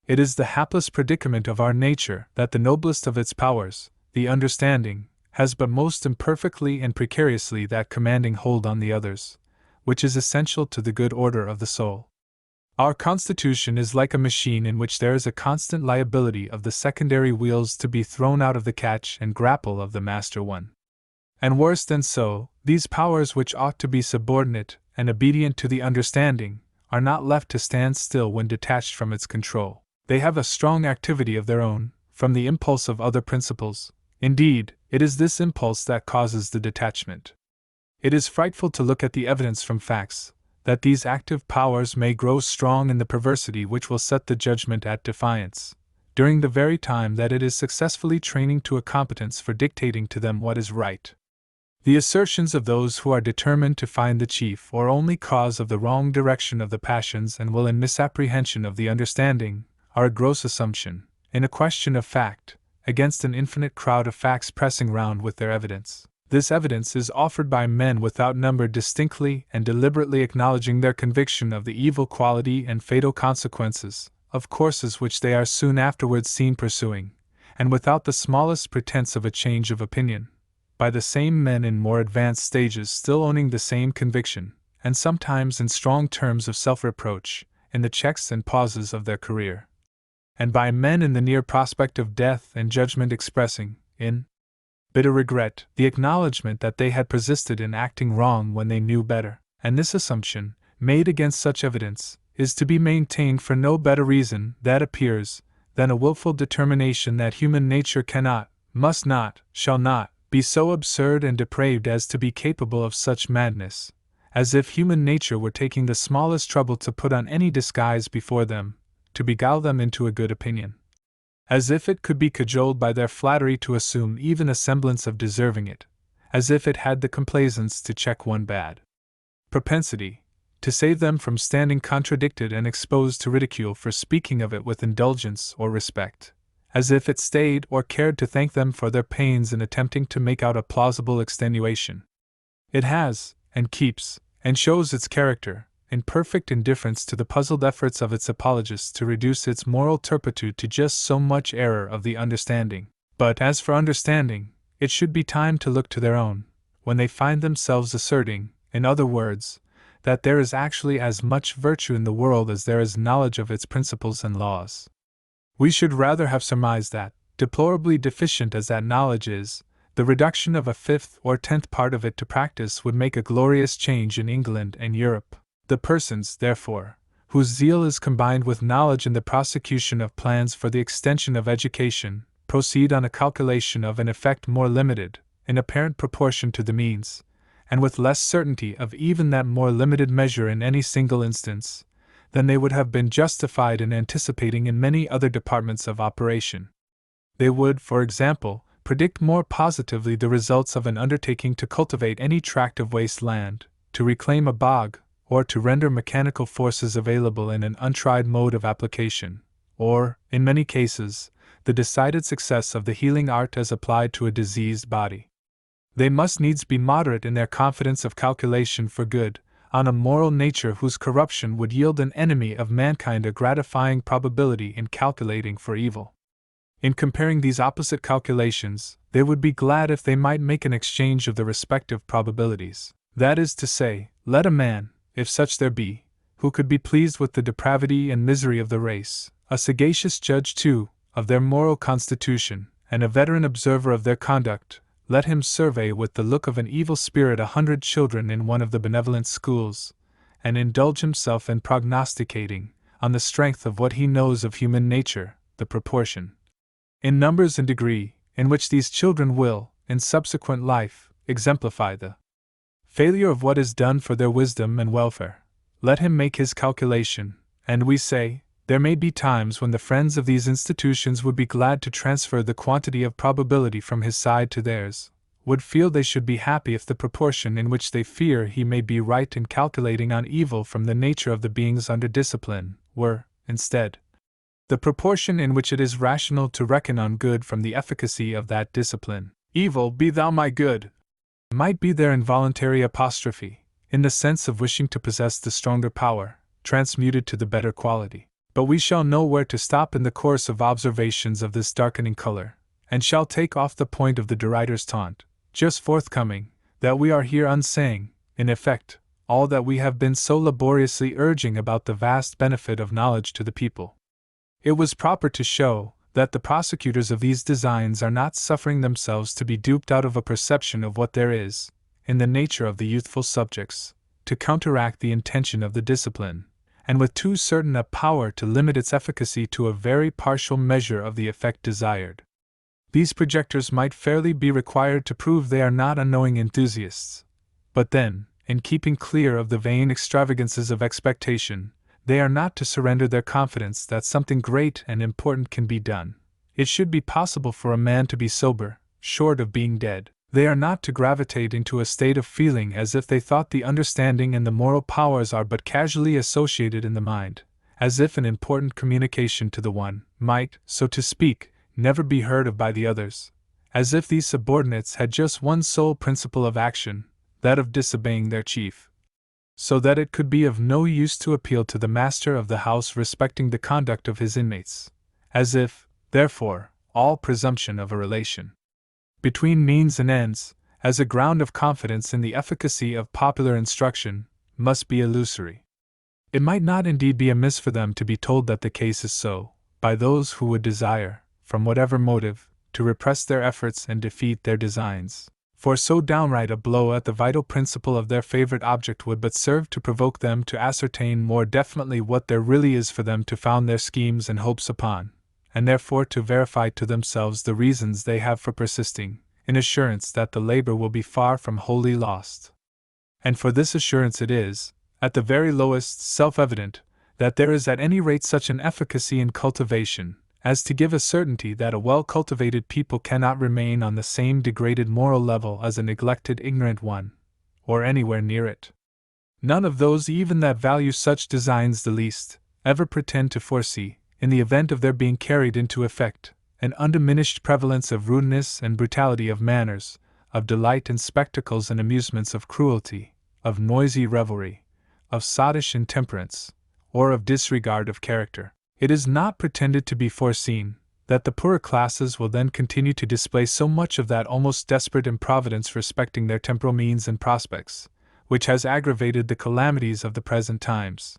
It is the hapless predicament of our nature that the noblest of its powers, the understanding, has but most imperfectly and precariously that commanding hold on the others, which is essential to the good order of the soul. Our constitution is like a machine in which there is a constant liability of the secondary wheels to be thrown out of the catch and grapple of the master one. And worse than so, these powers which ought to be subordinate and obedient to the understanding, are not left to stand still when detached from its control. They have a strong activity of their own, from the impulse of other principles. Indeed, it is this impulse that causes the detachment. It is frightful to look at the evidence from facts, that these active powers may grow strong in the perversity which will set the judgment at defiance, during the very time that it is successfully training to a competence for dictating to them what is right. The assertions of those who are determined to find the chief or only cause of the wrong direction of the passions and will in misapprehension of the understanding, are a gross assumption, in a question of fact, against an infinite crowd of facts pressing round with their evidence. This evidence is offered by men without number distinctly and deliberately acknowledging their conviction of the evil quality and fatal consequences of courses which they are soon afterwards seen pursuing, and without the smallest pretense of a change of opinion, by the same men in more advanced stages still owning the same conviction, and sometimes in strong terms of self-reproach, in the checks and pauses of their career, and by men in the near prospect of death and judgment expressing, in bitter regret, the acknowledgment that they had persisted in acting wrong when they knew better. And this assumption, made against such evidence, is to be maintained for no better reason, that appears, than a wilful determination that human nature cannot, must not, shall not, be so absurd and depraved as to be capable of such madness, as if human nature were taking the smallest trouble to put on any disguise before them, to beguile them into a good opinion. As if it could be cajoled by their flattery to assume even a semblance of deserving it, as if it had the complaisance to check one bad propensity, to save them from standing contradicted and exposed to ridicule for speaking of it with indulgence or respect, as if it stayed or cared to thank them for their pains in attempting to make out a plausible extenuation. It has, and keeps, and shows its character, in perfect indifference to the puzzled efforts of its apologists to reduce its moral turpitude to just so much error of the understanding. But as for understanding, it should be time to look to their own, when they find themselves asserting, in other words, that there is actually as much virtue in the world as there is knowledge of its principles and laws. We should rather have surmised that, deplorably deficient as that knowledge is, the reduction of a 5th or 10th part of it to practice would make a glorious change in England and Europe. The persons, therefore, whose zeal is combined with knowledge in the prosecution of plans for the extension of education, proceed on a calculation of an effect more limited, in apparent proportion to the means, and with less certainty of even that more limited measure in any single instance, than they would have been justified in anticipating in many other departments of operation. They would, for example, predict more positively the results of an undertaking to cultivate any tract of waste land, to reclaim a bog, or to render mechanical forces available in an untried mode of application, or, in many cases, the decided success of the healing art as applied to a diseased body. They must needs be moderate in their confidence of calculation for good, on a moral nature whose corruption would yield an enemy of mankind a gratifying probability in calculating for evil. In comparing these opposite calculations, they would be glad if they might make an exchange of the respective probabilities. That is to say, let a man, if such there be, who could be pleased with the depravity and misery of the race, a sagacious judge too, of their moral constitution, and a veteran observer of their conduct, let him survey with the look of an evil spirit 100 children in one of the benevolent schools, and indulge himself in prognosticating, on the strength of what he knows of human nature, the proportion, in numbers and degree, in which these children will, in subsequent life, exemplify the failure of what is done for their wisdom and welfare. Let him make his calculation, and we say, there may be times when the friends of these institutions would be glad to transfer the quantity of probability from his side to theirs, would feel they should be happy if the proportion in which they fear he may be right in calculating on evil from the nature of the beings under discipline, were, instead, the proportion in which it is rational to reckon on good from the efficacy of that discipline. Evil, be thou my good, might be their involuntary apostrophe, in the sense of wishing to possess the stronger power, transmuted to the better quality. But we shall know where to stop in the course of observations of this darkening color, and shall take off the point of the derider's taunt, just forthcoming, that we are here unsaying, in effect, all that we have been so laboriously urging about the vast benefit of knowledge to the people. It was proper to show that the prosecutors of these designs are not suffering themselves to be duped out of a perception of what there is, in the nature of the youthful subjects, to counteract the intention of the discipline, and with too certain a power to limit its efficacy to a very partial measure of the effect desired. These projectors might fairly be required to prove they are not unknowing enthusiasts, but then, in keeping clear of the vain extravagances of expectation, they are not to surrender their confidence that something great and important can be done. It should be possible for a man to be sober, short of being dead. They are not to gravitate into a state of feeling as if they thought the understanding and the moral powers are but casually associated in the mind, as if an important communication to the one might, so to speak, never be heard of by the others, as if these subordinates had just one sole principle of action, that of disobeying their chief, so that it could be of no use to appeal to the master of the house respecting the conduct of his inmates, as if, therefore, all presumption of a relation between means and ends, as a ground of confidence in the efficacy of popular instruction, must be illusory. It might not indeed be amiss for them to be told that the case is so, by those who would desire, from whatever motive, to repress their efforts and defeat their designs, for so downright a blow at the vital principle of their favorite object would but serve to provoke them to ascertain more definitely what there really is for them to found their schemes and hopes upon, and therefore to verify to themselves the reasons they have for persisting, in assurance that the labor will be far from wholly lost. And for this assurance it is, at the very lowest, self-evident, that there is at any rate such an efficacy in cultivation, as to give a certainty that a well-cultivated people cannot remain on the same degraded moral level as a neglected ignorant one, or anywhere near it. None of those even that value such designs the least, ever pretend to foresee, in the event of their being carried into effect, an undiminished prevalence of rudeness and brutality of manners, of delight in spectacles and amusements of cruelty, of noisy revelry, of sottish intemperance, or of disregard of character. It is not pretended to be foreseen that the poorer classes will then continue to display so much of that almost desperate improvidence respecting their temporal means and prospects, which has aggravated the calamities of the present times.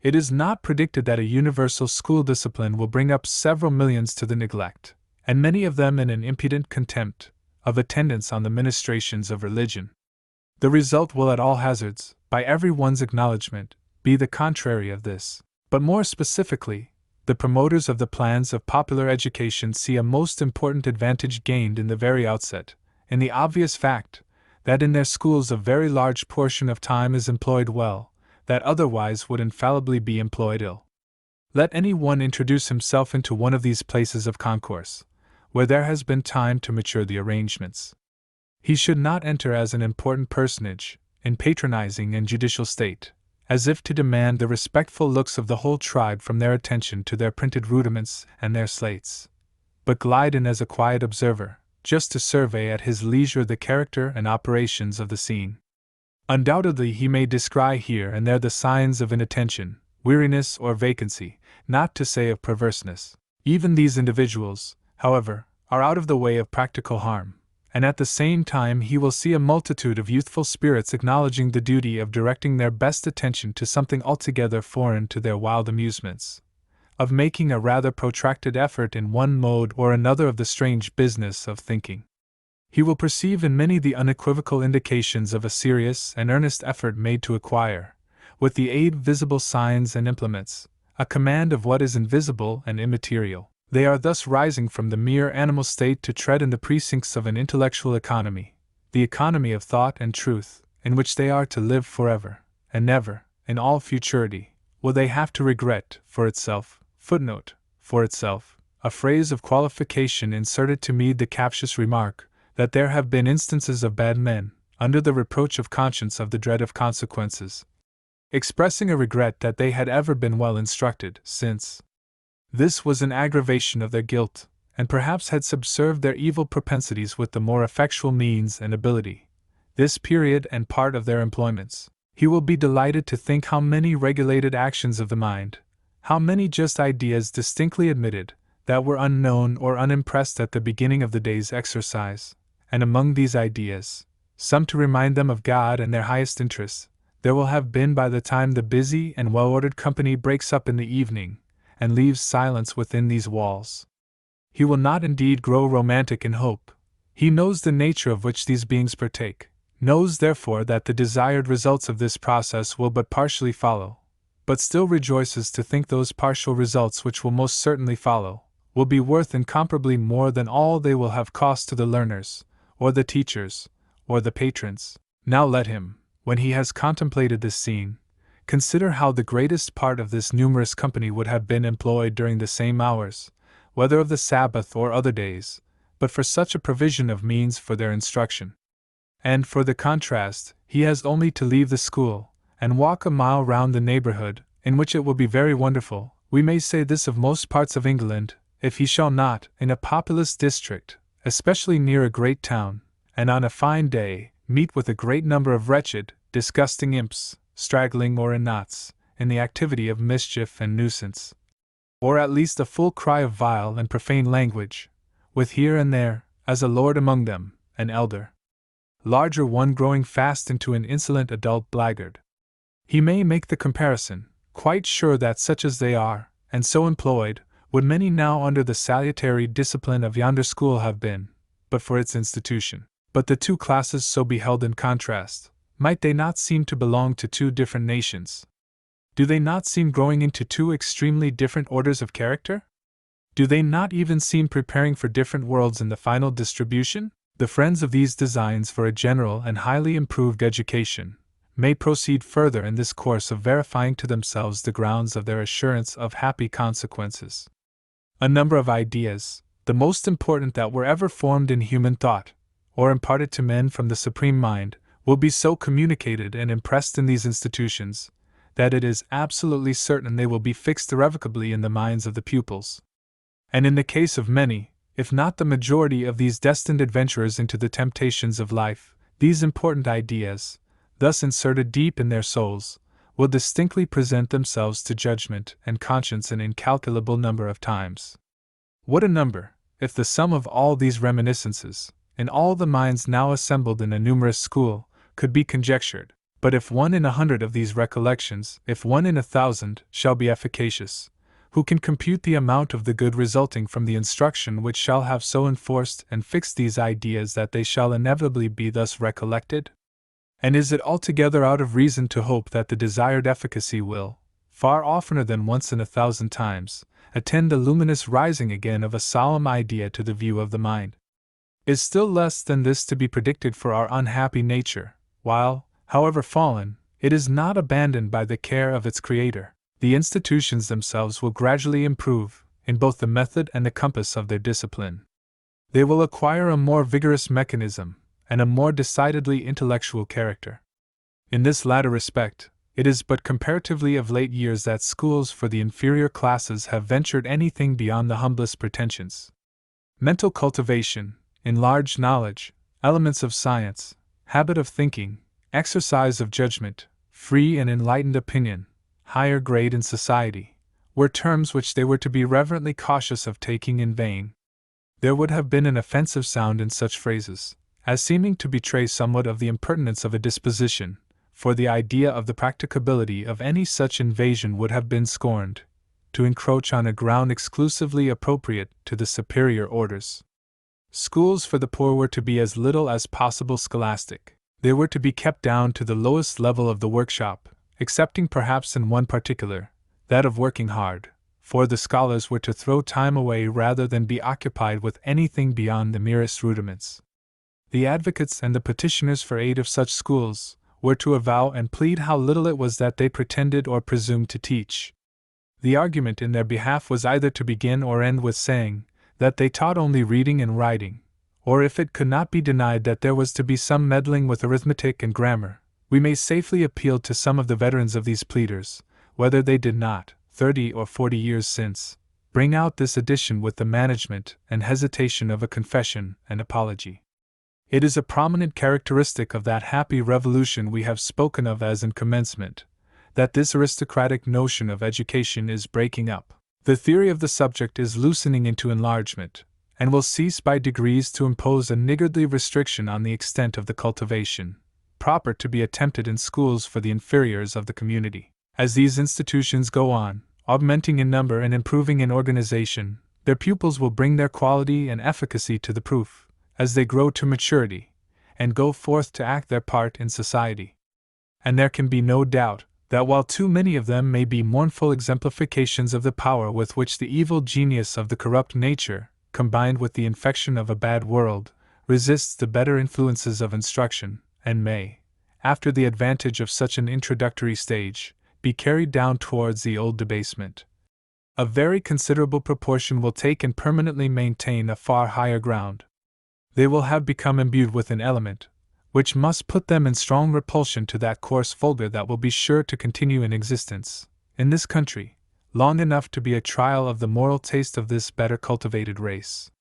It is not predicted that a universal school discipline will bring up several millions to the neglect, and many of them in an impudent contempt, of attendance on the ministrations of religion. The result will at all hazards, by every one's acknowledgment, be the contrary of this. But more specifically, the promoters of the plans of popular education see a most important advantage gained in the very outset, in the obvious fact that in their schools a very large portion of time is employed well, that otherwise would infallibly be employed ill. Let any one introduce himself into one of these places of concourse, where there has been time to mature the arrangements. He should not enter as an important personage, in patronizing and judicial state, as if to demand the respectful looks of the whole tribe from their attention to their printed rudiments and their slates, but glide in as a quiet observer, just to survey at his leisure the character and operations of the scene. Undoubtedly he may descry here and there the signs of inattention, weariness, or vacancy, not to say of perverseness. Even these individuals, however, are out of the way of practical harm, and at the same time he will see a multitude of youthful spirits acknowledging the duty of directing their best attention to something altogether foreign to their wild amusements, of making a rather protracted effort in one mode or another of the strange business of thinking. He will perceive in many the unequivocal indications of a serious and earnest effort made to acquire, with the aid of visible signs and implements, a command of what is invisible and immaterial. They are thus rising from the mere animal state to tread in the precincts of an intellectual economy, the economy of thought and truth, in which they are to live forever, and never, in all futurity, will they have to regret, for itself, for itself, a phrase of qualification inserted to meet the captious remark, that there have been instances of bad men, under the reproach of conscience of the dread of consequences, expressing a regret that they had ever been well instructed, since this was an aggravation of their guilt, and perhaps had subserved their evil propensities with the more effectual means and ability, this period and part of their employments. He will be delighted to think how many regulated actions of the mind, how many just ideas distinctly admitted, that were unknown or unimpressed at the beginning of the day's exercise, and among these ideas, some to remind them of God and their highest interests, there will have been by the time the busy and well-ordered company breaks up in the evening, and leaves silence within these walls. He will not indeed grow romantic in hope. He knows the nature of which these beings partake, knows therefore that the desired results of this process will but partially follow, but still rejoices to think those partial results which will most certainly follow, will be worth incomparably more than all they will have cost to the learners, or the teachers, or the patrons. Now let him, when he has contemplated this scene, consider how the greatest part of this numerous company would have been employed during the same hours, whether of the Sabbath or other days, but for such a provision of means for their instruction. And for the contrast, he has only to leave the school, and walk a mile round the neighborhood, in which it will be very wonderful, we may say this of most parts of England, if he shall not, in a populous district, especially near a great town, and on a fine day, meet with a great number of wretched, disgusting imps, straggling or in knots, in the activity of mischief and nuisance, or at least a full cry of vile and profane language, with here and there, as a lord among them, an elder, larger one growing fast into an insolent adult blackguard. He may make the comparison, quite sure that such as they are, and so employed, would many now under the salutary discipline of yonder school have been, but for its institution. But the two classes so beheld in contrast, might they not seem to belong to two different nations? Do they not seem growing into two extremely different orders of character? Do they not even seem preparing for different worlds in the final distribution? The friends of these designs for a general and highly improved education may proceed further in this course of verifying to themselves the grounds of their assurance of happy consequences. A number of ideas, the most important that were ever formed in human thought, or imparted to men from the Supreme Mind, will be so communicated and impressed in these institutions, that it is absolutely certain they will be fixed irrevocably in the minds of the pupils. And in the case of many, if not the majority of these destined adventurers into the temptations of life, these important ideas, thus inserted deep in their souls, will distinctly present themselves to judgment and conscience an incalculable number of times. What a number, if the sum of all these reminiscences, in all the minds now assembled in a numerous school, could be conjectured! But if 1 in 100 of these recollections, if 1 in 1,000, shall be efficacious, who can compute the amount of the good resulting from the instruction which shall have so enforced and fixed these ideas that they shall inevitably be thus recollected? And is it altogether out of reason to hope that the desired efficacy will, far oftener than once in 1,000 times, attend the luminous rising again of a solemn idea to the view of the mind? Is still less than this to be predicted for our unhappy nature, while, however fallen, it is not abandoned by the care of its creator. The institutions themselves will gradually improve, in both the method and the compass of their discipline. They will acquire a more vigorous mechanism, and a more decidedly intellectual character. In this latter respect, it is but comparatively of late years that schools for the inferior classes have ventured anything beyond the humblest pretensions. Mental cultivation, enlarged knowledge, elements of science, habit of thinking, exercise of judgment, free and enlightened opinion, higher grade in society, were terms which they were to be reverently cautious of taking in vain. There would have been an offensive sound in such phrases, as seeming to betray somewhat of the impertinence of a disposition, for the idea of the practicability of any such invasion would have been scorned, to encroach on a ground exclusively appropriate to the superior orders. Schools for the poor were to be as little as possible scholastic. They were to be kept down to the lowest level of the workshop, excepting perhaps in one particular, that of working hard, for the scholars were to throw time away rather than be occupied with anything beyond the merest rudiments. The advocates and the petitioners for aid of such schools were to avow and plead how little it was that they pretended or presumed to teach. The argument in their behalf was either to begin or end with saying that they taught only reading and writing, or if it could not be denied that there was to be some meddling with arithmetic and grammar, we may safely appeal to some of the veterans of these pleaders, whether they did not, 30 or 40 years since, bring out this edition with the management and hesitation of a confession and apology. It is a prominent characteristic of that happy revolution we have spoken of as in commencement, that this aristocratic notion of education is breaking up. The theory of the subject is loosening into enlargement, and will cease by degrees to impose a niggardly restriction on the extent of the cultivation proper to be attempted in schools for the inferiors of the community. As these institutions go on, augmenting in number and improving in organization, their pupils will bring their quality and efficacy to the proof, as they grow to maturity, and go forth to act their part in society. And there can be no doubt that while too many of them may be mournful exemplifications of the power with which the evil genius of the corrupt nature, combined with the infection of a bad world, resists the better influences of instruction, and may, after the advantage of such an introductory stage, be carried down towards the old debasement, a very considerable proportion will take and permanently maintain a far higher ground. They will have become imbued with an element which must put them in strong repulsion to that coarse vulgar that will be sure to continue in existence, in this country, long enough to be a trial of the moral taste of this better cultivated race.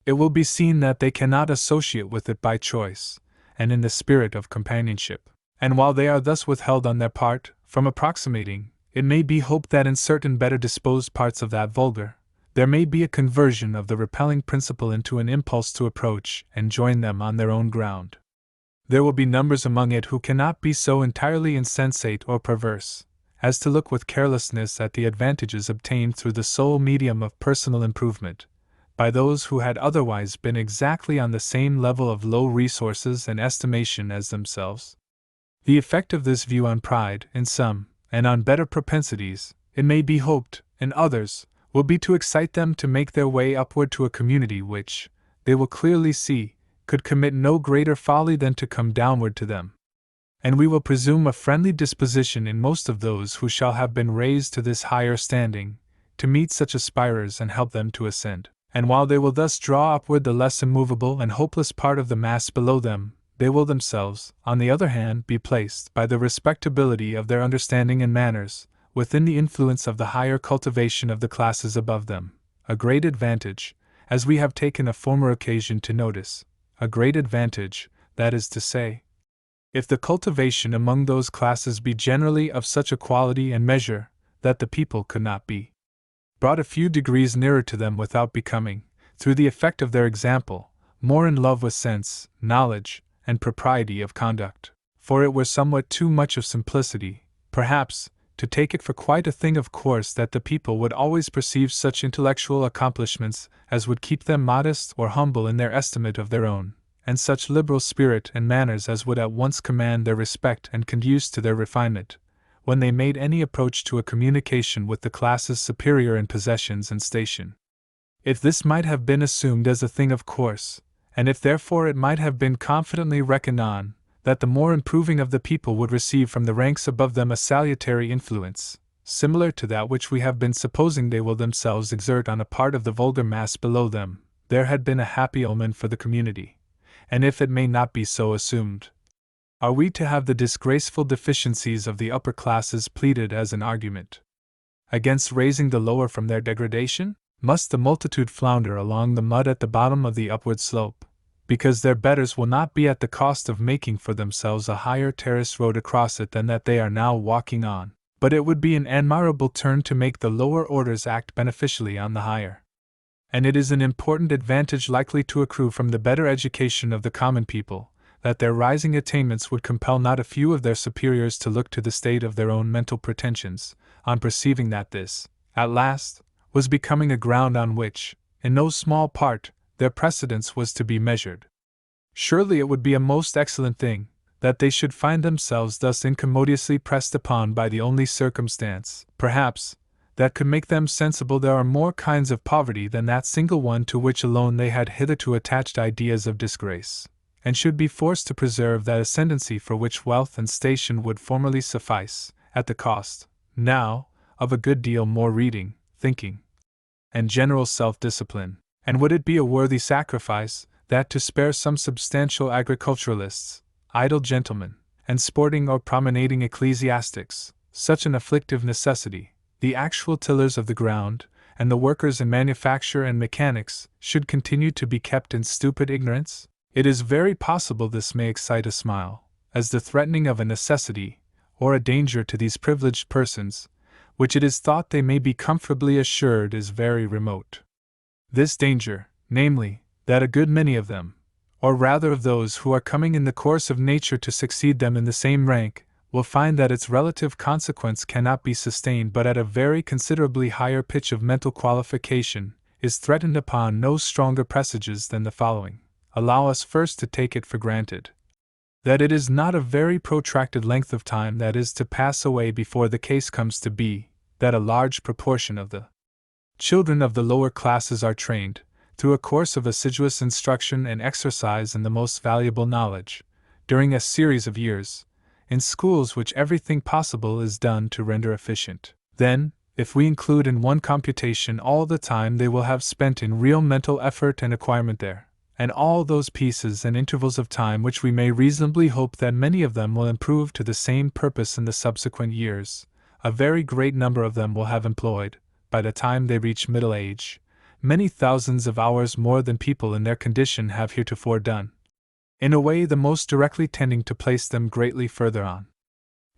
It will be seen that they cannot associate with it by choice, and in the spirit of companionship, and while they are thus withheld on their part from approximating, it may be hoped that in certain better disposed parts of that vulgar, there may be a conversion of the repelling principle into an impulse to approach and join them on their own ground. There will be numbers among it who cannot be so entirely insensate or perverse as to look with carelessness at the advantages obtained through the sole medium of personal improvement, by those who had otherwise been exactly on the same level of low resources and estimation as themselves. The effect of this view on pride, in some, and on better propensities, it may be hoped, in others, will be to excite them to make their way upward to a community which, they will clearly see, could commit no greater folly than to come downward to them. And we will presume a friendly disposition in most of those who shall have been raised to this higher standing, to meet such aspirers and help them to ascend. And while they will thus draw upward the less immovable and hopeless part of the mass below them, they will themselves, on the other hand, be placed, by the respectability of their understanding and manners, within the influence of the higher cultivation of the classes above them, a great advantage, as we have taken a former occasion to notice, a great advantage, that is to say, if the cultivation among those classes be generally of such a quality and measure that the people could not be brought a few degrees nearer to them without becoming, through the effect of their example, more in love with sense, knowledge, and propriety of conduct. For it were somewhat too much of simplicity, perhaps, to take it for quite a thing of course that the people would always perceive such intellectual accomplishments as would keep them modest or humble in their estimate of their own, and such liberal spirit and manners as would at once command their respect and conduce to their refinement, when they made any approach to a communication with the classes superior in possessions and station. If this might have been assumed as a thing of course, and if therefore it might have been confidently reckoned on, that the more improving of the people would receive from the ranks above them a salutary influence, similar to that which we have been supposing they will themselves exert on a part of the vulgar mass below them, there had been a happy omen for the community. And if it may not be so assumed, are we to have the disgraceful deficiencies of the upper classes pleaded as an argument against raising the lower from their degradation? Must the multitude flounder along the mud at the bottom of the upward slope, because their betters will not be at the cost of making for themselves a higher terrace road across it than that they are now walking on? But it would be an admirable turn to make the lower orders act beneficially on the higher. And it is an important advantage likely to accrue from the better education of the common people, that their rising attainments would compel not a few of their superiors to look to the state of their own mental pretensions, on perceiving that this, at last, was becoming a ground on which, in no small part, their precedence was to be measured. Surely it would be a most excellent thing, that they should find themselves thus incommodiously pressed upon by the only circumstance, perhaps, that could make them sensible there are more kinds of poverty than that single one to which alone they had hitherto attached ideas of disgrace, and should be forced to preserve that ascendancy for which wealth and station would formerly suffice, at the cost, now, of a good deal more reading, thinking, and general self-discipline. And would it be a worthy sacrifice, that to spare some substantial agriculturalists, idle gentlemen, and sporting or promenading ecclesiastics, such an afflictive necessity, the actual tillers of the ground, and the workers in manufacture and mechanics, should continue to be kept in stupid ignorance? It is very possible this may excite a smile, as the threatening of a necessity, or a danger to these privileged persons, which it is thought they may be comfortably assured is very remote. This danger, namely, that a good many of them, or rather of those who are coming in the course of nature to succeed them in the same rank, will find that its relative consequence cannot be sustained but at a very considerably higher pitch of mental qualification, is threatened upon no stronger presages than the following. Allow us first to take it for granted that it is not a very protracted length of time that is to pass away before the case comes to be, that a large proportion of the children of the lower classes are trained, through a course of assiduous instruction and exercise in the most valuable knowledge, during a series of years, in schools which everything possible is done to render efficient. Then, if we include in one computation all the time they will have spent in real mental effort and acquirement there, and all those pieces and intervals of time which we may reasonably hope that many of them will improve to the same purpose in the subsequent years, a very great number of them will have employed, by the time they reach middle age, many thousands of hours more than people in their condition have heretofore done, in a way the most directly tending to place them greatly further on,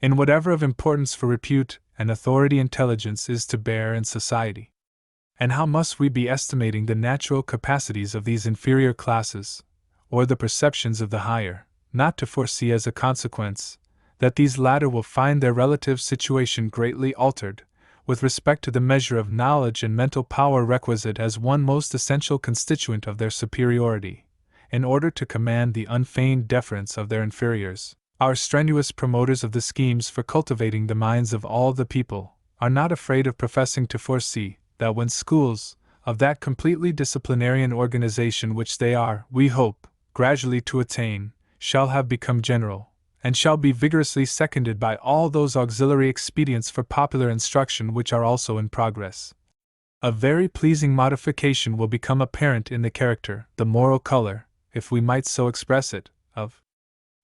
in whatever of importance for repute and authority intelligence is to bear in society. And how must we be estimating the natural capacities of these inferior classes, or the perceptions of the higher, not to foresee as a consequence, that these latter will find their relative situation greatly altered, with respect to the measure of knowledge and mental power requisite as one most essential constituent of their superiority, in order to command the unfeigned deference of their inferiors. Our strenuous promoters of the schemes for cultivating the minds of all the people are not afraid of professing to foresee that when schools, of that completely disciplinarian organization which they are, we hope, gradually to attain, shall have become general, and shall be vigorously seconded by all those auxiliary expedients for popular instruction which are also in progress, a very pleasing modification will become apparent in the character, the moral color, if we might so express it, of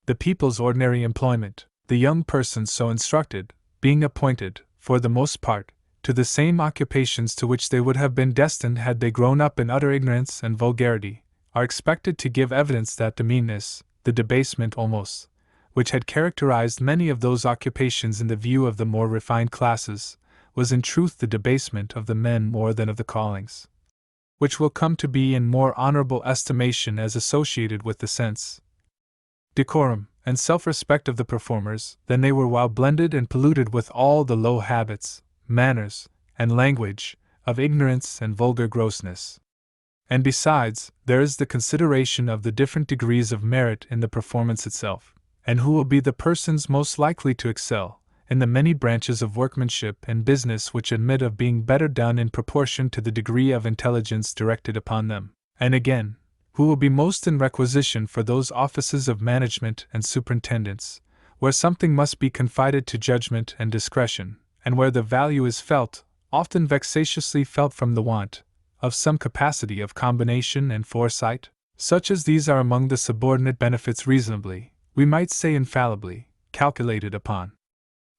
the people's ordinary employment, the young persons so instructed, being appointed, for the most part, to the same occupations to which they would have been destined had they grown up in utter ignorance and vulgarity, are expected to give evidence that the meanness, the debasement almost, which had characterized many of those occupations in the view of the more refined classes, was in truth the debasement of the men more than of the callings, which will come to be in more honorable estimation as associated with the sense, decorum, and self-respect of the performers than they were while blended and polluted with all the low habits, manners, and language, of ignorance and vulgar grossness. And besides, there is the consideration of the different degrees of merit in the performance itself, and who will be the persons most likely to excel, in the many branches of workmanship and business which admit of being better done in proportion to the degree of intelligence directed upon them. And again, who will be most in requisition for those offices of management and superintendence, where something must be confided to judgment and discretion, and where the value is felt, often vexatiously felt from the want of some capacity of combination and foresight. Such as these are among the subordinate benefits reasonably, we might say infallibly, calculated upon.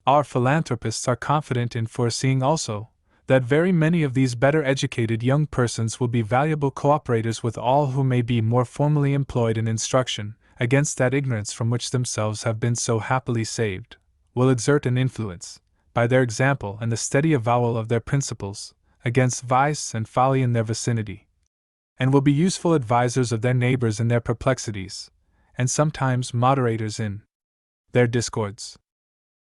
Our philanthropists are confident in foreseeing also that very many of these better educated young persons will be valuable cooperators with all who may be more formally employed in instruction, against that ignorance from which themselves have been so happily saved, will exert an influence, by their example and the steady avowal of their principles, against vice and folly in their vicinity, and will be useful advisers of their neighbors in their perplexities, and sometimes moderators in their discords.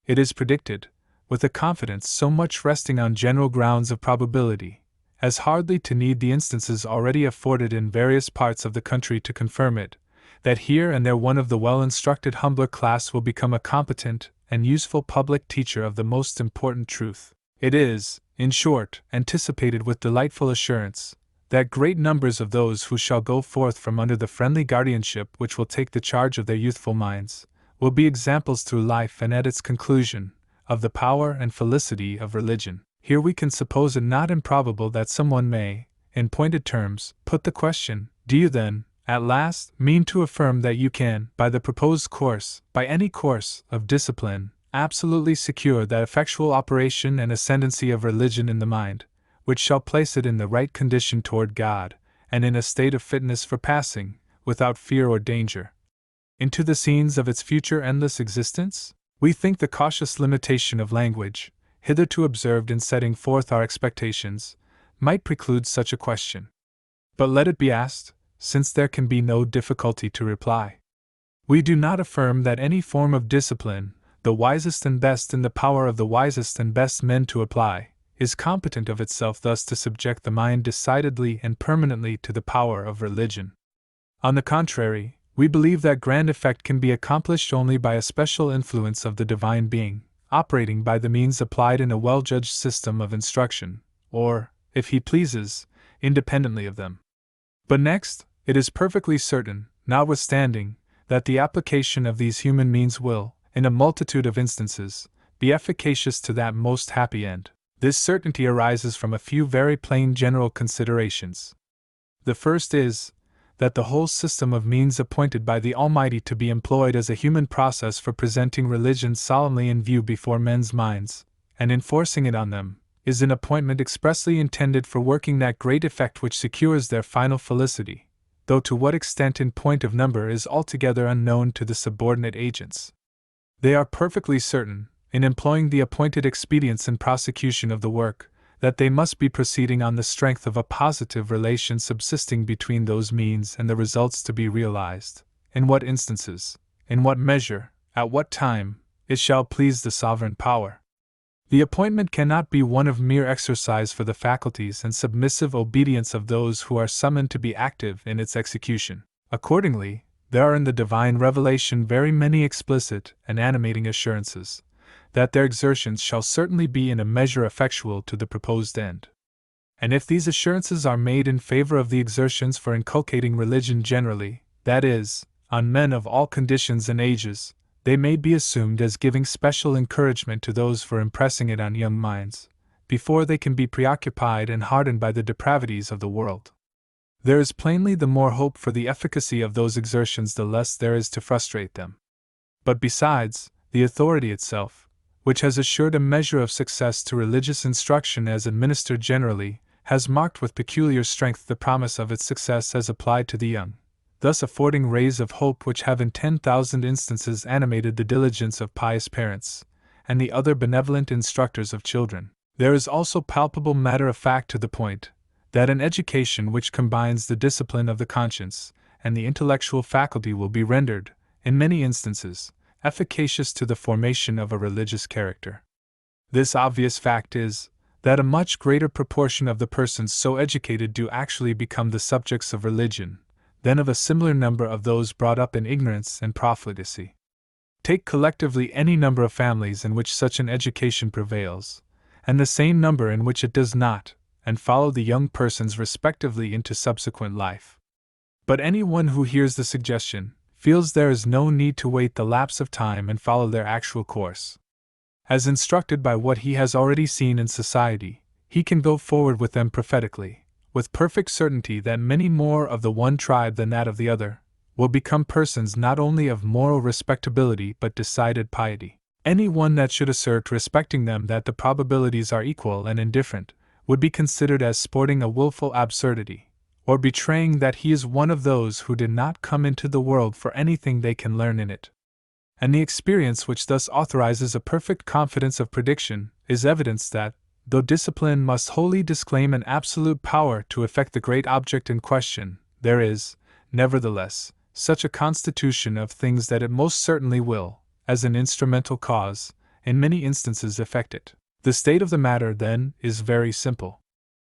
It is predicted, with a confidence so much resting on general grounds of probability, as hardly to need the instances already afforded in various parts of the country to confirm it, that here and there one of the well-instructed humbler class will become a competent and useful public teacher of the most important truth. It is, in short, anticipated with delightful assurance, that great numbers of those who shall go forth from under the friendly guardianship which will take the charge of their youthful minds, will be examples through life and at its conclusion, of the power and felicity of religion. Here we can suppose it not improbable that someone may, in pointed terms, put the question, do you then, at last, mean to affirm that you can, by the proposed course, by any course, of discipline, absolutely secure that effectual operation and ascendancy of religion in the mind, which shall place it in the right condition toward God, and in a state of fitness for passing, without fear or danger, into the scenes of its future endless existence? We think the cautious limitation of language, hitherto observed in setting forth our expectations, might preclude such a question. But let it be asked, since there can be no difficulty to reply. We do not affirm that any form of discipline, the wisest and best in the power of the wisest and best men to apply, is competent of itself thus to subject the mind decidedly and permanently to the power of religion. On the contrary, we believe that grand effect can be accomplished only by a special influence of the Divine Being, operating by the means applied in a well-judged system of instruction, or, if He pleases, independently of them. But next, it is perfectly certain, notwithstanding, that the application of these human means will, in a multitude of instances, be efficacious to that most happy end. This certainty arises from a few very plain general considerations. The first is, that the whole system of means appointed by the Almighty to be employed as a human process for presenting religion solemnly in view before men's minds, and enforcing it on them, is an appointment expressly intended for working that great effect which secures their final felicity, though to what extent in point of number is altogether unknown to the subordinate agents. They are perfectly certain, in employing the appointed expedients in prosecution of the work, that they must be proceeding on the strength of a positive relation subsisting between those means and the results to be realized, in what instances, in what measure, at what time, it shall please the sovereign power. The appointment cannot be one of mere exercise for the faculties and submissive obedience of those who are summoned to be active in its execution. Accordingly, there are in the divine revelation very many explicit and animating assurances that their exertions shall certainly be in a measure effectual to the proposed end. And if these assurances are made in favor of the exertions for inculcating religion generally, that is, on men of all conditions and ages, they may be assumed as giving special encouragement to those for impressing it on young minds, before they can be preoccupied and hardened by the depravities of the world. There is plainly the more hope for the efficacy of those exertions the less there is to frustrate them. But besides, the authority itself, which has assured a measure of success to religious instruction as administered generally, has marked with peculiar strength the promise of its success as applied to the young, thus affording rays of hope which have in 10,000 instances animated the diligence of pious parents, and the other benevolent instructors of children. There is also palpable matter of fact to the point, that an education which combines the discipline of the conscience and the intellectual faculty will be rendered, in many instances, efficacious to the formation of a religious character. This obvious fact is, that a much greater proportion of the persons so educated do actually become the subjects of religion, than of a similar number of those brought up in ignorance and profligacy. Take collectively any number of families in which such an education prevails, and the same number in which it does not, and follow the young persons respectively into subsequent life. But anyone who hears the suggestion feels there is no need to wait the lapse of time and follow their actual course. As instructed by what he has already seen in society, he can go forward with them prophetically, with perfect certainty that many more of the one tribe than that of the other will become persons not only of moral respectability but decided piety. Any one that should assert respecting them that the probabilities are equal and indifferent would be considered as sporting a wilful absurdity, or betraying that he is one of those who did not come into the world for anything they can learn in it. And the experience which thus authorizes a perfect confidence of prediction is evidence that, though discipline must wholly disclaim an absolute power to effect the great object in question, there is, nevertheless, such a constitution of things that it most certainly will, as an instrumental cause, in many instances effect it. The state of the matter, then, is very simple.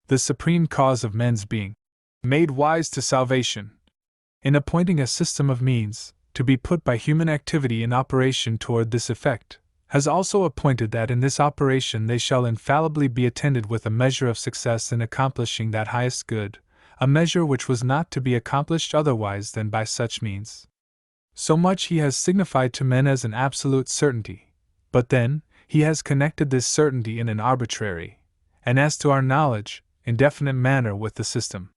The supreme cause of men's being made wise to salvation, in appointing a system of means, to be put by human activity in operation toward this effect, has also appointed that in this operation they shall infallibly be attended with a measure of success in accomplishing that highest good, a measure which was not to be accomplished otherwise than by such means. So much he has signified to men as an absolute certainty, but then, he has connected this certainty in an arbitrary, and as to our knowledge, indefinite manner with the system.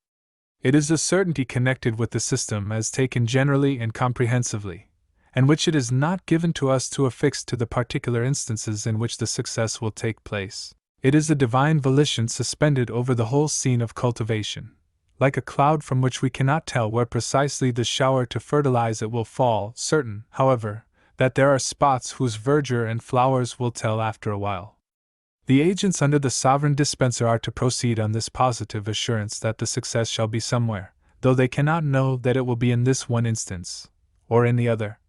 It is a certainty connected with the system as taken generally and comprehensively, and which it is not given to us to affix to the particular instances in which the success will take place. It is a divine volition suspended over the whole scene of cultivation, like a cloud from which we cannot tell where precisely the shower to fertilize it will fall, certain, however, that there are spots whose verdure and flowers will tell after a while. The agents under the sovereign dispenser are to proceed on this positive assurance that the success shall be somewhere, though they cannot know that it will be in this one instance, or in the other.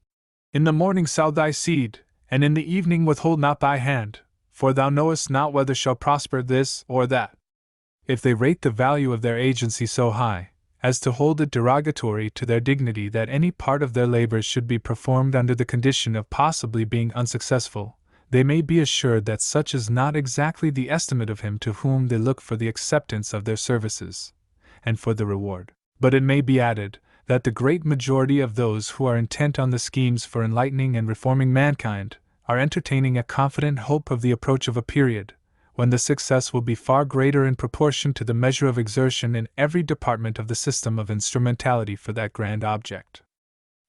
In the morning sow thy seed, and in the evening withhold not thy hand, for thou knowest not whether shall prosper this or that. If they rate the value of their agency so high, as to hold it derogatory to their dignity that any part of their labors should be performed under the condition of possibly being unsuccessful, they may be assured that such is not exactly the estimate of him to whom they look for the acceptance of their services, and for the reward. But it may be added, that the great majority of those who are intent on the schemes for enlightening and reforming mankind, are entertaining a confident hope of the approach of a period, when the success will be far greater in proportion to the measure of exertion in every department of the system of instrumentality for that grand object.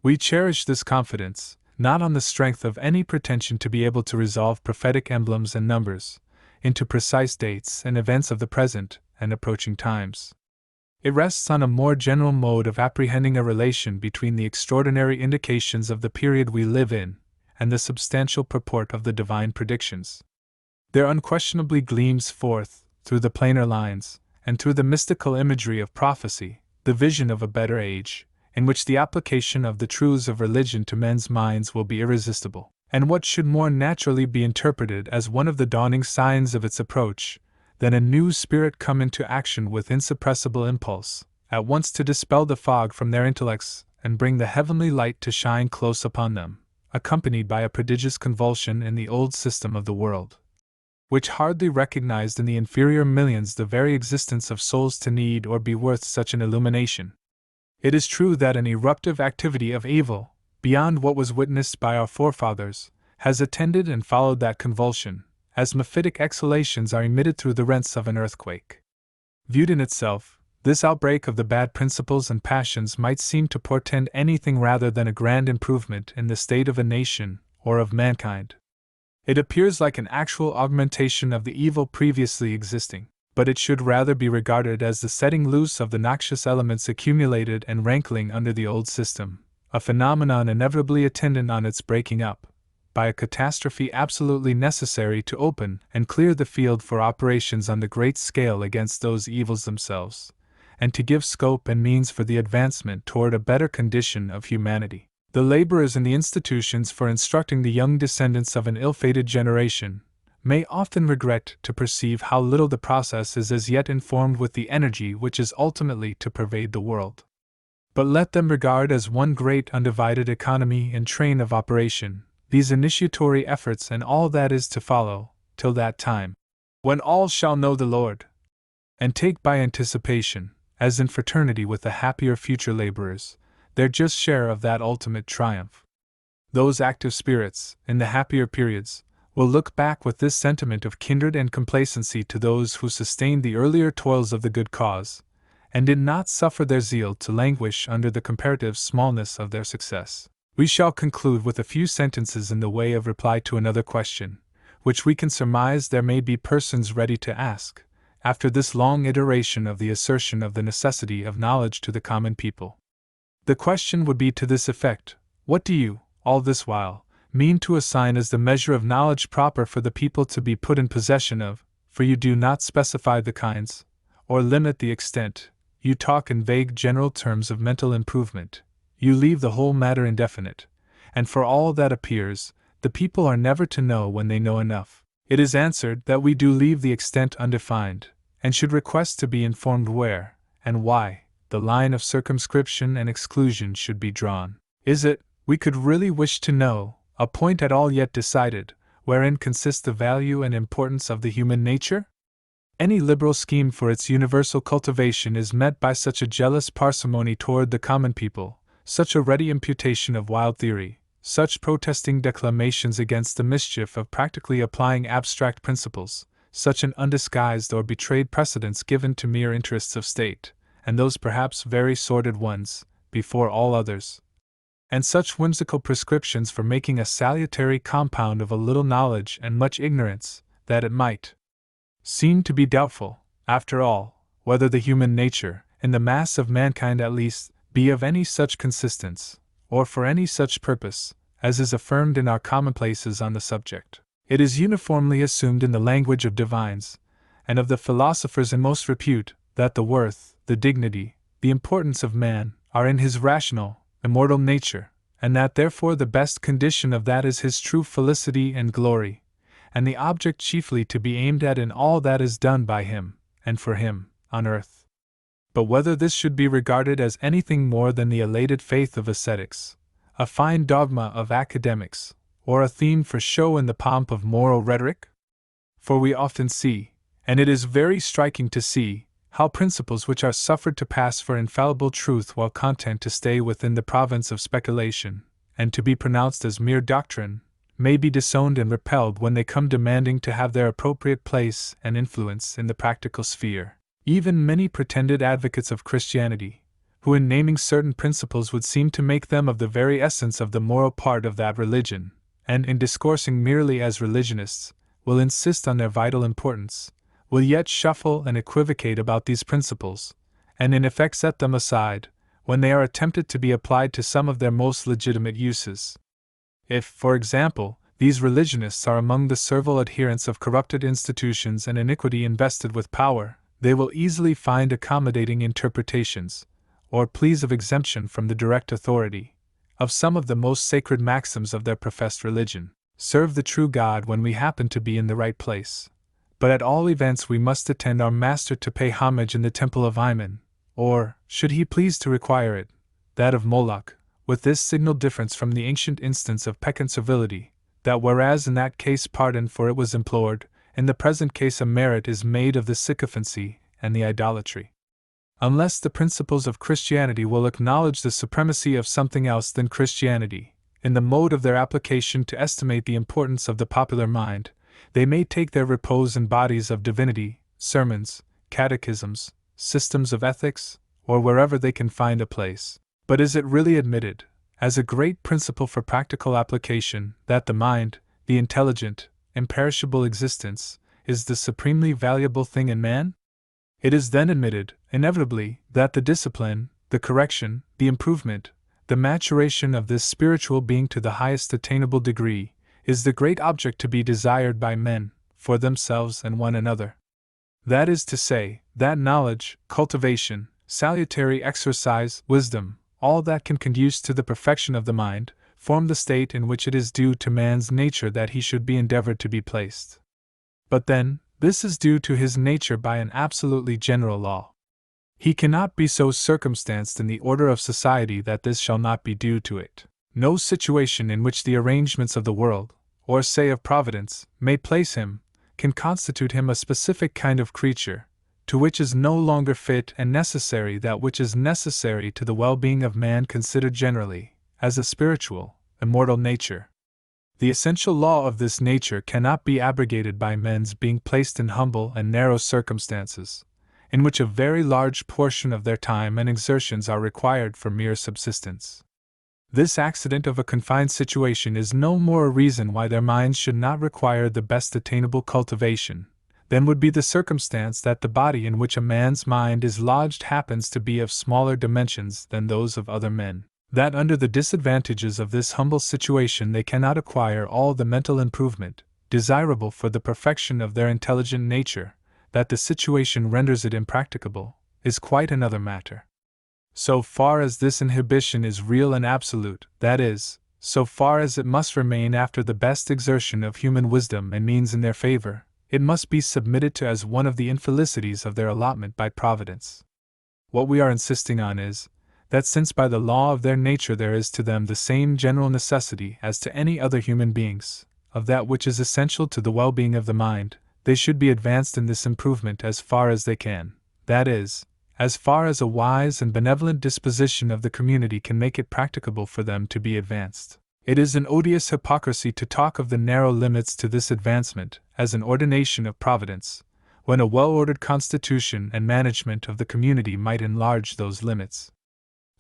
We cherish this confidence, not on the strength of any pretension to be able to resolve prophetic emblems and numbers into precise dates and events of the present and approaching times. It rests on a more general mode of apprehending a relation between the extraordinary indications of the period we live in and the substantial purport of the divine predictions. There unquestionably gleams forth, through the plainer lines, and through the mystical imagery of prophecy, the vision of a better age, in which the application of the truths of religion to men's minds will be irresistible, and what should more naturally be interpreted as one of the dawning signs of its approach, than a new spirit come into action with insuppressible impulse, at once to dispel the fog from their intellects and bring the heavenly light to shine close upon them, accompanied by a prodigious convulsion in the old system of the world, which hardly recognized in the inferior millions the very existence of souls to need or be worth such an illumination. It is true that an eruptive activity of evil, beyond what was witnessed by our forefathers, has attended and followed that convulsion, as mephitic exhalations are emitted through the rents of an earthquake. Viewed in itself, this outbreak of the bad principles and passions might seem to portend anything rather than a grand improvement in the state of a nation or of mankind. It appears like an actual augmentation of the evil previously existing, but it should rather be regarded as the setting loose of the noxious elements accumulated and rankling under the old system, a phenomenon inevitably attendant on its breaking up, by a catastrophe absolutely necessary to open and clear the field for operations on the great scale against those evils themselves, and to give scope and means for the advancement toward a better condition of humanity. The laborers in the institutions for instructing the young descendants of an ill-fated generation may often regret to perceive how little the process is as yet informed with the energy which is ultimately to pervade the world. But let them regard as one great undivided economy and train of operation these initiatory efforts and all that is to follow, till that time, when all shall know the Lord, and take by anticipation, as in fraternity with the happier future laborers, their just share of that ultimate triumph. Those active spirits, in the happier periods, will look back with this sentiment of kindred and complacency to those who sustained the earlier toils of the good cause, and did not suffer their zeal to languish under the comparative smallness of their success. We shall conclude with a few sentences in the way of reply to another question, which we can surmise there may be persons ready to ask, after this long iteration of the assertion of the necessity of knowledge to the common people. The question would be to this effect: what do you, all this while, mean to assign as the measure of knowledge proper for the people to be put in possession of? For you do not specify the kinds, or limit the extent. You talk in vague general terms of mental improvement. You leave the whole matter indefinite, and for all that appears, the people are never to know when they know enough. It is answered that we do leave the extent undefined, and should request to be informed where, and why, the line of circumscription and exclusion should be drawn. Is it, we could really wish to know, a point at all yet decided, wherein consists the value and importance of the human nature? Any liberal scheme for its universal cultivation is met by such a jealous parsimony toward the common people, such a ready imputation of wild theory, such protesting declamations against the mischief of practically applying abstract principles, such an undisguised or betrayed precedence given to mere interests of state, and those perhaps very sordid ones, before all others, and such whimsical prescriptions for making a salutary compound of a little knowledge and much ignorance, that it might seem to be doubtful, after all, whether the human nature, in the mass of mankind at least, be of any such consistence, or for any such purpose, as is affirmed in our commonplaces on the subject. It is uniformly assumed in the language of divines, and of the philosophers in most repute, that the worth, the dignity, the importance of man, are in his rational, immortal nature, and that therefore the best condition of that is his true felicity and glory, and the object chiefly to be aimed at in all that is done by him, and for him, on earth. But whether this should be regarded as anything more than the elated faith of ascetics, a fine dogma of academics, or a theme for show in the pomp of moral rhetoric? For we often see, and it is very striking to see, how principles which are suffered to pass for infallible truth while content to stay within the province of speculation, and to be pronounced as mere doctrine, may be disowned and repelled when they come demanding to have their appropriate place and influence in the practical sphere. Even many pretended advocates of Christianity, who in naming certain principles would seem to make them of the very essence of the moral part of that religion, and in discoursing merely as religionists, will insist on their vital importance, will yet shuffle and equivocate about these principles, and in effect set them aside, when they are attempted to be applied to some of their most legitimate uses. If, for example, these religionists are among the servile adherents of corrupted institutions and iniquity invested with power, they will easily find accommodating interpretations, or pleas of exemption from the direct authority, of some of the most sacred maxims of their professed religion. Serve the true God when we happen to be in the right place, but at all events we must attend our Master to pay homage in the temple of Iman, or, should he please to require it, that of Moloch, with this signal difference from the ancient instance of peccant servility, that whereas in that case pardon for it was implored, in the present case a merit is made of the sycophancy and the idolatry. Unless the principles of Christianity will acknowledge the supremacy of something else than Christianity, in the mode of their application to estimate the importance of the popular mind, they may take their repose in bodies of divinity, sermons, catechisms, systems of ethics, or wherever they can find a place. But is it really admitted, as a great principle for practical application, that the mind, the intelligent, imperishable existence, is the supremely valuable thing in man? It is then admitted, inevitably, that the discipline, the correction, the improvement, the maturation of this spiritual being to the highest attainable degree, is the great object to be desired by men, for themselves and one another. That is to say, that knowledge, cultivation, salutary exercise, wisdom, all that can conduce to the perfection of the mind, form the state in which it is due to man's nature that he should be endeavored to be placed. But then, this is due to his nature by an absolutely general law. He cannot be so circumstanced in the order of society that this shall not be due to it. No situation in which the arrangements of the world, or say of Providence, may place him, can constitute him a specific kind of creature, to which is no longer fit and necessary that which is necessary to the well-being of man considered generally, as a spiritual, immortal nature. The essential law of this nature cannot be abrogated by men's being placed in humble and narrow circumstances, in which a very large portion of their time and exertions are required for mere subsistence. This accident of a confined situation is no more a reason why their minds should not require the best attainable cultivation, than would be the circumstance that the body in which a man's mind is lodged happens to be of smaller dimensions than those of other men, that under the disadvantages of this humble situation they cannot acquire all the mental improvement desirable for the perfection of their intelligent nature, that the situation renders it impracticable, is quite another matter. So far as this inhibition is real and absolute, that is, so far as it must remain after the best exertion of human wisdom and means in their favor, it must be submitted to as one of the infelicities of their allotment by Providence. What we are insisting on is, that since by the law of their nature there is to them the same general necessity as to any other human beings, of that which is essential to the well-being of the mind, they should be advanced in this improvement as far as they can, that is, as far as a wise and benevolent disposition of the community can make it practicable for them to be advanced. It is an odious hypocrisy to talk of the narrow limits to this advancement as an ordination of Providence, when a well-ordered constitution and management of the community might enlarge those limits.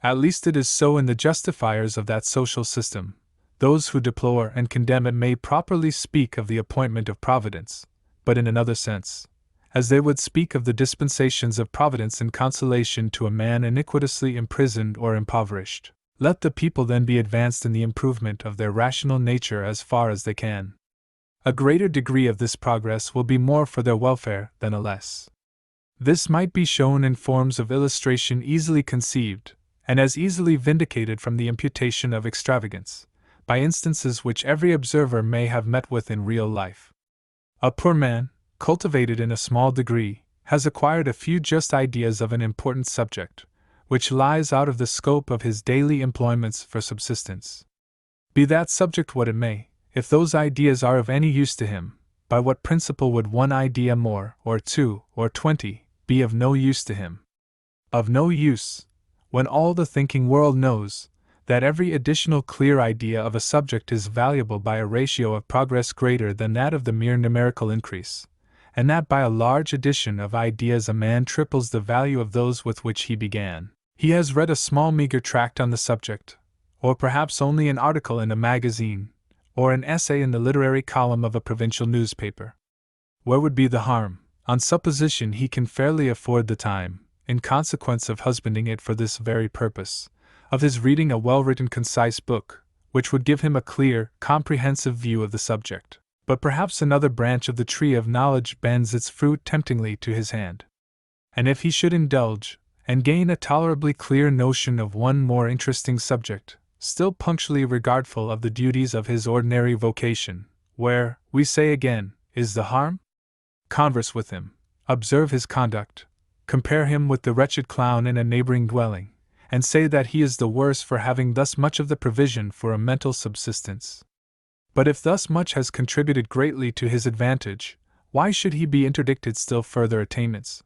At least it is so in the justifiers of that social system. Those who deplore and condemn it may properly speak of the appointment of Providence, but in another sense, as they would speak of the dispensations of Providence in consolation to a man iniquitously imprisoned or impoverished. Let the people then be advanced in the improvement of their rational nature as far as they can. A greater degree of this progress will be more for their welfare than a less. This might be shown in forms of illustration easily conceived, and as easily vindicated from the imputation of extravagance, by instances which every observer may have met with in real life. A poor man, cultivated in a small degree, has acquired a few just ideas of an important subject, which lies out of the scope of his daily employments for subsistence. Be that subject what it may, if those ideas are of any use to him, by what principle would one idea more, or 2, or 20, be of no use to him? Of no use, when all the thinking world knows that every additional clear idea of a subject is valuable by a ratio of progress greater than that of the mere numerical increase, and that by a large addition of ideas a man triples the value of those with which he began. He has read a small meager tract on the subject, or perhaps only an article in a magazine, or an essay in the literary column of a provincial newspaper. Where would be the harm, on supposition he can fairly afford the time, in consequence of husbanding it for this very purpose, of his reading a well-written concise book, which would give him a clear, comprehensive view of the subject? But perhaps another branch of the tree of knowledge bends its fruit temptingly to his hand. And if he should indulge, and gain a tolerably clear notion of one more interesting subject, still punctually regardful of the duties of his ordinary vocation, where, we say again, is the harm? Converse with him, observe his conduct, compare him with the wretched clown in a neighboring dwelling, and say that he is the worse for having thus much of the provision for a mental subsistence. But if thus much has contributed greatly to his advantage, why should he be interdicted still further attainments?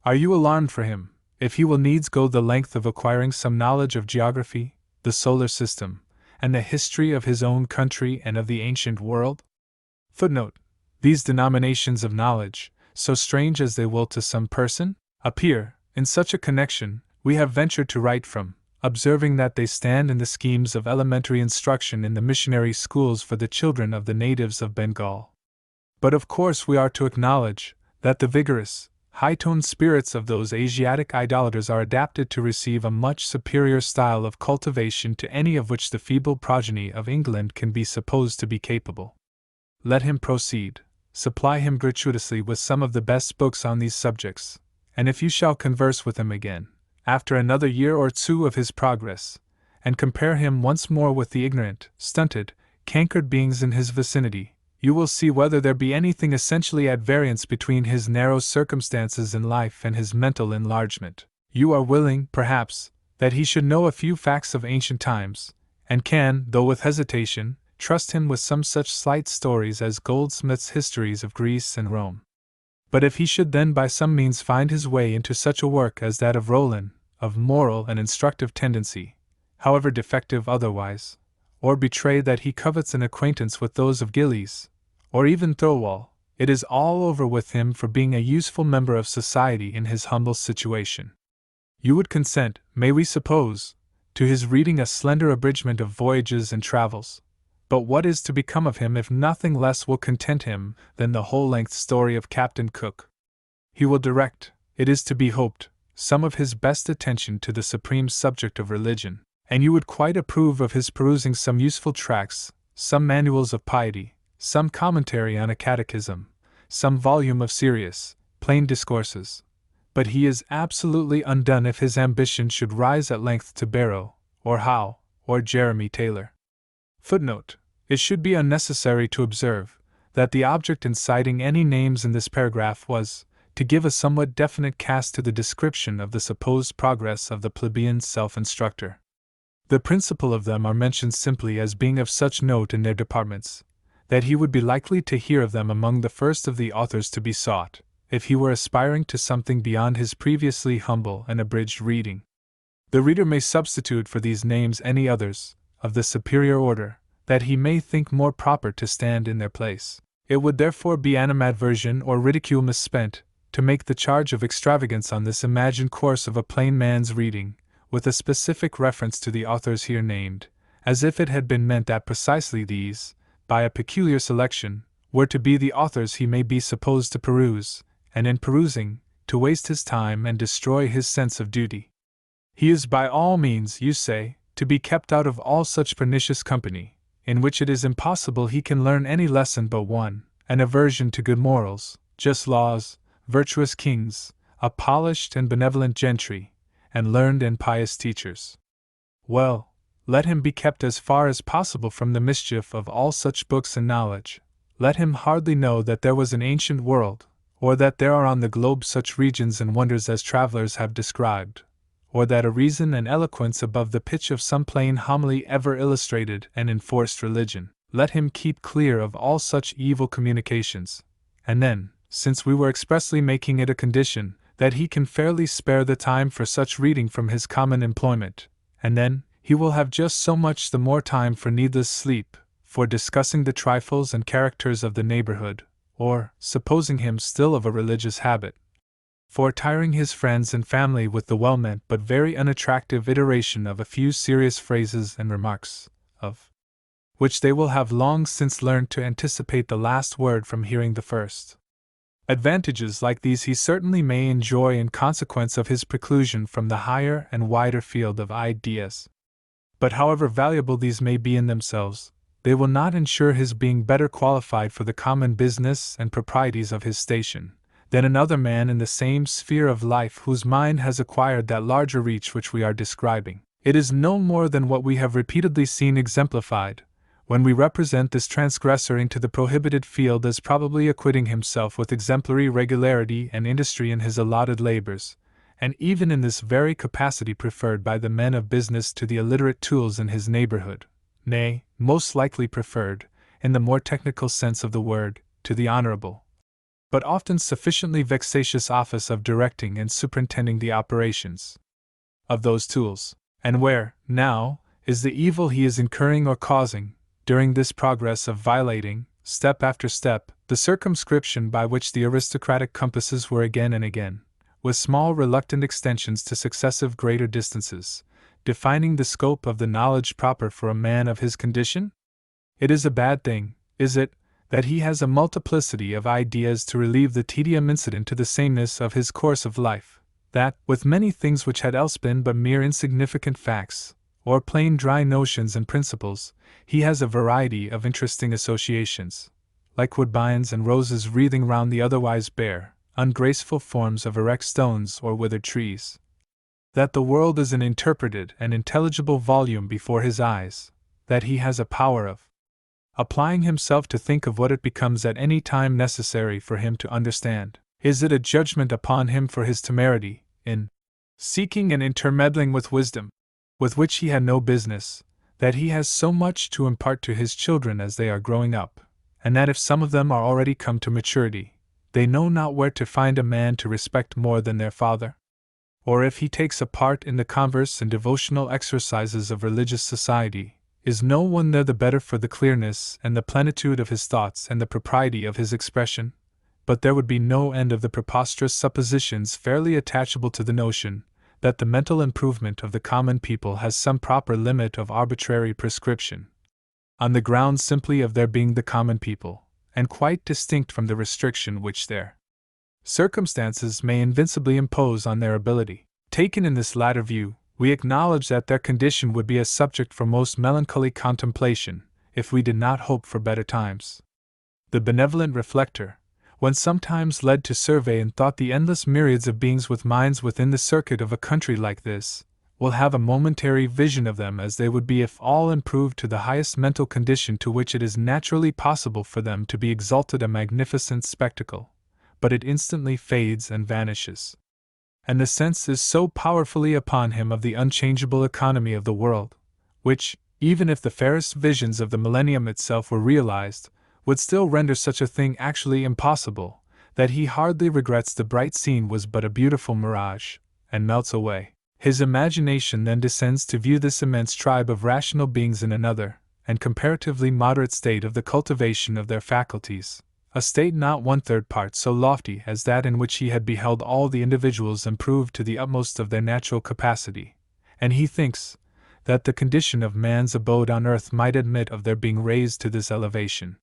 Are you alarmed for him, if he will needs go the length of acquiring some knowledge of geography, the solar system, and the history of his own country and of the ancient world? Footnote: these denominations of knowledge, so strange as they will to some person appear, in such a connection, we have ventured to write from, observing that they stand in the schemes of elementary instruction in the missionary schools for the children of the natives of Bengal. But of course we are to acknowledge that the vigorous, high-toned spirits of those Asiatic idolaters are adapted to receive a much superior style of cultivation to any of which the feeble progeny of England can be supposed to be capable. Let him proceed, supply him gratuitously with some of the best books on these subjects, and if you shall converse with him again, after another year or two of his progress, and compare him once more with the ignorant, stunted, cankered beings in his vicinity, you will see whether there be anything essentially at variance between his narrow circumstances in life and his mental enlargement. You are willing, perhaps, that he should know a few facts of ancient times, and can, though with hesitation, trust him with some such slight stories as Goldsmith's histories of Greece and Rome. But if he should then by some means find his way into such a work as that of Rollin, of moral and instructive tendency, however defective otherwise, or betray that he covets an acquaintance with those of Gillies, or even Thirlwall, it is all over with him for being a useful member of society in his humble situation. You would consent, may we suppose, to his reading a slender abridgment of Voyages and Travels, but what is to become of him if nothing less will content him than the whole-length story of Captain Cook? He will direct, it is to be hoped, some of his best attention to the supreme subject of religion, and you would quite approve of his perusing some useful tracts, some manuals of piety, some commentary on a catechism, some volume of serious, plain discourses. But he is absolutely undone if his ambition should rise at length to Barrow, or Howe, or Jeremy Taylor. Footnote: It should be unnecessary to observe that the object in citing any names in this paragraph was to give a somewhat definite cast to the description of the supposed progress of the plebeian self-instructor. The principal of them are mentioned simply as being of such note in their departments that he would be likely to hear of them among the first of the authors to be sought, if he were aspiring to something beyond his previously humble and abridged reading. The reader may substitute for these names any others, of the superior order, that he may think more proper to stand in their place. It would therefore be animadversion or ridicule misspent, to make the charge of extravagance on this imagined course of a plain man's reading, with a specific reference to the authors here named, as if it had been meant that precisely these, by a peculiar selection, were to be the authors he may be supposed to peruse, and in perusing, to waste his time and destroy his sense of duty. He is by all means, you say, to be kept out of all such pernicious company, in which it is impossible he can learn any lesson but one, an aversion to good morals, just laws, virtuous kings, a polished and benevolent gentry, and learned and pious teachers. Well, let him be kept as far as possible from the mischief of all such books and knowledge. Let him hardly know that there was an ancient world, or that there are on the globe such regions and wonders as travelers have described, or that a reason and eloquence above the pitch of some plain homily ever illustrated and enforced religion. Let him keep clear of all such evil communications, and then, since we were expressly making it a condition that he can fairly spare the time for such reading from his common employment, and then, he will have just so much the more time for needless sleep, for discussing the trifles and characters of the neighborhood, or, supposing him still of a religious habit, for tiring his friends and family with the well-meant but very unattractive iteration of a few serious phrases and remarks, of which they will have long since learned to anticipate the last word from hearing the first. Advantages like these he certainly may enjoy in consequence of his preclusion from the higher and wider field of ideas. But however valuable these may be in themselves, they will not ensure his being better qualified for the common business and proprieties of his station than another man in the same sphere of life whose mind has acquired that larger reach which we are describing. It is no more than what we have repeatedly seen exemplified, when we represent this transgressor into the prohibited field as probably acquitting himself with exemplary regularity and industry in his allotted labors, and even in this very capacity preferred by the men of business to the illiterate tools in his neighborhood, nay, most likely preferred, in the more technical sense of the word, to the honorable, but often sufficiently vexatious office of directing and superintending the operations of those tools. And where, now, is the evil he is incurring or causing, during this progress of violating, step after step, the circumscription by which the aristocratic compasses were again and again, with small reluctant extensions to successive greater distances, defining the scope of the knowledge proper for a man of his condition? It is a bad thing, is it, that he has a multiplicity of ideas to relieve the tedium incident to the sameness of his course of life, that, with many things which had else been but mere insignificant facts, or plain dry notions and principles, he has a variety of interesting associations, like woodbines and roses wreathing round the otherwise bare, ungraceful forms of erect stones or withered trees. That the world is an interpreted and intelligible volume before his eyes, that he has a power of applying himself to think of what it becomes at any time necessary for him to understand. Is it a judgment upon him for his temerity, in seeking and intermeddling with wisdom, with which he had no business, that he has so much to impart to his children as they are growing up, and that if some of them are already come to maturity, they know not where to find a man to respect more than their father. Or if he takes a part in the converse and devotional exercises of religious society, is no one there the better for the clearness and the plenitude of his thoughts and the propriety of his expression? But there would be no end of the preposterous suppositions fairly attachable to the notion that the mental improvement of the common people has some proper limit of arbitrary prescription, on the ground simply of their being the common people, and quite distinct from the restriction which their circumstances may invincibly impose on their ability. Taken in this latter view, we acknowledge that their condition would be a subject for most melancholy contemplation, if we did not hope for better times. The benevolent reflector, when sometimes led to survey in thought the endless myriads of beings with minds within the circuit of a country like this, will have a momentary vision of them as they would be if all improved to the highest mental condition to which it is naturally possible for them to be exalted, a magnificent spectacle, but it instantly fades and vanishes. And the sense is so powerfully upon him of the unchangeable economy of the world, which, even if the fairest visions of the millennium itself were realized, would still render such a thing actually impossible, that he hardly regrets the bright scene was but a beautiful mirage, and melts away. His imagination then descends to view this immense tribe of rational beings in another, and comparatively moderate state of the cultivation of their faculties, a state not 1/3 part so lofty as that in which he had beheld all the individuals improved to the utmost of their natural capacity, and he thinks that the condition of man's abode on earth might admit of their being raised to this elevation.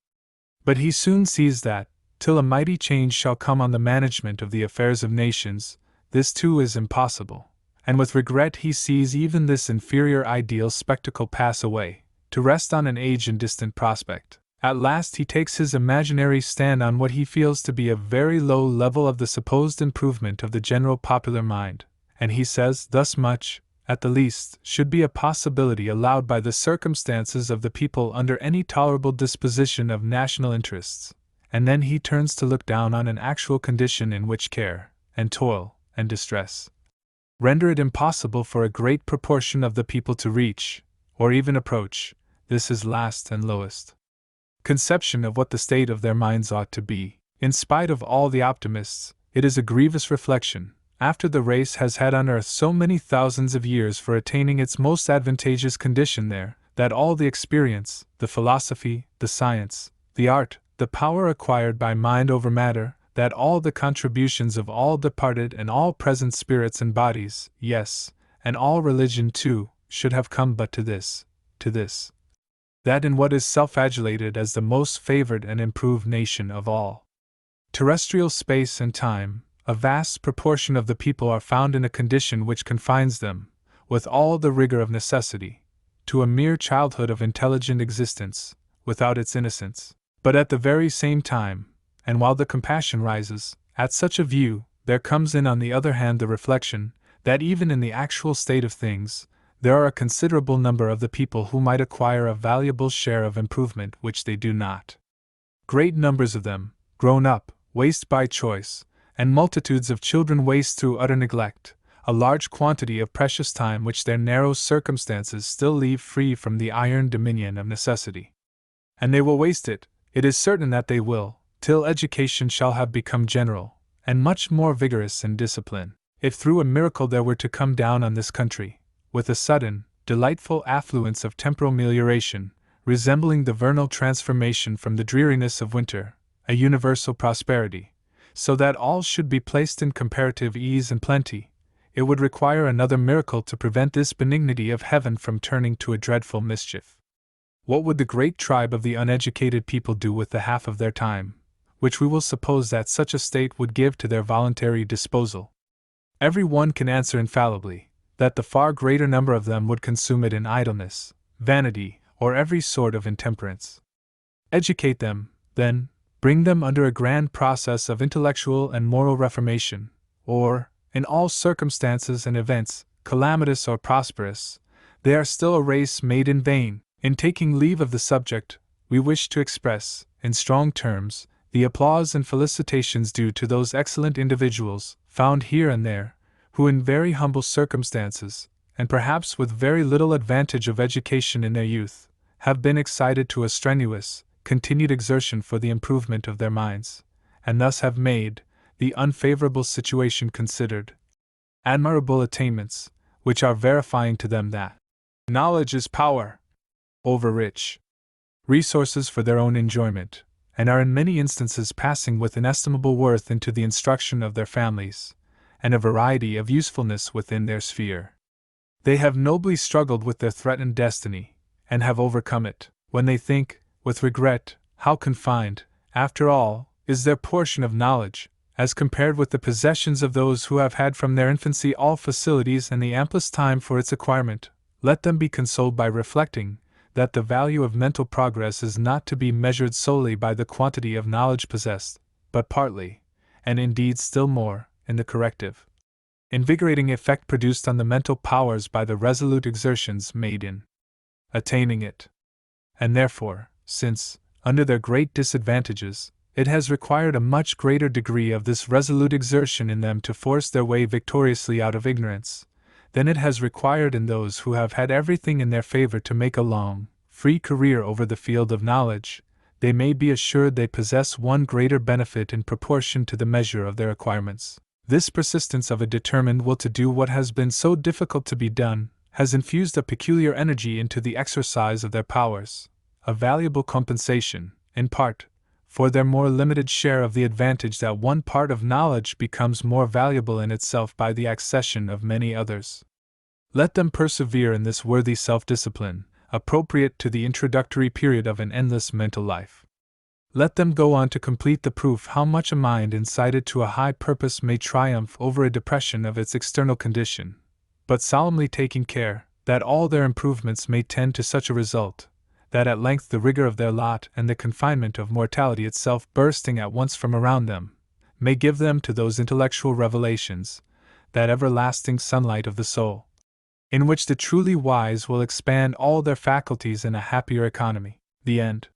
But he soon sees that, till a mighty change shall come on the management of the affairs of nations, this too is impossible, and with regret he sees even this inferior ideal spectacle pass away, to rest on an age and distant prospect. At last he takes his imaginary stand on what he feels to be a very low level of the supposed improvement of the general popular mind, and he says thus much, at the least, should be a possibility allowed by the circumstances of the people under any tolerable disposition of national interests, and then he turns to look down on an actual condition in which care, and toil, and distress render it impossible for a great proportion of the people to reach, or even approach, this his last and lowest conception of what the state of their minds ought to be. In spite of all the optimists, it is a grievous reflection, after the race has had on earth so many thousands of years for attaining its most advantageous condition there, that all the experience, the philosophy, the science, the art, the power acquired by mind over matter, that all the contributions of all departed and all present spirits and bodies, yes, and all religion too, should have come but to this, that in what is self-adulated as the most favored and improved nation of all terrestrial space and time, a vast proportion of the people are found in a condition which confines them, with all the rigor of necessity, to a mere childhood of intelligent existence, without its innocence. But at the very same time, and while the compassion rises, at such a view, there comes in on the other hand the reflection, that even in the actual state of things, there are a considerable number of the people who might acquire a valuable share of improvement which they do not. Great numbers of them, grown up, waste by choice, and multitudes of children waste through utter neglect, a large quantity of precious time which their narrow circumstances still leave free from the iron dominion of necessity. And they will waste it, it is certain that they will, till education shall have become general, and much more vigorous in discipline. If through a miracle there were to come down on this country, with a sudden, delightful affluence of temporal melioration, resembling the vernal transformation from the dreariness of winter, a universal prosperity, so that all should be placed in comparative ease and plenty, it would require another miracle to prevent this benignity of heaven from turning to a dreadful mischief. What would the great tribe of the uneducated people do with the half of their time, which we will suppose that such a state would give to their voluntary disposal? Every one can answer infallibly, that the far greater number of them would consume it in idleness, vanity, or every sort of intemperance. Educate them, then, bring them under a grand process of intellectual and moral reformation, or, in all circumstances and events, calamitous or prosperous, they are still a race made in vain. In taking leave of the subject, we wish to express, in strong terms, the applause and felicitations due to those excellent individuals, found here and there, who in very humble circumstances, and perhaps with very little advantage of education in their youth, have been excited to a strenuous, continued exertion for the improvement of their minds, and thus have made, the unfavorable situation considered, admirable attainments, which are verifying to them that knowledge is power over rich resources for their own enjoyment, and are in many instances passing with inestimable worth into the instruction of their families, and a variety of usefulness within their sphere. They have nobly struggled with their threatened destiny, and have overcome it, when they think, with regret, how confined, after all, is their portion of knowledge, as compared with the possessions of those who have had from their infancy all facilities and the amplest time for its acquirement. Let them be consoled by reflecting that the value of mental progress is not to be measured solely by the quantity of knowledge possessed, but partly, and indeed still more, in the corrective, invigorating effect produced on the mental powers by the resolute exertions made in attaining it. And therefore, since, under their great disadvantages, it has required a much greater degree of this resolute exertion in them to force their way victoriously out of ignorance, than it has required in those who have had everything in their favor to make a long, free career over the field of knowledge, they may be assured they possess one greater benefit in proportion to the measure of their acquirements. This persistence of a determined will to do what has been so difficult to be done, has infused a peculiar energy into the exercise of their powers, a valuable compensation, in part, for their more limited share of the advantage that one part of knowledge becomes more valuable in itself by the accession of many others. Let them persevere in this worthy self-discipline, appropriate to the introductory period of an endless mental life. Let them go on to complete the proof how much a mind incited to a high purpose may triumph over a depression of its external condition, but solemnly taking care that all their improvements may tend to such a result, that at length the rigor of their lot and the confinement of mortality itself bursting at once from around them, may give them to those intellectual revelations, that everlasting sunlight of the soul, in which the truly wise will expand all their faculties in a happier economy. The end.